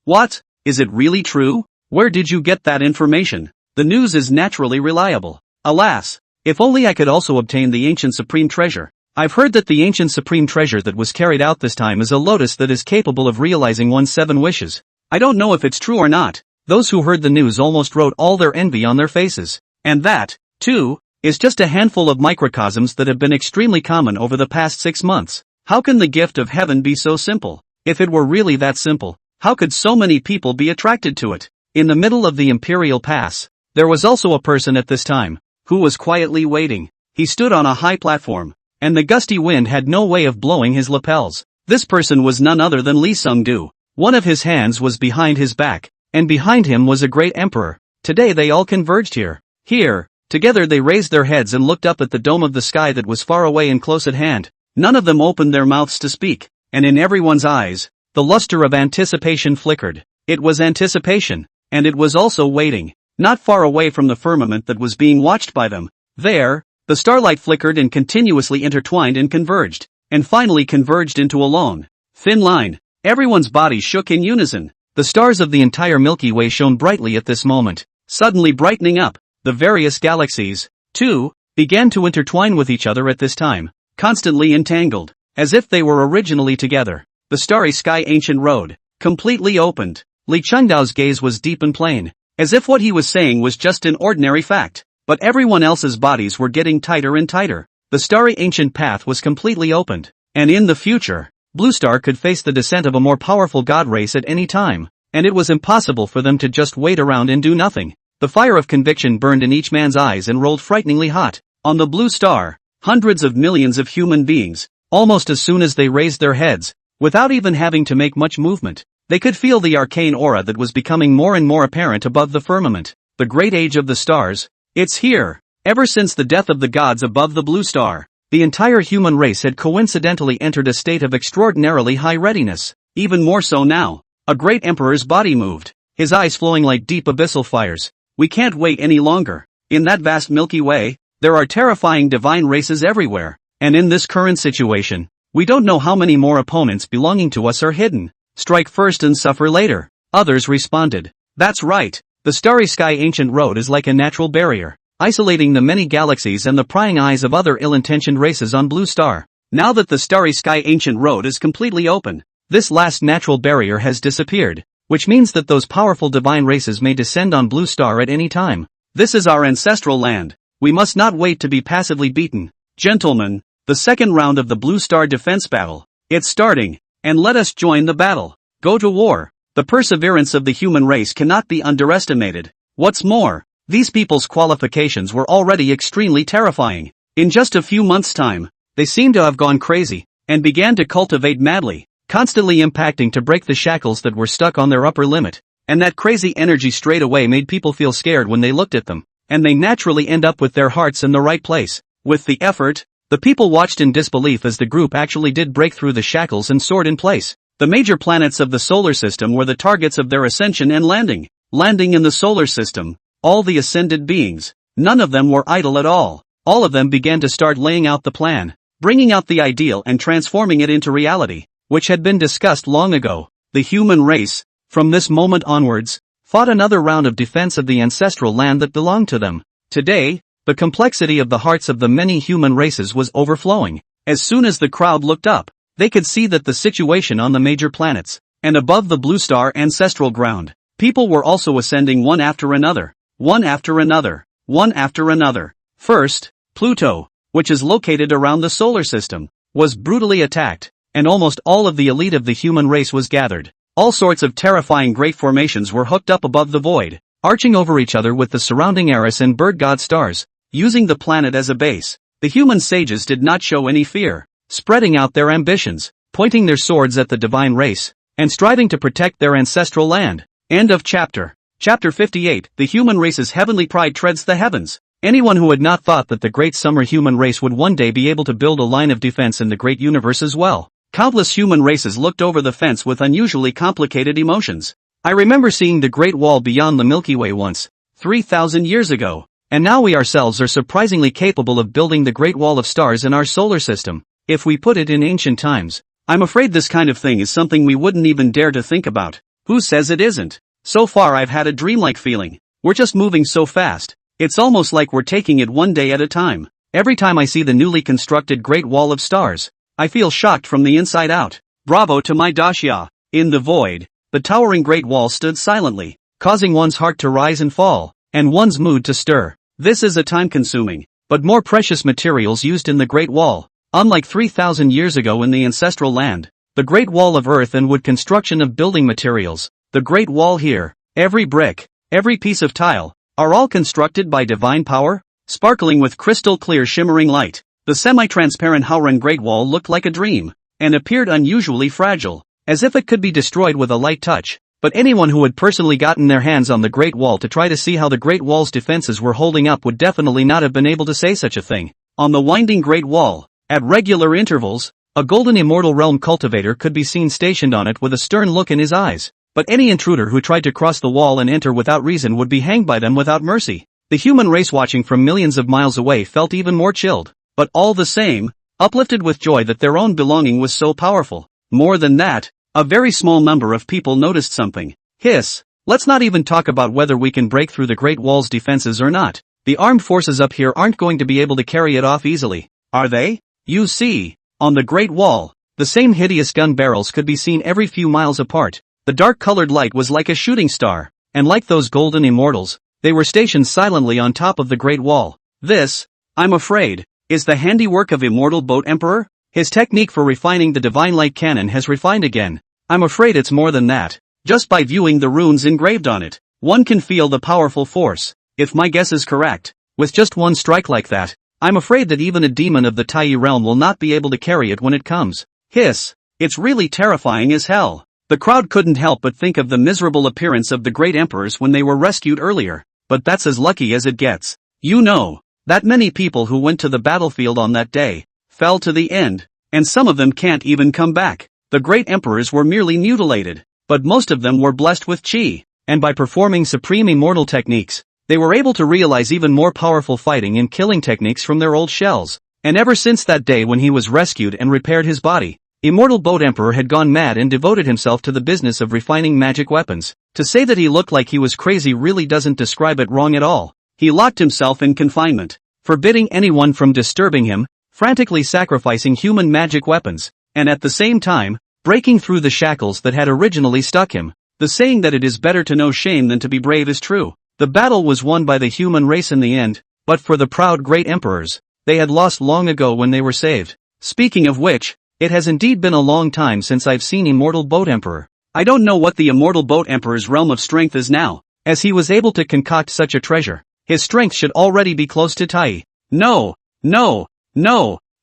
[SPEAKER 1] What? Is it really true? Where did you get that information? The news is naturally reliable. Alas, if only I could also obtain the ancient supreme treasure. I've heard that the ancient supreme treasure that was carried out this time is a lotus that is capable of realizing one's 7 wishes. I don't know if it's true or not. Those who heard the news almost wrote all their envy on their faces. And that, too, is just a handful of microcosms that have been extremely common over the past 6 months. How can the gift of heaven be so simple? If it were really that simple, how could so many people be attracted to it? In the middle of the Imperial Pass, there was also a person at this time, who was quietly waiting. He stood on a high platform, and the gusty wind had no way of blowing his lapels. This person was none other than Li Sungdu. One of his hands was behind his back, and behind him was a great emperor. Today they all converged here. Here, together they raised their heads and looked up at the dome of the sky that was far away and close at hand. None of them opened their mouths to speak, and in everyone's eyes, the luster of anticipation flickered. It was anticipation, and it was also waiting. Not far away from the firmament that was being watched by them. There, the starlight flickered and continuously intertwined and converged, and finally converged into a long, thin line. Everyone's body shook in unison. The stars of the entire Milky Way shone brightly at this moment, suddenly brightening up. The various galaxies, too, began to intertwine with each other at this time, constantly entangled, as if they were originally together. The starry sky ancient road, completely opened. Li Chengdao's gaze was deep and plain, as if what he was saying was just an ordinary fact. But everyone else's bodies were getting tighter and tighter. The starry ancient path was completely opened, and in the future, Blue Star could face the descent of a more powerful god race at any time, and it was impossible for them to just wait around and do nothing. The fire of conviction burned in each man's eyes and rolled frighteningly hot. On the Blue Star, hundreds of millions of human beings, almost as soon as they raised their heads, without even having to make much movement, they could feel the arcane aura that was becoming more and more apparent above the firmament. The great age of the stars, it's here. Ever since the death of the gods above the Blue Star, the entire human race had coincidentally entered a state of extraordinarily high readiness. Even more so now. A great emperor's body moved, his eyes flowing like deep abyssal fires. We can't wait any longer. In that vast Milky Way, there are terrifying divine races everywhere, and in this current situation, we don't know how many more opponents belonging to us are hidden. Strike first and suffer later. Others responded. That's right. The starry sky ancient road is like a natural barrier. isolating the many galaxies and the prying eyes of other ill-intentioned races on Blue Star. Now that the Starry Sky Ancient Road is completely open, this last natural barrier has disappeared, which means that those powerful divine races may descend on Blue Star at any time. This is our ancestral land. We must not wait to be passively beaten. Gentlemen, the second round of the Blue Star defense battle. It's starting, and let us join the battle. Go to war. The perseverance of the human race cannot be underestimated. What's more, these people's qualifications were already extremely terrifying. In just a few months' time, they seem to have gone crazy, and began to cultivate madly, constantly impacting to break the shackles that were stuck on their upper limit. And that crazy energy straight away made people feel scared when they looked at them, and they naturally end up with their hearts in the right place. With the effort, the people watched in disbelief as the group actually did break through the shackles and soared in place. The major planets of the solar system were the targets of their ascension and landing. Landing in the solar system, all the ascended beings, none of them were idle at all. All of them began to start laying out the plan, bringing out the ideal and transforming it into reality, which had been discussed long ago. The human race, from this moment onwards, fought another round of defense of the ancestral land that belonged to them. Today, the complexity of the hearts of the many human races was overflowing. As soon as the crowd looked up, they could see that the situation on the major planets, and above the Blue Star ancestral ground, people were also ascending one after another, one after another, one after another. First, Pluto, which is located around the solar system, was brutally attacked, and almost all of the elite of the human race was gathered. All sorts of terrifying great formations were hooked up above the void, arching over each other with the surrounding Eris and bird god stars, using the planet as a base. The human sages did not show any fear, spreading out their ambitions, pointing their swords at the divine race, and striving to protect their ancestral land. End of chapter. Chapter 58. The human race's heavenly pride treads the heavens. Anyone who had not thought that the great summer human race would one day be able to build a line of defense in the great universe as well. Countless human races looked over the fence with unusually complicated emotions. I remember seeing the Great Wall beyond the Milky Way once, 3,000 years ago, and now we ourselves are surprisingly capable of building the Great Wall of Stars in our solar system. If we put it in ancient times, I'm afraid this kind of thing is something we wouldn't even dare to think about. Who says it isn't? So far I've had a dreamlike feeling. We're just moving so fast. It's almost like we're taking it one day at a time. Every time I see the newly constructed Great Wall of Stars, I feel shocked from the inside out. Bravo to my Dacia. In the void, the towering Great Wall stood silently, causing one's heart to rise and fall, and one's mood to stir. This is a time-consuming, but more precious materials used in the Great Wall. Unlike 3,000 years ago in the ancestral land, the Great Wall of earth and wood construction of building materials, the Great Wall here, every brick, every piece of tile, are all constructed by divine power, sparkling with crystal clear shimmering light. The semi-transparent Howran Great Wall looked like a dream, and appeared unusually fragile, as if it could be destroyed with a light touch. But anyone who had personally gotten their hands on the Great Wall to try to see how the Great Wall's defenses were holding up would definitely not have been able to say such a thing. On the winding Great Wall, at regular intervals, a golden immortal realm cultivator could be seen stationed on it with a stern look in his eyes. But any intruder who tried to cross the wall and enter without reason would be hanged by them without mercy. The human race watching from millions of miles away felt even more chilled, but all the same, uplifted with joy that their own belonging was so powerful. More than that, a very small number of people noticed something. Hiss, let's not even talk about whether we can break through the Great Wall's defenses or not. The armed forces up here aren't going to be able to carry it off easily, are they? You see, on the Great Wall, the same hideous gun barrels could be seen every few miles apart. The dark-colored light was like a shooting star, and like those golden immortals, they were stationed silently on top of the Great Wall. This, I'm afraid, is the handiwork of Immortal Boat Emperor? His technique for refining the divine light cannon has refined again. I'm afraid it's more than that. Just by viewing the runes engraved on it, one can feel the powerful force. If my guess is correct, with just one strike like that, I'm afraid that even a demon of the Tai realm will not be able to carry it when it comes. Hiss, it's really terrifying as hell. The crowd couldn't help but think of the miserable appearance of the great emperors when they were rescued earlier, but that's as lucky as it gets. You know, that many people who went to the battlefield on that day, fell to the end, and some of them can't even come back. The great emperors were merely mutilated, but most of them were blessed with chi, and by performing supreme immortal techniques, they were able to realize even more powerful fighting and killing techniques from their old shells. And ever since that day when he was rescued and repaired his body, Immortal Boat Emperor had gone mad and devoted himself to the business of refining magic weapons. To say that he looked like he was crazy really doesn't describe it wrong at all. he locked himself in confinement, forbidding anyone from disturbing him, frantically sacrificing human magic weapons, and at the same time, breaking through the shackles that had originally stuck him. The saying that it is better to know shame than to be brave is true. The battle was won by the human race in the end, but for the proud great emperors, they had lost long ago when they were saved. Speaking of which, it has indeed been a long time since I've seen Immortal Boat Emperor. I don't know what the Immortal Boat Emperor's realm of strength is now, as he was able to concoct such a treasure. His strength should already be close to Tai. No.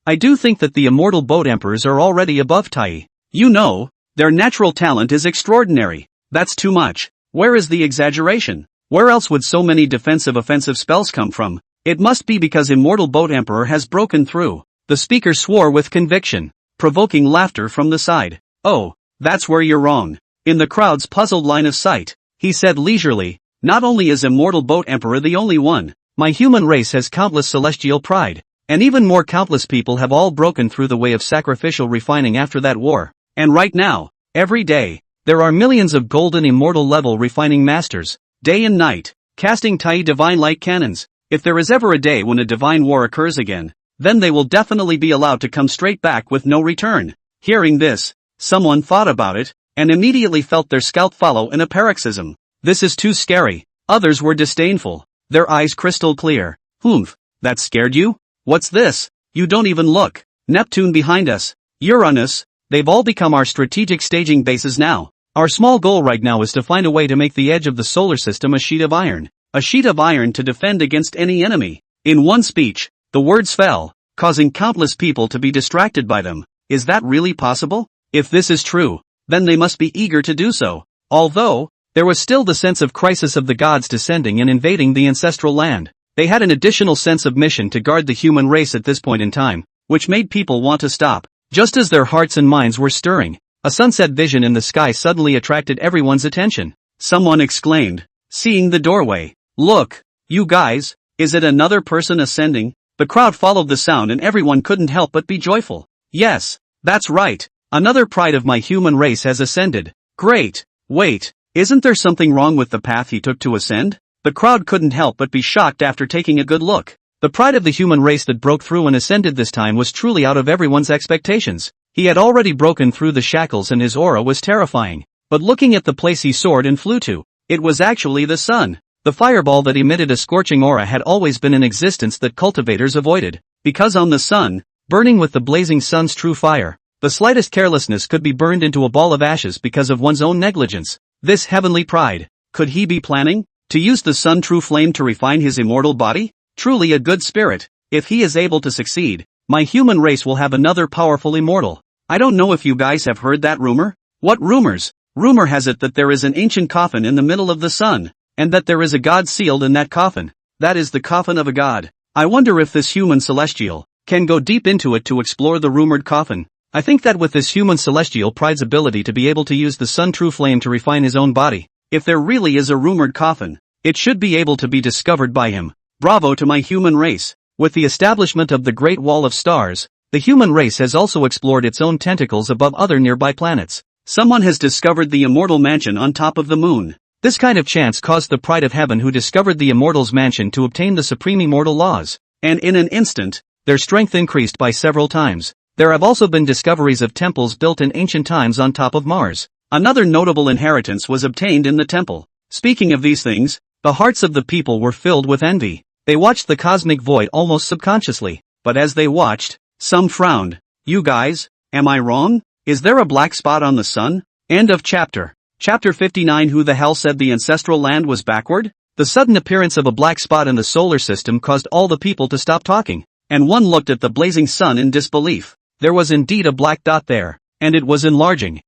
[SPEAKER 1] I do think that the Immortal Boat Emperors are already above Tai. You know, their natural talent is extraordinary. That's too much. Where is the exaggeration? Where else would so many offensive spells come from? It must be because Immortal Boat Emperor has broken through. The speaker swore with conviction, provoking laughter from the side. Oh, that's where you're wrong. In the crowd's puzzled line of sight, he said leisurely, not only is Immortal Boat Emperor the only one, my human race has countless celestial pride, and even more countless people have all broken through the way of sacrificial refining after that war. And right now, every day, there are millions of golden immortal level refining masters, day and night, casting Tai divine light cannons. If there is ever a day when a divine war occurs again, then they will definitely be allowed to come straight back with no return. Hearing this, someone thought about it, and immediately felt their scalp follow in a paroxysm. This is too scary. Others were disdainful, their eyes crystal clear. Humph, that scared you? What's this? You don't even look. Neptune behind us, Uranus, they've all become our strategic staging bases now. Our small goal right now is to find a way to make the edge of the solar system a sheet of iron. A sheet of iron to defend against any enemy. In one speech, the words fell, causing countless people to be distracted by them. Is that really possible? If this is true, then they must be eager to do so. Although, there was still the sense of crisis of the gods descending and invading the ancestral land. They had an additional sense of mission to guard the human race at this point in time, which made people want to stop. Just as their hearts and minds were stirring, a sunset vision in the sky suddenly attracted everyone's attention. Someone exclaimed, seeing the doorway. Look, you guys, is it another person ascending? The crowd followed the sound and everyone couldn't help but be joyful. Yes, that's right, another pride of my human race has ascended. Great, wait, isn't there something wrong with the path he took to ascend? The crowd couldn't help but be shocked after taking a good look. The pride of the human race that broke through and ascended this time was truly out of everyone's expectations. He had already broken through the shackles and his aura was terrifying. But looking at the place he soared and flew to, it was actually the sun. The fireball that emitted a scorching aura had always been an existence that cultivators avoided, because on the sun, burning with the blazing sun's true fire, the slightest carelessness could be burned into a ball of ashes because of one's own negligence. This heavenly pride, could he be planning to use the sun true flame to refine his immortal body? Truly a good spirit. If he is able to succeed, my human race will have another powerful immortal. I don't know if you guys have heard that rumor. What rumors? Rumor has it that there is an ancient coffin in the middle of the sun, and that there is a god sealed in that coffin. That is the coffin of a god. I wonder if this human celestial can go deep into it to explore the rumored coffin. I think that with this human celestial pride's ability to be able to use the sun true flame to refine his own body, if there really is a rumored coffin, it should be able to be discovered by him. Bravo to my human race. With the establishment of the Great Wall of Stars, the human race has also explored its own tentacles above other nearby planets. Someone has discovered the immortal mansion on top of the moon. This kind of chance caused the pride of heaven who discovered the immortal's mansion to obtain the supreme immortal laws, and in an instant, their strength increased by several times. There have also been discoveries of temples built in ancient times on top of Mars. Another notable inheritance was obtained in the temple. Speaking of these things, the hearts of the people were filled with envy. They watched the cosmic void almost subconsciously, but as they watched, some frowned. You guys, am I wrong? Is there a black spot on the sun? End of chapter. Chapter 59. Who the hell said the ancestral land was backward? The sudden appearance of a black spot in the solar system caused all the people to stop talking, and one looked at the blazing sun in disbelief. There was indeed a black dot there, and it was enlarging.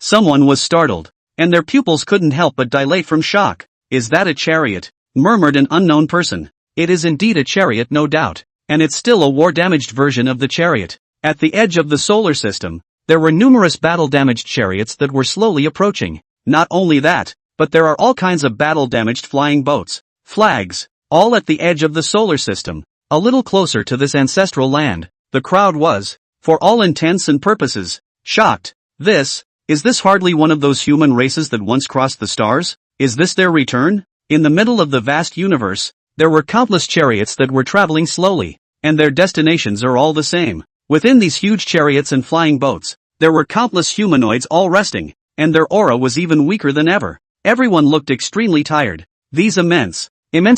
[SPEAKER 1] Someone was startled, and their pupils couldn't help but dilate from shock. Is that a chariot? Murmured an unknown person. It is indeed a chariot, no doubt, and it's still a war-damaged version of the chariot. At the edge of the solar system, there were numerous battle-damaged chariots that were slowly approaching. Not only that, but there are all kinds of battle-damaged flying boats, flags, all at the edge of the solar system. A little closer to this ancestral land, the crowd was, for all intents and purposes, shocked. Is this hardly one of those human races that once crossed the stars? Is this their return? In the middle of the vast universe, There were countless chariots that were traveling slowly, and their destinations are all the same. Within these huge chariots and flying boats, there were countless humanoids all resting, and their aura was even weaker than ever. Everyone looked extremely tired. These immense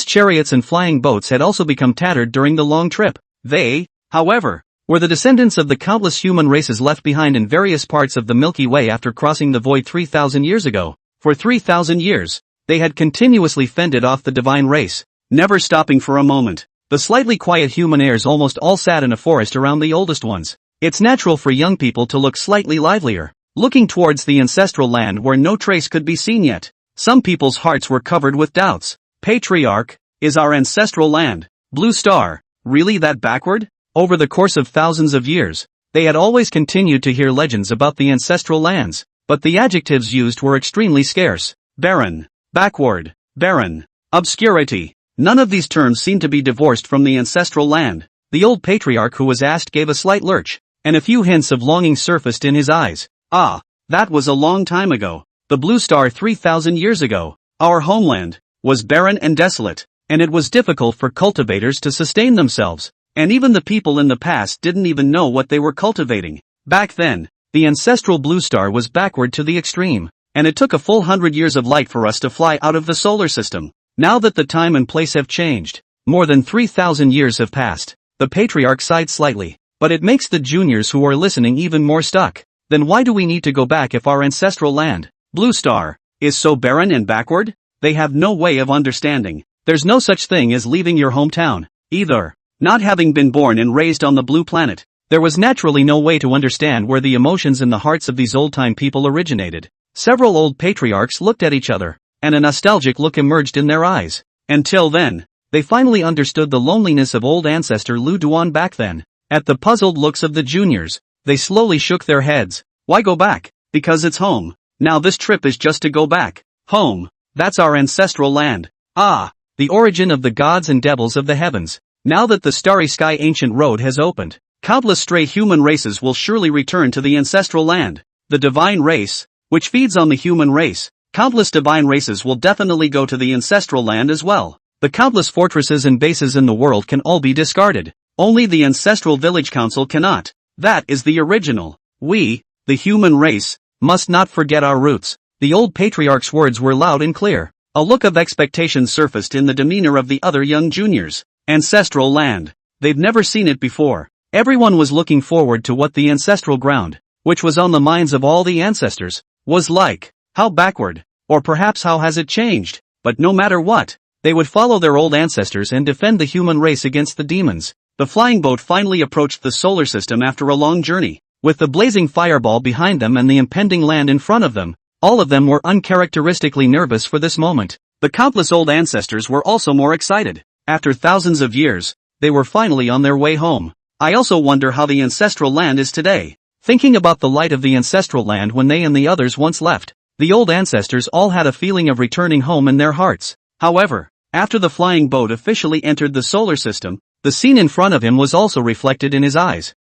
[SPEAKER 1] chariots and flying boats had also become tattered during the long trip. They, however, were the descendants of the countless human races left behind in various parts of the Milky Way after crossing the void 3,000 years ago. For 3,000 years, they had continuously fended off the divine race, never stopping for a moment. The slightly quiet human heirs almost all sat in a forest around the oldest ones. It's natural for young people to look slightly livelier, looking towards the ancestral land where no trace could be seen yet. Some people's hearts were covered with doubts. Patriarch, is our ancestral land, Blue Star, really that backward? Over the course of thousands of years, they had always continued to hear legends about the ancestral lands, but the adjectives used were extremely scarce. Barren, backward, barren, obscurity. None of these terms seemed to be divorced from the ancestral land. The old patriarch who was asked gave a slight lurch, and a few hints of longing surfaced in his eyes. Ah, that was a long time ago. The Blue Star 3,000 years ago. Our homeland was barren and desolate, and it was difficult for cultivators to sustain themselves, and even the people in the past didn't even know what they were cultivating. Back then, the ancestral Blue Star was backward to the extreme, and it took a full 100 years of light for us to fly out of the solar system. Now that the time and place have changed, more than 3,000 years have passed. The patriarch sighed slightly, but it makes the juniors who are listening even more stuck. Then why do we need to go back if our ancestral land, Blue Star, is so barren and backward? They have no way of understanding. There's no such thing as leaving your hometown, either. Not having been born and raised on the blue planet, there was naturally no way to understand where the emotions in the hearts of these old-time people originated. Several old patriarchs looked at each other, and a nostalgic look emerged in their eyes. Until then, they finally understood the loneliness of old ancestor Lu Duan back then. At the puzzled looks of the juniors, they slowly shook their heads. Why go back? Because it's home. Now this trip is just to go back. Home. That's our ancestral land. Ah, the origin of the gods and devils of the heavens. Now that the starry sky ancient road has opened, countless stray human races will surely return to the ancestral land. The divine race, which feeds on the human race. Countless divine races will definitely go to the ancestral land as well. The countless fortresses and bases in the world can all be discarded. Only the ancestral village council cannot. That is the original. We, the human race, must not forget our roots. The old patriarch's words were loud and clear. A look of expectation surfaced in the demeanor of the other young juniors. Ancestral land. They've never seen it before. Everyone was looking forward to what the ancestral ground, which was on the minds of all the ancestors, was like. How backward, or perhaps how has it changed? But no matter what, they would follow their old ancestors and defend the human race against the demons. The flying boat finally approached the solar system after a long journey. With the blazing fireball behind them and the impending land in front of them, all of them were uncharacteristically nervous for this moment. The countless old ancestors were also more excited. After thousands of years, they were finally on their way home. I also wonder how the ancestral land is today. Thinking about the light of the ancestral land when they and the others once left, the old ancestors all had a feeling of returning home in their hearts. However, after the flying boat officially entered the solar system, the scene in front of him was also reflected in his eyes.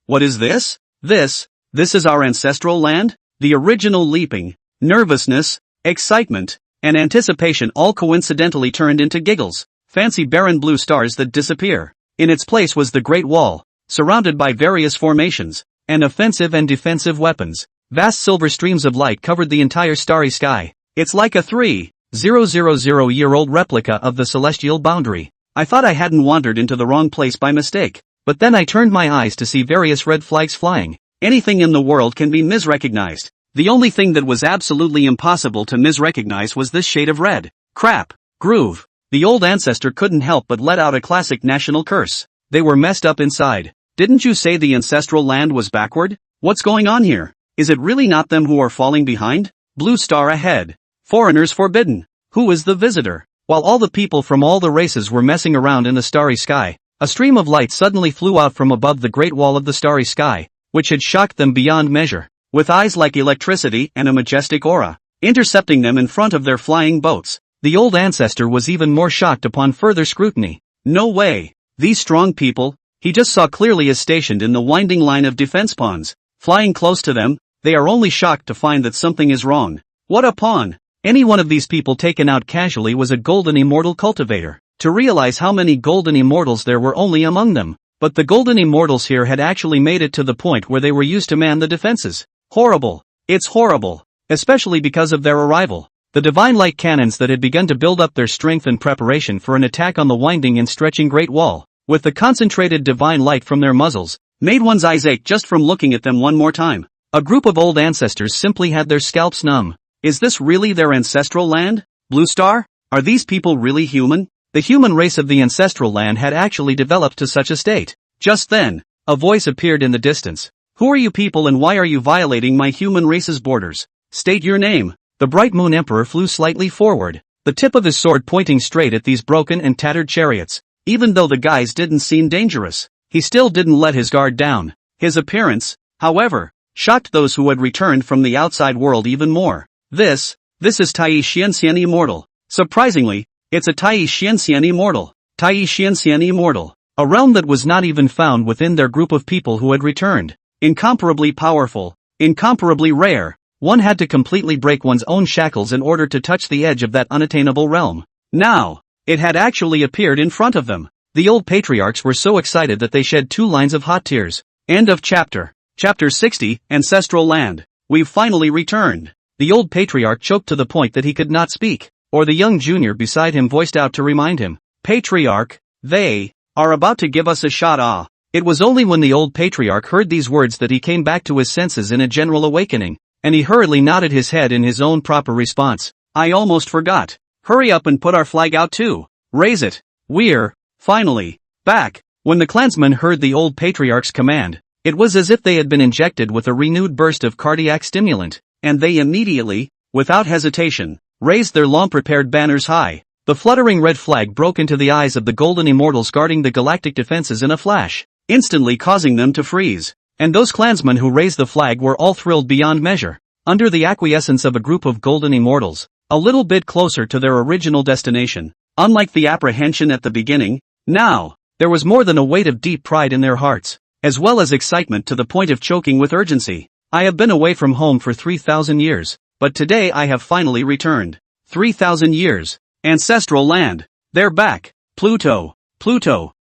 [SPEAKER 1] What is this? This is our ancestral land? The original leaping, nervousness, excitement, and anticipation all coincidentally turned into giggles. Fancy barren blue stars that disappear. In its place was the Great Wall, surrounded by various formations, and offensive and defensive weapons. Vast silver streams of light covered the entire starry sky. It's like a 3,000-year-old replica of the celestial boundary. I thought I hadn't wandered into the wrong place by mistake, but then I turned my eyes to see various red flags flying. Anything in the world can be misrecognized. The only thing that was absolutely impossible to misrecognize was this shade of red. Crap. Groove. The old ancestor couldn't help but let out a classic national curse. They were messed up inside. Didn't you say the ancestral land was backward? What's going on here? Is it really not them who are falling behind? Blue Star ahead. Foreigners forbidden. Who is the visitor? While all the people from all the races were messing around in the starry sky, a stream of light suddenly flew out from above the great wall of the starry sky, which had shocked them beyond measure. With eyes like electricity and a majestic aura, intercepting them in front of their flying boats, the old ancestor was even more shocked upon further scrutiny. No way. These strong people, he just saw clearly, is stationed in the winding line of defense pawns. Flying close to them, they are only shocked to find that something is wrong. What a pawn! Any one of these people taken out casually was a golden immortal cultivator. to realize how many golden immortals there were only among them. But the golden immortals here had actually made it to the point where they were used to man the defenses. Horrible. It's horrible. Especially because of their arrival. The divine light cannons that had begun to build up their strength in preparation for an attack on the winding and stretching Great Wall, with the concentrated divine light from their muzzles, made one's eyes ache just from looking at them one more time. A group of old ancestors simply had their scalps numb. Is this really their ancestral land? Blue Star? Are these people really human? The human race of the ancestral land had actually developed to such a state. Just then, a voice appeared in the distance. Who are you people and why are you violating my human race's borders? State your name. The bright moon emperor flew slightly forward, the tip of his sword pointing straight at these broken and tattered chariots. Even though the guys didn't seem dangerous, he still didn't let his guard down. His appearance, however, shocked those who had returned from the outside world even more. This is Tai Xianxian Immortal. Surprisingly, it's a Tai Xianxian Immortal. Tai Xianxian Immortal. A realm that was not even found within their group of people who had returned. Incomparably powerful. Incomparably rare. One had to completely break one's own shackles in order to touch the edge of that unattainable realm. Now, it had actually appeared in front of them. The old patriarchs were so excited that they shed 2 lines of hot tears. End of chapter. Chapter 60, Ancestral Land. We've finally returned. The old patriarch choked to the point that he could not speak, or the young junior beside him voiced out to remind him. Patriarch, they are about to give us a shot. It was only when the old patriarch heard these words that he came back to his senses in a general awakening, and he hurriedly nodded his head in his own proper response. I almost forgot. Hurry up and put our flag out too. Raise it. We're, finally, back. When the clansmen heard the old patriarch's command, it was as if they had been injected with a renewed burst of cardiac stimulant, and they immediately, without hesitation, raised their long-prepared banners high. The fluttering red flag broke into the eyes of the golden immortals guarding the galactic defenses in a flash, instantly causing them to freeze. And those clansmen who raised the flag were all thrilled beyond measure. Under the acquiescence of a group of golden immortals, a little bit closer to their original destination. Unlike the apprehension at the beginning, now, there was more than a weight of deep pride in their hearts, as well as excitement to the point of choking with urgency. I have been away from home for 3,000 years, but today I have finally returned. 3,000 years. Ancestral land. They're back. Pluto,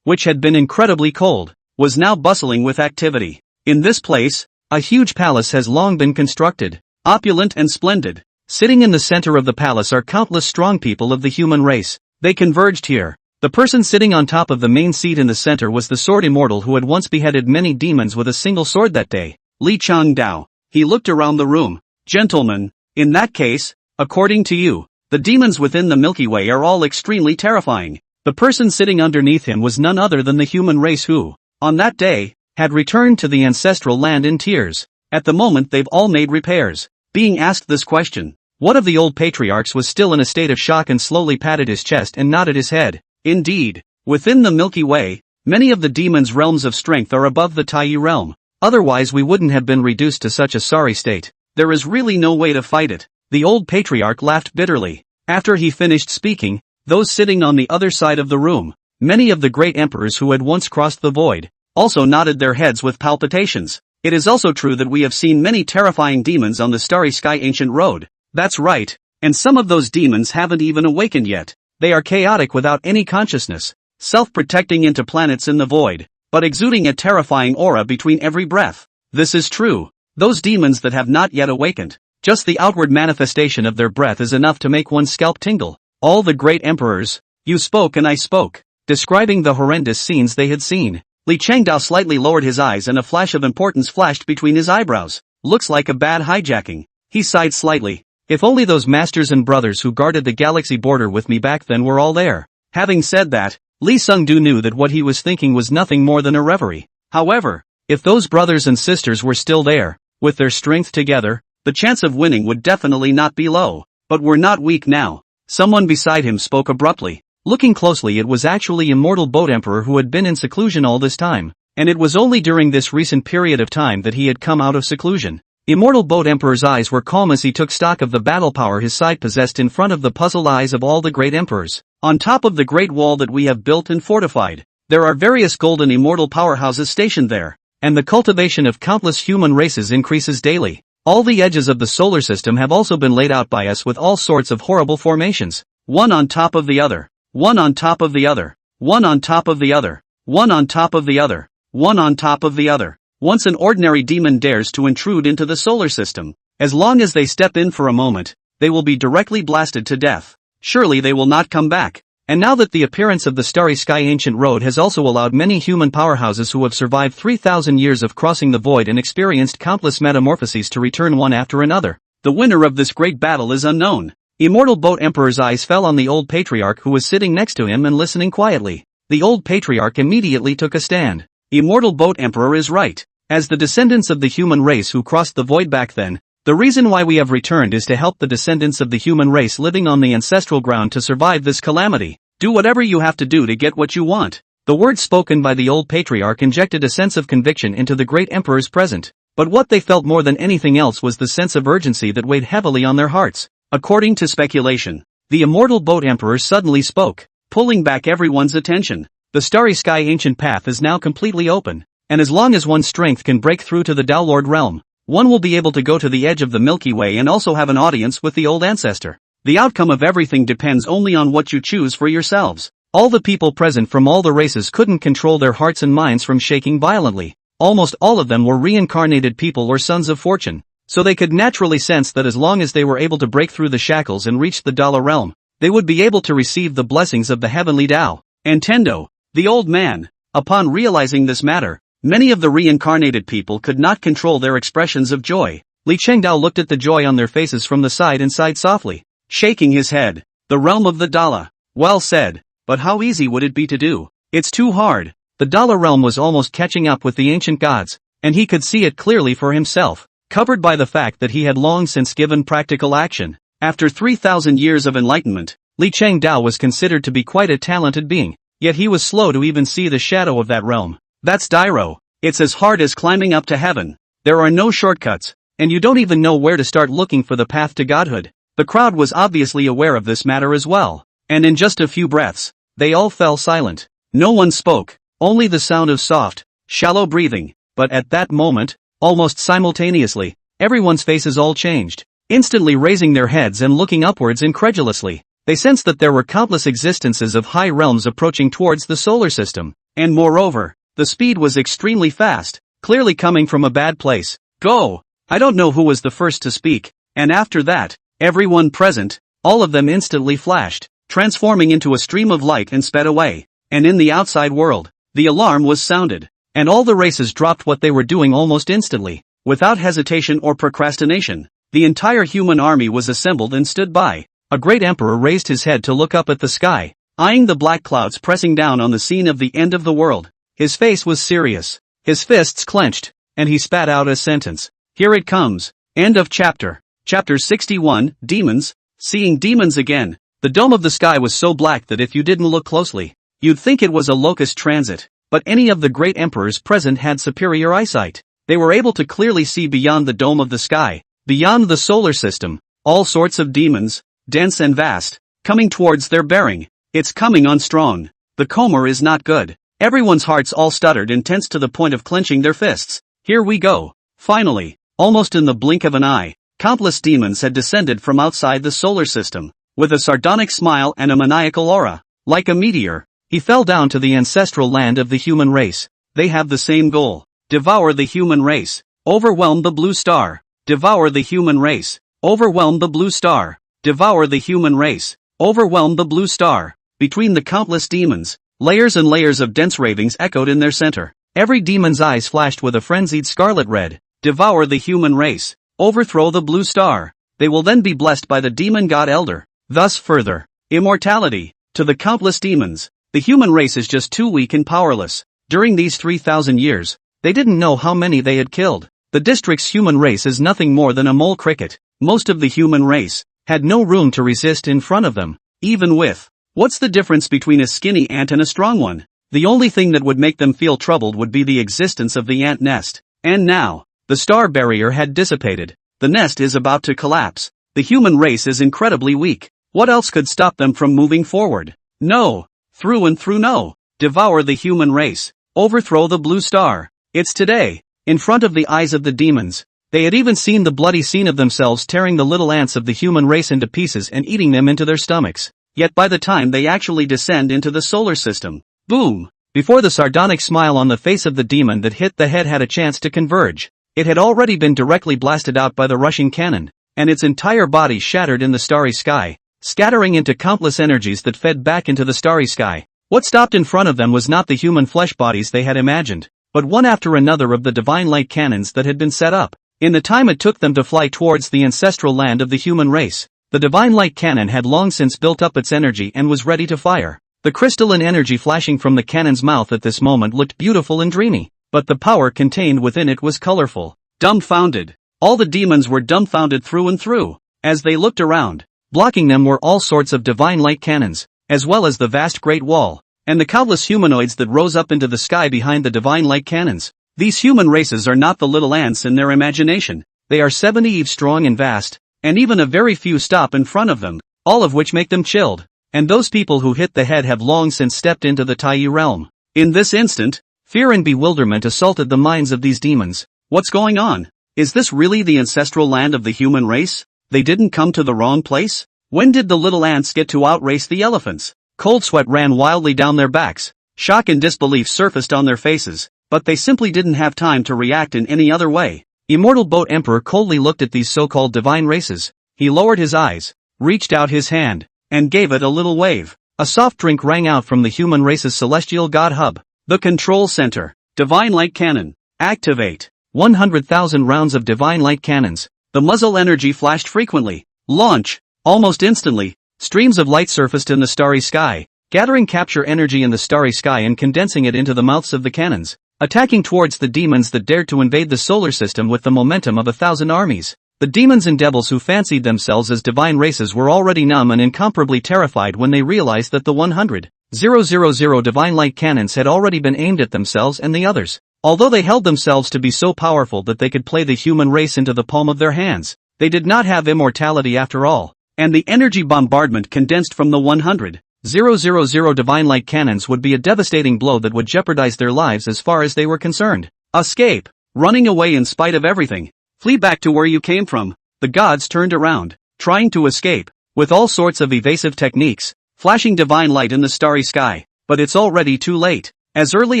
[SPEAKER 1] which had been incredibly cold, was now bustling with activity. In this place, a huge palace has long been constructed, opulent and splendid. Sitting in the center of the palace are countless strong people of the human race. They converged here. The person sitting on top of the main seat in the center was the sword immortal who had once beheaded many demons with a single sword that day, Li Changdao. He looked around the room. Gentlemen, in that case, according to you, the demons within the Milky Way are all extremely terrifying. The person sitting underneath him was none other than the human race who, on that day, had returned to the ancestral land in tears. At the moment they've all made repairs. Being asked this question, one of the old patriarchs was still in a state of shock and slowly patted his chest and nodded his head. Indeed, within the Milky Way, many of the demons' realms of strength are above the Tai realm. Otherwise we wouldn't have been reduced to such a sorry state. There is really no way to fight it. The old patriarch laughed bitterly. After he finished speaking, those sitting on the other side of the room, many of the great emperors who had once crossed the void, also nodded their heads with palpitations. It is also true that we have seen many terrifying demons on the starry sky ancient road. That's right, and some of those demons haven't even awakened yet. They are chaotic without any consciousness, self-protecting into planets in the void, but exuding a terrifying aura between every breath. This is true. Those demons that have not yet awakened, just the outward manifestation of their breath is enough to make one's scalp tingle. All the great emperors, you spoke and I spoke, describing the horrendous scenes they had seen. Li Changdao slightly lowered his eyes and a flash of importance flashed between his eyebrows. Looks like a bad hijacking. He sighed slightly. If only those masters and brothers who guarded the galaxy border with me back then were all there. Having said that, Li Sungdu knew that what he was thinking was nothing more than a reverie. However, if those brothers and sisters were still there, with their strength together, the chance of winning would definitely not be low. But we're not weak now. Someone beside him spoke abruptly. Looking closely, it was actually Immortal Boat Emperor who had been in seclusion all this time, and it was only during this recent period of time that he had come out of seclusion. Immortal Boat Emperor's eyes were calm as he took stock of the battle power his side possessed in front of the puzzled eyes of all the great emperors. On top of the great wall that we have built and fortified, there are various golden immortal powerhouses stationed there, and the cultivation of countless human races increases daily. All the edges of the solar system have also been laid out by us with all sorts of horrible formations, one on top of the other. one on top of the other, one on top of the other, one on top of the other, one on top of the other. Once an ordinary demon dares to intrude into the solar system, as long as they step in for a moment, they will be directly blasted to death. Surely they will not come back. And now that the appearance of the Starry Sky Ancient Road has also allowed many human powerhouses who have survived 3,000 years of crossing the void and experienced countless metamorphoses to return one after another, the winner of this great battle is unknown. Immortal Boat Emperor's eyes fell on the old patriarch who was sitting next to him and listening quietly. The old patriarch immediately took a stand. Immortal Boat Emperor is right. As the descendants of the human race who crossed the void back then, the reason why we have returned is to help the descendants of the human race living on the ancestral ground to survive this calamity. Do whatever you have to do to get what you want. The words spoken by the old patriarch injected a sense of conviction into the great emperors present, but what they felt more than anything else was the sense of urgency that weighed heavily on their hearts. According to speculation, the immortal boat emperor suddenly spoke, pulling back everyone's attention. The Starry Sky Ancient Path is now completely open, and as long as one's strength can break through to the Downlord realm, one will be able to go to the edge of the Milky Way and also have an audience with the old ancestor. The outcome of everything depends only on what you choose for yourselves. All the people present from all the races couldn't control their hearts and minds from shaking violently. Almost all of them were reincarnated people or sons of fortune, so they could naturally sense that as long as they were able to break through the shackles and reach the Dala realm, they would be able to receive the blessings of the heavenly Tao. And Tendo, the old man, upon realizing this matter, many of the reincarnated people could not control their expressions of joy. Li Chengdao looked at the joy on their faces from the side and sighed softly, shaking his head. The realm of the Dala. Well said, but how easy would it be to do? It's too hard. The Dala realm was almost catching up with the ancient gods, and he could see it clearly for himself, covered by the fact that he had long since given practical action. After 3,000 years of enlightenment, Li Chengdao was considered to be quite a talented being, yet he was slow to even see the shadow of that realm. That's Dairo. It's as hard as climbing up to heaven. There are no shortcuts, and you don't even know where to start looking for the path to godhood. The crowd was obviously aware of this matter as well, and in just a few breaths, they all fell silent. No one spoke, only the sound of soft, shallow breathing, but at that moment, almost simultaneously, everyone's faces all changed, instantly raising their heads and looking upwards incredulously. They sensed that there were countless existences of high realms approaching towards the solar system, and moreover, the speed was extremely fast, clearly coming from a bad place. Go! I don't know who was the first to speak, and after that, everyone present, all of them instantly flashed, transforming into a stream of light and sped away. And in the outside world, the alarm was sounded, and all the races dropped what they were doing almost instantly. Without hesitation or procrastination, the entire human army was assembled and stood by. A great emperor raised his head to look up at the sky, eyeing the black clouds pressing down on the scene of the end of the world. His face was serious, his fists clenched, and he spat out a sentence. Here it comes. End of chapter. Chapter 61, Demons. Seeing demons again. The dome of the sky was so black that if you didn't look closely, you'd think it was a locust transit, but any of the great emperors present had superior eyesight. They were able to clearly see beyond the dome of the sky, beyond the solar system, all sorts of demons, dense and vast, coming towards their bearing. It's coming on strong. The Comer is not good. Everyone's hearts all stuttered and tensed to the point of clenching their fists. Here we go. Finally, almost in the blink of an eye, countless demons had descended from outside the solar system, with a sardonic smile and a maniacal aura. Like a meteor, he fell down to the ancestral land of the human race. They have the same goal. Devour the human race. Overwhelm the blue star. Devour the human race. Overwhelm the blue star. Devour the human race. Overwhelm the blue star. Between the countless demons, layers and layers of dense ravings echoed in their center. Every demon's eyes flashed with a frenzied scarlet red. Devour the human race. Overthrow the blue star. They will then be blessed by the demon god elder. Thus further. Immortality. To the countless demons, the human race is just too weak and powerless. During these 3,000 years, they didn't know how many they had killed. The district's human race is nothing more than a mole cricket. Most of the human race had no room to resist in front of them, even with. What's the difference between a skinny ant and a strong one? The only thing that would make them feel troubled would be the existence of the ant nest. And now, the star barrier had dissipated. The nest is about to collapse. The human race is incredibly weak. What else could stop them from moving forward? No. Through and through no. Devour the human race. Overthrow the blue star. It's today. In front of the eyes of the demons, they had even seen the bloody scene of themselves tearing the little ants of the human race into pieces and eating them into their stomachs. Yet by the time they actually descend into the solar system, boom! Before the sardonic smile on the face of the demon that hit the head had a chance to converge, it had already been directly blasted out by the rushing cannon, and its entire body shattered in the starry sky, scattering into countless energies that fed back into the starry sky. What stopped in front of them was not the human flesh bodies they had imagined, but one after another of the divine light cannons that had been set up. In the time it took them to fly towards the ancestral land of the human race, the divine light cannon had long since built up its energy and was ready to fire. The crystalline energy flashing from the cannon's mouth at this moment looked beautiful and dreamy, but the power contained within it was colorful. Dumbfounded. All the demons were dumbfounded through and through. As they looked around, blocking them were all sorts of divine light cannons, as well as the vast Great Wall, and the countless humanoids that rose up into the sky behind the divine light cannons. These human races are not the little ants in their imagination. They are 70 eves strong and vast, and even a very few stop in front of them, all of which make them chilled. And those people who hit the head have long since stepped into the Tai realm. In this instant, fear and bewilderment assaulted the minds of these demons. What's going on? Is this really the ancestral land of the human race? They didn't come to the wrong place? When did the little ants get to outrace the elephants? Cold sweat ran wildly down their backs. Shock and disbelief surfaced on their faces, but they simply didn't have time to react in any other way. Immortal Boat Emperor coldly looked at these so-called divine races. He lowered his eyes, reached out his hand, and gave it a little wave. A soft drink rang out from the human race's celestial god hub. The control center. Divine light cannon. Activate. 100,000 rounds of divine light cannons. The muzzle energy flashed frequently. Launch. Almost instantly, streams of light surfaced in the starry sky, gathering capture energy in the starry sky and condensing it into the mouths of the cannons, attacking towards the demons that dared to invade the solar system with the momentum of 1,000 armies. The demons and devils who fancied themselves as divine races were already numb and incomparably terrified when they realized that the 100,000 divine light cannons had already been aimed at themselves and the others. Although they held themselves to be so powerful that they could play the human race into the palm of their hands, they did not have immortality after all, and the energy bombardment condensed from the 100,000 divine light cannons would be a devastating blow that would jeopardize their lives as far as they were concerned. Escape. Running away in spite of everything. Flee back to where you came from. The gods turned around, trying to escape, with all sorts of evasive techniques, flashing divine light in the starry sky, but it's already too late. As early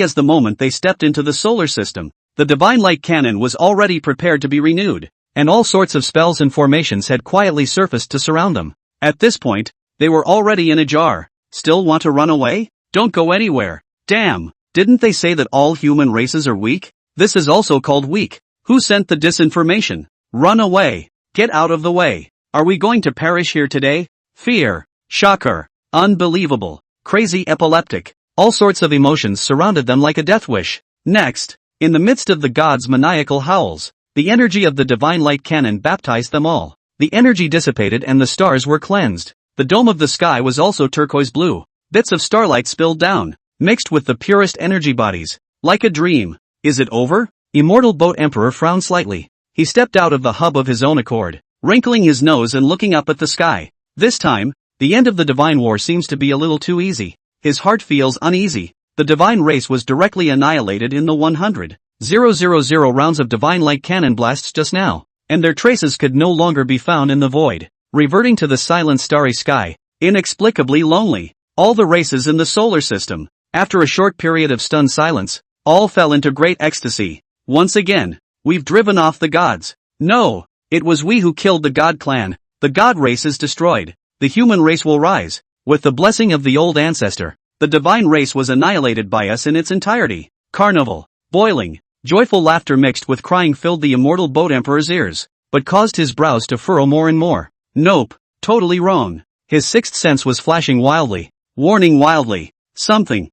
[SPEAKER 1] as the moment they stepped into the solar system, the divine light cannon was already prepared to be renewed, and all sorts of spells and formations had quietly surfaced to surround them. At this point, they were already in a jar. Still want to run away? Don't go anywhere. Damn, didn't they say that all human races are weak? This is also called weak. Who sent the disinformation? Run away. Get out of the way. Are we going to perish here today? Fear. Shocker. Unbelievable. Crazy, epileptic. All sorts of emotions surrounded them like a death wish. Next, in the midst of the gods' maniacal howls, the energy of the divine light cannon baptized them all. The energy dissipated and the stars were cleansed. The dome of the sky was also turquoise blue. Bits of starlight spilled down, mixed with the purest energy bodies. Like a dream. Is it over? Immortal Boat Emperor frowned slightly. He stepped out of the hub of his own accord, wrinkling his nose and looking up at the sky. This time, the end of the divine war seems to be a little too easy. His heart feels uneasy. The divine race was directly annihilated in the 100,000 rounds of divine light cannon blasts just now, and their traces could no longer be found in the void. Reverting to the silent starry sky, inexplicably lonely, all the races in the solar system, after a short period of stunned silence, all fell into great ecstasy. Once again, we've driven off the gods. No, it was we who killed the god clan. The god race is destroyed. The human race will rise. With the blessing of the old ancestor, the divine race was annihilated by us in its entirety. Carnival, boiling, joyful laughter mixed with crying filled the immortal Boat Emperor's ears, but caused his brows to furrow more and more. Nope, totally wrong. His sixth sense was flashing wildly, warning wildly. Something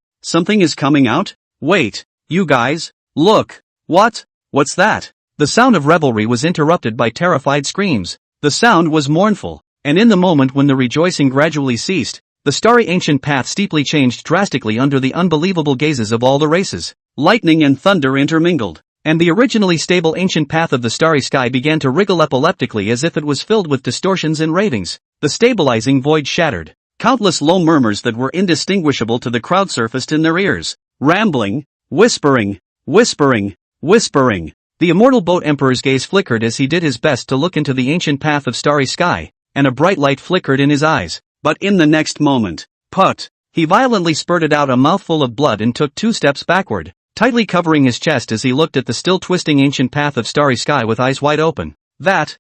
[SPEAKER 1] is coming out? Wait, you guys, look. What? What's that? The sound of revelry was interrupted by terrified screams. The sound was mournful, and in the moment when the rejoicing gradually ceased, the starry ancient path steeply changed drastically under the unbelievable gazes of all the races. Lightning and thunder intermingled, and the originally stable ancient path of the starry sky began to wriggle epileptically as if it was filled with distortions and ravings. The stabilizing void shattered. Countless low murmurs that were indistinguishable to the crowd surfaced in their ears. Rambling, whispering, whispering, whispering. The immortal Boat Emperor's gaze flickered as he did his best to look into the ancient path of starry sky, and a bright light flickered in his eyes. But in the next moment, put! He violently spurted out a mouthful of blood and took 2 steps backward, tightly covering his chest as he looked at the still twisting ancient path of starry sky with eyes wide open. That.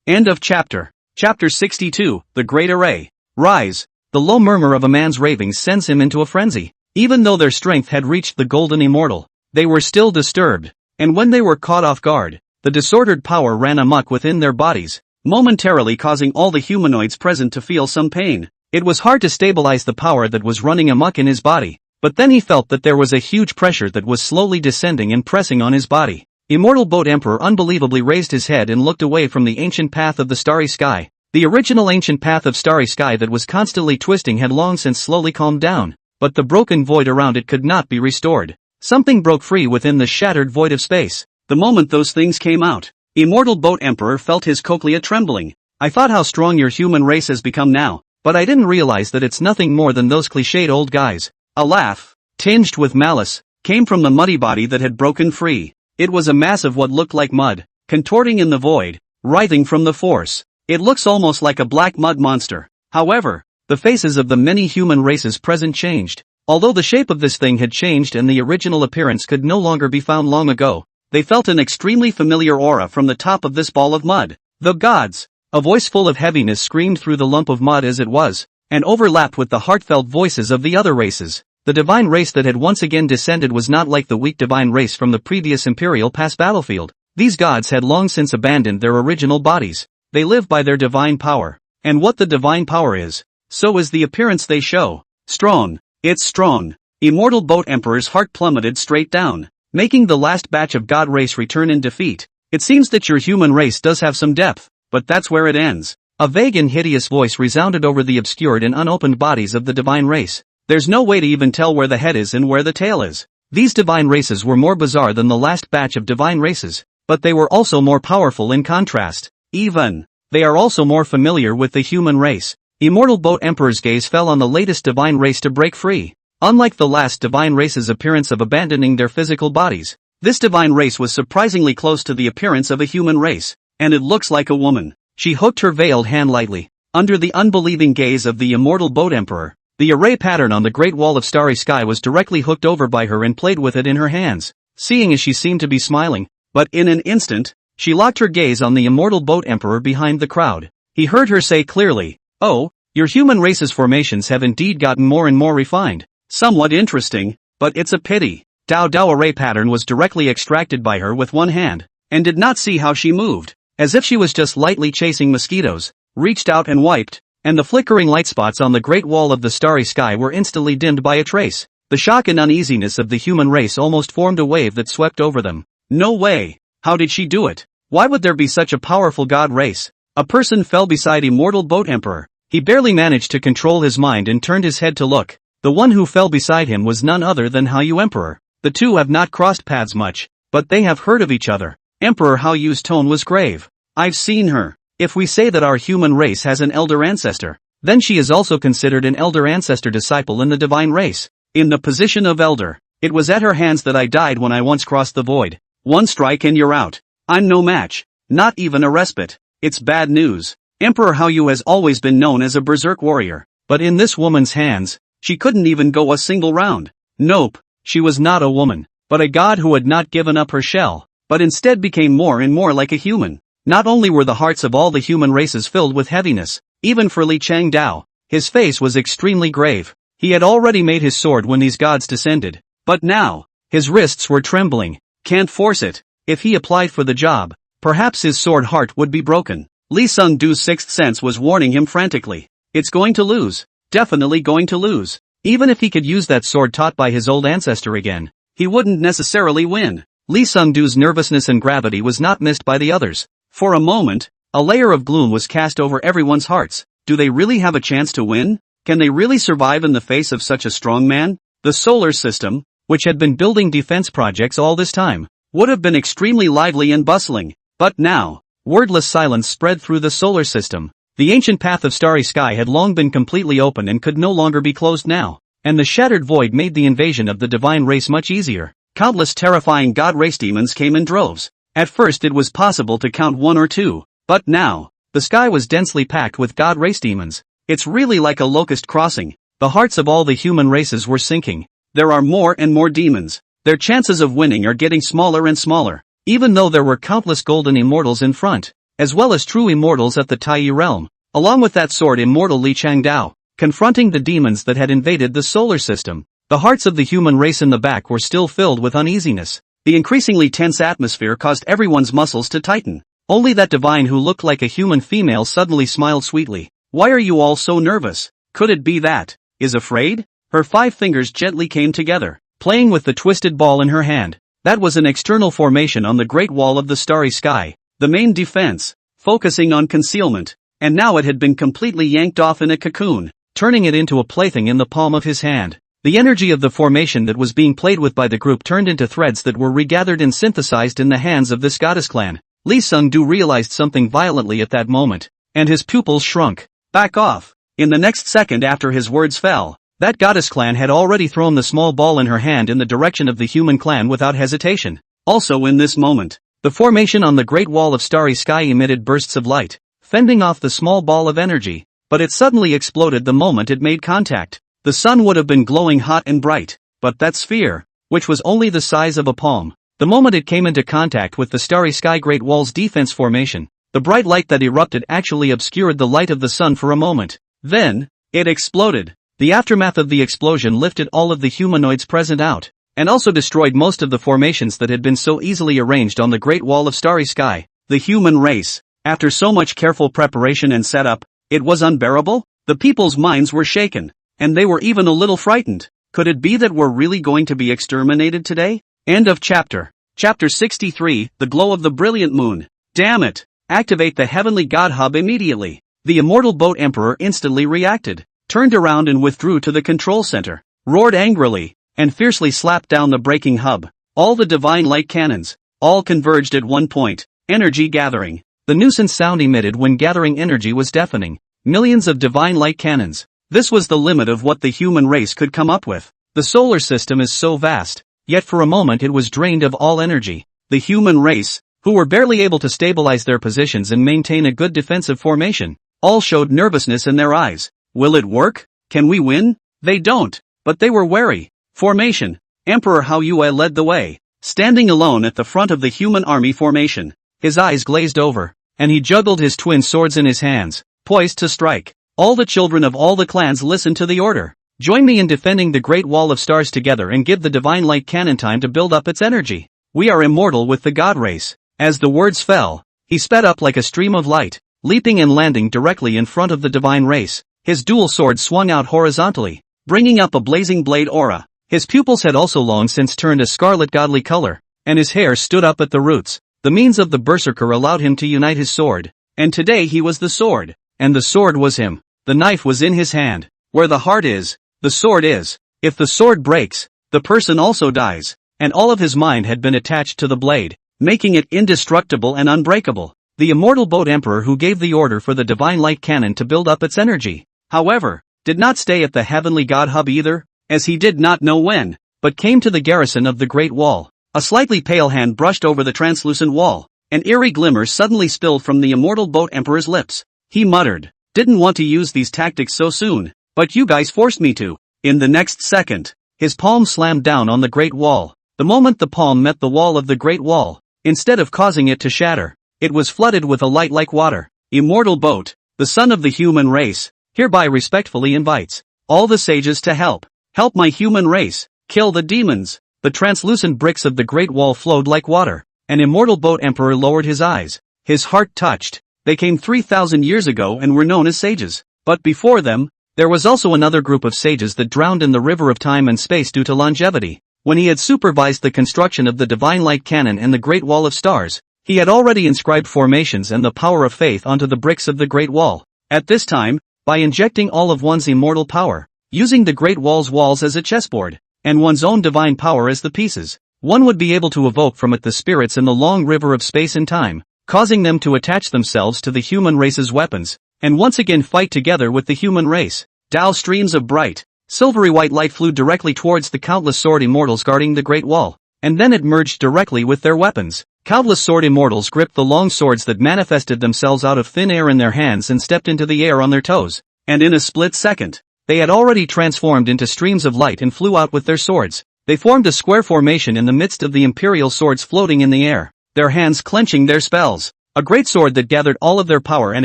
[SPEAKER 1] End of chapter. Chapter 62, The Great Array. Rise. The low murmur of a man's ravings sends him into a frenzy. Even though their strength had reached the golden immortal, they were still disturbed, and when they were caught off guard, the disordered power ran amok within their bodies, momentarily causing all the humanoids present to feel some pain. It was hard to stabilize the power that was running amok in his body, but then he felt that there was a huge pressure that was slowly descending and pressing on his body. Immortal Boat Emperor unbelievably raised his head and looked away from the ancient path of the starry sky. The original ancient path of starry sky that was constantly twisting had long since slowly calmed down, but the broken void around it could not be restored. Something broke free within the shattered void of space. The moment those things came out, Immortal Boat Emperor felt his cochlea trembling. I thought how strong your human race has become now, but I didn't realize that it's nothing more than those cliched old guys. A laugh, tinged with malice, came from the muddy body that had broken free. It was a mass of what looked like mud, contorting in the void, writhing from the force. It looks almost like a black mud monster. However, the faces of the many human races present changed. Although the shape of this thing had changed and the original appearance could no longer be found long ago, they felt an extremely familiar aura from the top of this ball of mud. The gods! A voice full of heaviness screamed through the lump of mud as it was, and overlapped with the heartfelt voices of the other races. The divine race that had once again descended was not like the weak divine race from the previous Imperial Pass battlefield. These gods had long since abandoned their original bodies. They live by their divine power. And what the divine power is, so is the appearance they show. Strong. It's strong. Immortal Boat Emperor's heart plummeted straight down, making the last batch of god race return in defeat. It seems that your human race does have some depth, but that's where it ends. A vague and hideous voice resounded over the obscured and unopened bodies of the divine race. There's no way to even tell where the head is and where the tail is. These divine races were more bizarre than the last batch of divine races, but they were also more powerful in contrast. They are also more familiar with the human race. Immortal Boat Emperor's gaze fell on the latest divine race to break free. Unlike the last divine race's appearance of abandoning their physical bodies, this divine race was surprisingly close to the appearance of a human race, and it looks like a woman. She hooked her veiled hand lightly. Under the unbelieving gaze of the Immortal Boat Emperor, the array pattern on the great wall of starry sky was directly hooked over by her and played with it in her hands, seeing as she seemed to be smiling, but in an instant, she locked her gaze on the Immortal Boat Emperor behind the crowd. He heard her say clearly, "Oh, your human race's formations have indeed gotten more and more refined. Somewhat interesting, but it's a pity." Dao array pattern was directly extracted by her with one hand, and did not see how she moved, as if she was just lightly chasing mosquitoes, reached out and wiped, and the flickering light spots on the great wall of the starry sky were instantly dimmed by a trace. The shock and uneasiness of the human race almost formed a wave that swept over them. No way! How did she do it? Why would there be such a powerful god race? A person fell beside Immortal Boat Emperor. He barely managed to control his mind and turned his head to look. The one who fell beside him was none other than Haoyu Emperor. The two have not crossed paths much, but they have heard of each other. Emperor Haoyu's tone was grave. I've seen her. If we say that our human race has an elder ancestor, then she is also considered an elder ancestor disciple in the divine race. In the position of elder, it was at her hands that I died when I once crossed the void. One strike and you're out. I'm no match. Not even a respite. It's bad news. Emperor Haoyu has always been known as a berserk warrior, but in this woman's hands, she couldn't even go a single round. Nope, she was not a woman, but a god who had not given up her shell, but instead became more and more like a human. Not only were the hearts of all the human races filled with heaviness, even for Li Changdao, his face was extremely grave. He had already made his sword when these gods descended, but now, his wrists were trembling. Can't force it. If he applied for the job, perhaps his sword heart would be broken. Li Sungdu's sixth sense was warning him frantically. It's going to lose. Definitely going to lose. Even if he could use that sword taught by his old ancestor again, he wouldn't necessarily win. Li Sungdu's nervousness and gravity was not missed by the others. For a moment, a layer of gloom was cast over everyone's hearts. Do they really have a chance to win? Can they really survive in the face of such a strong man? The solar system, which had been building defense projects all this time, would have been extremely lively and bustling. But now, wordless silence spread through the solar system. The ancient path of starry sky had long been completely open and could no longer be closed now, and the shattered void made the invasion of the divine race much easier. Countless terrifying god race demons came in droves. At first it was possible to count one or two, but now, the sky was densely packed with god race demons. It's really like a locust crossing. The hearts of all the human races were sinking. There are more and more demons. Their chances of winning are getting smaller and smaller, even though there were countless golden immortals in front, as well as true immortals at the Tai realm, along with that sword immortal Li Changdao, confronting the demons that had invaded the solar system. The hearts of the human race in the back were still filled with uneasiness. The increasingly tense atmosphere caused everyone's muscles to tighten. Only that divine who looked like a human female suddenly smiled sweetly. Why are you all so nervous? Could it be that is afraid? Her 5 fingers gently came together, playing with the twisted ball in her hand. That was an external formation on the Great Wall of the starry sky, the main defense, focusing on concealment, and now it had been completely yanked off in a cocoon, turning it into a plaything in the palm of his hand. The energy of the formation that was being played with by the group turned into threads that were regathered and synthesized in the hands of this goddess clan. Lee Sung-do realized something violently at that moment, and his pupils shrunk. Back off! In the next second after his words fell, that goddess clan had already thrown the small ball in her hand in the direction of the human clan without hesitation. Also in this moment, the formation on the Great Wall of Starry Sky emitted bursts of light, fending off the small ball of energy, but it suddenly exploded the moment it made contact. The sun would have been glowing hot and bright, but that sphere, which was only the size of a palm, the moment it came into contact with the Starry Sky Great Wall's defense formation, the bright light that erupted actually obscured the light of the sun for a moment. Then, it exploded. The aftermath of the explosion lifted all of the humanoids present out, and also destroyed most of the formations that had been so easily arranged on the Great Wall of Starry Sky. The human race, after so much careful preparation and setup, it was unbearable. The people's minds were shaken, and they were even a little frightened. Could it be that we're really going to be exterminated today? End of chapter. Chapter 63, The Glow of the Brilliant Moon. Damn it! Activate the Heavenly God Hub immediately. The immortal boat emperor instantly reacted, turned around and withdrew to the control center, roared angrily, and fiercely slapped down the braking hub. All the divine light cannons, all converged at one point, energy gathering. The nuisance sound emitted when gathering energy was deafening. Millions of divine light cannons. This was the limit of what the human race could come up with. The solar system is so vast, yet for a moment it was drained of all energy. The human race, who were barely able to stabilize their positions and maintain a good defensive formation, all showed nervousness in their eyes. Will it work? Can we win? They don't, but they were wary. Formation. Emperor Hao Yue led the way, standing alone at the front of the human army formation. His eyes glazed over, and he juggled his twin swords in his hands, poised to strike. All the children of all the clans listened to the order. Join me in defending the Great Wall of Stars together and give the Divine Light Cannon time to build up its energy. We are immortal with the God race. As the words fell, he sped up like a stream of light, leaping and landing directly in front of the divine race. His dual sword swung out horizontally, bringing up a blazing blade aura. His pupils had also long since turned a scarlet godly color, and his hair stood up at the roots. The means of the berserker allowed him to unite his sword, and today he was the sword, and the sword was him. The knife was in his hand. Where the heart is, the sword is. If the sword breaks, the person also dies, and all of his mind had been attached to the blade, making it indestructible and unbreakable. The immortal boat emperor who gave the order for the divine light cannon to build up its energy, however, did not stay at the heavenly god hub either, as he did not know when, but came to the garrison of the Great Wall. A slightly pale hand brushed over the translucent wall. An eerie glimmer suddenly spilled from the immortal boat emperor's lips. He muttered, "Didn't want to use these tactics so soon, but you guys forced me to." In the next second, his palm slammed down on the Great Wall. The moment the palm met the wall of the Great Wall, instead of causing it to shatter, it was flooded with a light like water. Immortal boat, the son of the human race, hereby respectfully invites all the sages to help my human race, kill the demons. The translucent bricks of the Great Wall flowed like water. An immortal boat emperor lowered his eyes. His heart touched. They came 3,000 years ago and were known as sages. But before them, there was also another group of sages that drowned in the river of time and space due to longevity. When he had supervised the construction of the Divine Light Cannon and the Great Wall of Stars, he had already inscribed formations and the power of faith onto the bricks of the Great Wall. At this time, by injecting all of one's immortal power, using the Great Wall's walls as a chessboard, and one's own divine power as the pieces, one would be able to evoke from it the spirits in the long river of space and time, causing them to attach themselves to the human race's weapons, and once again fight together with the human race. Tao streams of bright, silvery white light flew directly towards the countless sword immortals guarding the Great Wall, and then it merged directly with their weapons. Countless sword immortals gripped the long swords that manifested themselves out of thin air in their hands and stepped into the air on their toes. and in a split second, they had already transformed into streams of light and flew out with their swords. They formed a square formation in the midst of the imperial swords floating in the air, their hands clenching their spells. A great sword that gathered all of their power and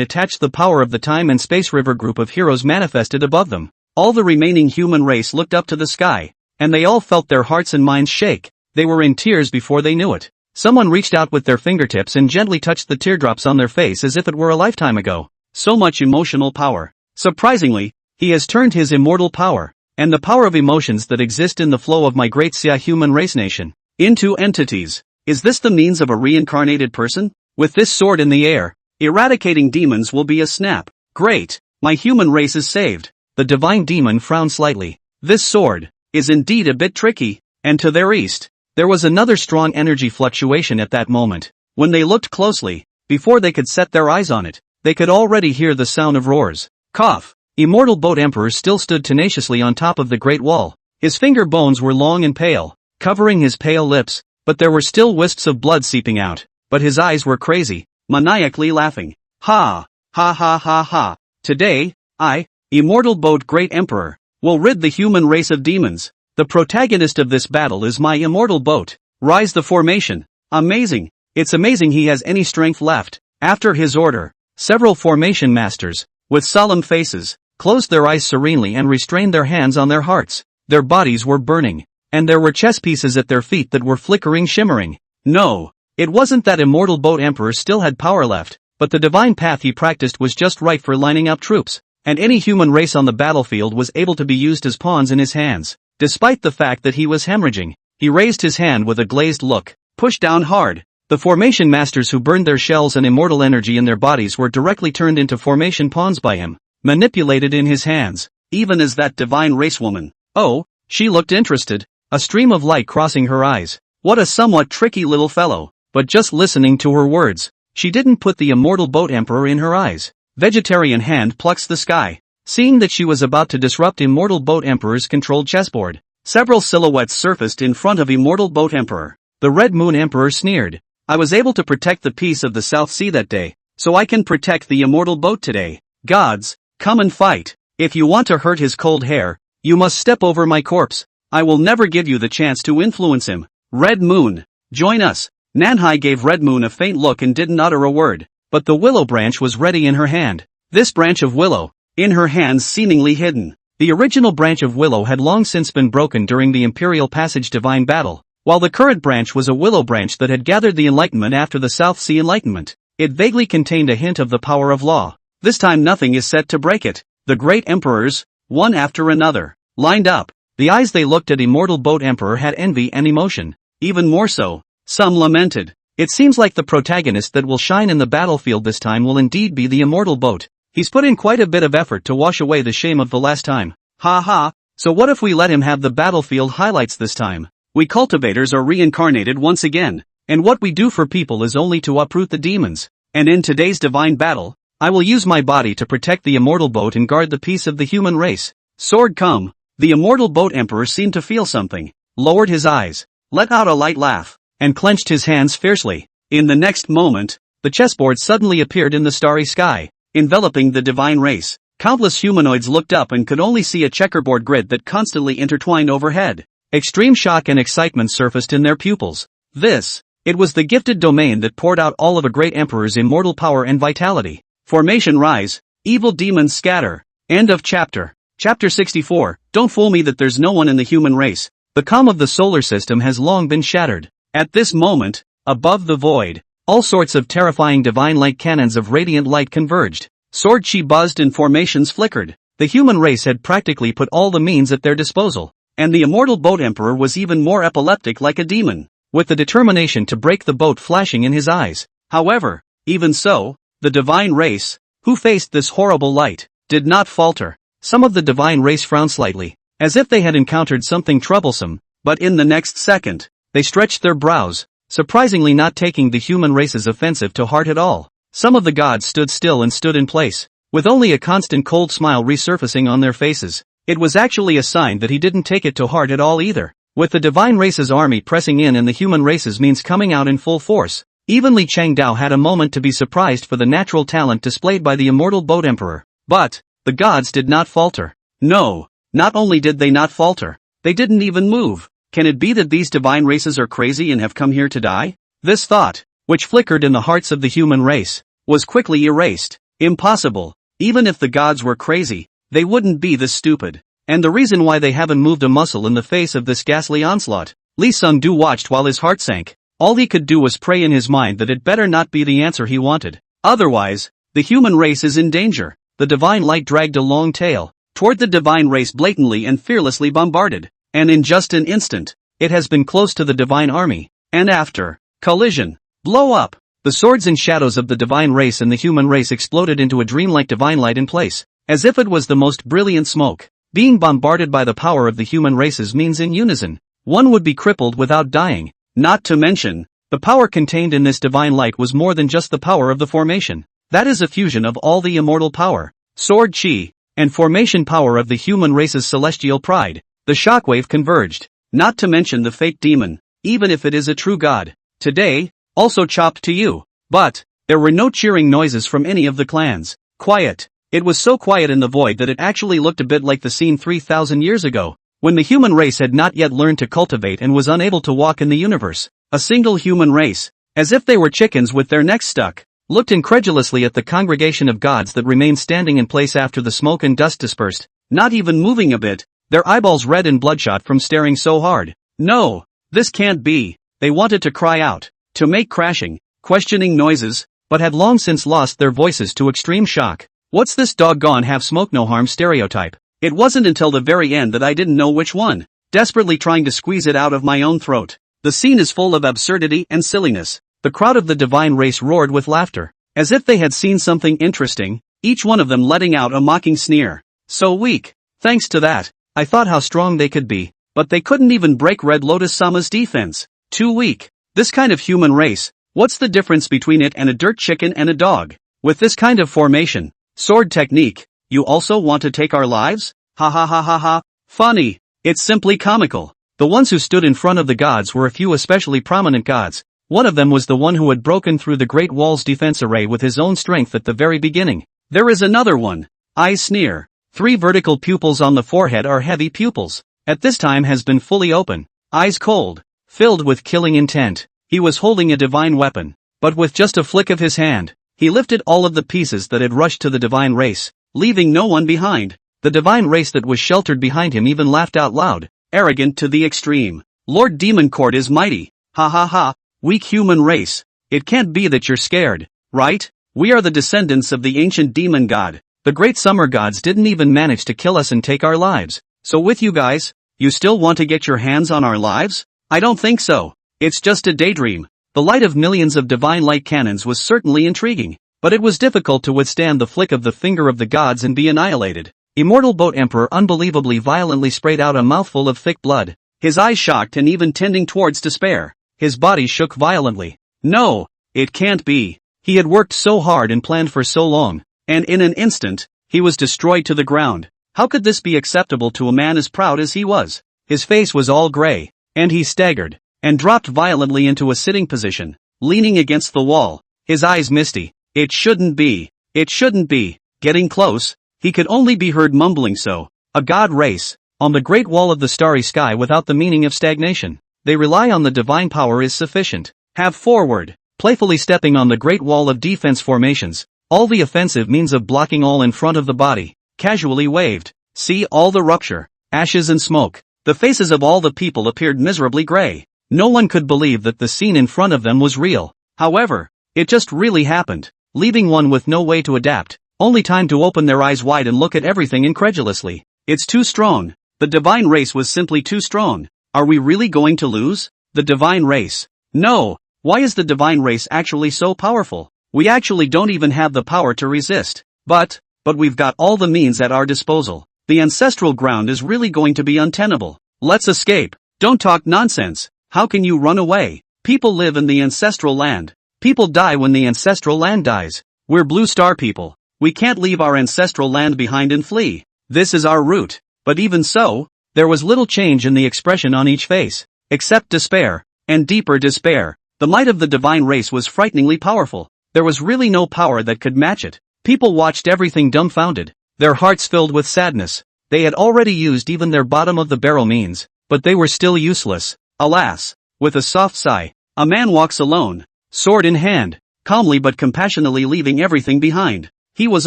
[SPEAKER 1] attached the power of the time and space river group of heroes manifested above them. All the remaining human race looked up to the sky, and they all felt their hearts and minds shake. They were in tears before they knew it. Someone reached out with their fingertips and gently touched the teardrops on their face as if it were a lifetime ago. So much emotional power. Surprisingly, he has turned his immortal power, and the power of emotions that exist in the flow of my great Xia human race nation, into entities. Is this the means of a reincarnated person? With this sword in the air, eradicating demons will be a snap. Great, my human race is saved. The divine demon frowned slightly. This sword is indeed a bit tricky, and to their east, there was another strong energy fluctuation at that moment. When they looked closely, before they could set their eyes on it, they could already hear the sound of roars. Cough. Immortal Boat Emperor still stood tenaciously on top of the Great Wall. His finger bones were long and pale, covering his pale lips, but there were still wisps of blood seeping out. But his eyes were crazy, maniacally laughing. Ha! Ha ha ha ha! Today, I, Immortal Boat Great Emperor, will rid the human race of demons. The protagonist of this battle is my immortal boat. Rise the formation. Amazing. It's amazing he has any strength left. After his order, several formation masters, with solemn faces, closed their eyes serenely and restrained their hands on their hearts. Their bodies were burning, and there were chess pieces at their feet that were flickering, shimmering. No. It wasn't that Immortal Boat Emperor still had power left, but the divine path he practiced was just right for lining up troops, and any human race on the battlefield was able to be used as pawns in his hands. Despite the fact that he was hemorrhaging, he raised his hand with a glazed look, pushed down hard. The formation masters who burned their shells and immortal energy in their bodies were directly turned into formation pawns by him, manipulated in his hands, even as that divine race woman. Oh, she looked interested, a stream of light crossing her eyes. What a somewhat tricky little fellow. But just listening to her words, she didn't put the Immortal Boat Emperor in her eyes. Vegetarian hand plucks the sky. Seeing that she was about to disrupt Immortal Boat Emperor's controlled chessboard, several silhouettes surfaced in front of Immortal Boat Emperor. The Red Moon Emperor sneered. I was able to protect the peace of the South Sea that day, so I can protect the Immortal Boat today. Gods, come and fight. If you want to hurt his cold hair, you must step over my corpse. I will never give you the chance to influence him. Red Moon, join us. Nanhai gave Red Moon a faint look and didn't utter a word, but the willow branch was ready in her hand. This branch of willow, in her hands seemingly hidden. The original branch of willow had long since been broken during the Imperial Passage Divine Battle, while the current branch was a willow branch that had gathered the Enlightenment after the South Sea Enlightenment. It vaguely contained a hint of the power of law. This time nothing is set to break it. The great emperors, one after another, lined up. The eyes they looked at Immortal Boat Emperor had envy and emotion. Even more so, some lamented. It seems like the protagonist that will shine in the battlefield this time will indeed be the Immortal Boat. He's put in quite a bit of effort to wash away the shame of the last time. Ha ha, so what if we let him have the battlefield highlights this time? We cultivators are reincarnated once again, and what we do for people is only to uproot the demons. And in today's divine battle, I will use my body to protect the Immortal Boat and guard the peace of the human race. Sword come. The Immortal Boat Emperor seemed to feel something, lowered his eyes, let out a light laugh, and clenched his hands fiercely. In the next moment, the chessboard suddenly appeared in the starry sky, enveloping the divine race. Countless humanoids looked up and could only see a checkerboard grid that constantly intertwined overhead. Extreme shock and excitement surfaced in their pupils. It was the gifted domain that poured out all of a great emperor's immortal power and vitality. Formation rise, evil demons scatter. End of chapter. Chapter 64, Don't fool me that there's no one in the human race. The calm of the solar system has long been shattered. At this moment, above the void, all sorts of terrifying divine light cannons of radiant light converged. Sword chi buzzed and formations flickered. The human race had practically put all the means at their disposal, and the Immortal Boat Emperor was even more epileptic like a demon, with the determination to break the boat flashing in his eyes. However, even so, the divine race, who faced this horrible light, did not falter. Some of the divine race frowned slightly, as if they had encountered something troublesome, but in the next second, they stretched their brows, surprisingly not taking the human race's offensive to heart at all. Some of the gods stood still and stood in place, with only a constant cold smile resurfacing on their faces. It was actually a sign that he didn't take it to heart at all either. With the divine race's army pressing in and the human race's means coming out in full force, even Li Changdao had a moment to be surprised for the natural talent displayed by the Immortal Boat Emperor. But the gods did not falter. No, not only did they not falter, they didn't even move. Can it be that these divine races are crazy and have come here to die? This thought, which flickered in the hearts of the human race, was quickly erased. Impossible. Even if the gods were crazy, they wouldn't be this stupid. And the reason why they haven't moved a muscle in the face of this ghastly onslaught. Lee Sung-do watched while his heart sank. All he could do was pray in his mind that it better not be the answer he wanted. Otherwise, the human race is in danger. The divine light dragged a long tail toward the divine race, blatantly and fearlessly bombarded. And in just an instant, it has been close to the divine army. And after collision, blow up, the swords and shadows of the divine race and the human race exploded into a dreamlike divine light in place, as if it was the most brilliant smoke. Being bombarded by the power of the human races means in unison, one would be crippled without dying. Not to mention, the power contained in this divine light was more than just the power of the formation. That is a fusion of all the immortal power, sword chi, and formation power of the human race's celestial pride. The shockwave converged. Not to mention the fake demon, even if it is a true god, today, also chopped to you. But there were no cheering noises from any of the clans. Quiet. It was so quiet in the void that it actually looked a bit like the scene 3,000 years ago, when the human race had not yet learned to cultivate and was unable to walk in the universe. A single human race, as if they were chickens with their necks stuck, looked incredulously at the congregation of gods that remained standing in place after the smoke and dust dispersed, not even moving a bit, their eyeballs red and bloodshot from staring so hard. No, this can't be. They wanted to cry out, to make crashing, questioning noises, but had long since lost their voices to extreme shock. What's this doggone have smoke no harm stereotype? It wasn't until the very end that I didn't know which one, desperately trying to squeeze it out of my own throat. The scene is full of absurdity and silliness. The crowd of the divine race roared with laughter, as if they had seen something interesting, each one of them letting out a mocking sneer. So weak. Thanks to that, I thought how strong they could be, but they couldn't even break Red Lotus-sama's defense. Too weak. This kind of human race, what's the difference between it and a dirt chicken and a dog? With this kind of formation, sword technique, you also want to take our lives? Ha ha ha ha ha. Funny. It's simply comical. The ones who stood in front of the gods were a few especially prominent gods. One of them was the one who had broken through the Great Wall's defense array with his own strength at the very beginning. There is another one. Eyes sneer. 3 vertical pupils on the forehead are heavy pupils. At this time has been fully open. Eyes cold. Filled with killing intent. He was holding a divine weapon. But with just a flick of his hand, he lifted all of the pieces that had rushed to the divine race, leaving no one behind. The divine race that was sheltered behind him even laughed out loud, arrogant to the extreme. Lord Demon Court is mighty. Ha ha ha. Weak human race. It can't be that you're scared, right? We are the descendants of the ancient demon god. The great summer gods didn't even manage to kill us and take our lives. So with you guys, you still want to get your hands on our lives? I don't think so. It's just a daydream. The light of millions of divine light cannons was certainly intriguing, but it was difficult to withstand the flick of the finger of the gods and be annihilated. Immortal Boat Emperor unbelievably violently sprayed out a mouthful of thick blood, his eyes shocked and even tending towards despair. His body shook violently. No, it can't be. He had worked so hard and planned for so long, and in an instant, he was destroyed to the ground. How could this be acceptable to a man as proud as he was? His face was all gray, and he staggered, and dropped violently into a sitting position, leaning against the wall, his eyes misty. It shouldn't be. It shouldn't be. Getting close, he could only be heard mumbling so. A god race, on the great wall of the starry sky without the meaning of stagnation. They rely on the divine power is sufficient. Have forward, playfully stepping on the great wall of defense formations, all the offensive means of blocking all in front of the body, casually waved. See all the rupture, ashes and smoke. The faces of all the people appeared miserably gray. No one could believe that the scene in front of them was real. However, it just really happened, leaving one with no way to adapt, only time to open their eyes wide and look at everything incredulously. It's too strong. The divine race was simply too strong. Are we really going to lose? The divine race? No. Why is the divine race actually so powerful? We actually don't even have the power to resist. But we've got all the means at our disposal. The ancestral ground is really going to be untenable. Let's escape. Don't talk nonsense. How can you run away? People live in the ancestral land. People die when the ancestral land dies. We're Blue Star people. We can't leave our ancestral land behind and flee. This is our route. But even so, there was little change in the expression on each face, except despair, and deeper despair. The might of the divine race was frighteningly powerful. There was really no power that could match it. People watched everything dumbfounded. their hearts filled with sadness. They had already used even their bottom-of-the-barrel means, but they were still useless. Alas! With a soft sigh, a man walks alone, sword in hand, calmly but compassionately leaving everything behind. He was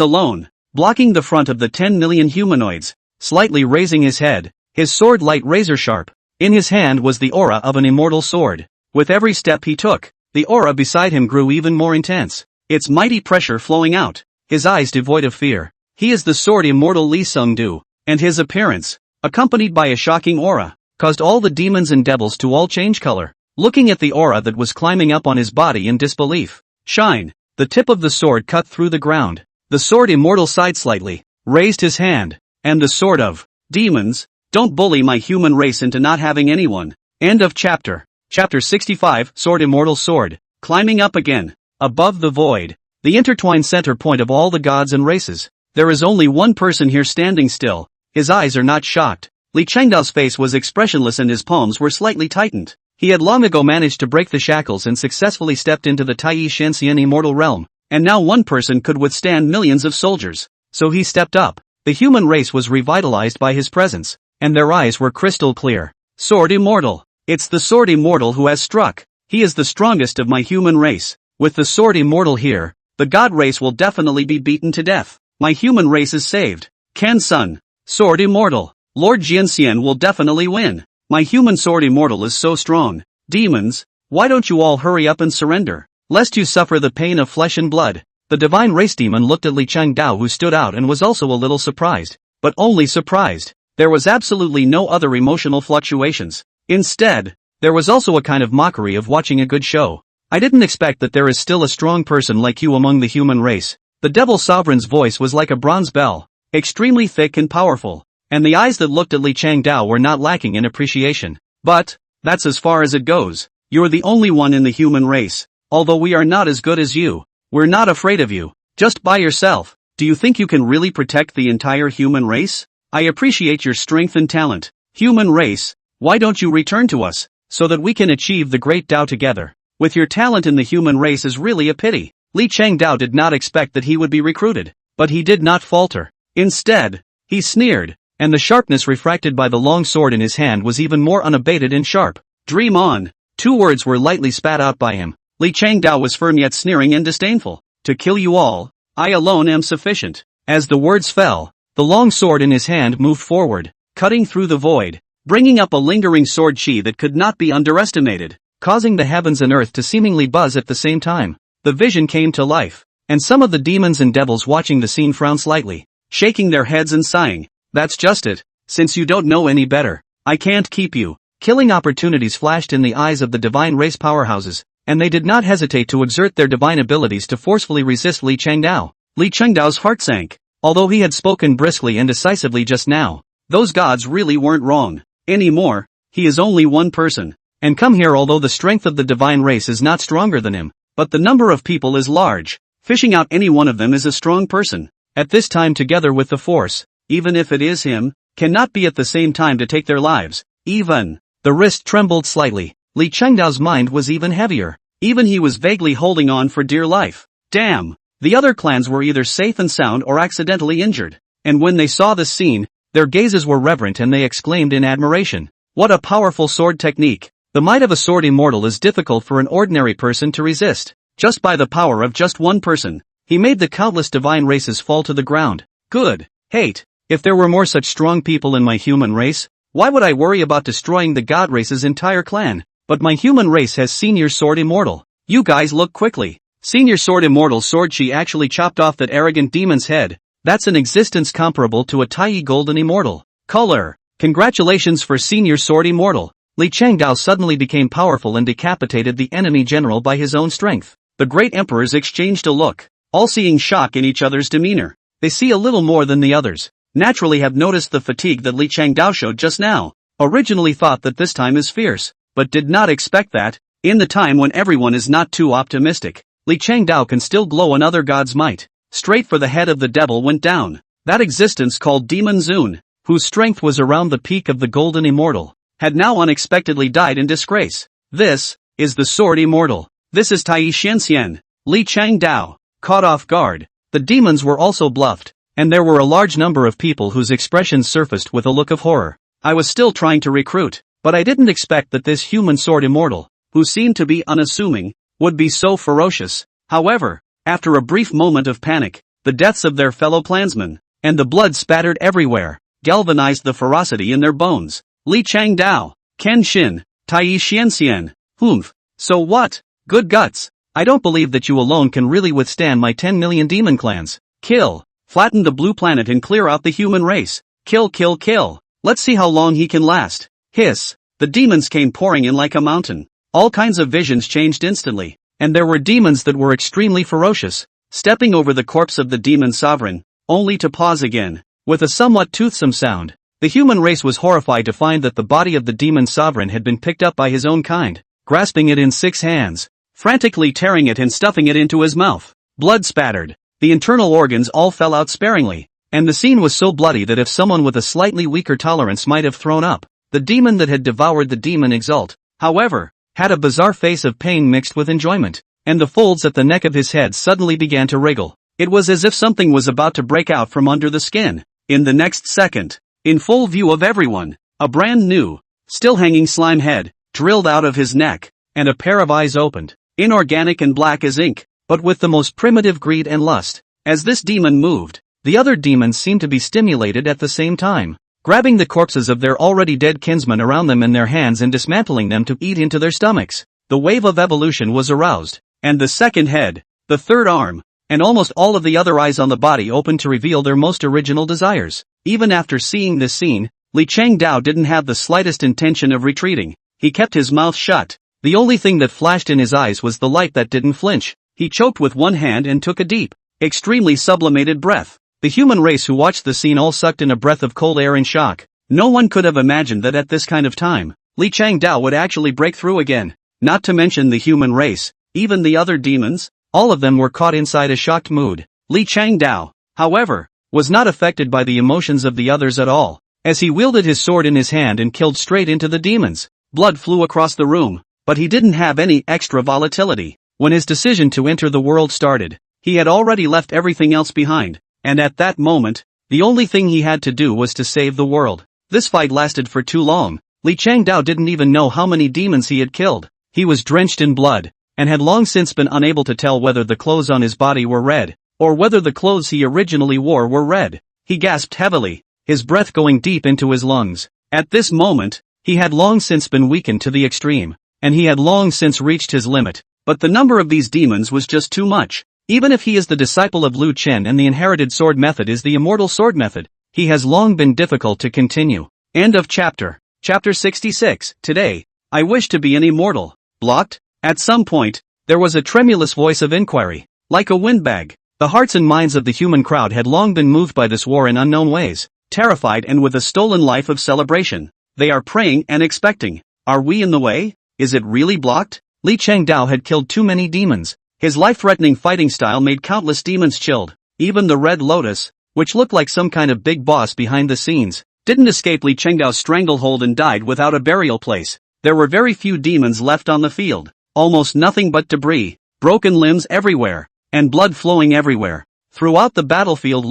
[SPEAKER 1] alone, blocking the front of the 10 million humanoids, slightly raising his head, his sword light razor-sharp. In his hand was the aura of an immortal sword. With every step he took, the aura beside him grew even more intense, its mighty pressure flowing out, his eyes devoid of fear. He is the sword immortal Lee Sung-do, and his appearance, accompanied by a shocking aura, caused all the demons and devils to all change color, looking at the aura that was climbing up on his body in disbelief. Shine! The tip of the sword cut through the ground. The sword immortal sighed slightly, raised his hand, and the sword of demons, don't bully my human race into not having anyone. End of chapter. Chapter 65, Sword Immortal Sword, climbing up again, above the void, the intertwined center point of all the gods and races. There is only one person here standing still. His eyes are not shocked. Li Chengdao's face was expressionless and his palms were slightly tightened. He had long ago managed to break the shackles and successfully stepped into the Tai Shenxian immortal realm, and now one person could withstand millions of soldiers. So he stepped up. The human race was revitalized by his presence, and their eyes were crystal clear. Sword Immortal. It's the Sword Immortal who has struck. He is the strongest of my human race. With the Sword Immortal here, the God race will definitely be beaten to death. My human race is saved. Kan-sun. Sword Immortal. Lord Jianxian will definitely win. My human Sword Immortal is so strong. Demons, why don't you all hurry up and surrender, lest you suffer the pain of flesh and blood? The divine race demon looked at Li Chengdao, who stood out and was also a little surprised. But only surprised. There was absolutely no other emotional fluctuations. Instead, there was also a kind of mockery of watching a good show. I didn't expect that there is still a strong person like you among the human race. The Devil Sovereign's voice was like a bronze bell, extremely thick and powerful, and the eyes that looked at Li Chengdao were not lacking in appreciation. But, that's as far as it goes. You're the only one in the human race. Although we are not as good as you, we're not afraid of you. Just by yourself, do you think you can really protect the entire human race? I appreciate your strength and talent. Human race, why don't you return to us, so that we can achieve the great Tao together? With your talent in the human race is really a pity. Li Chengdao did not expect that he would be recruited, but he did not falter. Instead, he sneered, and the sharpness refracted by the long sword in his hand was even more unabated and sharp. Dream on. 2 words were lightly spat out by him. Li Chengdao was firm yet sneering and disdainful. To kill you all, I alone am sufficient. As the words fell, the long sword in his hand moved forward, cutting through the void, bringing up a lingering sword chi that could not be underestimated, causing the heavens and earth to seemingly buzz at the same time. The vision came to life, and some of the demons and devils watching the scene frowned slightly, shaking their heads and sighing. That's just it. Since you don't know any better, I can't keep you. Killing opportunities flashed in the eyes of the divine race powerhouses, and they did not hesitate to exert their divine abilities to forcefully resist Li Chengdao. Li Chengdao's heart sank. Although he had spoken briskly and decisively just now, those gods really weren't wrong. Anymore, he is only one person. And come here, although the strength of the divine race is not stronger than him, but the number of people is large. Fishing out any one of them is a strong person. At this time, together with the force, even if it is him, cannot be at the same time to take their lives. Even. The wrist trembled slightly. Li Chengdao's mind was even heavier. Even he was vaguely holding on for dear life. Damn. The other clans were either safe and sound or accidentally injured. And when they saw this scene, their gazes were reverent and they exclaimed in admiration. What a powerful sword technique. The might of a sword immortal is difficult for an ordinary person to resist. Just by the power of just one person, he made the countless divine races fall to the ground. Good. Hate. If there were more such strong people in my human race, why would I worry about destroying the god race's entire clan? But my human race has Senior Sword Immortal. You guys look quickly. Senior Sword Immortal sword chi actually chopped off that arrogant demon's head. That's an existence comparable to a Tai Golden Immortal. Color. Congratulations for Senior Sword Immortal. Li Chengdao suddenly became powerful and decapitated the enemy general by his own strength. The great emperors exchanged a look, all seeing shock in each other's demeanor. They see a little more than the others. Naturally have noticed the fatigue that Li Chengdao showed just now. Originally thought that this time is fierce, but did not expect that, in the time when everyone is not too optimistic, Li Chengdao can still glow another god's might. Straight for the head of the devil went down. That existence called Demon Zun, whose strength was around the peak of the Golden Immortal, had now unexpectedly died in disgrace. This is the Sword Immortal. This is Tai Shenxian. Li Chengdao, caught off guard. The demons were also bluffed, and there were a large number of people whose expressions surfaced with a look of horror. I was still trying to recruit, but I didn't expect that this human sword immortal, who seemed to be unassuming, would be so ferocious. However, after a brief moment of panic, the deaths of their fellow clansmen, and the blood spattered everywhere, galvanized the ferocity in their bones. Li Changdao, Ken Shin, Tai Xianxian, Humph. So what? Good guts. I don't believe that you alone can really withstand my 10 million demon clans. Kill. Flatten the blue planet and clear out the human race. Kill, kill, kill. Let's see how long he can last. Hiss. The demons came pouring in like a mountain. All kinds of visions changed instantly, and there were demons that were extremely ferocious, stepping over the corpse of the demon sovereign, only to pause again, with a somewhat toothsome sound. The human race was horrified to find that the body of the demon sovereign had been picked up by his own kind, grasping it in 6 hands, frantically tearing it and stuffing it into his mouth. Blood spattered. The internal organs all fell out sparingly, and the scene was so bloody that if someone with a slightly weaker tolerance might have thrown up. The demon that had devoured the demon exalt, however, had a bizarre face of pain mixed with enjoyment, and the folds at the neck of his head suddenly began to wriggle. It was as if something was about to break out from under the skin. In the next second, in full view of everyone, a brand new, still hanging slime head, drilled out of his neck, and a pair of eyes opened, inorganic and black as ink, but with the most primitive greed and lust. As this demon moved, the other demons seemed to be stimulated at the same time, grabbing the corpses of their already dead kinsmen around them in their hands and dismantling them to eat into their stomachs. The wave of evolution was aroused, and the second head, the third arm, and almost all of the other eyes on the body opened to reveal their most original desires. Even after seeing this scene, Li Changdao didn't have the slightest intention of retreating. He kept his mouth shut. The only thing that flashed in his eyes was the light that didn't flinch. He choked with one hand and took a deep, extremely sublimated breath. The human race who watched the scene all sucked in a breath of cold air in shock. No one could have imagined that at this kind of time, Li Changdao would actually break through again. Not to mention the human race, even the other demons, all of them were caught inside a shocked mood. Li Changdao, however, was not affected by the emotions of the others at all, as he wielded his sword in his hand and killed straight into the demons. Blood flew across the room, but he didn't have any extra volatility. When his decision to enter the world started, he had already left everything else behind. And at that moment, the only thing he had to do was to save the world. This fight lasted for too long. Li Changdao didn't even know how many demons he had killed. He was drenched in blood, and had long since been unable to tell whether the clothes on his body were red, or whether the clothes he originally wore were red. He gasped heavily, his breath going deep into his lungs. At this moment, he had long since been weakened to the extreme, and he had long since reached his limit. But the number of these demons was just too much. Even if he is the disciple of Lu Chen and the inherited sword method is the immortal sword method, he has long been difficult to continue. End of chapter. Chapter 66. Today, I wish to be an immortal. Blocked? At some point, there was a tremulous voice of inquiry, like a windbag. The hearts and minds of the human crowd had long been moved by this war in unknown ways, terrified and with a stolen life of celebration. They are praying and expecting. Are we in the way? Is it really blocked? Li Changdao had killed too many demons. His life-threatening fighting style made countless demons chilled. Even the Red Lotus, which looked like some kind of big boss behind the scenes, didn't escape Li Changdao's stranglehold and died without a burial place. There were very few demons left on the field, almost nothing but debris, broken limbs everywhere, and blood flowing everywhere. Throughout the battlefield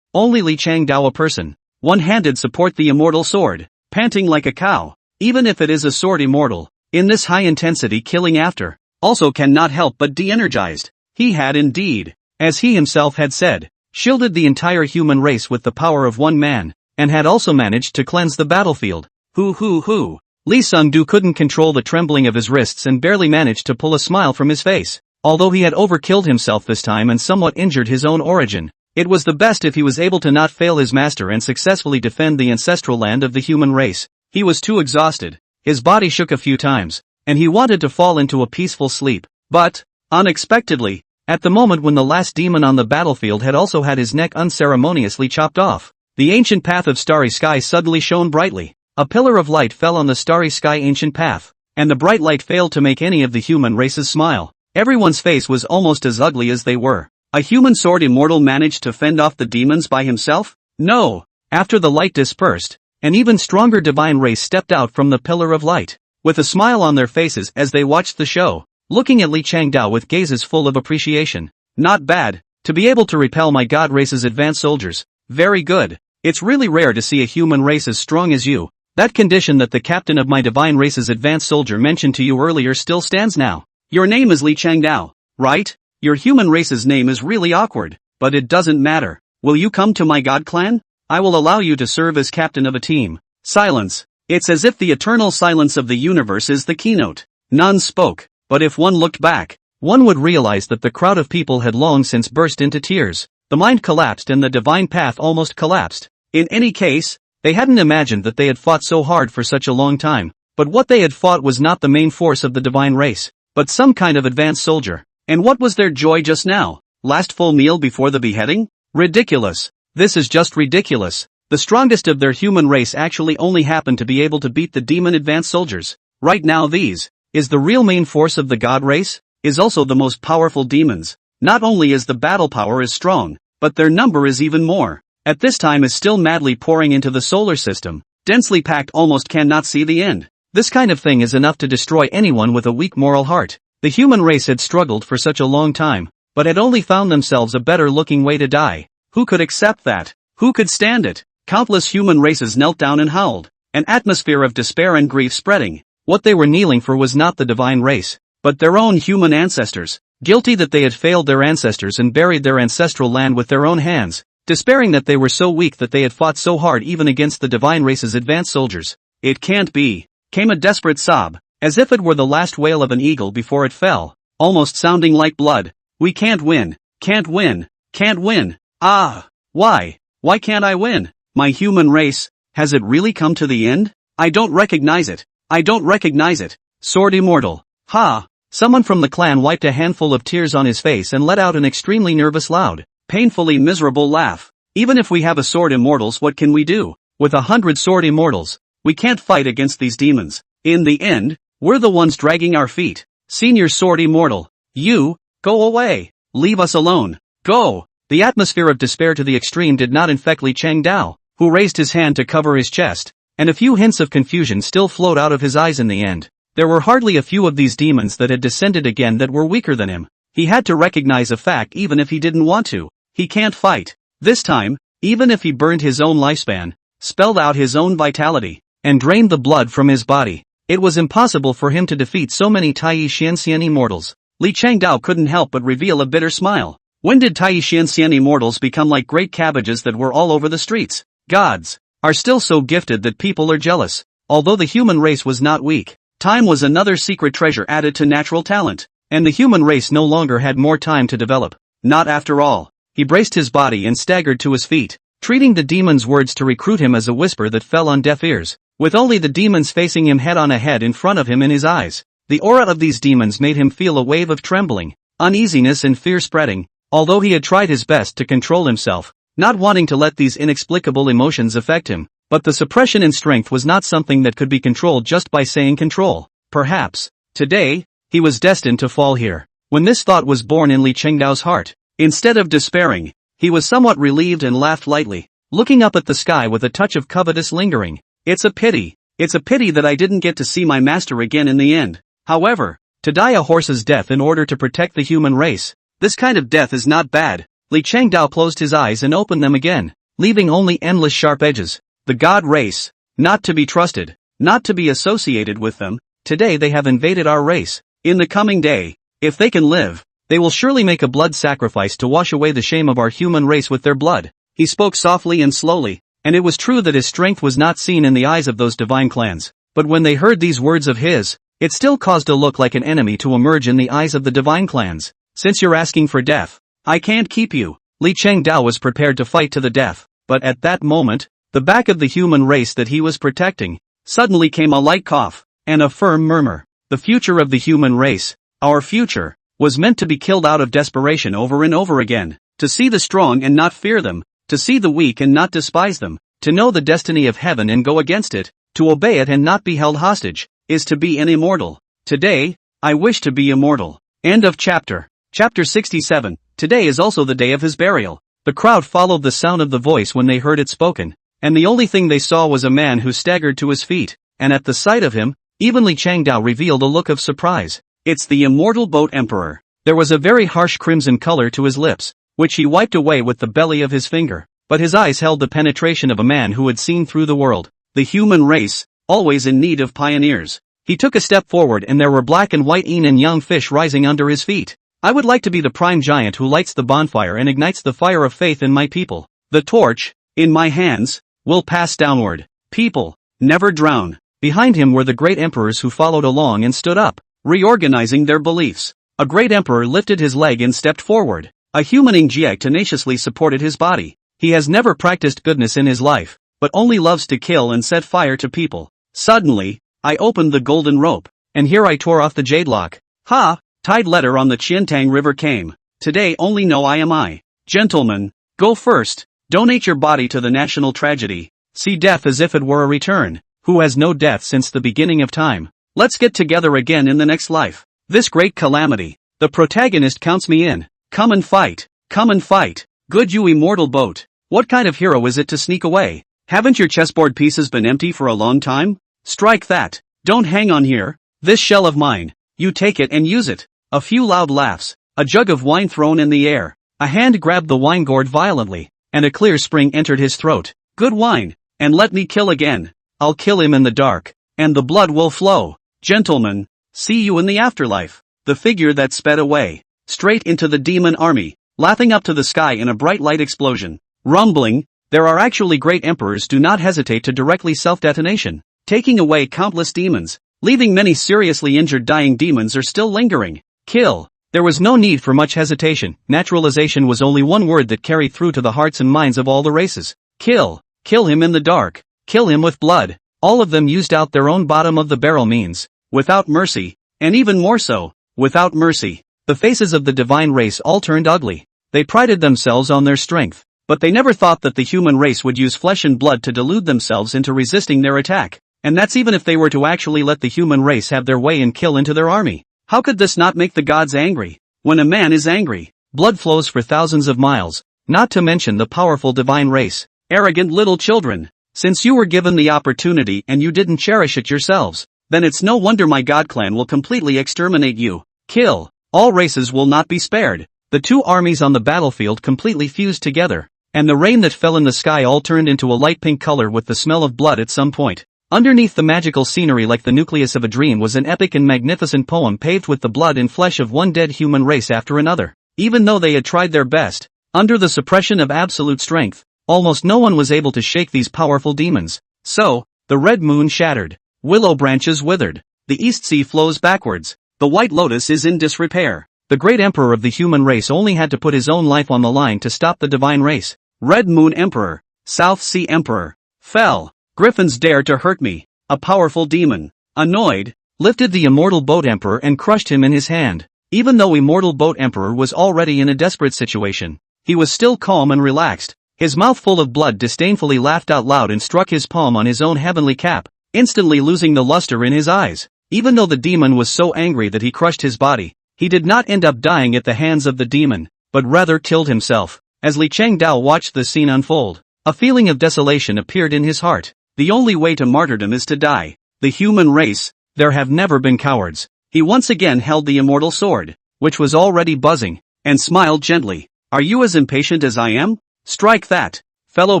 [SPEAKER 1] only Li Changdao a person, one-handed support the immortal sword, panting like a cow. Even if it is a sword immortal, in this high-intensity killing after, also cannot help but de-energized. He had indeed, as he himself had said, shielded the entire human race with the power of one man, and had also managed to cleanse the battlefield. Li Sungdu couldn't control the trembling of his wrists and barely managed to pull a smile from his face. Although he had overkilled himself this time and somewhat injured his own origin, it was the best if he was able to not fail his master and successfully defend the ancestral land of the human race. He was too exhausted, his body shook a few times, and he wanted to fall into a peaceful sleep. But, unexpectedly, at the moment when the last demon on the battlefield had also had his neck unceremoniously chopped off, the ancient path of starry sky suddenly shone brightly. A pillar of light fell on the starry sky ancient path, and the bright light failed to make any of the human races smile. Everyone's face was almost as ugly as they were. A human sword immortal managed to fend off the demons by himself? No! After the light dispersed, an even stronger divine race stepped out from the pillar of light, with a smile on their faces as they watched the show, looking at Li Changdao with gazes full of appreciation. Not bad, to be able to repel my god race's advanced soldiers. Very good. It's really rare to see a human race as strong as you. That condition that the captain of my divine race's advanced soldier mentioned to you earlier still stands now. Your name is Li Changdao, right? Your human race's name is really awkward, but it doesn't matter. Will you come to my god clan? I will allow you to serve as captain of a team. Silence. It's as if the eternal silence of the universe is the keynote. None spoke, but if one looked back, one would realize that the crowd of people had long since burst into tears. The mind collapsed and the divine path almost collapsed. In any case, they hadn't imagined that they had fought so hard for such a long time. But what they had fought was not the main force of the divine race, but some kind of advanced soldier. And what was their joy just now? Last full meal before the beheading? Ridiculous. This is just ridiculous. The strongest of their human race actually only happened to be able to beat the demon advanced soldiers. Right now these, is the real main force of the god race, is also the most powerful demons. Not only is the battle power is strong, but their number is even more. At this time is still madly pouring into the solar system, densely packed almost cannot see the end. This kind of thing is enough to destroy anyone with a weak moral heart. The human race had struggled for such a long time, but had only found themselves a better looking way to die. Who could accept that? Who could stand it? Countless human races knelt down and howled, an atmosphere of despair and grief spreading. What they were kneeling for was not the divine race, but their own human ancestors, guilty that they had failed their ancestors and buried their ancestral land with their own hands. Despairing that they were so weak that they had fought so hard even against the divine race's advanced soldiers. It can't be. Came a desperate sob, as if it were the last wail of an eagle before it fell, almost sounding like blood. We can't win. Can't win. Can't win. Ah! Why? Why can't I win? My human race, has it really come to the end? I don't recognize it. I don't recognize it. Sword immortal. Ha! Someone from the clan wiped a handful of tears on his face and let out an extremely nervous loud, painfully miserable laugh. Even if we have a sword immortals, what can we do? With 100 sword immortals, we can't fight against these demons. In the end, we're the ones dragging our feet. Senior sword immortal. You, go away. Leave us alone. Go. The atmosphere of despair to the extreme did not infect Li Changdao, who raised his hand to cover his chest, and a few hints of confusion still flowed out of his eyes in the end. There were hardly a few of these demons that had descended again that were weaker than him. He had to recognize a fact even if he didn't want to. He can't fight. This time, even if he burned his own lifespan, spelled out his own vitality, and drained the blood from his body, it was impossible for him to defeat so many Tai Xianxian immortals. Li Changdao couldn't help but reveal a bitter smile. When did Tai Xianxian immortals become like great cabbages that were all over the streets? Gods are still so gifted that people are jealous. Although the human race was not weak, time was another secret treasure added to natural talent, and the human race no longer had more time to develop. Not after all. He braced his body and staggered to his feet, treating the demon's words to recruit him as a whisper that fell on deaf ears, with only the demons facing him head on ahead in front of him in his eyes. The aura of these demons made him feel a wave of trembling, uneasiness and fear spreading, although he had tried his best to control himself, not wanting to let these inexplicable emotions affect him. But the suppression in strength was not something that could be controlled just by saying control. Perhaps, today, he was destined to fall here. When this thought was born in Li Chengdao's heart, instead of despairing, he was somewhat relieved and laughed lightly, looking up at the sky with a touch of covetous lingering. It's a pity that I didn't get to see my master again in the end. However, to die a horse's death in order to protect the human race, this kind of death is not bad. Li Changdao closed his eyes and opened them again, leaving only endless sharp edges. The god race, not to be trusted, not to be associated with them. Today they have invaded our race. In the coming day, if they can live, they will surely make a blood sacrifice to wash away the shame of our human race with their blood. He spoke softly and slowly, and it was true that his strength was not seen in the eyes of those divine clans. But when they heard these words of his, it still caused a look like an enemy to emerge in the eyes of the divine clans. Since you're asking for death, I can't keep you. Li Chengdao was prepared to fight to the death, but at that moment, the back of the human race that he was protecting, suddenly came a light cough, and a firm murmur. The future of the human race, our future, was meant to be killed out of desperation over and over again, to see the strong and not fear them, to see the weak and not despise them, to know the destiny of heaven and go against it, to obey it and not be held hostage, is to be an immortal. Today, I wish to be immortal. End of chapter. Chapter 67. Today is also the day of his burial. The crowd followed the sound of the voice when they heard it spoken, and the only thing they saw was a man who staggered to his feet, and at the sight of him, even Li Changdao revealed a look of surprise. It's the immortal boat emperor. There was a very harsh crimson color to his lips, which he wiped away with the belly of his finger. but his eyes held the penetration of a man who had seen through the world. The human race, always in need of pioneers. He took a step forward and there were black and white yin and young fish rising under his feet. I would like to be the prime giant who lights the bonfire and ignites the fire of faith in my people. The torch, in my hands, will pass downward. People, never drown. Behind him were the great emperors who followed along and stood up, reorganizing their beliefs. A great emperor lifted his leg and stepped forward. A humaning Jiek tenaciously supported his body. He has never practiced goodness in his life, but only loves to kill and set fire to people. Suddenly, I opened the golden rope, and here I tore off the jade lock. Ha! Tide letter on the Qiantang River came. Today only know I am I. Gentlemen, go first. Donate your body to the national tragedy. See death as if it were a return. Who has no death since the beginning of time? Let's get together again in the next life. This great calamity. The protagonist counts me in. Come and fight. Come and fight. Good you immortal boat. What kind of hero is it to sneak away? Haven't your chessboard pieces been empty for a long time? Strike that. Don't hang on here. This shell of mine. You take it and use it. A few loud laughs. A jug of wine thrown in the air. A hand grabbed the wine gourd violently, and a clear spring entered his throat. Good wine. And let me kill again. I'll kill him in the dark, and the blood will flow. Gentlemen, see you in the afterlife. The figure that sped away, straight into the demon army, laughing up to the sky in a bright light explosion. Rumbling, there are actually great emperors do not hesitate to directly self-detonation, taking away countless demons, leaving many seriously injured dying demons are still lingering. Kill. There was no need for much hesitation. Naturalization was only one word that carried through to the hearts and minds of all the races. Kill. Kill him in the dark. Kill him with blood. All of them used out their own bottom of the barrel means, without mercy, and even more so, without mercy. The faces of the divine race all turned ugly. They prided themselves on their strength, but they never thought that the human race would use flesh and blood to delude themselves into resisting their attack. And that's even if they were to actually let the human race have their way and kill into their army. How could this not make the gods angry? When a man is angry, blood flows for thousands of miles, not to mention the powerful divine race. Arrogant little children. Since you were given the opportunity and you didn't cherish it yourselves, then it's no wonder my god clan will completely exterminate you. Kill. All races will not be spared. The two armies on the battlefield completely fused together, and the rain that fell in the sky all turned into a light pink color with the smell of blood at some point. Underneath the magical scenery like the nucleus of a dream was an epic and magnificent poem paved with the blood and flesh of one dead human race after another. Even though they had tried their best, under the suppression of absolute strength, almost no one was able to shake these powerful demons. So, the red moon shattered, willow branches withered, the east sea flows backwards, the white lotus is in disrepair. The great emperor of the human race only had to put his own life on the line to stop the divine race. Red moon emperor, South Sea emperor, fell. Griffins dare to hurt me. A powerful demon, annoyed, lifted the immortal boat emperor and crushed him in his hand. Even though immortal boat emperor was already in a desperate situation, he was still calm and relaxed. His mouth full of blood disdainfully laughed out loud and struck his palm on his own heavenly cap, instantly losing the luster in his eyes. Even though the demon was so angry that he crushed his body, he did not end up dying at the hands of the demon, but rather killed himself. As Li Changdao watched the scene unfold, a feeling of desolation appeared in his heart. The only way to martyrdom is to die. The human race, there have never been cowards. He once again held the immortal sword, which was already buzzing, and smiled gently. Are you as impatient as I am? Strike that. Fellow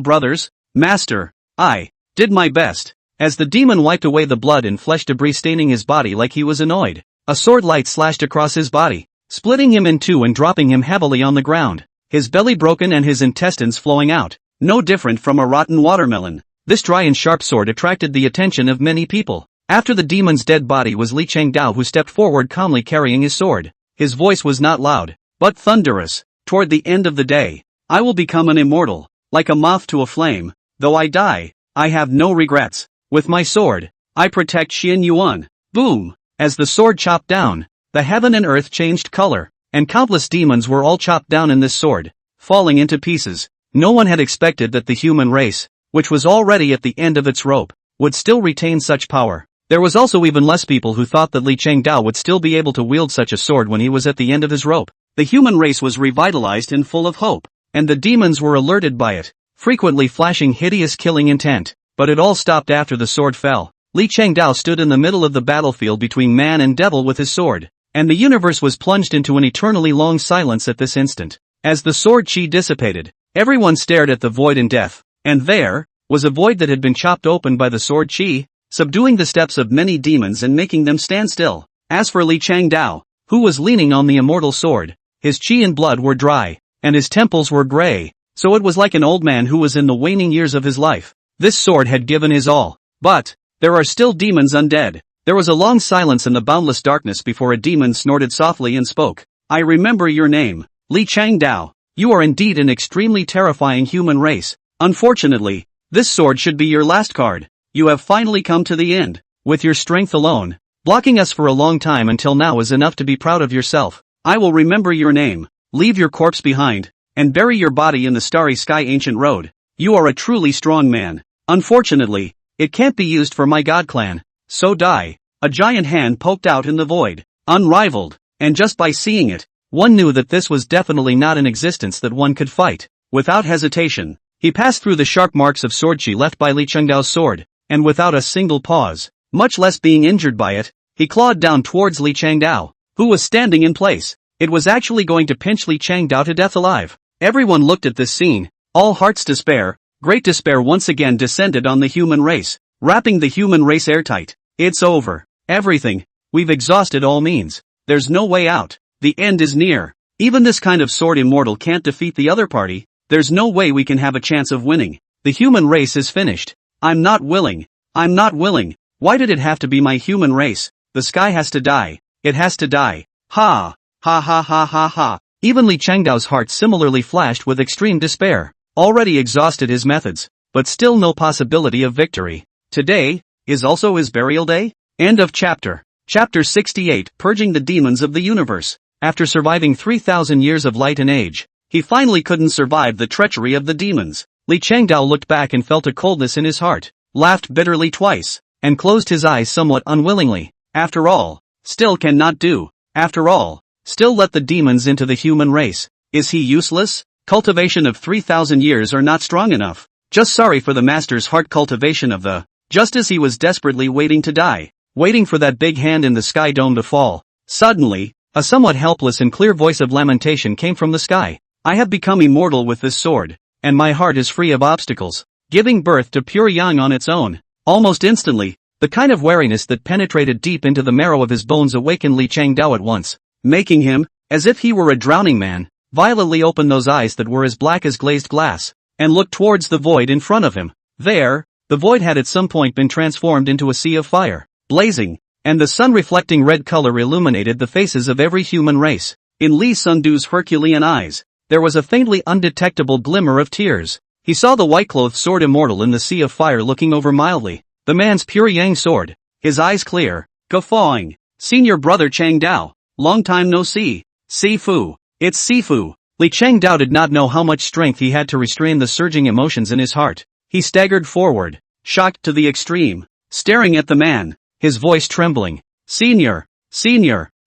[SPEAKER 1] brothers, master, I did my best. As the demon wiped away the blood and flesh debris staining his body like he was annoyed, a sword light slashed across his body, splitting him in two and dropping him heavily on the ground, his belly broken and his intestines flowing out, no different from a rotten watermelon. This dry and sharp sword attracted the attention of many people. After the demon's dead body was Li Changdao who stepped forward calmly carrying his sword. His voice was not loud, but thunderous. Toward the end of the day, I will become an immortal, like a moth to a flame. Though I die, I have no regrets. With my sword, I protect Xian Yuan. Boom! As the sword chopped down, the heaven and earth changed color, and countless demons were all chopped down in this sword, falling into pieces. No one had expected that the human race, which was already at the end of its rope, would still retain such power. There was also even less people who thought that Li Changdao would still be able to wield such a sword when he was at the end of his rope. The human race was revitalized and full of hope, and the demons were alerted by it, frequently flashing hideous killing intent. But it all stopped after the sword fell. Li Changdao stood in the middle of the battlefield between man and devil with his sword, and the universe was plunged into an eternally long silence at this instant. As the sword chi dissipated, Everyone stared at the void in death, and there was a void that had been chopped open by the sword chi, subduing the steps of many demons and making them stand still. As for Li Changdao, who was leaning on the immortal sword, his chi and blood were dry, and his temples were gray, so it was like an old man who was in the waning years of his life. This sword had given his all. But there are still demons undead. There was a long silence in the boundless darkness before a demon snorted softly and spoke. I remember your name, Li Changdao. You are indeed an extremely terrifying human race. Unfortunately, this sword should be your last card. You have finally come to the end. With your strength alone, blocking us for a long time until now is enough to be proud of yourself. I will remember your name, leave your corpse behind, and bury your body in the starry sky ancient road. You are a truly strong man. Unfortunately, it can't be used for my god clan. So die. A giant hand poked out in the void, unrivaled, and just by seeing it, one knew that this was definitely not an existence that one could fight. Without hesitation, he passed through the sharp marks of sword chi left by Li Chengdao's sword, and without a single pause, much less being injured by it, he clawed down towards Li Chengdao, who was standing in place. It was actually going to pinch Li Chengdao to death alive. Everyone looked at this scene, all hearts despair. Great despair once again descended on the human race, wrapping the human race airtight. It's over. Everything. We've exhausted all means. There's no way out. The end is near. Even this kind of sword immortal can't defeat the other party. There's no way we can have a chance of winning. The human race is finished. I'm not willing. I'm not willing. Why did it have to be my human race? The sky has to die. It has to die. Ha! Ha ha ha ha ha. Even Li Chengdao's heart similarly flashed with extreme despair. Already exhausted his methods, but still no possibility of victory. Today is also his burial day? End of chapter. Chapter 68, Purging the Demons of the Universe. After surviving 3,000 years of light and age, he finally couldn't survive the treachery of the demons. Li Chengdao looked back and felt a coldness in his heart, laughed bitterly twice, and closed his eyes somewhat unwillingly. After all, still cannot do. After all, still let the demons into the human race. Is he useless? Cultivation of 3,000 years are not strong enough. Just sorry for the master's heart cultivation of the. Just as he was desperately waiting to die, waiting for that big hand in the sky dome to fall, suddenly, a somewhat helpless and clear voice of lamentation came from the sky. I have become immortal with this sword, and my heart is free of obstacles, giving birth to pure yang on its own. Almost instantly, the kind of wariness that penetrated deep into the marrow of his bones awakened Li Chengdao at once, making him, as if he were a drowning man, violently open those eyes that were as black as glazed glass, and look towards the void in front of him. There, the void had at some point been transformed into a sea of fire, blazing, and the sun-reflecting red color illuminated the faces of every human race. In Li Sungdu's Herculean eyes, there was a faintly undetectable glimmer of tears. He saw the white-clothed sword immortal in the sea of fire looking over mildly, the man's pure yang sword, his eyes clear, guffawing. Senior brother Changdao, long time no see. Sifu. It's Sifu. Li Chengdao did not know how much strength he had to restrain the surging emotions in his heart. He staggered forward, shocked to the extreme, staring at the man, his voice trembling. Senior.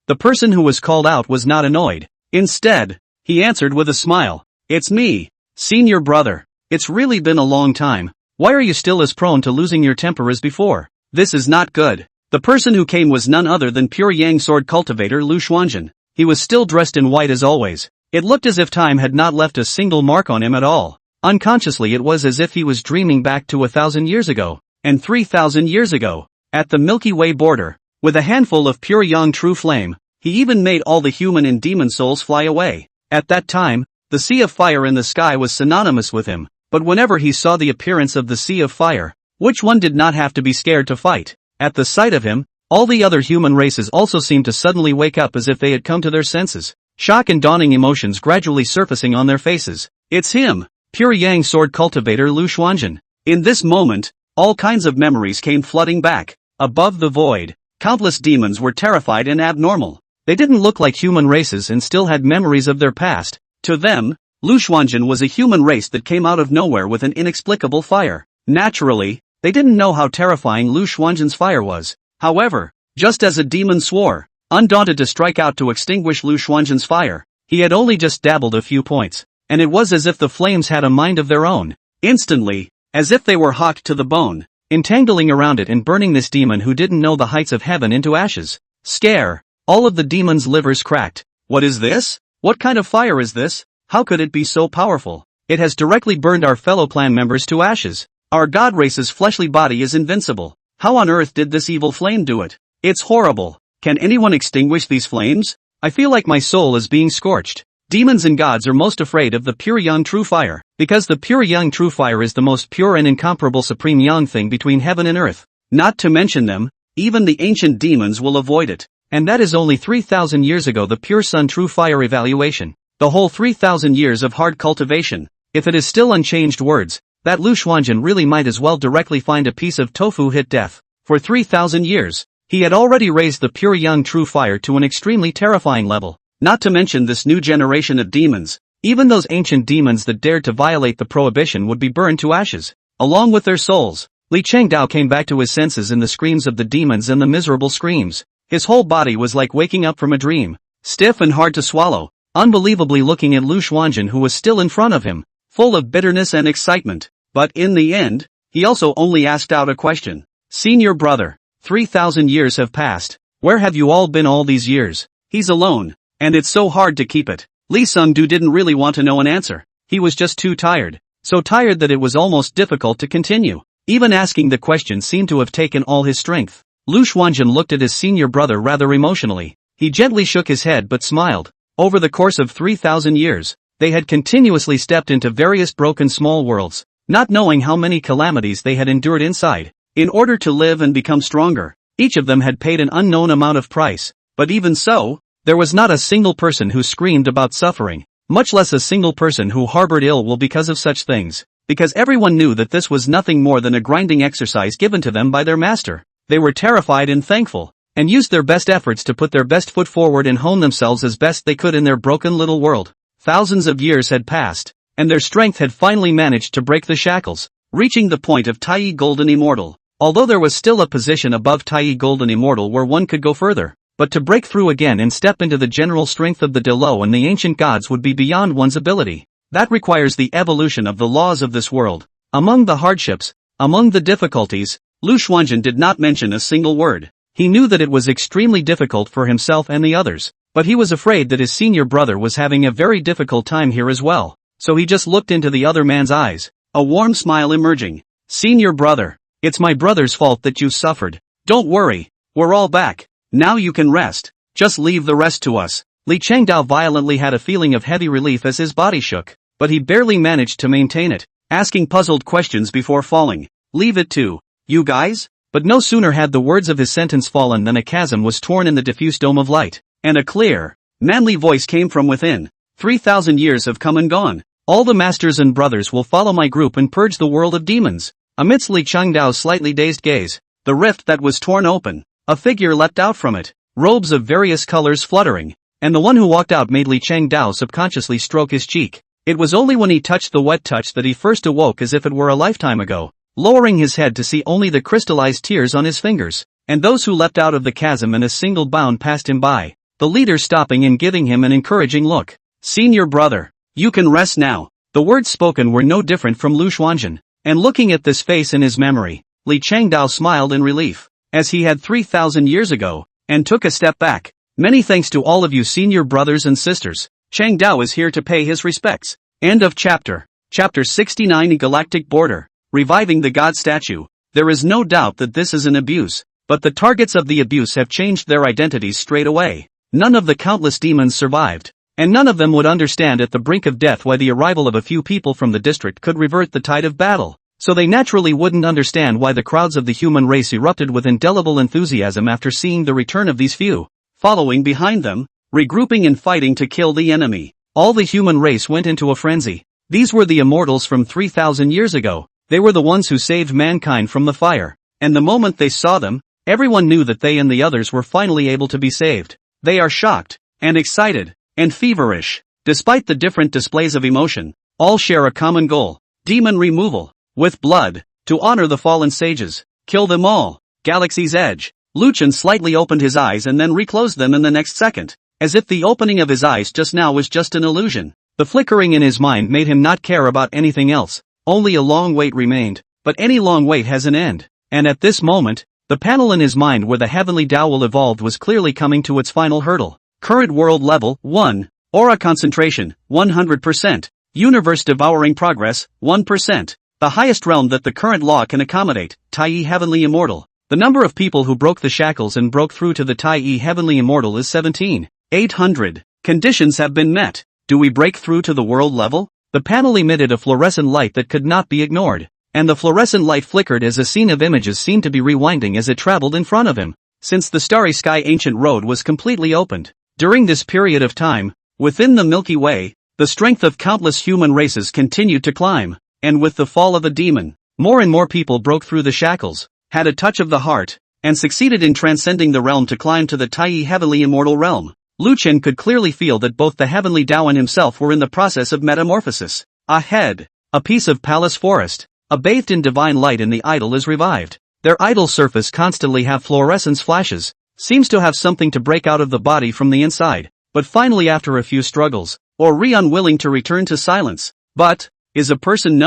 [SPEAKER 1] The person who was called out was not annoyed. Instead, he answered with a smile. It's me, senior brother. It's really been a long time. Why are you still as prone to losing your temper as before? This is not good. The person who came was none other than pure yang sword cultivator Lu Xuanzhen. He was still dressed in white as always. It looked as if time had not left a single mark on him at all. Unconsciously it was as if he was dreaming back to 1,000 years ago, and 3,000 years ago, at the Milky Way border, with a handful of pure yang true flame, he even made all the human and demon souls fly away. At that time, the sea of fire in the sky was synonymous with him, but whenever he saw the appearance of the sea of fire, which one did not have to be scared to fight? At the sight of him, all the other human races also seemed to suddenly wake up as if they had come to their senses, shock and dawning emotions gradually surfacing on their faces. It's him, pure yang sword cultivator Lu Xuanzhen. In this moment, all kinds of memories came flooding back. Above the void, countless demons were terrified and abnormal. They didn't look like human races and still had memories of their past. To them, Lu Xuanzhen was a human race that came out of nowhere with an inexplicable fire. Naturally, they didn't know how terrifying Lu Xuanzhen's fire was. However, just as a demon swore, undaunted to strike out to extinguish Lu Xuanzhen's fire, he had only just dabbled a few points, and it was as if the flames had a mind of their own. Instantly, as if they were hot to the bone, entangling around it and burning this demon who didn't know the heights of heaven into ashes. Scare! All of the demon's livers cracked. What is this? What kind of fire is this? How could it be so powerful? It has directly burned our fellow clan members to ashes. Our god race's fleshly body is invincible. How on earth did this evil flame do it? It's horrible. Can anyone extinguish these flames? I feel like my soul is being scorched. Demons and gods are most afraid of the pure young true fire, because the pure young true fire is the most pure and incomparable supreme young thing between heaven and earth. Not to mention them, even the ancient demons will avoid it. And that is only 3,000 years ago the pure sun true fire evaluation. The whole 3,000 years of hard cultivation. If it is still unchanged words, that Lu Xuanjun really might as well directly find a piece of tofu hit death. For 3,000 years, he had already raised the pure young true fire to an extremely terrifying level. Not to mention this new generation of demons. Even those ancient demons that dared to violate the prohibition would be burned to ashes, along with their souls. Li Chengdao came back to his senses in the screams of the demons and the miserable screams. His whole body was like waking up from a dream. Stiff and hard to swallow, unbelievably looking at Lu Xuanjun who was still in front of him, full of bitterness and excitement. But in the end, he also only asked out a question. Senior brother, 3,000 years have passed. Where have you all been all these years? He's alone. And it's so hard to keep it. Li Sungdu didn't really want to know an answer. He was just too tired. So tired that it was almost difficult to continue. Even asking the question seemed to have taken all his strength. Lu Xuanjun looked at his senior brother rather emotionally. He gently shook his head but smiled. Over the course of 3,000 years, they had continuously stepped into various broken small worlds, not knowing how many calamities they had endured inside. In order to live and become stronger, each of them had paid an unknown amount of price. But even so, there was not a single person who screamed about suffering, much less a single person who harbored ill will because of such things, because everyone knew that this was nothing more than a grinding exercise given to them by their master. They were terrified and thankful, and used their best efforts to put their best foot forward and hone themselves as best they could in their broken little world. Thousands of years had passed, and their strength had finally managed to break the shackles, reaching the point of Taiyi Golden Immortal. Although there was still a position above Taiyi Golden Immortal where one could go further. But to break through again and step into the general strength of the Delo and the ancient gods would be beyond one's ability. That requires the evolution of the laws of this world. Among the hardships, among the difficulties, Lu Xuanjun did not mention a single word. He knew that it was extremely difficult for himself and the others, but he was afraid that his senior brother was having a very difficult time here as well. So he just looked into the other man's eyes, a warm smile emerging. Senior brother, it's my brother's fault that you suffered. Don't worry, we're all back. Now you can rest. Just leave the rest to us. Li Chengdao violently had a feeling of heavy relief as his body shook, but he barely managed to maintain it, asking puzzled questions before falling. Leave it to you guys? But no sooner had the words of his sentence fallen than a chasm was torn in the diffuse dome of light, and a clear, manly voice came from within. 3,000 years have come and gone. All the masters and brothers will follow my group and purge the world of demons. Amidst Li Chengdao's slightly dazed gaze, the rift that was torn open, a figure leapt out from it, robes of various colors fluttering, and the one who walked out made Li Chengdao subconsciously stroke his cheek. It was only when he touched the wet touch that he first awoke as if it were a lifetime ago, lowering his head to see only the crystallized tears on his fingers, and those who leapt out of the chasm in a single bound passed him by, the leader stopping and giving him an encouraging look. Senior brother, you can rest now. The words spoken were no different from Lu Xuanjun, and looking at this face in his memory, Li Chengdao smiled in relief, as he had 3,000 years ago, and took a step back. Many thanks to all of you senior brothers and sisters. Chengdao is here to pay his respects. End of chapter. Chapter 69 Galactic Border. Reviving the God statue. There is no doubt that this is an abuse, but the targets of the abuse have changed their identities straight away. None of the countless demons survived, and none of them would understand at the brink of death why the arrival of a few people from the district could revert the tide of battle. So they naturally wouldn't understand why the crowds of the human race erupted with indelible enthusiasm after seeing the return of these few. Following behind them, regrouping and fighting to kill the enemy. All the human race went into a frenzy. These were the immortals from 3,000 years ago. They were the ones who saved mankind from the fire. And the moment they saw them, everyone knew that they and the others were finally able to be saved. They are shocked, and excited, and feverish. Despite the different displays of emotion, all share a common goal. Demon removal. With blood, to honor the fallen sages. Kill them all. Galaxy's Edge. Luchan slightly opened his eyes and then reclosed them in the next second, as if the opening of his eyes just now was just an illusion. The flickering in his mind made him not care about anything else. Only a long wait remained, but any long wait has an end. And at this moment, the panel in his mind where the heavenly dowel evolved was clearly coming to its final hurdle. Current world level, 1. Aura concentration, 100%. Universe-devouring progress, 1%. The highest realm that the current law can accommodate, Tai Heavenly Immortal. The number of people who broke the shackles and broke through to the Tai Heavenly Immortal is 17,800. Conditions have been met. Do we break through to the world level? The panel emitted a fluorescent light that could not be ignored. And the fluorescent light flickered as a scene of images seemed to be rewinding as it traveled in front of him. Since the starry sky ancient road was completely opened. During this period of time, within the Milky Way, the strength of countless human races continued to climb. And with the fall of a demon, more and more people broke through the shackles, had a touch of the heart, and succeeded in transcending the realm to climb to the Tai Heavenly Immortal realm. Lu Chen could clearly feel that both the Heavenly Tao and himself were in the process of metamorphosis. Ahead, a piece of palace forest, bathed in divine light, and the idol is revived. Their idol surface constantly have fluorescence flashes, seems to have something to break out of the body from the inside, but finally after a few struggles, or unwilling to return to silence. But, is a person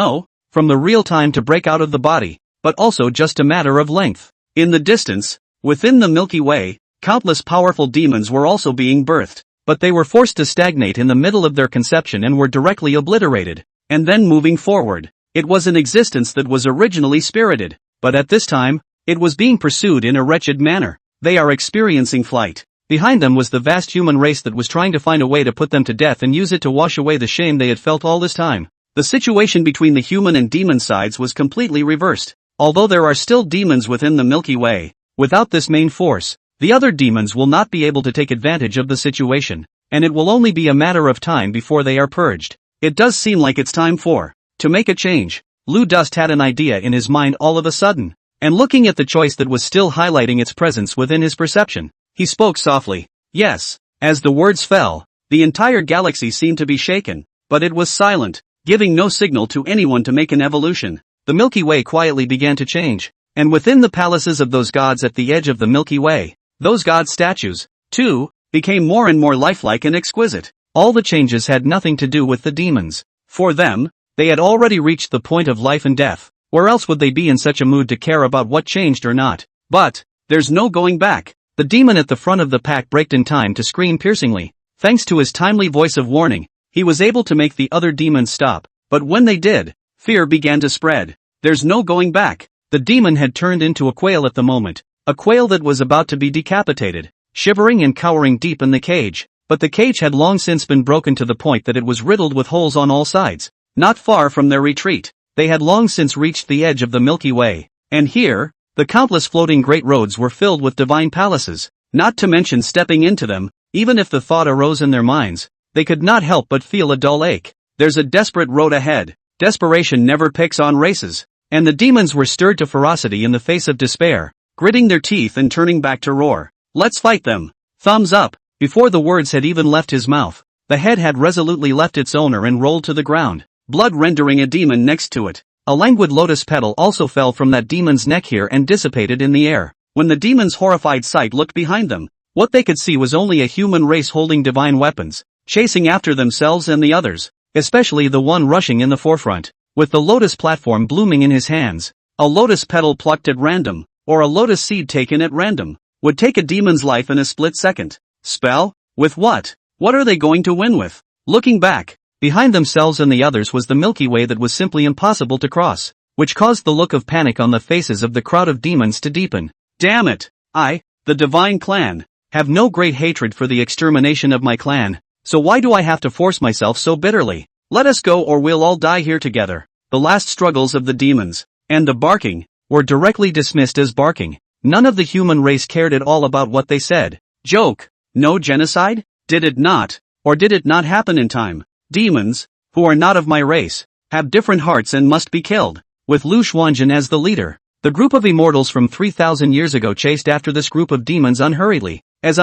[SPEAKER 1] from the real time to break out of the body, but also just a matter of length. In the distance, within the Milky Way, countless powerful demons were also being birthed, but they were forced to stagnate in the middle of their conception and were directly obliterated. And then moving forward, it was an existence that was originally spirited, but at this time, it was being pursued in a wretched manner. They are experiencing flight. Behind them was the vast human race that was trying to find a way to put them to death and use it to wash away the shame they had felt all this time. The situation between the human and demon sides was completely reversed. Although there are still demons within the Milky Way, without this main force, the other demons will not be able to take advantage of the situation, and it will only be a matter of time before they are purged. It does seem like it's time to make a change. Lu Dust had an idea in his mind all of a sudden, and looking at the choice that was still highlighting its presence within his perception, he spoke softly. Yes. As the words fell, the entire galaxy seemed to be shaken, but it was silent, giving no signal to anyone to make an evolution. The Milky Way quietly began to change, and within the palaces of those gods at the edge of the Milky Way, those god statues, too, became more and more lifelike and exquisite. All the changes had nothing to do with the demons. For them, they had already reached the point of life and death. Where else would they be in such a mood to care about what changed or not? But, there's no going back. The demon at the front of the pack braked in time to scream piercingly. Thanks to his timely voice of warning, he was able to make the other demons stop. But when they did, fear began to spread. There's no going back. The demon had turned into a quail at the moment. A quail that was about to be decapitated, shivering and cowering deep in the cage. But the cage had long since been broken to the point that it was riddled with holes on all sides. Not far from their retreat, they had long since reached the edge of the Milky Way. And here, the countless floating great roads were filled with divine palaces. Not to mention stepping into them, even if the thought arose in their minds, they could not help but feel a dull ache. There's a desperate road ahead. Desperation never picks on races. And the demons were stirred to ferocity in the face of despair, gritting their teeth and turning back to roar. Let's fight them. Thumbs up. Before the words had even left his mouth, the head had resolutely left its owner and rolled to the ground, blood rendering a demon next to it. A languid lotus petal also fell from that demon's neck here and dissipated in the air. When the demon's horrified sight looked behind them, what they could see was only a human race holding divine weapons, chasing after themselves and the others, especially the one rushing in the forefront, with the lotus platform blooming in his hands. A lotus petal plucked at random, or a lotus seed taken at random, would take a demon's life in a split second. Spell? With what? What are they going to win with? Looking back, behind themselves and the others was the Milky Way that was simply impossible to cross, which caused the look of panic on the faces of the crowd of demons to deepen. Damn it! I, the Divine Clan, have no great hatred for the extermination of my clan, so why do I have to force myself so bitterly? Let us go or we'll all die here together. The last struggles of the demons, and the barking, were directly dismissed as barking. None of the human race cared at all about what they said. Joke. No genocide? Did it not? Or did it not happen in time? Demons, who are not of my race, have different hearts and must be killed. With Lu Xuanjun as the leader, the group of immortals from 3,000 years ago chased after this group of demons unhurriedly as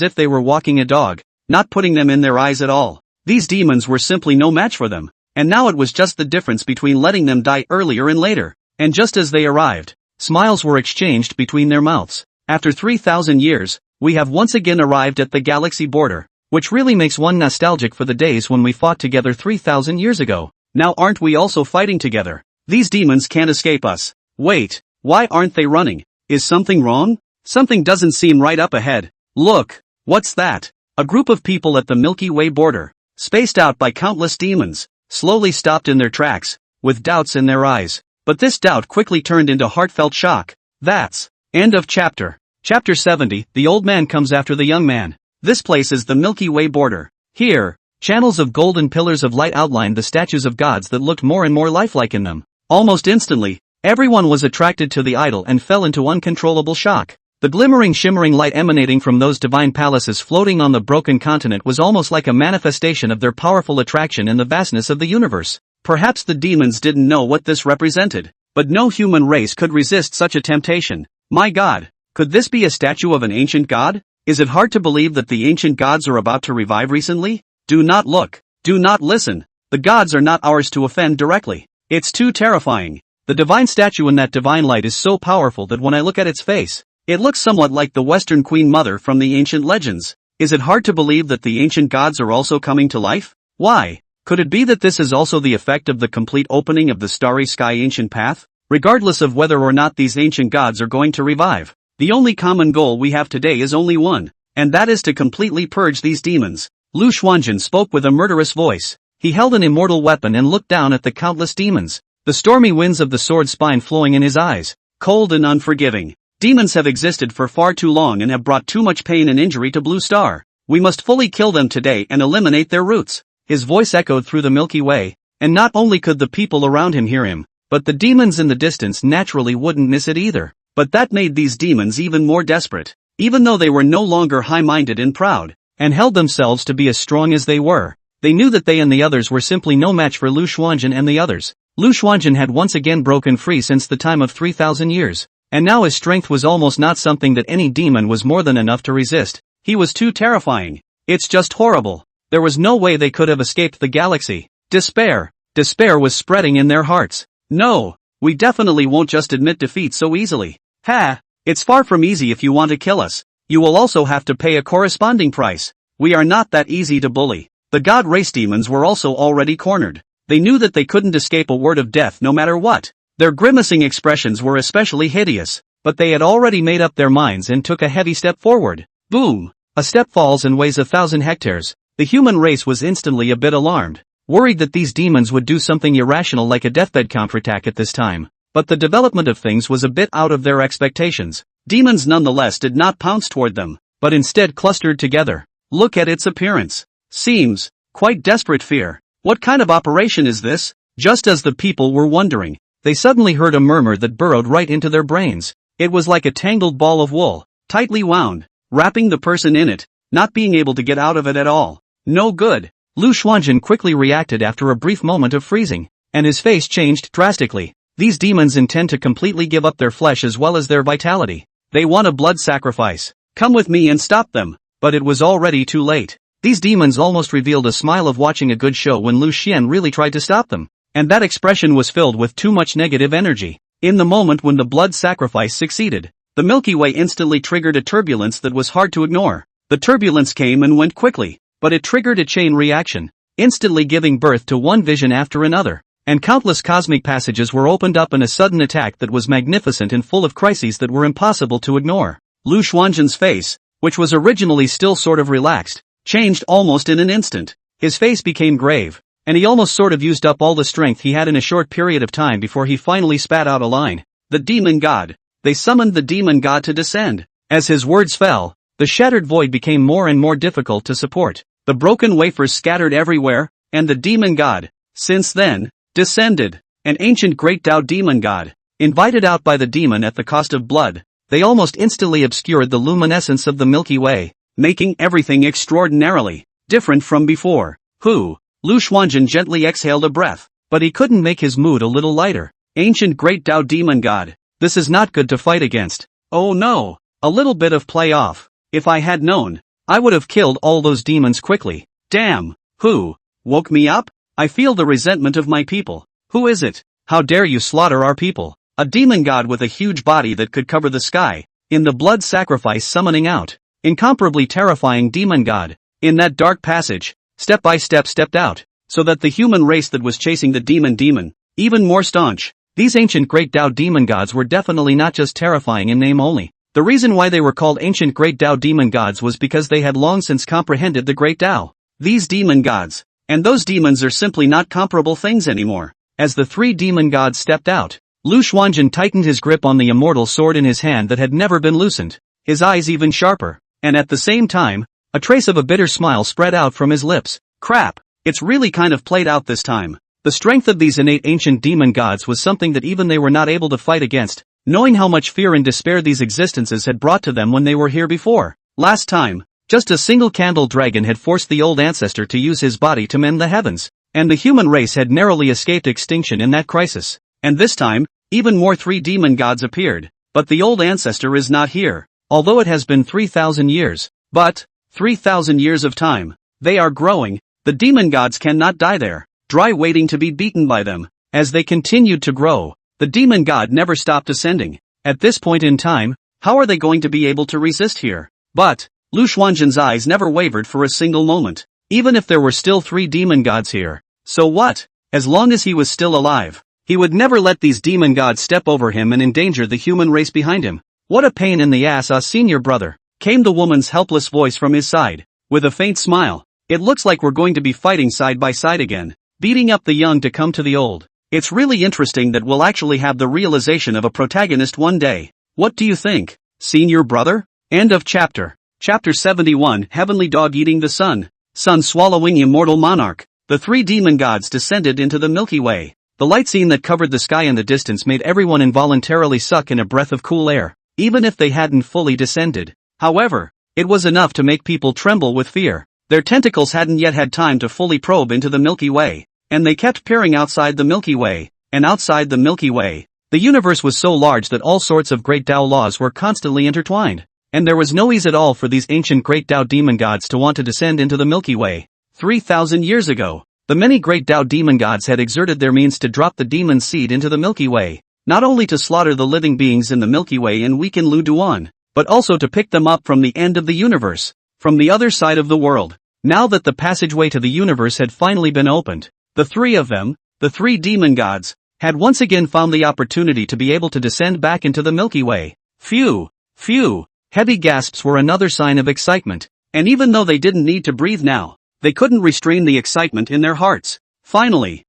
[SPEAKER 1] if they were walking a dog, not putting them in their eyes at all. These demons were simply no match for them, and now it was just the difference between letting them die earlier and later. And just as they arrived, smiles were exchanged between their mouths. After 3,000 years, we have once again arrived at the galaxy border, which really makes one nostalgic for the days when we fought together 3,000 years ago. Now aren't we also fighting together? These demons can't escape us. Wait, why aren't they running? Is something wrong? Something doesn't seem right up ahead. Look, what's that? A group of people at the Milky Way border, spaced out by countless demons. slowly stopped in their tracks, with doubts in their eyes. But this doubt quickly turned into heartfelt shock. That's end of chapter. Chapter 70, the old man comes after the young man. This place is the Milky Way border. Here, channels of golden pillars of light outlined the statues of gods that looked more and more lifelike in them. Almost instantly, everyone was attracted to the idol and fell into uncontrollable shock. The glimmering shimmering light emanating from those divine palaces floating on the broken continent was almost like a manifestation of their powerful attraction in the vastness of the universe. Perhaps the demons didn't know what this represented, but no human race could resist such a temptation. My God, could this be a statue of an ancient god? Is it hard to believe that the ancient gods are about to revive recently? Do not look. Do not listen. The gods are not ours to offend directly. It's too terrifying. The divine statue in that divine light is so powerful that when I look at its face, it looks somewhat like the Western Queen Mother from the ancient legends. Is it hard to believe that the ancient gods are also coming to life? Why? Could it be that this is also the effect of the complete opening of the starry sky ancient path? Regardless of whether or not these ancient gods are going to revive, the only common goal we have today is only one, and that is to completely purge these demons. Lu Xuanjun spoke with a murderous voice. He held an immortal weapon and looked down at the countless demons, the stormy winds of the sword spine flowing in his eyes, cold and unforgiving. Demons have existed for far too long and have brought too much pain and injury to Blue Star. We must fully kill them today and eliminate their roots. His voice echoed through the Milky Way, and not only could the people around him hear him, but the demons in the distance naturally wouldn't miss it either. But that made these demons even more desperate. Even though they were no longer high-minded and proud, and held themselves to be as strong as they were, they knew that they and the others were simply no match for Lu Xuanjun and the others. Lu Xuanjun had once again broken free since the time of 3,000 years. And now his strength was almost not something that any demon was more than enough to resist. He was too terrifying. It's just horrible. There was no way they could have escaped the galaxy. Despair was spreading in their hearts. No, we definitely won't just admit defeat so easily. Ha! It's far from easy if you want to kill us. You will also have to pay a corresponding price. We are not that easy to bully. The god race demons were also already cornered. They knew that they couldn't escape a word of death no matter what. Their grimacing expressions were especially hideous, but they had already made up their minds and took a heavy step forward. Boom! A step falls and weighs 1,000 hectares. The human race was instantly a bit alarmed, worried that these demons would do something irrational like a deathbed counterattack at this time. But the development of things was a bit out of their expectations. Demons nonetheless did not pounce toward them, but instead clustered together. Look at its appearance. Seems quite desperate. Fear. What kind of operation is this? Just as the people were wondering, they suddenly heard a murmur that burrowed right into their brains. It was like a tangled ball of wool, tightly wound, wrapping the person in it, not being able to get out of it at all. No good. Lu Xuanjun quickly reacted after a brief moment of freezing, and his face changed drastically. These demons intend to completely give up their flesh as well as their vitality. They want a blood sacrifice. Come with me and stop them. But it was already too late. These demons almost revealed a smile of watching a good show when Lu Xian really tried to stop them. And that expression was filled with too much negative energy. In the moment when the blood sacrifice succeeded, the Milky Way instantly triggered a turbulence that was hard to ignore. The turbulence came and went quickly, but it triggered a chain reaction, instantly giving birth to one vision after another. And countless cosmic passages were opened up in a sudden attack that was magnificent and full of crises that were impossible to ignore. Lu Xuanjun's face, which was originally still sort of relaxed, changed almost in an instant. His face became grave, and he almost sort of used up all the strength he had in a short period of time before he finally spat out a line. The demon god. They summoned the demon god to descend. As his words fell, the shattered void became more and more difficult to support. The broken wafers scattered everywhere, and the demon god, since then, descended. An ancient great Tao demon god, invited out by the demon at the cost of blood. They almost instantly obscured the luminescence of the Milky Way, making everything extraordinarily different from before. Lu Xuanjun gently exhaled a breath, but he couldn't make his mood a little lighter. Ancient great Tao demon god, this is not good to fight against. Oh no, a little bit of play off. If I had known, I would have killed all those demons quickly. Damn, who woke me up? I feel the resentment of my people. Who is it? How dare you slaughter our people? A demon god with a huge body that could cover the sky, in the blood sacrifice summoning out. Incomparably terrifying demon god, in that dark passage, step by step stepped out, so that the human race that was chasing the demon, even more staunch. These ancient great Tao demon gods were definitely not just terrifying in name only. The reason why they were called ancient great Tao demon gods was because they had long since comprehended the great Tao. These demon gods, And those demons are simply not comparable things anymore. As the three demon gods stepped out, Lu Xuanjun tightened his grip on the immortal sword in his hand that had never been loosened, his eyes even sharper, and at the same time, a trace of a bitter smile spread out from his lips. Crap, it's really kind of played out this time. The strength of these innate ancient demon gods was something that even they were not able to fight against, knowing how much fear and despair these existences had brought to them when they were here before. Last time, just a single candle dragon had forced the old ancestor to use his body to mend the heavens, and the human race had narrowly escaped extinction in that crisis. And this time, even more three demon gods appeared, but the old ancestor is not here, although it has been 3,000 years. But 3,000 years of time. They are growing, the demon gods cannot die there, dry waiting to be beaten by them. As they continued to grow, the demon god never stopped ascending. At this point in time, how are they going to be able to resist here? But Lu Xuanjun's eyes never wavered for a single moment, even if there were still three demon gods here. So what? As long as he was still alive, he would never let these demon gods step over him and endanger the human race behind him. What a pain in the ass, senior brother, came the woman's helpless voice from his side, with a faint smile. It looks like we're going to be fighting side by side again, beating up the young to come to the old. It's really interesting that we'll actually have the realization of a protagonist one day. What do you think, senior brother? End of chapter. Chapter 71, Heavenly Dog Eating the Sun. Sun swallowing immortal monarch. The three demon gods descended into the Milky Way. The light scene that covered the sky in the distance made everyone involuntarily suck in a breath of cool air, even if they hadn't fully descended. However, it was enough to make people tremble with fear. Their tentacles hadn't yet had time to fully probe into the Milky Way, and they kept peering outside the Milky Way, and outside the Milky Way. The universe was so large that all sorts of great Tao laws were constantly intertwined, and there was no ease at all for these ancient great Tao demon gods to want to descend into the Milky Way. 3,000 years ago, the many great Tao demon gods had exerted their means to drop the demon seed into the Milky Way, not only to slaughter the living beings in the Milky Way and weaken Lu Duan, but also to pick them up from the end of the universe, from the other side of the world. Now that the passageway to the universe had finally been opened, the three of them, the three demon gods, had once again found the opportunity to be able to descend back into the Milky Way. Phew, phew, heavy gasps were another sign of excitement, and even though they didn't need to breathe now, they couldn't restrain the excitement in their hearts. Finally,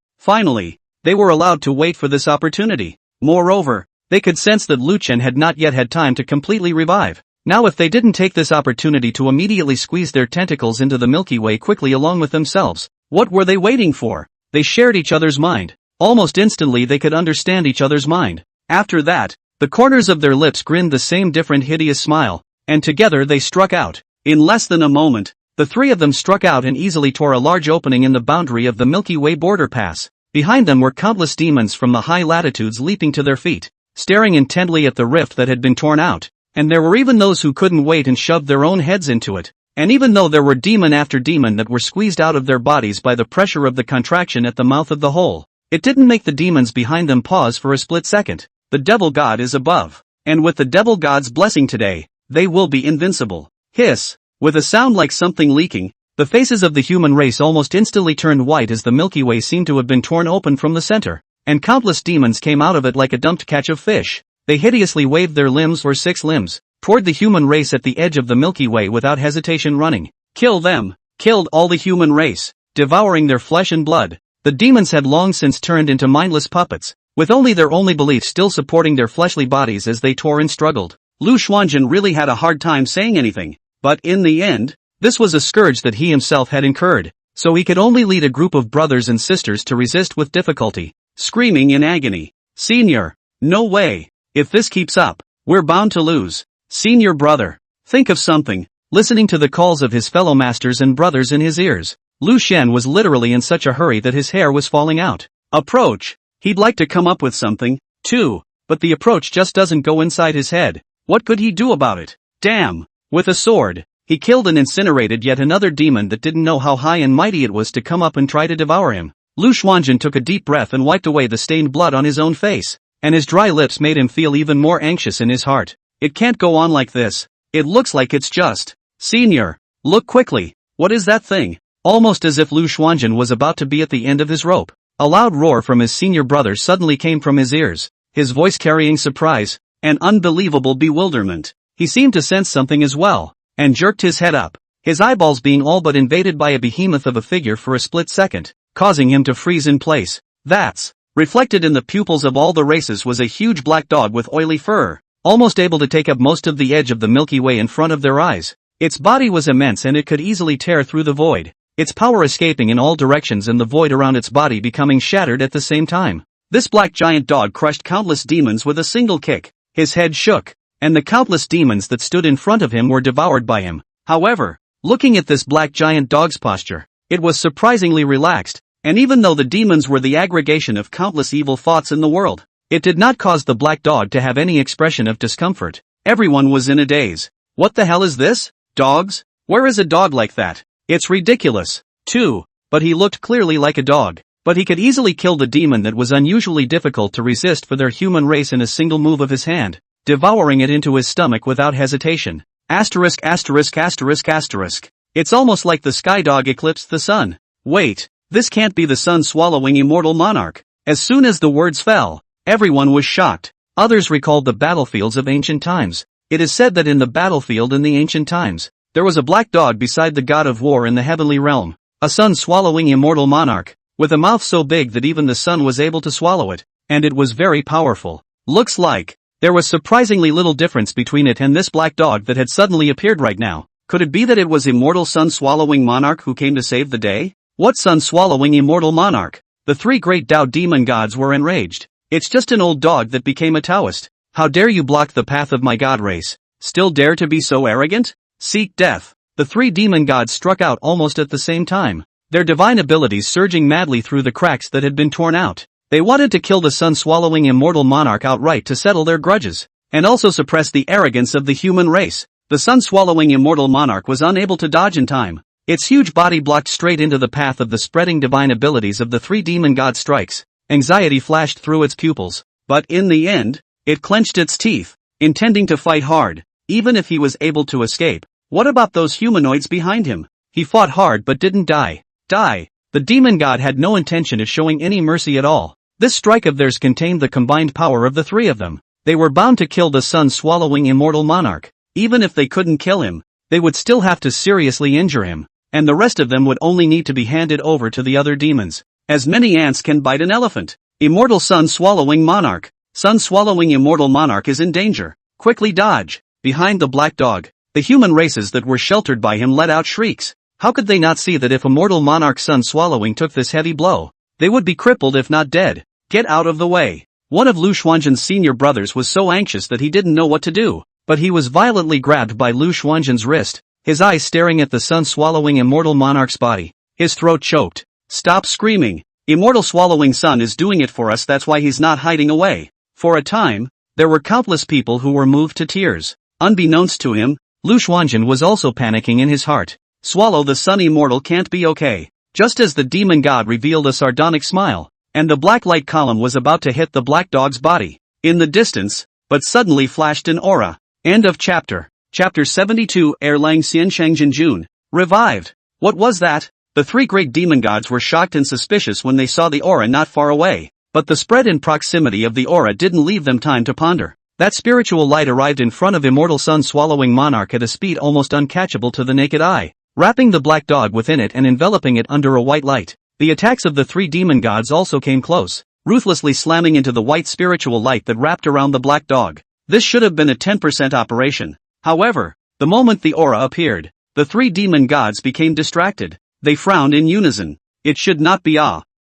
[SPEAKER 1] they were allowed to wait for this opportunity. Moreover, they could sense that Lu Chen had not yet had time to completely revive. Now if they didn't take this opportunity to immediately squeeze their tentacles into the Milky Way quickly along with themselves, what were they waiting for? They shared each other's mind. Almost instantly they could understand each other's mind. After that, the corners of their lips grinned the same different hideous smile, and together they struck out. In less than a moment, the three of them struck out and easily tore a large opening in the boundary of the Milky Way border pass. Behind them were countless demons from the high latitudes leaping to their feet, staring intently at the rift that had been torn out, and there were even those who couldn't wait and shoved their own heads into it. And even though there were demon after demon that were squeezed out of their bodies by the pressure of the contraction at the mouth of the hole, it didn't make the demons behind them pause for a split second. The devil god is above, and with the devil god's blessing today, they will be invincible. Hiss. With a sound like something leaking, the faces of the human race almost instantly turned white as the Milky Way seemed to have been torn open from the center, and countless demons came out of it like a dumped catch of fish. They hideously waved their limbs or 6 limbs toward the human race at the edge of the Milky Way without hesitation, running. Kill them! Killed all the human race, devouring their flesh and blood. The demons had long since turned into mindless puppets, with only their only belief still supporting their fleshly bodies as they tore and struggled. Lu Xuanjun really had a hard time saying anything. But in the end, this was a scourge that he himself had incurred, so he could only lead a group of brothers and sisters to resist with difficulty, screaming in agony. Senior, no way. If this keeps up, we're bound to lose. Senior brother, think of something. Listening to the calls of his fellow masters and brothers in his ears, Lu Shen was literally in such a hurry that his hair was falling out. Approach. He'd like to come up with something, too, but the approach just doesn't go inside his head. What could he do about it? Damn. With a sword, he killed and incinerated yet another demon that didn't know how high and mighty it was to come up and try to devour him. Lu Xuanjun took a deep breath and wiped away the stained blood on his own face, and his dry lips made him feel even more anxious in his heart. It can't go on like this. It looks like it's just. Senior, look quickly. What is that thing? Almost as if Lu Xuanjun was about to be at the end of his rope, a loud roar from his senior brother suddenly came from his ears, his voice carrying surprise and unbelievable bewilderment. He seemed to sense something as well, and jerked his head up, his eyeballs being all but invaded by a behemoth of a figure for a split second, causing him to freeze in place. That's reflected in the pupils of all the races was a huge black dog with oily fur, almost able to take up most of the edge of the Milky Way in front of their eyes. Its body was immense and it could easily tear through the void, its power escaping in all directions and the void around its body becoming shattered at the same time. This black giant dog crushed countless demons with a single kick. His head shook, and the countless demons that stood in front of him were devoured by him. However, looking at this black giant dog's posture, it was surprisingly relaxed, and even though the demons were the aggregation of countless evil thoughts in the world, it did not cause the black dog to have any expression of discomfort. Everyone was in a daze. What the hell is this? Dogs? Where is a dog like that? It's ridiculous, too, but he looked clearly like a dog. But he could easily kill the demon that was unusually difficult to resist for their human race in a single move of his hand, devouring it into his stomach without hesitation. Asterisk asterisk asterisk asterisk. It's almost like the sky dog eclipsed the sun. Wait, this can't be the sun swallowing immortal monarch. As soon as the words fell, everyone was shocked. Others recalled the battlefields of ancient times. It is said that in the battlefield in the ancient times, there was a black dog beside the god of war in the heavenly realm, a sun swallowing immortal monarch, with a mouth so big that even the sun was able to swallow it, and it was very powerful. Looks like there was surprisingly little difference between it and this black dog that had suddenly appeared right now. Could it be that it was immortal sun-swallowing monarch who came to save the day? What sun-swallowing immortal monarch? The three great Tao demon gods were enraged. It's just an old dog that became a Taoist. How dare you block the path of my god race? Still dare to be so arrogant? Seek death. The three demon gods struck out almost at the same time, their divine abilities surging madly through the cracks that had been torn out. They wanted to kill the sun-swallowing immortal monarch outright to settle their grudges, and also suppress the arrogance of the human race. The sun-swallowing immortal monarch was unable to dodge in time. Its huge body blocked straight into the path of the spreading divine abilities of the three demon god strikes. Anxiety flashed through its pupils, but in the end, it clenched its teeth, intending to fight hard, even if he was able to escape. What about those humanoids behind him? He fought hard but didn't die. The demon god had no intention of showing any mercy at all. This strike of theirs contained the combined power of the three of them. They were bound to kill the sun-swallowing immortal monarch. Even if they couldn't kill him, they would still have to seriously injure him, and the rest of them would only need to be handed over to the other demons. As many ants can bite an elephant. Immortal sun-swallowing monarch. Sun-swallowing immortal monarch is in danger. Quickly dodge. Behind the black dog, the human races that were sheltered by him let out shrieks. How could they not see that if immortal monarch sun-swallowing took this heavy blow, they would be crippled if not dead? Get out of the way. One of Lu Xuanzhen's senior brothers was so anxious that he didn't know what to do, but he was violently grabbed by Lu Xuanzhen's wrist, his eyes staring at the sun-swallowing immortal monarch's body. His throat choked. Stop screaming. Immortal swallowing sun is doing it for us, that's why he's not hiding away. For a time, there were countless people who were moved to tears. Unbeknownst to him, Lu Xuanzhen was also panicking in his heart. Swallow the sun immortal can't be okay. Just as the demon god revealed a sardonic smile, and the black light column was about to hit the black dog's body, in the distance, but suddenly flashed an aura. End of chapter. Chapter 72. Erlang Xian Shangjin Jun. Revived. What was that? The three great demon gods were shocked and suspicious when they saw the aura not far away, but the spread and proximity of the aura didn't leave them time to ponder. That spiritual light arrived in front of immortal sun-swallowing monarch at a speed almost uncatchable to the naked eye, wrapping the black dog within it and enveloping it under a white light. The attacks of the three demon gods also came close, ruthlessly slamming into the white spiritual light that wrapped around the black dog. This should have been a 10% operation. However, the moment the aura appeared, the three demon gods became distracted. They frowned in unison. It should not be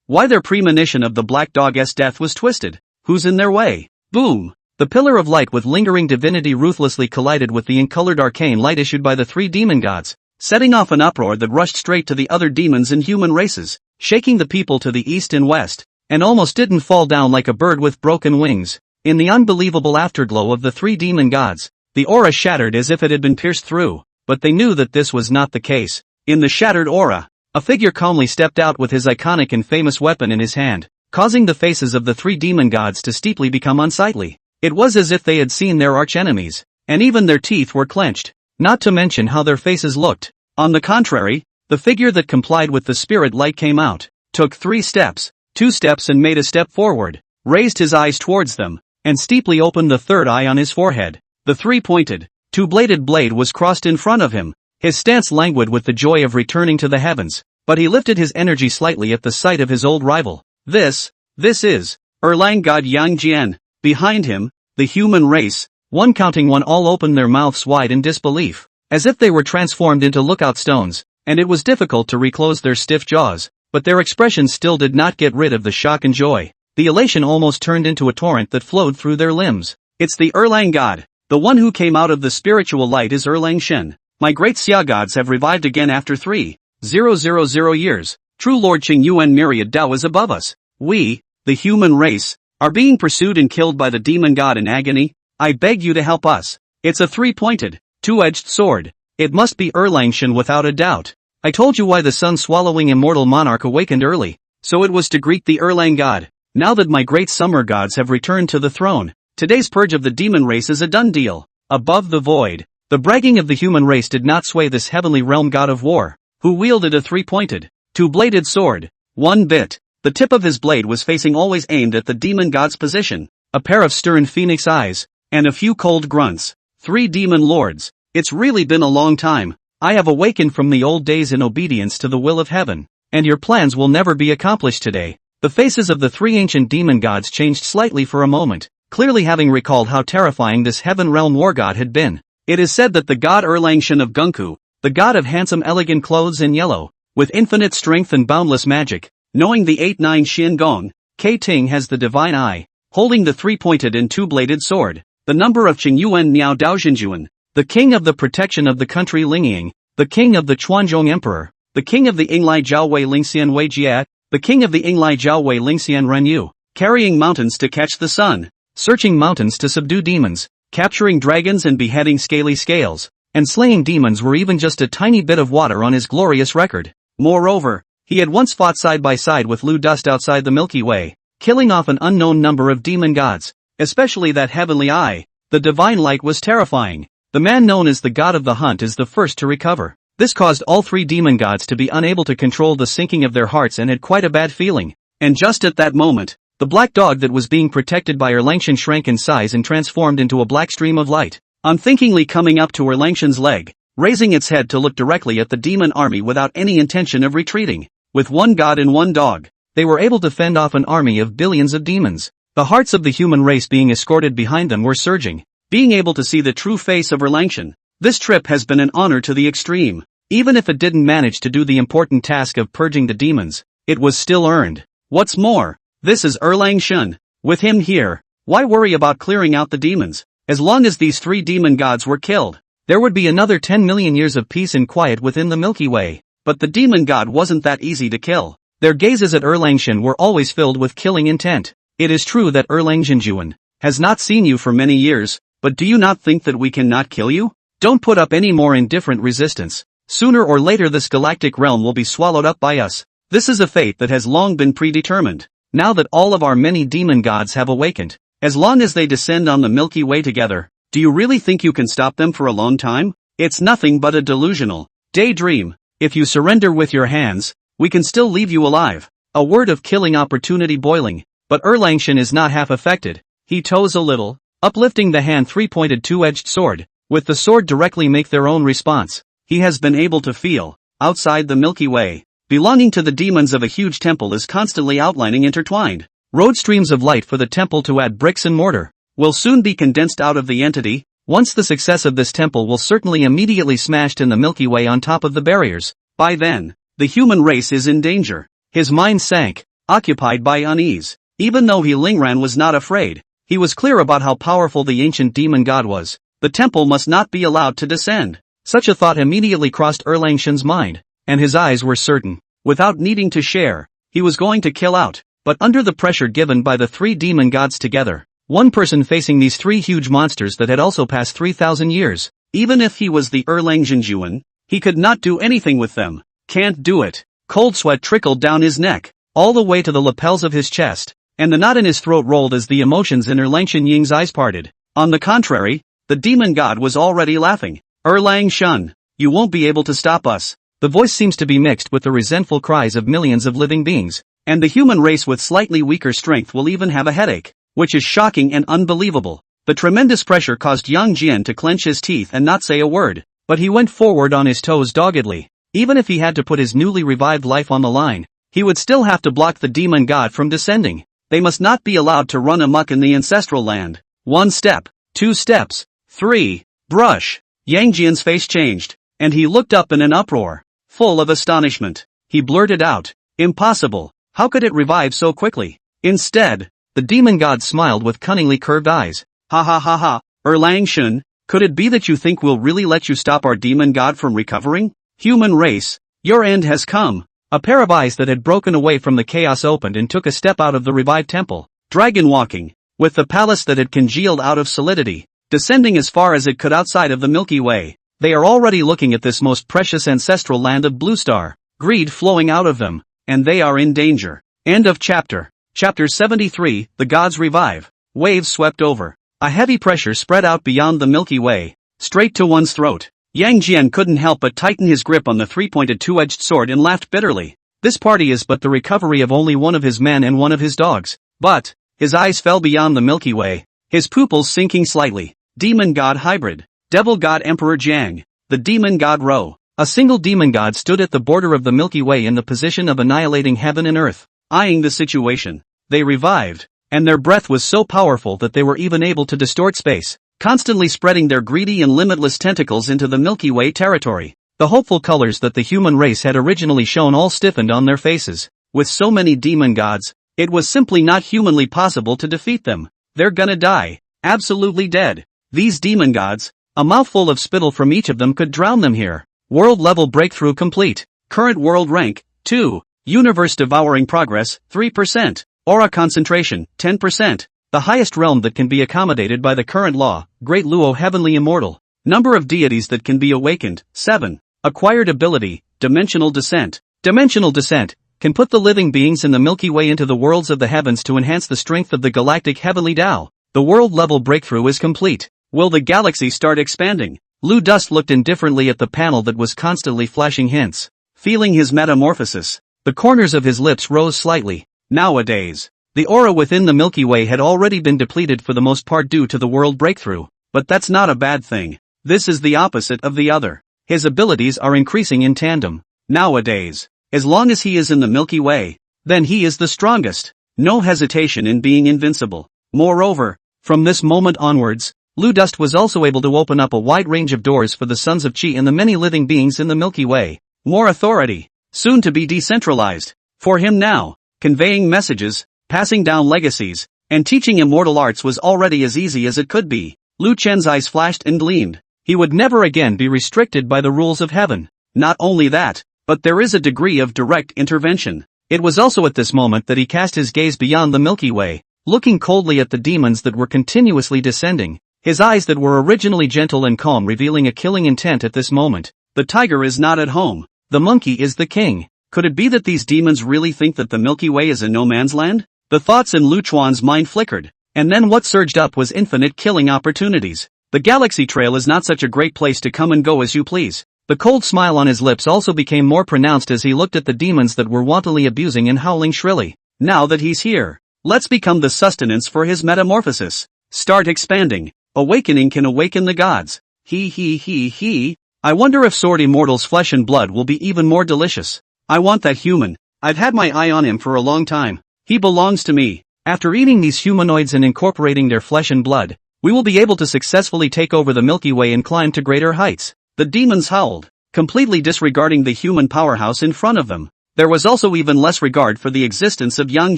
[SPEAKER 1] why their premonition of the black dog's death was twisted. Who's in their way? Boom! The pillar of light with lingering divinity ruthlessly collided with the uncolored arcane light issued by the three demon gods, setting off an uproar that rushed straight to the other demons and human races, shaking the people to the east and west, and almost didn't fall down like a bird with broken wings. In the unbelievable afterglow of the three demon gods, the aura shattered as if it had been pierced through, but they knew that this was not the case. In the shattered aura, a figure calmly stepped out with his iconic and famous weapon in his hand, causing the faces of the three demon gods to steeply become unsightly. It was as if they had seen their archenemies, and even their teeth were clenched, not to mention how their faces looked. On the contrary, the figure that complied with the spirit light came out, took 3 steps, 2 steps and made a step forward, raised his eyes towards them, and steeply opened the third eye on his forehead. The 3-pointed, 2-bladed blade was crossed in front of him, His stance languid with the joy of returning to the heavens, but he lifted his energy slightly at the sight of his old rival. This is Erlang God Yang Jian. Behind him, the human race, one counting one, all opened their mouths wide in disbelief, as if they were transformed into lookout stones, and it was difficult to reclose their stiff jaws, but their expressions still did not get rid of the shock and joy. The elation almost turned into a torrent that flowed through their limbs. It's the Erlang God. The one who came out of the spiritual light is Erlang Shen. My great Xia gods have revived again after 3,000 years. True Lord Qing Yuan myriad Dao is above us. We, the human race, are being pursued and killed by the demon god in agony. I beg you to help us. It's a three-pointed, two-edged sword. It must be Erlang Shen without a doubt. I told you why the sun-swallowing immortal monarch awakened early. So it was to greet the Erlang God. Now that my great summer gods have returned to the throne, today's purge of the demon race is a done deal. Above the void, the bragging of the human race did not sway this heavenly realm god of war, who wielded a three-pointed, two-bladed sword. One bit. The tip of his blade was facing always aimed at the demon god's position. A pair of stern phoenix eyes, and a few cold grunts. 3 demon lords. It's really been a long time. I have awakened from the old days in obedience to the will of heaven, and your plans will never be accomplished today. The faces of the 3 ancient demon gods changed slightly for a moment, clearly having recalled how terrifying this heaven realm war god had been. It is said that the god Erlang Shen of Gungku, the god of handsome elegant clothes in yellow, with infinite strength and boundless magic, knowing the 8-9 Xian Gong, K Ting has the divine eye, holding the 3-pointed and 2-bladed sword, the number of Qing Yuan Niao Daoxinjuan, the king of the protection of the country Lingying, the king of the Chuanzhong emperor, the king of the Yinglai Jiaowei Lingxian Wei Jia, the king of the Yinglai Jiaowei Lingxian Renyu, carrying mountains to catch the sun, searching mountains to subdue demons, capturing dragons and beheading scaly scales, and slaying demons were even just a tiny bit of water on his glorious record. Moreover, he had once fought side by side with Lu Dust outside the Milky Way, killing off an unknown number of demon gods, especially that heavenly eye. The divine light was terrifying. The man known as the god of the hunt is the first to recover. This caused all 3 demon gods to be unable to control the sinking of their hearts and had quite a bad feeling. And just at that moment, the black dog that was being protected by Erlang Shen shrank in size and transformed into a black stream of light, unthinkingly coming up to Erlang Shen's leg, raising its head to look directly at the demon army without any intention of retreating. With 1 god and 1 dog, they were able to fend off an army of billions of demons. The hearts of the human race being escorted behind them were surging, being able to see the true face of Erlang Shen. This trip has been an honor to the extreme. Even if it didn't manage to do the important task of purging the demons, it was still earned. What's more, this is Erlang Shen. With him here, why worry about clearing out the demons? As long as these 3 demon gods were killed, there would be another 10 million years of peace and quiet within the Milky Way. But the demon god wasn't that easy to kill. Their gazes at Erlang Shen were always filled with killing intent. It is true that Erlang Jinjuan has not seen you for many years, but do you not think that we cannot kill you? Don't put up any more indifferent resistance. Sooner or later this galactic realm will be swallowed up by us. This is a fate that has long been predetermined. Now that all of our many demon gods have awakened, as long as they descend on the Milky Way together, do you really think you can stop them for a long time? It's nothing but a delusional daydream. If you surrender with your hands, we can still leave you alive. A word of killing opportunity boiling. But Erlang Shen is not half affected. He toes a little, uplifting the hand 3-pointed 2-edged sword, with the sword directly make their own response. He has been able to feel, outside the Milky Way, belonging to the demons of a huge temple is constantly outlining intertwined road streams of light for the temple to add bricks and mortar, will soon be condensed out of the entity. Once the success of this temple will certainly immediately smashed in the Milky Way on top of the barriers. By then, the human race is in danger. His mind sank, occupied by unease. Even though he Lingran was not afraid, he was clear about how powerful the ancient demon god was. The temple must not be allowed to descend. Such a thought immediately crossed Erlang Shen's mind, and his eyes were certain. Without needing to share, he was going to kill out. But under the pressure given by the 3 demon gods together, one person facing these 3 huge monsters that had also passed 3,000 years, even if he was the Erlang Jinjuan, he could not do anything with them. Can't do it. Cold sweat trickled down his neck, all the way to the lapels of his chest, and the knot in his throat rolled as the emotions in Erlang Shen Ying's eyes parted. On the contrary, the demon god was already laughing. Erlang Shen, you won't be able to stop us. The voice seems to be mixed with the resentful cries of millions of living beings, and the human race with slightly weaker strength will even have a headache, which is shocking and unbelievable. The tremendous pressure caused Yang Jian to clench his teeth and not say a word. but he went forward on his toes doggedly. Even if he had to put his newly revived life on the line, he would still have to block the demon god from descending. They must not be allowed to run amok in the ancestral land. 1 step, 2 steps, 3, brush. Yang Jian's face changed, and he looked up in an uproar. Full of astonishment, he blurted out, "Impossible, how could it revive so quickly?" Instead, the demon god smiled with cunningly curved eyes. "Ha ha ha ha, Erlang Shun, could it be that you think we'll really let you stop our demon god from recovering? Human race, your end has come." A pair of eyes that had broken away from the chaos opened and took a step out of the revived temple, dragon walking, with the palace that had congealed out of solidity, descending as far as it could outside of the Milky Way. They are already looking at this most precious ancestral land of Blue Star, greed flowing out of them, and they are in danger. End of chapter. Chapter 73, The Gods Revive. Waves swept over. A heavy pressure spread out beyond the Milky Way, straight to one's throat. Yang Jian couldn't help but tighten his grip on the three-pointed two-edged sword and laughed bitterly. This party is but the recovery of only one of his men and one of his dogs. But, his eyes fell beyond the Milky Way, his pupils sinking slightly. Demon God Hybrid. Devil God Emperor Jiang. The Demon God Ro. A single demon god stood at the border of the Milky Way in the position of annihilating heaven and earth, eyeing the situation. They revived, and their breath was so powerful that they were even able to distort space, constantly spreading their greedy and limitless tentacles into the Milky Way territory. The hopeful colors that the human race had originally shown all stiffened on their faces. With so many demon gods, it was simply not humanly possible to defeat them. They're gonna die. Absolutely dead. These demon gods, a mouthful of spittle from each of them could drown them here. World level breakthrough complete. Current world rank, 2. Universe devouring progress, 3%. Aura concentration, 10%. The highest realm that can be accommodated by the current law, Great Luo Heavenly Immortal. Number of deities that can be awakened, 7. Acquired ability, Dimensional Descent. Dimensional Descent can put the living beings in the Milky Way into the worlds of the heavens to enhance the strength of the galactic heavenly Tao. The world level breakthrough is complete. Will the galaxy start expanding? Lu Dust looked indifferently at the panel that was constantly flashing hints. Feeling his metamorphosis, the corners of his lips rose slightly. Nowadays, the aura within the Milky Way had already been depleted for the most part due to the world breakthrough. But that's not a bad thing. This is the opposite of the other. His abilities are increasing in tandem. Nowadays, as long as he is in the Milky Way, then he is the strongest. No hesitation in being invincible. Moreover, from this moment onwards, Lu Dust was also able to open up a wide range of doors for the sons of Chi and the many living beings in the Milky Way. More authority, soon to be decentralized. For him now, conveying messages, passing down legacies, and teaching immortal arts was already as easy as it could be. Lu Chen's eyes flashed and gleamed. He would never again be restricted by the rules of heaven. Not only that, but there is a degree of direct intervention. It was also at this moment that he cast his gaze beyond the Milky Way, looking coldly at the demons that were continuously descending. His eyes that were originally gentle and calm revealing a killing intent at this moment. The tiger is not at home. The monkey is the king. Could it be that these demons really think that the Milky Way is a no-man's land? The thoughts in Lu Chuan's mind flickered, and then what surged up was infinite killing opportunities. The galaxy trail is not such a great place to come and go as you please. The cold smile on his lips also became more pronounced as he looked at the demons that were wantonly abusing and howling shrilly. Now that he's here, let's become the sustenance for his metamorphosis. Start expanding. Awakening can awaken the gods. I wonder if Sword Immortal's flesh and blood will be even more delicious. I want that human. I've had my eye on him for a long time. He belongs to me. After eating these humanoids and incorporating their flesh and blood, we will be able to successfully take over the Milky Way and climb to greater heights. The demons howled, completely disregarding the human powerhouse in front of them. There was also even less regard for the existence of Yang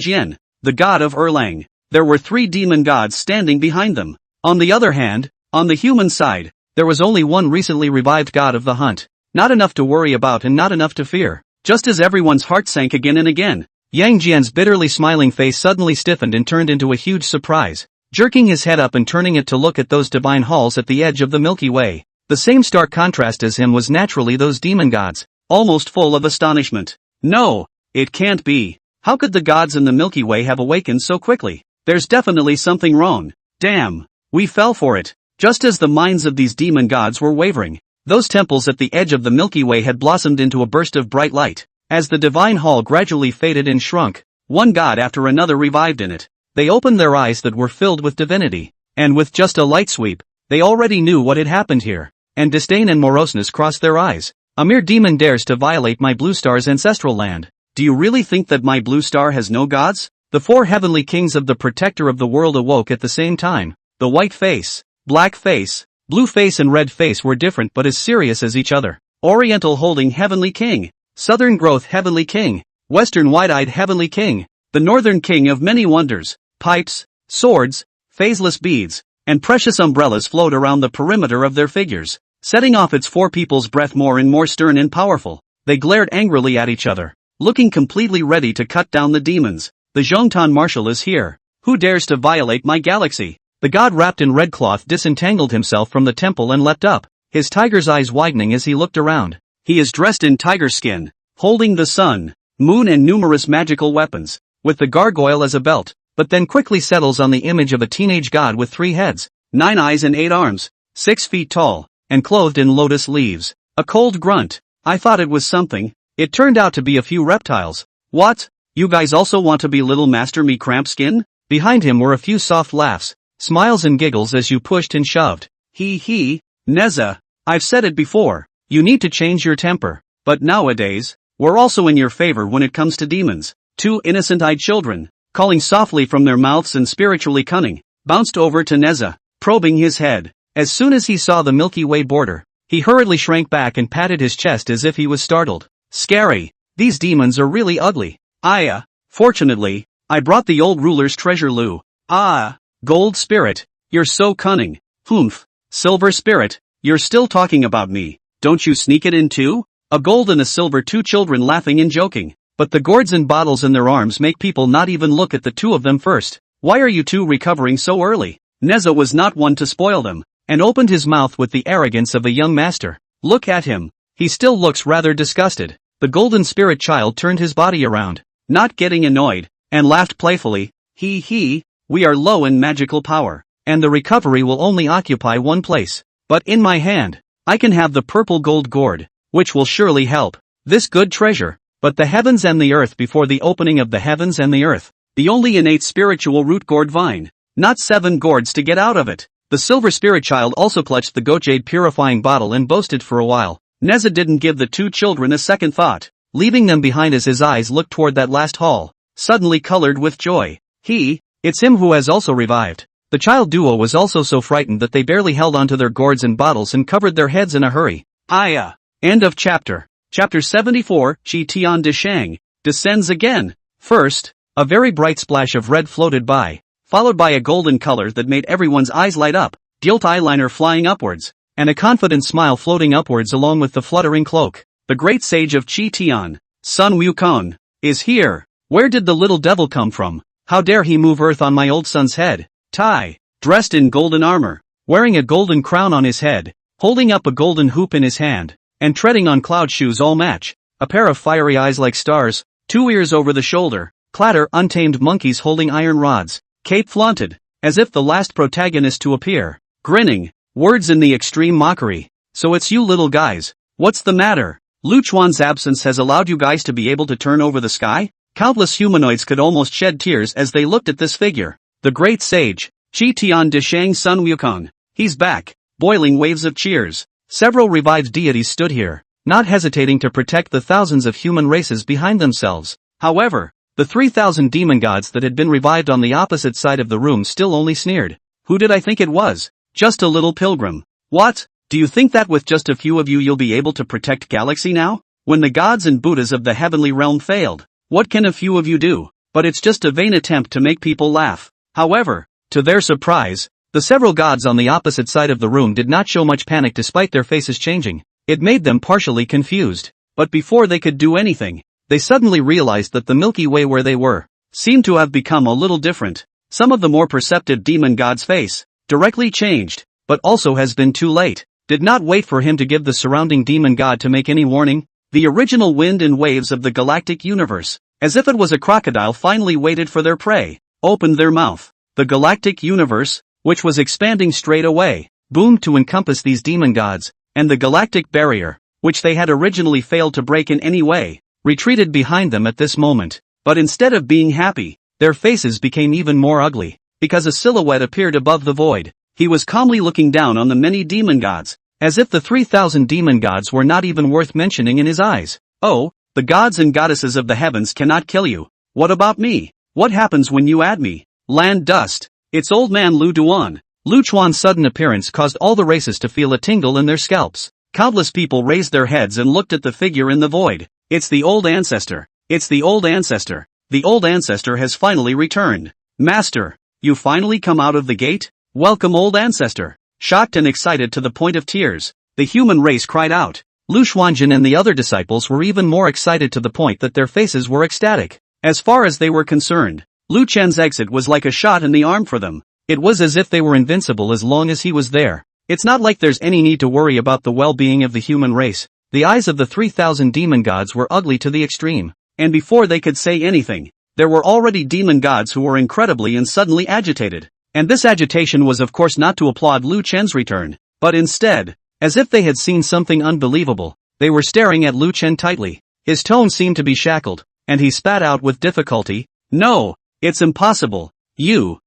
[SPEAKER 1] Jian, the god of Erlang. There were 3 demon gods standing behind them. On the other hand, on the human side, there was only one recently revived god of the hunt. Not enough to worry about and not enough to fear. Just as everyone's heart sank again and again, Yang Jian's bitterly smiling face suddenly stiffened and turned into a huge surprise. Jerking his head up and turning it to look at those divine halls at the edge of the Milky Way. The same stark contrast as him was naturally those demon gods, almost full of astonishment. No, it can't be. How could the gods in the Milky Way have awakened so quickly? There's definitely something wrong. Damn. We fell for it. Just as the minds of these demon gods were wavering, those temples at the edge of the Milky Way had blossomed into a burst of bright light. As the divine hall gradually faded and shrunk, one god after another revived in it. They opened their eyes that were filled with divinity, and with just a light sweep, they already knew what had happened here. and disdain and moroseness crossed their eyes. A mere demon dares to violate my blue star's ancestral land. Do you really think that my blue star has no gods? The four heavenly kings of the protector of the world awoke at the same time. The white face, black face, blue face and red face were different but as serious as each other. Oriental holding heavenly king, southern growth heavenly king, western wide-eyed heavenly king, the northern king of many wonders. Pipes, swords, phaseless beads, and precious umbrellas flowed around the perimeter of their figures, setting off its four people's breath more and more stern and powerful. They glared angrily at each other, looking completely ready to cut down the demons. The Zhongtan marshal is here. Who dares to violate my galaxy? The god wrapped in red cloth disentangled himself from the temple and leapt up, his tiger's eyes widening as he looked around. He is dressed in tiger skin, holding the sun, moon and numerous magical weapons, with the gargoyle as a belt, but then quickly settles on the image of a teenage god with 3 heads, 9 eyes and 8 arms, 6 feet tall, and clothed in lotus leaves. A cold grunt. I thought it was something. It turned out to be a few reptiles. What? You guys also want to be little master me cramp skin? Behind him were a few soft laughs, smiles and giggles as you pushed and shoved. He, Neza, I've said it before, you need to change your temper. But nowadays, we're also in your favor when it comes to demons. 2 innocent-eyed children, calling softly from their mouths and spiritually cunning, bounced over to Neza, probing his head. As soon as he saw the Milky Way border, he hurriedly shrank back and patted his chest as if he was startled. Scary. These demons are really ugly. Fortunately, I brought the old ruler's treasure Lu. Gold spirit. You're so cunning. Humph. Silver spirit. You're still talking about me. Don't you sneak it in too? A gold and a silver, 2 children laughing and joking. But the gourds and bottles in their arms make people not even look at the 2 of them first. Why are you 2 recovering so early? Neza was not one to spoil them, and opened his mouth with the arrogance of a young master. Look at him. He still looks rather disgusted. The golden spirit child turned his body around, not getting annoyed, and laughed playfully. We are low in magical power, and the recovery will only occupy 1 place. But in my hand, I can have the purple gold gourd, which will surely help. This good treasure. But the heavens and the earth before the opening of the heavens and the earth. The only innate spiritual root gourd vine. Not 7 gourds to get out of it. The silver spirit child also clutched the goatjade purifying bottle and boasted for a while. Neza didn't give the 2 children a second thought, leaving them behind as his eyes looked toward that last hall, suddenly colored with joy. It's him who has also revived. The child duo was also so frightened that they barely held onto their gourds and bottles and covered their heads in a hurry. End of chapter. Chapter 74, Chi Tian de Shang, descends again. First, a very bright splash of red floated by, followed by a golden color that made everyone's eyes light up, gilt eyeliner flying upwards, and a confident smile floating upwards along with the fluttering cloak. The great sage of Chi Tian, Sun Wukong, is here. Where did the little devil come from? How dare he move earth on my old son's head? Tai, dressed in golden armor, wearing a golden crown on his head, holding up a golden hoop in his hand, and treading on cloud shoes all match, a pair of fiery eyes like stars, 2 ears over the shoulder, clatter untamed monkeys holding iron rods, cape flaunted, as if the last protagonist to appear, grinning, words in the extreme mockery. So it's you little guys, what's the matter? Lu Chuan's absence has allowed you guys to be able to turn over the sky? Countless humanoids could almost shed tears as they looked at this figure. The great sage, Chi Tian de Shang Sun Wukong. He's back, boiling waves of cheers. Several revived deities stood here, not hesitating to protect the thousands of human races behind themselves. However, the 3,000 demon gods that had been revived on the opposite side of the room still only sneered. Who did I think it was? Just a little pilgrim. What? Do you think that with just a few of you you'll be able to protect galaxy now? When the gods and Buddhas of the heavenly realm failed, what can a few of you do? But it's just a vain attempt to make people laugh. However, to their surprise, the several gods on the opposite side of the room did not show much panic despite their faces changing. It made them partially confused. But before they could do anything, they suddenly realized that the Milky Way where they were seemed to have become a little different. Some of the more perceptive demon god's face directly changed, but also has been too late. Did not wait for him to give the surrounding demon god to make any warning. The original wind and waves of the galactic universe, as if it was a crocodile, finally waited for their prey, opened their mouth. The galactic universe, which was expanding straight away, boomed to encompass these demon gods, and the galactic barrier, which they had originally failed to break in any way, retreated behind them at this moment. But instead of being happy, their faces became even more ugly, because a silhouette appeared above the void. He was calmly looking down on the many demon gods. as if the 3,000 demon gods were not even worth mentioning in his eyes. Oh, the gods and goddesses of the heavens cannot kill you. What about me? What happens when you add me? Land dust. It's old man Lu Duan. Lu Chuan's sudden appearance caused all the races to feel a tingle in their scalps. Countless people raised their heads and looked at the figure in the void. It's the old ancestor. It's the old ancestor. The old ancestor has finally returned. Master, you finally come out of the gate? Welcome, old ancestor. Shocked and excited to the point of tears, the human race cried out. Lu Xuanjin and the other disciples were even more excited to the point that their faces were ecstatic. As far as they were concerned, Lu Chen's exit was like a shot in the arm for them. It was as if they were invincible as long as he was there. It's not like there's any need to worry about the well-being of the human race. The eyes of the 3,000 demon gods were ugly to the extreme. And before they could say anything, there were already demon gods who were incredibly and suddenly agitated. And this agitation was of course not to applaud Lu Chen's return, but instead, as if they had seen something unbelievable, they were staring at Lu Chen tightly. His tone seemed to be shackled, and he spat out with difficulty, "No, it's impossible. You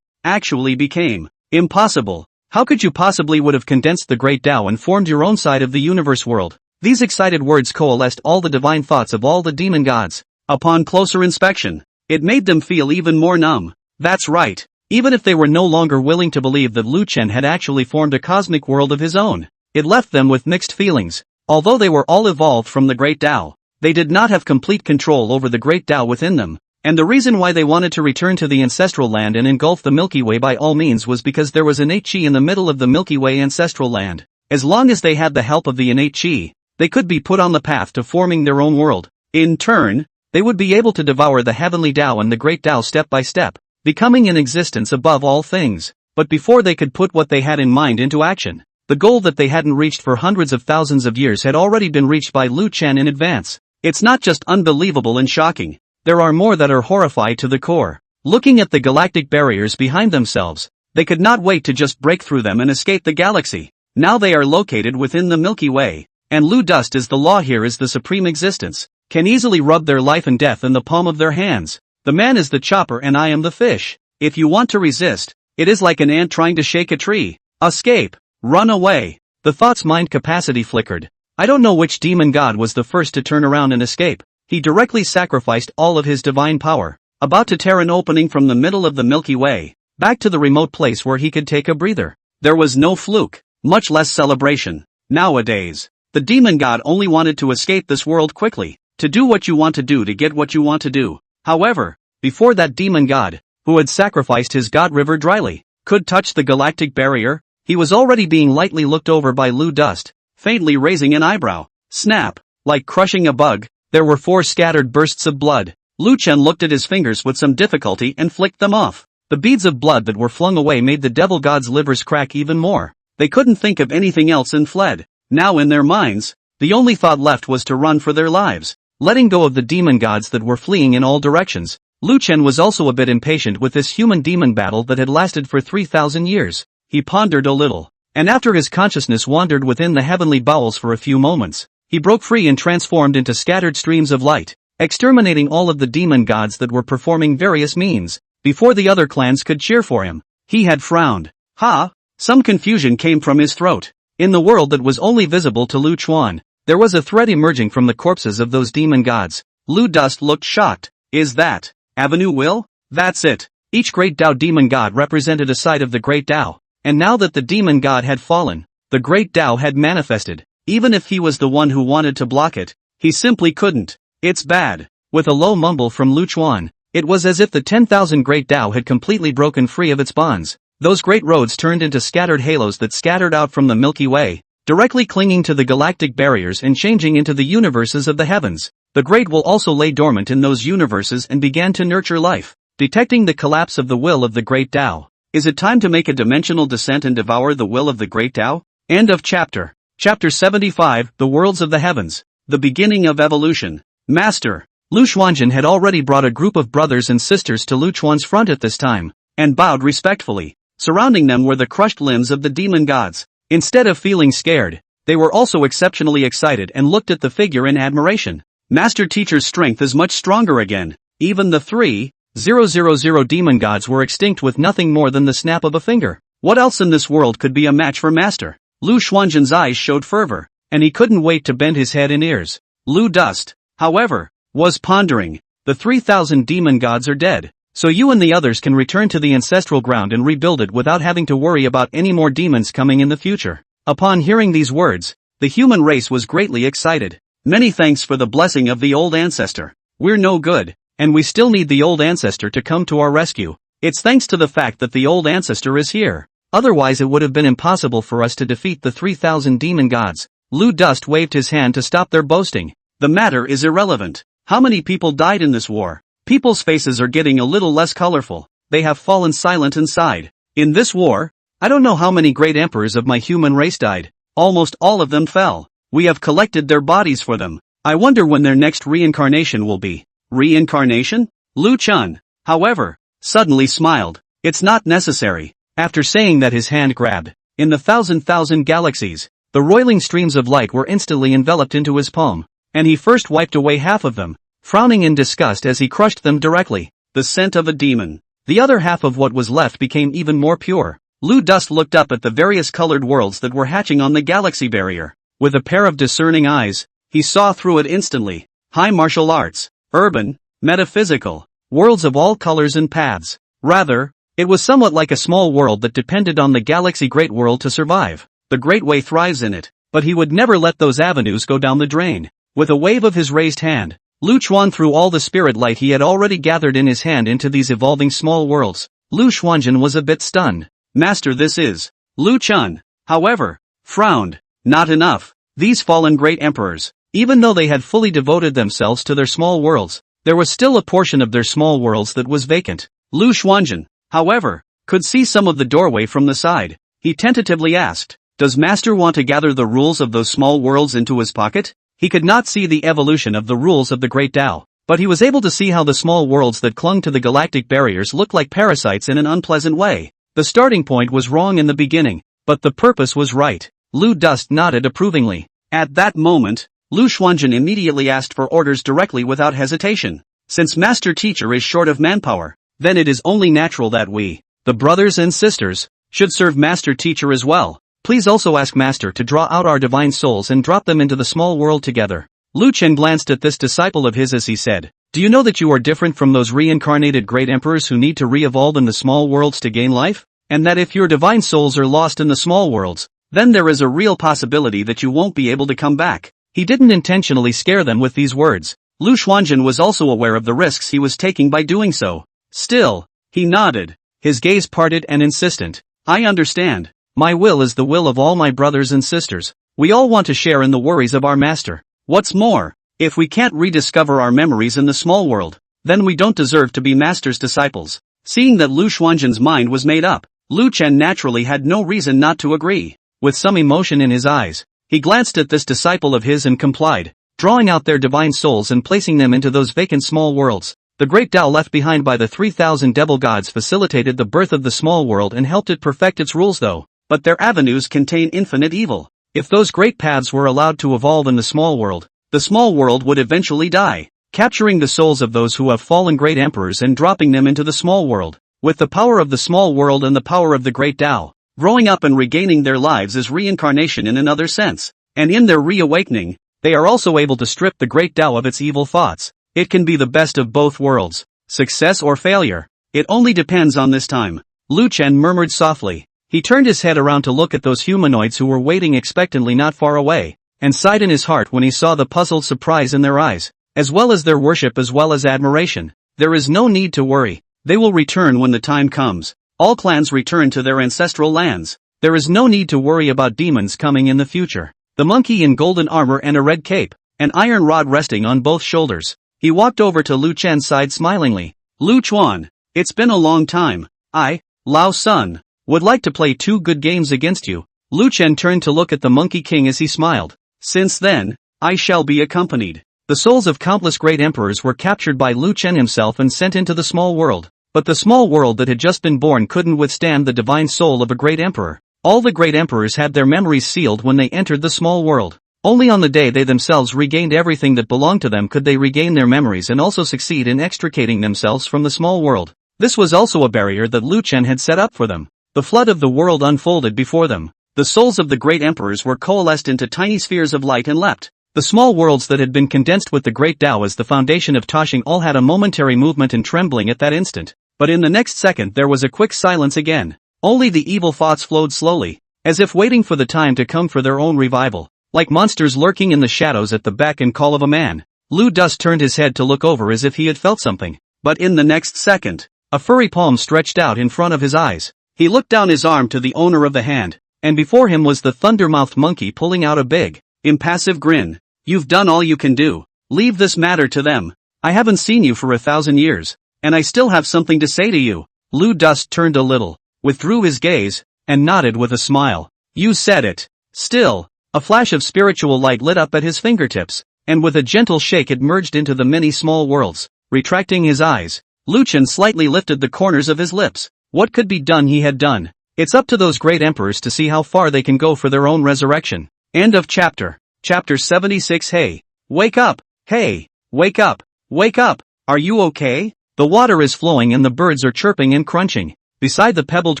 [SPEAKER 1] actually became impossible. How could you possibly would have condensed the great Tao and formed your own side of the universe world?" These excited words coalesced all the divine thoughts of all the demon gods. Upon closer inspection, it made them feel even more numb. That's right. Even if they were no longer willing to believe that Lu Chen had actually formed a cosmic world of his own, it left them with mixed feelings. Although they were all evolved from the Great Tao, they did not have complete control over the Great Tao within them, and the reason why they wanted to return to the ancestral land and engulf the Milky Way by all means was because there was innate Qi in the middle of the Milky Way ancestral land. As long as they had the help of the innate Qi, they could be put on the path to forming their own world. In turn, they would be able to devour the heavenly Tao and the Great Tao step by step, becoming in existence above all things. But before they could put what they had in mind into action, the goal that they hadn't reached for hundreds of thousands of years had already been reached by Lu Chen in advance. It's not just unbelievable and shocking, there are more that are horrified to the core. Looking at the galactic barriers behind themselves, they could not wait to just break through them and escape the galaxy. Now they are located within the Milky Way, and Lu Dust is the law here is the supreme existence, can easily rub their life and death in the palm of their hands. The man is the chopper and I am the fish. If you want to resist, it is like an ant trying to shake a tree. Escape. Run away. The thought's mind capacity flickered. I don't know which demon god was the first to turn around and escape. He directly sacrificed all of his divine power, about to tear an opening from the middle of the Milky Way, back to the remote place where he could take a breather. There was no fluke, much less celebration. Nowadays, the demon god only wanted to escape this world quickly, to do what you want to do to get what you want to do. However, before that demon god, who had sacrificed his god river dryly, could touch the galactic barrier, he was already being lightly looked over by Lu Dust, faintly raising an eyebrow. Snap! Like crushing a bug, there were 4 scattered bursts of blood. Lu Chen looked at his fingers with some difficulty and flicked them off. The beads of blood that were flung away made the devil god's livers crack even more. They couldn't think of anything else and fled. Now in their minds, the only thought left was to run for their lives. Letting go of the demon gods that were fleeing in all directions, Lu Chen was also a bit impatient with this human-demon battle that had lasted for 3,000 years. He pondered a little, and after his consciousness wandered within the heavenly bowels for a few moments, he broke free and transformed into scattered streams of light, exterminating all of the demon gods that were performing various means. Before the other clans could cheer for him, he had frowned. Ha! Some confusion came from his throat. In the world that was only visible to Lu Chuan, there was a thread emerging from the corpses of those demon gods. Lu Dust looked shocked. Is that Avenue Will? That's it. Each great Tao demon god represented a side of the great Tao, and now that the demon god had fallen, the great Tao had manifested. Even if he was the one who wanted to block it, he simply couldn't. It's bad. With a low mumble from Lu Chuan, it was as if the 10,000 great Tao had completely broken free of its bonds. Those great roads turned into scattered halos that scattered out from the Milky Way, directly clinging to the galactic barriers and changing into the universes of the heavens. The great will also lay dormant in those universes and began to nurture life. Detecting the collapse of the will of the great Tao, is it time to make a dimensional descent and devour the will of the great Tao? End of chapter. Chapter 75, The Worlds of the Heavens. The Beginning of Evolution. Master, Lu Xuanjin had already brought a group of brothers and sisters to Lu Chuan's front at this time, and bowed respectfully. Surrounding them were the crushed limbs of the demon gods. Instead of feeling scared, they were also exceptionally excited and looked at the figure in admiration. Master Teacher's strength is much stronger again. Even the 3,000 demon gods were extinct with nothing more than the snap of a finger. What else in this world could be a match for Master? Lu Xuanzhen's eyes showed fervor, and he couldn't wait to bend his head and ears. Lu Dust, however, was pondering. The 3,000 demon gods are dead, so you and the others can return to the ancestral ground and rebuild it without having to worry about any more demons coming in the future. Upon hearing these words, the human race was greatly excited. Many thanks for the blessing of the old ancestor. We're no good, and we still need the old ancestor to come to our rescue. It's thanks to the fact that the old ancestor is here. Otherwise it would have been impossible for us to defeat the 3,000 demon gods. Lu Dust waved his hand to stop their boasting. The matter is irrelevant. How many people died in this war? People's faces are getting a little less colorful. They have fallen silent inside. In this war, I don't know how many great emperors of my human race died. Almost all of them fell. We have collected their bodies for them. I wonder when their next reincarnation will be. Reincarnation? Lu Chun, however, suddenly smiled. It's not necessary. After saying that, his hand grabbed. In the thousand galaxies, the roiling streams of light were instantly enveloped into his palm, and he first wiped away half of them, frowning in disgust as he crushed them directly. The scent of a demon. The other half of what was left became even more pure. Lu Dust looked up at the various colored worlds that were hatching on the galaxy barrier. With a pair of discerning eyes, he saw through it instantly. High martial arts, urban, metaphysical, worlds of all colors and paths. Rather, it was somewhat like a small world that depended on the galaxy great world to survive. The Great Way thrives in it, but he would never let those avenues go down the drain. With a wave of his raised hand, Lu Chuan threw all the spirit light he had already gathered in his hand into these evolving small worlds. Lu Xuanzhen was a bit stunned. Master, this is... Lu Chun, however, frowned. Not enough. These fallen great emperors, even though they had fully devoted themselves to their small worlds, there was still a portion of their small worlds that was vacant. Lu Xuanzhen, however, could see some of the doorway from the side. He tentatively asked, "Does Master want to gather the rules of those small worlds into his pocket?" He could not see the evolution of the rules of the Great Tao, but he was able to see how the small worlds that clung to the galactic barriers looked like parasites in an unpleasant way. The starting point was wrong in the beginning, but the purpose was right. Lu Dust nodded approvingly. At that moment, Lu Xuanzhen immediately asked for orders directly without hesitation. Since Master Teacher is short of manpower, then it is only natural that we, the brothers and sisters, should serve Master Teacher as well. Please also ask Master to draw out our divine souls and drop them into the small world together. Lu Chen glanced at this disciple of his as he said, "Do you know that you are different from those reincarnated great emperors who need to re-evolve in the small worlds to gain life? And that if your divine souls are lost in the small worlds, then there is a real possibility that you won't be able to come back." He didn't intentionally scare them with these words. Lu Xuanzhen was also aware of the risks he was taking by doing so. Still, he nodded, his gaze parted and insistent. "I understand. My will is the will of all my brothers and sisters. We all want to share in the worries of our master. What's more, if we can't rediscover our memories in the small world, then we don't deserve to be master's disciples." Seeing that Lu Xuanzhen's mind was made up, Lu Chen naturally had no reason not to agree. With some emotion in his eyes, he glanced at this disciple of his and complied, drawing out their divine souls and placing them into those vacant small worlds. The great Tao left behind by the 3,000 devil gods facilitated the birth of the small world and helped it perfect its rules though, but their avenues contain infinite evil. If those great paths were allowed to evolve in the small world would eventually die. Capturing the souls of those who have fallen great emperors and dropping them into the small world, with the power of the small world and the power of the great Tao, growing up and regaining their lives is reincarnation in another sense, and in their reawakening, they are also able to strip the great Tao of its evil thoughts. It can be the best of both worlds, success or failure. It only depends on this time. Lu Chen murmured softly. He turned his head around to look at those humanoids who were waiting expectantly not far away, and sighed in his heart when he saw the puzzled surprise in their eyes, as well as their worship as well as admiration. There is no need to worry. They will return when the time comes. All clans return to their ancestral lands. There is no need to worry about demons coming in the future. The monkey in golden armor and a red cape, an iron rod resting on both shoulders. He walked over to Lu Chen's side smilingly. "Lu Chuan, it's been a long time. I, Lao Sun, would like to play 2 good games against you." Lu Chen turned to look at the Monkey King as he smiled. "Since then, I shall be accompanied." The souls of countless great emperors were captured by Lu Chen himself and sent into the small world. But the small world that had just been born couldn't withstand the divine soul of a great emperor. All the great emperors had their memories sealed when they entered the small world. Only on the day they themselves regained everything that belonged to them could they regain their memories and also succeed in extricating themselves from the small world. This was also a barrier that Lu Chen had set up for them. The flood of the world unfolded before them. the souls of the great emperors were coalesced into tiny spheres of light and leapt. The small worlds that had been condensed with the great Tao as the foundation of Toshing all had a momentary movement and trembling at that instant. But in the next second there was a quick silence again. Only the evil thoughts flowed slowly, as if waiting for the time to come for their own revival. Like monsters lurking in the shadows at the beck and call of a man. Lu Dust turned his head to look over as if he had felt something. But in the next second, a furry palm stretched out in front of his eyes. He looked down his arm to the owner of the hand, and before him was the thunder-mouthed monkey pulling out a big, impassive grin. You've done all you can do. Leave this matter to them. I haven't seen you for 1,000 years, and I still have something to say to you. Lu Dust turned a little, withdrew his gaze, and nodded with a smile. You said it. Still, a flash of spiritual light lit up at his fingertips, and with a gentle shake it merged into the many small worlds. Retracting his eyes, Lu Chen slightly lifted the corners of his lips. What could be done he had done. It's up to those great emperors to see how far they can go for their own resurrection. End of chapter. Chapter 76. Hey, wake up. Hey, wake up. Wake up. Are you okay? The water is flowing and the birds are chirping and crunching. Beside the pebbled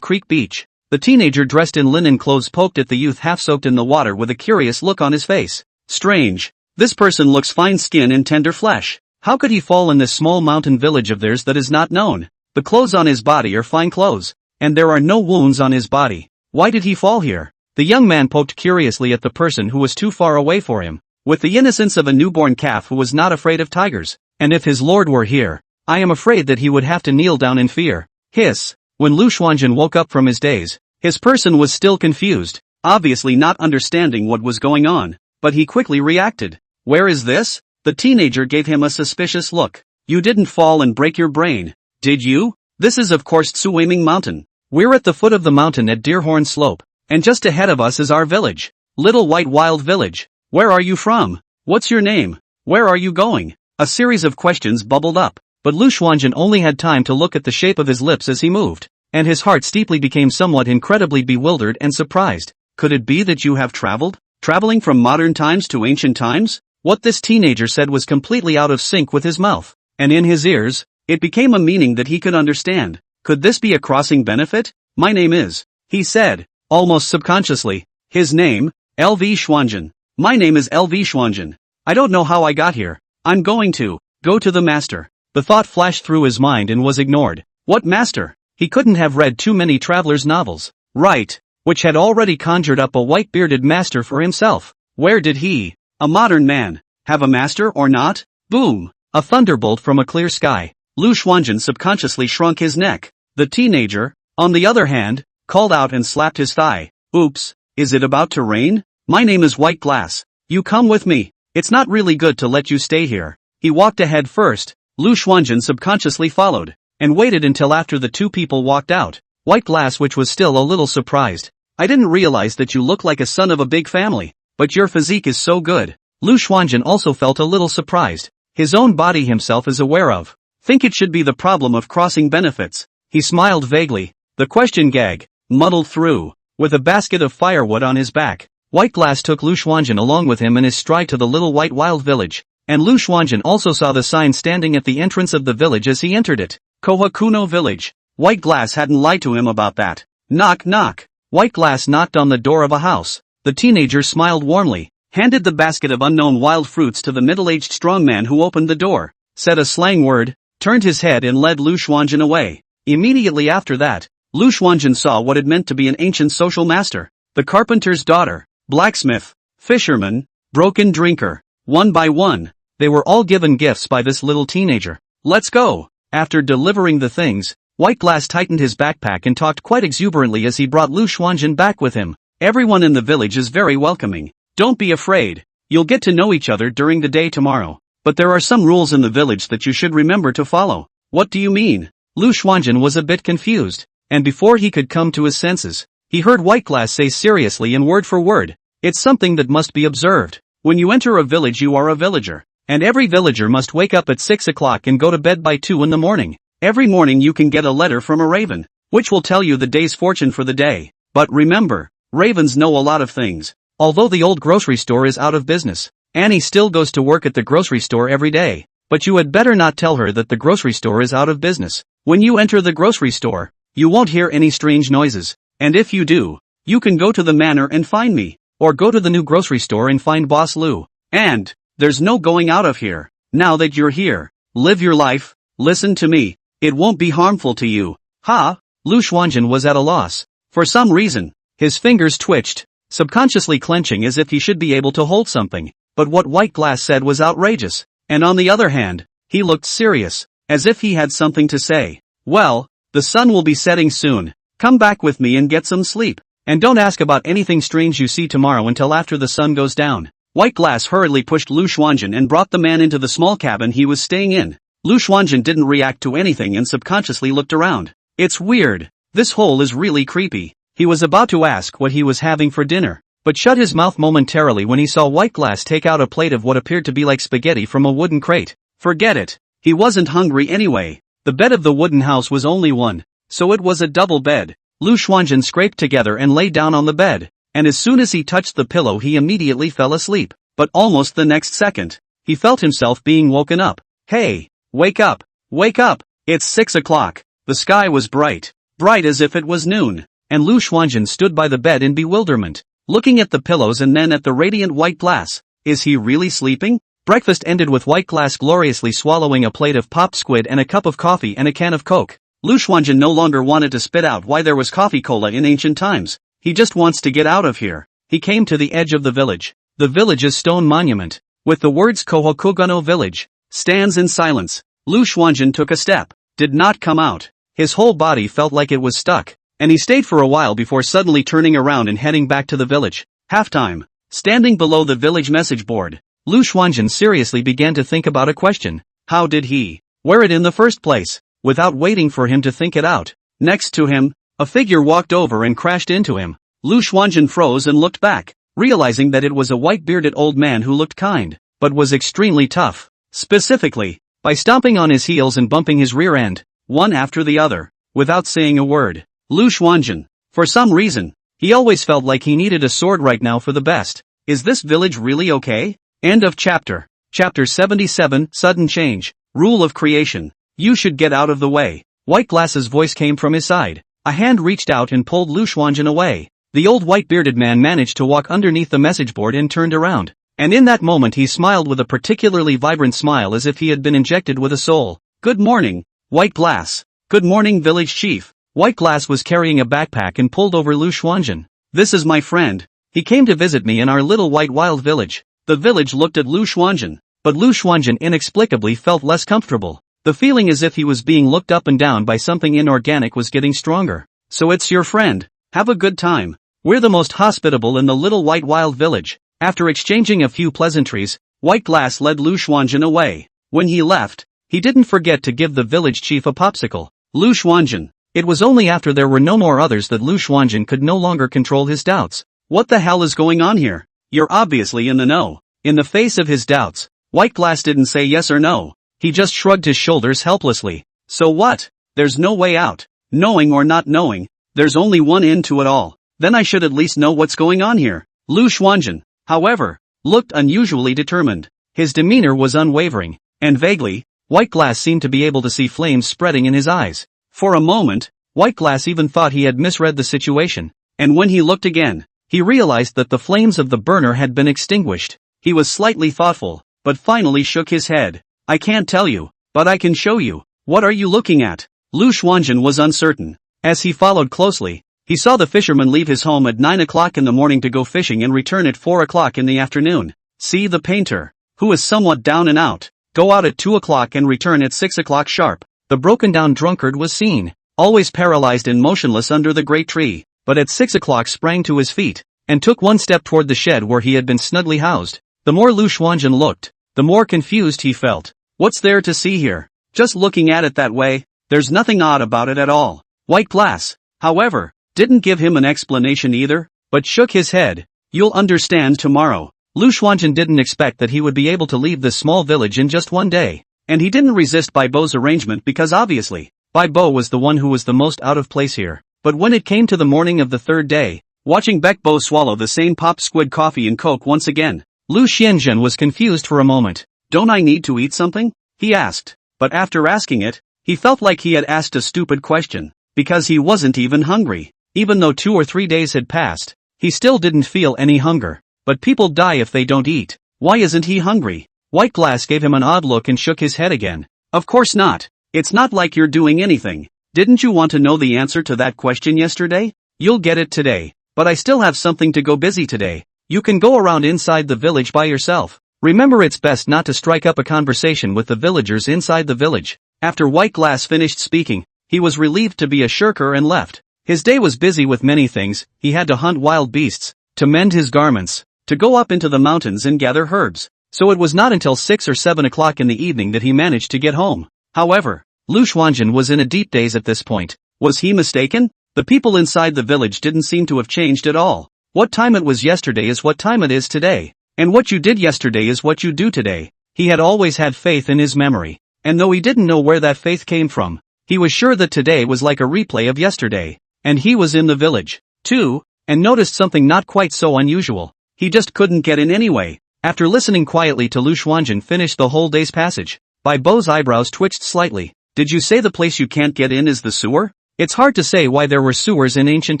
[SPEAKER 1] creek beach, the teenager dressed in linen clothes poked at the youth half soaked in the water with a curious look on his face. Strange. This person looks fine skin and tender flesh. How could he fall in this small mountain village of theirs that is not known? The clothes on his body are fine clothes, and there are no wounds on his body. Why did he fall here? The young man poked curiously at the person who was too far away for him, with the innocence of a newborn calf who was not afraid of tigers. And if his lord were here, I am afraid that he would have to kneel down in fear. Hiss. When Lu Xuanzhen woke up from his daze, his person was still confused, obviously not understanding what was going on, but he quickly reacted. Where is this? The teenager gave him a suspicious look. You didn't fall and break your brain, did you? This is of course Tsuwaming Mountain. We're at the foot of the mountain at Deerhorn Slope, and just ahead of us is our village. Little White Wild Village. Where are you from? What's your name? Where are you going? A series of questions bubbled up, but Lu Xuanzhen only had time to look at the shape of his lips as he moved, and his heart steeply became somewhat incredibly bewildered and surprised. Could it be that you have traveled? Traveling from modern times to ancient times? What this teenager said was completely out of sync with his mouth, and in his ears, it became a meaning that he could understand. Could this be a crossing benefit? My name is, he said, almost subconsciously. His name, LV Xuanzhen. My name is LV Xuanzhen. I don't know how I got here. I'm going to go to the master. The thought flashed through his mind and was ignored. What master? He couldn't have read too many travelers' novels, right? Which had already conjured up a white-bearded master for himself. Where did he, a modern man, have a master or not? Boom! A thunderbolt from a clear sky. Lu Xuanzhen subconsciously shrunk his neck. The teenager, on the other hand, called out and slapped his thigh. Oops, is it about to rain? My name is White Glass. You come with me. It's not really good to let you stay here. He walked ahead first. Lu Xuanzhen subconsciously followed, and waited until after the two people walked out. White Glass, which was still a little surprised. I didn't realize that you look like a son of a big family, but your physique is so good. Lu Xuanzhen also felt a little surprised. His own body himself is aware of. Think it should be the problem of crossing benefits. He smiled vaguely. The question gag, muddled through, with a basket of firewood on his back. White Glass took Lu Xuanzhen along with him in his stride to the little white wild village, and Lu Xuanzhen also saw the sign standing at the entrance of the village as he entered it. Kohakuno Village. White Glass hadn't lied to him about that. Knock knock. White Glass knocked on the door of a house. The teenager smiled warmly, handed the basket of unknown wild fruits to the middle-aged strong man who opened the door, said a slang word, turned his head and led Lu Xuanzhen away. Immediately after that, Lu Xuanzhen saw what it meant to be an ancient social master. The carpenter's daughter, blacksmith, fisherman, broken drinker. One by one, they were all given gifts by this little teenager. Let's go. After delivering the things, White Glass tightened his backpack and talked quite exuberantly as he brought Lu Xuanzhen back with him. Everyone in the village is very welcoming. Don't be afraid. You'll get to know each other during the day tomorrow. But there are some rules in the village that you should remember to follow. What do you mean? Lu Xuanzhen was a bit confused, and before he could come to his senses, he heard White Glass say seriously and word for word, it's something that must be observed. When you enter a village you are a villager, and every villager must wake up at 6 o'clock and go to bed by 2 in the morning. Every morning you can get a letter from a raven, which will tell you the day's fortune for the day. But remember, ravens know a lot of things. Although the old grocery store is out of business, Annie still goes to work at the grocery store every day. But you had better not tell her that the grocery store is out of business. When you enter the grocery store, you won't hear any strange noises, and if you do, You can go to the manor and find me, or go to the new grocery store and find Boss Lou. And there's no going out of here. Now that you're here, live your life, listen to me, it won't be harmful to you. Ha! Lu Xuanjun was at a loss. For some reason, his fingers twitched, subconsciously clenching as if he should be able to hold something, but what White Glass said was outrageous, and on the other hand, he looked serious, as if he had something to say. Well, the sun will be setting soon, come back with me and get some sleep, and don't ask about anything strange you see tomorrow until after the sun goes down. White Glass hurriedly pushed Lu Xuanjun and brought the man into the small cabin he was staying in. Lu Xuanjun didn't react to anything and subconsciously looked around. It's weird. This hole is really creepy. He was about to ask what he was having for dinner, but shut his mouth momentarily when he saw White Glass take out a plate of what appeared to be like spaghetti from a wooden crate. Forget it. He wasn't hungry anyway. The bed of the wooden house was only one, so it was a double bed. Lu Xuanjun scraped together and lay down on the bed, and as soon as he touched the pillow he immediately fell asleep. But almost the next second, he felt himself being woken up. Hey, wake up, wake up, it's 6 o'clock. The sky was bright as if it was noon, and Lu Xuanjun stood by the bed in bewilderment, looking at the pillows and then at the radiant White Glass. Is he really sleeping? Breakfast ended with White Glass gloriously swallowing a plate of popped squid and a cup of coffee and a can of Coke. Lu Xuanjun no longer wanted to spit out why there was coffee cola in ancient times. He just wants to get out of here. He came to the edge of the village. The village's stone monument, with the words Kohokugano Village, stands in silence. Lu Xuanjun took a step, did not come out. His whole body felt like it was stuck, and he stayed for a while before suddenly turning around and heading back to the village. Halftime. Standing below the village message board, Lu Xuanjun seriously began to think about a question. How did he wear it in the first place? Without waiting for him to think it out, next to him, a figure walked over and crashed into him. Lu Xuanjun froze and looked back, realizing that it was a white-bearded old man who looked kind, but was extremely tough. Specifically, by stomping on his heels and bumping his rear end, one after the other, without saying a word. Lu Xuanjun, for some reason, he always felt like he needed a sword right now for the best. Is this village really okay? End of chapter. Chapter 77, Sudden Change, Rule of Creation. You should get out of the way. White Glass's voice came from his side. A hand reached out and pulled Lu Xuanjun away. The old white-bearded man managed to walk underneath the message board and turned around. And in that moment he smiled with a particularly vibrant smile as if he had been injected with a soul. Good morning, White Glass. Good morning, village chief. White Glass was carrying a backpack and pulled over Lu Xuanjun. This is my friend. He came to visit me in our little white wild village. The village looked at Lu Xuanjun, but Lu Xuanjun inexplicably felt less comfortable. The feeling as if he was being looked up and down by something inorganic was getting stronger. So it's your friend. Have a good time. We're the most hospitable in the little white wild village. After exchanging a few pleasantries, White Glass led Lu Xuanjun away. When he left, he didn't forget to give the village chief a popsicle. Lu Xuanjun. It was only after there were no more others that Lu Xuanjun could no longer control his doubts. What the hell is going on here? You're obviously in the know. In the face of his doubts, White Glass didn't say yes or no. He just shrugged his shoulders helplessly. So what? There's no way out. Knowing or not knowing, there's only one end to it all. Then I should at least know what's going on here. Lu Xuanjun, however, looked unusually determined. His demeanor was unwavering, and vaguely, White Glass seemed to be able to see flames spreading in his eyes. For a moment, White Glass even thought he had misread the situation, and when he looked again, he realized that the flames of the burner had been extinguished. He was slightly thoughtful, but finally shook his head. I can't tell you, but I can show you. What are you looking at? Lu Xuanjun was uncertain. As he followed closely, he saw the fisherman leave his home at 9 o'clock in the morning to go fishing and return at 4 o'clock in the afternoon. See the painter, who is somewhat down and out, go out at 2 o'clock and return at 6 o'clock sharp. The broken-down drunkard was seen, always paralyzed and motionless under the great tree, but at 6 o'clock sprang to his feet, and took one step toward the shed where he had been snugly housed. The more Lu Xuanjun looked, the more confused he felt. What's there to see here? Just looking at it that way, there's nothing odd about it at all. White Glass, however, didn't give him an explanation either, but shook his head. You'll understand tomorrow. Lu Xuanjun didn't expect that he would be able to leave this small village in just one day, and he didn't resist Bai Bo's arrangement because obviously, Bai Bo was the one who was the most out of place here. But when it came to the morning of the third day, watching Bai Bo swallow the same popped squid coffee and Coke once again, Lu Xuanjun was confused for a moment. Don't I need to eat something? He asked, but after asking it, he felt like he had asked a stupid question, because he wasn't even hungry. Even though 2 or 3 days had passed, he still didn't feel any hunger. But people die if they don't eat. Why isn't he hungry? White Glass gave him an odd look and shook his head again. Of course not. It's not like you're doing anything. Didn't you want to know the answer to that question yesterday? You'll get it today. But I still have something to go busy today. You can go around inside the village by yourself. Remember, it's best not to strike up a conversation with the villagers inside the village. After White Glass finished speaking, he was relieved to be a shirker and left. His day was busy with many things. He had to hunt wild beasts, to mend his garments, to go up into the mountains and gather herbs. So it was not until 6 or 7 o'clock in the evening that he managed to get home. However, Lu Xuanzhen was in a deep daze at this point. Was he mistaken? The people inside the village didn't seem to have changed at all. What time it was yesterday is what time it is today. And what you did yesterday is what you do today. He had always had faith in his memory. And though he didn't know where that faith came from, he was sure that today was like a replay of yesterday. And he was in the village, too, and noticed something not quite so unusual. He just couldn't get in anyway. After listening quietly to Lu Xuanzhen finish the whole day's passage, Bai Bo's eyebrows twitched slightly. Did you say the place you can't get in is the sewer? It's hard to say why there were sewers in ancient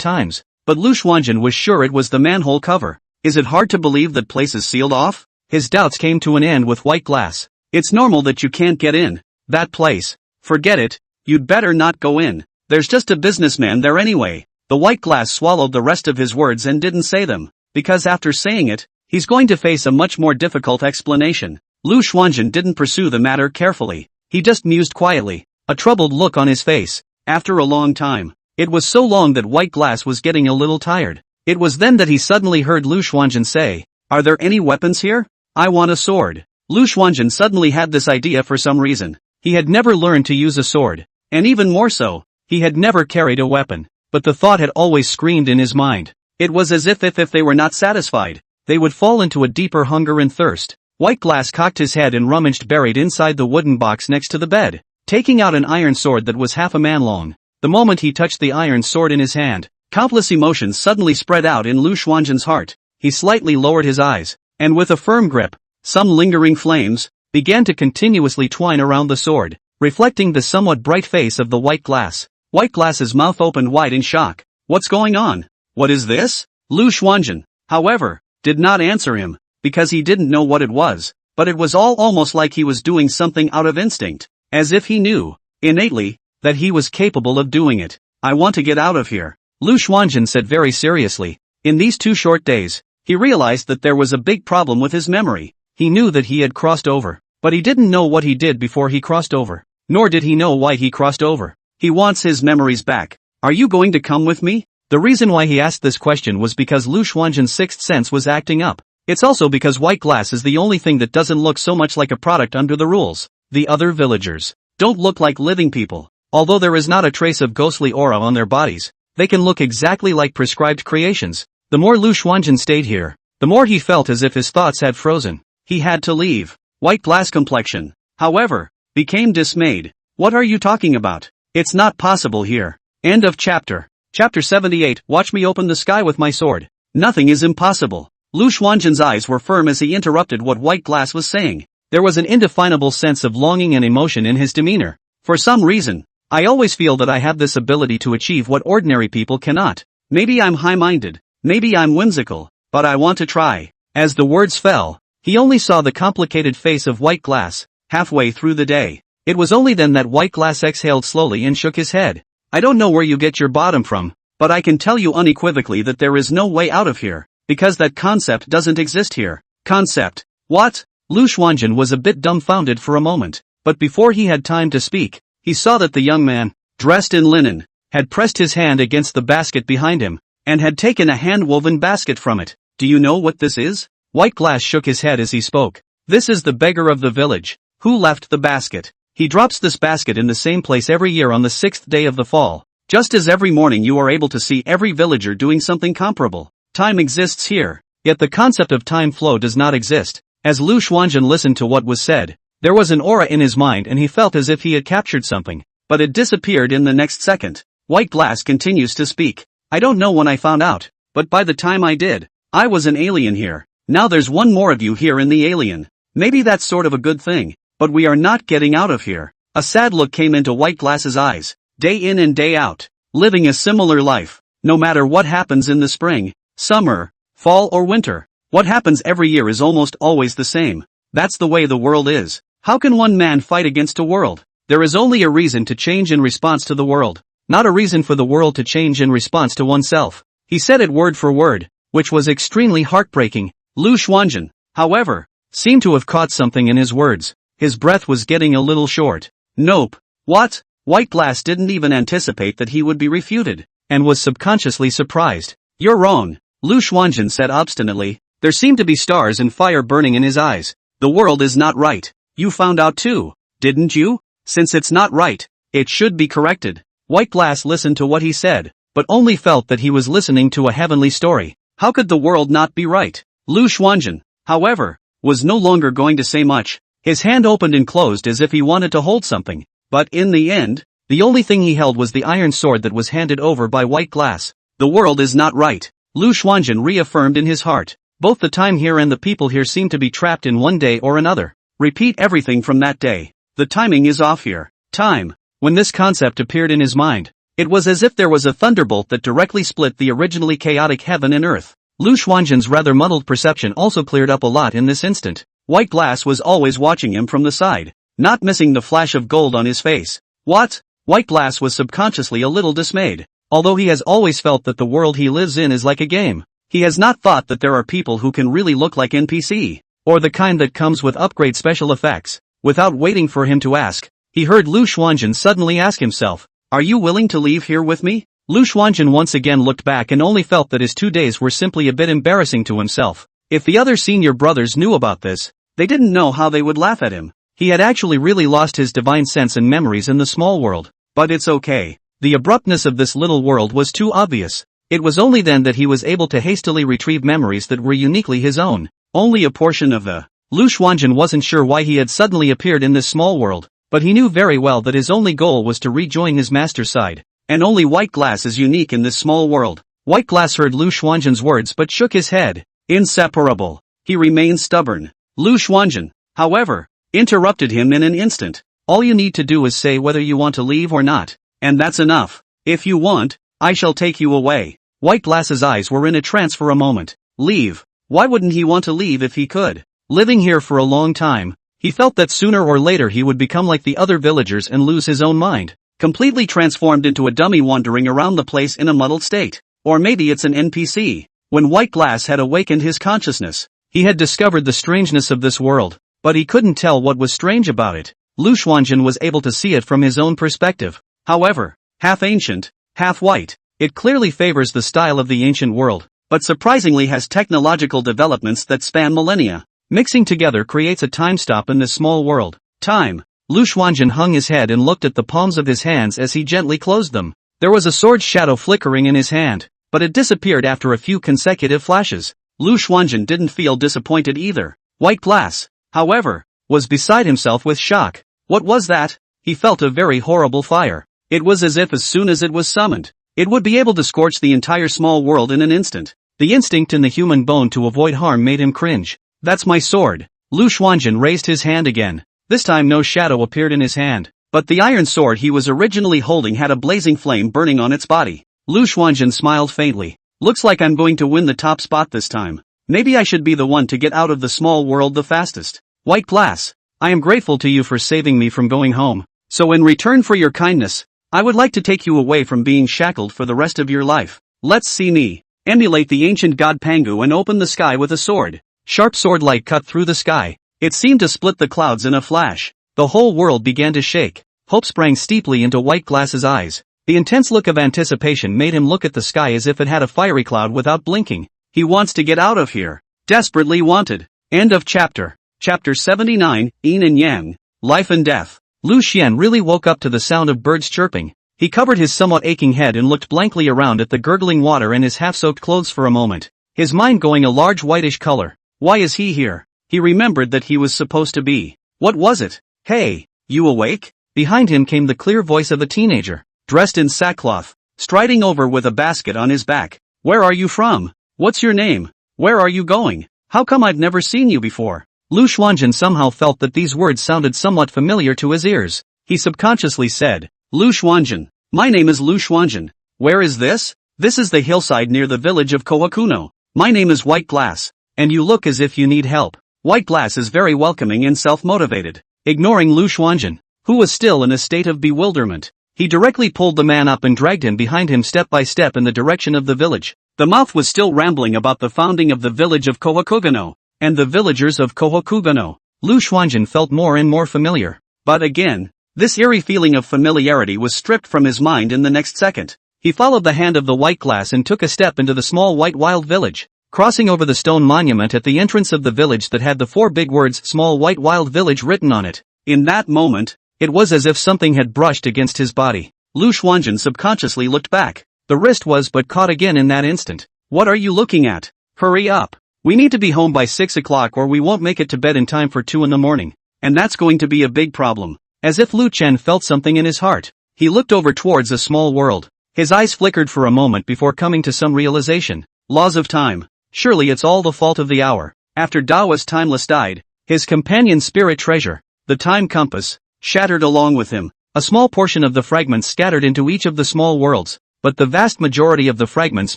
[SPEAKER 1] times, but Lu Xuanzhen was sure it was the manhole cover. Is it hard to believe that place is sealed off? His doubts came to an end with White Glass. It's normal that you can't get in. That place. Forget it. You'd better not go in. There's just a businessman there anyway. The White Glass swallowed the rest of his words and didn't say them, because after saying it, he's going to face a much more difficult explanation. Lu Xuanzhen didn't pursue the matter carefully. He just mused quietly, a troubled look on his face. After a long time, it was so long that White Glass was getting a little tired. It was then that he suddenly heard Lu Xuanzhen say, "Are there any weapons here? I want a sword." Lu Xuanzhen suddenly had this idea for some reason. He had never learned to use a sword, and even more so, he had never carried a weapon. But the thought had always screamed in his mind. It was as if they were not satisfied, they would fall into a deeper hunger and thirst. White Glass cocked his head and rummaged buried inside the wooden box next to the bed, taking out an iron sword that was half a man long. The moment he touched the iron sword in his hand, countless emotions suddenly spread out in Lu Xuanzhen's heart. He slightly lowered his eyes, and with a firm grip, some lingering flames began to continuously twine around the sword, reflecting the somewhat bright face of the White Glass. White Glass's mouth opened wide in shock. What's going on? What is this? Lu Xuanzhen, however, did not answer him, because he didn't know what it was, but it was all almost like he was doing something out of instinct, as if he knew, innately, that he was capable of doing it. I want to get out of here, Lu Xuanzhen said very seriously. In these 2 short days, he realized that there was a big problem with his memory. He knew that he had crossed over, but he didn't know what he did before he crossed over, nor did he know why he crossed over. He wants his memories back. Are you going to come with me? The reason why he asked this question was because Lu Xuanzhen's sixth sense was acting up. It's also because White Glass is the only thing that doesn't look so much like a product under the rules. The other villagers don't look like living people. Although there is not a trace of ghostly aura on their bodies, they can look exactly like prescribed creations. The more Lu Xuanzhen stayed here, the more he felt as if his thoughts had frozen. He had to leave. White Glass complexion, however, became dismayed. What are you talking about? It's not possible here. End of chapter. Chapter 78. Watch me open the sky with my sword. Nothing is impossible. Lu Xuanzhen's eyes were firm as he interrupted what White Glass was saying. There was an indefinable sense of longing and emotion in his demeanor. For some reason, I always feel that I have this ability to achieve what ordinary people cannot. Maybe I'm high-minded, maybe I'm whimsical, but I want to try. As the words fell, he only saw the complicated face of White Glass, halfway through the day. It was only then that White Glass exhaled slowly and shook his head. I don't know where you get your bottom from, but I can tell you unequivocally that there is no way out of here, because that concept doesn't exist here. Concept? What? Lu Xuanzhen was a bit dumbfounded for a moment, but before he had time to speak, he saw that the young man, dressed in linen, had pressed his hand against the basket behind him, and had taken a hand-woven basket from it. Do you know what this is? White Glass shook his head as he spoke. This is the beggar of the village, who left the basket. He drops this basket in the same place every year on the 6th day of the fall. Just as every morning you are able to see every villager doing something comparable. Time exists here, yet the concept of time flow does not exist. As Lu Xuanzhen listened to what was said, there was an aura in his mind and he felt as if he had captured something, but it disappeared in the next second. White Glass continues to speak. I don't know when I found out, but by the time I did, I was an alien here. Now there's one more of you here in the alien. Maybe that's sort of a good thing, but we are not getting out of here. A sad look came into White Glass's eyes. Day in and day out, living a similar life, No matter what happens in the spring, summer, fall or winter, what happens every year is almost always the same. That's the way the world is. How can one man fight against a world? There is only a reason to change in response to the world, not a reason for the world to change in response to oneself. He said it word for word, which was extremely heartbreaking. Lu Xuanzhen, however, seemed to have caught something in his words. His breath was getting a little short. Nope. What? White Glass didn't even anticipate that he would be refuted, and was subconsciously surprised. You're wrong, Lu Xuanzhen said obstinately. There seemed to be stars and fire burning in his eyes. The world is not right. You found out too, didn't you? Since it's not right, it should be corrected. White Glass listened to what he said, but only felt that he was listening to a heavenly story. How could the world not be right? Lu Xuanzhen, however, was no longer going to say much. His hand opened and closed as if he wanted to hold something, but in the end, the only thing he held was the iron sword that was handed over by White Glass. The world is not right, Lu Xuanzhen reaffirmed in his heart. Both the time here and the people here seem to be trapped in one day or another. Repeat everything from that day. The timing is off here. Time. When this concept appeared in his mind, it was as if there was a thunderbolt that directly split the originally chaotic heaven and earth. Lu Xuanzhen's rather muddled perception also cleared up a lot in this instant. White Glass was always watching him from the side, not missing the flash of gold on his face. What? White Glass was subconsciously a little dismayed. Although he has always felt that the world he lives in is like a game, he has not thought that there are people who can really look like NPC, or the kind that comes with upgrade special effects. Without waiting for him to ask, he heard Lu Xuanzhen suddenly ask himself, "Are you willing to leave here with me?" Lu Xuanzhen once again looked back and only felt that his 2 days were simply a bit embarrassing to himself. If the other senior brothers knew about this, they didn't know how they would laugh at him. He had actually really lost his divine sense and memories in the small world. But it's okay. The abruptness of this little world was too obvious. It was only then that he was able to hastily retrieve memories that were uniquely his own. Only a portion of the. Lu Xuanzhen wasn't sure why he had suddenly appeared in this small world, but he knew very well that his only goal was to rejoin his master's side. And only White Glass is unique in this small world. White Glass heard Lu Xuanzhen's words but shook his head. Inseparable. He remained stubborn. Lu Xuanzhen, however, interrupted him in an instant. All you need to do is say whether you want to leave or not. And that's enough. If you want, I shall take you away. White Glass's eyes were in a trance for a moment. Leave. Why wouldn't he want to leave if he could? Living here for a long time, he felt that sooner or later he would become like the other villagers and lose his own mind. Completely transformed into a dummy wandering around the place in a muddled state. Or maybe it's an NPC. When White Glass had awakened his consciousness, he had discovered the strangeness of this world, but he couldn't tell what was strange about it. Lu Xuanzhen was able to see it from his own perspective. However, half ancient, half white, it clearly favors the style of the ancient world, but surprisingly has technological developments that span millennia. Mixing together creates a time stop in this small world. Time. Lu Xuanzhen hung his head and looked at the palms of his hands as he gently closed them. There was a sword shadow flickering in his hand, but it disappeared after a few consecutive flashes. Lu Xuanzhen didn't feel disappointed either. White Glass, however, was beside himself with shock. What was that? He felt a very horrible fire. It was as if as soon as it was summoned, it would be able to scorch the entire small world in an instant. The instinct in the human bone to avoid harm made him cringe. That's my sword. Lu Xuanzhen raised his hand again. This time no shadow appeared in his hand, but the iron sword he was originally holding had a blazing flame burning on its body. Lu Xuanzhen smiled faintly. Looks like I'm going to win the top spot this time. Maybe I should be the one to get out of the small world the fastest. White Glass, I am grateful to you for saving me from going home. So in return for your kindness, I would like to take you away from being shackled for the rest of your life. Let's see me emulate the ancient god Pangu and open the sky with a sword. Sharp sword light cut through the sky. It seemed to split the clouds in a flash. The whole world began to shake. Hope sprang steeply into White Glass's eyes. The intense look of anticipation made him look at the sky as if it had a fiery cloud without blinking. He wants to get out of here. Desperately wanted. End of chapter. Chapter 79, Yin and Yang, Life and Death. Lu Xian really woke up to the sound of birds chirping. He covered his somewhat aching head and looked blankly around at the gurgling water and his half-soaked clothes for a moment, his mind going a large whitish color. Why is he here? He remembered that he was supposed to be. What was it? Hey, you awake? Behind him came the clear voice of a teenager, dressed in sackcloth, striding over with a basket on his back. Where are you from? What's your name? Where are you going? How come I've never seen you before? Lu Xuanzhen somehow felt that these words sounded somewhat familiar to his ears. He subconsciously said, Lu Xuanzhen. My name is Lu Xuanzhen. Where is this? This is the hillside near the village of Kohakuno. My name is White Glass, and you look as if you need help. White Glass is very welcoming and self-motivated. Ignoring Lu Xuanjun, who was still in a state of bewilderment, he directly pulled the man up and dragged him behind him step by step in the direction of the village. The mouth was still rambling about the founding of the village of Kohakuno, and the villagers of Kohakuno. Lu Xuanjun felt more and more familiar. But again, this eerie feeling of familiarity was stripped from his mind in the next second. He followed the hand of the White Glass and took a step into the small white wild village, crossing over the stone monument at the entrance of the village that had the 4 big words Small White Wild Village written on it. In that moment, it was as if something had brushed against his body. Lu Xuanjun subconsciously looked back. The wrist was but caught again in that instant. What are you looking at? Hurry up. We need to be home by 6 o'clock or we won't make it to bed in time for 2 in the morning. And that's going to be a big problem. As if Lu Chen felt something in his heart, he looked over towards a small world. His eyes flickered for a moment before coming to some realization. Laws of time. Surely it's all the fault of the hour. After Dao's timeless died, his companion's spirit treasure, the time compass, shattered along with him. A small portion of the fragments scattered into each of the small worlds, but the vast majority of the fragments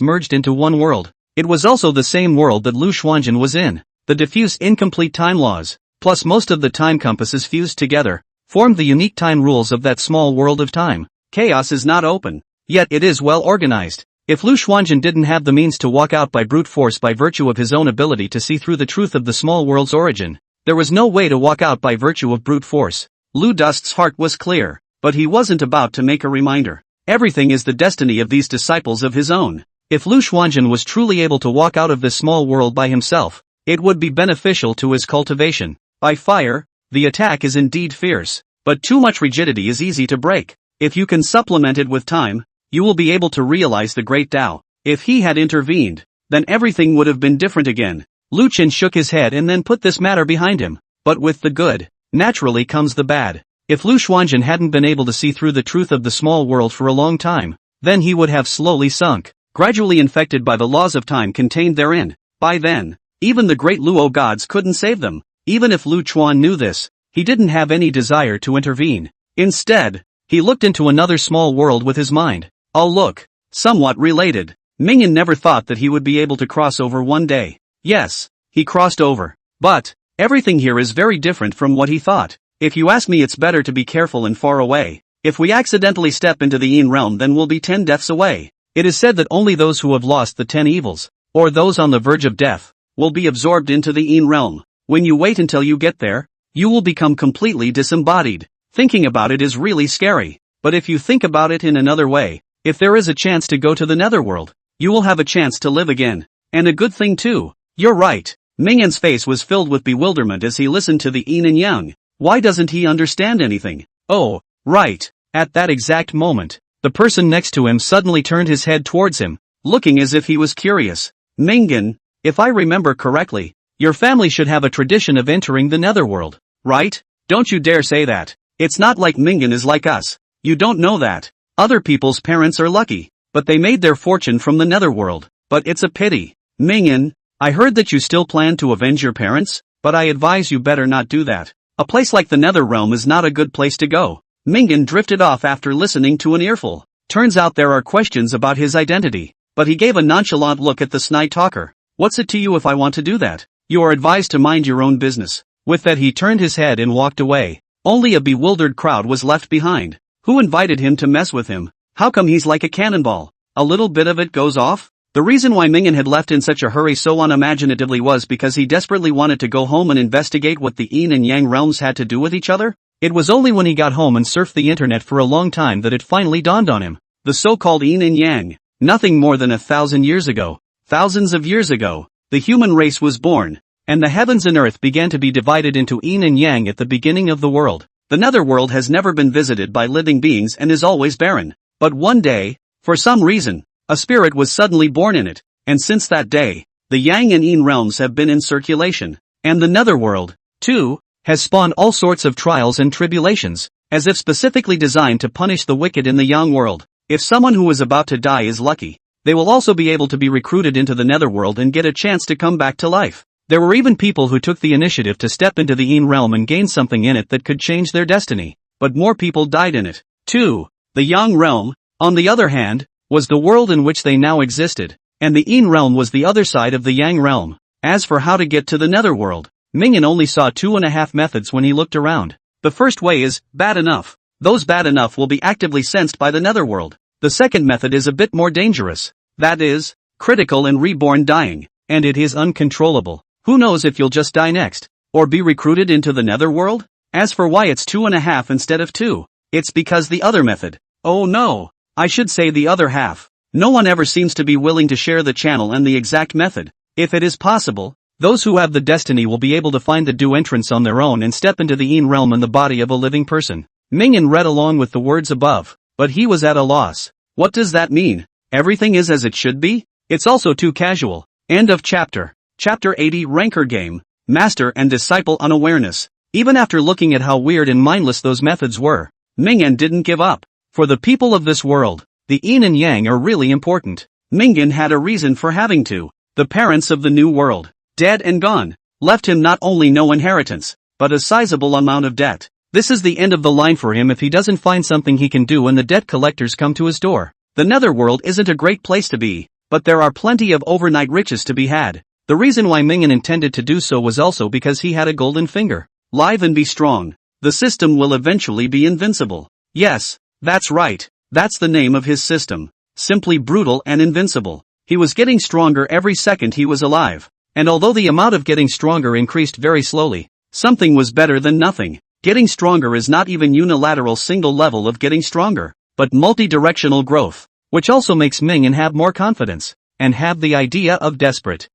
[SPEAKER 1] merged into one world. It was also the same world that Lu Xuanjun was in. The diffuse incomplete time laws, plus most of the time compasses fused together, formed the unique time rules of that small world of time. Chaos is not open, yet it is well organized. If Lu Xuanjun didn't have the means to walk out by brute force by virtue of his own ability to see through the truth of the small world's origin, there was no way to walk out by virtue of brute force. Lu Dust's heart was clear, but he wasn't about to make a reminder. Everything is the destiny of these disciples of his own. If Lu Xuanjun was truly able to walk out of this small world by himself, it would be beneficial to his cultivation. By fire, the attack is indeed fierce, but too much rigidity is easy to break. If you can supplement it with time, you will be able to realize the great Tao. If he had intervened, then everything would have been different again. Lu Chen shook his head and then put this matter behind him. But with the good, naturally comes the bad. If Lu Xuanjun hadn't been able to see through the truth of the small world for a long time, then he would have slowly sunk, gradually infected by the laws of time contained therein. By then, even the great Luo gods couldn't save them. Even if Lu Chuan knew this, he didn't have any desire to intervene. Instead, he looked into another small world with his mind. Oh look, somewhat related. Mingyan never thought that he would be able to cross over one day. Yes, he crossed over. But, everything here is very different from what he thought. If you ask me, it's better to be careful and far away. If we accidentally step into the Yin realm, then we'll be 10 deaths away. It is said that only those who have lost the 10 evils, or those on the verge of death, will be absorbed into the Yin realm. When you wait until you get there, you will become completely disembodied. Thinking about it is really scary. But if you think about it in another way, if there is a chance to go to the netherworld, you will have a chance to live again. And a good thing too. You're right. Mingyan's face was filled with bewilderment as he listened to the yin and yang. Why doesn't he understand anything? Oh, right. At that exact moment, the person next to him suddenly turned his head towards him, looking as if he was curious. Mingyan, if I remember correctly, your family should have a tradition of entering the netherworld, right? Don't you dare say that. It's not like Mingyan is like us. You don't know that. Other people's parents are lucky, but they made their fortune from the netherworld. But it's a pity. Mingyan, I heard that you still plan to avenge your parents, but I advise you better not do that. A place like the nether realm is not a good place to go. Mingyan drifted off after listening to an earful. Turns out there are questions about his identity, but he gave a nonchalant look at the snide talker. What's it to you if I want to do that? You are advised to mind your own business. With that he turned his head and walked away. Only a bewildered crowd was left behind. Who invited him to mess with him? How come he's like a cannonball? A little bit of it goes off? The reason why Mingyan had left in such a hurry so unimaginatively was because he desperately wanted to go home and investigate what the yin and yang realms had to do with each other. It was only when he got home and surfed the internet for a long time that it finally dawned on him. The so-called yin and yang, nothing more than 1,000 years ago, thousands of years ago, the human race was born, and the heavens and earth began to be divided into yin and yang at the beginning of the world. The netherworld has never been visited by living beings and is always barren. But one day, for some reason, a spirit was suddenly born in it, and since that day, the yang and yin realms have been in circulation, and the netherworld, too, has spawned all sorts of trials and tribulations, as if specifically designed to punish the wicked in the yang world. If someone who is about to die is lucky, they will also be able to be recruited into the netherworld and get a chance to come back to life. There were even people who took the initiative to step into the yin realm and gain something in it that could change their destiny, but more people died in it, too. The yang realm, on the other hand, was the world in which they now existed, and the Yin realm was the other side of the Yang realm. As for how to get to the netherworld, Mingyan only saw 2.5 methods when he looked around. The first way is, bad enough. Those bad enough will be actively sensed by the netherworld. The second method is a bit more dangerous. That is, critical and reborn dying, and it is uncontrollable. Who knows if you'll just die next, or be recruited into the netherworld? As for why it's 2.5 instead of 2, it's because the other method. Oh no, I should say the other half. No one ever seems to be willing to share the channel and the exact method. If it is possible, those who have the destiny will be able to find the due entrance on their own and step into the Yin realm in the body of a living person. Mingyan read along with the words above, but he was at a loss. What does that mean? Everything is as it should be? It's also too casual. End of chapter. Chapter 80 Rancor Game, Master and Disciple Unawareness. Even after looking at how weird and mindless those methods were, Mingyan didn't give up. For the people of this world, the Yin and Yang are really important. Mingyan had a reason for having to. The parents of the new world, dead and gone, left him not only no inheritance, but a sizable amount of debt. This is the end of the line for him if he doesn't find something he can do when the debt collectors come to his door. The netherworld isn't a great place to be, but there are plenty of overnight riches to be had. The reason why Mingyan intended to do so was also because he had a golden finger. Live and be strong. The system will eventually be invincible. Yes, that's right. That's the name of his system. Simply brutal and invincible. He was getting stronger every second he was alive. And although the amount of getting stronger increased very slowly, something was better than nothing. Getting stronger is not even unilateral single level of getting stronger, but multi-directional growth, which also makes Mingyan have more confidence, and have the idea of desperate.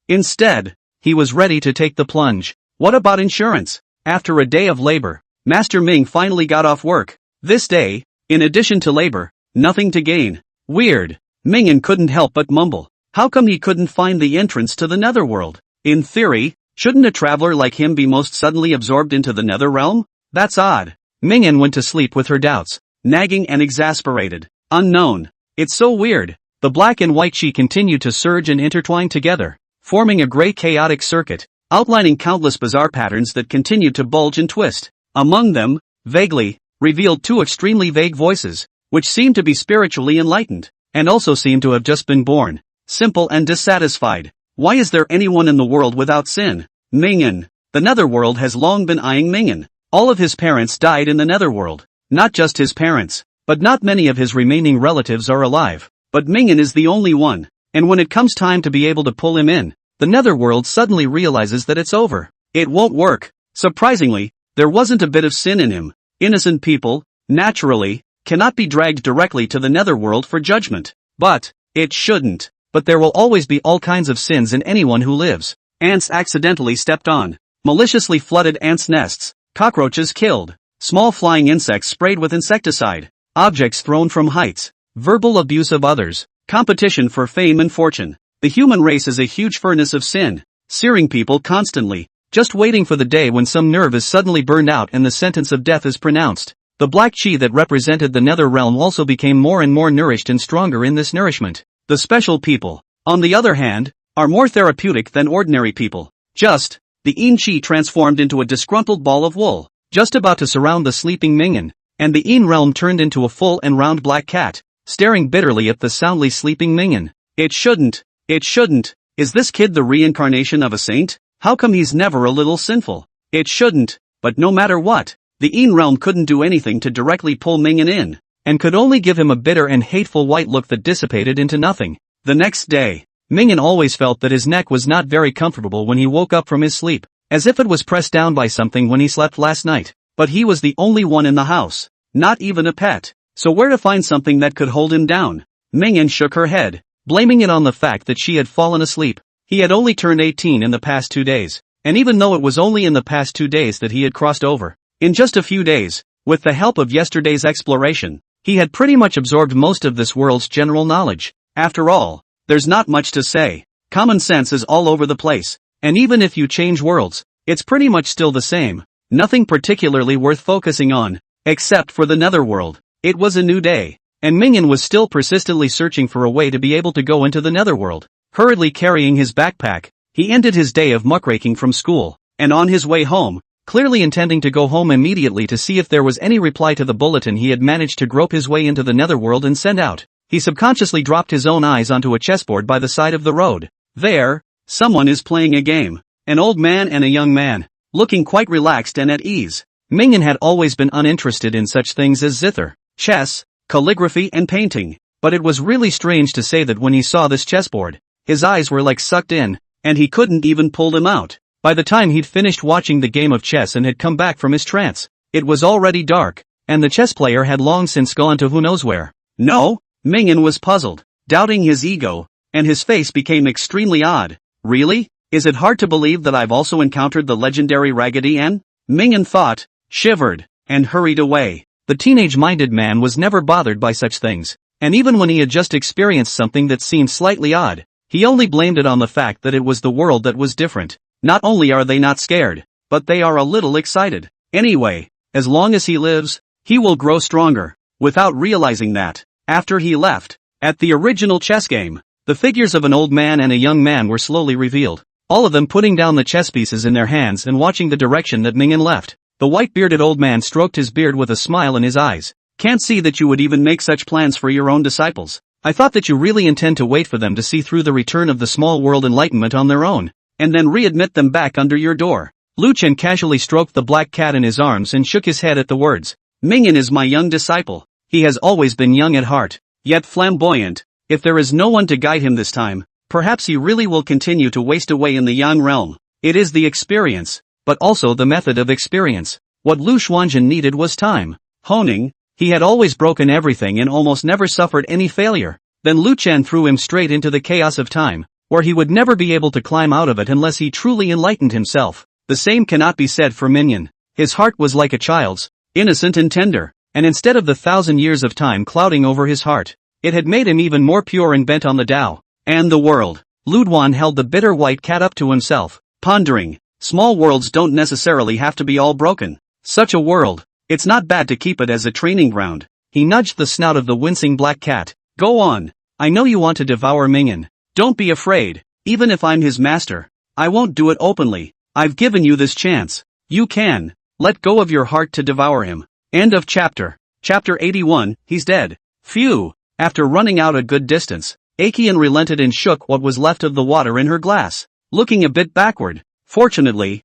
[SPEAKER 1] Instead, he was ready to take the plunge. What about insurance? After a day of labor, Master Ming finally got off work. This day, in addition to labor, nothing to gain. Weird. Mingyan couldn't help but mumble. How come he couldn't find the entrance to the netherworld? In theory, shouldn't a traveler like him be most suddenly absorbed into the nether realm? That's odd. Mingyan went to sleep with her doubts, nagging and exasperated. Unknown. It's so weird. The black and white chi continued to surge and intertwine together, forming a gray chaotic circuit, outlining countless bizarre patterns that continued to bulge and twist. Among them, vaguely, revealed two extremely vague voices, which seemed to be spiritually enlightened, and also seemed to have just been born, simple and dissatisfied. Why is there anyone in the world without sin? Mingyan. The netherworld has long been eyeing Mingyan. All of his parents died in the netherworld. Not just his parents, but not many of his remaining relatives are alive. But Mingyan is the only one, and when it comes time to be able to pull him in, the netherworld suddenly realizes that it's over. It won't work. Surprisingly, there wasn't a bit of sin in him. Innocent people, naturally, cannot be dragged directly to the netherworld for judgment. But it shouldn't. But there will always be all kinds of sins in anyone who lives. Ants accidentally stepped on. Maliciously flooded ants' nests. Cockroaches killed. Small flying insects sprayed with insecticide. Objects thrown from heights. Verbal abuse of others. Competition for fame and fortune. The human race is a huge furnace of sin, searing people constantly, just waiting for the day when some nerve is suddenly burned out and the sentence of death is pronounced. The black chi that represented the nether realm also became more and more nourished and stronger in this nourishment. The special people, on the other hand, are more therapeutic than ordinary people. The Yin chi transformed into a disgruntled ball of wool, just about to surround the sleeping Mingyan, and the Yin realm turned into a full and round black cat, staring bitterly at the soundly sleeping Mingyan. It shouldn't. Is this kid the reincarnation of a saint? How come he's never a little sinful? It shouldn't. But no matter what, the Yin realm couldn't do anything to directly pull Mingyan in, and could only give him a bitter and hateful white look that dissipated into nothing. The next day, Mingyan always felt that his neck was not very comfortable when he woke up from his sleep, as if it was pressed down by something when he slept last night. But he was the only one in the house, not even a pet. So where to find something that could hold him down? Mingyan shook her head, blaming it on the fact that she had fallen asleep. He had only turned 18 in the past 2 days, and even though it was only in the past 2 days that he had crossed over, in just a few days, with the help of yesterday's exploration, he had pretty much absorbed most of this world's general knowledge. After all, there's not much to say. Common sense is all over the place, and even if you change worlds, it's pretty much still the same. Nothing particularly worth focusing on, except for the netherworld. It was a new day, and Mingyan was still persistently searching for a way to be able to go into the netherworld. Hurriedly carrying his backpack, he ended his day of muckraking from school, and on his way home, clearly intending to go home immediately to see if there was any reply to the bulletin he had managed to grope his way into the netherworld and send out. He subconsciously dropped his own eyes onto a chessboard by the side of the road. There, someone is playing a game. An old man and a young man, looking quite relaxed and at ease. Mingyan had always been uninterested in such things as zither, chess, calligraphy and painting, but it was really strange to say that when he saw this chessboard, his eyes were like sucked in, and he couldn't even pull them out. By the time he'd finished watching the game of chess and had come back from his trance, it was already dark, and the chess player had long since gone to who knows where. No? Mingyan was puzzled, doubting his ego, and his face became extremely odd. Really? Is it hard to believe that I've also encountered the legendary Raggedy Ann? Mingyan thought, shivered, and hurried away. The teenage-minded man was never bothered by such things, and even when he had just experienced something that seemed slightly odd, he only blamed it on the fact that it was the world that was different. Not only are they not scared, but they are a little excited. Anyway, as long as he lives, he will grow stronger. Without realizing that, after he left, at the original chess game, the figures of an old man and a young man were slowly revealed. All of them putting down the chess pieces in their hands and watching the direction that Mingyan left. The white-bearded old man stroked his beard with a smile in his eyes. Can't see that you would even make such plans for your own disciples. I thought that you really intend to wait for them to see through the return of the small world enlightenment on their own, and then readmit them back under your door. Lu Chen casually stroked the black cat in his arms and shook his head at the words. Mingyan is my young disciple. He has always been young at heart, yet flamboyant. If there is no one to guide him this time, perhaps he really will continue to waste away in the yang realm. It is the experience, but also the method of experience. What Lu Xuanzhen needed was time. Honing, he had always broken everything and almost never suffered any failure. Then Lu Chen threw him straight into the chaos of time, where he would never be able to climb out of it unless he truly enlightened himself. The same cannot be said for Mingyan. His heart was like a child's, innocent and tender, and instead of the 1,000 years of time clouding over his heart, it had made him even more pure and bent on the Tao and the world. Lu Duan held the bitter white cat up to himself, pondering, small worlds don't necessarily have to be all broken. Such a world, it's not bad to keep it as a training ground. He nudged the snout of the wincing black cat. Go on. I know you want to devour Mingyan. Don't be afraid. Even if I'm his master, I won't do it openly. I've given you this chance. You can. Let go of your heart to devour him. End of chapter. Chapter 81, he's dead. Phew. After running out a good distance, Akian relented and shook what was left of the water in her glass, looking a bit backward. Fortunately,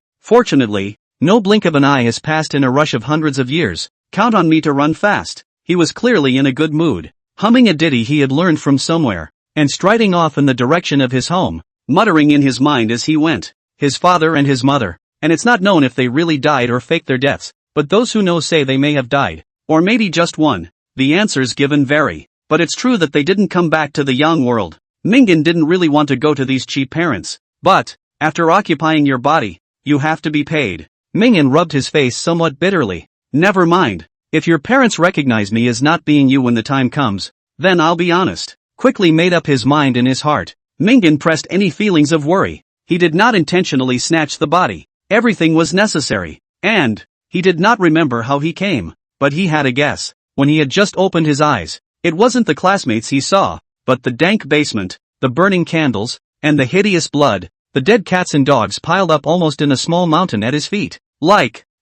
[SPEAKER 1] no blink of an eye has passed in a rush of hundreds of years. Count on me to run fast. He was clearly in a good mood, humming a ditty he had learned from somewhere, and striding off in the direction of his home, muttering in his mind as he went. His father and his mother, and it's not known if they really died or faked their deaths, but those who know say they may have died, or maybe just one. The answers given vary, but it's true that they didn't come back to the yang world. Mingyan didn't really want to go to these cheap parents, but, after occupying your body, you have to be paid. Mingyan rubbed his face somewhat bitterly. Never mind. If your parents recognize me as not being you when the time comes, then I'll be honest. Quickly made up his mind in his heart, Mingyan pressed any feelings of worry. He did not intentionally snatch the body. Everything was necessary, and he did not remember how he came, but he had a guess. When he had just opened his eyes, it wasn't the classmates he saw, but the dank basement, the burning candles, and the hideous blood, the dead cats and dogs piled up almost in a small mountain at his feet.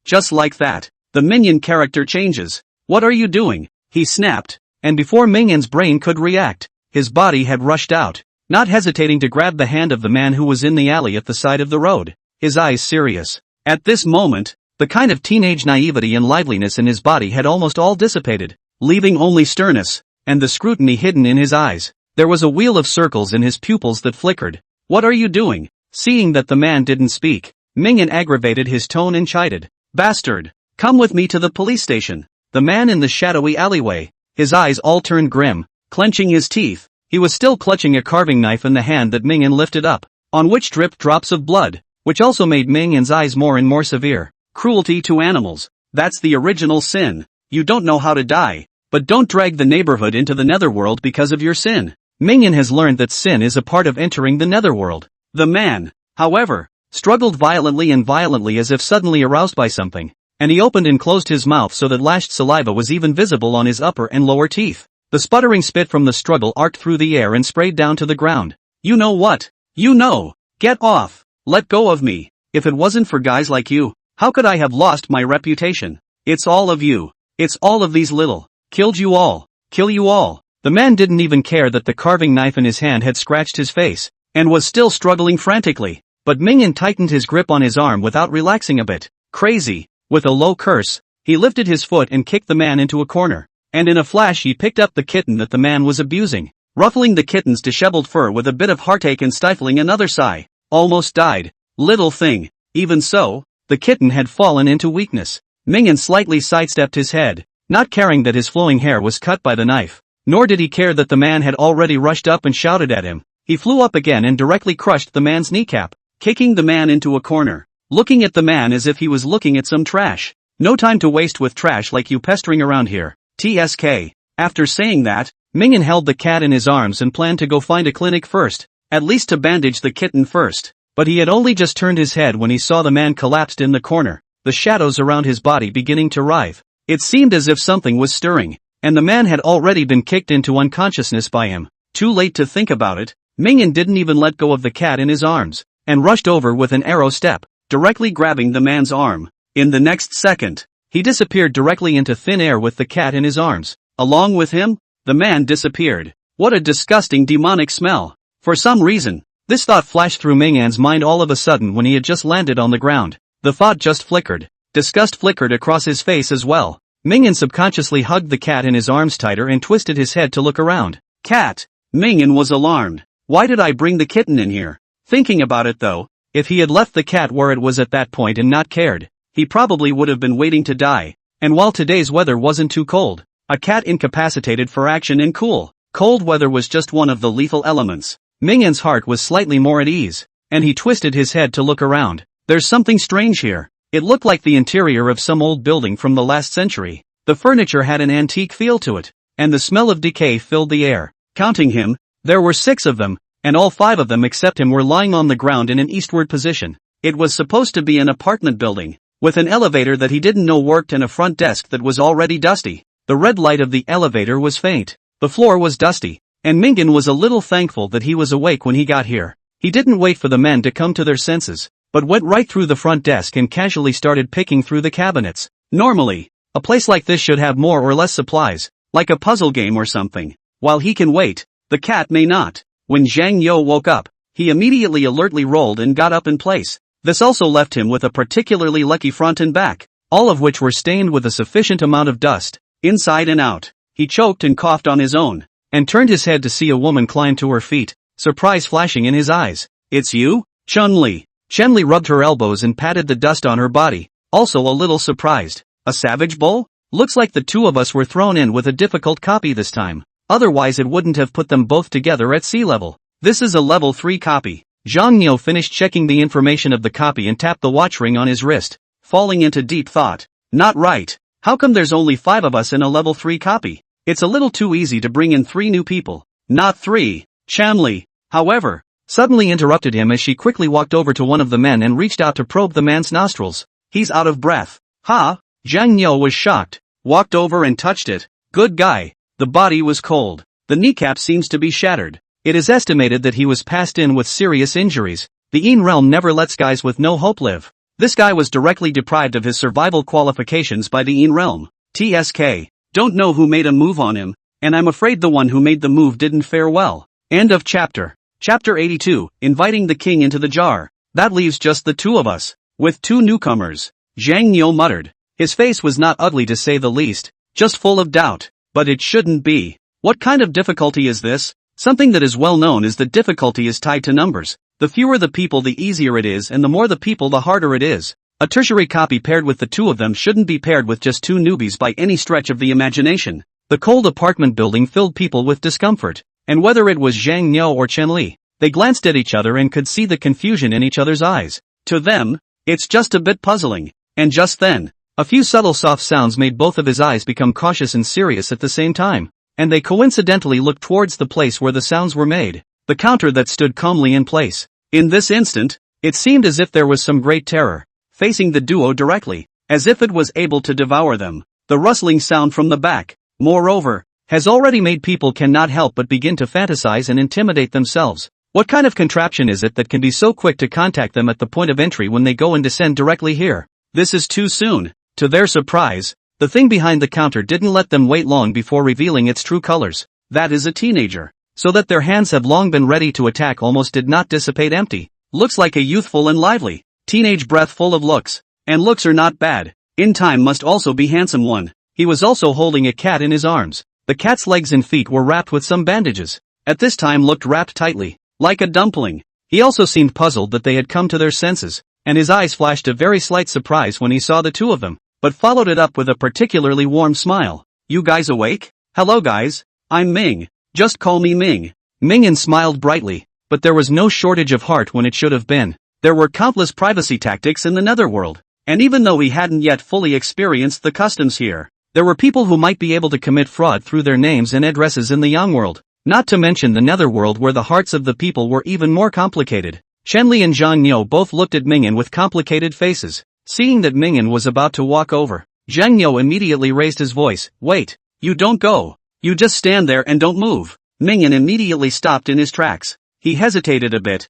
[SPEAKER 1] Just like that, the Mingyan character changes. What are you doing? He snapped, and before Mingyan's brain could react, his body had rushed out, not hesitating to grab the hand of the man who was in the alley at the side of the road, his eyes serious. At this moment, the kind of teenage naivety and liveliness in his body had almost all dissipated, leaving only sternness, and the scrutiny hidden in his eyes. There was a wheel of circles in his pupils that flickered. What are you doing? Seeing that the man didn't speak, Mingyan aggravated his tone and chided. Bastard! Come with me to the police station. The man in the shadowy alleyway, his eyes all turned grim, clenching his teeth, he was still clutching a carving knife in the hand that Mingyan lifted up, on which dripped drops of blood, which also made Mingyan's eyes more and more severe. Cruelty to animals. That's the original sin. You don't know how to die, but don't drag the neighborhood into the netherworld because of your sin. Mingyan has learned that sin is a part of entering the netherworld. The man, however, struggled violently as if suddenly aroused by something, and he opened and closed his mouth so that lashed saliva was even visible on his upper and lower teeth. The sputtering spit from the struggle arced through the air and sprayed down to the ground. You know what? You know! Get off! Let go of me! If it wasn't for guys like you, how could I have lost my reputation? It's all of you. It's all of these little. Killed you all. Kill you all. The man didn't even care that the carving knife in his hand had scratched his face, and was still struggling frantically. But Mingyan tightened his grip on his arm without relaxing a bit. Crazy. With a low curse, he lifted his foot and kicked the man into a corner. And in a flash he picked up the kitten that the man was abusing, ruffling the kitten's disheveled fur with a bit of heartache and stifling another sigh. Almost died. Little thing. Even so, the kitten had fallen into weakness. Mingyan slightly sidestepped his head, not caring that his flowing hair was cut by the knife. Nor did he care that the man had already rushed up and shouted at him. He flew up again and directly crushed the man's kneecap, kicking the man into a corner, looking at the man as if he was looking at some trash. No time to waste with trash like you pestering around here. TSK. After saying that, Mingyan held the cat in his arms and planned to go find a clinic first, at least to bandage the kitten first. But he had only just turned his head when he saw the man collapsed in the corner, the shadows around his body beginning to writhe. It seemed as if something was stirring, and the man had already been kicked into unconsciousness by him. Too late to think about it, Mingyan didn't even let go of the cat in his arms, and rushed over with an arrow step, directly grabbing the man's arm. In the next second, he disappeared directly into thin air with the cat in his arms. Along with him, the man disappeared. What a disgusting demonic smell. For some reason, this thought flashed through Mingyan's mind all of a sudden when he had just landed on the ground. The thought just flickered. Disgust flickered across his face as well. Mingyan subconsciously hugged the cat in his arms tighter and twisted his head to look around. Cat! Mingyan was alarmed. Why did I bring the kitten in here? Thinking about it though, if he had left the cat where it was at that point and not cared, he probably would have been waiting to die. And while today's weather wasn't too cold, a cat incapacitated for action and cool, cold weather was just one of the lethal elements. Mingyan's heart was slightly more at ease, and he twisted his head to look around. There's something strange here. It looked like the interior of some old building from the last century. The furniture had an antique feel to it, and the smell of decay filled the air. Counting him, there were 6 of them, and all 5 of them except him were lying on the ground in an eastward position. It was supposed to be an apartment building, with an elevator that he didn't know worked and a front desk that was already dusty. The red light of the elevator was faint. The floor was dusty, and Mingyan was a little thankful that he was awake when he got here. He didn't wait for the men to come to their senses, but went right through the front desk and casually started picking through the cabinets. Normally, a place like this should have more or less supplies, like a puzzle game or something. While he can wait, the cat may not. When Zhang Yo woke up, he immediately alertly rolled and got up in place. This also left him with a particularly lucky front and back, all of which were stained with a sufficient amount of dust, inside and out. He choked and coughed on his own, and turned his head to see a woman climb to her feet, surprise flashing in his eyes. It's you, Chun-Li. Chun-Li rubbed her elbows and patted the dust on her body, also a little surprised. A savage bull? Looks like the 2 of us were thrown in with a difficult copy this time. Otherwise it wouldn't have put them both together at sea level. This is a level 3 copy. Zhang Yo finished checking the information of the copy and tapped the watch ring on his wrist, falling into deep thought. Not right. How come there's only 5 of us in a level 3 copy? It's a little too easy to bring in 3 new people. Not 3. Chun-Li, however, suddenly interrupted him as she quickly walked over to one of the men and reached out to probe the man's nostrils. He's out of breath. Ha! Zhang Yo was shocked, walked over and touched it. Good guy. The body was cold. The kneecap seems to be shattered. It is estimated that he was passed in with serious injuries. The Yin realm never lets guys with no hope live. This guy was directly deprived of his survival qualifications by the Yin realm. TSK. Don't know who made a move on him, and I'm afraid the one who made the move didn't fare well. End of chapter. Chapter 82, inviting the king into the jar. That leaves just the 2 of us, with 2 newcomers. Zhang Yo muttered. His face was not ugly to say the least, just full of doubt. But it shouldn't be. What kind of difficulty is this? Something that is well known is that difficulty is tied to numbers. The fewer the people the easier it is and the more the people the harder it is. A tertiary copy paired with the 2 of them shouldn't be paired with just 2 newbies by any stretch of the imagination. The cold apartment building filled people with discomfort, and whether it was Zhang Yo or Chun-Li, they glanced at each other and could see the confusion in each other's eyes. To them, it's just a bit puzzling. And just then, a few subtle soft sounds made both of his eyes become cautious and serious at the same time, and they coincidentally looked towards the place where the sounds were made, the counter that stood calmly in place. In this instant, it seemed as if there was some great terror, facing the duo directly, as if it was able to devour them. The rustling sound from the back, moreover, has already made people cannot help but begin to fantasize and intimidate themselves. What kind of contraption is it that can be so quick to contact them at the point of entry when they go and descend directly here? This is too soon. To their surprise, the thing behind the counter didn't let them wait long before revealing its true colors. that is a teenager. So that their hands have long been ready to attack almost did not dissipate empty. Looks like a youthful and lively teenage breath full of looks. And looks are not bad. In time must also be handsome one. He was also holding a cat in his arms. The cat's legs and feet were wrapped with some bandages. At this time looked wrapped tightly, like a dumpling. He also seemed puzzled that they had come to their senses, and his eyes flashed a very slight surprise when he saw the two of them, but followed it up with a particularly warm smile. You guys awake? Hello guys, I'm Ming. Just call me Ming. Mingin smiled brightly, but there was no shortage of heart when it should have been. There were countless privacy tactics in the netherworld, and even though he hadn't yet fully experienced the customs here, there were people who might be able to commit fraud through their names and addresses in the young world. Not to mention the netherworld where the hearts of the people were even more complicated. Shenli and Zhang Niu both looked at Mingyan with complicated faces. Seeing that Mingyan was about to walk over, Zhang Niu immediately raised his voice. Wait, you don't go. You just stand there and don't move. Mingyan immediately stopped in his tracks. He hesitated a bit.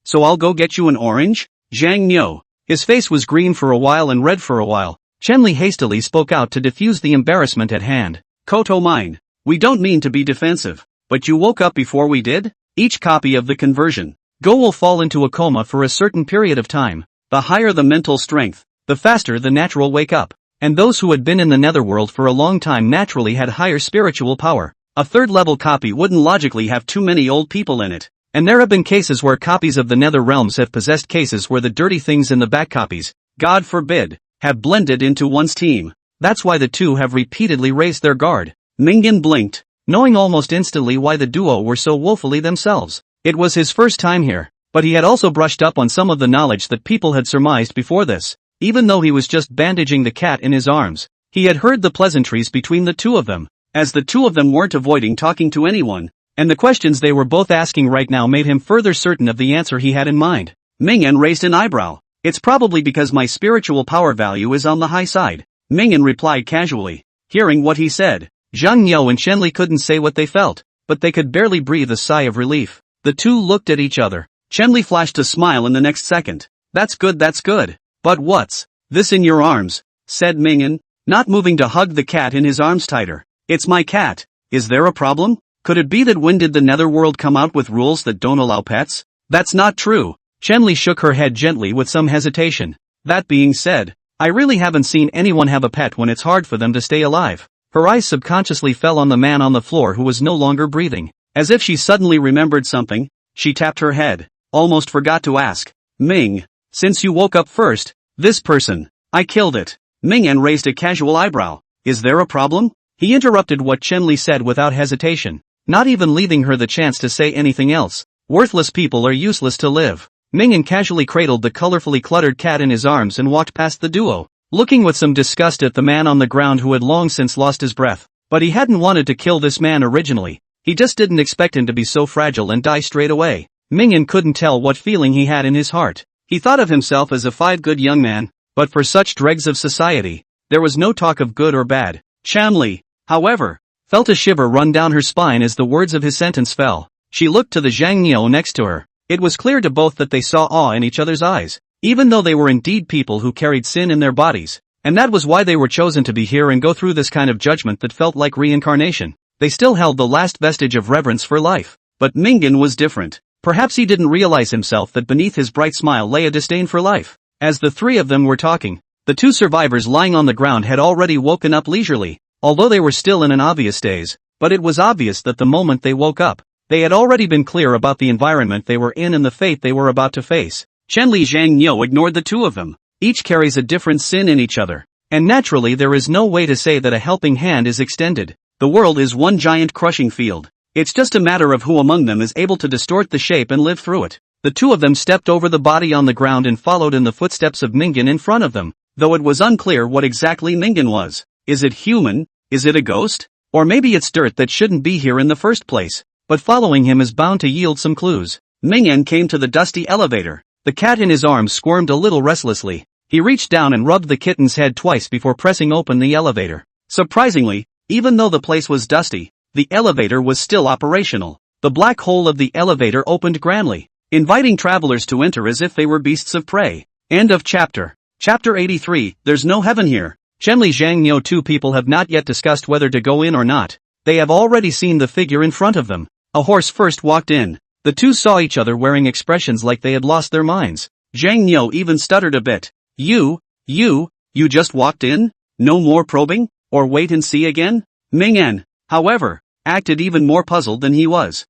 [SPEAKER 1] So I'll go get you an orange? Zhang Niu. His face was green for a while and red for a while. Chenli hastily spoke out to diffuse the embarrassment at hand. Koto mine. We don't mean to be defensive, but you woke up before we did? Each copy of the conversion Go will fall into a coma for a certain period of time. The higher the mental strength, the faster the natural wake up. And those who had been in the netherworld for a long time naturally had higher spiritual power. A third-level copy wouldn't logically have too many old people in it. And there have been cases where copies of the nether realms have possessed cases where the dirty things in the back copies, God forbid, have blended into one's team. That's why the two have repeatedly raised their guard. Mingyan blinked, knowing almost instantly why the duo were so woefully themselves. It was his first time here, but he had also brushed up on some of the knowledge that people had surmised before this. Even though he was just bandaging the cat in his arms, he had heard the pleasantries between the two of them, as the two of them weren't avoiding talking to anyone, and the questions they were both asking right now made him further certain of the answer he had in mind. Mingyan raised an eyebrow. It's probably because my spiritual power value is on the high side. Mingyan replied casually. Hearing what he said, Zhang Niu and Shenli couldn't say what they felt, but they could barely breathe a sigh of relief. The two looked at each other. Shenli flashed a smile in the next second. That's good. But what's this in your arms? Said Mingyan, not moving to hug the cat in his arms tighter. It's my cat. Is there a problem? Could it be that when did the netherworld come out with rules that don't allow pets? That's not true. Shenli shook her head gently with some hesitation. That being said, I really haven't seen anyone have a pet when it's hard for them to stay alive. Her eyes subconsciously fell on the man on the floor who was no longer breathing. As if she suddenly remembered something, she tapped her head. Almost forgot to ask. Ming, since you woke up first, this person, I killed it. Mingyan raised a casual eyebrow. Is there a problem? He interrupted what Shenli said without hesitation, not even leaving her the chance to say anything else. Worthless people are useless to live. Mingyan casually cradled the colorfully cluttered cat in his arms and walked past the duo, looking with some disgust at the man on the ground who had long since lost his breath. But he hadn't wanted to kill this man originally. He just didn't expect him to be so fragile and die straight away. Mingyan couldn't tell what feeling he had in his heart. He thought of himself as a fine good young man, but for such dregs of society, there was no talk of good or bad. Shamli, however, felt a shiver run down her spine as the words of his sentence fell. She looked to the Zhang Niu next to her. It was clear to both that they saw awe in each other's eyes, even though they were indeed people who carried sin in their bodies, and that was why they were chosen to be here and go through this kind of judgment that felt like reincarnation. They still held the last vestige of reverence for life. But Mingyan was different. Perhaps he didn't realize himself that beneath his bright smile lay a disdain for life. As the three of them were talking, the two survivors lying on the ground had already woken up leisurely, although they were still in an obvious daze. But it was obvious that the moment they woke up, they had already been clear about the environment they were in and the fate they were about to face. Shenli Zhang Niu ignored the two of them. Each carries a different sin in each other, and naturally there is no way to say that a helping hand is extended. The world is one giant crushing field. It's just a matter of who among them is able to distort the shape and live through it. The two of them stepped over the body on the ground and followed in the footsteps of Mingyan in front of them, though it was unclear what exactly Mingyan was. Is it human? Is it a ghost? Or maybe it's dirt that shouldn't be here in the first place. But following him is bound to yield some clues. Mingyan came to the dusty elevator. The cat in his arms squirmed a little restlessly. He reached down and rubbed the kitten's head twice before pressing open the elevator. Surprisingly, even though the place was dusty, the elevator was still operational. The black hole of the elevator opened grandly, inviting travelers to enter as if they were beasts of prey. End of chapter. Chapter 83, There's no heaven here. Shenli Zhang Niu. Two people have not yet discussed whether to go in or not. They have already seen the figure in front of them. A horse first walked in. The two saw each other wearing expressions like they had lost their minds. Zhang Niu even stuttered a bit. You just walked in? No more probing? Or wait and see again? Ming En, however, acted even more puzzled than he was.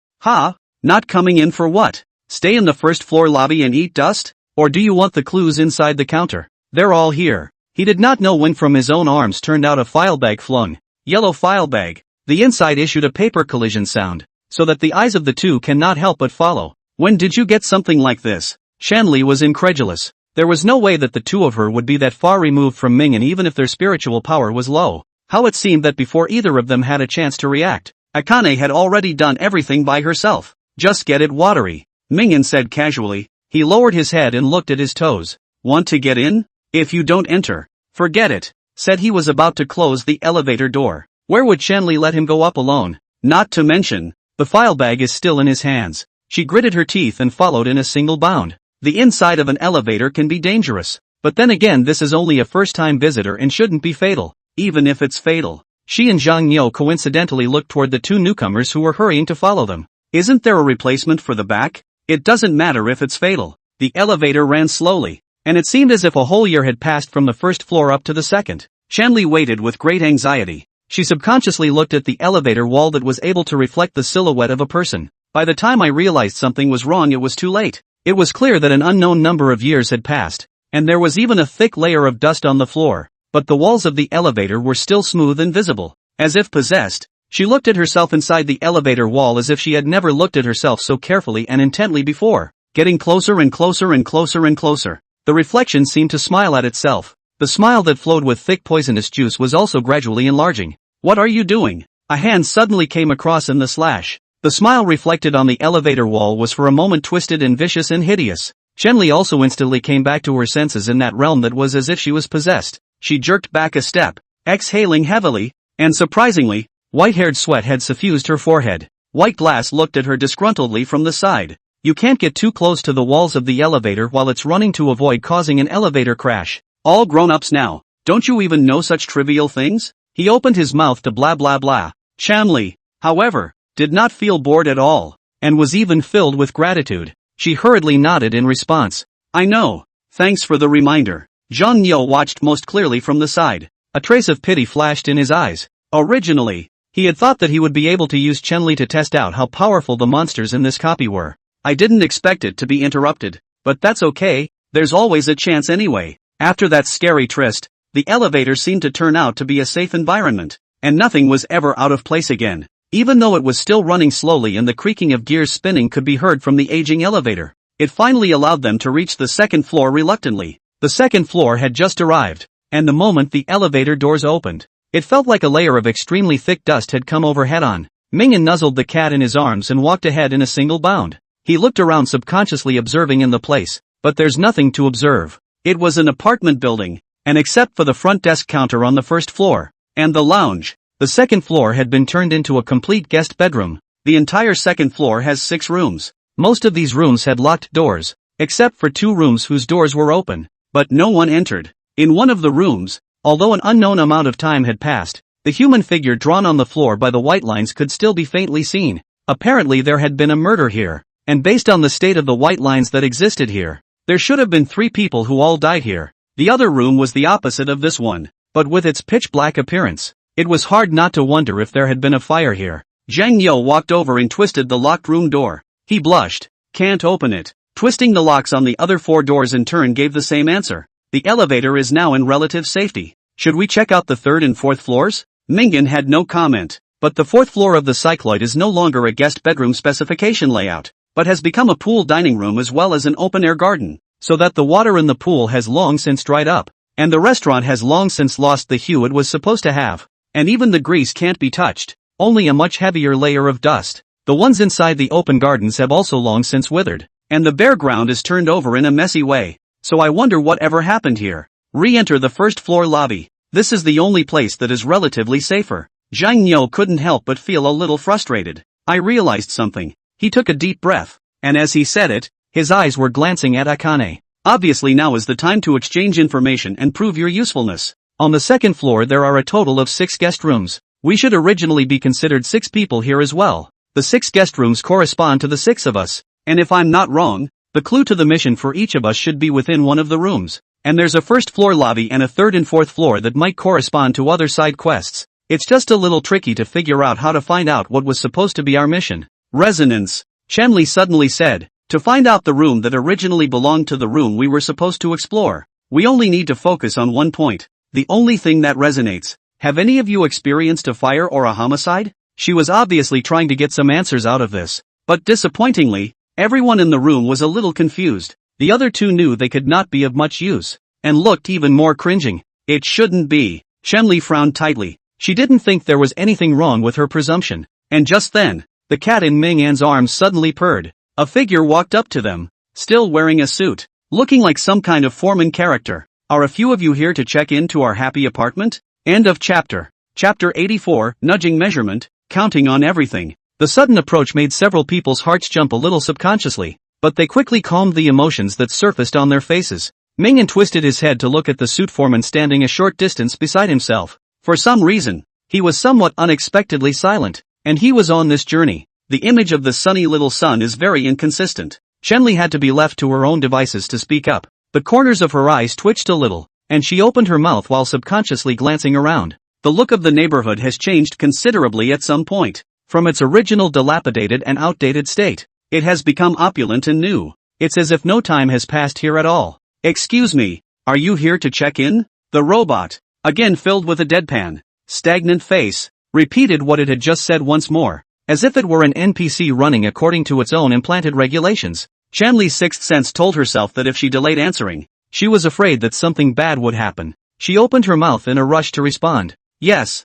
[SPEAKER 1] Not coming in for what? Stay in the first floor lobby and eat dust? Or do you want the clues inside the counter? They're all here. He did not know when from his own arms turned out a file bag flung. Yellow file bag. The inside issued a paper collision sound, so that the eyes of the two cannot help but follow. When did you get something like this? Shanli was incredulous. There was no way that the two of her would be that far removed from Ming, and even if their spiritual power was low. How it seemed that before either of them had a chance to react, Akane had already done everything by herself. Just get it watery, Mingen said casually. He lowered his head and looked at his toes. Want to get in? If you don't enter, forget it, said he was about to close the elevator door. Where would Shanli let him go up alone? Not to mention, the file bag is still in his hands. She gritted her teeth and followed in a single bound. The inside of an elevator can be dangerous, but then again this is only a first-time visitor and shouldn't be fatal. Even if it's fatal. She and Zhang Niu coincidentally looked toward the two newcomers who were hurrying to follow them. Isn't there a replacement for the back? It doesn't matter if it's fatal. The elevator ran slowly, and it seemed as if a whole year had passed from the first floor up to the second. Shanli waited with great anxiety. She subconsciously looked at the elevator wall that was able to reflect the silhouette of a person. By the time I realized something was wrong, it was too late. It was clear that an unknown number of years had passed, and there was even a thick layer of dust on the floor. But the walls of the elevator were still smooth and visible. As if possessed, she looked at herself inside the elevator wall as if she had never looked at herself so carefully and intently before. Getting closer and closer and closer and closer. The reflection seemed to smile at itself. The smile that flowed with thick poisonous juice was also gradually enlarging. What are you doing? A hand suddenly came across in the slash. The smile reflected on the elevator wall was for a moment twisted and vicious and hideous. Shenli also instantly came back to her senses in that realm that was as if she was possessed. She jerked back a step, exhaling heavily, and surprisingly, white-haired sweat had suffused her forehead. White Glass looked at her disgruntledly from the side. You can't get too close to the walls of the elevator while it's running to avoid causing an elevator crash. All grown-ups now, don't you even know such trivial things? He opened his mouth to blah blah blah. Shanli, however, did not feel bored at all, and was even filled with gratitude. She hurriedly nodded in response. I know, thanks for the reminder. Zhang Niu watched most clearly from the side. A trace of pity flashed in his eyes. Originally, he had thought that he would be able to use Chenli to test out how powerful the monsters in this copy were. I didn't expect it to be interrupted, but that's okay, there's always a chance anyway. After that scary tryst, the elevator seemed to turn out to be a safe environment, and nothing was ever out of place again. Even though it was still running slowly and the creaking of gears spinning could be heard from the aging elevator, it finally allowed them to reach the second floor reluctantly. The second floor had just arrived, and the moment the elevator doors opened, it felt like a layer of extremely thick dust had come overhead on. Mingen nuzzled the cat in his arms and walked ahead in a single bound. He looked around subconsciously observing in the place, but there's nothing to observe. It was an apartment building, and except for the front desk counter on the first floor, and the lounge, the second floor had been turned into a complete guest bedroom. The entire second floor has 6 rooms. Most of these rooms had locked doors, except for 2 rooms whose doors were open. But no one entered. In one of the rooms, although an unknown amount of time had passed, the human figure drawn on the floor by the white lines could still be faintly seen. Apparently there had been a murder here, and based on the state of the white lines that existed here, there should have been 3 people who all died here. The other room was the opposite of this one, but with its pitch-black appearance, it was hard not to wonder if there had been a fire here. Zhang Niu walked over and twisted the locked room door. He blushed. Can't open it. Twisting the locks on the other 4 doors in turn gave the same answer. The elevator is now in relative safety. Should we check out the 3rd and 4th floors? Mingen had no comment, but the 4th floor of the cycloid is no longer a guest bedroom specification layout, but has become a pool dining room as well as an open-air garden, so that the water in the pool has long since dried up, and the restaurant has long since lost the hue it was supposed to have, and even the grease can't be touched, only a much heavier layer of dust. The ones inside the open gardens have also long since withered, and the bare ground is turned over in a messy way, so I wonder what ever happened here. Re-enter the first floor lobby. This is the only place that is relatively safer. Zhang Niu couldn't help but feel a little frustrated. I realized something. He took a deep breath, and as he said it, his eyes were glancing at Akane. Obviously now is the time to exchange information and prove your usefulness. On the second floor there are a total of 6 guest rooms. We should originally be considered 6 people here as well. The 6 guest rooms correspond to the 6 of us, and if I'm not wrong, the clue to the mission for each of us should be within one of the rooms. And there's a first floor lobby and a third and fourth floor that might correspond to other side quests. It's just a little tricky to figure out how to find out what was supposed to be our mission. Resonance, Shenli suddenly said. To find out the room that originally belonged to the room we were supposed to explore, we only need to focus on one point. The only thing that resonates. Have any of you experienced a fire or a homicide? She was obviously trying to get some answers out of this. But disappointingly, everyone in the room was a little confused. The other 2 knew they could not be of much use, and looked even more cringing. It shouldn't be. Shenli frowned tightly. She didn't think there was anything wrong with her presumption. And just then, the cat in Ming An's arms suddenly purred. A figure walked up to them, still wearing a suit, looking like some kind of foreman character. Are a few of you here to check in to our happy apartment? End of chapter. Chapter 84, Nudging Measurement, Counting on Everything. The sudden approach made several people's hearts jump a little subconsciously, but they quickly calmed the emotions that surfaced on their faces. Ming An twisted his head to look at the suit foreman standing a short distance beside himself. For some reason, he was somewhat unexpectedly silent, and he was on this journey. The image of the sunny little sun is very inconsistent. Shenli had to be left to her own devices to speak up. The corners of her eyes twitched a little, and she opened her mouth while subconsciously glancing around. The look of the neighborhood has changed considerably at some point. From its original dilapidated and outdated state, it has become opulent and new. It's as if no time has passed here at all. Excuse me, are you here to check in? The robot, again filled with a deadpan, stagnant face, repeated what it had just said once more, as if it were an NPC running according to its own implanted regulations. Shanli's sixth sense told herself that if she delayed answering, she was afraid that something bad would happen. She opened her mouth in a rush to respond. Yes,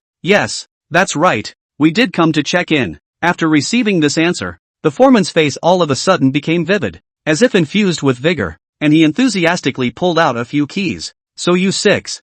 [SPEAKER 1] that's right, we did come to check in. After receiving this answer, the foreman's face all of a sudden became vivid, as if infused with vigor, and he enthusiastically pulled out a few keys. So you six.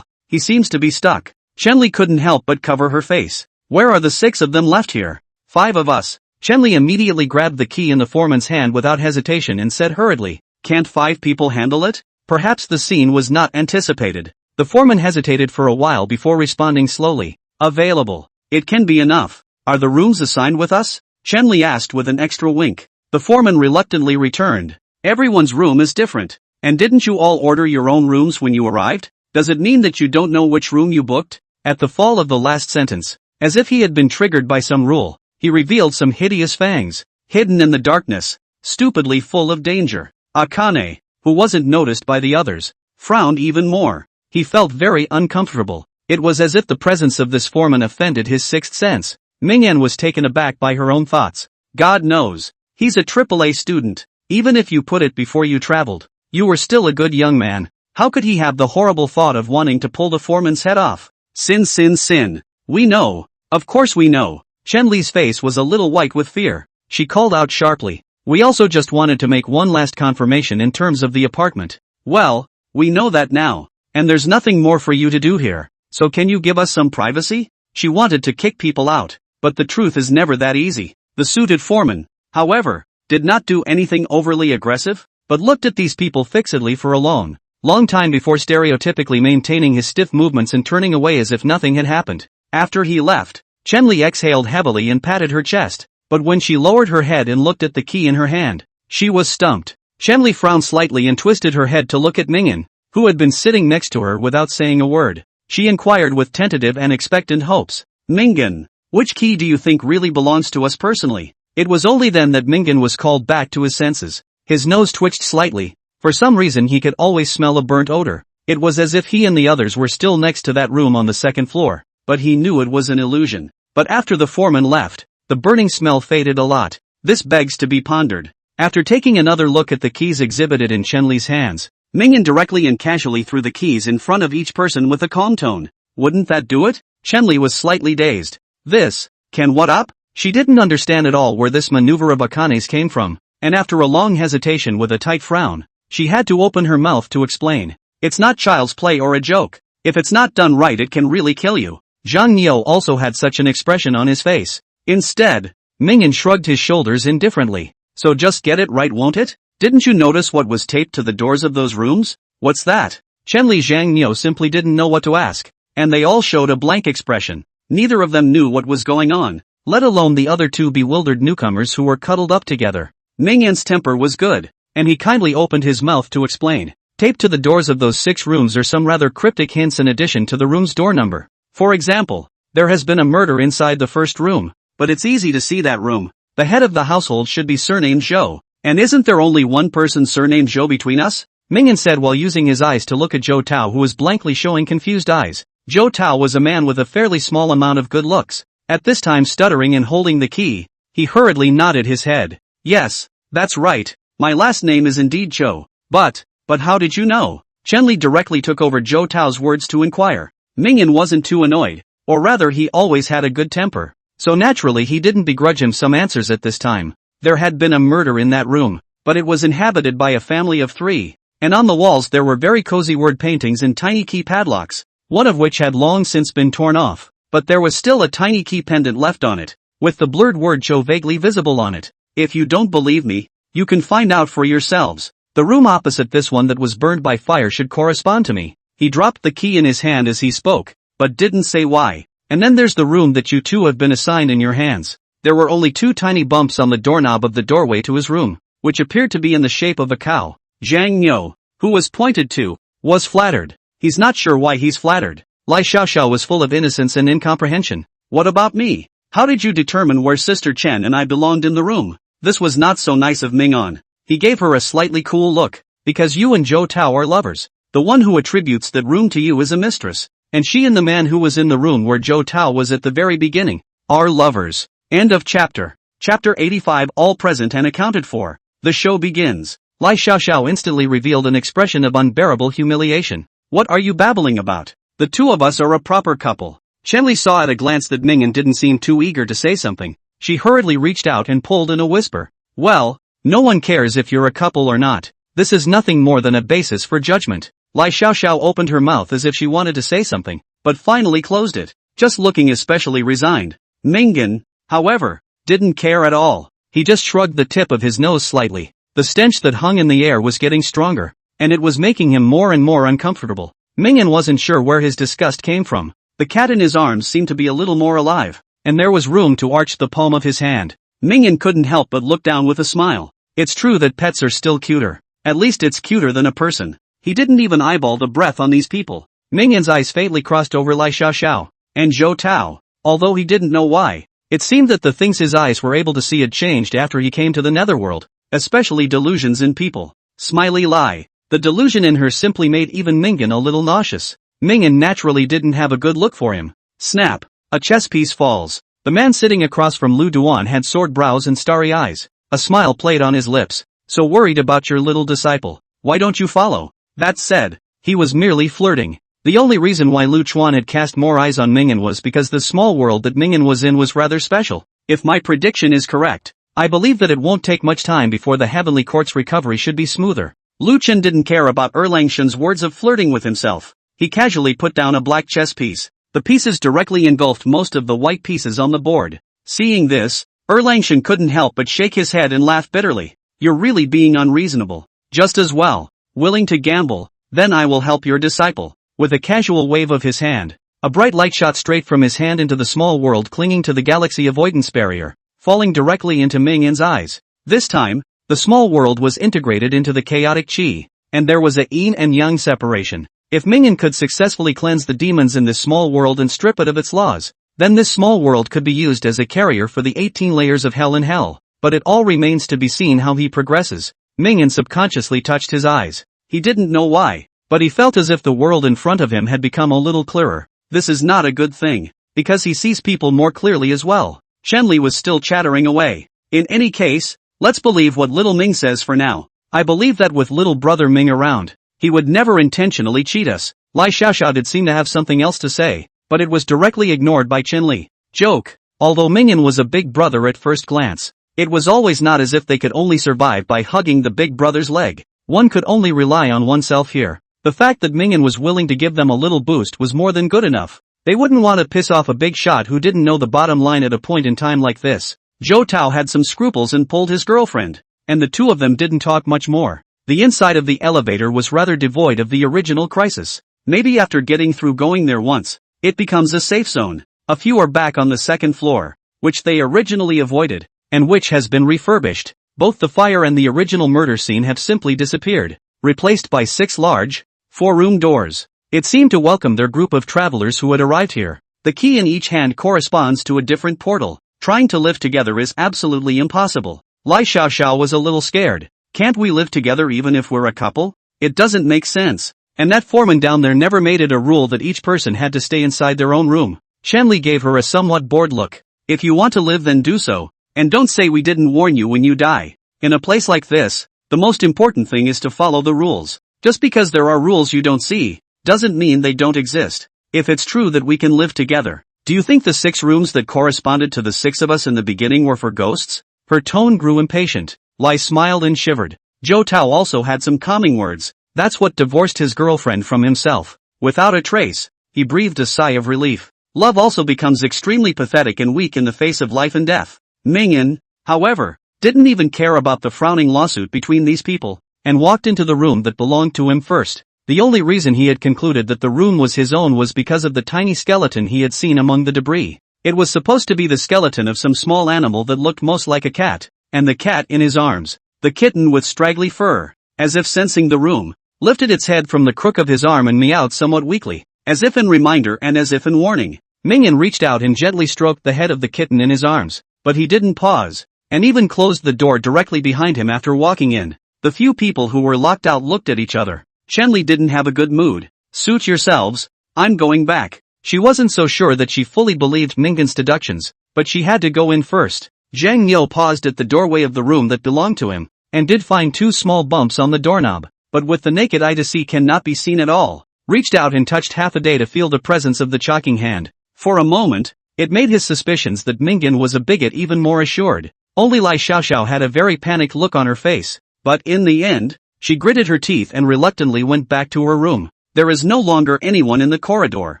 [SPEAKER 1] He seems to be stuck. Shenli couldn't help but cover her face. Where are the 6 of them left here? 5 of us. Shenli immediately grabbed the key in the foreman's hand without hesitation and said hurriedly, can't 5 people handle it? Perhaps the scene was not anticipated. The foreman hesitated for a while before responding slowly. Available. It can be enough. Are the rooms assigned with us? Shenli asked with an extra wink. The foreman reluctantly returned. Everyone's room is different. And didn't you all order your own rooms when you arrived? Does it mean that you don't know which room you booked? At the fall of the last sentence, as if he had been triggered by some rule, he revealed some hideous fangs, hidden in the darkness, stupidly full of danger. Akane, who wasn't noticed by the others, frowned even more. He felt very uncomfortable. It was as if the presence of this foreman offended his sixth sense. Ming-En was taken aback by her own thoughts. God knows, he's a AAA student. Even if you put it before you traveled, you were still a good young man. How could he have the horrible thought of wanting to pull the foreman's head off? Sin. We know. Of course we know. Shenli's face was a little white with fear. She called out sharply. We also just wanted to make one last confirmation in terms of the apartment. Well, we know that now. And there's nothing more for you to do here. So can you give us some privacy? She wanted to kick people out, but the truth is never that easy. The suited foreman, however, did not do anything overly aggressive, but looked at these people fixedly for a long time before stereotypically maintaining his stiff movements and turning away as if nothing had happened. After he left, Shenli exhaled heavily and patted her chest, but when she lowered her head and looked at the key in her hand, she was stumped. Shenli frowned slightly and twisted her head to look at Ming-En, who had been sitting next to her without saying a word. She inquired with tentative and expectant hopes. Ming-En, which key do you think really belongs to us personally? It was only then that Ming-En was called back to his senses. His nose twitched slightly. For some reason he could always smell a burnt odor. It was as if he and the others were still next to that room on the second floor, but he knew it was an illusion. But after the foreman left, the burning smell faded a lot. This begs to be pondered. After taking another look at the keys exhibited in Shenli's hands, Ming-En directly and casually threw the keys in front of each person with a calm tone. Wouldn't that do it? Shenli was slightly dazed. What up? She didn't understand at all where this maneuver of Akane's came from, and after a long hesitation with a tight frown, she had to open her mouth to explain. It's not child's play or a joke. If it's not done right it can really kill you. Zhang Niu also had such an expression on his face. Instead, Ming-En shrugged his shoulders indifferently. So just get it right, won't it? Didn't you notice what was taped to the doors of those rooms? What's that? Zhang Niu simply didn't know what to ask. and they all showed a blank expression. Neither of them knew what was going on, let alone the other two bewildered newcomers who were cuddled up together. Mingyan's temper was good, and he kindly opened his mouth to explain. Taped to the doors of those 6 rooms are some rather cryptic hints in addition to the room's door number. For example, there has been a murder inside the first room, but it's easy to see that room. The head of the household should be surnamed Zhou. And isn't there only one person surnamed Zhou between us? Mingyan said while using his eyes to look at Zhou Tao, who was blankly showing confused eyes. Zhou Tao was a man with a fairly small amount of good looks. At this time, stuttering and holding the key, he hurriedly nodded his head. Yes, that's right. My last name is indeed Zhou. But how did you know? Chenli directly took over Zhou Tao's words to inquire. Mingyan wasn't too annoyed, or rather he always had a good temper. So naturally he didn't begrudge him some answers at this time. There had been a murder in that room, but it was inhabited by a family of 3, and on the walls there were very cozy word paintings and tiny key padlocks, one of which had long since been torn off, but there was still a tiny key pendant left on it, with the blurred word Zhou vaguely visible on it. If you don't believe me, you can find out for yourselves. The room opposite this one that was burned by fire should correspond to me. He dropped the key in his hand as he spoke, but didn't say why. And then there's the room that you two have been assigned in your hands. There were only 2 tiny bumps on the doorknob of the doorway to his room, which appeared to be in the shape of a cow. Zhang Niu, who was pointed to, was flattered. He's not sure why he's flattered. Lai Xiaoxiao was full of innocence and incomprehension. What about me? How did you determine where Sister Chen and I belonged in the room? This was not so nice of Mingyan. He gave her a slightly cool look. Because you and Zhou Tao are lovers. The one who attributes that room to you is a mistress. And she and the man who was in the room where Zhou Tao was at the very beginning are lovers. End of chapter. Chapter 85. All present and accounted for. The show begins. Lai Xiaoxiao instantly revealed an expression of unbearable humiliation. What are you babbling about? The two of us are a proper couple. Chenli saw at a glance that Mingyan didn't seem too eager to say something. She hurriedly reached out and pulled in a whisper. Well, no one cares if you're a couple or not. This is nothing more than a basis for judgment. Lai Xiaoxiao opened her mouth as if she wanted to say something, but finally closed it, just looking especially resigned. Mingyan, however, didn't care at all. He just shrugged the tip of his nose slightly. The stench that hung in the air was getting stronger, and it was making him more and more uncomfortable. Mingyan wasn't sure where his disgust came from. The cat in his arms seemed to be a little more alive, and there was room to arch the palm of his hand. Mingyan couldn't help but look down with a smile. It's true that pets are still cuter. At least it's cuter than a person. He didn't even eyeball the breath on these people. Mingyan's eyes faintly crossed over Lai Xiaoxiao and Zhou Tao, although he didn't know why. It seemed that the things his eyes were able to see had changed after he came to the netherworld, especially delusions in people. Smiley Lai. The delusion in her simply made even Mingyan a little nauseous. Mingyan naturally didn't have a good look for him. Snap. A chess piece falls. The man sitting across from Lu Duan had sword brows and starry eyes. A smile played on his lips. So worried about your little disciple. Why don't you follow? That said, he was merely flirting. The only reason why Lu Chuan had cast more eyes on Mingyan was because the small world that Mingyan was in was rather special. If my prediction is correct, I believe that it won't take much time before the Heavenly Court's recovery should be smoother. Lu Chen didn't care about Erlangshan's words of flirting with himself. He casually put down a black chess piece. The pieces directly engulfed most of the white pieces on the board. Seeing this, Erlangshan couldn't help but shake his head and laugh bitterly. You're really being unreasonable. Just as well. Willing to gamble, then I will help your disciple. With a casual wave of his hand, a bright light shot straight from his hand into the small world clinging to the galaxy avoidance barrier, falling directly into Mingyan's eyes. This time, the small world was integrated into the chaotic chi, and there was a yin and yang separation. If Mingyan could successfully cleanse the demons in this small world and strip it of its laws, then this small world could be used as a carrier for the 18 layers of hell in hell. But it all remains to be seen how he progresses. Mingyan subconsciously touched his eyes. He didn't know why, but he felt as if the world in front of him had become a little clearer. This is not a good thing, because he sees people more clearly as well. Chenli was still chattering away. In any case, let's believe what little Ming says for now. I believe that with little brother Ming around, he would never intentionally cheat us. Lai Xiaoxiao did seem to have something else to say, but it was directly ignored by Chenli. Joke. Although Mingyan was a big brother at first glance, it was always not as if they could only survive by hugging the big brother's leg. One could only rely on oneself here. The fact that Mingyan was willing to give them a little boost was more than good enough. They wouldn't want to piss off a big shot who didn't know the bottom line at a point in time like this. Zhou Tao had some scruples and pulled his girlfriend, and the two of them didn't talk much more. The inside of the elevator was rather devoid of the original crisis. Maybe after getting through going there once, it becomes a safe zone. A few are back on the second floor, which they originally avoided, and which has been refurbished. Both the fire and the original murder scene have simply disappeared, replaced by 6 large, 4-room doors. It seemed to welcome their group of travelers who had arrived here. The key in each hand corresponds to a different portal. Trying to live together is absolutely impossible. Lai Xiaoxiao was a little scared. Can't we live together even if we're a couple? It doesn't make sense. And that foreman down there never made it a rule that each person had to stay inside their own room. Shanli gave her a somewhat bored look. If you want to live, then do so. And don't say we didn't warn you when you die. In a place like this, the most important thing is to follow the rules. Just because there are rules you don't see, doesn't mean they don't exist. If it's true that we can live together, do you think the 6 rooms that corresponded to the 6 of us in the beginning were for ghosts? Her tone grew impatient. Lai smiled and shivered. Zhou Tao also had some calming words. That's what divorced his girlfriend from himself. Without a trace, he breathed a sigh of relief. Love also becomes extremely pathetic and weak in the face of life and death. Mingyan, however, didn't even care about the frowning lawsuit between these people, and walked into the room that belonged to him first. The only reason he had concluded that the room was his own was because of the tiny skeleton he had seen among the debris. It was supposed to be the skeleton of some small animal that looked most like a cat, and the cat in his arms. The kitten with straggly fur, as if sensing the room, lifted its head from the crook of his arm and meowed somewhat weakly, as if in reminder and as if in warning. Mingyan reached out and gently stroked the head of the kitten in his arms, but he didn't pause, and even closed the door directly behind him after walking in. The few people who were locked out looked at each other. Shenli didn't have a good mood. Suit yourselves, I'm going back. She wasn't so sure that she fully believed Mingyan's deductions, but she had to go in first. Zhang Niu paused at the doorway of the room that belonged to him, and did find 2 small bumps on the doorknob, but with the naked eye to see cannot be seen at all. Reached out and touched half a day to feel the presence of the chalking hand. For a moment, it made his suspicions that Mingyan was a bigot even more assured. Only Lai Xiaoxiao had a very panicked look on her face, but in the end, she gritted her teeth and reluctantly went back to her room. There is no longer anyone in the corridor.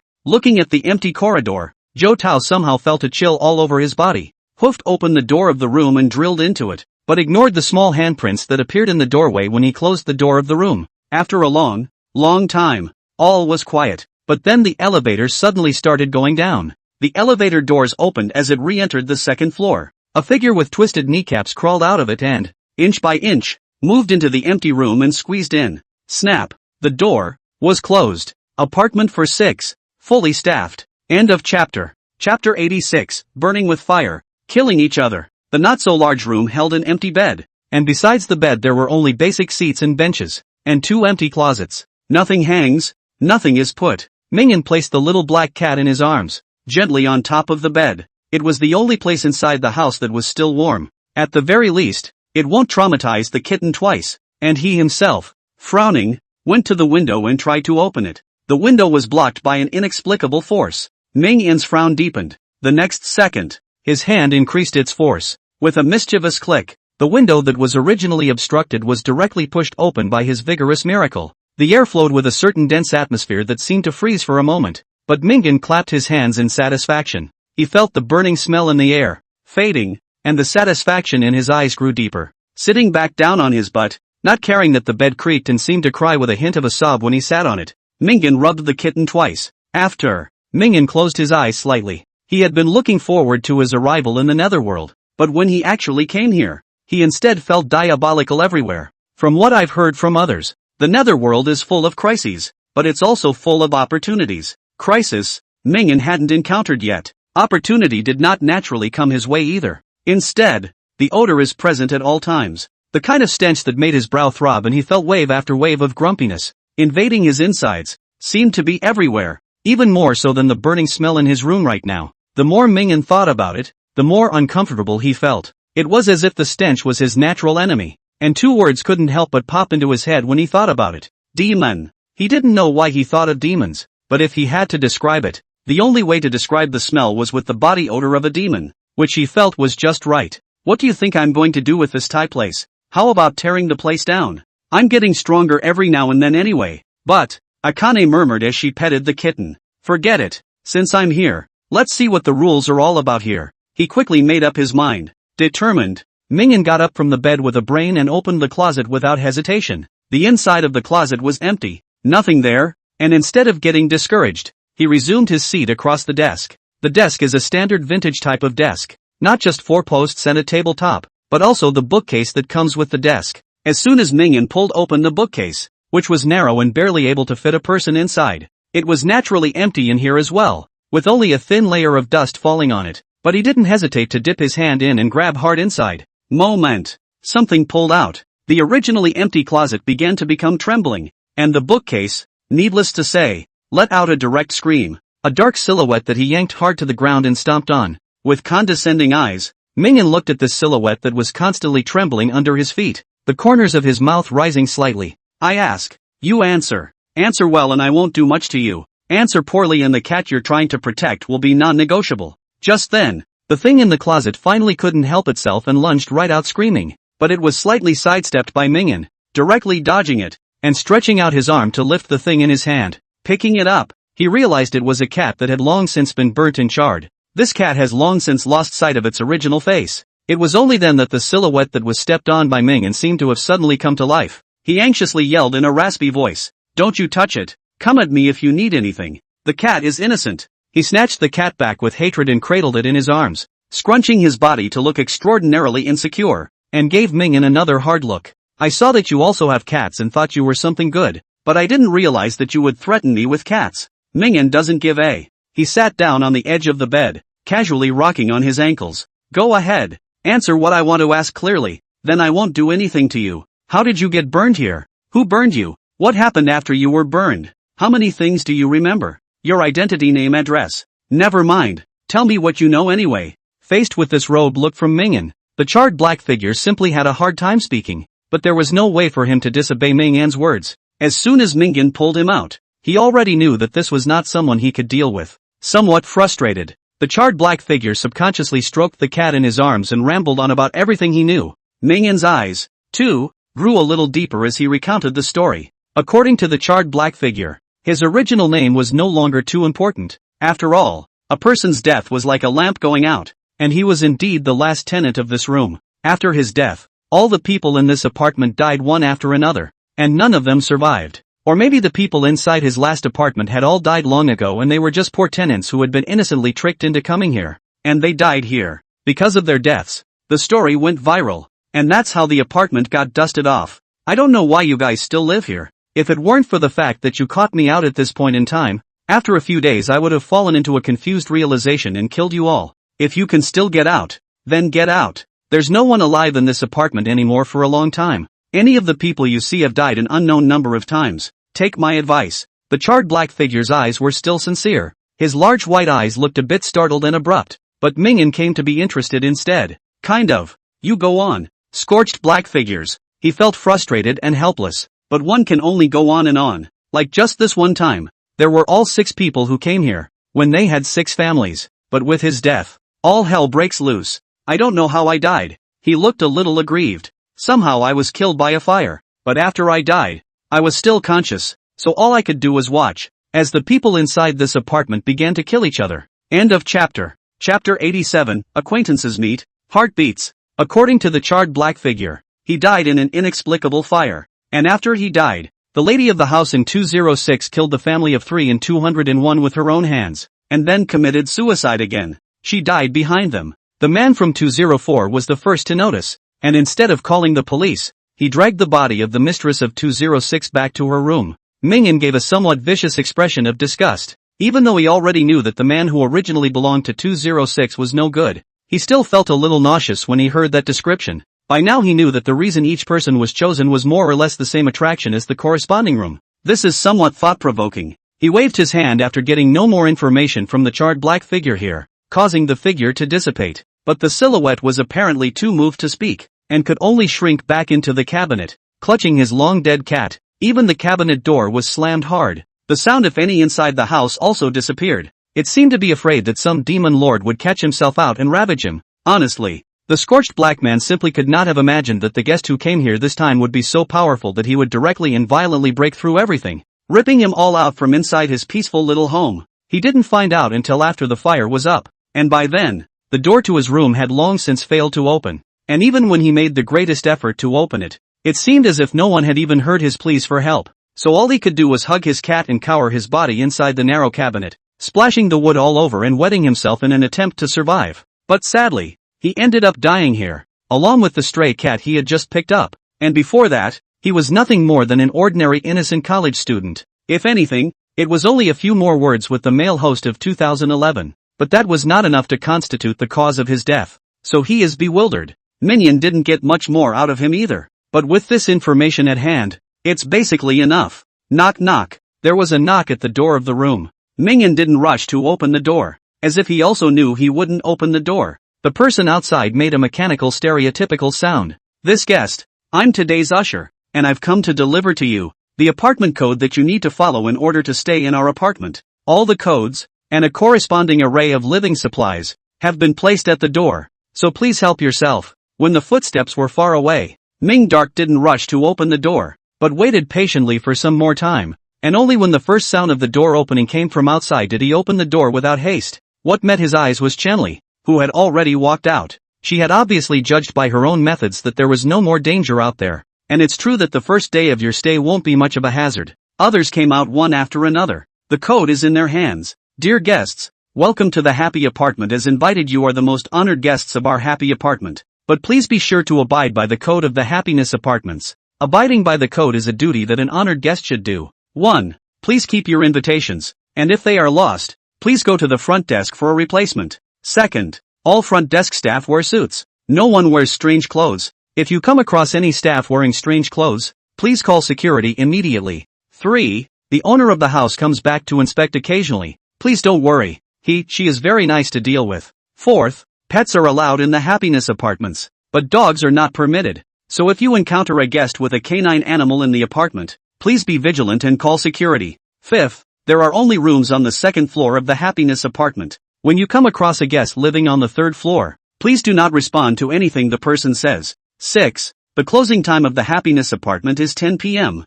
[SPEAKER 1] Looking at the empty corridor, Zhou Tao somehow felt a chill all over his body. Hoofed open the door of the room and drilled into it, but ignored the small handprints that appeared in the doorway when he closed the door of the room. After a long time, all was quiet, but then the elevator suddenly started going down. The elevator doors opened as it re-entered the second floor. A figure with twisted kneecaps crawled out of it and, inch by inch, moved into the empty room and squeezed in. Snap! The door was closed. Apartment for 6, fully staffed. End of chapter. Chapter 86, Burning with Fire, Killing Each Other. The not-so-large room held an empty bed, and besides the bed there were only basic seats and benches, and 2 empty closets. Nothing hangs, nothing is put. Mingyan placed the little black cat in his arms, gently on top of the bed. It was the only place inside the house that was still warm. At the very least, it won't traumatize the kitten twice. And he himself, frowning, went to the window and tried to open it. The window was blocked by an inexplicable force. Mingyan's frown deepened. The next second, his hand increased its force. With a mischievous click, the window that was originally obstructed was directly pushed open by his vigorous miracle. The air flowed with a certain dense atmosphere that seemed to freeze for a moment. But Mingyan clapped his hands in satisfaction. He felt the burning smell in the air, fading, and the satisfaction in his eyes grew deeper. Sitting back down on his butt, not caring that the bed creaked and seemed to cry with a hint of a sob when he sat on it, Mingyan rubbed the kitten twice. After, Mingyan closed his eyes slightly. He had been looking forward to his arrival in the netherworld, but when he actually came here, he instead felt diabolical everywhere. From what I've heard from others, the netherworld is full of crises, but it's also full of opportunities. Crisis, Mingyan hadn't encountered yet. Opportunity did not naturally come his way either. Instead, the odor is present at all times. The kind of stench that made his brow throb and he felt wave after wave of grumpiness, invading his insides, seemed to be everywhere, even more so than the burning smell in his room right now. The more Mingyan thought about it, the more uncomfortable he felt. It was as if the stench was his natural enemy, and 2 words couldn't help but pop into his head when he thought about it. Demon. He didn't know why he thought of demons, but if he had to describe it, the only way to describe the smell was with the body odor of a demon, which he felt was just right. What do you think I'm going to do with this Thai place? How about tearing the place down? I'm getting stronger every now and then anyway. But, Akane murmured as she petted the kitten. Forget it. Since I'm here, let's see what the rules are all about here. He quickly made up his mind. Determined, Mingyan got up from the bed with a brain and opened the closet without hesitation. The inside of the closet was empty, nothing there, and instead of getting discouraged, he resumed his seat across the desk. The desk is a standard vintage type of desk. Not just 4 posts and a tabletop, but also the bookcase that comes with the desk. As soon as Mingyan pulled open the bookcase, which was narrow and barely able to fit a person inside, it was naturally empty in here as well, with only a thin layer of dust falling on it. But he didn't hesitate to dip his hand in and grab hard inside. Moment. Something pulled out. The originally empty closet began to become trembling, and the bookcase, needless to say, let out a direct scream. A dark silhouette that he yanked hard to the ground and stomped on. With condescending eyes, Mingyan looked at this silhouette that was constantly trembling under his feet, the corners of his mouth rising slightly. I ask. You answer. Answer well and I won't do much to you. Answer poorly and the cat you're trying to protect will be non-negotiable. Just then, the thing in the closet finally couldn't help itself and lunged right out screaming, but it was slightly sidestepped by Mingyan, directly dodging it, and stretching out his arm to lift the thing in his hand. Picking it up, he realized it was a cat that had long since been burnt and charred. This cat has long since lost sight of its original face. It was only then that the silhouette that was stepped on by Mingyan seemed to have suddenly come to life. He anxiously yelled in a raspy voice, "Don't you touch it. Come at me if you need anything. The cat is innocent." He snatched the cat back with hatred and cradled it in his arms, scrunching his body to look extraordinarily insecure, and gave Mingyan another hard look. "I saw that you also have cats and thought you were something good, but I didn't realize that you would threaten me with cats." Mingyan doesn't give a. He sat down on the edge of the bed, casually rocking on his ankles. "Go ahead. Answer what I want to ask clearly, then I won't do anything to you. How did you get burned here? Who burned you? What happened after you were burned? How many things do you remember? Your identity, name, address. Never mind. Tell me what you know anyway." Faced with this rogue look from Mingyan, the charred black figure simply had a hard time speaking, but there was no way for him to disobey Mingyan's words. As soon as Mingyan pulled him out, he already knew that this was not someone he could deal with. Somewhat frustrated, the charred black figure subconsciously stroked the cat in his arms and rambled on about everything he knew. Mingyan's eyes, too, grew a little deeper as he recounted the story. According to the charred black figure, his original name was no longer too important. After all, a person's death was like a lamp going out, and he was indeed the last tenant of this room. After his death, all the people in this apartment died one after another, and none of them survived. Or maybe the people inside his last apartment had all died long ago and they were just poor tenants who had been innocently tricked into coming here, and they died here. Because of their deaths, the story went viral, and that's how the apartment got dusted off. I don't know why you guys still live here. If it weren't for the fact that you caught me out at this point in time, after a few days I would have fallen into a confused realization and killed you all. If you can still get out, then get out. There's no one alive in this apartment anymore for a long time. Any of the people you see have died an unknown number of times. Take my advice." The charred black figure's eyes were still sincere. His large white eyes looked a bit startled and abrupt, but Mingyan came to be interested instead. "Kind of. You go on." Scorched black figures. He felt frustrated and helpless. But one can only go on and on. Like just this one time, there were all 6 people who came here, when they had 6 families. But with his death, all hell breaks loose. "I don't know how I died." He looked a little aggrieved. "Somehow I was killed by a fire. But after I died, I was still conscious, so all I could do was watch, as the people inside this apartment began to kill each other." End of chapter. Chapter 87, Acquaintances Meet, Heartbeats. According to the charred black figure, he died in an inexplicable fire. And after he died, the lady of the house in 206 killed the family of 3 in 201 with her own hands, and then committed suicide again. She died behind them. The man from 204 was the first to notice, and instead of calling the police, he dragged the body of the mistress of 206 back to her room. Mingyan gave a somewhat vicious expression of disgust. Even though he already knew that the man who originally belonged to 206 was no good, he still felt a little nauseous when he heard that description. By now he knew that the reason each person was chosen was more or less the same attraction as the corresponding room. This is somewhat thought-provoking. He waved his hand after getting no more information from the charred black figure here, causing the figure to dissipate. But the silhouette was apparently too moved to speak, and could only shrink back into the cabinet, clutching his long-dead cat. Even the cabinet door was slammed hard. The sound if any inside the house also disappeared. It seemed to be afraid that some demon lord would catch himself out and ravage him. Honestly, the scorched black man simply could not have imagined that the guest who came here this time would be so powerful that he would directly and violently break through everything, ripping him all out from inside his peaceful little home. He didn't find out until after the fire was up, and by then, the door to his room had long since failed to open. And even when he made the greatest effort to open it, it seemed as if no one had even heard his pleas for help. So all he could do was hug his cat and cower his body inside the narrow cabinet. splashing the wood all over and wetting himself in an attempt to survive. But sadly, he ended up dying here, along with the stray cat he had just picked up. And before that, he was nothing more than an ordinary innocent college student. If anything, it was only a few more words with the male host of 2011. But that was not enough to constitute the cause of his death. So he is bewildered. Minion didn't get much more out of him either. But with this information at hand, it's basically enough. Knock knock. There was a knock at the door of the room. Minion didn't rush to open the door, as if he also knew he wouldn't open the door. The person outside made a mechanical stereotypical sound. This guest, I'm today's usher, and I've come to deliver to you the apartment code that you need to follow in order to stay in our apartment. All the codes, and a corresponding array of living supplies, have been placed at the door, so please help yourself. When the footsteps were far away, Ming Dark didn't rush to open the door, but waited patiently for some more time, and only when the first sound of the door opening came from outside did he open the door without haste. What met his eyes was Chenli, who had already walked out. She had obviously judged by her own methods that there was no more danger out there, and it's true that the first day of your stay won't be much of a hazard. Others came out one after another. The code is in their hands. Dear guests, welcome to the happy apartment. As invited, you are the most honored guests of our happy apartment. But please be sure to abide by the code of the happiness apartments. Abiding by the code is a duty that an honored guest should do. 1. Please keep your invitations, and if they are lost, please go to the front desk for a replacement. 2nd, all front desk staff wear suits. No one wears strange clothes. If you come across any staff wearing strange clothes, please call security immediately. 3. The owner of the house comes back to inspect occasionally. Please don't worry, she is very nice to deal with. 4th, pets are allowed in the happiness apartments, but dogs are not permitted. So if you encounter a guest with a canine animal in the apartment, please be vigilant and call security. 5th, there are only rooms on the 2nd floor of the happiness apartment. When you come across a guest living on the 3rd floor, please do not respond to anything the person says. 6. The closing time of the happiness apartment is 10 p.m.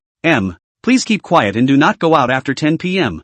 [SPEAKER 1] Please keep quiet and do not go out after 10 p.m.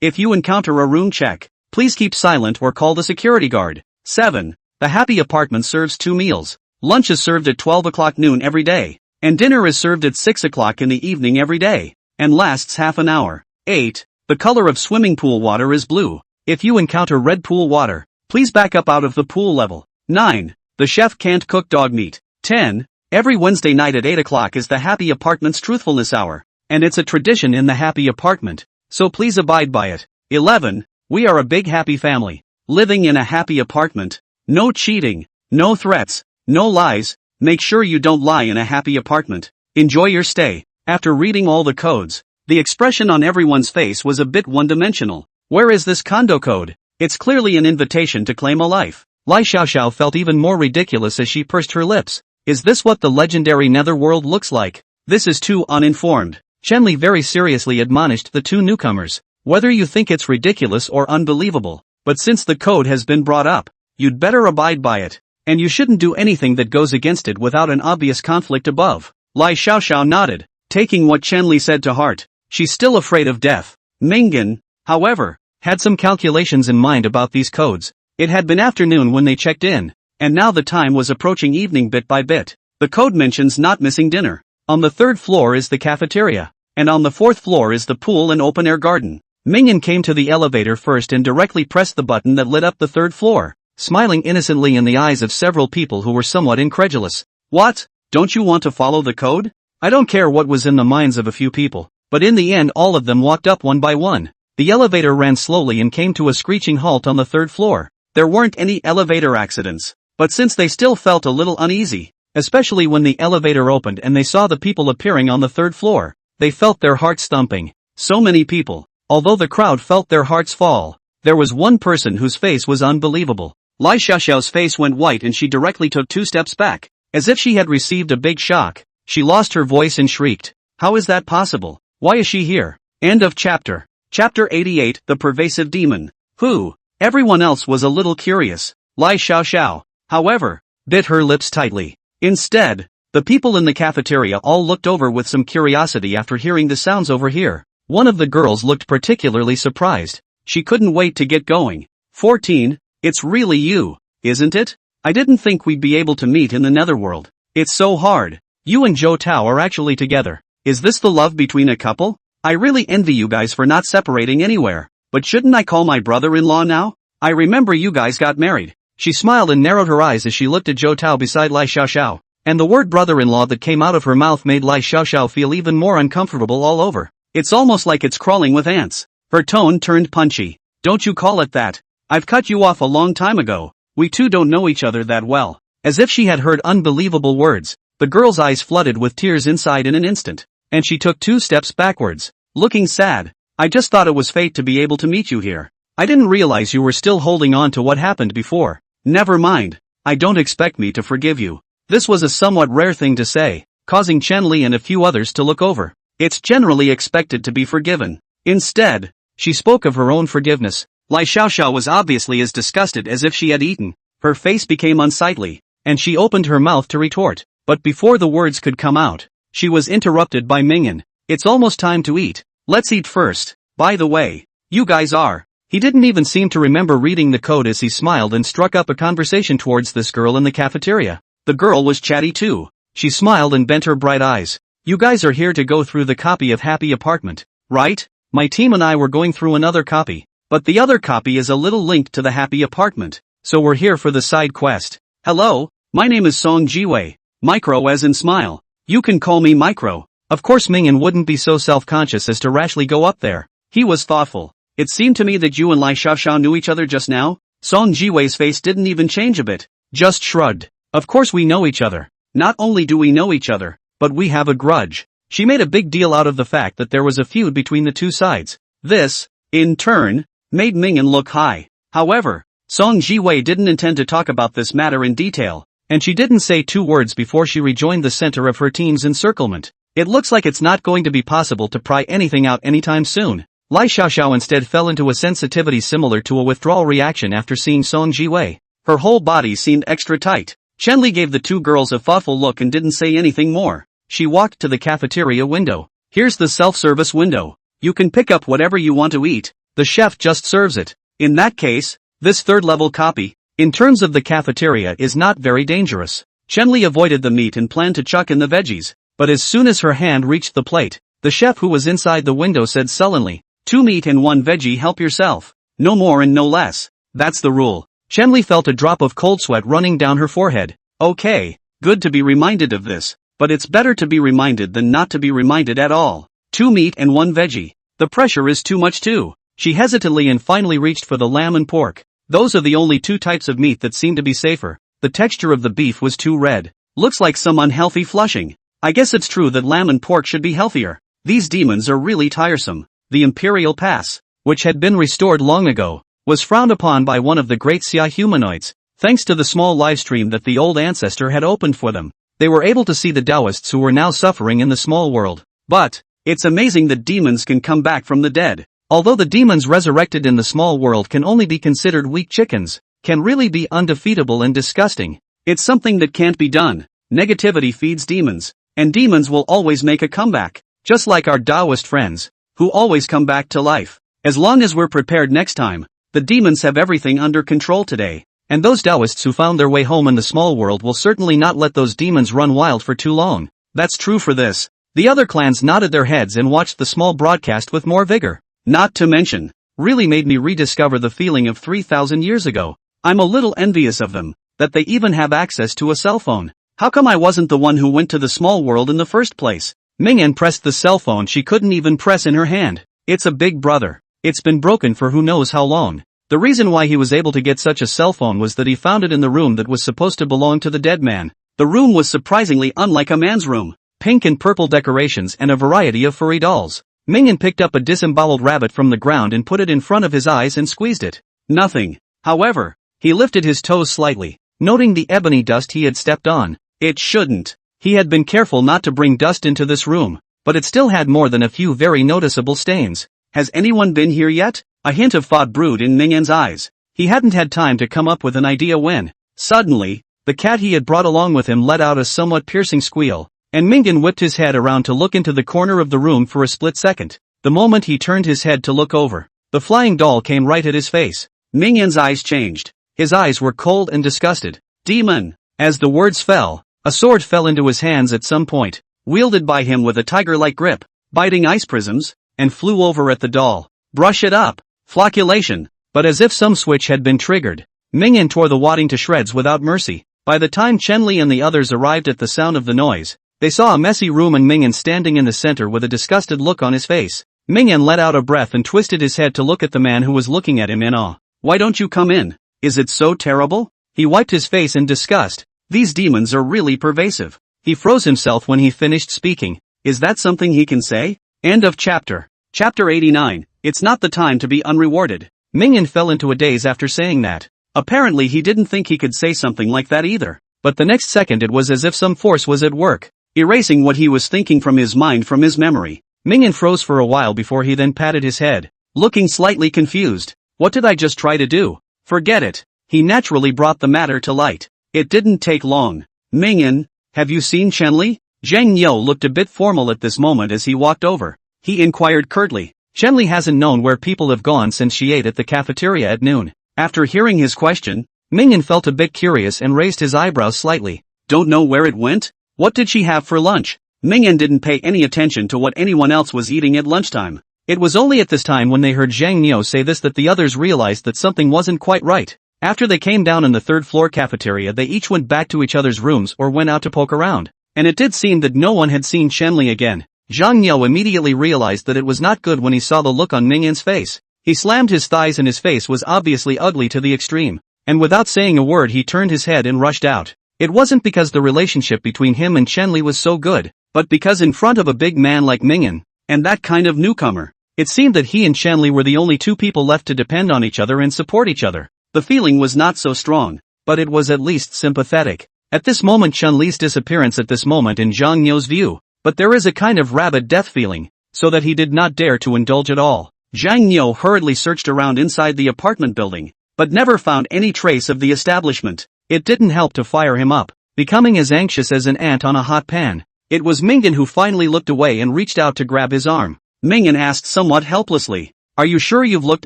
[SPEAKER 1] If you encounter a room check, please keep silent or call the security guard. 7. The happy apartment serves 2 meals. Lunch is served at 12 o'clock noon every day, and dinner is served at 6 o'clock in the evening every day, and lasts half an hour. 8. The color of swimming pool water is blue. If you encounter red pool water, please back up out of the pool level. 9. The chef can't cook dog meat. 10. Every Wednesday night at 8 o'clock is the happy apartment's truthfulness hour, and it's a tradition in the happy apartment, so please abide by it. 11. We are a big happy family, living in a happy apartment. No cheating, no threats, no lies. Make sure you don't lie in a happy apartment. Enjoy your stay. After reading all the codes, the expression on everyone's face was a bit one-dimensional. Where is this condo code? It's clearly an invitation to claim a life. Lai Xiaoxiao felt even more ridiculous as she pursed her lips. Is this what the legendary netherworld looks like? This is too uninformed. Chenli very seriously admonished the two newcomers. Whether you think it's ridiculous or unbelievable, but since the code has been brought up, you'd better abide by it, and you shouldn't do anything that goes against it without an obvious conflict above. Lai Xiaoxiao nodded, taking what Chenli said to heart. She's still afraid of death. Mingyan, however, had some calculations in mind about these codes. It had been afternoon when they checked in, and now the time was approaching evening bit by bit. The code mentions not missing dinner. On the 3rd floor is the cafeteria, and on the 4th floor is the pool and open-air garden. Mingyan came to the elevator first and directly pressed the button that lit up the 3rd floor, smiling innocently in the eyes of several people who were somewhat incredulous. What? Don't you want to follow the code? I don't care what was in the minds of a few people, but in the end all of them walked up one by one. The elevator ran slowly and came to a screeching halt on the 3rd floor. There weren't any elevator accidents, but since they still felt a little uneasy, especially when the elevator opened and they saw the people appearing on the 3rd floor, they felt their hearts thumping. So many people. Although the crowd felt their hearts fall, there was one person whose face was unbelievable. Lai Xiaoxiao's face went white and she directly took 2 steps back. As if she had received a big shock, she lost her voice and shrieked. How is that possible? Why is she here? End of chapter. Chapter 88, The Pervasive Demon. Who? Everyone else was a little curious. Lai Xiaoxiao, however, bit her lips tightly. Instead, the people in the cafeteria all looked over with some curiosity after hearing the sounds over here. One of the girls looked particularly surprised. She couldn't wait to get going. 14, it's really you, isn't it? I didn't think we'd be able to meet in the netherworld. It's so hard. You and Zhou Tao are actually together. Is this the love between a couple? I really envy you guys for not separating anywhere. but shouldn't I call my brother-in-law now? I remember you guys got married. She smiled and narrowed her eyes as she looked at Zhou Tao beside Lai Xiaoxiao, and the word brother-in-law that came out of her mouth made Lai Xiaoxiao feel even more uncomfortable all over. It's almost like it's crawling with ants. Her tone turned punchy. Don't you call it that. I've cut you off a long time ago. We two don't know each other that well. As if she had heard unbelievable words, the girl's eyes flooded with tears inside in an instant, and she took 2 steps backwards, looking sad. I just thought it was fate to be able to meet you here. I didn't realize you were still holding on to what happened before. Never mind. I don't expect me to forgive you. This was a somewhat rare thing to say, causing Chen Li and a few others to look over. It's generally expected to be forgiven. Instead, she spoke of her own forgiveness. Lai Xiaoxiao was obviously as disgusted as if she had eaten. Her face became unsightly, and she opened her mouth to retort. But before the words could come out, she was interrupted by Mingyan. It's almost time to eat. Let's eat first. By the way, you guys are. He didn't even seem to remember reading the code as he smiled and struck up a conversation towards this girl in the cafeteria. The girl was chatty too. She smiled and bent her bright eyes. You guys are here to go through the copy of Happy Apartment, right? My team and I were going through another copy, but the other copy is a little linked to the Happy Apartment, so we're here for the side quest. Hello, my name is Song Jiwei. Micro as in smile. You can call me Micro. Of course Mingyan wouldn't be so self-conscious as to rashly go up there. He was thoughtful. It seemed to me that you and Lai Xiaoxiao knew each other just now. Song Jiwei's face didn't even change a bit, just shrugged. Of course we know each other. Not only do we know each other, but we have a grudge. She made a big deal out of the fact that there was a feud between the two sides. This, in turn, made Mingyan look high. However, Song Jiwei didn't intend to talk about this matter in detail, and she didn't say 2 words before she rejoined the center of her team's encirclement. It looks like it's not going to be possible to pry anything out anytime soon. Lai Xiaoxiao instead fell into a sensitivity similar to a withdrawal reaction after seeing Song Jiwei. Her whole body seemed extra tight. Chen Li gave the 2 girls a thoughtful look and didn't say anything more. She walked to the cafeteria window. Here's the self-service window. You can pick up whatever you want to eat. The chef just serves it. In that case, this 3rd-level copy, in terms of the cafeteria, is not very dangerous. Chen Li avoided the meat and planned to chuck in the veggies, but as soon as her hand reached the plate, the chef who was inside the window said sullenly, 2 meat and 1 veggie, help yourself. No more and no less. That's the rule. Chen Li felt a drop of cold sweat running down her forehead. Okay, good to be reminded of this, but it's better to be reminded than not to be reminded at all. 2 meat and 1 veggie. The pressure is too much too. She hesitantly and finally reached for the lamb and pork. Those are the only 2 types of meat that seem to be safer. The texture of the beef was too red. Looks like some unhealthy flushing. I guess it's true that lamb and pork should be healthier. These demons are really tiresome. The Imperial Pass, which had been restored long ago, was frowned upon by one of the great Xia humanoids. Thanks to the small livestream that the old ancestor had opened for them, they were able to see the Taoists who were now suffering in the small world. But, it's amazing that demons can come back from the dead. Although the demons resurrected in the small world can only be considered weak chickens, can really be undefeatable and disgusting. It's something that can't be done. Negativity feeds demons, and demons will always make a comeback, just like our Taoist friends, who always come back to life. As long as we're prepared next time, the demons have everything under control today, and those Taoists who found their way home in the small world will certainly not let those demons run wild for too long. That's true for this. The other clans nodded their heads and watched the small broadcast with more vigor. Not to mention, really made me rediscover the feeling of 3,000 years ago. I'm a little envious of them, that they even have access to a cell phone. How come I wasn't the one who went to the small world in the first place? Mingyan pressed the cell phone she couldn't even press in her hand. It's a big brother. It's been broken for who knows how long. The reason why he was able to get such a cell phone was that he found it in the room that was supposed to belong to the dead man. The room was surprisingly unlike a man's room. Pink and purple decorations and a variety of furry dolls. Mingyan picked up a disemboweled rabbit from the ground and put it in front of his eyes and squeezed it. Nothing. However, he lifted his toes slightly, noting the ebony dust he had stepped on. It shouldn't. He had been careful not to bring dust into this room, but it still had more than a few very noticeable stains. Has anyone been here yet? A hint of thought brewed in Mingyan's eyes. He hadn't had time to come up with an idea when, suddenly, the cat he had brought along with him let out a somewhat piercing squeal, and Mingyan whipped his head around to look into the corner of the room for a split second. The moment he turned his head to look over, the flying doll came right at his face. Mingyan's eyes changed. His eyes were cold and disgusted. Demon! As the words fell, a sword fell into his hands at some point, wielded by him with a tiger-like grip, biting ice prisms, and flew over at the doll. Brush it up! Flocculation. But as if some switch had been triggered, Mingyan tore the wadding to shreds without mercy. By the time Chen Li and the others arrived at the sound of the noise, they saw a messy room and Mingyan standing in the center with a disgusted look on his face. Mingyan let out a breath and twisted his head to look at the man who was looking at him in awe. Why don't you come in? Is it so terrible? He wiped his face in disgust. These demons are really pervasive. He froze himself when he finished speaking. Is that something he can say? End of chapter. Chapter 89. It's not the time to be unrewarded. Mingyan fell into a daze after saying that. Apparently he didn't think he could say something like that either. But the next second it was as if some force was at work, erasing what he was thinking from his mind from his memory. Mingyan froze for a while before he then patted his head, looking slightly confused. What did I just try to do? Forget it. He naturally brought the matter to light. It didn't take long. Mingyan, have you seen Chen Li? Zhang Niu looked a bit formal at this moment as he walked over. He inquired curtly. Chen Li hasn't known where people have gone since she ate at the cafeteria at noon. After hearing his question, Mingyan felt a bit curious and raised his eyebrows slightly. Don't know where it went? What did she have for lunch? Mingyan didn't pay any attention to what anyone else was eating at lunchtime. It was only at this time when they heard Zhang Niu say this that the others realized that something wasn't quite right. After they came down in the third-floor cafeteria they each went back to each other's rooms or went out to poke around. And it did seem that no one had seen Chen Li again. Zhang Niu immediately realized that it was not good when he saw the look on Mingyan's face. He slammed his thighs and his face was obviously ugly to the extreme. And without saying a word he turned his head and rushed out. It wasn't because the relationship between him and Chen Li was so good, but because in front of a big man like Mingyan, and that kind of newcomer, it seemed that he and Chen Li were the only two people left to depend on each other and support each other. The feeling was not so strong, but it was at least sympathetic. At this moment Chen Li's disappearance at this moment in Zhang Niu's view, but there is a kind of rabid death feeling, so that he did not dare to indulge at all. Zhang Niu hurriedly searched around inside the apartment building, but never found any trace of the establishment. It didn't help to fire him up, becoming as anxious as an ant on a hot pan. It was Mingyan who finally looked away and reached out to grab his arm. Mingyan asked somewhat helplessly, "Are you sure you've looked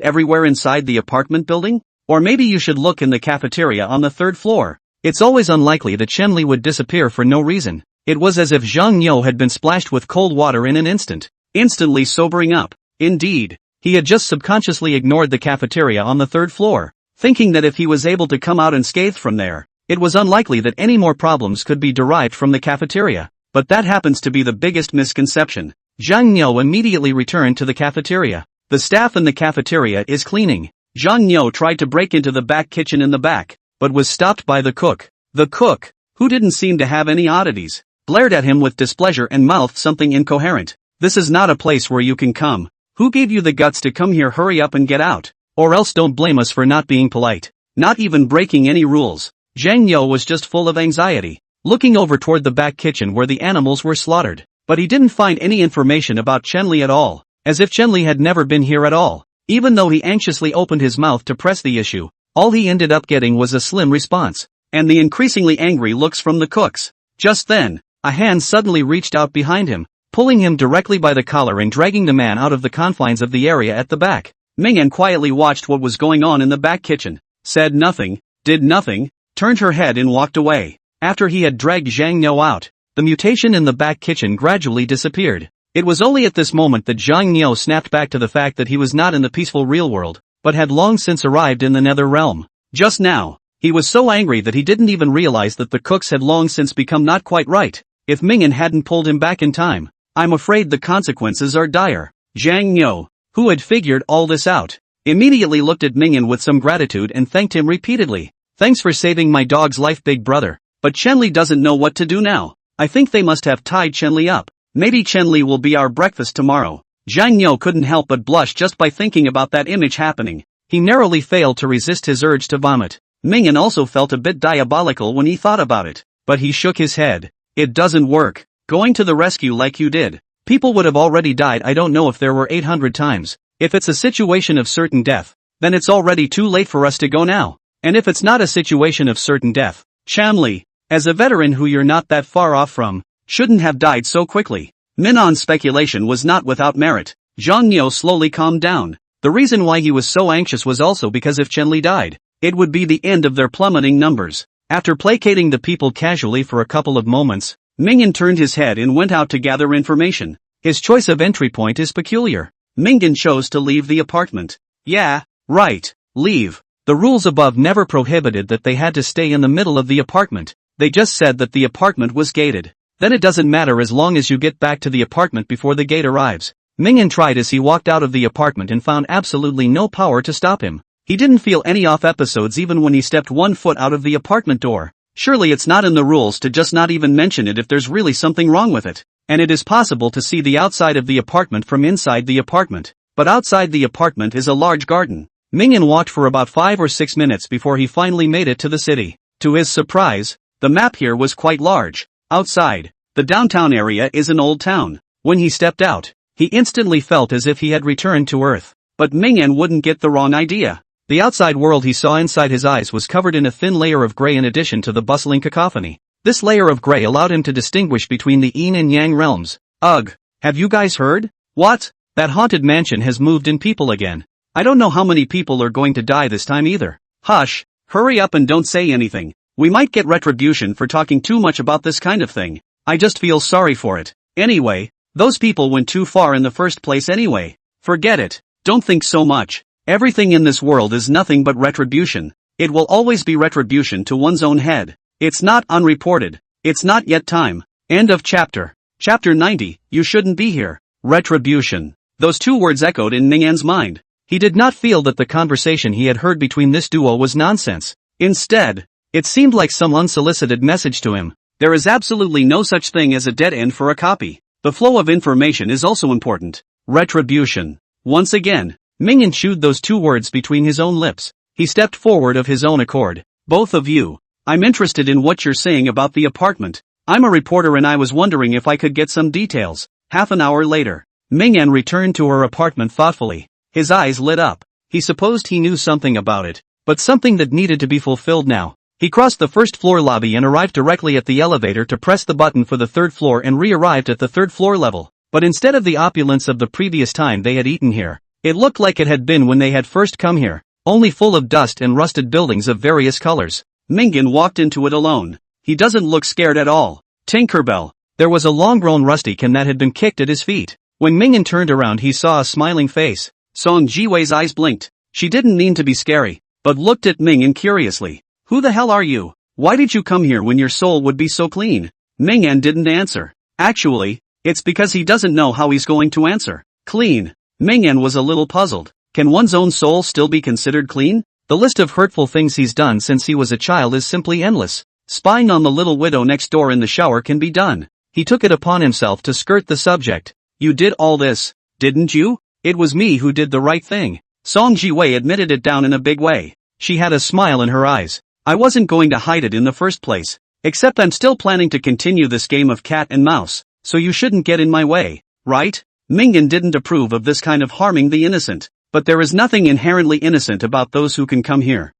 [SPEAKER 1] everywhere inside the apartment building? Or maybe you should look in the cafeteria on the third floor." It's always unlikely that Chen Li would disappear for no reason. It was as if Zhang Niu had been splashed with cold water in an instant, instantly sobering up. Indeed, he had just subconsciously ignored the cafeteria on the third floor, thinking that if he was able to come out unscathed from there, it was unlikely that any more problems could be derived from the cafeteria. But that happens to be the biggest misconception. Zhang Niu immediately returned to the cafeteria. The staff in the cafeteria is cleaning. Zhang Niu tried to break into the back kitchen in the back, but was stopped by the cook. The cook, who didn't seem to have any oddities, glared at him with displeasure and mouthed something incoherent. "This is not a place where you can come. Who gave you the guts to come here? Hurry up and get out. Or else don't blame us for not being polite. Not even breaking any rules." Zhang Niu was just full of anxiety, looking over toward the back kitchen where the animals were slaughtered. But he didn't find any information about Chen Li at all, as if Chen Li had never been here at all. Even though he anxiously opened his mouth to press the issue, all he ended up getting was a slim response, and the increasingly angry looks from the cooks. Just then, a hand suddenly reached out behind him, pulling him directly by the collar and dragging the man out of the confines of the area at the back. Mingyan quietly watched what was going on in the back kitchen, said nothing, did nothing, turned her head and walked away. After he had dragged Zhang Niu out, the mutation in the back kitchen gradually disappeared. It was only at this moment that Zhang Niu snapped back to the fact that he was not in the peaceful real world, but had long since arrived in the nether realm. Just now, he was so angry that he didn't even realize that the cooks had long since become not quite right. If Mingyan hadn't pulled him back in time, I'm afraid the consequences are dire. Zhang Niu, who had figured all this out, immediately looked at Mingyan with some gratitude and thanked him repeatedly. "Thanks for saving my dog's life, big brother. But Chen Li doesn't know what to do now. I think they must have tied Chen Li up. Maybe Chen Li will be our breakfast tomorrow." Zhang Niu couldn't help but blush just by thinking about that image happening. He narrowly failed to resist his urge to vomit. Mingyan also felt a bit diabolical when he thought about it, but he shook his head. "It doesn't work. Going to the rescue like you did. People would have already died. I don't know if there were 800 times. If it's a situation of certain death, then it's already too late for us to go now. And if it's not a situation of certain death, Chen Li, as a veteran who you're not that far off from, shouldn't have died so quickly." Minon's speculation was not without merit. Zhang Niu slowly calmed down. The reason why he was so anxious was also because if Chen Li died, it would be the end of their plummeting numbers. After placating the people casually for a couple of moments, Mingyan turned his head and went out to gather information. His choice of entry point is peculiar. Mingyan chose to leave the apartment. Yeah, right. Leave. The rules above never prohibited that they had to stay in the middle of the apartment. They just said that the apartment was gated. Then it doesn't matter as long as you get back to the apartment before the gate arrives. Mingyan tried as he walked out of the apartment and found absolutely no power to stop him. He didn't feel any off episodes even when he stepped 1 foot out of the apartment door. Surely it's not in the rules to just not even mention it if there's really something wrong with it. And it is possible to see the outside of the apartment from inside the apartment. But outside the apartment is a large garden. Mingyan walked for about 5 or 6 minutes before he finally made it to the city. To his surprise, the map here was quite large. Outside, the downtown area is an old town. When he stepped out, he instantly felt as if he had returned to Earth. But Mingyan wouldn't get the wrong idea. The outside world he saw inside his eyes was covered in a thin layer of gray in addition to the bustling cacophony. This layer of gray allowed him to distinguish between the yin and yang realms. Ugh, have you guys heard? What? That haunted mansion has moved in people again. I don't know how many people are going to die this time either. Hush, hurry up and don't say anything. We might get retribution for talking too much about this kind of thing. I just feel sorry for it. Anyway, those people went too far in the first place anyway. Forget it. Don't think so much. Everything in this world is nothing but retribution. It will always be retribution to one's own head. It's not unreported. It's not yet time. End of chapter. Chapter 90, You Shouldn't Be Here. Retribution. Those 2 words echoed in Mingyan's mind. He did not feel that the conversation he had heard between this duo was nonsense. Instead, it seemed like some unsolicited message to him. There is absolutely no such thing as a dead end for a copy. The flow of information is also important. Retribution. Once again, Mingyan chewed those 2 words between his own lips. He stepped forward of his own accord. Both of you. I'm interested in what you're saying about the apartment. I'm a reporter and I was wondering if I could get some details. Half an hour later, Mingyan returned to her apartment thoughtfully. His eyes lit up. He supposed he knew something about it, but something that needed to be fulfilled now. He crossed the first floor lobby and arrived directly at the elevator to press the button for the 3rd floor and re-arrived at the 3rd floor level. But instead of the opulence of the previous time they had eaten here, it looked like it had been when they had first come here, only full of dust and rusted buildings of various colors. Mingyan walked into it alone. He doesn't look scared at all. Tinkerbell. There was a long-grown rusty can that had been kicked at his feet. When Mingyan turned around he saw a smiling face. Song Jiwei's eyes blinked. She didn't mean to be scary, but looked at Mingyan curiously. Who the hell are you? Why did you come here when your soul would be so clean? Mingyan didn't answer. Actually, it's because he doesn't know how he's going to answer. Clean. Mingyan was a little puzzled. Can one's own soul still be considered clean? The list of hurtful things he's done since he was a child is simply endless. Spying on the little widow next door in the shower can be done. He took it upon himself to skirt the subject. You did all this, didn't you? It was me who did the right thing. Song Jiwei admitted it down in a big way. She had a smile in her eyes. I wasn't going to hide it in the first place. Except I'm still planning to continue this game of cat and mouse, so you shouldn't get in my way, right? Mingyan didn't approve of this kind of harming the innocent. But there is nothing inherently innocent about those who can come here.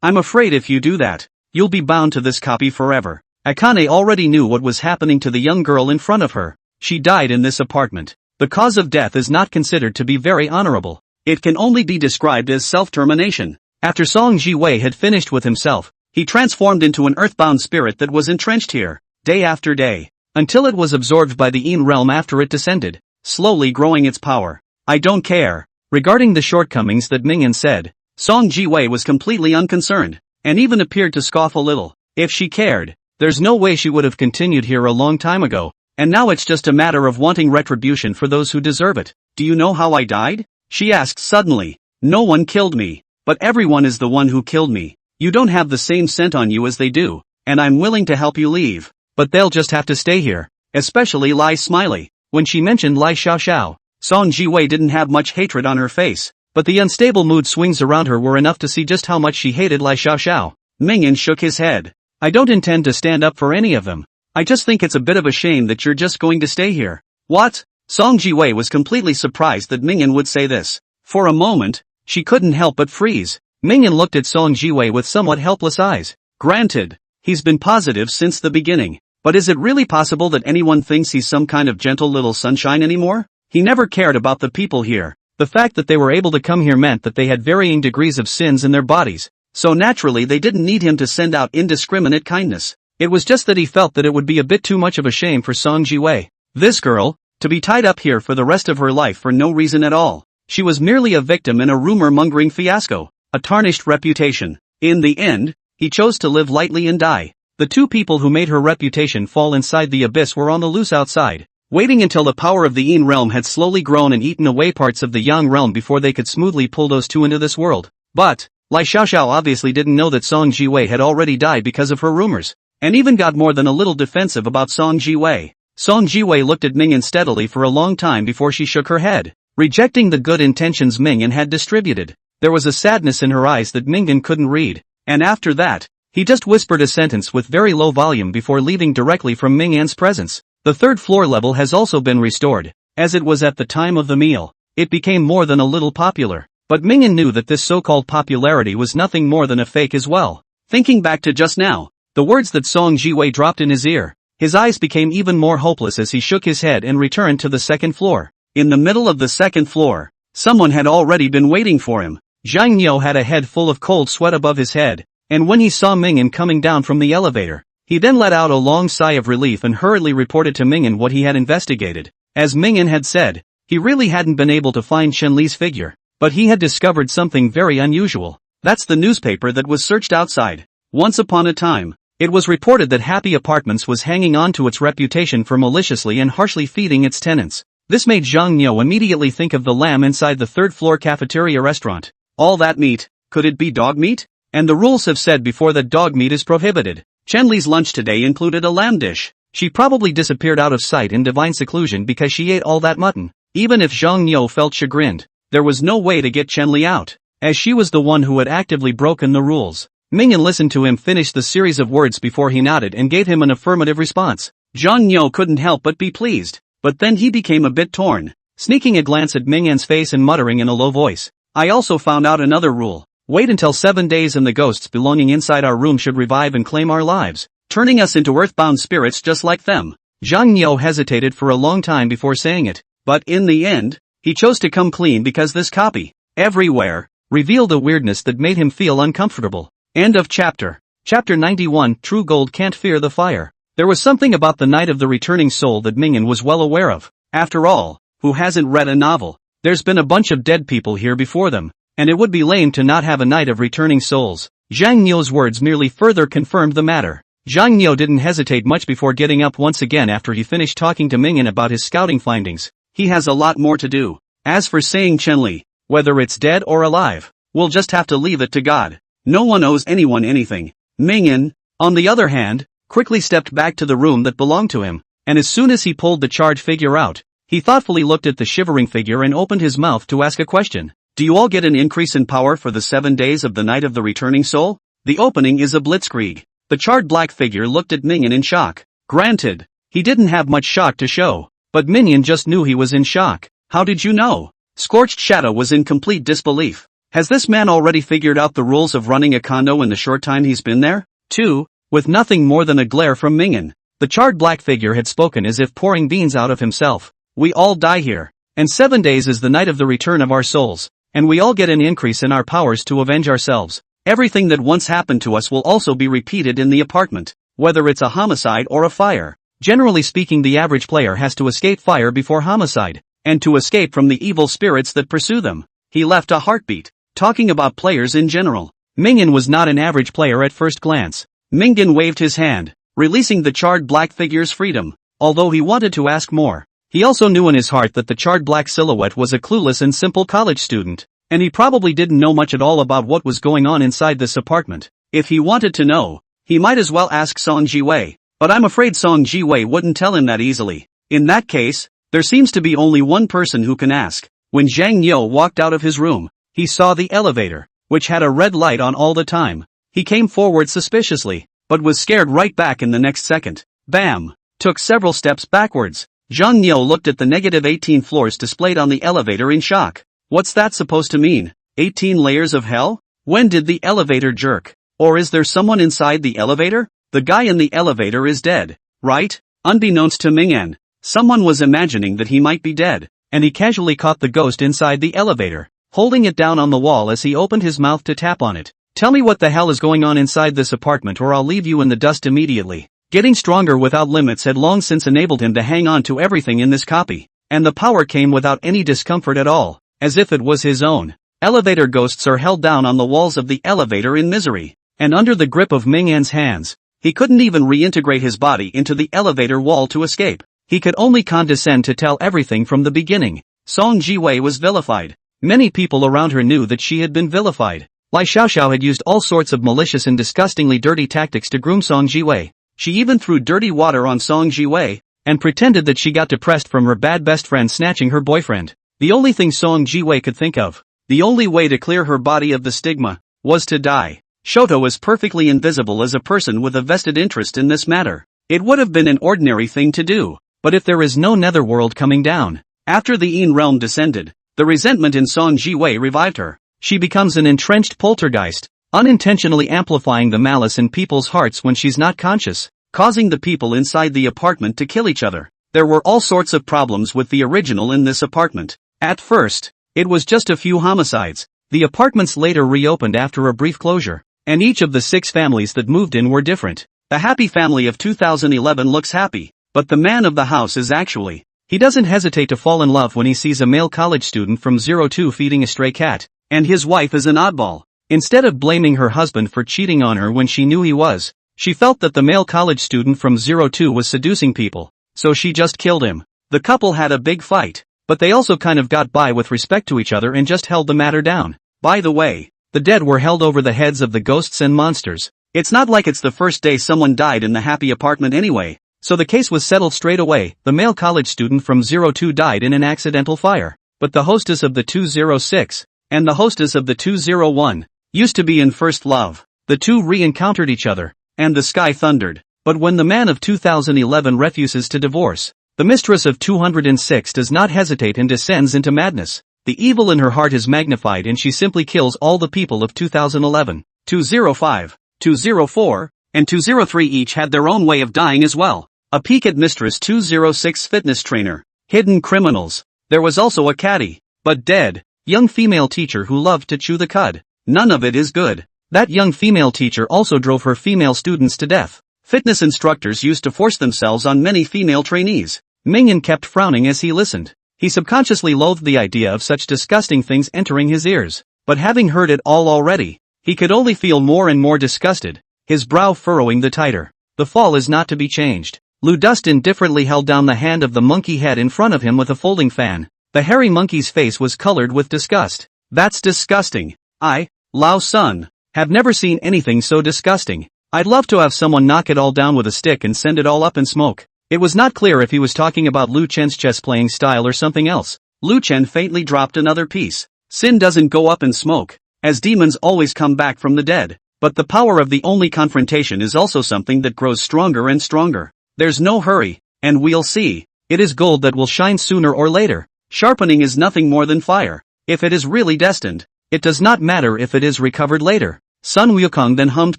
[SPEAKER 1] I'm afraid if you do that, you'll be bound to this copy forever. Akane already knew what was happening to the young girl in front of her. She died in this apartment. The cause of death is not considered to be very honorable. It can only be described as self-termination. After Song Jiwei had finished with himself, he transformed into an earthbound spirit that was entrenched here, day after day, until it was absorbed by the Yin realm after it descended, slowly growing its power. I don't care. Regarding the shortcomings that Mingyan said, Song Jiwei was completely unconcerned, and even appeared to scoff a little. If she cared, there's no way she would have continued here a long time ago, and now it's just a matter of wanting retribution for those who deserve it. Do you know how I died? She asked suddenly. No one killed me, but everyone is the one who killed me. You don't have the same scent on you as they do, and I'm willing to help you leave, but they'll just have to stay here, especially Lai Smiley. When she mentioned Lai Xiaoxiao, Song Jiwei didn't have much hatred on her face, but the unstable mood swings around her were enough to see just how much she hated Lai Xiaoxiao. Mingyan shook his head. I don't intend to stand up for any of them. I just think it's a bit of a shame that you're just going to stay here. What? Song Jiwei was completely surprised that Mingyan would say this. For a moment, she couldn't help but freeze. Mingyan looked at Song Jiwei with somewhat helpless eyes. Granted, he's been positive since the beginning, but is it really possible that anyone thinks he's some kind of gentle little sunshine anymore? He never cared about the people here. The fact that they were able to come here meant that they had varying degrees of sins in their bodies, so naturally they didn't need him to send out indiscriminate kindness. It was just that he felt that it would be a bit too much of a shame for Song Jiwei. This girl, to be tied up here for the rest of her life for no reason at all. She was merely a victim in a rumor-mongering fiasco, a tarnished reputation. In the end, he chose to live lightly and die. The two people who made her reputation fall inside the abyss were on the loose outside, waiting until the power of the Yin realm had slowly grown and eaten away parts of the Yang realm before they could smoothly pull those two into this world. But Lai Xiaoxiao obviously didn't know that Song Jiwei had already died because of her rumors, and even got more than a little defensive about Song Jiwei. Song Jiwei looked at Mingyan steadily for a long time before she shook her head, rejecting the good intentions Mingyan had distributed. There was a sadness in her eyes that Mingyan couldn't read, and after that, he just whispered a sentence with very low volume before leaving directly from Mingyan's presence. The third floor level has also been restored, as it was at the time of the meal. It became more than a little popular, but Mingyan knew that this so-called popularity was nothing more than a fake as well. Thinking back to just now, the words that Song Jiwei dropped in his ear, his eyes became even more hopeless as he shook his head and returned to the second floor. In the middle of the second floor, someone had already been waiting for him. Zhang Niu had a head full of cold sweat above his head, and when he saw Mingyan coming down from the elevator, he then let out a long sigh of relief and hurriedly reported to Mingyan what he had investigated. As Mingyan had said, he really hadn't been able to find Chen Li's figure, but he had discovered something very unusual. That's the newspaper that was searched outside. Once upon a time, it was reported that Happy Apartments was hanging on to its reputation for maliciously and harshly feeding its tenants. This made Zhang Niu immediately think of the lamb inside the third-floor cafeteria restaurant. All that meat, could it be dog meat? And the rules have said before that dog meat is prohibited. Chen Li's lunch today included a lamb dish. She probably disappeared out of sight in divine seclusion because she ate all that mutton. Even if Zhang Niu felt chagrined, there was no way to get Chen Li out, as she was the one who had actively broken the rules. Mingyan listened to him finish the series of words before he nodded and gave him an affirmative response. Zhang Niu couldn't help but be pleased, but then he became a bit torn, sneaking a glance at Mingyan's face and muttering in a low voice. I also found out another rule. Wait until 7 days and the ghosts belonging inside our room should revive and claim our lives, turning us into earthbound spirits just like them. Zhang Niu hesitated for a long time before saying it, but in the end, he chose to come clean because this copy, everywhere, revealed a weirdness that made him feel uncomfortable. End of chapter. Chapter 91. True gold can't fear the fire. There was something about the Night of the Returning Soul that Mingyan was well aware of. After all, who hasn't read a novel? There's been a bunch of dead people here before them, and it would be lame to not have a Night of Returning Souls. Zhang Niu's words merely further confirmed the matter. Zhang Niu didn't hesitate much before getting up once again after he finished talking to Mingyan about his scouting findings. He has a lot more to do. As for saying Chen Li, whether it's dead or alive, we'll just have to leave it to God. No one owes anyone anything. Mingyan, on the other hand, quickly stepped back to the room that belonged to him, and as soon as he pulled the charred figure out, he thoughtfully looked at the shivering figure and opened his mouth to ask a question. Do you all get an increase in power for the 7 days of the Night of the Returning Soul? The opening is a blitzkrieg. The charred black figure looked at Mingyan in shock. Granted, he didn't have much shock to show, but Mingyan just knew he was in shock. How did you know? Scorched Shadow was in complete disbelief. Has this man already figured out the rules of running a condo in the short time he's been there? 2. With nothing more than a glare from Mingyan, the charred black figure had spoken as if pouring beans out of himself. We all die here, and 7 days is the night of the return of our souls, and we all get an increase in our powers to avenge ourselves. Everything that once happened to us will also be repeated in the apartment, whether it's a homicide or a fire. Generally speaking, the average player has to escape fire before homicide, and to escape from the evil spirits that pursue them. He left a heartbeat. Talking about players in general, Mingyan was not an average player at first glance. Mingyan waved his hand, releasing the charred black figure's freedom. Although he wanted to ask more, he also knew in his heart that the charred black silhouette was a clueless and simple college student, and he probably didn't know much at all about what was going on inside this apartment. If he wanted to know, he might as well ask Song Jiwei, but I'm afraid Song Jiwei wouldn't tell him that easily. In that case, there seems to be only one person who can ask. When Zhang Niu walked out of his room, he saw the elevator, which had a red light on all the time. He came forward suspiciously, but was scared right back in the next second. Bam! Took several steps backwards. Zhang Niu looked at the -18 floors displayed on the elevator in shock. What's that supposed to mean? 18 layers of hell? When did the elevator jerk? Or is there someone inside the elevator? The guy in the elevator is dead, right? Unbeknownst to Mingyan, someone was imagining that he might be dead, and he casually caught the ghost inside the elevator, holding it down on the wall as he opened his mouth to tap on it. Tell me what the hell is going on inside this apartment or I'll leave you in the dust immediately. Getting stronger without limits had long since enabled him to hang on to everything in this copy, and the power came without any discomfort at all. as if it was his own. Elevator ghosts are held down on the walls of the elevator in misery, and under the grip of Ming An's hands. He couldn't even reintegrate his body into the elevator wall to escape. He could only condescend to tell everything from the beginning. Song Ji-wei was vilified. Many people around her knew that she had been vilified. Lai Xiaoxiao had used all sorts of malicious and disgustingly dirty tactics to groom Song Ji-wei. She even threw dirty water on Song Ji-wei, and pretended that she got depressed from her bad best friend snatching her boyfriend. The only thing Song Ji-wei could think of, the only way to clear her body of the stigma, was to die. Shoto was perfectly invisible as a person with a vested interest in this matter. It would have been an ordinary thing to do, but if there is no netherworld coming down, after the Yin realm descended, the resentment in Song Ji-wei revived her. She becomes an entrenched poltergeist, unintentionally amplifying the malice in people's hearts when she's not conscious, causing the people inside the apartment to kill each other. There were all sorts of problems with the original in this apartment. At first, it was just a few homicides. The apartments later reopened after a brief closure, and each of the 6 families that moved in were different. The happy family of 2011 looks happy, but the man of the house is actually. He doesn't hesitate to fall in love when he sees a male college student from 02 feeding a stray cat, and his wife is an oddball. Instead of blaming her husband for cheating on her when she knew he was, she felt that the male college student from 02 was seducing people, so she just killed him. The couple had a big fight, but they also kind of got by with respect to each other and just held the matter down. By the way, the dead were held over the heads of the ghosts and monsters. It's not like it's the first day someone died in the happy apartment anyway, so the case was settled straight away. The male college student from 02 died in an accidental fire, but the hostess of the 206, and the hostess of the 201, used to be in first love. The two re-encountered each other, and the sky thundered. But when the man of 2011 refuses to divorce, the mistress of 206 does not hesitate and descends into madness. The evil in her heart is magnified and she simply kills all the people of 2011. 205, 204, and 203 each had their own way of dying as well. A peek at Mistress 206 fitness trainer. Hidden criminals. There was also a catty, but dead, young female teacher who loved to chew the cud. None of it is good. That young female teacher also drove her female students to death. Fitness instructors used to force themselves on many female trainees. Mingyan kept frowning as he listened. He subconsciously loathed the idea of such disgusting things entering his ears. But having heard it all already, he could only feel more and more disgusted, his brow furrowing the tighter. The fall is not to be changed. Lu Dust indifferently held down the hand of the monkey head in front of him with a folding fan. The hairy monkey's face was colored with disgust. That's disgusting. I, Lao Sun, have never seen anything so disgusting. I'd love to have someone knock it all down with a stick and send it all up in smoke. It was not clear if he was talking about Lu Chen's chess playing style or something else. Lu Chen faintly dropped another piece. Sin doesn't go up in smoke, as demons always come back from the dead. But the power of the only confrontation is also something that grows stronger and stronger. There's no hurry, and we'll see. It is gold that will shine sooner or later. Sharpening is nothing more than fire. If it is really destined, it does not matter if it is recovered later. Sun Wukong then hummed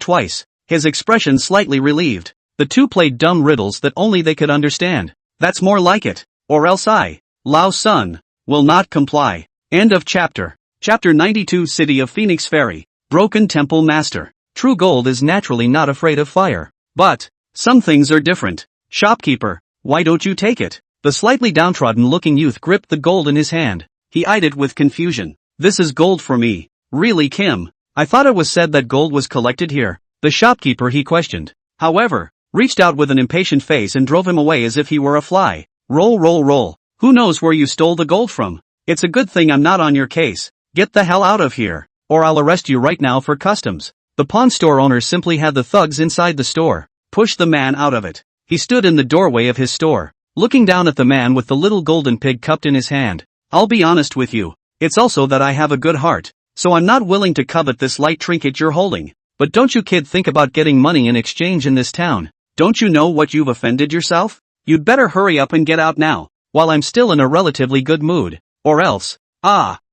[SPEAKER 1] twice, his expression slightly relieved. The two played dumb riddles that only they could understand. That's more like it. Or else I, Lao Sun, will not comply. End of chapter. Chapter 92 City of Phoenix Ferry. Broken Temple Master. True gold is naturally not afraid of fire. But, some things are different. Shopkeeper, why don't you take it? The slightly downtrodden-looking youth gripped the gold in his hand. He eyed it with confusion. This is gold for me. Really, Kim? I thought it was said that gold was collected here. The shopkeeper, he questioned, however, reached out with an impatient face and drove him away as if he were a fly. Roll, roll, roll. Who knows where you stole the gold from? It's a good thing I'm not on your case. Get the hell out of here, or I'll arrest you right now for customs. The pawn store owner simply had the thugs inside the store push the man out of it. He stood in the doorway of his store, looking down at the man with the little golden pig cupped in his hand. I'll be honest with you. It's also that I have a good heart, so I'm not willing to covet this light trinket you're holding. But don't you kid think about getting money in exchange in this town. Don't you know what you've offended yourself? You'd better hurry up and get out now, while I'm still in a relatively good mood. Or else,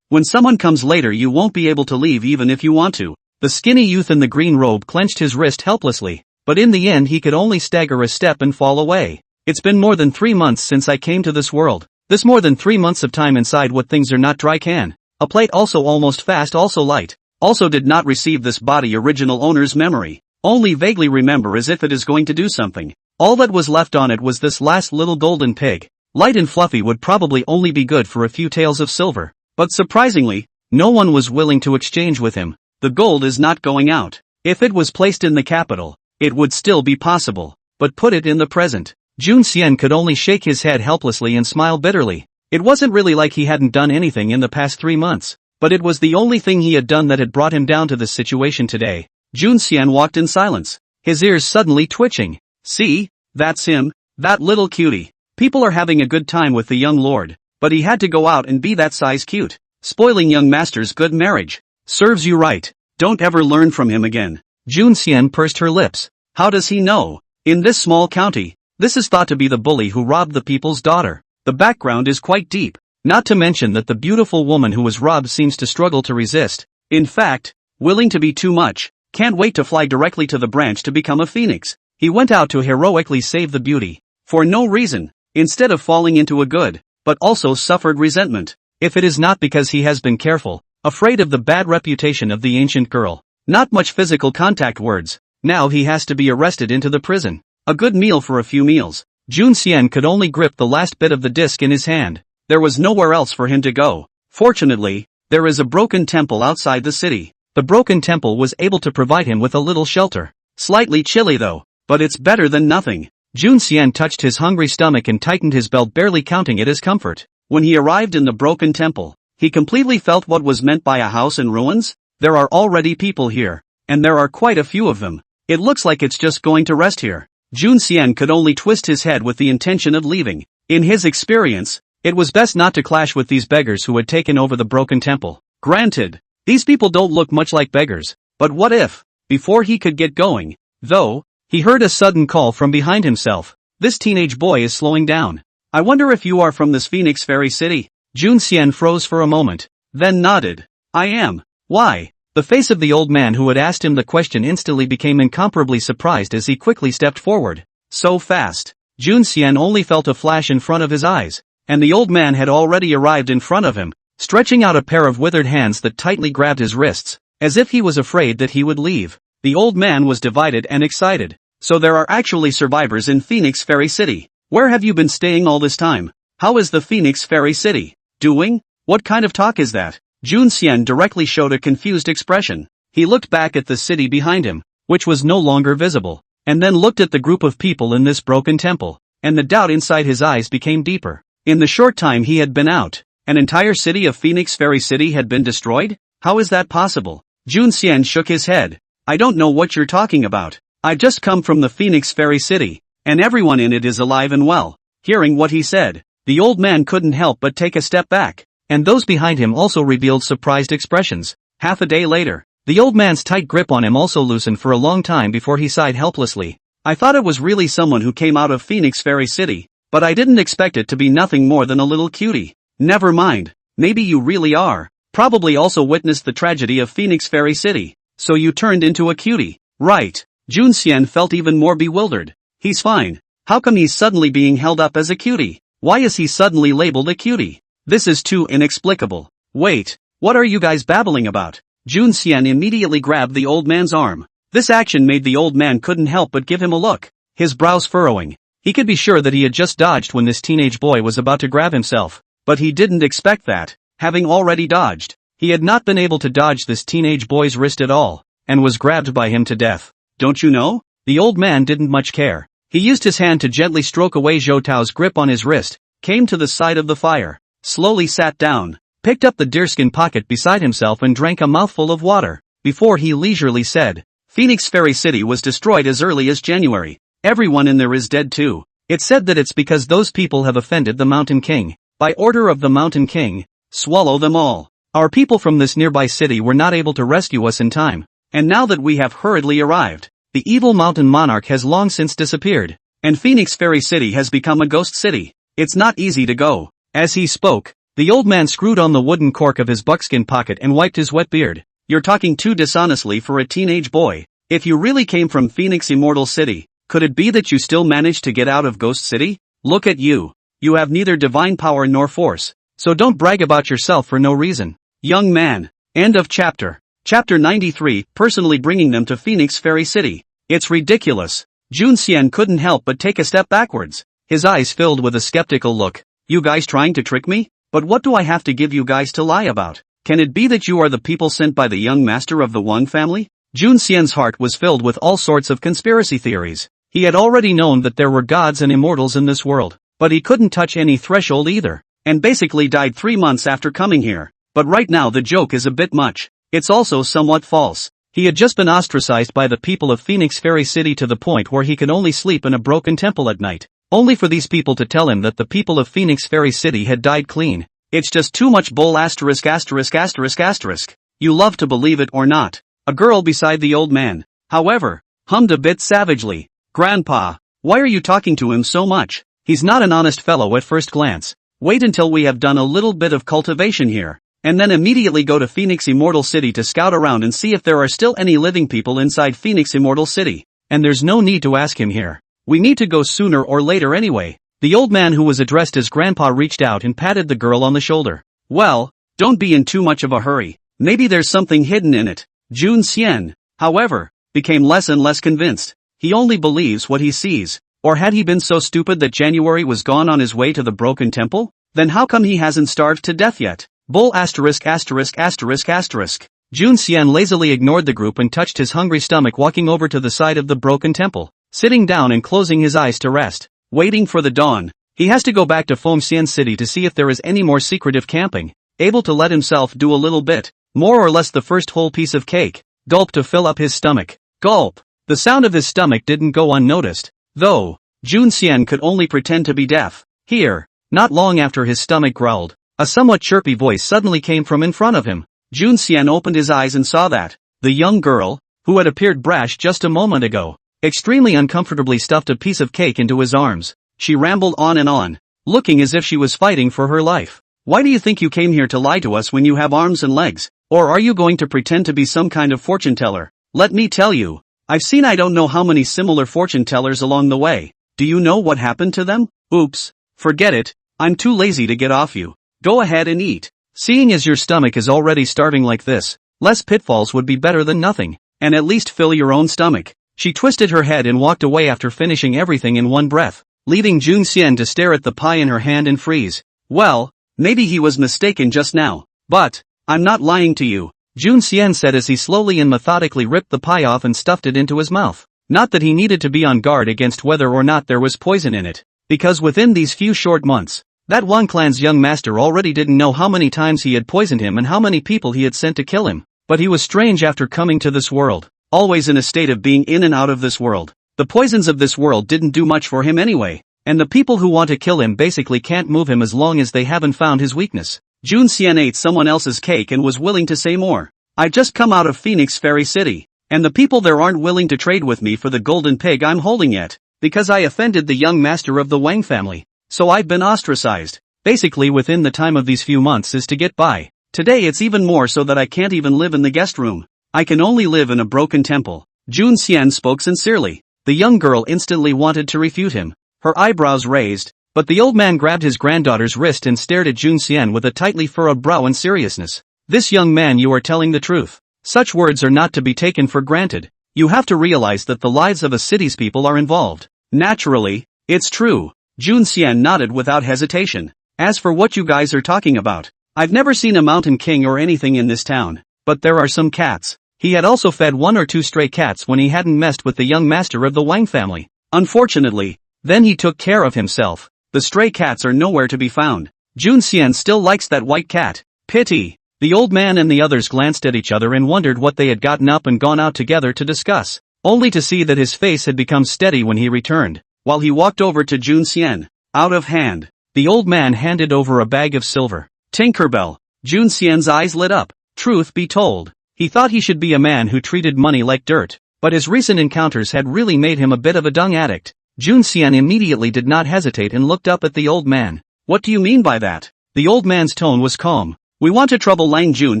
[SPEAKER 1] when someone comes later you won't be able to leave even if you want to. The skinny youth in the green robe clenched his wrist helplessly, but in the end he could only stagger a step and fall away. It's been more than 3 months since I came to this world. This more than 3 months of time inside what things are not dry can. A plate also almost fast, also light. Also did not receive this body original owner's memory. Only vaguely remember as if it is going to do something. All that was left on it was this last little golden pig. Light and fluffy would probably only be good for a few taels of silver. But surprisingly, no one was willing to exchange with him. The gold is not going out. If it was placed in the capital, it would still be possible. But put it in the present. Jun Xian could only shake his head helplessly and smile bitterly. It wasn't really like he hadn't done anything in the past 3 months, but it was the only thing he had done that had brought him down to this situation today. Jun Xian walked in silence, his ears suddenly twitching. See? That's him, that little cutie. People are having a good time with the young lord, but he had to go out and be that size cute, spoiling young master's good marriage. Serves you right. Don't ever learn from him again. Jun Xian pursed her lips. How does he know? In this small county, this is thought to be the bully who robbed the people's daughter. The background is quite deep, not to mention that the beautiful woman who was robbed seems to struggle to resist. In fact, willing to be too much, can't wait to fly directly to the branch to become a phoenix. He went out to heroically save the beauty. For no reason, instead of falling into a good, but also suffered resentment. If it is not because he has been careful, afraid of the bad reputation of the ancient girl. Not much physical contact words. Now he has to be arrested into the prison. A good meal for a few meals. Jun Xian could only grip the last bit of the disc in his hand. There was nowhere else for him to go. Fortunately, there is a broken temple outside the city. The broken temple was able to provide him with a little shelter. Slightly chilly though, but it's better than nothing. Jun Xian touched his hungry stomach and tightened his belt, barely counting it as comfort. When he arrived in the broken temple, he completely felt what was meant by a house in ruins. There are already people here, and there are quite a few of them. It looks like it's just going to rest here. Jun Xian could only twist his head with the intention of leaving. In his experience, it was best not to clash with these beggars who had taken over the broken temple. Granted, these people don't look much like beggars, but what if, before he could get going, though, he heard a sudden call from behind himself. This teenage boy is slowing down. I wonder if you are from this Phoenix Fairy City? Jun Xian froze for a moment, then nodded. I am. Why? The face of the old man who had asked him the question instantly became incomparably surprised as he quickly stepped forward. So fast. Jun Xian only felt a flash in front of his eyes, and the old man had already arrived in front of him, stretching out a pair of withered hands that tightly grabbed his wrists, as if he was afraid that he would leave. The old man was divided and excited. So there are actually survivors in Phoenix Fairy City. Where have you been staying all this time? How is the Phoenix Fairy City doing? What kind of talk is that? Jun Xian directly showed a confused expression. He looked back at the city behind him, which was no longer visible, and then looked at the group of people in this broken temple, and the doubt inside his eyes became deeper. In the short time he had been out, an entire city of Phoenix Fairy City had been destroyed? How is that possible? Jun Xian shook his head. I don't know what you're talking about. I've just come from the Phoenix Fairy City, and everyone in it is alive and well. Hearing what he said, the old man couldn't help but take a step back, and those behind him also revealed surprised expressions. Half a day later, the old man's tight grip on him also loosened for a long time before he sighed helplessly. I thought it was really someone who came out of Phoenix Fairy City, but I didn't expect it to be nothing more than a little cutie. Never mind, maybe you really are. Probably also witnessed the tragedy of Phoenix Fairy City, so you turned into a cutie, right? Jun Xian felt even more bewildered. He's fine. How come he's suddenly being held up as a cutie? Why is he suddenly labeled a cutie? This is too inexplicable. Wait, what are you guys babbling about? Jun Xian immediately grabbed the old man's arm. This action made the old man couldn't help but give him a look, his brows furrowing. He could be sure that he had just dodged when this teenage boy was about to grab himself, but he didn't expect that. Having already dodged, he had not been able to dodge this teenage boy's wrist at all, and was grabbed by him to death. Don't you know? The old man didn't much care. He used his hand to gently stroke away Zhou Tao's grip on his wrist, came to the side of the fire, slowly sat down, picked up the deerskin pocket beside himself and drank a mouthful of water, before he leisurely said, Phoenix Fairy City was destroyed as early as January. Everyone in there is dead too. It's said that it's because those people have offended the Mountain King. By order of the Mountain King, swallow them all. Our people from this nearby city were not able to rescue us in time, and now that we have hurriedly arrived, the evil mountain monarch has long since disappeared, and Phoenix Fairy City has become a ghost city. It's not easy to go. As he spoke, the old man screwed on the wooden cork of his buckskin pocket and wiped his wet beard. You're talking too dishonestly for a teenage boy. If you really came from Phoenix Immortal City, could it be that you still managed to get out of Ghost City? Look at you. You have neither divine power nor force, so don't brag about yourself for no reason. Young man. End of chapter. Chapter 93, personally bringing them to Phoenix Fairy City. It's ridiculous. Jun Xian couldn't help but take a step backwards, his eyes filled with a skeptical look. You guys trying to trick me? But what do I have to give you guys to lie about? Can it be that you are the people sent by the young master of the Wang family? Jun Xian's heart was filled with all sorts of conspiracy theories. He had already known that there were gods and immortals in this world, but he couldn't touch any threshold either, and basically died 3 months after coming here. But right now the joke is a bit much. It's also somewhat false. He had just been ostracized by the people of Phoenix Fairy City to the point where he could only sleep in a broken temple at night, only for these people to tell him that the people of Phoenix Fairy City had died clean. It's just too much bull asterisk asterisk asterisk asterisk. You love to believe it or not. A girl beside the old man, however, hummed a bit savagely. Grandpa, why are you talking to him so much? He's not an honest fellow at first glance. Wait until we have done a little bit of cultivation here, and then immediately go to Phoenix Immortal City to scout around and see if there are still any living people inside Phoenix Immortal City. And there's no need to ask him here. We need to go sooner or later anyway. The old man who was addressed as Grandpa reached out and patted the girl on the shoulder. Well, don't be in too much of a hurry. Maybe there's something hidden in it. Jun Xian, however, became less and less convinced. He only believes what he sees. Or had he been so stupid that January was gone on his way to the broken temple? Then how come he hasn't starved to death yet? Bull asterisk asterisk asterisk asterisk. Jun Xian lazily ignored the group and touched his hungry stomach, walking over to the side of the broken temple, sitting down and closing his eyes to rest, waiting for the dawn. He has to go back to Fengxian City to see if there is any more secretive camping, able to let himself do a little bit, more or less the first whole piece of cake, gulp to fill up his stomach. Gulp. The sound of his stomach didn't go unnoticed, though. Jun Xian could only pretend to be deaf. Here, not long after his stomach growled, a somewhat chirpy voice suddenly came from in front of him. Jun Xian opened his eyes and saw that the young girl, who had appeared brash just a moment ago, extremely uncomfortably stuffed a piece of cake into his arms. She rambled on, looking as if she was fighting for her life. Why do you think you came here to lie to us when you have arms and legs? Or are you going to pretend to be some kind of fortune teller? Let me tell you, I've seen I don't know how many similar fortune tellers along the way. Do you know what happened to them? Oops, forget it, I'm too lazy to get off you. Go ahead and eat. Seeing as your stomach is already starving like this, less pitfalls would be better than nothing, and at least fill your own stomach. She twisted her head and walked away after finishing everything in one breath, leaving Jun Xian to stare at the pie in her hand and freeze. Well, maybe he was mistaken just now, but I'm not lying to you, Jun Xian said as he slowly and methodically ripped the pie off and stuffed it into his mouth. Not that he needed to be on guard against whether or not there was poison in it, because within these few short months, that Wang clan's young master already didn't know how many times he had poisoned him and how many people he had sent to kill him. But he was strange after coming to this world, always in a state of being in and out of this world. The poisons of this world didn't do much for him anyway, and the people who want to kill him basically can't move him as long as they haven't found his weakness. Jun Xian ate someone else's cake and was willing to say more. I just come out of Phoenix Fairy City, and the people there aren't willing to trade with me for the golden pig I'm holding yet, because I offended the young master of the Wang family. So I've been ostracized. Basically within the time of these few months is to get by. Today it's even more so that I can't even live in the guest room. I can only live in a broken temple. Jun Xian spoke sincerely. The young girl instantly wanted to refute him, her eyebrows raised, but the old man grabbed his granddaughter's wrist and stared at Jun Xian with a tightly furrowed brow and seriousness. This young man, you are telling the truth. Such words are not to be taken for granted. You have to realize that the lives of a city's people are involved. Naturally, it's true. Jun Xian nodded without hesitation. As for what you guys are talking about, I've never seen a mountain king or anything in this town, but there are some cats. He had also fed 1 or 2 stray cats when he hadn't messed with the young master of the Wang family. Unfortunately, then he took care of himself. The stray cats are nowhere to be found. Jun Xian still likes that white cat. Pity. The old man and the others glanced at each other and wondered what they had gotten up and gone out together to discuss, only to see that his face had become steady when he returned. While he walked over to Jun Xian, out of hand, the old man handed over a bag of silver. Tinkerbell. Jun Xian's eyes lit up. Truth be told, he thought he should be a man who treated money like dirt, but his recent encounters had really made him a bit of a dung addict. Jun Xian immediately did not hesitate and looked up at the old man. What do you mean by that? The old man's tone was calm. We want to trouble Lang Jun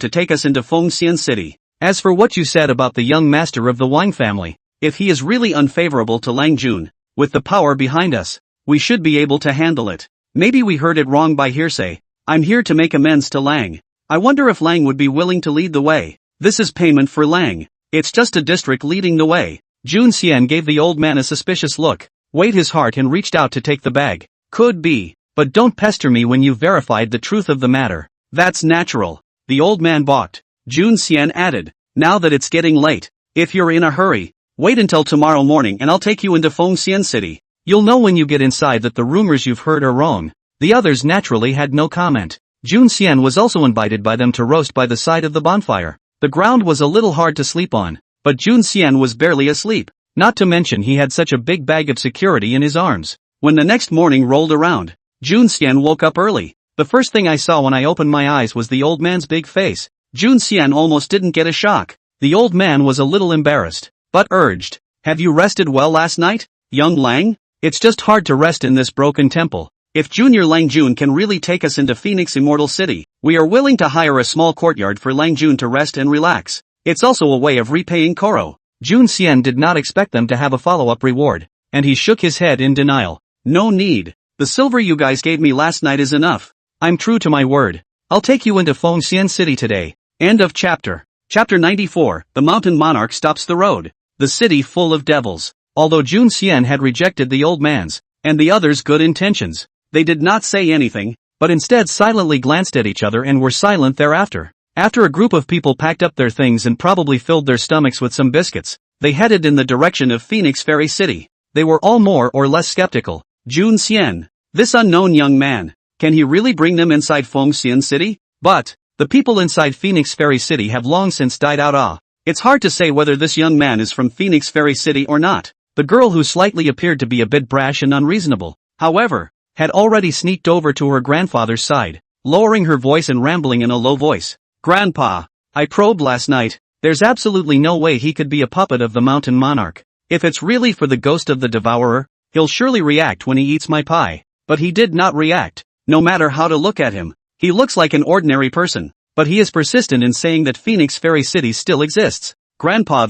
[SPEAKER 1] to take us into Fengxian City. As for what you said about the young master of the Wang family, if he is really unfavorable to Lang Jun, with the power behind us, we should be able to handle it. Maybe we heard it wrong by hearsay. I'm here to make amends to Lang. I wonder if Lang would be willing to lead the way. This is payment for Lang. It's just a district leading the way. Jun Xian gave the old man a suspicious look, weighed his heart and reached out to take the bag. Could be. but don't pester me when you've verified the truth of the matter. That's natural. The old man balked. Jun Xian added, now that it's getting late, if you're in a hurry, wait until tomorrow morning and I'll take you into Fengxian City. You'll know when you get inside that the rumors you've heard are wrong. The others naturally had no comment. Jun Xian was also invited by them to roast by the side of the bonfire. The ground was a little hard to sleep on, but Jun Xian was barely asleep, not to mention he had such a big bag of security in his arms. When the next morning rolled around, Jun Xian woke up early. The first thing I saw when I opened my eyes was the old man's big face. Jun Xian almost didn't get a shock. The old man was a little embarrassed, but urged, have you rested well last night, young Lang? It's just hard to rest in this broken temple. If Junior Lang Jun can really take us into Phoenix Immortal City, we are willing to hire a small courtyard for Lang Jun to rest and relax. It's also a way of repaying Koro. Jun Xian did not expect them to have a follow-up reward, and he shook his head in denial. No need. The silver you guys gave me last night is enough. I'm true to my word. I'll take you into Fengxian City today. End of chapter. Chapter 94, The Mountain Monarch Stops the Road. The city full of devils. Although Jun Xian had rejected the old man's, and the others' good intentions, they did not say anything, but instead silently glanced at each other and were silent thereafter. After a group of people packed up their things and probably filled their stomachs with some biscuits, they headed in the direction of Phoenix Fairy City. They were all more or less skeptical. Jun Xian, this unknown young man, can he really bring them inside Fengxian City? But the people inside Phoenix Fairy City have long since died out. It's hard to say whether this young man is from Phoenix Fairy City or not. The girl who slightly appeared to be a bit brash and unreasonable, however, had already sneaked over to her grandfather's side, lowering her voice and rambling in a low voice. Grandpa, I probed last night. There's absolutely no way he could be a puppet of the Mountain Monarch. If it's really for the ghost of the Devourer, he'll surely react when he eats my pie. But he did not react. No matter how to look at him, he looks like an ordinary person. But he is persistent in saying that Phoenix Fairy City still exists. Grandpa,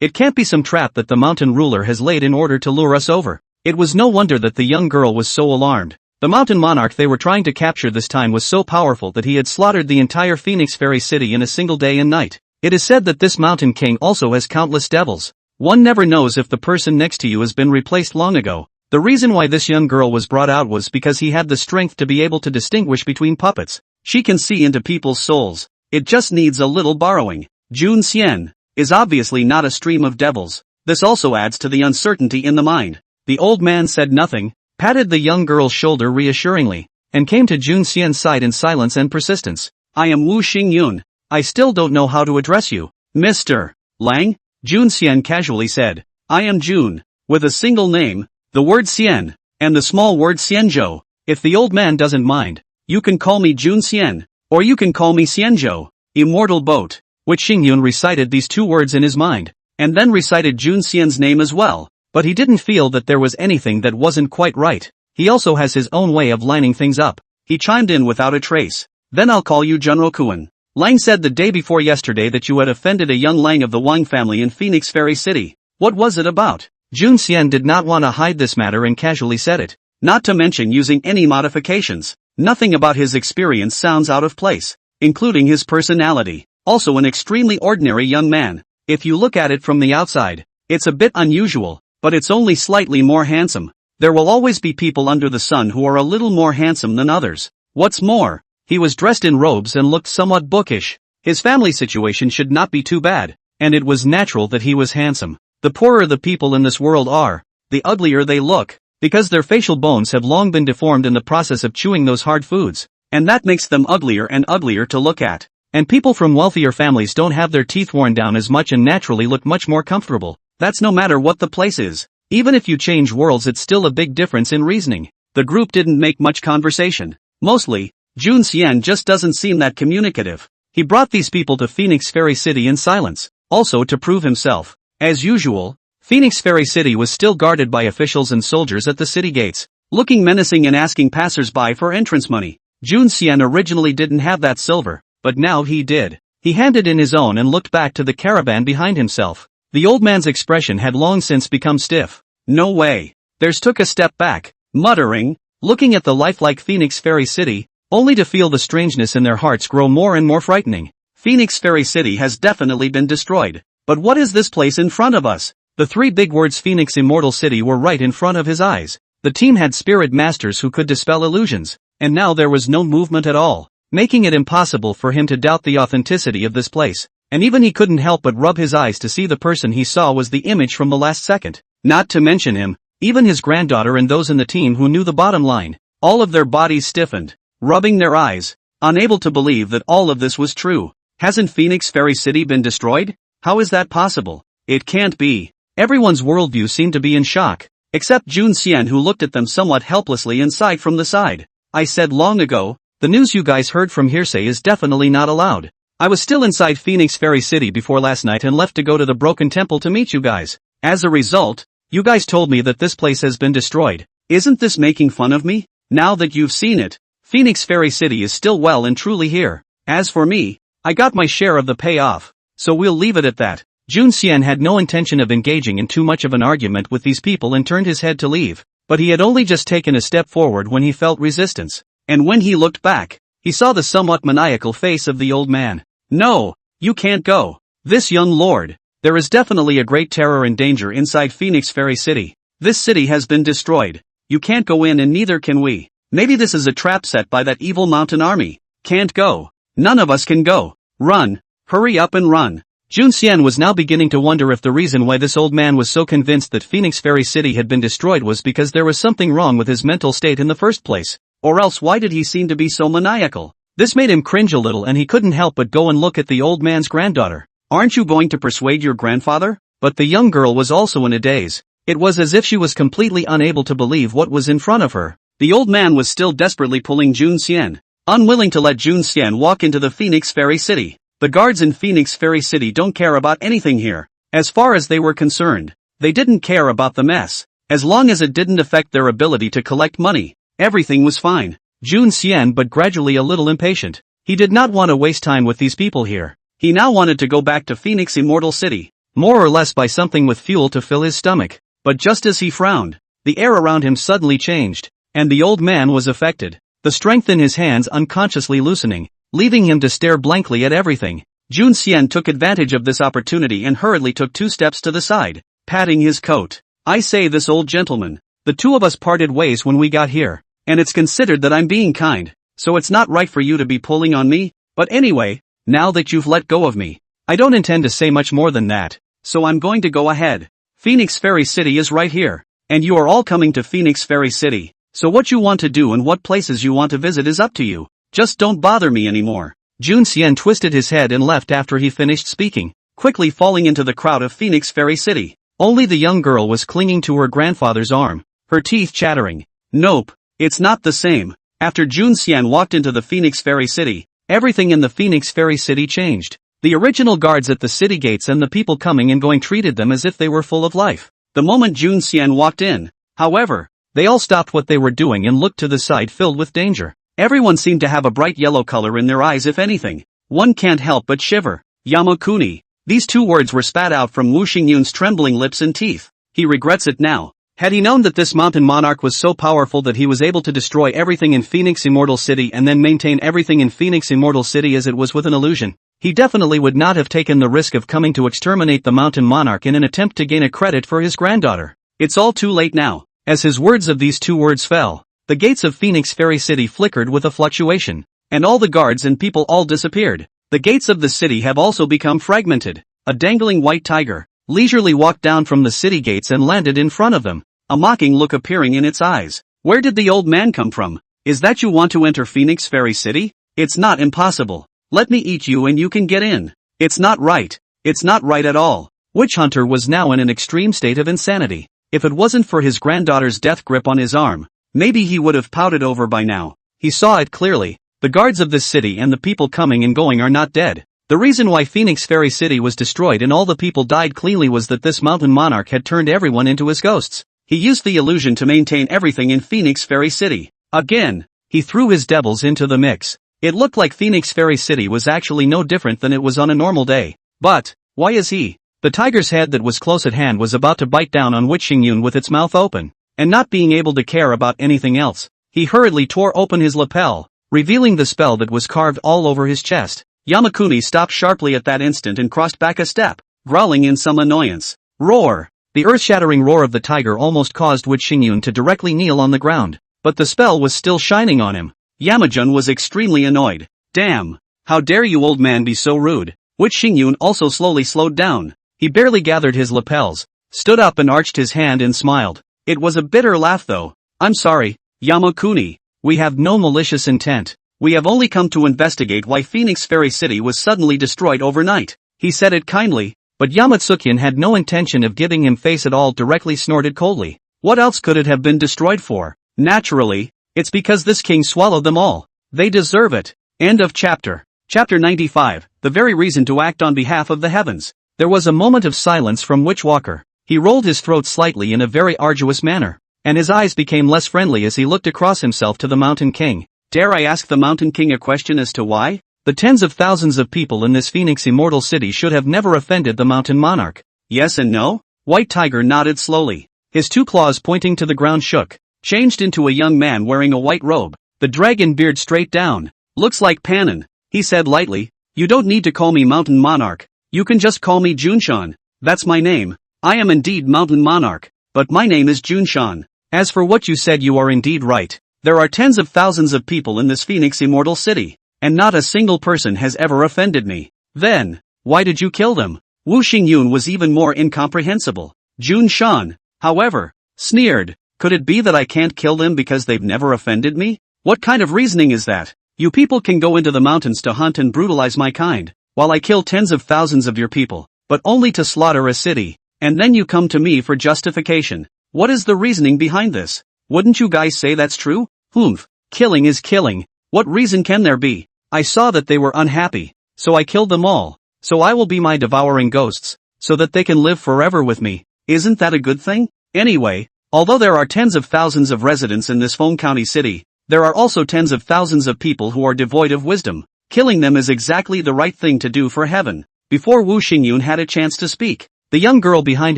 [SPEAKER 1] it can't be some trap that the mountain ruler has laid in order to lure us over. It was no wonder that the young girl was so alarmed. The mountain monarch they were trying to capture this time was so powerful that he had slaughtered the entire Phoenix Fairy City in a single day and night. It is said that this mountain king also has countless devils. One never knows if the person next to you has been replaced long ago. The reason why this young girl was brought out was because he had the strength to be able to distinguish between puppets. She can see into people's souls. It just needs a little borrowing. Jun Xian is obviously not a stream of devils. This also adds to the uncertainty in the mind. The old man said nothing, patted the young girl's shoulder reassuringly, and came to Jun Xian's side in silence and persistence. I am Wu Xingyun. I still don't know how to address you. Mr. Lang? Jun Xian casually said. I am Jun, with a single name, the word Xian, and the small word Xianzhou. If the old man doesn't mind, you can call me Jun Xian, or you can call me Xianzhou, immortal boat. Which Xingyun recited these two words in his mind, and then recited Jun Xian's name as well. But he didn't feel that there was anything that wasn't quite right. He also has his own way of lining things up. He chimed in without a trace. Then I'll call you General Kuan. Lang said the day before yesterday that you had offended a young Lang of the Wang family in Phoenix Fairy City. What was it about? Jun Xian did not want to hide this matter and casually said it. Not to mention using any modifications. Nothing about his experience sounds out of place, including his personality. Also an extremely ordinary young man. If you look at it from the outside, it's a bit unusual, but it's only slightly more handsome. There will always be people under the sun who are a little more handsome than others. What's more, he was dressed in robes and looked somewhat bookish. His family situation should not be too bad, and it was natural that he was handsome. The poorer the people in this world are, the uglier they look, because their facial bones have long been deformed in the process of chewing those hard foods, and that makes them uglier and uglier to look at. And people from wealthier families don't have their teeth worn down as much and naturally look much more comfortable. That's no matter what the place is. Even if you change worlds, it's still a big difference in reasoning. The group didn't make much conversation. Mostly, Jun Xian just doesn't seem that communicative. He brought these people to Phoenix Fairy City in silence, also to prove himself. As usual, Phoenix Fairy City was still guarded by officials and soldiers at the city gates, looking menacing and asking passers-by for entrance money. Jun Xian originally didn't have that silver, but now he did. He handed in his own and looked back to the caravan behind himself. The old man's expression had long since become stiff. No way. Theirs took a step back, muttering, looking at the lifelike Phoenix Fairy City, only to feel the strangeness in their hearts grow more and more frightening. Phoenix Fairy City has definitely been destroyed. But what is this place in front of us? The three big words Phoenix Immortal City were right in front of his eyes. The team had spirit masters who could dispel illusions, and now there was no movement at all, making it impossible for him to doubt the authenticity of this place. And even he couldn't help but rub his eyes to see the person he saw was the image from the last second. Not to mention him, even his granddaughter and those in the team who knew the bottom line. All of their bodies stiffened, rubbing their eyes, unable to believe that all of this was true. Hasn't Phoenix Fairy City been destroyed? How is that possible? It can't be. Everyone's worldview seemed to be in shock, except Jun Xian, who looked at them somewhat helplessly and sighed from the side. I said long ago, the news you guys heard from hearsay is definitely not allowed. I was still inside Phoenix Fairy City before last night and left to go to the Broken Temple to meet you guys. As a result, you guys told me that this place has been destroyed. Isn't this making fun of me? Now that you've seen it, Phoenix Fairy City is still well and truly here. As for me, I got my share of the payoff, so we'll leave it at that. Jun Xian had no intention of engaging in too much of an argument with these people and turned his head to leave, but he had only just taken a step forward when he felt resistance, and when he looked back, he saw the somewhat maniacal face of the old man. No, you can't go. This young lord, there is definitely a great terror and danger inside Phoenix Fairy City. This city has been destroyed. You can't go in and neither can we. Maybe this is a trap set by that evil mountain army. Can't go. None of us can go. Run. Hurry up and run. Jun Xian was now beginning to wonder if the reason why this old man was so convinced that Phoenix Fairy City had been destroyed was because there was something wrong with his mental state in the first place. Or else why did he seem to be so maniacal? This made him cringe a little and he couldn't help but go and look at the old man's granddaughter. Aren't you going to persuade your grandfather? But the young girl was also in a daze. It was as if she was completely unable to believe what was in front of her. The old man was still desperately pulling Jun Xian, unwilling to let Jun Xian walk into the Phoenix Fairy City. The guards in Phoenix Fairy City don't care about anything here. As far as they were concerned, they didn't care about the mess. As long as it didn't affect their ability to collect money, everything was fine. Jun Xian but gradually a little impatient. He did not want to waste time with these people here. He now wanted to go back to Phoenix Immortal City, more or less by something with fuel to fill his stomach. But just as he frowned, the air around him suddenly changed, and the old man was affected, the strength in his hands unconsciously loosening, leaving him to stare blankly at everything. Jun Xian took advantage of this opportunity and hurriedly took 2 steps to the side, patting his coat. I say, this old gentleman, the two of us parted ways when we got here, and it's considered that I'm being kind, so it's not right for you to be pulling on me. But anyway, now that you've let go of me, I don't intend to say much more than that, so I'm going to go ahead. Phoenix Fairy City is right here, and you are all coming to Phoenix Fairy City, so what you want to do and what places you want to visit is up to you. Just don't bother me anymore. Jun Xian twisted his head and left after he finished speaking, quickly falling into the crowd of Phoenix Fairy City. Only the young girl was clinging to her grandfather's arm, her teeth chattering. Nope, it's not the same. After Jun Xian walked into the Phoenix Fairy City, everything in the Phoenix Fairy City changed. The original guards at the city gates and the people coming and going treated them as if they were full of life. The moment Jun Xian walked in, however, they all stopped what they were doing and looked to the side filled with danger. Everyone seemed to have a bright yellow color in their eyes. If anything, one can't help but shiver. Yamakuni. These 2 words were spat out from Wu Xingyun's trembling lips and teeth. He regrets it now. Had he known that this mountain monarch was so powerful that he was able to destroy everything in Phoenix Immortal City and then maintain everything in Phoenix Immortal City as it was with an illusion, he definitely would not have taken the risk of coming to exterminate the mountain monarch in an attempt to gain a credit for his granddaughter. It's all too late now. As his words of these 2 words fell, the gates of Phoenix Fairy City flickered with a fluctuation, and all the guards and people all disappeared. The gates of the city have also become fragmented. A dangling white tiger leisurely walked down from the city gates and landed in front of them, a mocking look appearing in its eyes. Where did the old man come from? Is that you want to enter Phoenix Fairy City? It's not impossible. Let me eat you and you can get in. It's not right. It's not right at all. Witch Hunter was now in an extreme state of insanity. If it wasn't for his granddaughter's death grip on his arm, maybe he would have pouted over by now. He saw it clearly. The guards of this city and the people coming and going are not dead. The reason why Phoenix Fairy City was destroyed and all the people died cleanly was that this mountain monarch had turned everyone into his ghosts. He used the illusion to maintain everything in Phoenix Fairy City. Again, he threw his devils into the mix. It looked like Phoenix Fairy City was actually no different than it was on a normal day. But, why is he? The tiger's head that was close at hand was about to bite down on Witch Xingyun with its mouth open, and not being able to care about anything else, he hurriedly tore open his lapel, revealing the spell that was carved all over his chest. Yamakuni stopped sharply at that instant and crossed back a step, growling in some annoyance. Roar! The earth-shattering roar of the tiger almost caused Witch Xingyun to directly kneel on the ground, but the spell was still shining on him. Yamajun was extremely annoyed. Damn! How dare you, old man, be so rude? Witch Xingyun also slowly slowed down. He barely gathered his lapels, stood up and arched his hand and smiled. It was a bitter laugh though. I'm sorry, Yamakuni. We have no malicious intent. We have only come to investigate why Phoenix Fairy City was suddenly destroyed overnight. He said it kindly, but Yamatsukyan had no intention of giving him face at all. Directly snorted coldly. What else could it have been destroyed for? Naturally, it's because this king swallowed them all. They deserve it. End of chapter. Chapter 95, the very reason to act on behalf of the heavens. There was a moment of silence from Witchwalker. He rolled his throat slightly in a very arduous manner, and his eyes became less friendly as he looked across himself to the Mountain King. Dare I ask the Mountain King a question as to why? The tens of thousands of people in this Phoenix Immortal City should have never offended the Mountain Monarch. Yes and no? White Tiger nodded slowly. His two claws pointing to the ground shook, changed into a young man wearing a white robe, the dragon beard straight down. Looks like Panin, he said lightly. You don't need to call me Mountain Monarch. You can just call me Junshan. That's my name. I am indeed Mountain Monarch, but my name is Junshan. As for what you said, you are indeed right. There are tens of thousands of people in this Phoenix Immortal City, and not a single person has ever offended me. Then, why did you kill them? Wu Xingyun was even more incomprehensible. Junshan, however, sneered. Could it be that I can't kill them because they've never offended me? What kind of reasoning is that? You people can go into the mountains to hunt and brutalize my kind, while I kill tens of thousands of your people, but only to slaughter a city, and then you come to me for justification. What is the reasoning behind this? Wouldn't you guys say that's true? Humph, killing is killing. What reason can there be? I saw that they were unhappy, so I killed them all. So I will be my devouring ghosts, so that they can live forever with me. Isn't that a good thing? Anyway, although there are tens of thousands of residents in this Feng County city, there are also tens of thousands of people who are devoid of wisdom. Killing them is exactly the right thing to do for heaven. Before Wu Xingyun had a chance to speak, the young girl behind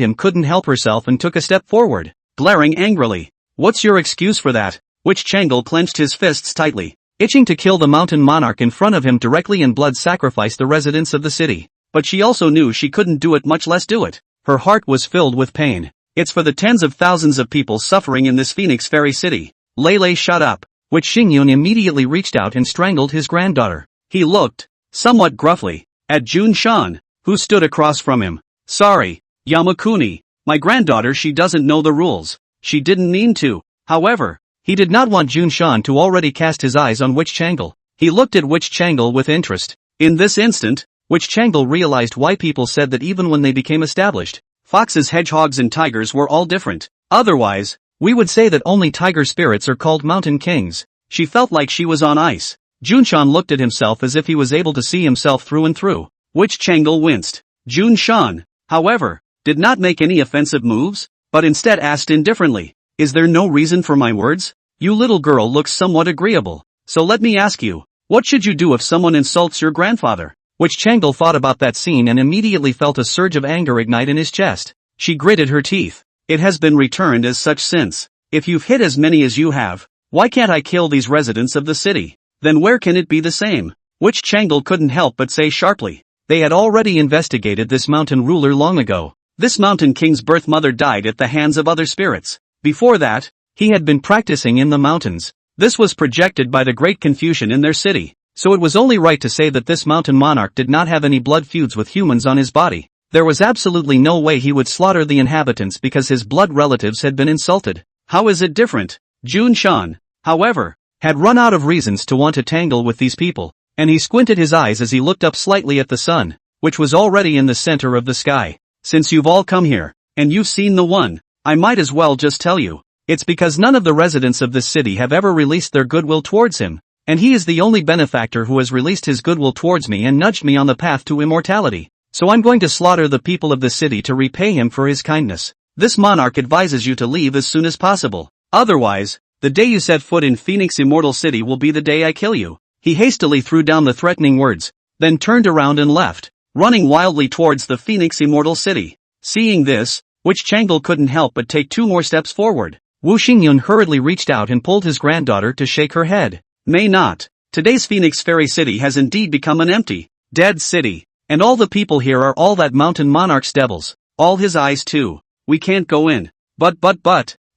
[SPEAKER 1] him couldn't help herself and took a step forward, glaring angrily. What's your excuse for that? Witch Changle clenched his fists tightly, itching to kill the Mountain Monarch in front of him directly and blood sacrifice the residents of the city. But she also knew she couldn't do it, much less do it. Her heart was filled with pain. It's for the tens of thousands of people suffering in this Phoenix Fairy City. Lele, shut up. Witch Xingyun immediately reached out and strangled his granddaughter. He looked, somewhat gruffly, at Junshan, who stood across from him. Sorry, Yamakuni, my granddaughter, she doesn't know the rules. She didn't mean to. However, he did not want Junshan to already cast his eyes on Witch Changle. He looked at Witch Changle with interest. In this instant, Witch Changle realized why people said that even when they became established, foxes, hedgehogs and tigers were all different. Otherwise, we would say that only tiger spirits are called mountain kings. She felt like she was on ice. Junshan looked at himself as if he was able to see himself through and through. Witch Changle winced. Junshan, however, did not make any offensive moves, but instead asked indifferently, is there no reason for my words? You little girl looks somewhat agreeable, so let me ask you, what should you do if someone insults your grandfather? Witch Changle thought about that scene and immediately felt a surge of anger ignite in his chest. She gritted her teeth. It has been returned as such since. If you've hit as many as you have, why can't I kill these residents of the city? Then where can it be the same? Witch Changle couldn't help but say sharply. They had already investigated this mountain ruler long ago. This mountain king's birth mother died at the hands of other spirits. Before that, he had been practicing in the mountains. This was projected by the great confusion in their city, so it was only right to say that this mountain monarch did not have any blood feuds with humans on his body. There was absolutely no way he would slaughter the inhabitants because his blood relatives had been insulted. How is it different? Junshan, however, had run out of reasons to want to tangle with these people, and he squinted his eyes as he looked up slightly at the sun, which was already in the center of the sky. Since you've all come here, and you've seen the one, I might as well just tell you. It's because none of the residents of this city have ever released their goodwill towards him, and he is the only benefactor who has released his goodwill towards me and nudged me on the path to immortality. So I'm going to slaughter the people of the city to repay him for his kindness. This monarch advises you to leave as soon as possible. Otherwise, the day you set foot in Phoenix Immortal City will be the day I kill you. He hastily threw down the threatening words, then turned around and left, running wildly towards the Phoenix Immortal City. Seeing this, Witch Changle couldn't help but take 2 more steps forward. Wu Xingyun hurriedly reached out and pulled his granddaughter to shake her head. May not. Today's Phoenix Fairy City has indeed become an empty, dead city. And all the people here are all that mountain monarch's devils. All his eyes too. we can't go in. But,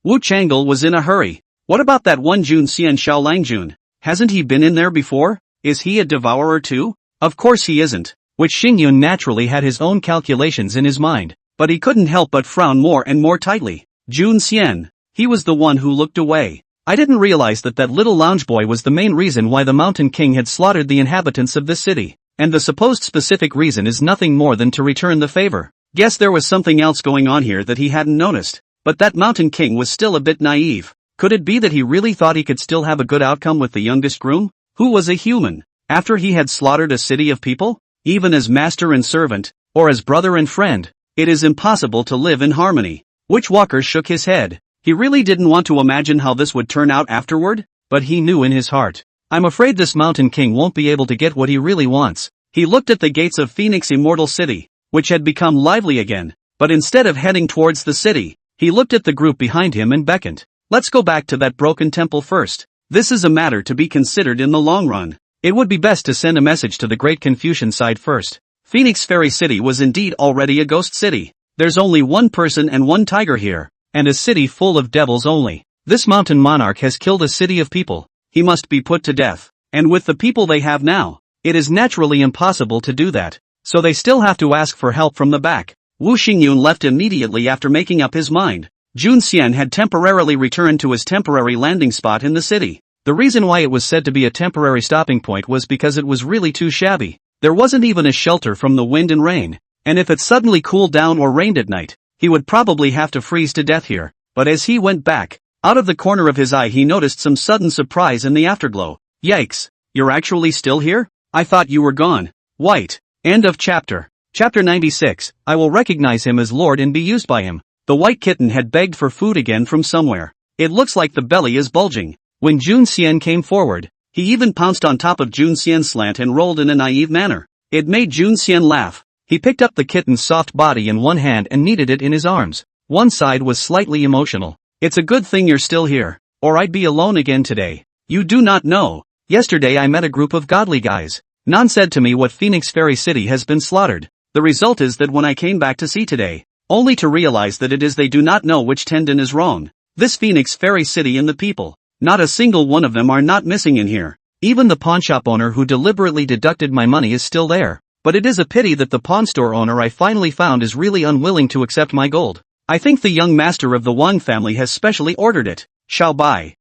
[SPEAKER 1] Wu Changle was in a hurry. What about that one Jun Xian Xiaolangjun? Hasn't he been in there before? Is he a devourer too? Of course he isn't. Which Xingyun naturally had his own calculations in his mind, but he couldn't help but frown more and more tightly. Jun Xian. He was the one who looked away. I didn't realize that little lounge boy was the main reason why the Mountain King had slaughtered the inhabitants of this city, and the supposed specific reason is nothing more than to return the favor. Guess there was something else going on here that he hadn't noticed, but that Mountain King was still a bit naive. Could it be that he really thought he could still have a good outcome with the youngest groom, who was a human, after he had slaughtered a city of people? Even as master and servant, or as brother and friend, it is impossible to live in harmony. Witchwalker shook his head. He really didn't want to imagine how this would turn out afterward, but he knew in his heart, I'm afraid this Mountain King won't be able to get what he really wants. He looked at the gates of Phoenix Immortal City, which had become lively again, but instead of heading towards the city, he looked at the group behind him and beckoned. Let's go back to that broken temple first. This is a matter to be considered in the long run. It would be best to send a message to the Great Confucian side first. Phoenix Fairy City was indeed already a ghost city. There's only one person and one tiger here, and a city full of devils only. This mountain monarch has killed a city of people. He must be put to death. And with the people they have now, it is naturally impossible to do that. So they still have to ask for help from the back. Wu Xingyun left immediately after making up his mind. Jun Xian had temporarily returned to his temporary landing spot in the city. The reason why it was said to be a temporary stopping point was because it was really too shabby. There wasn't even a shelter from the wind and rain, and if it suddenly cooled down or rained at night, he would probably have to freeze to death here. But as he went back, out of the corner of his eye he noticed some sudden surprise in the afterglow. Yikes! You're actually still here? I thought you were gone. White. End of chapter. Chapter 96, I will recognize him as Lord and be used by him. The white kitten had begged for food again from somewhere. It looks like the belly is bulging. When Jun Xian came forward, he even pounced on top of Jun Xian's slant and rolled in a naive manner. It made Jun Xian laugh. He picked up the kitten's soft body in one hand and kneaded it in his arms. One side was slightly emotional. It's a good thing you're still here, or I'd be alone again today. You do not know. Yesterday I met a group of godly guys. None said to me what Phoenix Fairy City has been slaughtered. The result is that when I came back to see today, only to realize that it is they do not know which tendon is wrong. This Phoenix Fairy City and the people, not a single one of them are not missing in here. Even the pawnshop owner who deliberately deducted my money is still there. But it is a pity that the pawn store owner I finally found is really unwilling to accept my gold. I think the young master of the Wang family has specially ordered it. Xiaobai,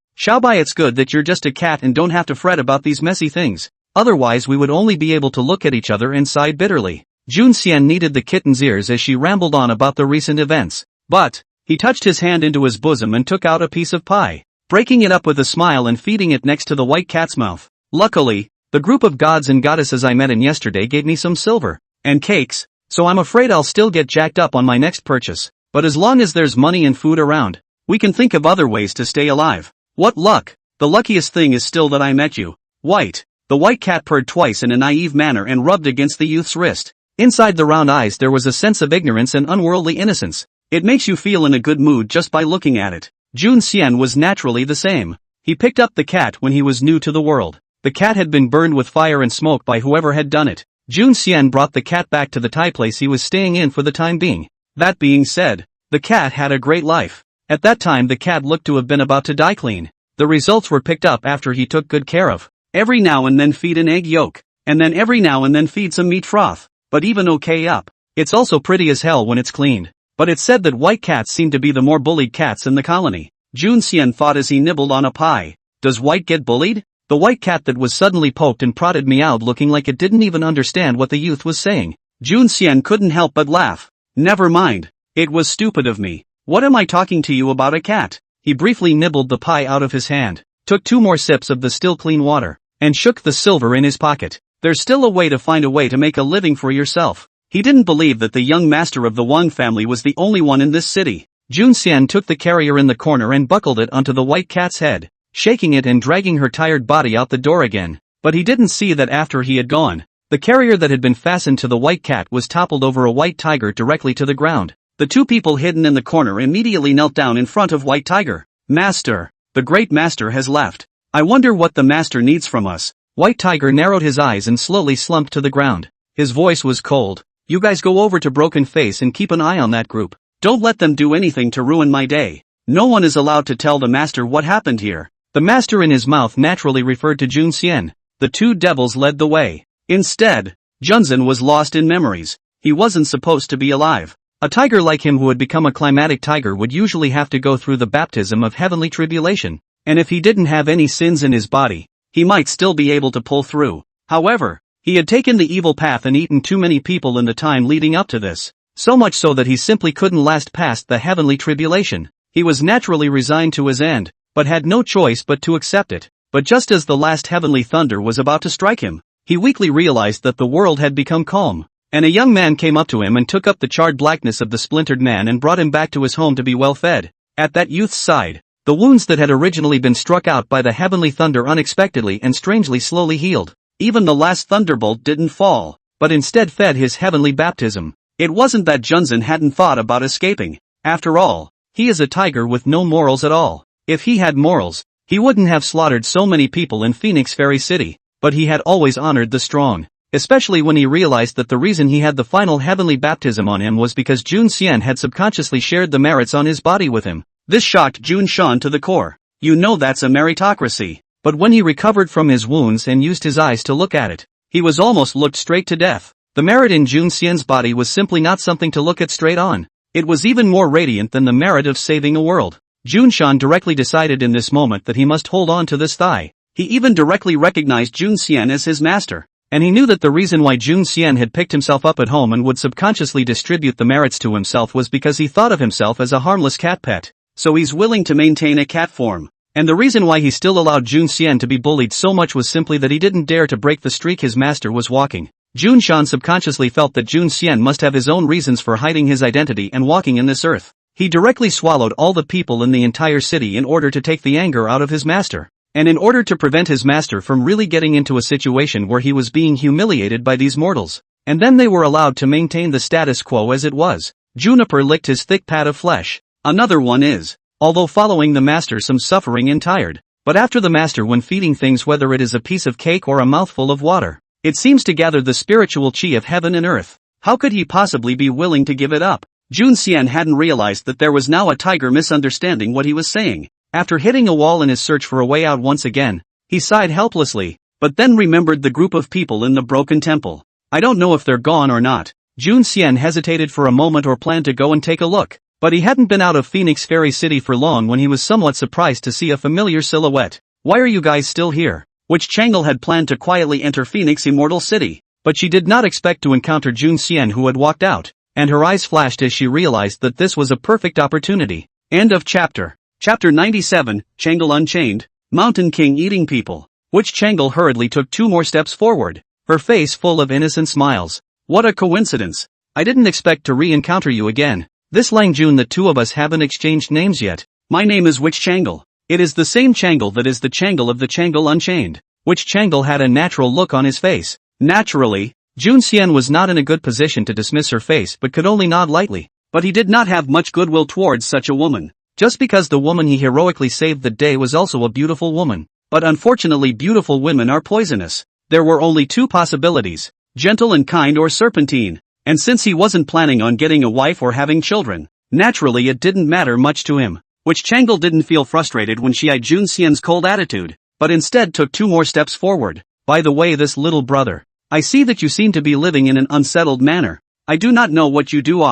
[SPEAKER 1] it's good that you're just a cat and don't have to fret about these messy things. Otherwise we would only be able to look at each other and sigh bitterly. Jun Xian kneaded the kitten's ears as she rambled on about the recent events. But, he touched his hand into his bosom and took out a piece of pie, breaking it up with a smile and feeding it next to the white cat's mouth. Luckily, the group of gods and goddesses I met in yesterday gave me some silver and cakes, so I'm afraid I'll still get jacked up on my next purchase. But as long as there's money and food around, we can think of other ways to stay alive. What luck! The luckiest thing is still that I met you. White. The white cat purred twice in a naive manner and rubbed against the youth's wrist. Inside the round eyes there was a sense of ignorance and unworldly innocence. It makes you feel in a good mood just by looking at it. Jun Xian was naturally the same. He picked up the cat when he was new to the world. The cat had been burned with fire and smoke by whoever had done it. Jun Xian brought the cat back to the Thai place he was staying in for the time being. That being said, the cat had a great life. At that time the cat looked to have been about to die clean. The results were picked up after he took good care of. Every now and then feed an egg yolk, and then every now and then feed some meat froth, but even okay up. It's also pretty as hell when it's cleaned. But it's said that white cats seem to be the more bullied cats in the colony. Jun Xian thought as he nibbled on a pie. Does white get bullied? The white cat that was suddenly poked and prodded meowed looking like it didn't even understand what the youth was saying. Jun Xian couldn't help but laugh. Never mind. It was stupid of me. What am I talking to you about a cat? He briefly nibbled the pie out of his hand, took 2 more sips of the still clean water, and shook the silver in his pocket. There's still a way to find a way to make a living for yourself. He didn't believe that the young master of the Wang family was the only one in this city. Jun Xian took the carrier in the corner and buckled it onto the white cat's head, shaking it and dragging her tired body out the door again. But he didn't see that after he had gone, the carrier that had been fastened to the white cat was toppled over a white tiger directly to the ground. The 2 people hidden in the corner immediately knelt down in front of White Tiger. Master, the great master has left. I wonder what the master needs from us. White Tiger narrowed his eyes and slowly slumped to the ground. His voice was cold. You guys go over to Broken Face and keep an eye on that group. Don't let them do anything to ruin my day. No one is allowed to tell the master what happened here. The master in his mouth naturally referred to Jun Xian. The two devils led the way. Instead, Junzan was lost in memories. He wasn't supposed to be alive. A tiger like him who had become a climatic tiger would usually have to go through the baptism of heavenly tribulation. And if he didn't have any sins in his body, he might still be able to pull through. However, he had taken the evil path and eaten too many people in the time leading up to this. So much so that he simply couldn't last past the heavenly tribulation. He was naturally resigned to his end, but had no choice but to accept it. But just as the last heavenly thunder was about to strike him, he weakly realized that the world had become calm. And a young man came up to him and took up the charred blackness of the splintered man and brought him back to his home to be well fed. At that youth's side, the wounds that had originally been struck out by the heavenly thunder unexpectedly and strangely slowly healed. Even the last thunderbolt didn't fall, but instead fed his heavenly baptism. It wasn't that Junzan hadn't thought about escaping. After all, he is a tiger with no morals at all. If he had morals, he wouldn't have slaughtered so many people in Phoenix Fairy City, but he had always honored the strong. Especially when he realized that the reason he had the final heavenly baptism on him was because Jun Xian had subconsciously shared the merits on his body with him. This shocked Jun Shan to the core. You know that's a meritocracy. But when he recovered from his wounds and used his eyes to look at it, he was almost looked straight to death. The merit in Jun Xian's body was simply not something to look at straight on. It was even more radiant than the merit of saving a world. Jun Shan directly decided in this moment that he must hold on to this thigh. He even directly recognized Jun Xian as his master. And he knew that the reason why Jun Xian had picked himself up at home and would subconsciously distribute the merits to himself was because he thought of himself as a harmless cat pet. So he's willing to maintain a cat form. And the reason why he still allowed Jun Xian to be bullied so much was simply that he didn't dare to break the streak his master was walking. Jun Shan subconsciously felt that Jun Xian must have his own reasons for hiding his identity and walking in this earth. He directly swallowed all the people in the entire city in order to take the anger out of his master. And in order to prevent his master from really getting into a situation where he was being humiliated by these mortals. And then they were allowed to maintain the status quo as it was. Juniper licked his thick pad of flesh. Another one is, although following the master some suffering and tired, but after the master when feeding things whether it is a piece of cake or a mouthful of water, it seems to gather the spiritual chi of heaven and earth. How could he possibly be willing to give it up? Jun Xian hadn't realized that there was now a tiger misunderstanding what he was saying. After hitting a wall in his search for a way out once again, he sighed helplessly, but then remembered the group of people in the broken temple. I don't know if they're gone or not. Jun Xian hesitated for a moment or planned to go and take a look, but he hadn't been out of Phoenix Fairy City for long when he was somewhat surprised to see a familiar silhouette. Why are you guys still here? Witch Changle had planned to quietly enter Phoenix Immortal City, but she did not expect to encounter Jun Xian who had walked out, and her eyes flashed as she realized that this was a perfect opportunity. End of chapter. Chapter 97, Changle Unchained, Mountain King Eating People. Witch Changle hurriedly took 2 more steps forward, her face full of innocent smiles. What a coincidence. I didn't expect to re-encounter you again. This Lang June that 2 of us haven't exchanged names yet. My name is Witch Changle. It is the same Changle that is the Changle of the Changle Unchained. Witch Changle had a natural look on his face. Naturally, Jun Xian was not in a good position to dismiss her face but could only nod lightly. But he did not have much goodwill towards such a woman. Just because the woman he heroically saved that day was also a beautiful woman. But unfortunately beautiful women are poisonous. There were only 2 possibilities, gentle and kind or serpentine. And since he wasn't planning on getting a wife or having children, naturally it didn't matter much to him. Witch Changle didn't feel frustrated when she eyed Jun Xian's cold attitude, but instead took 2 more steps forward. By the way, this little brother, I see that you seem to be living in an unsettled manner. I do not know what you do.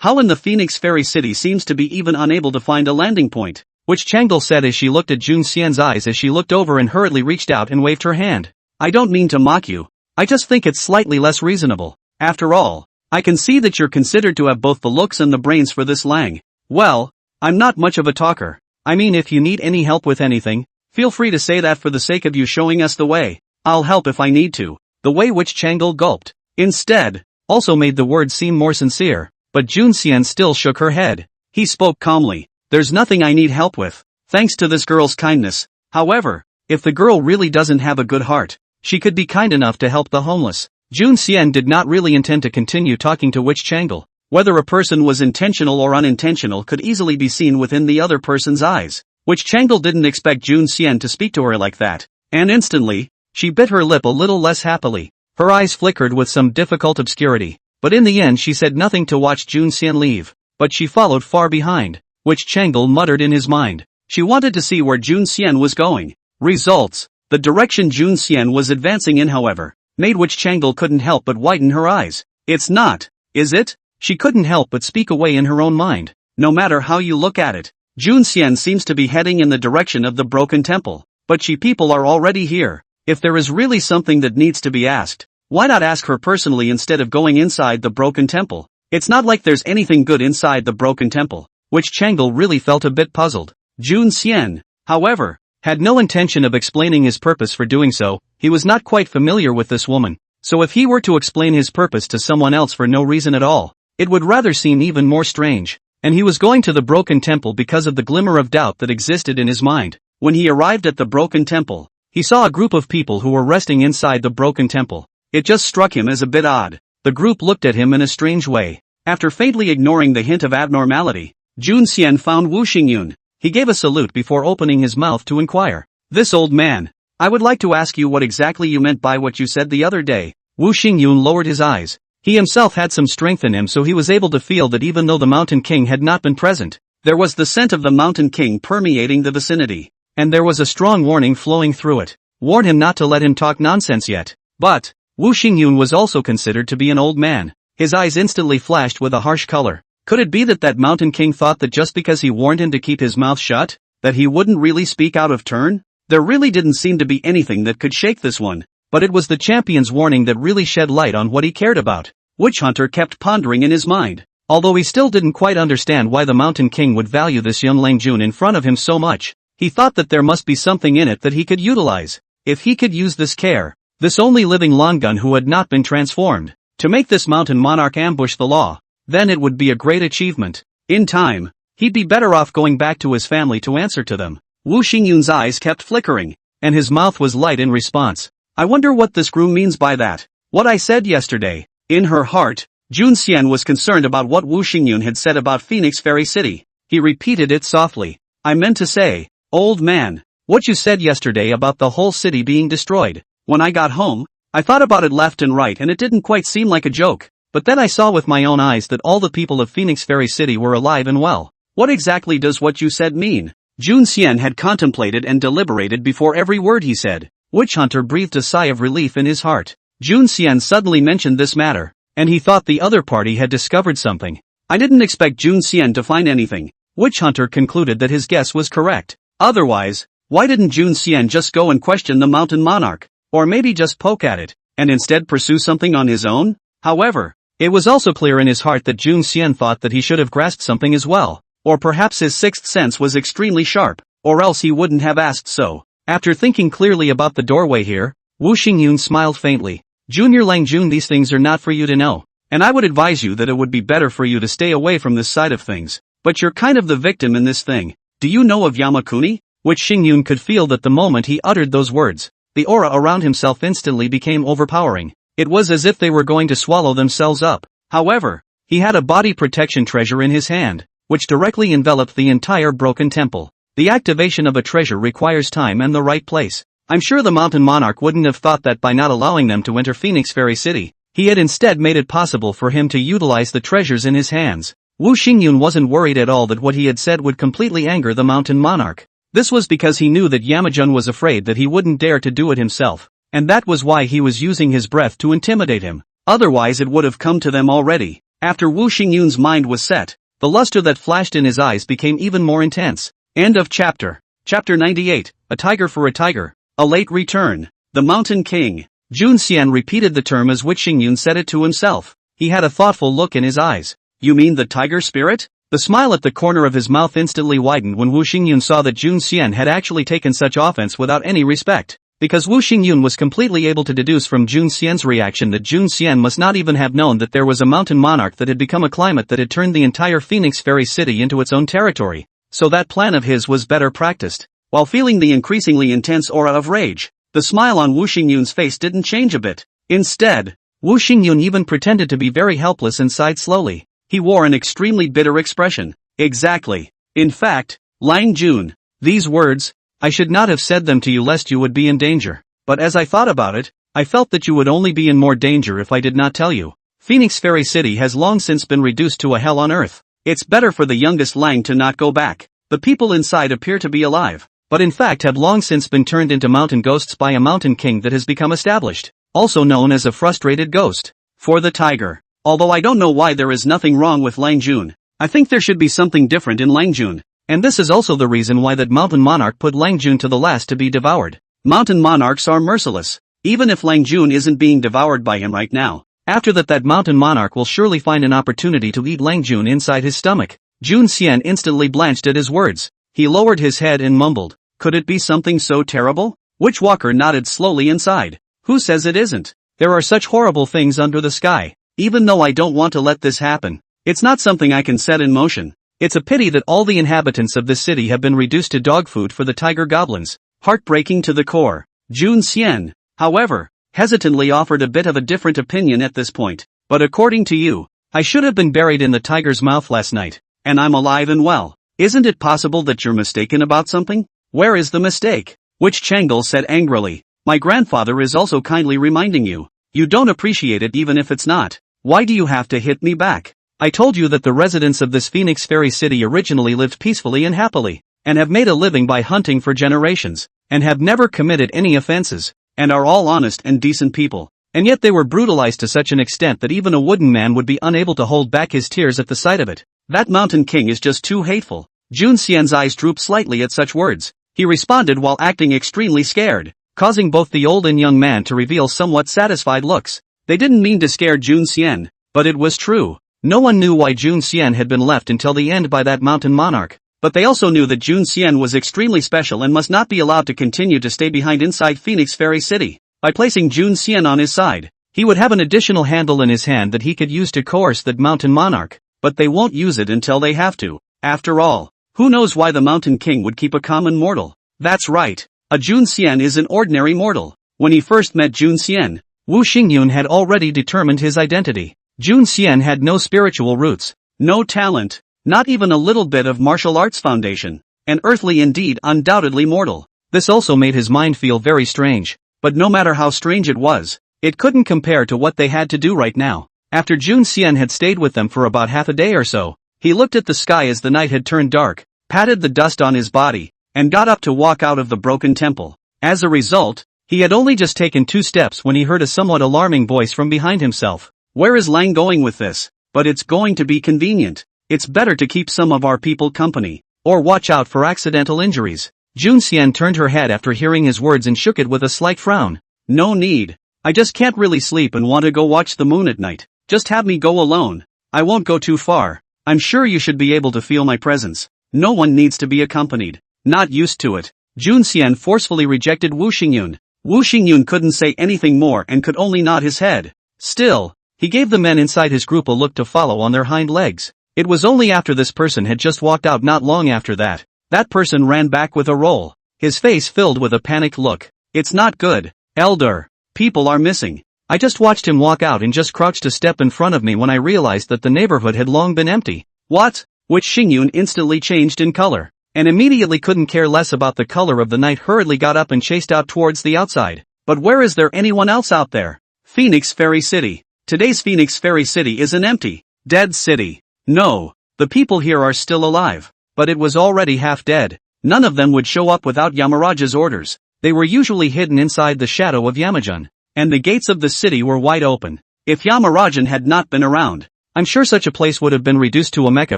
[SPEAKER 1] How in the Phoenix Fairy City seems to be even unable to find a landing point, Witch Changle said as she looked at Jun Xian's eyes as she looked over and hurriedly reached out and waved her hand. I don't mean to mock you. I just think it's slightly less reasonable. After all, I can see that you're considered to have both the looks and the brains for this Lang. Well, I'm not much of a talker. I mean if you need any help with anything, feel free to say that for the sake of you showing us the way. I'll help if I need to. The way Witch Changle gulped, instead, also made the words seem more sincere. But Jun Xian still shook her head. He spoke calmly. There's nothing I need help with, thanks to this girl's kindness. However, if the girl really doesn't have a good heart, she could be kind enough to help the homeless. Jun Xian did not really intend to continue talking to Witch Changle. Whether a person was intentional or unintentional could easily be seen within the other person's eyes. Witch Changle didn't expect Jun Xian to speak to her like that, and instantly, she bit her lip a little less happily. Her eyes flickered with some difficult obscurity. But in the end she said nothing to watch Jun Xian leave. but she followed far behind, which Chang'e muttered in his mind. She wanted to see where Jun Xian was going. Results. The direction Jun Xian was advancing in, however, made which Chang'e couldn't help but widen her eyes. It's not, is it? She couldn't help but speak away in her own mind. No matter how you look at it, Jun Xian seems to be heading in the direction of the broken temple. But people are already here. If there is really something that needs to be asked, why not ask her personally instead of going inside the broken temple? It's not like there's anything good inside the broken temple, which Chang'e really felt a bit puzzled. Jun Xian, however, had no intention of explaining his purpose for doing so. He was not quite familiar with this woman, so if he were to explain his purpose to someone else for no reason at all, it would rather seem even more strange. And he was going to the broken temple because of the glimmer of doubt that existed in his mind. When he arrived at the broken temple, he saw a group of people who were resting inside the broken temple. It just struck him as a bit odd. The group looked at him in a strange way. After faintly ignoring the hint of abnormality, Jun Xian found Wu Xingyun. He gave a salute before opening his mouth to inquire. This old man, I would like to ask you what exactly you meant by what you said the other day. Wu Xingyun lowered his eyes. He himself had some strength in him, so he was able to feel that even though the Mountain King had not been present, there was the scent of the Mountain King permeating the vicinity. And there was a strong warning flowing through it. Warn him not to let him talk nonsense yet. But Wu Xingyun was also considered to be an old man. His eyes instantly flashed with a harsh color. Could it be that Mountain King thought that just because he warned him to keep his mouth shut, that he wouldn't really speak out of turn? There really didn't seem to be anything that could shake this one. But it was the champion's warning that really shed light on what he cared about. Witch Hunter kept pondering in his mind. Although he still didn't quite understand why the Mountain King would value this young Lang Jun in front of him so much, he thought that there must be something in it that he could utilize. If he could use this care, this only living long gun who had not been transformed, to make this mountain monarch ambush the law, then it would be a great achievement. In time, he'd be better off going back to his family to answer to them. Wu Xingyun's eyes kept flickering, and his mouth was light in response. I wonder what this groom means by that. What I said yesterday. In her heart, Jun Xian was concerned about what Wu Xingyun had said about Phoenix Fairy City. He repeated it softly. I meant to say, old man, what you said yesterday about the whole city being destroyed. When I got home, I thought about it left and right and it didn't quite seem like a joke. But then I saw with my own eyes that all the people of Phoenix Fairy City were alive and well. What exactly does what you said mean? Jun Xian had contemplated and deliberated before every word he said. Witch Hunter breathed a sigh of relief in his heart. Jun Xian suddenly mentioned this matter, and he thought the other party had discovered something. I didn't expect Jun Xian to find anything. Witch Hunter concluded that his guess was correct. Otherwise, why didn't Jun Xian just go and question the mountain monarch? Or maybe just poke at it, and instead pursue something on his own? However, it was also clear in his heart that Jun Xian thought that he should have grasped something as well. Or perhaps his sixth sense was extremely sharp, or else he wouldn't have asked so. After thinking clearly about the doorway here, Wu Xingyun smiled faintly. Junior Lang Jun, these things are not for you to know, and I would advise you that it would be better for you to stay away from this side of things. But you're kind of the victim in this thing. Do you know of Yamakuni? Which Xingyun could feel that the moment he uttered those words, the aura around himself instantly became overpowering. It was as if they were going to swallow themselves up. However, he had a body protection treasure in his hand, which directly enveloped the entire broken temple. The activation of a treasure requires time and the right place. I'm sure the mountain monarch wouldn't have thought that by not allowing them to enter Phoenix Fairy City. He had instead made it possible for him to utilize the treasures in his hands. Wu Xingyun wasn't worried at all that what he had said would completely anger the mountain monarch. This was because he knew that Yamajun was afraid that he wouldn't dare to do it himself, and that was why he was using his breath to intimidate him. Otherwise it would have come to them already. After Wu Xingyun's mind was set, the luster that flashed in his eyes became even more intense. End of chapter. Chapter 98, A Tiger for a Tiger. A Late Return. The Mountain King. Jun Xian repeated the term as Witch Xingyun said it to himself. He had a thoughtful look in his eyes. You mean the tiger spirit? The smile at the corner of his mouth instantly widened when Wu Xingyun saw that Jun Xian had actually taken such offense without any respect. Because Wu Xingyun was completely able to deduce from Jun Xian's reaction that Jun Xian must not even have known that there was a mountain monarch that had become a climate that had turned the entire Phoenix Fairy City into its own territory. So that plan of his was better practiced. While feeling the increasingly intense aura of rage, the smile on Wu Xingyun's face didn't change a bit. Instead, Wu Xingyun even pretended to be very helpless and sighed slowly. He wore an extremely bitter expression. Exactly. In fact, Lang Jun, these words, I should not have said them to you lest you would be in danger. But as I thought about it, I felt that you would only be in more danger if I did not tell you. Phoenix Fairy City has long since been reduced to a hell on earth. It's better for the youngest Lang to not go back. The people inside appear to be alive, but in fact have long since been turned into mountain ghosts by a mountain king that has become established, also known as a frustrated ghost. For the tiger. Although I don't know why there is nothing wrong with Lang Jun, I think there should be something different in Lang Jun, and this is also the reason why that mountain monarch put Lang Jun to the last to be devoured. Mountain monarchs are merciless, even if Lang Jun isn't being devoured by him right now. After that mountain monarch will surely find an opportunity to eat Lang Jun inside his stomach. Jun Xian instantly blanched at his words. He lowered his head and mumbled, "Could it be something so terrible?" Witchwalker nodded slowly inside. "Who says it isn't? There are such horrible things under the sky. Even though I don't want to let this happen, it's not something I can set in motion. It's a pity that all the inhabitants of this city have been reduced to dog food for the tiger goblins." Heartbreaking to the core. Jun Xian, however, hesitantly offered a bit of a different opinion at this point. "But according to you, I should have been buried in the tiger's mouth last night, and I'm alive and well. Isn't it possible that you're mistaken about something? Where is the mistake?" Witch Changle said angrily. "My grandfather is also kindly reminding you. You don't appreciate it even if it's not. Why do you have to hit me back? I told you that the residents of this Phoenix Fairy City originally lived peacefully and happily, and have made a living by hunting for generations, and have never committed any offenses, and are all honest and decent people. And yet they were brutalized to such an extent that even a wooden man would be unable to hold back his tears at the sight of it. That mountain king is just too hateful." Jun Xian's eyes drooped slightly at such words. He responded while acting extremely scared, causing both the old and young man to reveal somewhat satisfied looks. They didn't mean to scare Jun Xian, but it was true. No one knew why Jun Xian had been left until the end by that mountain monarch, but they also knew that Jun Xian was extremely special and must not be allowed to continue to stay behind inside Phoenix Fairy City. By placing Jun Xian on his side, he would have an additional handle in his hand that he could use to coerce that mountain monarch, but they won't use it until they have to. After all, who knows why the mountain king would keep a common mortal? That's right, a Jun Xian is an ordinary mortal. When he first met Jun Xian, Wu Xingyun had already determined his identity. Jun Xian had no spiritual roots, no talent, not even a little bit of martial arts foundation, an earthly indeed undoubtedly mortal. This also made his mind feel very strange, but no matter how strange it was, it couldn't compare to what they had to do right now. After Jun Xian had stayed with them for about half a day or so, he looked at the sky as the night had turned dark, patted the dust on his body, and got up to walk out of the broken temple. As a result, he had only just taken 2 steps when he heard a somewhat alarming voice from behind himself. "Where is Lang going with this? But it's going to be convenient. It's better to keep some of our people company, or watch out for accidental injuries." Jun Xian turned her head after hearing his words and shook it with a slight frown. "No need. I just can't really sleep and want to go watch the moon at night. Just have me go alone. I won't go too far. I'm sure you should be able to feel my presence. No one needs to be accompanied." Not used to it, Jun Xian forcefully rejected Wu Xingyun. Wu Xingyun couldn't say anything more and could only nod his head. Still, he gave the men inside his group a look to follow on their hind legs. It was only after this person had just walked out not long after that person ran back with a roll, his face filled with a panicked look. "It's not good, Elder. People are missing. I just watched him walk out and just crouched a step in front of me when I realized that the neighborhood had long been empty." "What?" Which Xingyun instantly changed in color, and immediately couldn't care less about the color of the night, hurriedly got up and chased out towards the outside. "But where is there anyone else out there?" "Phoenix Fairy City. Today's Phoenix Fairy City is an empty, dead city. No, the people here are still alive, but it was already half dead. None of them would show up without Yamaraja's orders. They were usually hidden inside the shadow of Yamajun, and the gates of the city were wide open. If Yamarajan had not been around, I'm sure such a place would have been reduced to a mecca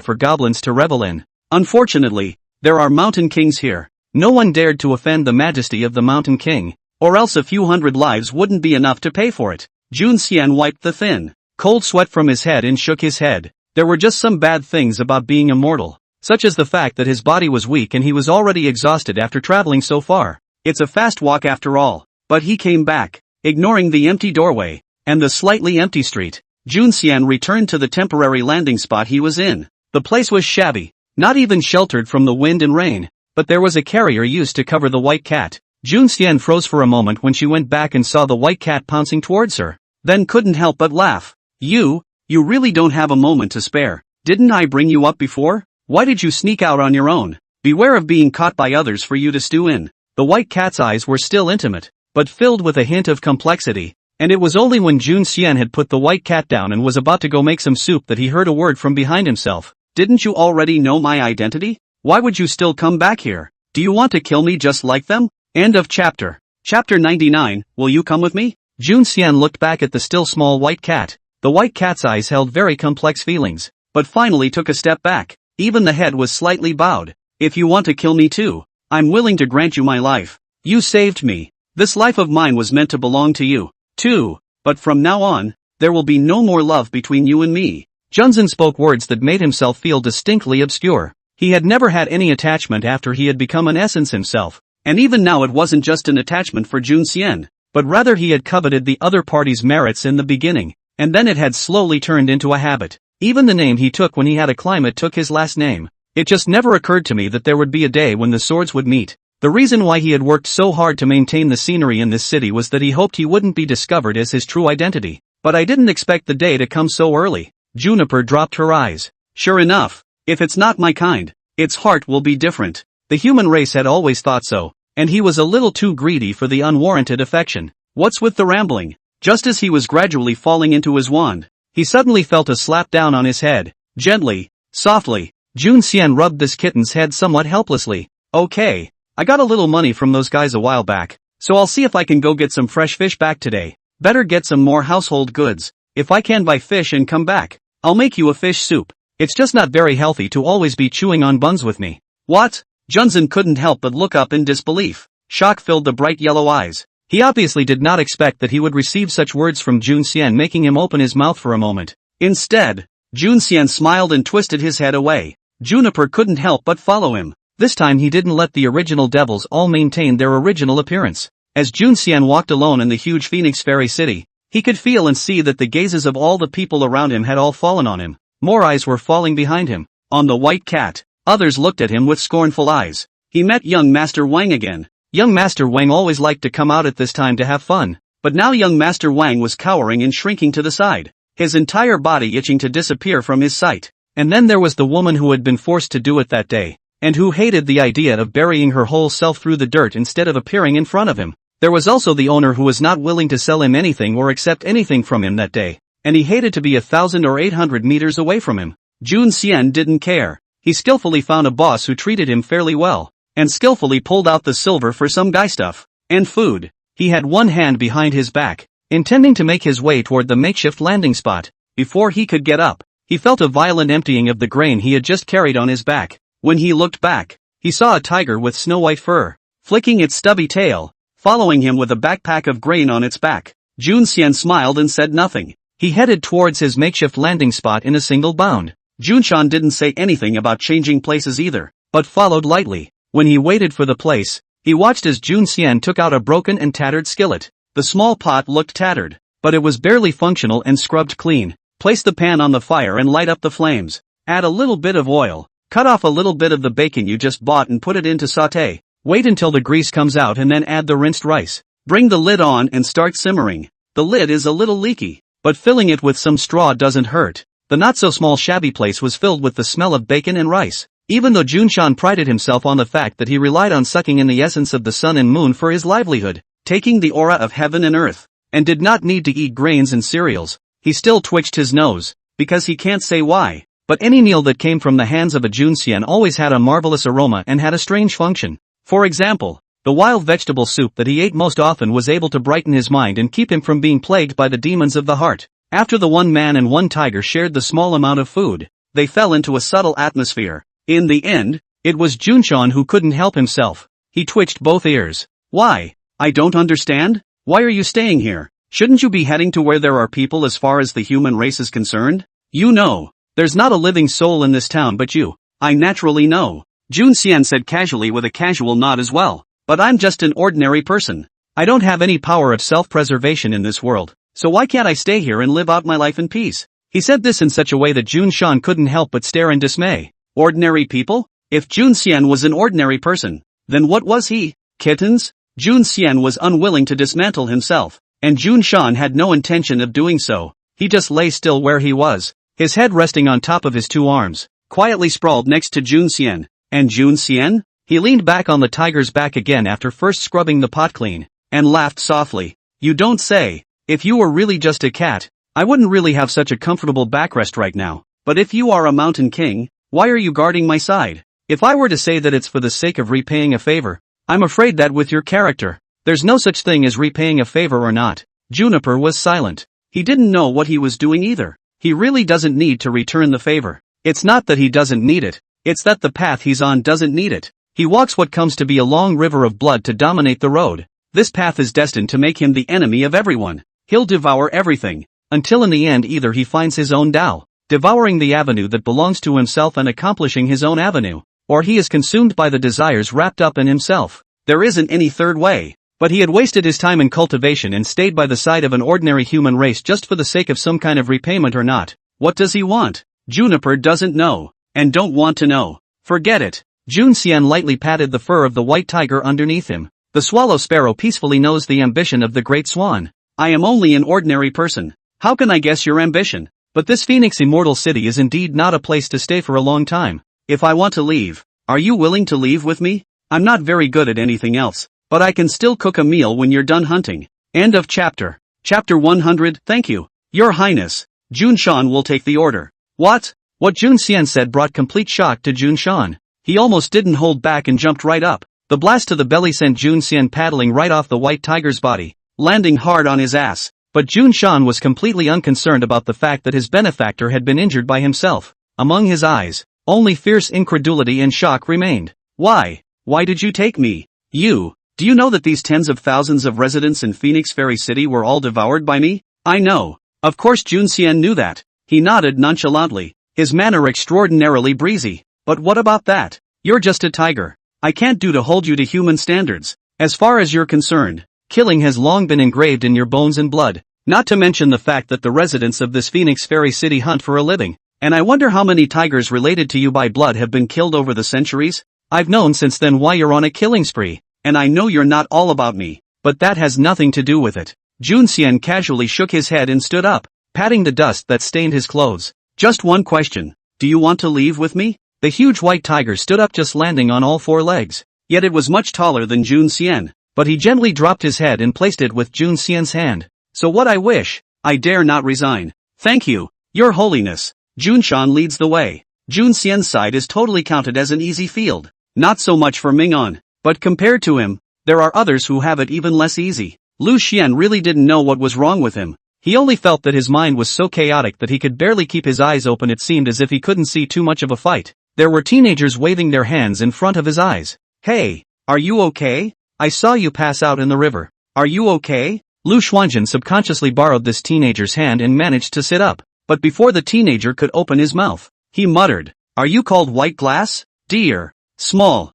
[SPEAKER 1] for goblins to revel in. Unfortunately, there are mountain kings here. No one dared to offend the majesty of the mountain king, or else a few hundred lives wouldn't be enough to pay for it." Jun Xian wiped the thin, cold sweat from his head and shook his head. There were just some bad things about being immortal, such as the fact that his body was weak and he was already exhausted after traveling so far. It's a fast walk after all. But he came back, ignoring the empty doorway and the slightly empty street. Jun Xian returned to the temporary landing spot he was in. The place was shabby, not even sheltered from the wind and rain, but there was a carrier used to cover the white cat. Jun Xian froze for a moment when she went back and saw the white cat pouncing towards her, then couldn't help but laugh. You really don't have a moment to spare. Didn't I bring you up before? Why did you sneak out on your own? Beware of being caught by others for you to stew in." The white cat's eyes were still intimate, but filled with a hint of complexity, and it was only when Jun Xian had put the white cat down and was about to go make some soup that he heard a word from behind himself. Didn't you already know my identity? Why would you still come back here? Do you want to kill me just like them? End of chapter. Chapter 99, will you come with me? Jun Xian looked back at the still small white cat. The white cat's eyes held very complex feelings, but finally took a step back. Even the head was slightly bowed. If you want to kill me too, I'm willing to grant you my life. You saved me. This life of mine was meant to belong to you, too. But from now on, there will be no more love between you and me. Junzin spoke words that made himself feel distinctly obscure. He had never had any attachment after he had become an essence himself, and even now it wasn't just an attachment for Jun Xian, but rather he had coveted the other party's merits in the beginning, and then it had slowly turned into a habit. Even the name he took when he had a climate took his last name. It just never occurred to me that there would be a day when the swords would meet. The reason why he had worked so hard to maintain the scenery in this city was that he hoped he wouldn't be discovered as his true identity. But I didn't expect the day to come so early. Juniper dropped her eyes. Sure enough, if it's not my kind, its heart will be different. The human race had always thought so, and he was a little too greedy for the unwarranted affection. What's with the rambling? Just as he was gradually falling into his wand, he suddenly felt a slap down on his head. Gently, softly, Jun Xian rubbed this kitten's head somewhat helplessly. Okay, I got a little money from those guys a while back, so I'll see if I can go get some fresh fish back today. Better get some more household goods. If I can buy fish and come back, I'll make you a fish soup. It's just not very healthy to always be chewing on buns with me. What? Junzin couldn't help but look up in disbelief. Shock filled the bright yellow eyes. He obviously did not expect that he would receive such words from Jun Xian, making him open his mouth for a moment. Instead, Jun Xian smiled and twisted his head away. Juniper couldn't help but follow him. This time he didn't let the original devils all maintain their original appearance. As Jun Xian walked alone in the huge Phoenix Fairy City, he could feel and see that the gazes of all the people around him had all fallen on him. More eyes were falling behind him, on the white cat. Others looked at him with scornful eyes. He met young Master Wang again. Young Master Wang always liked to come out at this time to have fun, but now young Master Wang was cowering and shrinking to the side, his entire body itching to disappear from his sight. And then there was the woman who had been forced to do it that day, and who hated the idea of burying her whole self through the dirt instead of appearing in front of him. There was also the owner who was not willing to sell him anything or accept anything from him that day, and he hated to be 1,000 or 800 meters away from him. Jun Xian didn't care. He skillfully found a boss who treated him fairly well, and skillfully pulled out the silver for some guy stuff, and food. He had one hand behind his back, intending to make his way toward the makeshift landing spot. Before he could get up, he felt a violent emptying of the grain he had just carried on his back. When he looked back, he saw a tiger with snow-white fur, flicking its stubby tail, following him with a backpack of grain on its back. Jun Xian smiled and said nothing. He headed towards his makeshift landing spot in a single bound. Junshan didn't say anything about changing places either, but followed lightly. When he waited for the place, he watched as Jun Xian took out a broken and tattered skillet. The small pot looked tattered, but it was barely functional and scrubbed clean. Place the pan on the fire and light up the flames. Add a little bit of oil. Cut off a little bit of the bacon you just bought and put it into sauté. Wait until the grease comes out and then add the rinsed rice. Bring the lid on and start simmering. The lid is a little leaky, but filling it with some straw doesn't hurt. The not-so-small shabby place was filled with the smell of bacon and rice. Even though Junshan prided himself on the fact that he relied on sucking in the essence of the sun and moon for his livelihood, taking the aura of heaven and earth, and did not need to eat grains and cereals, he still twitched his nose, because he can't say why. But any meal that came from the hands of a Junxian always had a marvelous aroma and had a strange function. For example, the wild vegetable soup that he ate most often was able to brighten his mind and keep him from being plagued by the demons of the heart. After the one man and one tiger shared the small amount of food, they fell into a subtle atmosphere. In the end, it was Junshan who couldn't help himself. He twitched both ears. Why? I don't understand? Why are you staying here? Shouldn't you be heading to where there are people as far as the human race is concerned? You know, there's not a living soul in this town but you. I naturally know. Jun Xian said casually with a casual nod as well. But I'm just an ordinary person. I don't have any power of self-preservation in this world, so why can't I stay here and live out my life in peace? He said this in such a way that Jun Shan couldn't help but stare in dismay. Ordinary people? If Jun Xian was an ordinary person, then what was he? Kittens? Jun Xian was unwilling to dismantle himself, and Jun Shan had no intention of doing so. He just lay still where he was, his head resting on top of his two arms, quietly sprawled next to Jun Xian. And Jun Xian? He leaned back on the tiger's back again after first scrubbing the pot clean, and laughed softly. You don't say. If you were really just a cat, I wouldn't really have such a comfortable backrest right now. But if you are a mountain king, Why are you guarding my side? If I were to say that it's for the sake of repaying a favor, I'm afraid that with your character, there's no such thing as repaying a favor or not. Juniper was silent. He didn't know what he was doing either. He really doesn't need to return the favor. It's not that he doesn't need it, it's that the path he's on doesn't need it. He walks what comes to be a long river of blood to dominate the road. This path is destined to make him the enemy of everyone. He'll devour everything, until in the end either he finds his own Tao, devouring the avenue that belongs to himself and accomplishing his own avenue, or he is consumed by the desires wrapped up in himself. There isn't any third way. But he had wasted his time in cultivation and stayed by the side of an ordinary human race just for the sake of some kind of repayment or not. What does he want? Juniper doesn't know, and don't want to know. Forget it. Jun Xian lightly patted the fur of the white tiger underneath him. The swallow sparrow peacefully knows the ambition of the great swan. I am only an ordinary person. How can I guess your ambition? But this Phoenix Immortal City is indeed not a place to stay for a long time. If I want to leave, are you willing to leave with me? I'm not very good at anything else, but I can still cook a meal when you're done hunting. End of chapter. Chapter 100. Thank you, Your Highness. Jun Shan will take the order. What? What Jun Xian said brought complete shock to Jun Shan. He almost didn't hold back and jumped right up. The blast to the belly sent Jun Xian paddling right off the white tiger's body, landing hard on his ass. But Jun Shan was completely unconcerned about the fact that his benefactor had been injured by himself. Among his eyes, only fierce incredulity and shock remained. Why? Why did you take me? Do you know that these tens of thousands of residents in Phoenix Fairy City were all devoured by me? I know. Of course Jun Xian knew that. He nodded nonchalantly, his manner extraordinarily breezy. But what about that? You're just a tiger. I can't do to hold you to human standards. As far as you're concerned, killing has long been engraved in your bones and blood. Not to mention the fact that the residents of this Phoenix Fairy City hunt for a living. And I wonder how many tigers related to you by blood have been killed over the centuries? I've known since then why you're on a killing spree. And I know you're not all about me, but that has nothing to do with it. Jun Xian casually shook his head and stood up, patting the dust that stained his clothes. Just one question. Do you want to leave with me? The huge white tiger stood up, just landing on all four legs. Yet it was much taller than Jun Xian, but he gently dropped his head and placed it with Jun Xian's hand. So what I wish, I dare not resign. Thank you, Your Holiness. Jun Shan leads the way. Jun Xian's side is totally counted as an easy field. Not so much for Ming'an, but compared to him, there are others who have it even less easy. Lu Xian really didn't know what was wrong with him. He only felt that his mind was so chaotic that he could barely keep his eyes open. It seemed as if he couldn't see too much of a fight. There were teenagers waving their hands in front of his eyes. Hey, are you okay? I saw you pass out in the river. Are you okay? Lu Xuanjin subconsciously borrowed this teenager's hand and managed to sit up. But before the teenager could open his mouth, he muttered, "Are you called White Glass? Dear. Small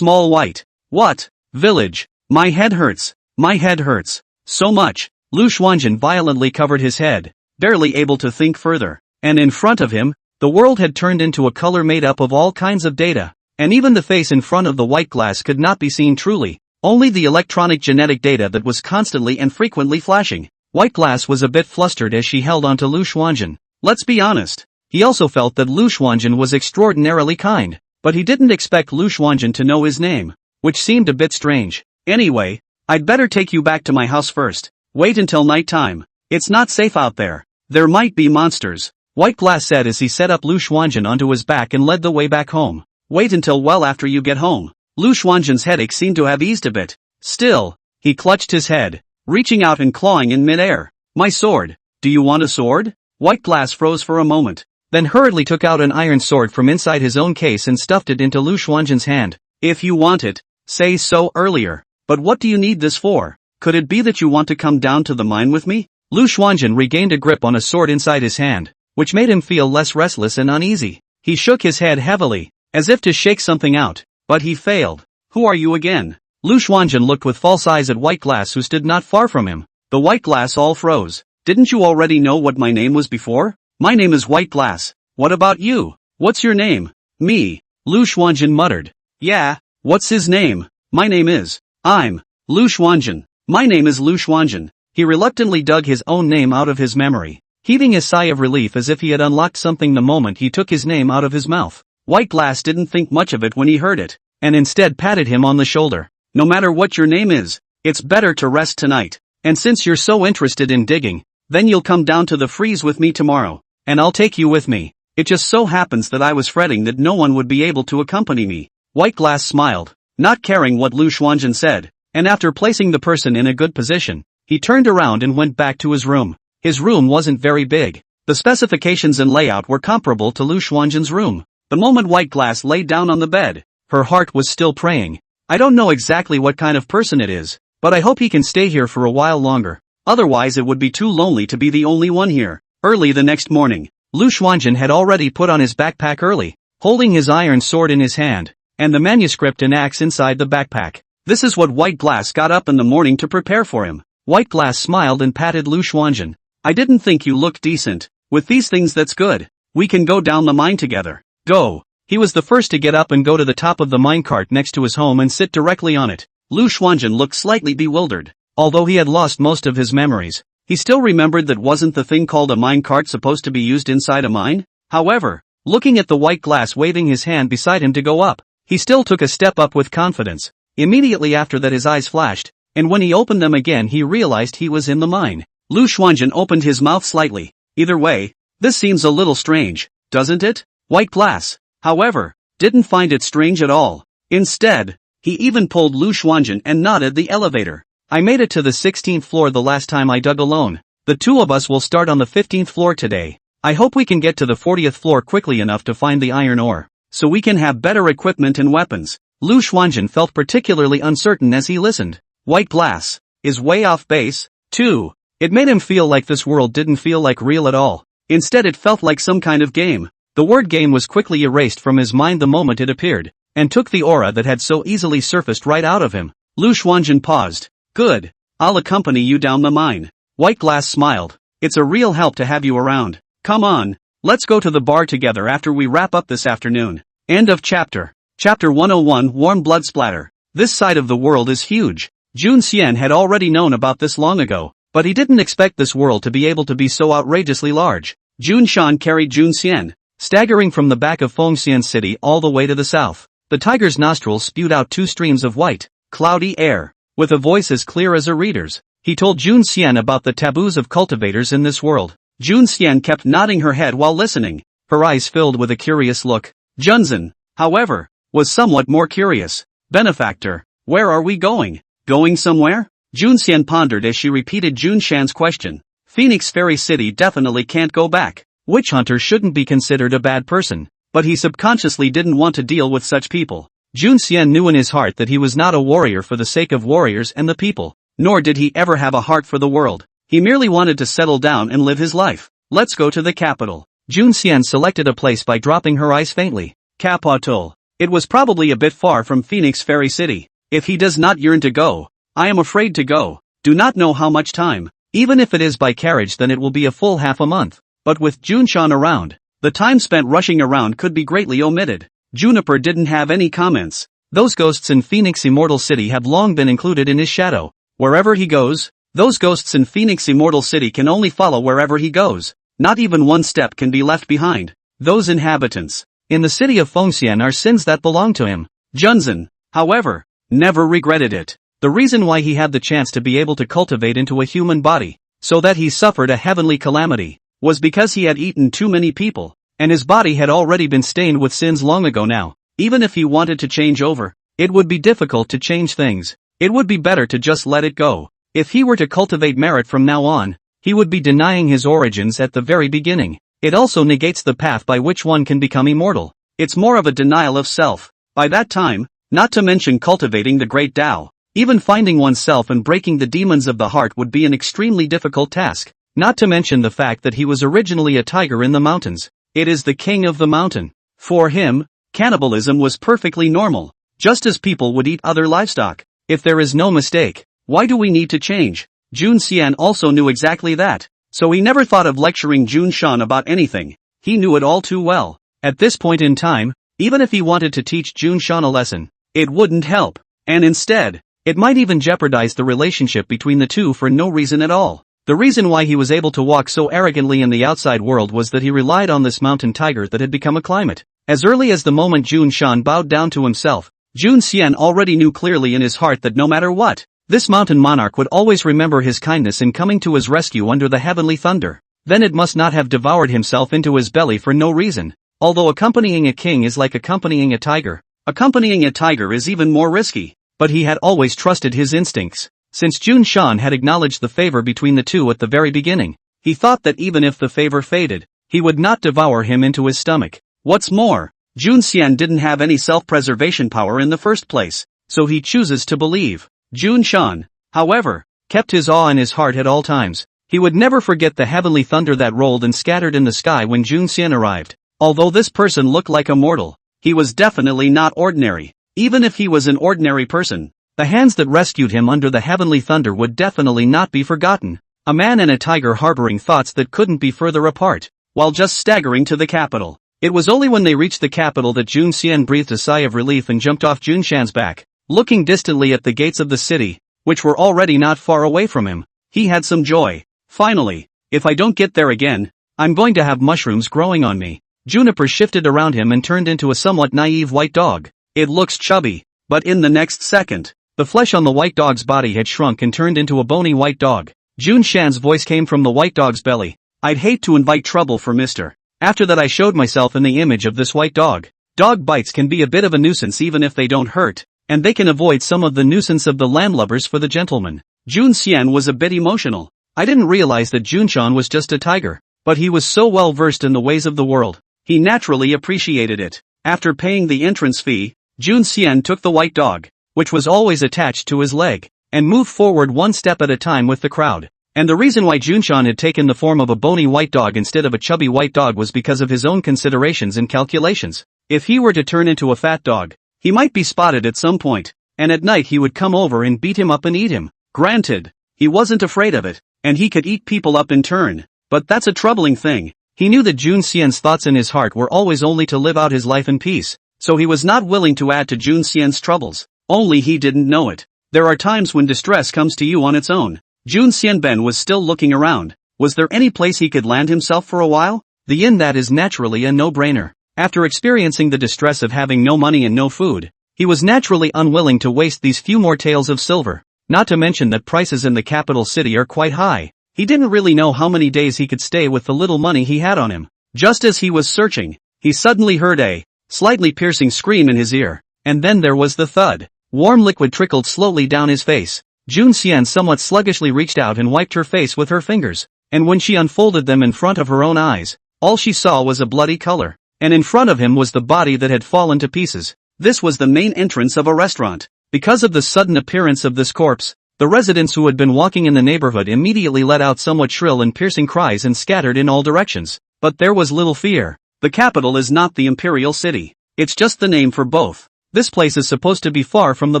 [SPEAKER 1] white. What? Village. My head hurts. My head hurts. So much." Lu Xuanjin violently covered his head, barely able to think further. And in front of him, the world had turned into a color made up of all kinds of data. And even the face in front of the white glass could not be seen truly. Only the electronic genetic data that was constantly and frequently flashing. White Glass was a bit flustered as she held onto Lu Xuanjin. Let's be honest. He also felt that Lu Xuanjin was extraordinarily kind. But he didn't expect Lu Xuanjin to know his name, which seemed a bit strange. Anyway, I'd better take you back to my house first. Wait until night time. It's not safe out there. There might be monsters. White Glass said as he set up Lu Xuanjin onto his back and led the way back home. Wait until well after you get home. Lu Xuanjin's headache seemed to have eased a bit. Still, he clutched his head, reaching out and clawing in midair. My sword. Do you want a sword? White Glass froze for a moment, then hurriedly took out an iron sword from inside his own case and stuffed it into Lu Xuanjin's hand. If you want it, say so earlier. But what do you need this for? Could it be that you want to come down to the mine with me? Lu Xuanjin regained a grip on a sword inside his hand, which made him feel less restless and uneasy. He shook his head heavily, as if to shake something out, but he failed. Who are you again? Lu Xuanjin looked with false eyes at White Glass, who stood not far from him. The White Glass all froze. Didn't you already know what my name was before? My name is White Glass. What about you? What's your name? Me. Lu Xuanjin muttered. Yeah, what's his name? My name is. I'm Lu Xuanjin. My name is Lu Xuanjin. He reluctantly dug his own name out of his memory, heaving a sigh of relief as if he had unlocked something the moment he took his name out of his mouth. White Glass didn't think much of it when he heard it, and instead patted him on the shoulder. No matter what your name is, it's better to rest tonight. And since you're so interested in digging, then you'll come down to the freeze with me tomorrow, and I'll take you with me. It just so happens that I was fretting that no one would be able to accompany me. White Glass smiled, not caring what Lu Xuanjun said, and after placing the person in a good position, he turned around and went back to his room. His room wasn't very big. The specifications and layout were comparable to Lu Xuanjun's room. The moment White Glass laid down on the bed, her heart was still praying. I don't know exactly what kind of person it is, but I hope he can stay here for a while longer. Otherwise it would be too lonely to be the only one here. Early the next morning, Lu Xuanjun had already put on his backpack early, holding his iron sword in his hand, and the manuscript and axe inside the backpack. This is what White Glass got up in the morning to prepare for him. White Glass smiled and patted Lu Xuanjun. I didn't think you looked decent. With these things that's good. We can go down the mine together. Go. He was the first to get up and go to the top of the minecart next to his home and sit directly on it. Lu Xuanjun looked slightly bewildered. Although he had lost most of his memories, he still remembered that wasn't the thing called a minecart supposed to be used inside a mine? However, looking at the White Glass waving his hand beside him to go up, he still took a step up with confidence. Immediately after that his eyes flashed, and when he opened them again he realized he was in the mine. Lu Xuanjun opened his mouth slightly. Either way, this seems a little strange, doesn't it? White Glass, however, didn't find it strange at all. Instead, he even pulled Lu Xuanjun and nodded the elevator. I made it to the 16th floor the last time I dug alone. The two of us will start on the 15th floor today. I hope we can get to the 40th floor quickly enough to find the iron ore, so we can have better equipment and weapons. Lu Xuanjun felt particularly uncertain as he listened. White Glass is way off base, too. It made him feel like this world didn't feel like real at all. Instead it felt like some kind of game. The word game was quickly erased from his mind the moment it appeared, and took the aura that had so easily surfaced right out of him. Lu Xuanjun paused. Good. I'll accompany you down the mine. White Glass smiled. It's a real help to have you around. Come on. Let's go to the bar together after we wrap up this afternoon. End of chapter. Chapter 101 Warm Blood Splatter. This side of the world is huge. Jun Xian had already known about this long ago, but he didn't expect this world to be able to be so outrageously large. Jun Shan carried Jun Xian, staggering from the back of Fengxian City all the way to the south. The tiger's nostrils spewed out two streams of white, cloudy air. With a voice as clear as a reader's, he told Jun Xian about the taboos of cultivators in this world. Jun Xian kept nodding her head while listening, her eyes filled with a curious look. Junzan, however, was somewhat more curious. Benefactor, where are we going? Going somewhere? Jun Xian pondered as she repeated Jun Shan's question. Phoenix Fairy City definitely can't go back. Witch Hunter shouldn't be considered a bad person, but he subconsciously didn't want to deal with such people. Jun Xian knew in his heart that he was not a warrior for the sake of warriors and the people, nor did he ever have a heart for the world. He merely wanted to settle down and live his life. Let's go to the capital. Jun Xian selected a place by dropping her eyes faintly. Capital. It was probably a bit far from Phoenix Fairy City. If he does not yearn to go, I am afraid to go. Do not know how much time. Even if it is by carriage then it will be a full half a month. But with Jun Shan around, the time spent rushing around could be greatly omitted. Juniper didn't have any comments. Those ghosts in Phoenix Immortal City have long been included in his shadow. Wherever he goes, those ghosts in Phoenix Immortal City can only follow wherever he goes. Not even one step can be left behind. Those inhabitants in the city of Fengxian are sins that belong to him. Junzan, however, never regretted it. The reason why he had the chance to be able to cultivate into a human body, so that he suffered a heavenly calamity, was because he had eaten too many people, and his body had already been stained with sins long ago now. Even if he wanted to change over, it would be difficult to change things. It would be better to just let it go. If he were to cultivate merit from now on, he would be denying his origins at the very beginning. It also negates the path by which one can become immortal. It's more of a denial of self. By that time, not to mention cultivating the great Tao, even finding oneself and breaking the demons of the heart would be an extremely difficult task. Not to mention the fact that he was originally a tiger in the mountains. It is the king of the mountain. For him, cannibalism was perfectly normal, just as people would eat other livestock. If there is no mistake, why do we need to change? Jun Xian also knew exactly that, so he never thought of lecturing Jun Shan about anything. He knew it all too well. At this point in time, even if he wanted to teach Jun Shan a lesson, it wouldn't help, and instead, it might even jeopardize the relationship between the two for no reason at all. The reason why he was able to walk so arrogantly in the outside world was that he relied on this mountain tiger that had become a climate. As early as the moment Jun Shan bowed down to himself, Jun Xian already knew clearly in his heart that no matter what, this mountain monarch would always remember his kindness in coming to his rescue under the heavenly thunder. Then it must not have devoured himself into his belly for no reason. Although accompanying a king is like accompanying a tiger is even more risky. But he had always trusted his instincts. Since Jun Shan had acknowledged the favor between the two at the very beginning, he thought that even if the favor faded, he would not devour him into his stomach. What's more, Jun Xian didn't have any self-preservation power in the first place, so he chooses to believe. Jun Shan, however, kept his awe in his heart at all times. He would never forget the heavenly thunder that rolled and scattered in the sky when Jun Xian arrived. Although this person looked like a mortal, he was definitely not ordinary. Even if he was an ordinary person, the hands that rescued him under the heavenly thunder would definitely not be forgotten. A man and a tiger harboring thoughts that couldn't be further apart, while just staggering to the capital. It was only when they reached the capital that Jun Xian breathed a sigh of relief and jumped off Jun Shan's back. Looking distantly at the gates of the city, which were already not far away from him, he had some joy. Finally, if I don't get there again, I'm going to have mushrooms growing on me. Juniper shifted around him and turned into a somewhat naive white dog. It looks chubby, but in the next second, the flesh on the white dog's body had shrunk and turned into a bony white dog. Jun Shan's voice came from the white dog's belly. I'd hate to invite trouble for Mr. After that I showed myself in the image of this white dog. Dog bites can be a bit of a nuisance even if they don't hurt, and they can avoid some of the nuisance of the landlubbers for the gentleman. Jun Xian was a bit emotional. I didn't realize that Jun Shan was just a tiger, but he was so well versed in the ways of the world. He naturally appreciated it. After paying the entrance fee, Jun Xian took the white dog, which was always attached to his leg, and moved forward one step at a time with the crowd. And the reason why Jun Shan had taken the form of a bony white dog instead of a chubby white dog was because of his own considerations and calculations. If he were to turn into a fat dog, he might be spotted at some point, and at night he would come over and beat him up and eat him. Granted, he wasn't afraid of it, and he could eat people up in turn, but that's a troubling thing. He knew that Jun Xian's thoughts in his heart were always only to live out his life in peace, so he was not willing to add to Jun Xian's troubles. Only he didn't know it. There are times when distress comes to you on its own. Jun Xianben was still looking around. Was there any place he could land himself for a while? The inn that is naturally a no-brainer. After experiencing the distress of having no money and no food, he was naturally unwilling to waste these few more taels of silver. Not to mention that prices in the capital city are quite high. He didn't really know how many days he could stay with the little money he had on him. Just as he was searching, he suddenly heard a slightly piercing scream in his ear, and then there was the thud. Warm liquid trickled slowly down his face. Jun Xian somewhat sluggishly reached out and wiped her face with her fingers, and when she unfolded them in front of her own eyes, all she saw was a bloody color, and in front of him was the body that had fallen to pieces. This was the main entrance of a restaurant. Because of the sudden appearance of this corpse, the residents who had been walking in the neighborhood immediately let out somewhat shrill and piercing cries and scattered in all directions. But there was little fear. The capital is not the imperial city. It's just the name for both. This place is supposed to be far from the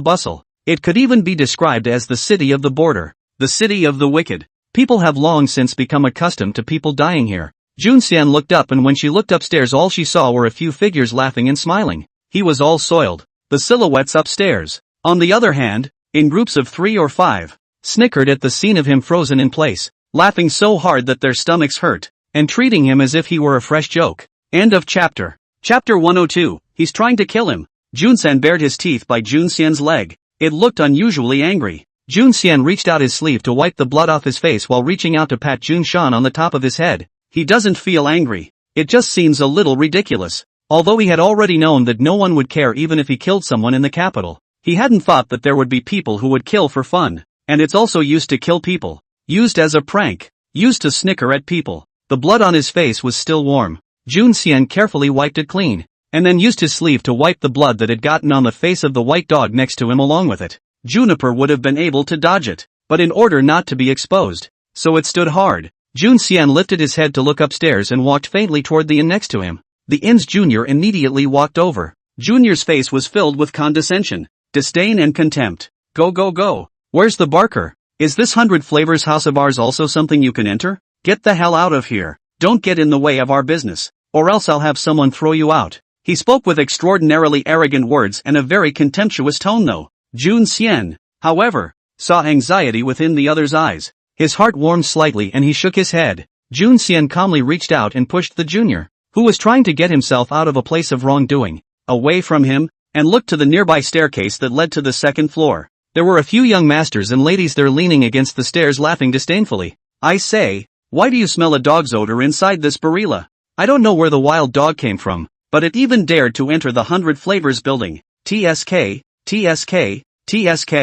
[SPEAKER 1] bustle. It could even be described as the city of the border, the city of the wicked. People have long since become accustomed to people dying here. Jun Xian looked up, and when she looked upstairs all she saw were a few figures laughing and smiling. He was all soiled. The silhouettes upstairs, on the other hand, in groups of 3 or 5, snickered at the scene of him frozen in place, laughing so hard that their stomachs hurt, and treating him as if he were a fresh joke. End of chapter. Chapter 102, He's trying to kill him. Jun Xian bared his teeth by Jun Xian's leg. It looked unusually angry. Jun Xian reached out his sleeve to wipe the blood off his face while reaching out to pat Jun Shan on the top of his head. He doesn't feel angry. It just seems a little ridiculous. Although he had already known that no one would care even if he killed someone in the capital, he hadn't thought that there would be people who would kill for fun. And it's also used to kill people. Used as a prank. Used to snicker at people. The blood on his face was still warm. Jun Xian carefully wiped it clean, and then used his sleeve to wipe the blood that had gotten on the face of the white dog next to him along with it. Juniper would have been able to dodge it, but in order not to be exposed, so it stood hard. Jun Xian lifted his head to look upstairs and walked faintly toward the inn next to him. The inn's junior immediately walked over. Junior's face was filled with condescension, disdain and contempt. Go go go. Where's the barker? Is this 100 Flavors house of ours also something you can enter? Get the hell out of here. Don't get in the way of our business, or else I'll have someone throw you out. He spoke with extraordinarily arrogant words and a very contemptuous tone though. Jun Xian, however, saw anxiety within the other's eyes. His heart warmed slightly and he shook his head. Jun Xian calmly reached out and pushed the junior, who was trying to get himself out of a place of wrongdoing, away from him, and looked to the nearby staircase that led to the second floor. There were a few young masters and ladies there leaning against the stairs laughing disdainfully. I say, Why do you smell a dog's odor inside this barilla? I don't know where the wild dog came from, but it even dared to enter the 100 Flavors building. TSK, TSK, TSK.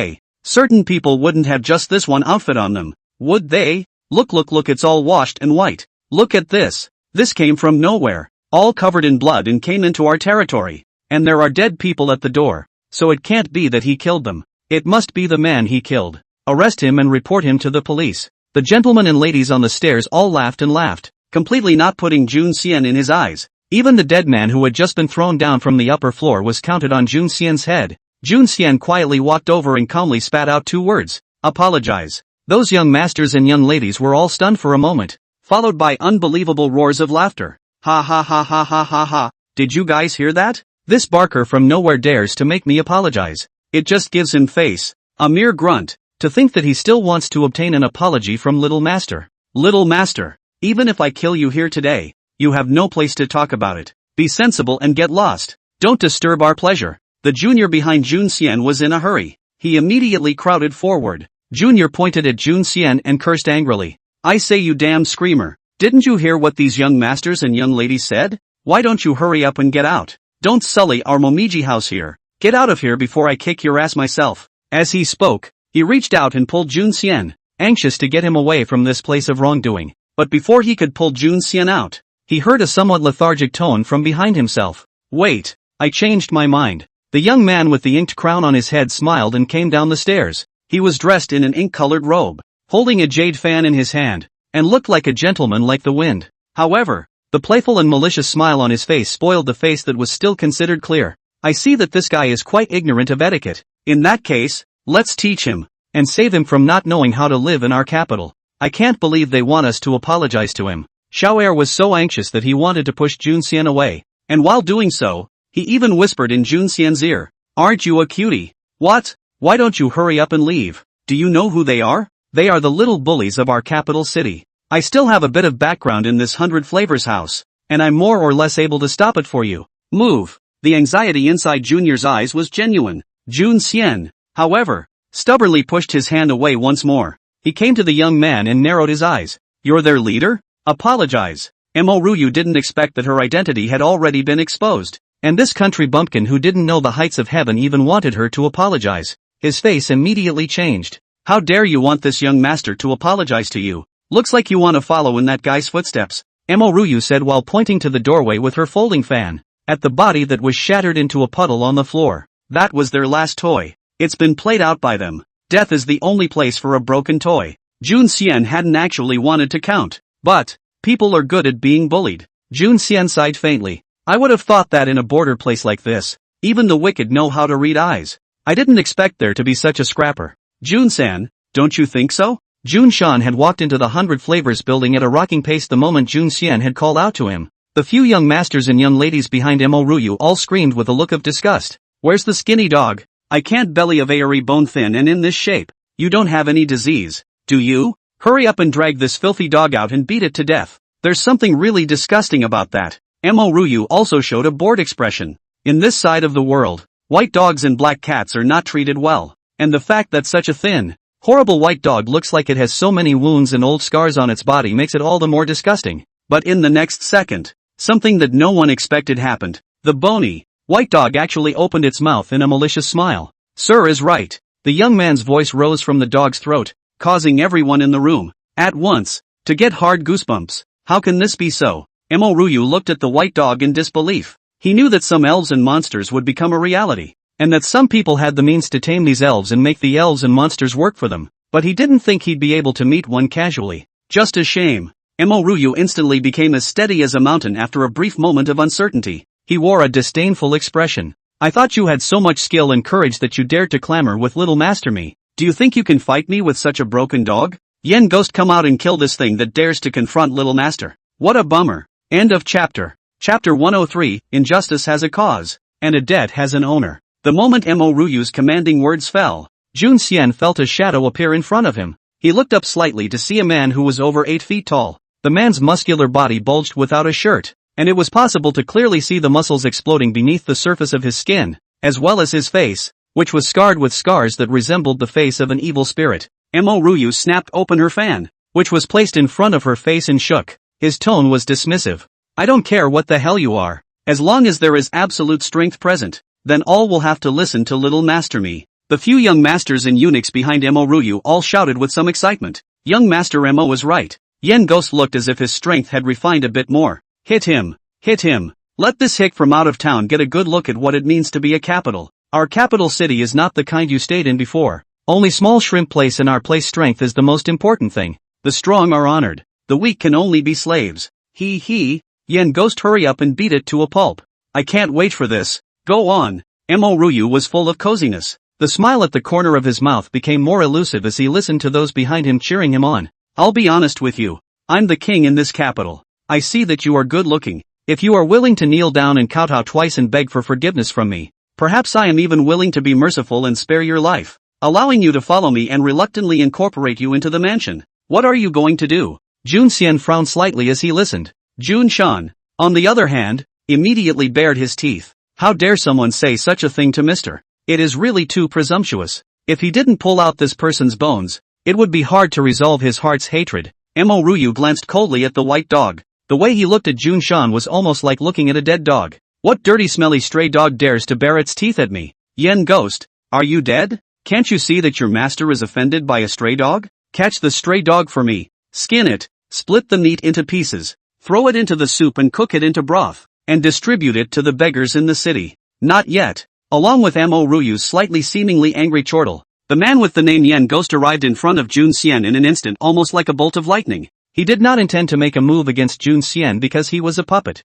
[SPEAKER 1] Certain people wouldn't have just this one outfit on them, would they? Look, it's all washed and white. Look at this. This came from nowhere, all covered in blood and came into our territory. And there are dead people at the door, so it can't be that he killed them. It must be the man he killed. Arrest him and report him to the police. The gentlemen and ladies on the stairs all laughed and laughed, completely not putting Jun Xian in his eyes. Even the dead man who had just been thrown down from the upper floor was counted on Jun Xian's head. Jun Xian quietly walked over and calmly spat out 2 words. Apologize. Those young masters and young ladies were all stunned for a moment, followed by unbelievable roars of laughter. Ha ha ha ha ha ha ha. Did you guys hear that? This barker from nowhere dares to make me apologize. It just gives him face. A mere grunt. To think that he still wants to obtain an apology from Little Master. Little Master, even if I kill you here today, you have no place to talk about it. Be sensible and get lost. Don't disturb our pleasure. The junior behind Jun Xian was in a hurry. He immediately crowded forward. Junior pointed at Jun Xian and cursed angrily. I say, you damn screamer. Didn't you hear what these young masters and young ladies said? Why don't you hurry up and get out? Don't sully our Momiji house here. Get out of here before I kick your ass myself. As he spoke, he reached out and pulled Jun Xian, anxious to get him away from this place of wrongdoing. But before he could pull Jun Xian out, he heard a somewhat lethargic tone from behind himself. Wait, I changed my mind. The young man with the inked crown on his head smiled and came down the stairs. He was dressed in an ink-colored robe, holding a jade fan in his hand, and looked like a gentleman like the wind. However, the playful and malicious smile on his face spoiled the face that was still considered clear. I see that this guy is quite ignorant of etiquette. In that case, let's teach him, and save him from not knowing how to live in our capital. I can't believe they want us to apologize to him. Xiao'er was so anxious that he wanted to push Jun Xian away, and while doing so, he even whispered in Jun Xian's ear, Aren't you a cutie? What? Why don't you hurry up and leave? Do you know who they are? They are the little bullies of our capital city. I still have a bit of background in this 100 Flavors house, and I'm more or less able to stop it for you. Move. The anxiety inside Junior's eyes was genuine. Jun Xian, however, stubbornly pushed his hand away once more. He came to the young man and narrowed his eyes. You're their leader? Apologize. Mo Ruyu didn't expect that her identity had already been exposed, and this country bumpkin who didn't know the heights of heaven even wanted her to apologize. His face immediately changed. How dare you want this young master to apologize to you? Looks like you want to follow in that guy's footsteps, Mo Ruyu said while pointing to the doorway with her folding fan, at the body that was shattered into a puddle on the floor. That was their last toy. It's been played out by them. Death is the only place for a broken toy. Jun Xian hadn't actually wanted to count, but people are good at being bullied. Jun Xian sighed faintly. I would have thought that in a border place like this, even the wicked know how to read eyes. I didn't expect there to be such a scrapper. Jun-san, don't you think so? Jun Shan had walked into the 100 Flavors building at a rocking pace the moment Jun Xian had called out to him. The few young masters and young ladies behind Mo Ruyu all screamed with a look of disgust. Where's the skinny dog? I can't belly a very bone thin and in this shape. You don't have any disease, do you? Hurry up and drag this filthy dog out and beat it to death. There's something really disgusting about that. Mo Ruyu also showed a bored expression. In this side of the world, white dogs and black cats are not treated well, and the fact that such a thin, horrible white dog looks like it has so many wounds and old scars on its body makes it all the more disgusting. But in the next second, something that no one expected happened. The bony, white dog actually opened its mouth in a malicious smile. Sir is right. The young man's voice rose from the dog's throat, causing everyone in the room, at once, to get hard goosebumps. How can this be so? Mo Ruyu looked at the white dog in disbelief. He knew that some elves and monsters would become a reality, and that some people had the means to tame these elves and make the elves and monsters work for them, but he didn't think he'd be able to meet one casually. Just a shame. Mo Ruyu instantly became as steady as a mountain after a brief moment of uncertainty. He wore a disdainful expression. I thought you had so much skill and courage that you dared to clamor with Little Master me. Do you think you can fight me with such a broken dog? Yen Ghost, come out and kill this thing that dares to confront Little Master. What a bummer. End of chapter. Chapter 103, Injustice has a cause, and a debt has an owner. The moment Mo Ruyu's commanding words fell, Jun Xian felt a shadow appear in front of him. He looked up slightly to see a man who was over 8 feet tall. The man's muscular body bulged without a shirt, and it was possible to clearly see the muscles exploding beneath the surface of his skin, as well as his face, which was scarred with scars that resembled the face of an evil spirit. Mo Ruyu snapped open her fan. which was placed in front of her face and shook. His tone was dismissive. I don't care what the hell you are. As long as there is absolute strength present, then all will have to listen to little Master Me. The few young masters and eunuchs behind Emo Ryu all shouted with some excitement. Young Master Emo was right. Yen Ghost looked as if his strength had refined a bit more. Hit him. Hit him. Let this hick from out of town get a good look at what it means to be a capital. Our capital city is not the kind you stayed in before. Only small shrimp place in our place. Strength is the most important thing. The strong are honored. The weak can only be slaves. He. Yen Ghost, hurry up and beat it to a pulp. I can't wait for this. Go on. Emo Ryu was full of coziness. The smile at the corner of his mouth became more elusive as he listened to those behind him cheering him on. I'll be honest with you. I'm the king in this capital. I see that you are good looking. If you are willing to kneel down and kowtow twice and beg for forgiveness from me, perhaps I am even willing to be merciful and spare your life, allowing you to follow me and reluctantly incorporate you into the mansion. What are you going to do? Jun Xian frowned slightly as he listened. Jun Shan, on the other hand, immediately bared his teeth. How dare someone say such a thing to Mr. It is really too presumptuous. If he didn't pull out this person's bones, it would be hard to resolve his heart's hatred. Emo Ryu glanced coldly at the white dog. The way he looked at Jun Shan was almost like looking at a dead dog. What dirty smelly stray dog dares to bare its teeth at me? Yen Ghost, are you dead? Can't you see that your master is offended by a stray dog? Catch the stray dog for me. Skin it, split the meat into pieces, throw it into the soup and cook it into broth, and distribute it to the beggars in the city. Not yet. Along with Emo Ryu's slightly seemingly angry chortle, the man with the name Yen Ghost arrived in front of Jun Xian in an instant, almost like a bolt of lightning. He did not intend to make a move against Jun Xian because he was a puppet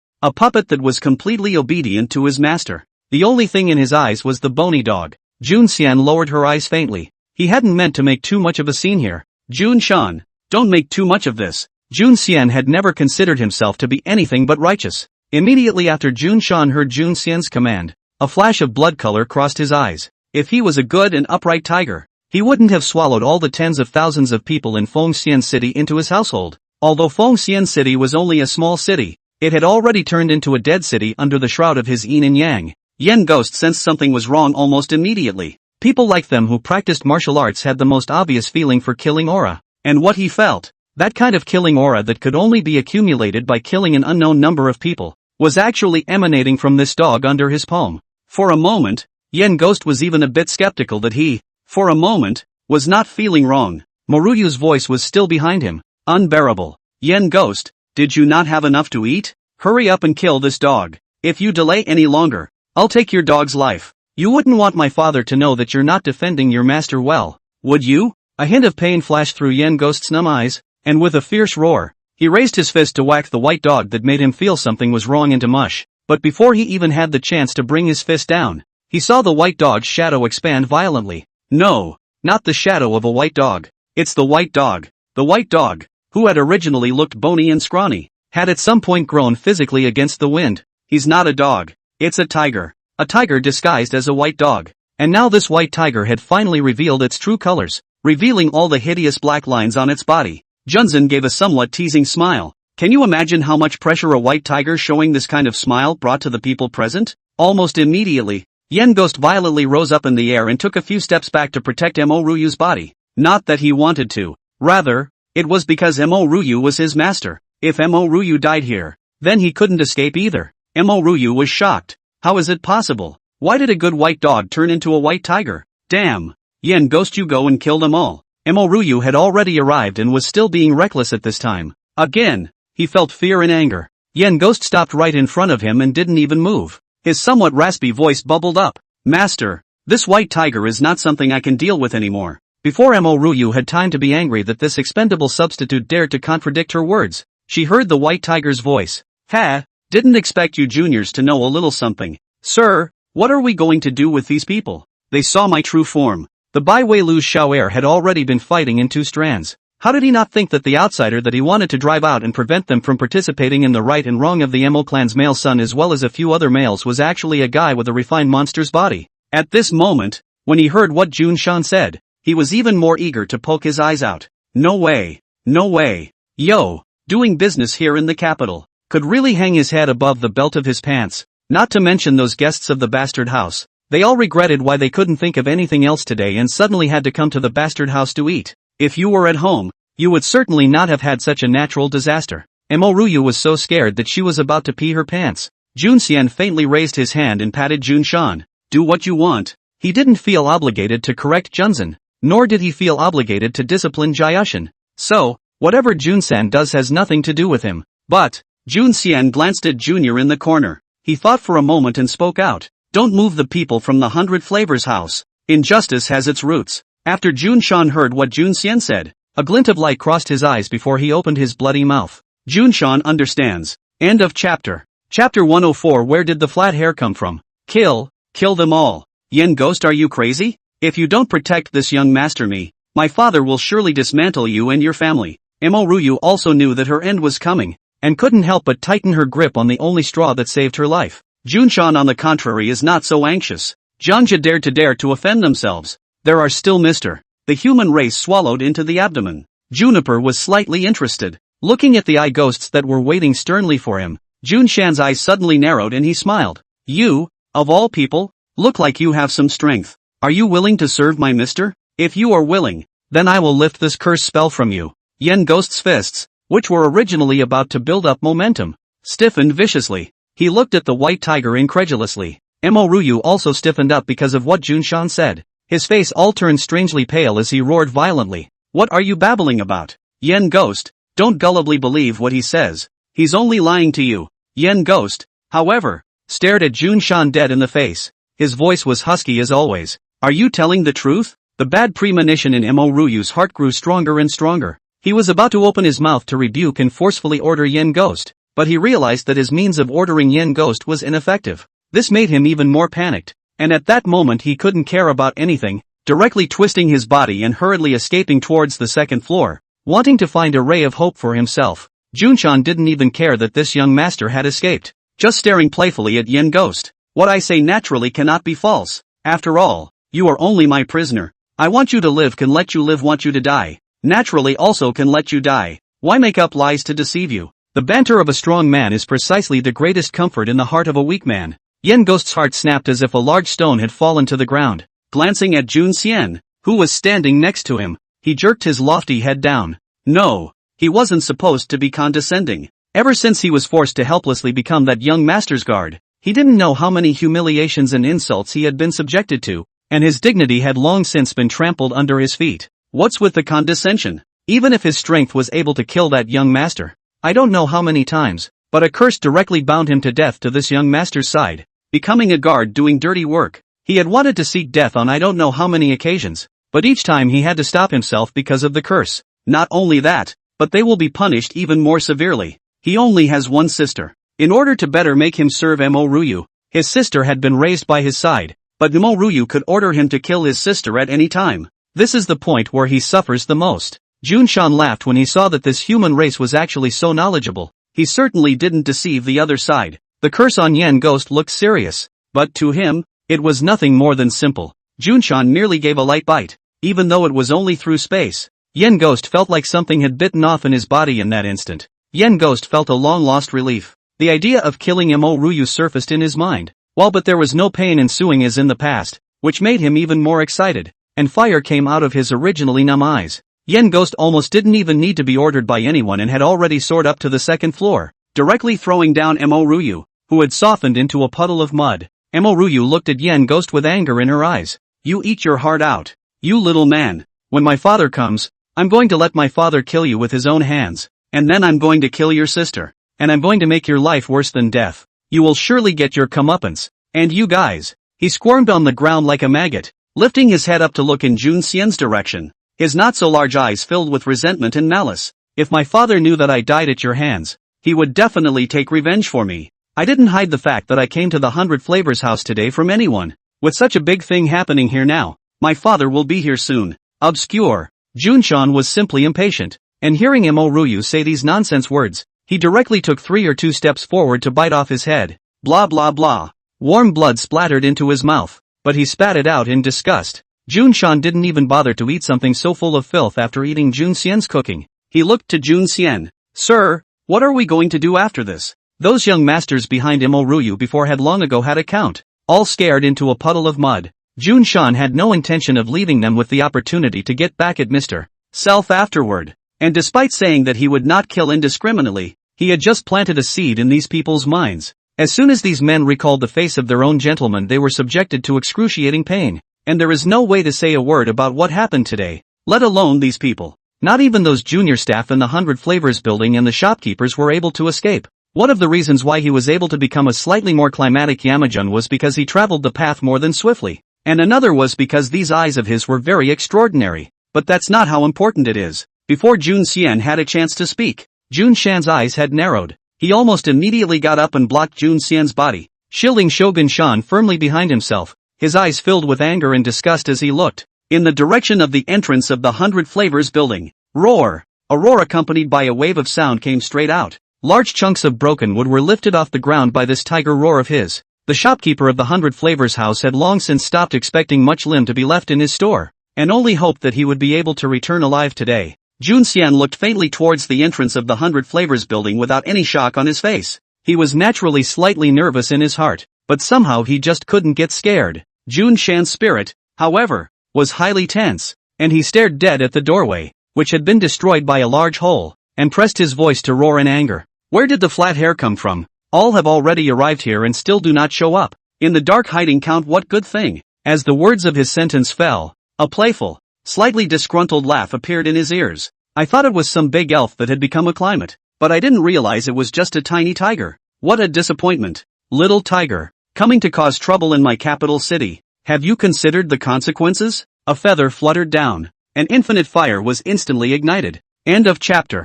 [SPEAKER 1] that was completely obedient to his master. The only thing in his eyes was the bony dog. Jun Xian lowered her eyes faintly. He hadn't meant to make too much of a scene here. Jun Shan, don't make too much of this. Jun Xian had never considered himself to be anything but righteous. Immediately after Jun Shan heard Jun Xian's command, a flash of blood color crossed his eyes. If he was a good and upright tiger, he wouldn't have swallowed all the tens of thousands of people in Fengxian City into his household. Although Fengxian City was only a small city, it had already turned into a dead city under the shroud of his yin and yang. Yen Ghost sensed something was wrong almost immediately. People like them who practiced martial arts had the most obvious feeling for killing aura. And what he felt, that kind of killing aura that could only be accumulated by killing an unknown number of people, was actually emanating from this dog under his palm. For a moment, Yen Ghost was even a bit skeptical that he, for a moment, was not feeling wrong. Moruyu's voice was still behind him. Unbearable. Yen Ghost, did you not have enough to eat? Hurry up and kill this dog. If you delay any longer, I'll take your dog's life. You wouldn't want my father to know that you're not defending your master well, would you? A hint of pain flashed through Yen Ghost's numb eyes, and with a fierce roar, he raised his fist to whack the white dog that made him feel something was wrong into mush. But before he even had the chance to bring his fist down, he saw the white dog's shadow expand violently. No, not the shadow of a white dog. It's the white dog. The white dog, who had originally looked bony and scrawny, had at some point grown physically against the wind. He's not a dog. It's a tiger. A tiger disguised as a white dog. And now this white tiger had finally revealed its true colors, revealing all the hideous black lines on its body. Junzin gave a somewhat teasing smile. Can you imagine how much pressure a white tiger showing this kind of smile brought to the people present? Almost immediately, Yen Ghost violently rose up in the air and took a few steps back to protect Emo Ryu's body. Not that he wanted to. Rather, it was because Emo Ryu was his master. If Emo Ryu died here, then he couldn't escape either. Emo Ryu was shocked. How is it possible? Why did a good white dog turn into a white tiger? Damn. Yen Ghost, you go and kill them all. Emo Ryu had already arrived and was still being reckless at this time. Again. He felt fear and anger. Yen Ghost stopped right in front of him and didn't even move. His somewhat raspy voice bubbled up. Master, this white tiger is not something I can deal with anymore. Before Emo Ryu had time to be angry that this expendable substitute dared to contradict her words, she heard the white tiger's voice. Ha, didn't expect you juniors to know a little something. Sir, what are we going to do with these people? They saw my true form. The Bai Wei Lu's Xiao'er had already been fighting in two strands. How did he not think that the outsider that he wanted to drive out and prevent them from participating in the right and wrong of the Emo clan's male son as well as a few other males was actually a guy with a refined monster's body? At this moment, when he heard what Jun Shan said, he was even more eager to poke his eyes out. No way. No way. Yo, doing business here in the capital, could really hang his head above the belt of his pants. Not to mention those guests of the bastard house. They all regretted why they couldn't think of anything else today and suddenly had to come to the bastard house to eat. If you were at home, you would certainly not have had such a natural disaster. Ryu was so scared that she was about to pee her pants. Jun Xian faintly raised his hand and patted Jun Shan. Do what you want. He didn't feel obligated to correct Junzan, nor did he feel obligated to discipline Jiashan. So, whatever Junsan does has nothing to do with him. But, Jun Xian glanced at Junior in the corner. He thought for a moment and spoke out. Don't move the people from the 100 Flavors house. Injustice has its roots. After Jun Shan heard what Jun Xian said, a glint of light crossed his eyes before he opened his bloody mouth. Jun Shan understands. End of chapter. Chapter 104. Where did the flat hair come from? Kill them all. Yen Ghost, are you crazy? If you don't protect this young master my father will surely dismantle you and your family. Ryu also knew that her end was coming, and couldn't help but tighten her grip on the only straw that saved her life. Jun Shan on the contrary is not so anxious. Janja dared to offend themselves. There are still the human race swallowed into the abdomen. Juniper was slightly interested. Looking at the eye ghosts that were waiting sternly for him, Jun Shan's eyes suddenly narrowed and he smiled. You, of all people, look like you have some strength. Are you willing to serve my mister? If you are willing, then I will lift this curse spell from you. Yen Ghost's fists, which were originally about to build up momentum, stiffened viciously. He looked at the white tiger incredulously. Ryu also stiffened up because of what Jun Shan said. His face all turned strangely pale as he roared violently. What are you babbling about? Yen Ghost, don't gullibly believe what he says. He's only lying to you. Yen Ghost, however, stared at Jun Shan dead in the face. His voice was husky as always. Are you telling the truth? The bad premonition in Ryu's heart grew stronger and stronger. He was about to open his mouth to rebuke and forcefully order Yen Ghost, but he realized that his means of ordering Yen Ghost was ineffective. This made him even more panicked, and at that moment he couldn't care about anything, directly twisting his body and hurriedly escaping towards the second floor, wanting to find a ray of hope for himself. Junshan didn't even care that this young master had escaped, just staring playfully at Yen Ghost. What I say naturally cannot be false. After all, you are only my prisoner. I want you to live, can let you live, want you to die. Naturally also can let you die. Why make up lies to deceive you? The banter of a strong man is precisely the greatest comfort in the heart of a weak man. Yen Ghost's heart snapped as if a large stone had fallen to the ground. Glancing at Jun Xian, who was standing next to him, he jerked his lofty head down. No, he wasn't supposed to be condescending. Ever since he was forced to helplessly become that young master's guard, he didn't know how many humiliations and insults he had been subjected to, and his dignity had long since been trampled under his feet. What's with the condescension? Even if his strength was able to kill that young master, I don't know how many times, but a curse directly bound him to death to this young master's side. Becoming a guard doing dirty work, he had wanted to seek death on I don't know how many occasions, but each time he had to stop himself because of the curse. Not only that, but they will be punished even more severely. He only has one sister. In order to better make him serve Ryu, his sister had been raised by his side, but Ryu could order him to kill his sister at any time. This is the point where he suffers the most. Junshan laughed when he saw that this human race was actually so knowledgeable. He certainly didn't deceive the other side. The curse on Yen Ghost looked serious, but to him, it was nothing more than simple. Junshan merely gave a light bite, even though it was only through space. Yen Ghost felt like something had bitten off in his body in that instant. Yen Ghost felt a long-lost relief. The idea of killing Ryu surfaced in his mind. But there was no pain ensuing as in the past, which made him even more excited, and fire came out of his originally numb eyes. Yen Ghost almost didn't even need to be ordered by anyone and had already soared up to the second floor, directly throwing down Ryu, who had softened into a puddle of mud. Ryu looked at Yen Ghost with anger in her eyes. You eat your heart out. You little man. When my father comes, I'm going to let my father kill you with his own hands, and then I'm going to kill your sister, and I'm going to make your life worse than death. You will surely get your comeuppance. And you guys. He squirmed on the ground like a maggot, lifting his head up to look in Jun Xian's direction. His not-so-large eyes filled with resentment and malice. If my father knew that I died at your hands, he would definitely take revenge for me. I didn't hide the fact that I came to the 100 Flavors house today from anyone. With such a big thing happening here now, my father will be here soon. Obscure. Junshan was simply impatient, and hearing Ryu say these nonsense words, he directly took 3 or 2 steps forward to bite off his head. Blah blah blah. Warm blood splattered into his mouth, but he spat it out in disgust. Junshan didn't even bother to eat something so full of filth after eating Jun Xian's cooking. He looked to Jun Xian. Sir, what are we going to do after this? Those young masters behind Ryu before had long ago had a count, all scared into a puddle of mud. Junshan had no intention of leaving them with the opportunity to get back at Mr. Self afterward. And despite saying that he would not kill indiscriminately, he had just planted a seed in these people's minds. As soon as these men recalled the face of their own gentleman, they were subjected to excruciating pain. And there is no way to say a word about what happened today, let alone these people. Not even those junior staff in the 100 Flavors building and the shopkeepers were able to escape. One of the reasons why he was able to become a slightly more climatic Yamajun was because he traveled the path more than swiftly. And another was because these eyes of his were very extraordinary. But that's not how important it is. Before Jun Xian had a chance to speak, Jun Shan's eyes had narrowed. He almost immediately got up and blocked Jun Xian's body, shielding Shogun Shan firmly behind himself. His eyes filled with anger and disgust as he looked in the direction of the entrance of the 100 Flavors building. Roar! A roar accompanied by a wave of sound came straight out. Large chunks of broken wood were lifted off the ground by this tiger roar of his. The shopkeeper of the 100 Flavors house had long since stopped expecting much limb to be left in his store, and only hoped that he would be able to return alive today. Jun Xian looked faintly towards the entrance of the 100 Flavors building without any shock on his face. He was naturally slightly nervous in his heart, but somehow he just couldn't get scared. Jun Shan's spirit, however, was highly tense, and he stared dead at the doorway, which had been destroyed by a large hole, and pressed his voice to roar in anger. Where did the flat hair come from? All have already arrived here and still do not show up. In the dark hiding count, what good thing? As the words of his sentence fell, a playful, slightly disgruntled laugh appeared in his ears. I thought it was some big elf that had become a climate, but I didn't realize it was just a tiny tiger. What a disappointment. Little tiger, coming to cause trouble in my capital city. Have you considered the consequences? A feather fluttered down. An infinite fire was instantly ignited. End of chapter.